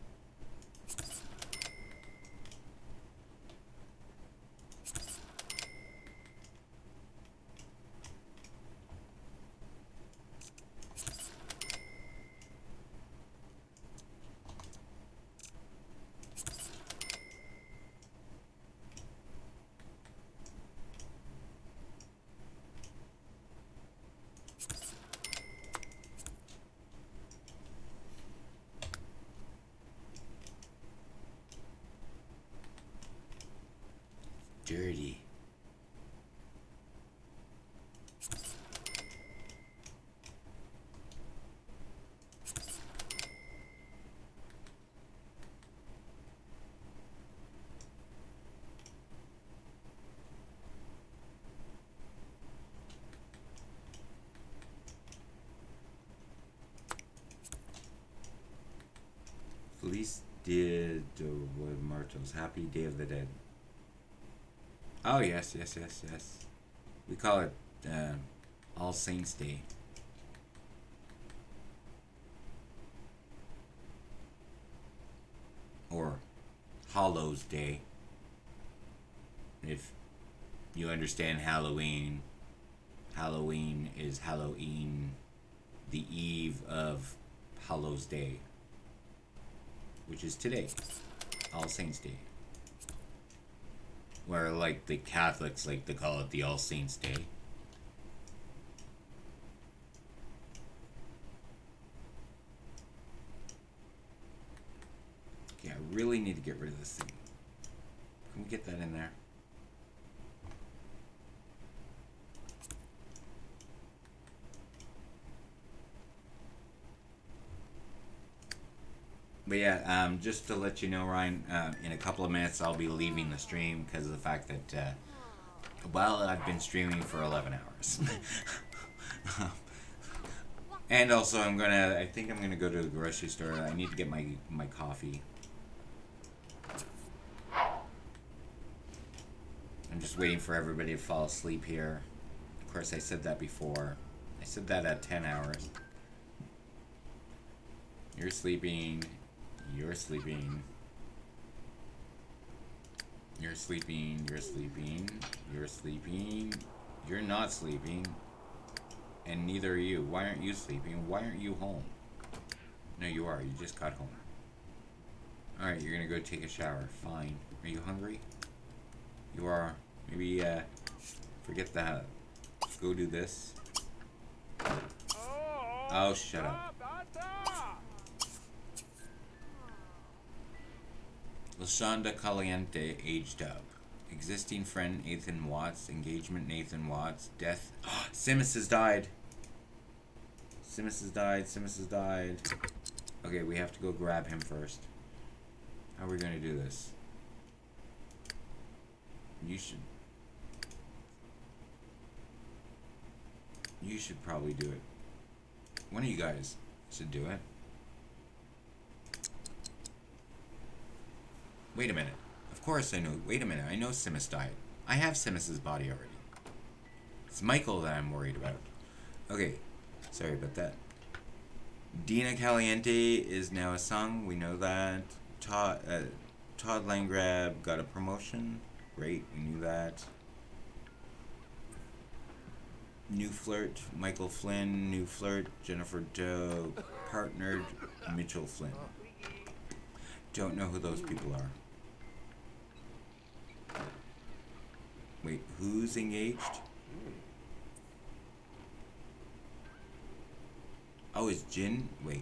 dirty. Feliz Dia de Muertos. Happy Day of the Dead. Oh, yes. We call it All Saints Day. Or Hallows Day. If you understand Halloween, Halloween is Halloween, the eve of Hallows Day, which is today, All Saints Day. Where, like, the Catholics like to call it the All Saints Day. Okay, I really need to get rid of this thing. Can we get that in there? But yeah, just to let you know, Ryan, in a couple of minutes I'll be leaving the stream because of the fact that, well, I've been streaming for 11 hours. And also I think I'm gonna go to the grocery store. I need to get my coffee. I'm just waiting for everybody to fall asleep here. Of course, I said that before. I said that at 10 hours. You're sleeping. You're sleeping. You're sleeping. You're sleeping. You're sleeping. You're not sleeping. And neither are you. Why aren't you sleeping? Why aren't you home? No, you are. You just got home. Alright, you're gonna go take a shower. Fine. Are you hungry? You are. Maybe, forget that. Go do this. Oh, shut up. Lashonda Caliente aged up. Existing friend Nathan Watts. Engagement Nathan Watts. Death. Simus has died. Simus has died. Simus has died. Okay, we have to go grab him first. How are we going to do this? You should probably do it. One of you guys should do it. Wait a minute. Of course I know. Wait a minute. I know Simus died. I have Simus's body already. It's Michael that I'm worried about. Okay. Sorry about that. Dina Caliente is now a song. We know that. Todd Landgrab got a promotion. Great. We knew that. New flirt. Michael Flynn. New flirt. Jennifer Doe. Partnered. Mitchell Flynn. Don't know who those people are. Wait, who's engaged? Oh, is Jin? Wait,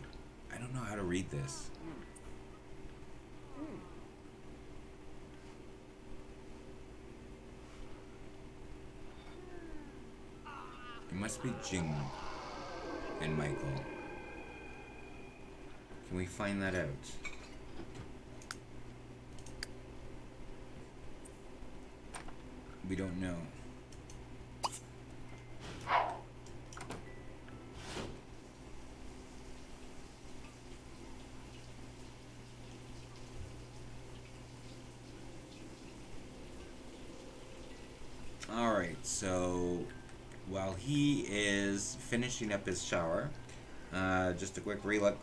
I don't know how to read this. It must be Jing and Michael. Can we find that out? We don't know. Alright, so while he is finishing up his shower, just a quick recap.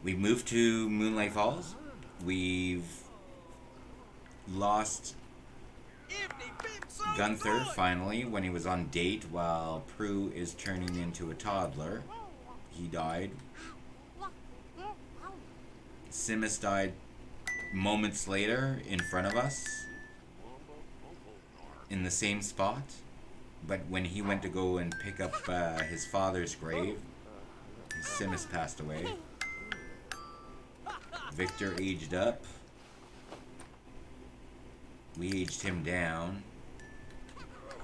We've moved to Moonlight Falls. We've lost Gunther finally when he was on date while Prue is turning into a toddler. He died. Simus died moments later in front of us in the same spot. But when he went to go and pick up his father's grave, Simus passed away. Victor aged up. We aged him down.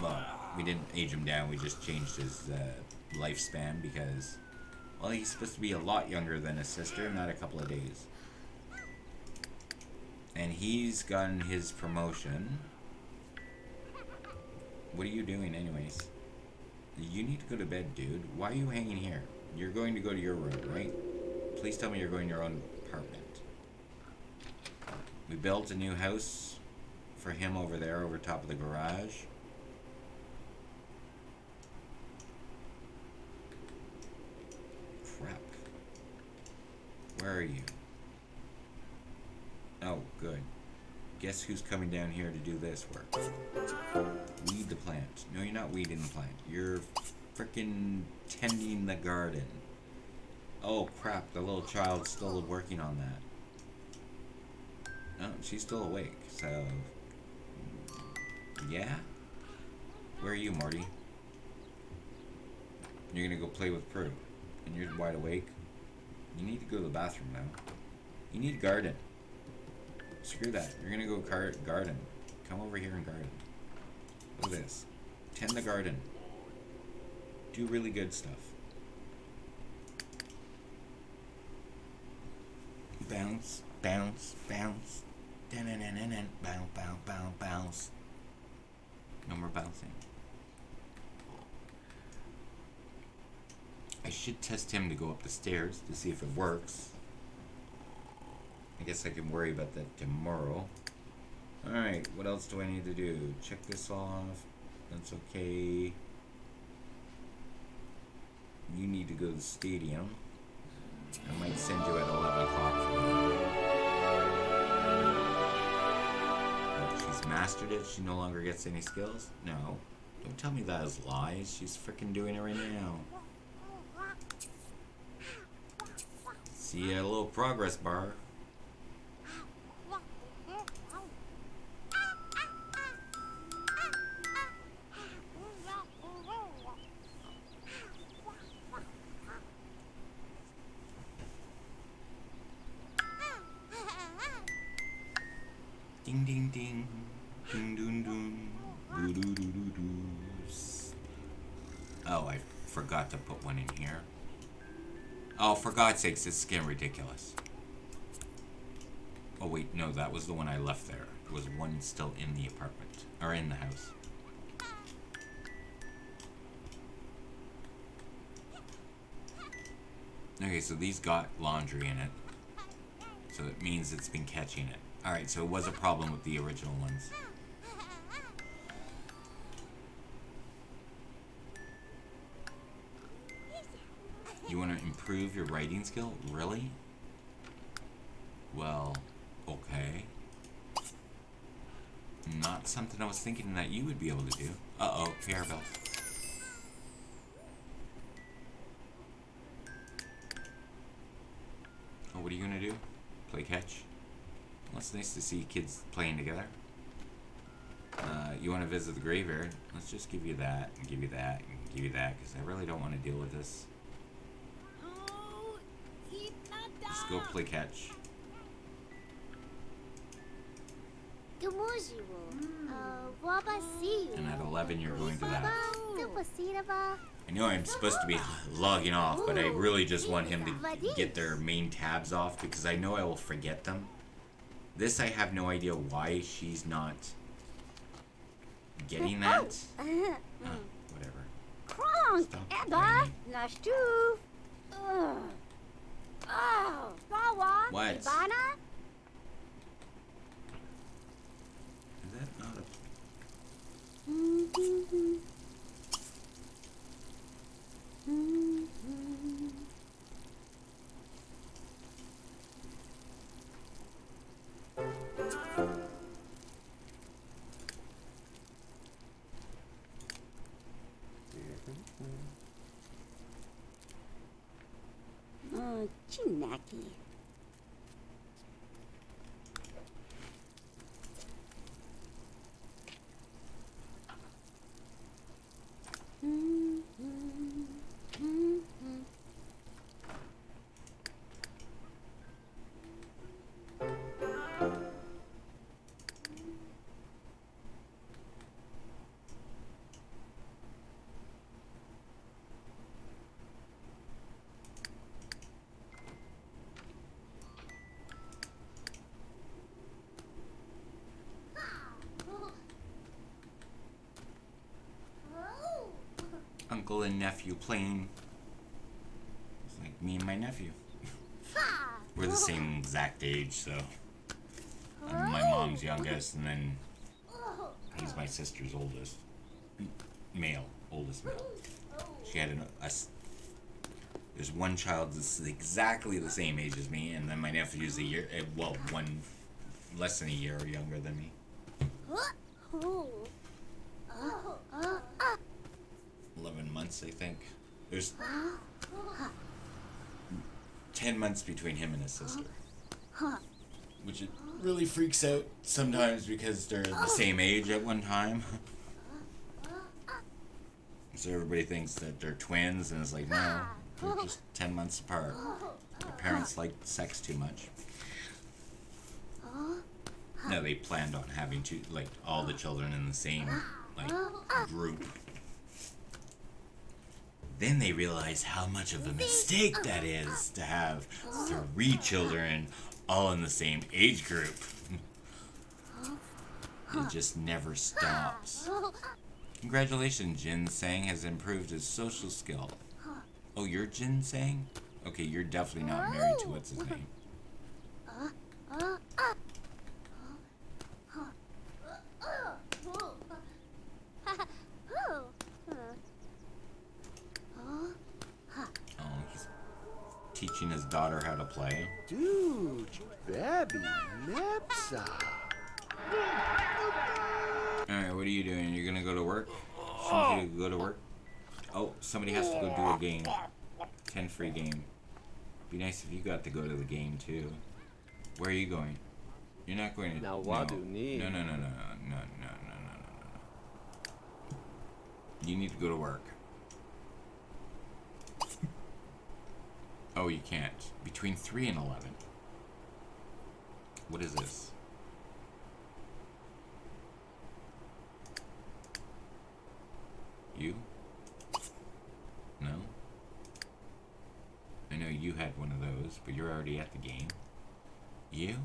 Well, we didn't age him down, we just changed his lifespan because, well, he's supposed to be a lot younger than his sister, not a couple of days. And he's gotten his promotion. What are you doing anyways? You need to go to bed, dude. Why are you hanging here? You're going to go to your room, right? Please tell me you're going to your own apartment. We built a new house for him over there, over top of the garage. Crap. Where are you? Oh, good. Guess who's coming down here to do this work? Weed the plant. No, you're not weeding the plant. You're frickin' tending the garden. Oh, crap. The little child's still working on that. No, she's still awake, so... Yeah? Where are you, Morty? You're gonna go play with Prue. And you're wide awake? You need to go to the bathroom now. You need a garden. Screw that. You're gonna go garden. Come over here and garden. Look at this. Tend the garden. Do really good stuff. Bounce, bounce, bounce. Bounce, bounce, bounce, bounce. No more bouncing. I should test him to go up the stairs to see if it works. I guess I can worry about that tomorrow. Alright, what else do I need to do? Check this off. That's okay. You need to go to the stadium. I might send you at 11 o'clock for that. What, she's mastered it? She no longer gets any skills? No. Don't tell me that is lies. She's freaking doing it right now. See a little progress bar. Ding ding ding. Ding ding ding. Doo doo doo doo doo. Oh, I forgot to put one in here. Oh, for God's sakes, this is getting ridiculous. Oh wait, no, that was the one I left there. There was one still in the apartment. Or in the house. Okay, so these got laundry in it. So it means it's been catching it. Alright, so it was a problem with the original ones. You want to improve your writing skill? Really? Well, okay. Not something I was thinking that you would be able to do. Uh-oh, PR bell. Oh, what are you gonna do? Play catch? Well, it's nice to see kids playing together. You want to visit the graveyard? Let's just give you that, and give you that, and give you that, because I really don't want to deal with this. Just go play catch. And at 11, you're going to that. I know I'm supposed to be logging off, but I really just want him to get their main tabs off, because I know I will forget them. This, I have no idea why she's not getting that. Whatever. Stop what? Is that not a... Chinaki. uncle and nephew playing. It's like me and my nephew. We're the same exact age, so I'm my mom's youngest, and then he's my sister's oldest male. She had there's one child that's exactly the same age as me, and then my nephew's a year, one less than a year younger than me. 11 months, I think. There's 10 months between him and his sister. Which it really freaks out sometimes because they're the same age at one time. So everybody thinks that they're twins, and it's like, no, they're just 10 months apart. Their parents liked sex too much. No, they planned on having all the children in the same group. Then they realized how much of a mistake that is to have 3 children all in the same age group. It just never stops. Congratulations, Ginseng has improved his social skill. Oh, you're Ginseng? Okay, you're definitely not married to what's his name. Oh, he's teaching his daughter how to play. Dude, baby, Nepsa. Alright, what are you doing? You're gonna go to work? Somebody go to work? Oh, somebody has to go do a game. 10 free game. Be nice if you got to go to the game too. Where are you going? You're not going to. Now what do you need? No. You need to go to work. Oh, you can't. Between 3 and 11. What is this? You? No? I know you had one of those, but you're already at the game. You?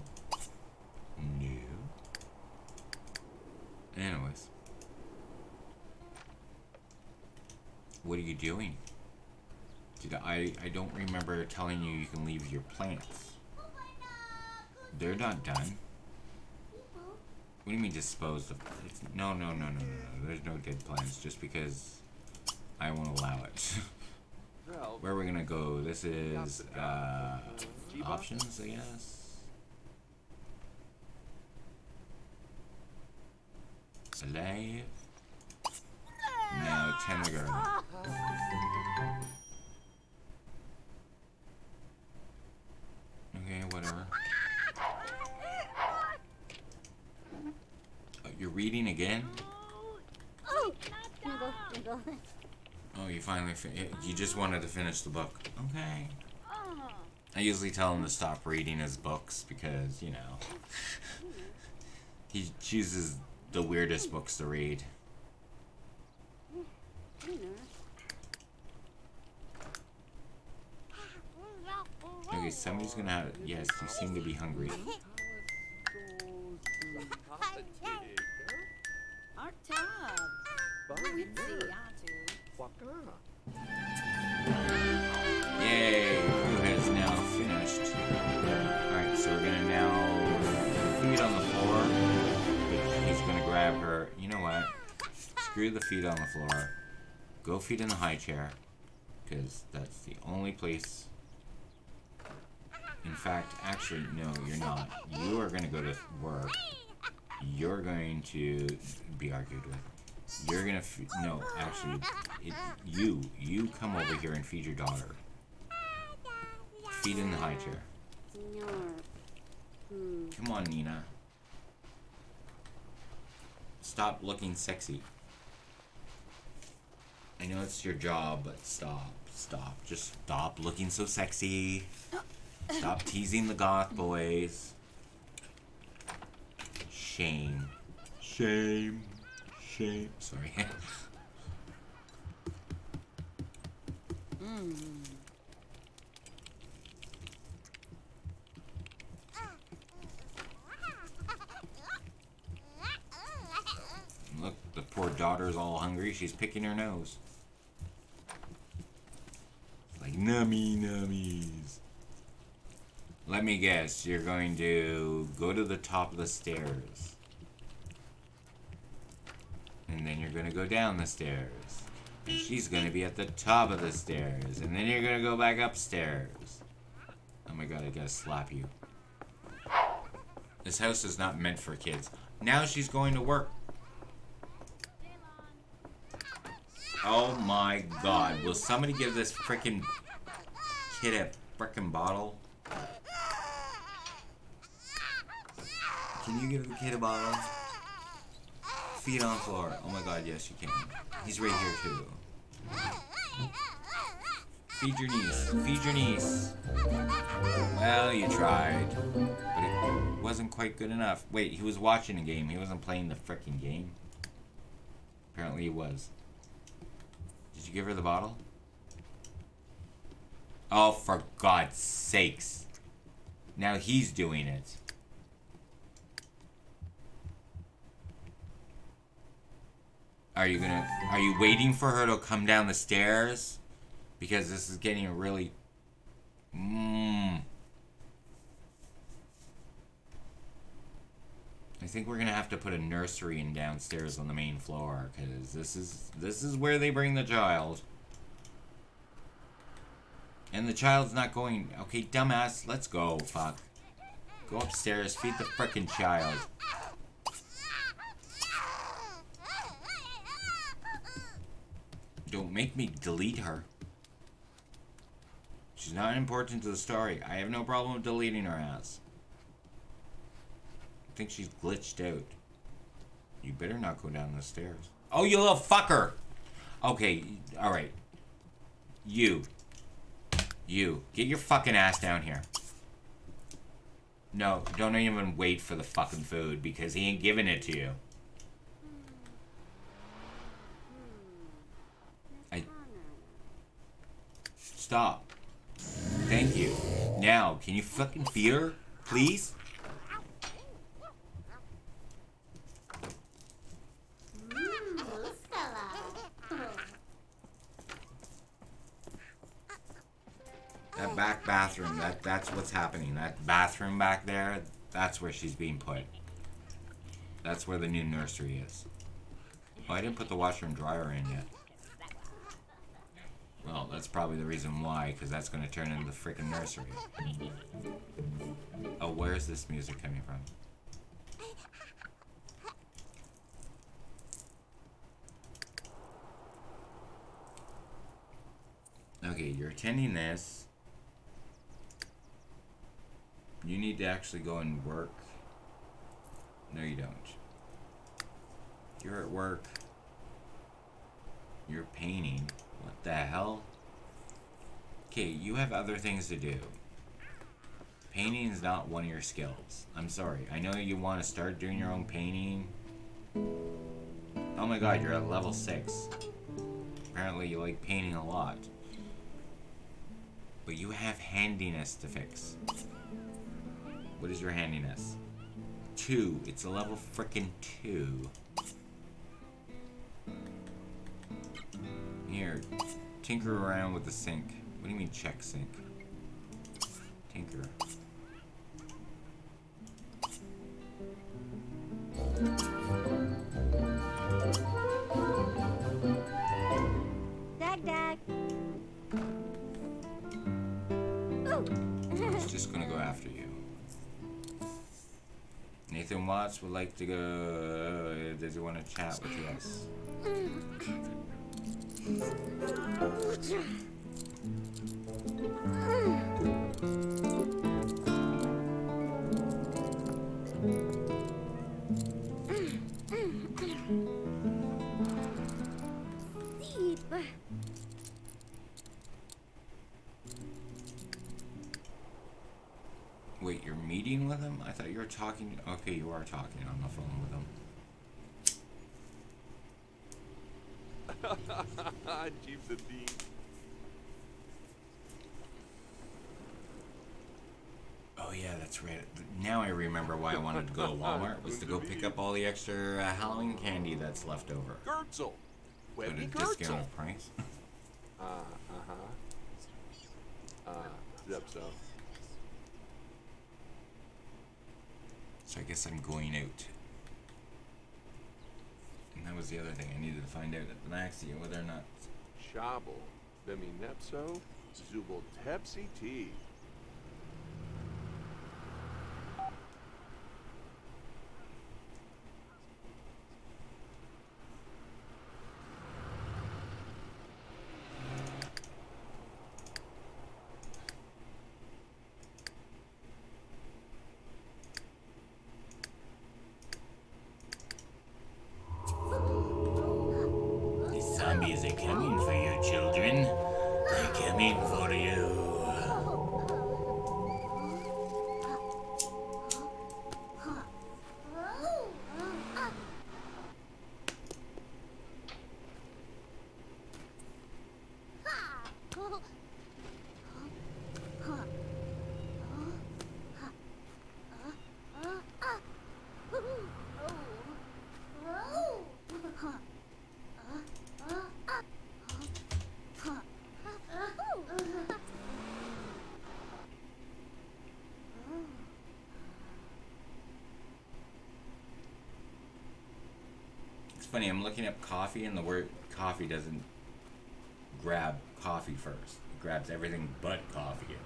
No. Anyways. What are you doing? I don't remember telling you you can leave your plants. They're not done. What do you mean disposed of? No. There's no dead plants just because I won't allow it. Where are we gonna go? This is options, I guess. Alive. Now 10 the garden. Okay, whatever. Oh, you're reading again? Oh, Oh, you finally you just wanted to finish the book. Okay. I usually tell him to stop reading his books because, you know, he chooses the weirdest books to read. Okay, somebody's gonna have. Yes, you seem to be hungry. Yay! Who has now finished? Alright, so we're gonna now feed on the floor. He's gonna grab her. You know what? Screw the feet on the floor. Go feed in the high chair. Because that's the only place. In fact, actually, no, you're not. You are gonna go to work. You're going to be argued with. You're gonna no, actually, you come over here and feed your daughter. Feed in the high chair. Come on, Nina. Stop looking sexy. I know it's your job, but stop. Just stop looking so sexy. Stop teasing the goth boys. Shame. Sorry. Look, the poor daughter's all hungry. She's picking her nose. nummy nummies. Let me guess, you're going to go to the top of the stairs. And then you're going to go down the stairs. And she's going to be at the top of the stairs. And then you're going to go back upstairs. Oh my god, I gotta slap you. This house is not meant for kids. Now she's going to work. Oh my god. Will somebody give this frickin' kid a frickin' bottle? Can you give the kid a bottle? Feet on the floor. Oh my god, yes you can. He's right here too. Feed your niece. Feed your niece. Well, you tried. But it wasn't quite good enough. Wait, he was watching a game. He wasn't playing the frickin' game. Apparently he was. Did you give her the bottle? Oh, for God's sakes. Now he's doing it. Are you waiting for her to come down the stairs? Because this is getting really... I think we're gonna have to put a nursery in downstairs on the main floor, because this is where they bring the child. And the child's not going... Okay, dumbass, let's go, fuck. Go upstairs, feed the frickin' child. Don't make me delete her. She's not important to the story. I have no problem with deleting her ass. I think she's glitched out. You better not go down the stairs. Oh, you little fucker! Okay, alright. You. Get your fucking ass down here. No, don't even wait for the fucking food, because he ain't giving it to you. Stop. Thank you. Now, can you fucking feed her, please? That back bathroom, that's what's happening. That bathroom back there, that's where she's being put. That's where the new nursery is. Oh, I didn't put the washer and dryer in yet. Well, that's probably the reason why, because that's going to turn into the freaking nursery. Oh, where's this music coming from? Okay, you're attending this. You need to actually go and work. No, you don't. You're at work. You're painting. What the hell? Okay, you have other things to do. Painting is not one of your skills. I'm sorry. I know you want to start doing your own painting. Oh my god, you're at level 6. Apparently you like painting a lot. But you have handiness to fix. What is your handiness? 2. It's a level frickin' 2. Here, tinker around with the sink. What do you mean check sink? Tinker. Dag. It's just gonna go after you. Nathan Watts would like to go. Does he want to chat with us? Wait, you're meeting with him? I thought you were talking. Okay, you are talking on the phone with him. Jeeves and Dean. Oh yeah, that's right. Now I remember why I wanted to go to Walmart, was to go pick up all the extra Halloween candy that's left over. Gertzel. At a Webby discounted Gertzel. price. Yep, so. So I guess I'm going out. And that was the other thing I needed to find out at the Maxi, whether or not... Shabel, Beminepso, Zubel Tepsi T. The zombies are coming for you, children. They're coming for you. It's funny, I'm looking up coffee and the word coffee doesn't grab coffee first. It grabs everything but coffee at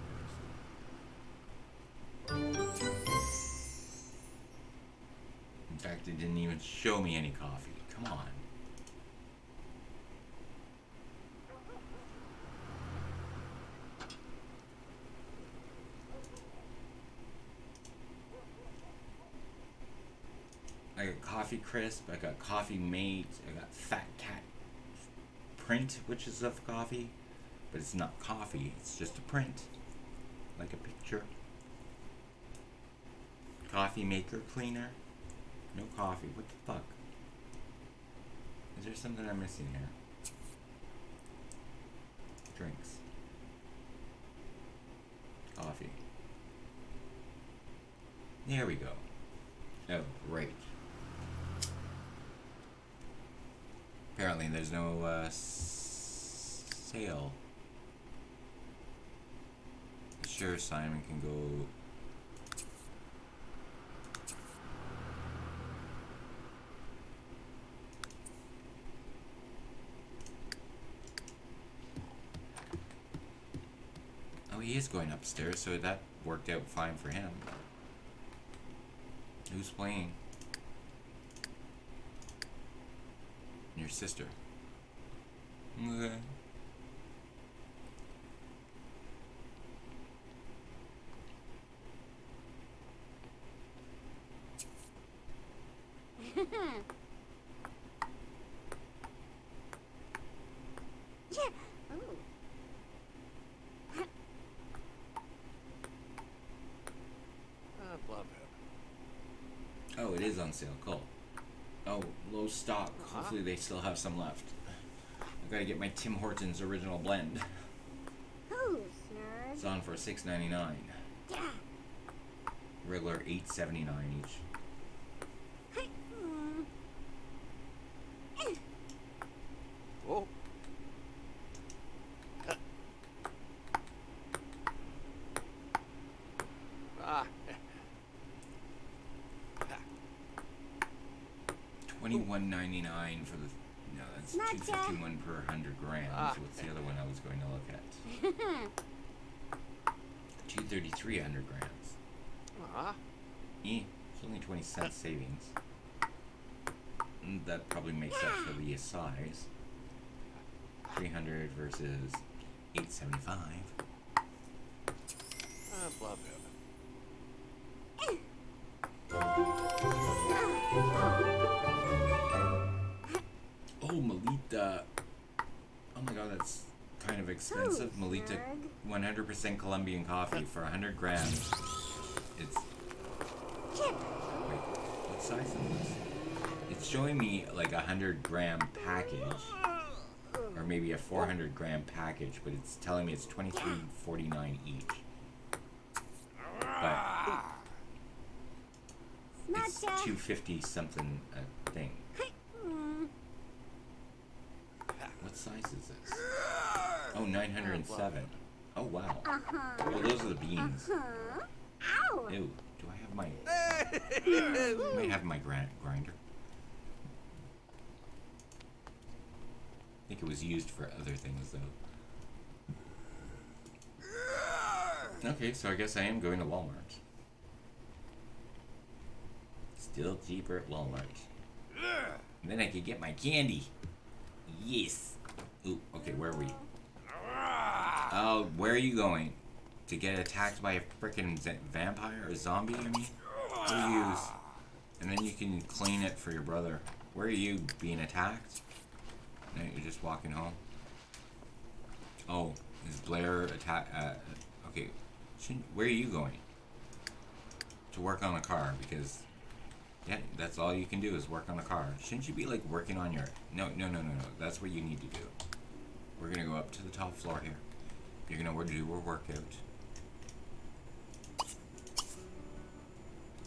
first. In fact, it didn't even show me any coffee. Come on. I got Coffee Crisp, I got Coffee Mate, I got Fat Cat Print, which is of coffee, but it's not coffee, it's just a print, like a picture. Coffee Maker Cleaner, no coffee, what the fuck? Is there something I'm missing here? Drinks. Coffee. There we go. Oh, great. Apparently there's no sale. Sure, Simon can go. Oh, he is going upstairs, so that worked out fine for him. Who's playing? Your sister. Okay. Yeah. Ooh. Oh, it is on sale. Cool. Oh, low stock. Hopefully they still have some left. I've got to get my Tim Hortons original blend. Who's nerd? It's on for $6.99. Yeah. Regular $8.79 each. Oh. Ah. $21.99 for the. No, that's Not $2.51 per 100 grams. What's the other one I was going to look at? $2.33 100 grams. It's only 20 cents savings. That probably makes up for the size. 300 versus 875. Blah, Oh, Melita. Oh my god, that's kind of expensive. Melita 100% Colombian coffee for 100 grams. It's. Wait, what size is this? It's showing me like a 100-gram package. Or maybe a 400-gram package, but it's telling me it's $23.49 each. But it's $2.50 something a thing. What size is this? Oh, 907. Oh, wow. Uh-huh. Well, those are the beans. Uh-huh. Ow. Ew. Do I have my... I might have my grinder. I think it was used for other things, though. Okay, so I guess I am going to Walmart. Still cheaper at Walmart. And then I could get my candy. Yes. Ooh, okay, where are we? Oh, where are you going? To get attacked by a freaking vampire or zombie, I mean? What do you use? And then you can clean it for your brother. Where are you being attacked? No, you're just walking home. Oh, is Blair okay. Where are you going? To work on a car, because yeah, that's all you can do is work on a car. Shouldn't you be like working on your... No. That's what you need to do. We're gonna go up to the top floor here. You're gonna do a workout.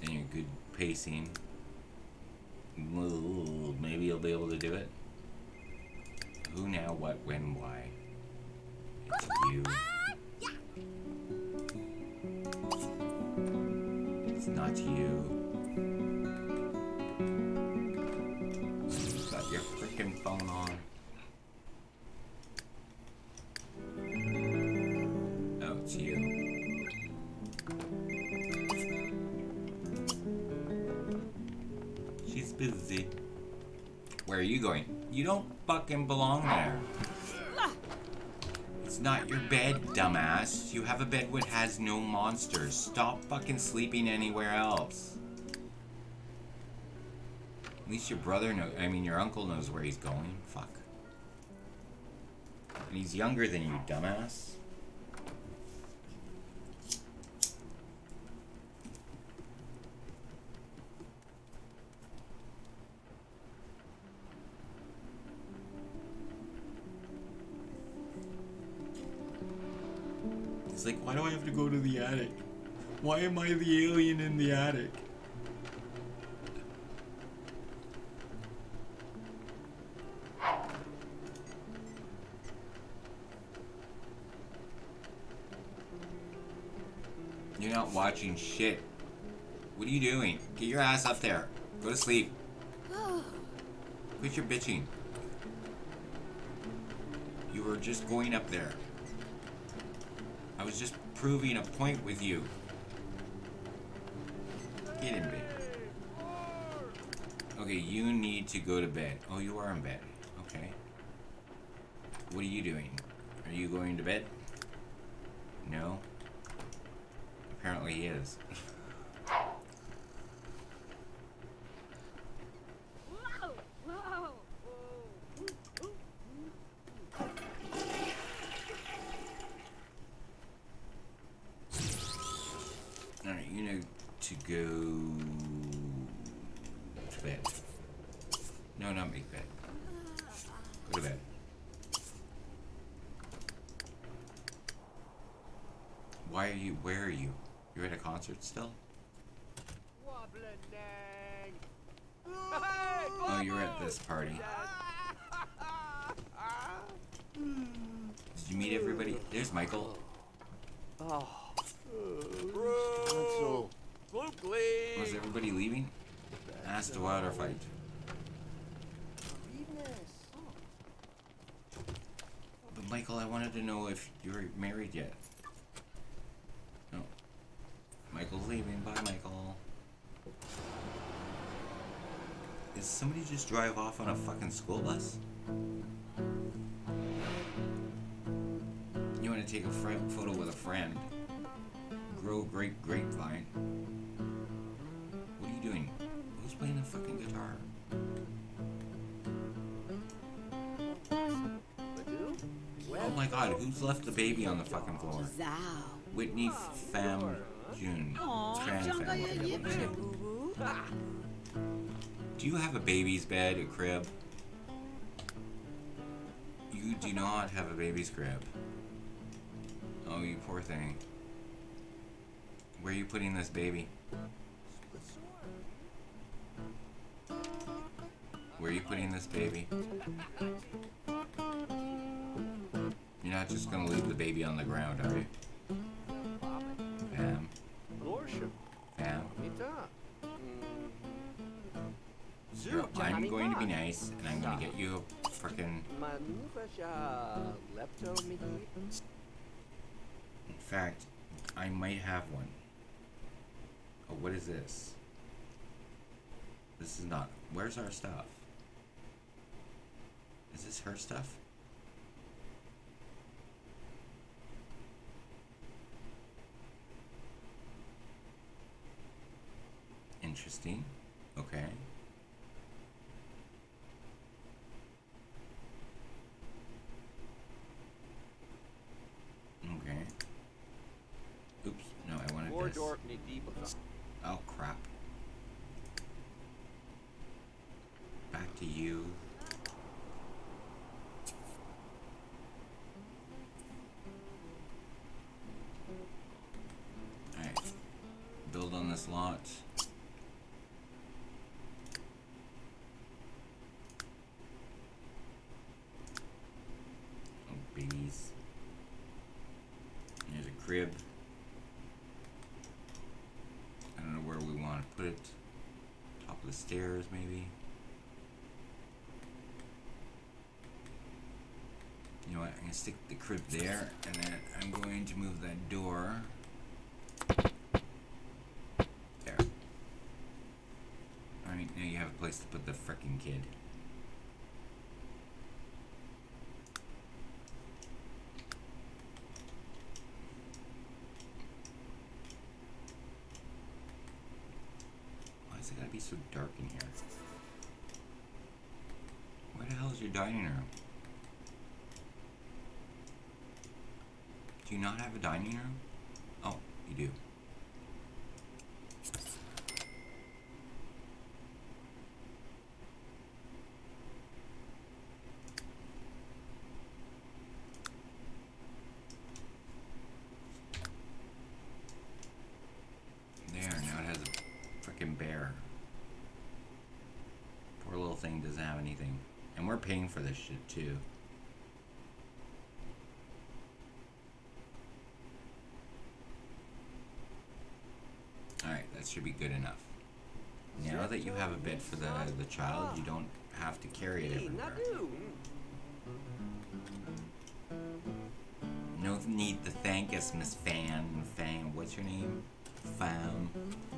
And you're good pacing. Ooh, maybe you'll be able to do it. Who, now, what, when, why? It's you. It's not you. You got your freaking phone on. Oh, it's you. She's busy. Where are you going? You don't fucking belong there. It's not your bed, dumbass. You have a bed which has no monsters. Stop fucking sleeping anywhere else. At least your brother knows, your uncle knows where he's going. Fuck. And he's younger than you, dumbass. It's like, why do I have to go to the attic? Why am I the alien in the attic? You're not watching shit. What are you doing? Get your ass up there. Go to sleep. Quit your bitching. You were just going up there. I was just proving a point with you. Get in bed. Okay, you need to go to bed. Oh, you are in bed. Okay. What are you doing? Are you going to bed? No? Apparently he is. Alright, you need to go to bed. No, not make bed. Go to bed. Where are you? You're at a concert still? Oh, you're at this party. Did you meet everybody? There's Michael. Oh. Was everybody leaving? Asked to go out or fight. But Michael, I wanted to know if you were married yet. No. Michael's leaving. Bye, Michael. Did somebody just drive off on a fucking school bus? You want to take a photo with a friend? Grow great grapevine. What are you doing? Who's playing the fucking guitar? Oh my god, who's left the baby on the fucking floor? Whitney Pham June. Tran Pham. Do you have a baby's bed, a crib? You do not have a baby's crib. Oh, you poor thing. Where are you putting this baby? Where are you putting this baby? You're You're not just gonna leave the baby on the ground, are you? Fam. Lordship. Fam. Mita. Here, I'm going to be nice, and I'm gonna get you a frickin'... In fact, I might have one. Oh, what is this? This is not... Where's our stuff? Is this her stuff? Interesting. Okay. Okay. Oops. No, I wanted this. Oh, crap. Back to you. Alright. Build on this lot. Oh, babies. Here's a crib. I don't know where we want to put it. Top of the stairs, maybe. You know what? I'm going to stick the crib there, and then I'm going to move that door. There. Alright, now you have a place to put the frickin' kid. Why is it gotta be so dark in here? Where the hell is your dining room? Do you not have a dining room? Oh, you do. There, now it has a frickin' bear. Poor little thing doesn't have anything. And we're paying for this shit too. Alright, that should be good enough. Now that you have a bed for the child, you don't have to carry it everywhere. No need to thank us, Miss Fan. What's your name?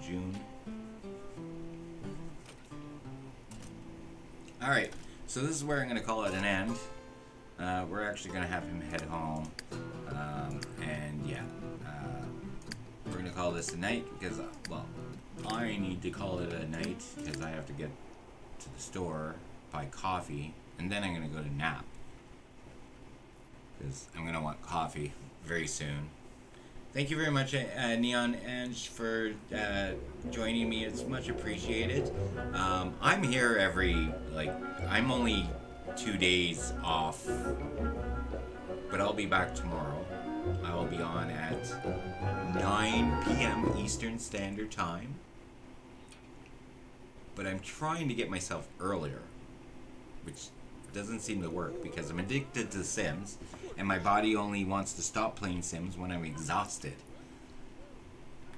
June. Alright, so this is where I'm going to call it an end. We're actually going to have him head home. And yeah, we're going to call this a night because, well, I need to call it a night because I have to get to the store, buy coffee, and then I'm going to go to nap. Because I'm going to want coffee very soon. Thank you very much, Neon Edge, for joining me. It's much appreciated. I'm here I'm only 2 days off, but I'll be back tomorrow. I will be on at 9 p.m. Eastern Standard Time. But I'm trying to get myself earlier, which doesn't seem to work because I'm addicted to Sims, and my body only wants to stop playing Sims when I'm exhausted,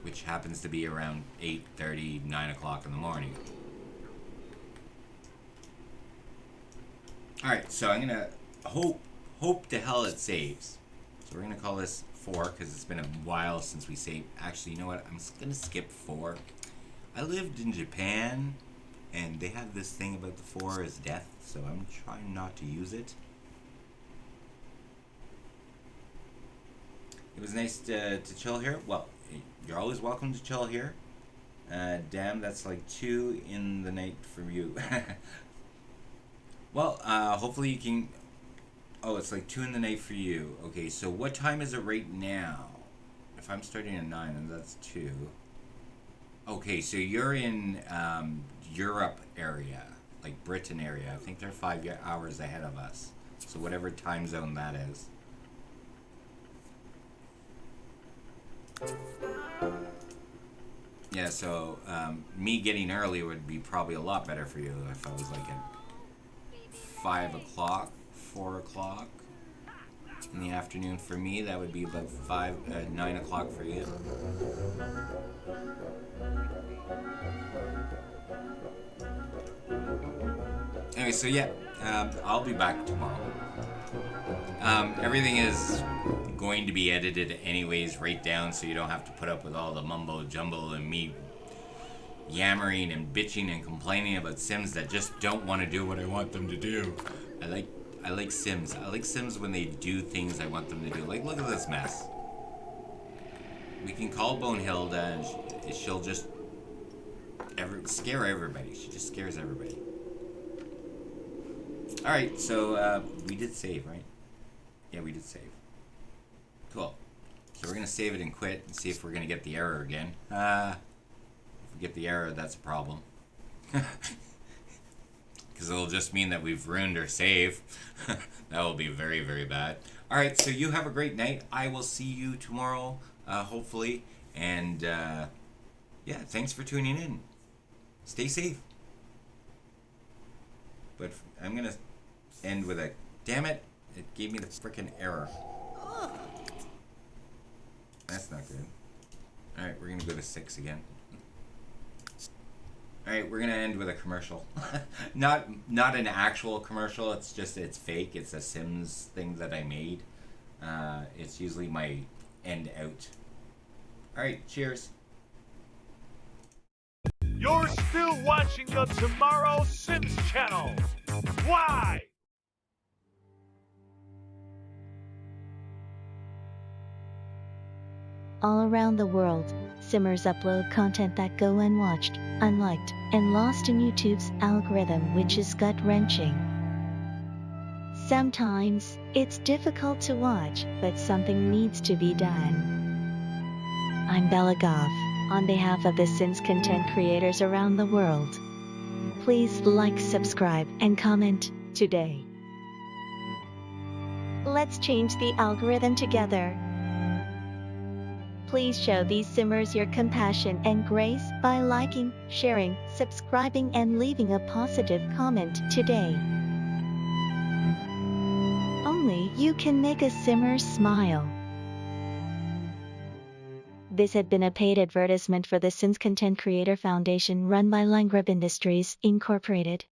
which happens to be around 8:30, 9 o'clock in the morning. Alright, so I'm gonna hope to hell it saves. So we're gonna call this 4 because it's been a while since we saved. Actually, you know what? I'm just gonna skip 4. I lived in Japan, and they have this thing about the 4 is death, so I'm trying not to use it. It was nice to chill here. Well, you're always welcome to chill here. Damn, that's like 2 in the night for you. Well, hopefully you can... Oh, it's like 2 in the night for you. Okay, so what time is it right now? If I'm starting at 9, then that's 2. Okay, so you're in Europe area, like Britain area. I think they're 5 hours ahead of us. So whatever time zone that is. Yeah, so me getting early would be probably a lot better for you if I was like at 5 o'clock, 4 o'clock. in the afternoon for me. That would be about 9 o'clock for you. Anyway, so yeah, I'll be back tomorrow. Everything is going to be edited anyways right down, so you don't have to put up with all the mumbo jumbo and me yammering and bitching and complaining about Sims that just don't want to do what I want them to do. I like Sims. I like Sims when they do things I want them to do. Like, look at this mess. We can call Bonehilda and she'll just scare everybody. She just scares everybody. Alright, so we did save, right? Yeah, we did save. Cool. So we're going to save it and quit and see if we're going to get the error again. If we get the error, that's a problem. Because it'll just mean that we've ruined our save. That will be very, very bad. Alright, so you have a great night. I will see you tomorrow, hopefully. And, yeah, thanks for tuning in. Stay safe. But I'm going to end with a... Damn it! It gave me the frickin' error. That's not good. Alright, we're going to go to 6 again. Alright, we're going to end with a commercial. Not an actual commercial, it's fake. It's a Sims thing that I made. It's usually my end out. Alright, cheers. You're still watching the Tomorrow Sims channel. Why? All around the world, Simmers upload content that go unwatched, unliked, and lost in YouTube's algorithm, which is gut-wrenching. Sometimes, it's difficult to watch, but something needs to be done. I'm Bella Goth, on behalf of the Sims content creators around the world. Please like, subscribe, and comment today. Let's change the algorithm together. Please show these Simmers your compassion and grace by liking, sharing, subscribing, and leaving a positive comment today. Only you can make a Simmer smile. This had been a paid advertisement for the Sims Content Creator Foundation run by Langrab Industries, Incorporated.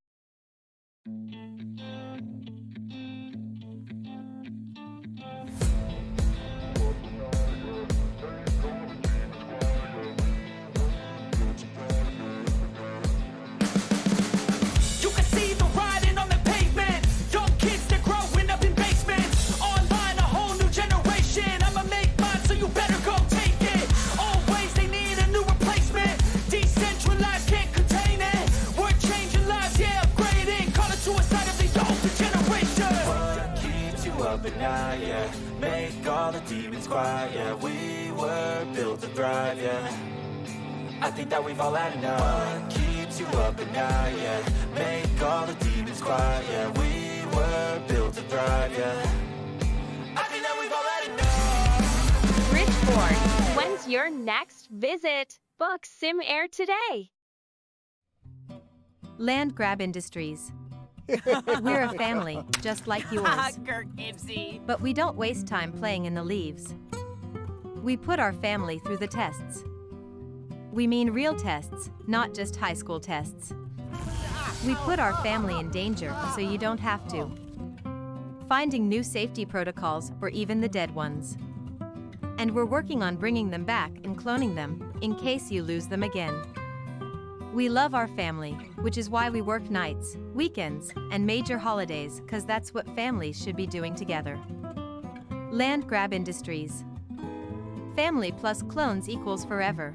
Yeah, make all the demons quiet. Yeah, we were built to thrive. Yeah, I think that we've all had enough. What keeps you up at night? Yeah, make all the demons quiet. Yeah, we were built to thrive. Yeah, I think that we've all had enough. Bridgeport, when's your next visit? Book Sim Air today. Land Grab Industries. We're a family, just like yours. But we don't waste time playing in the leaves. We put our family through the tests. We mean real tests, not just high school tests. We put our family in danger so you don't have to. Finding new safety protocols for even the dead ones. And we're working on bringing them back and cloning them, in case you lose them again. We love our family, which is why we work nights, weekends, and major holidays, cause that's what families should be doing together. Land Grab Industries. Family plus clones equals forever.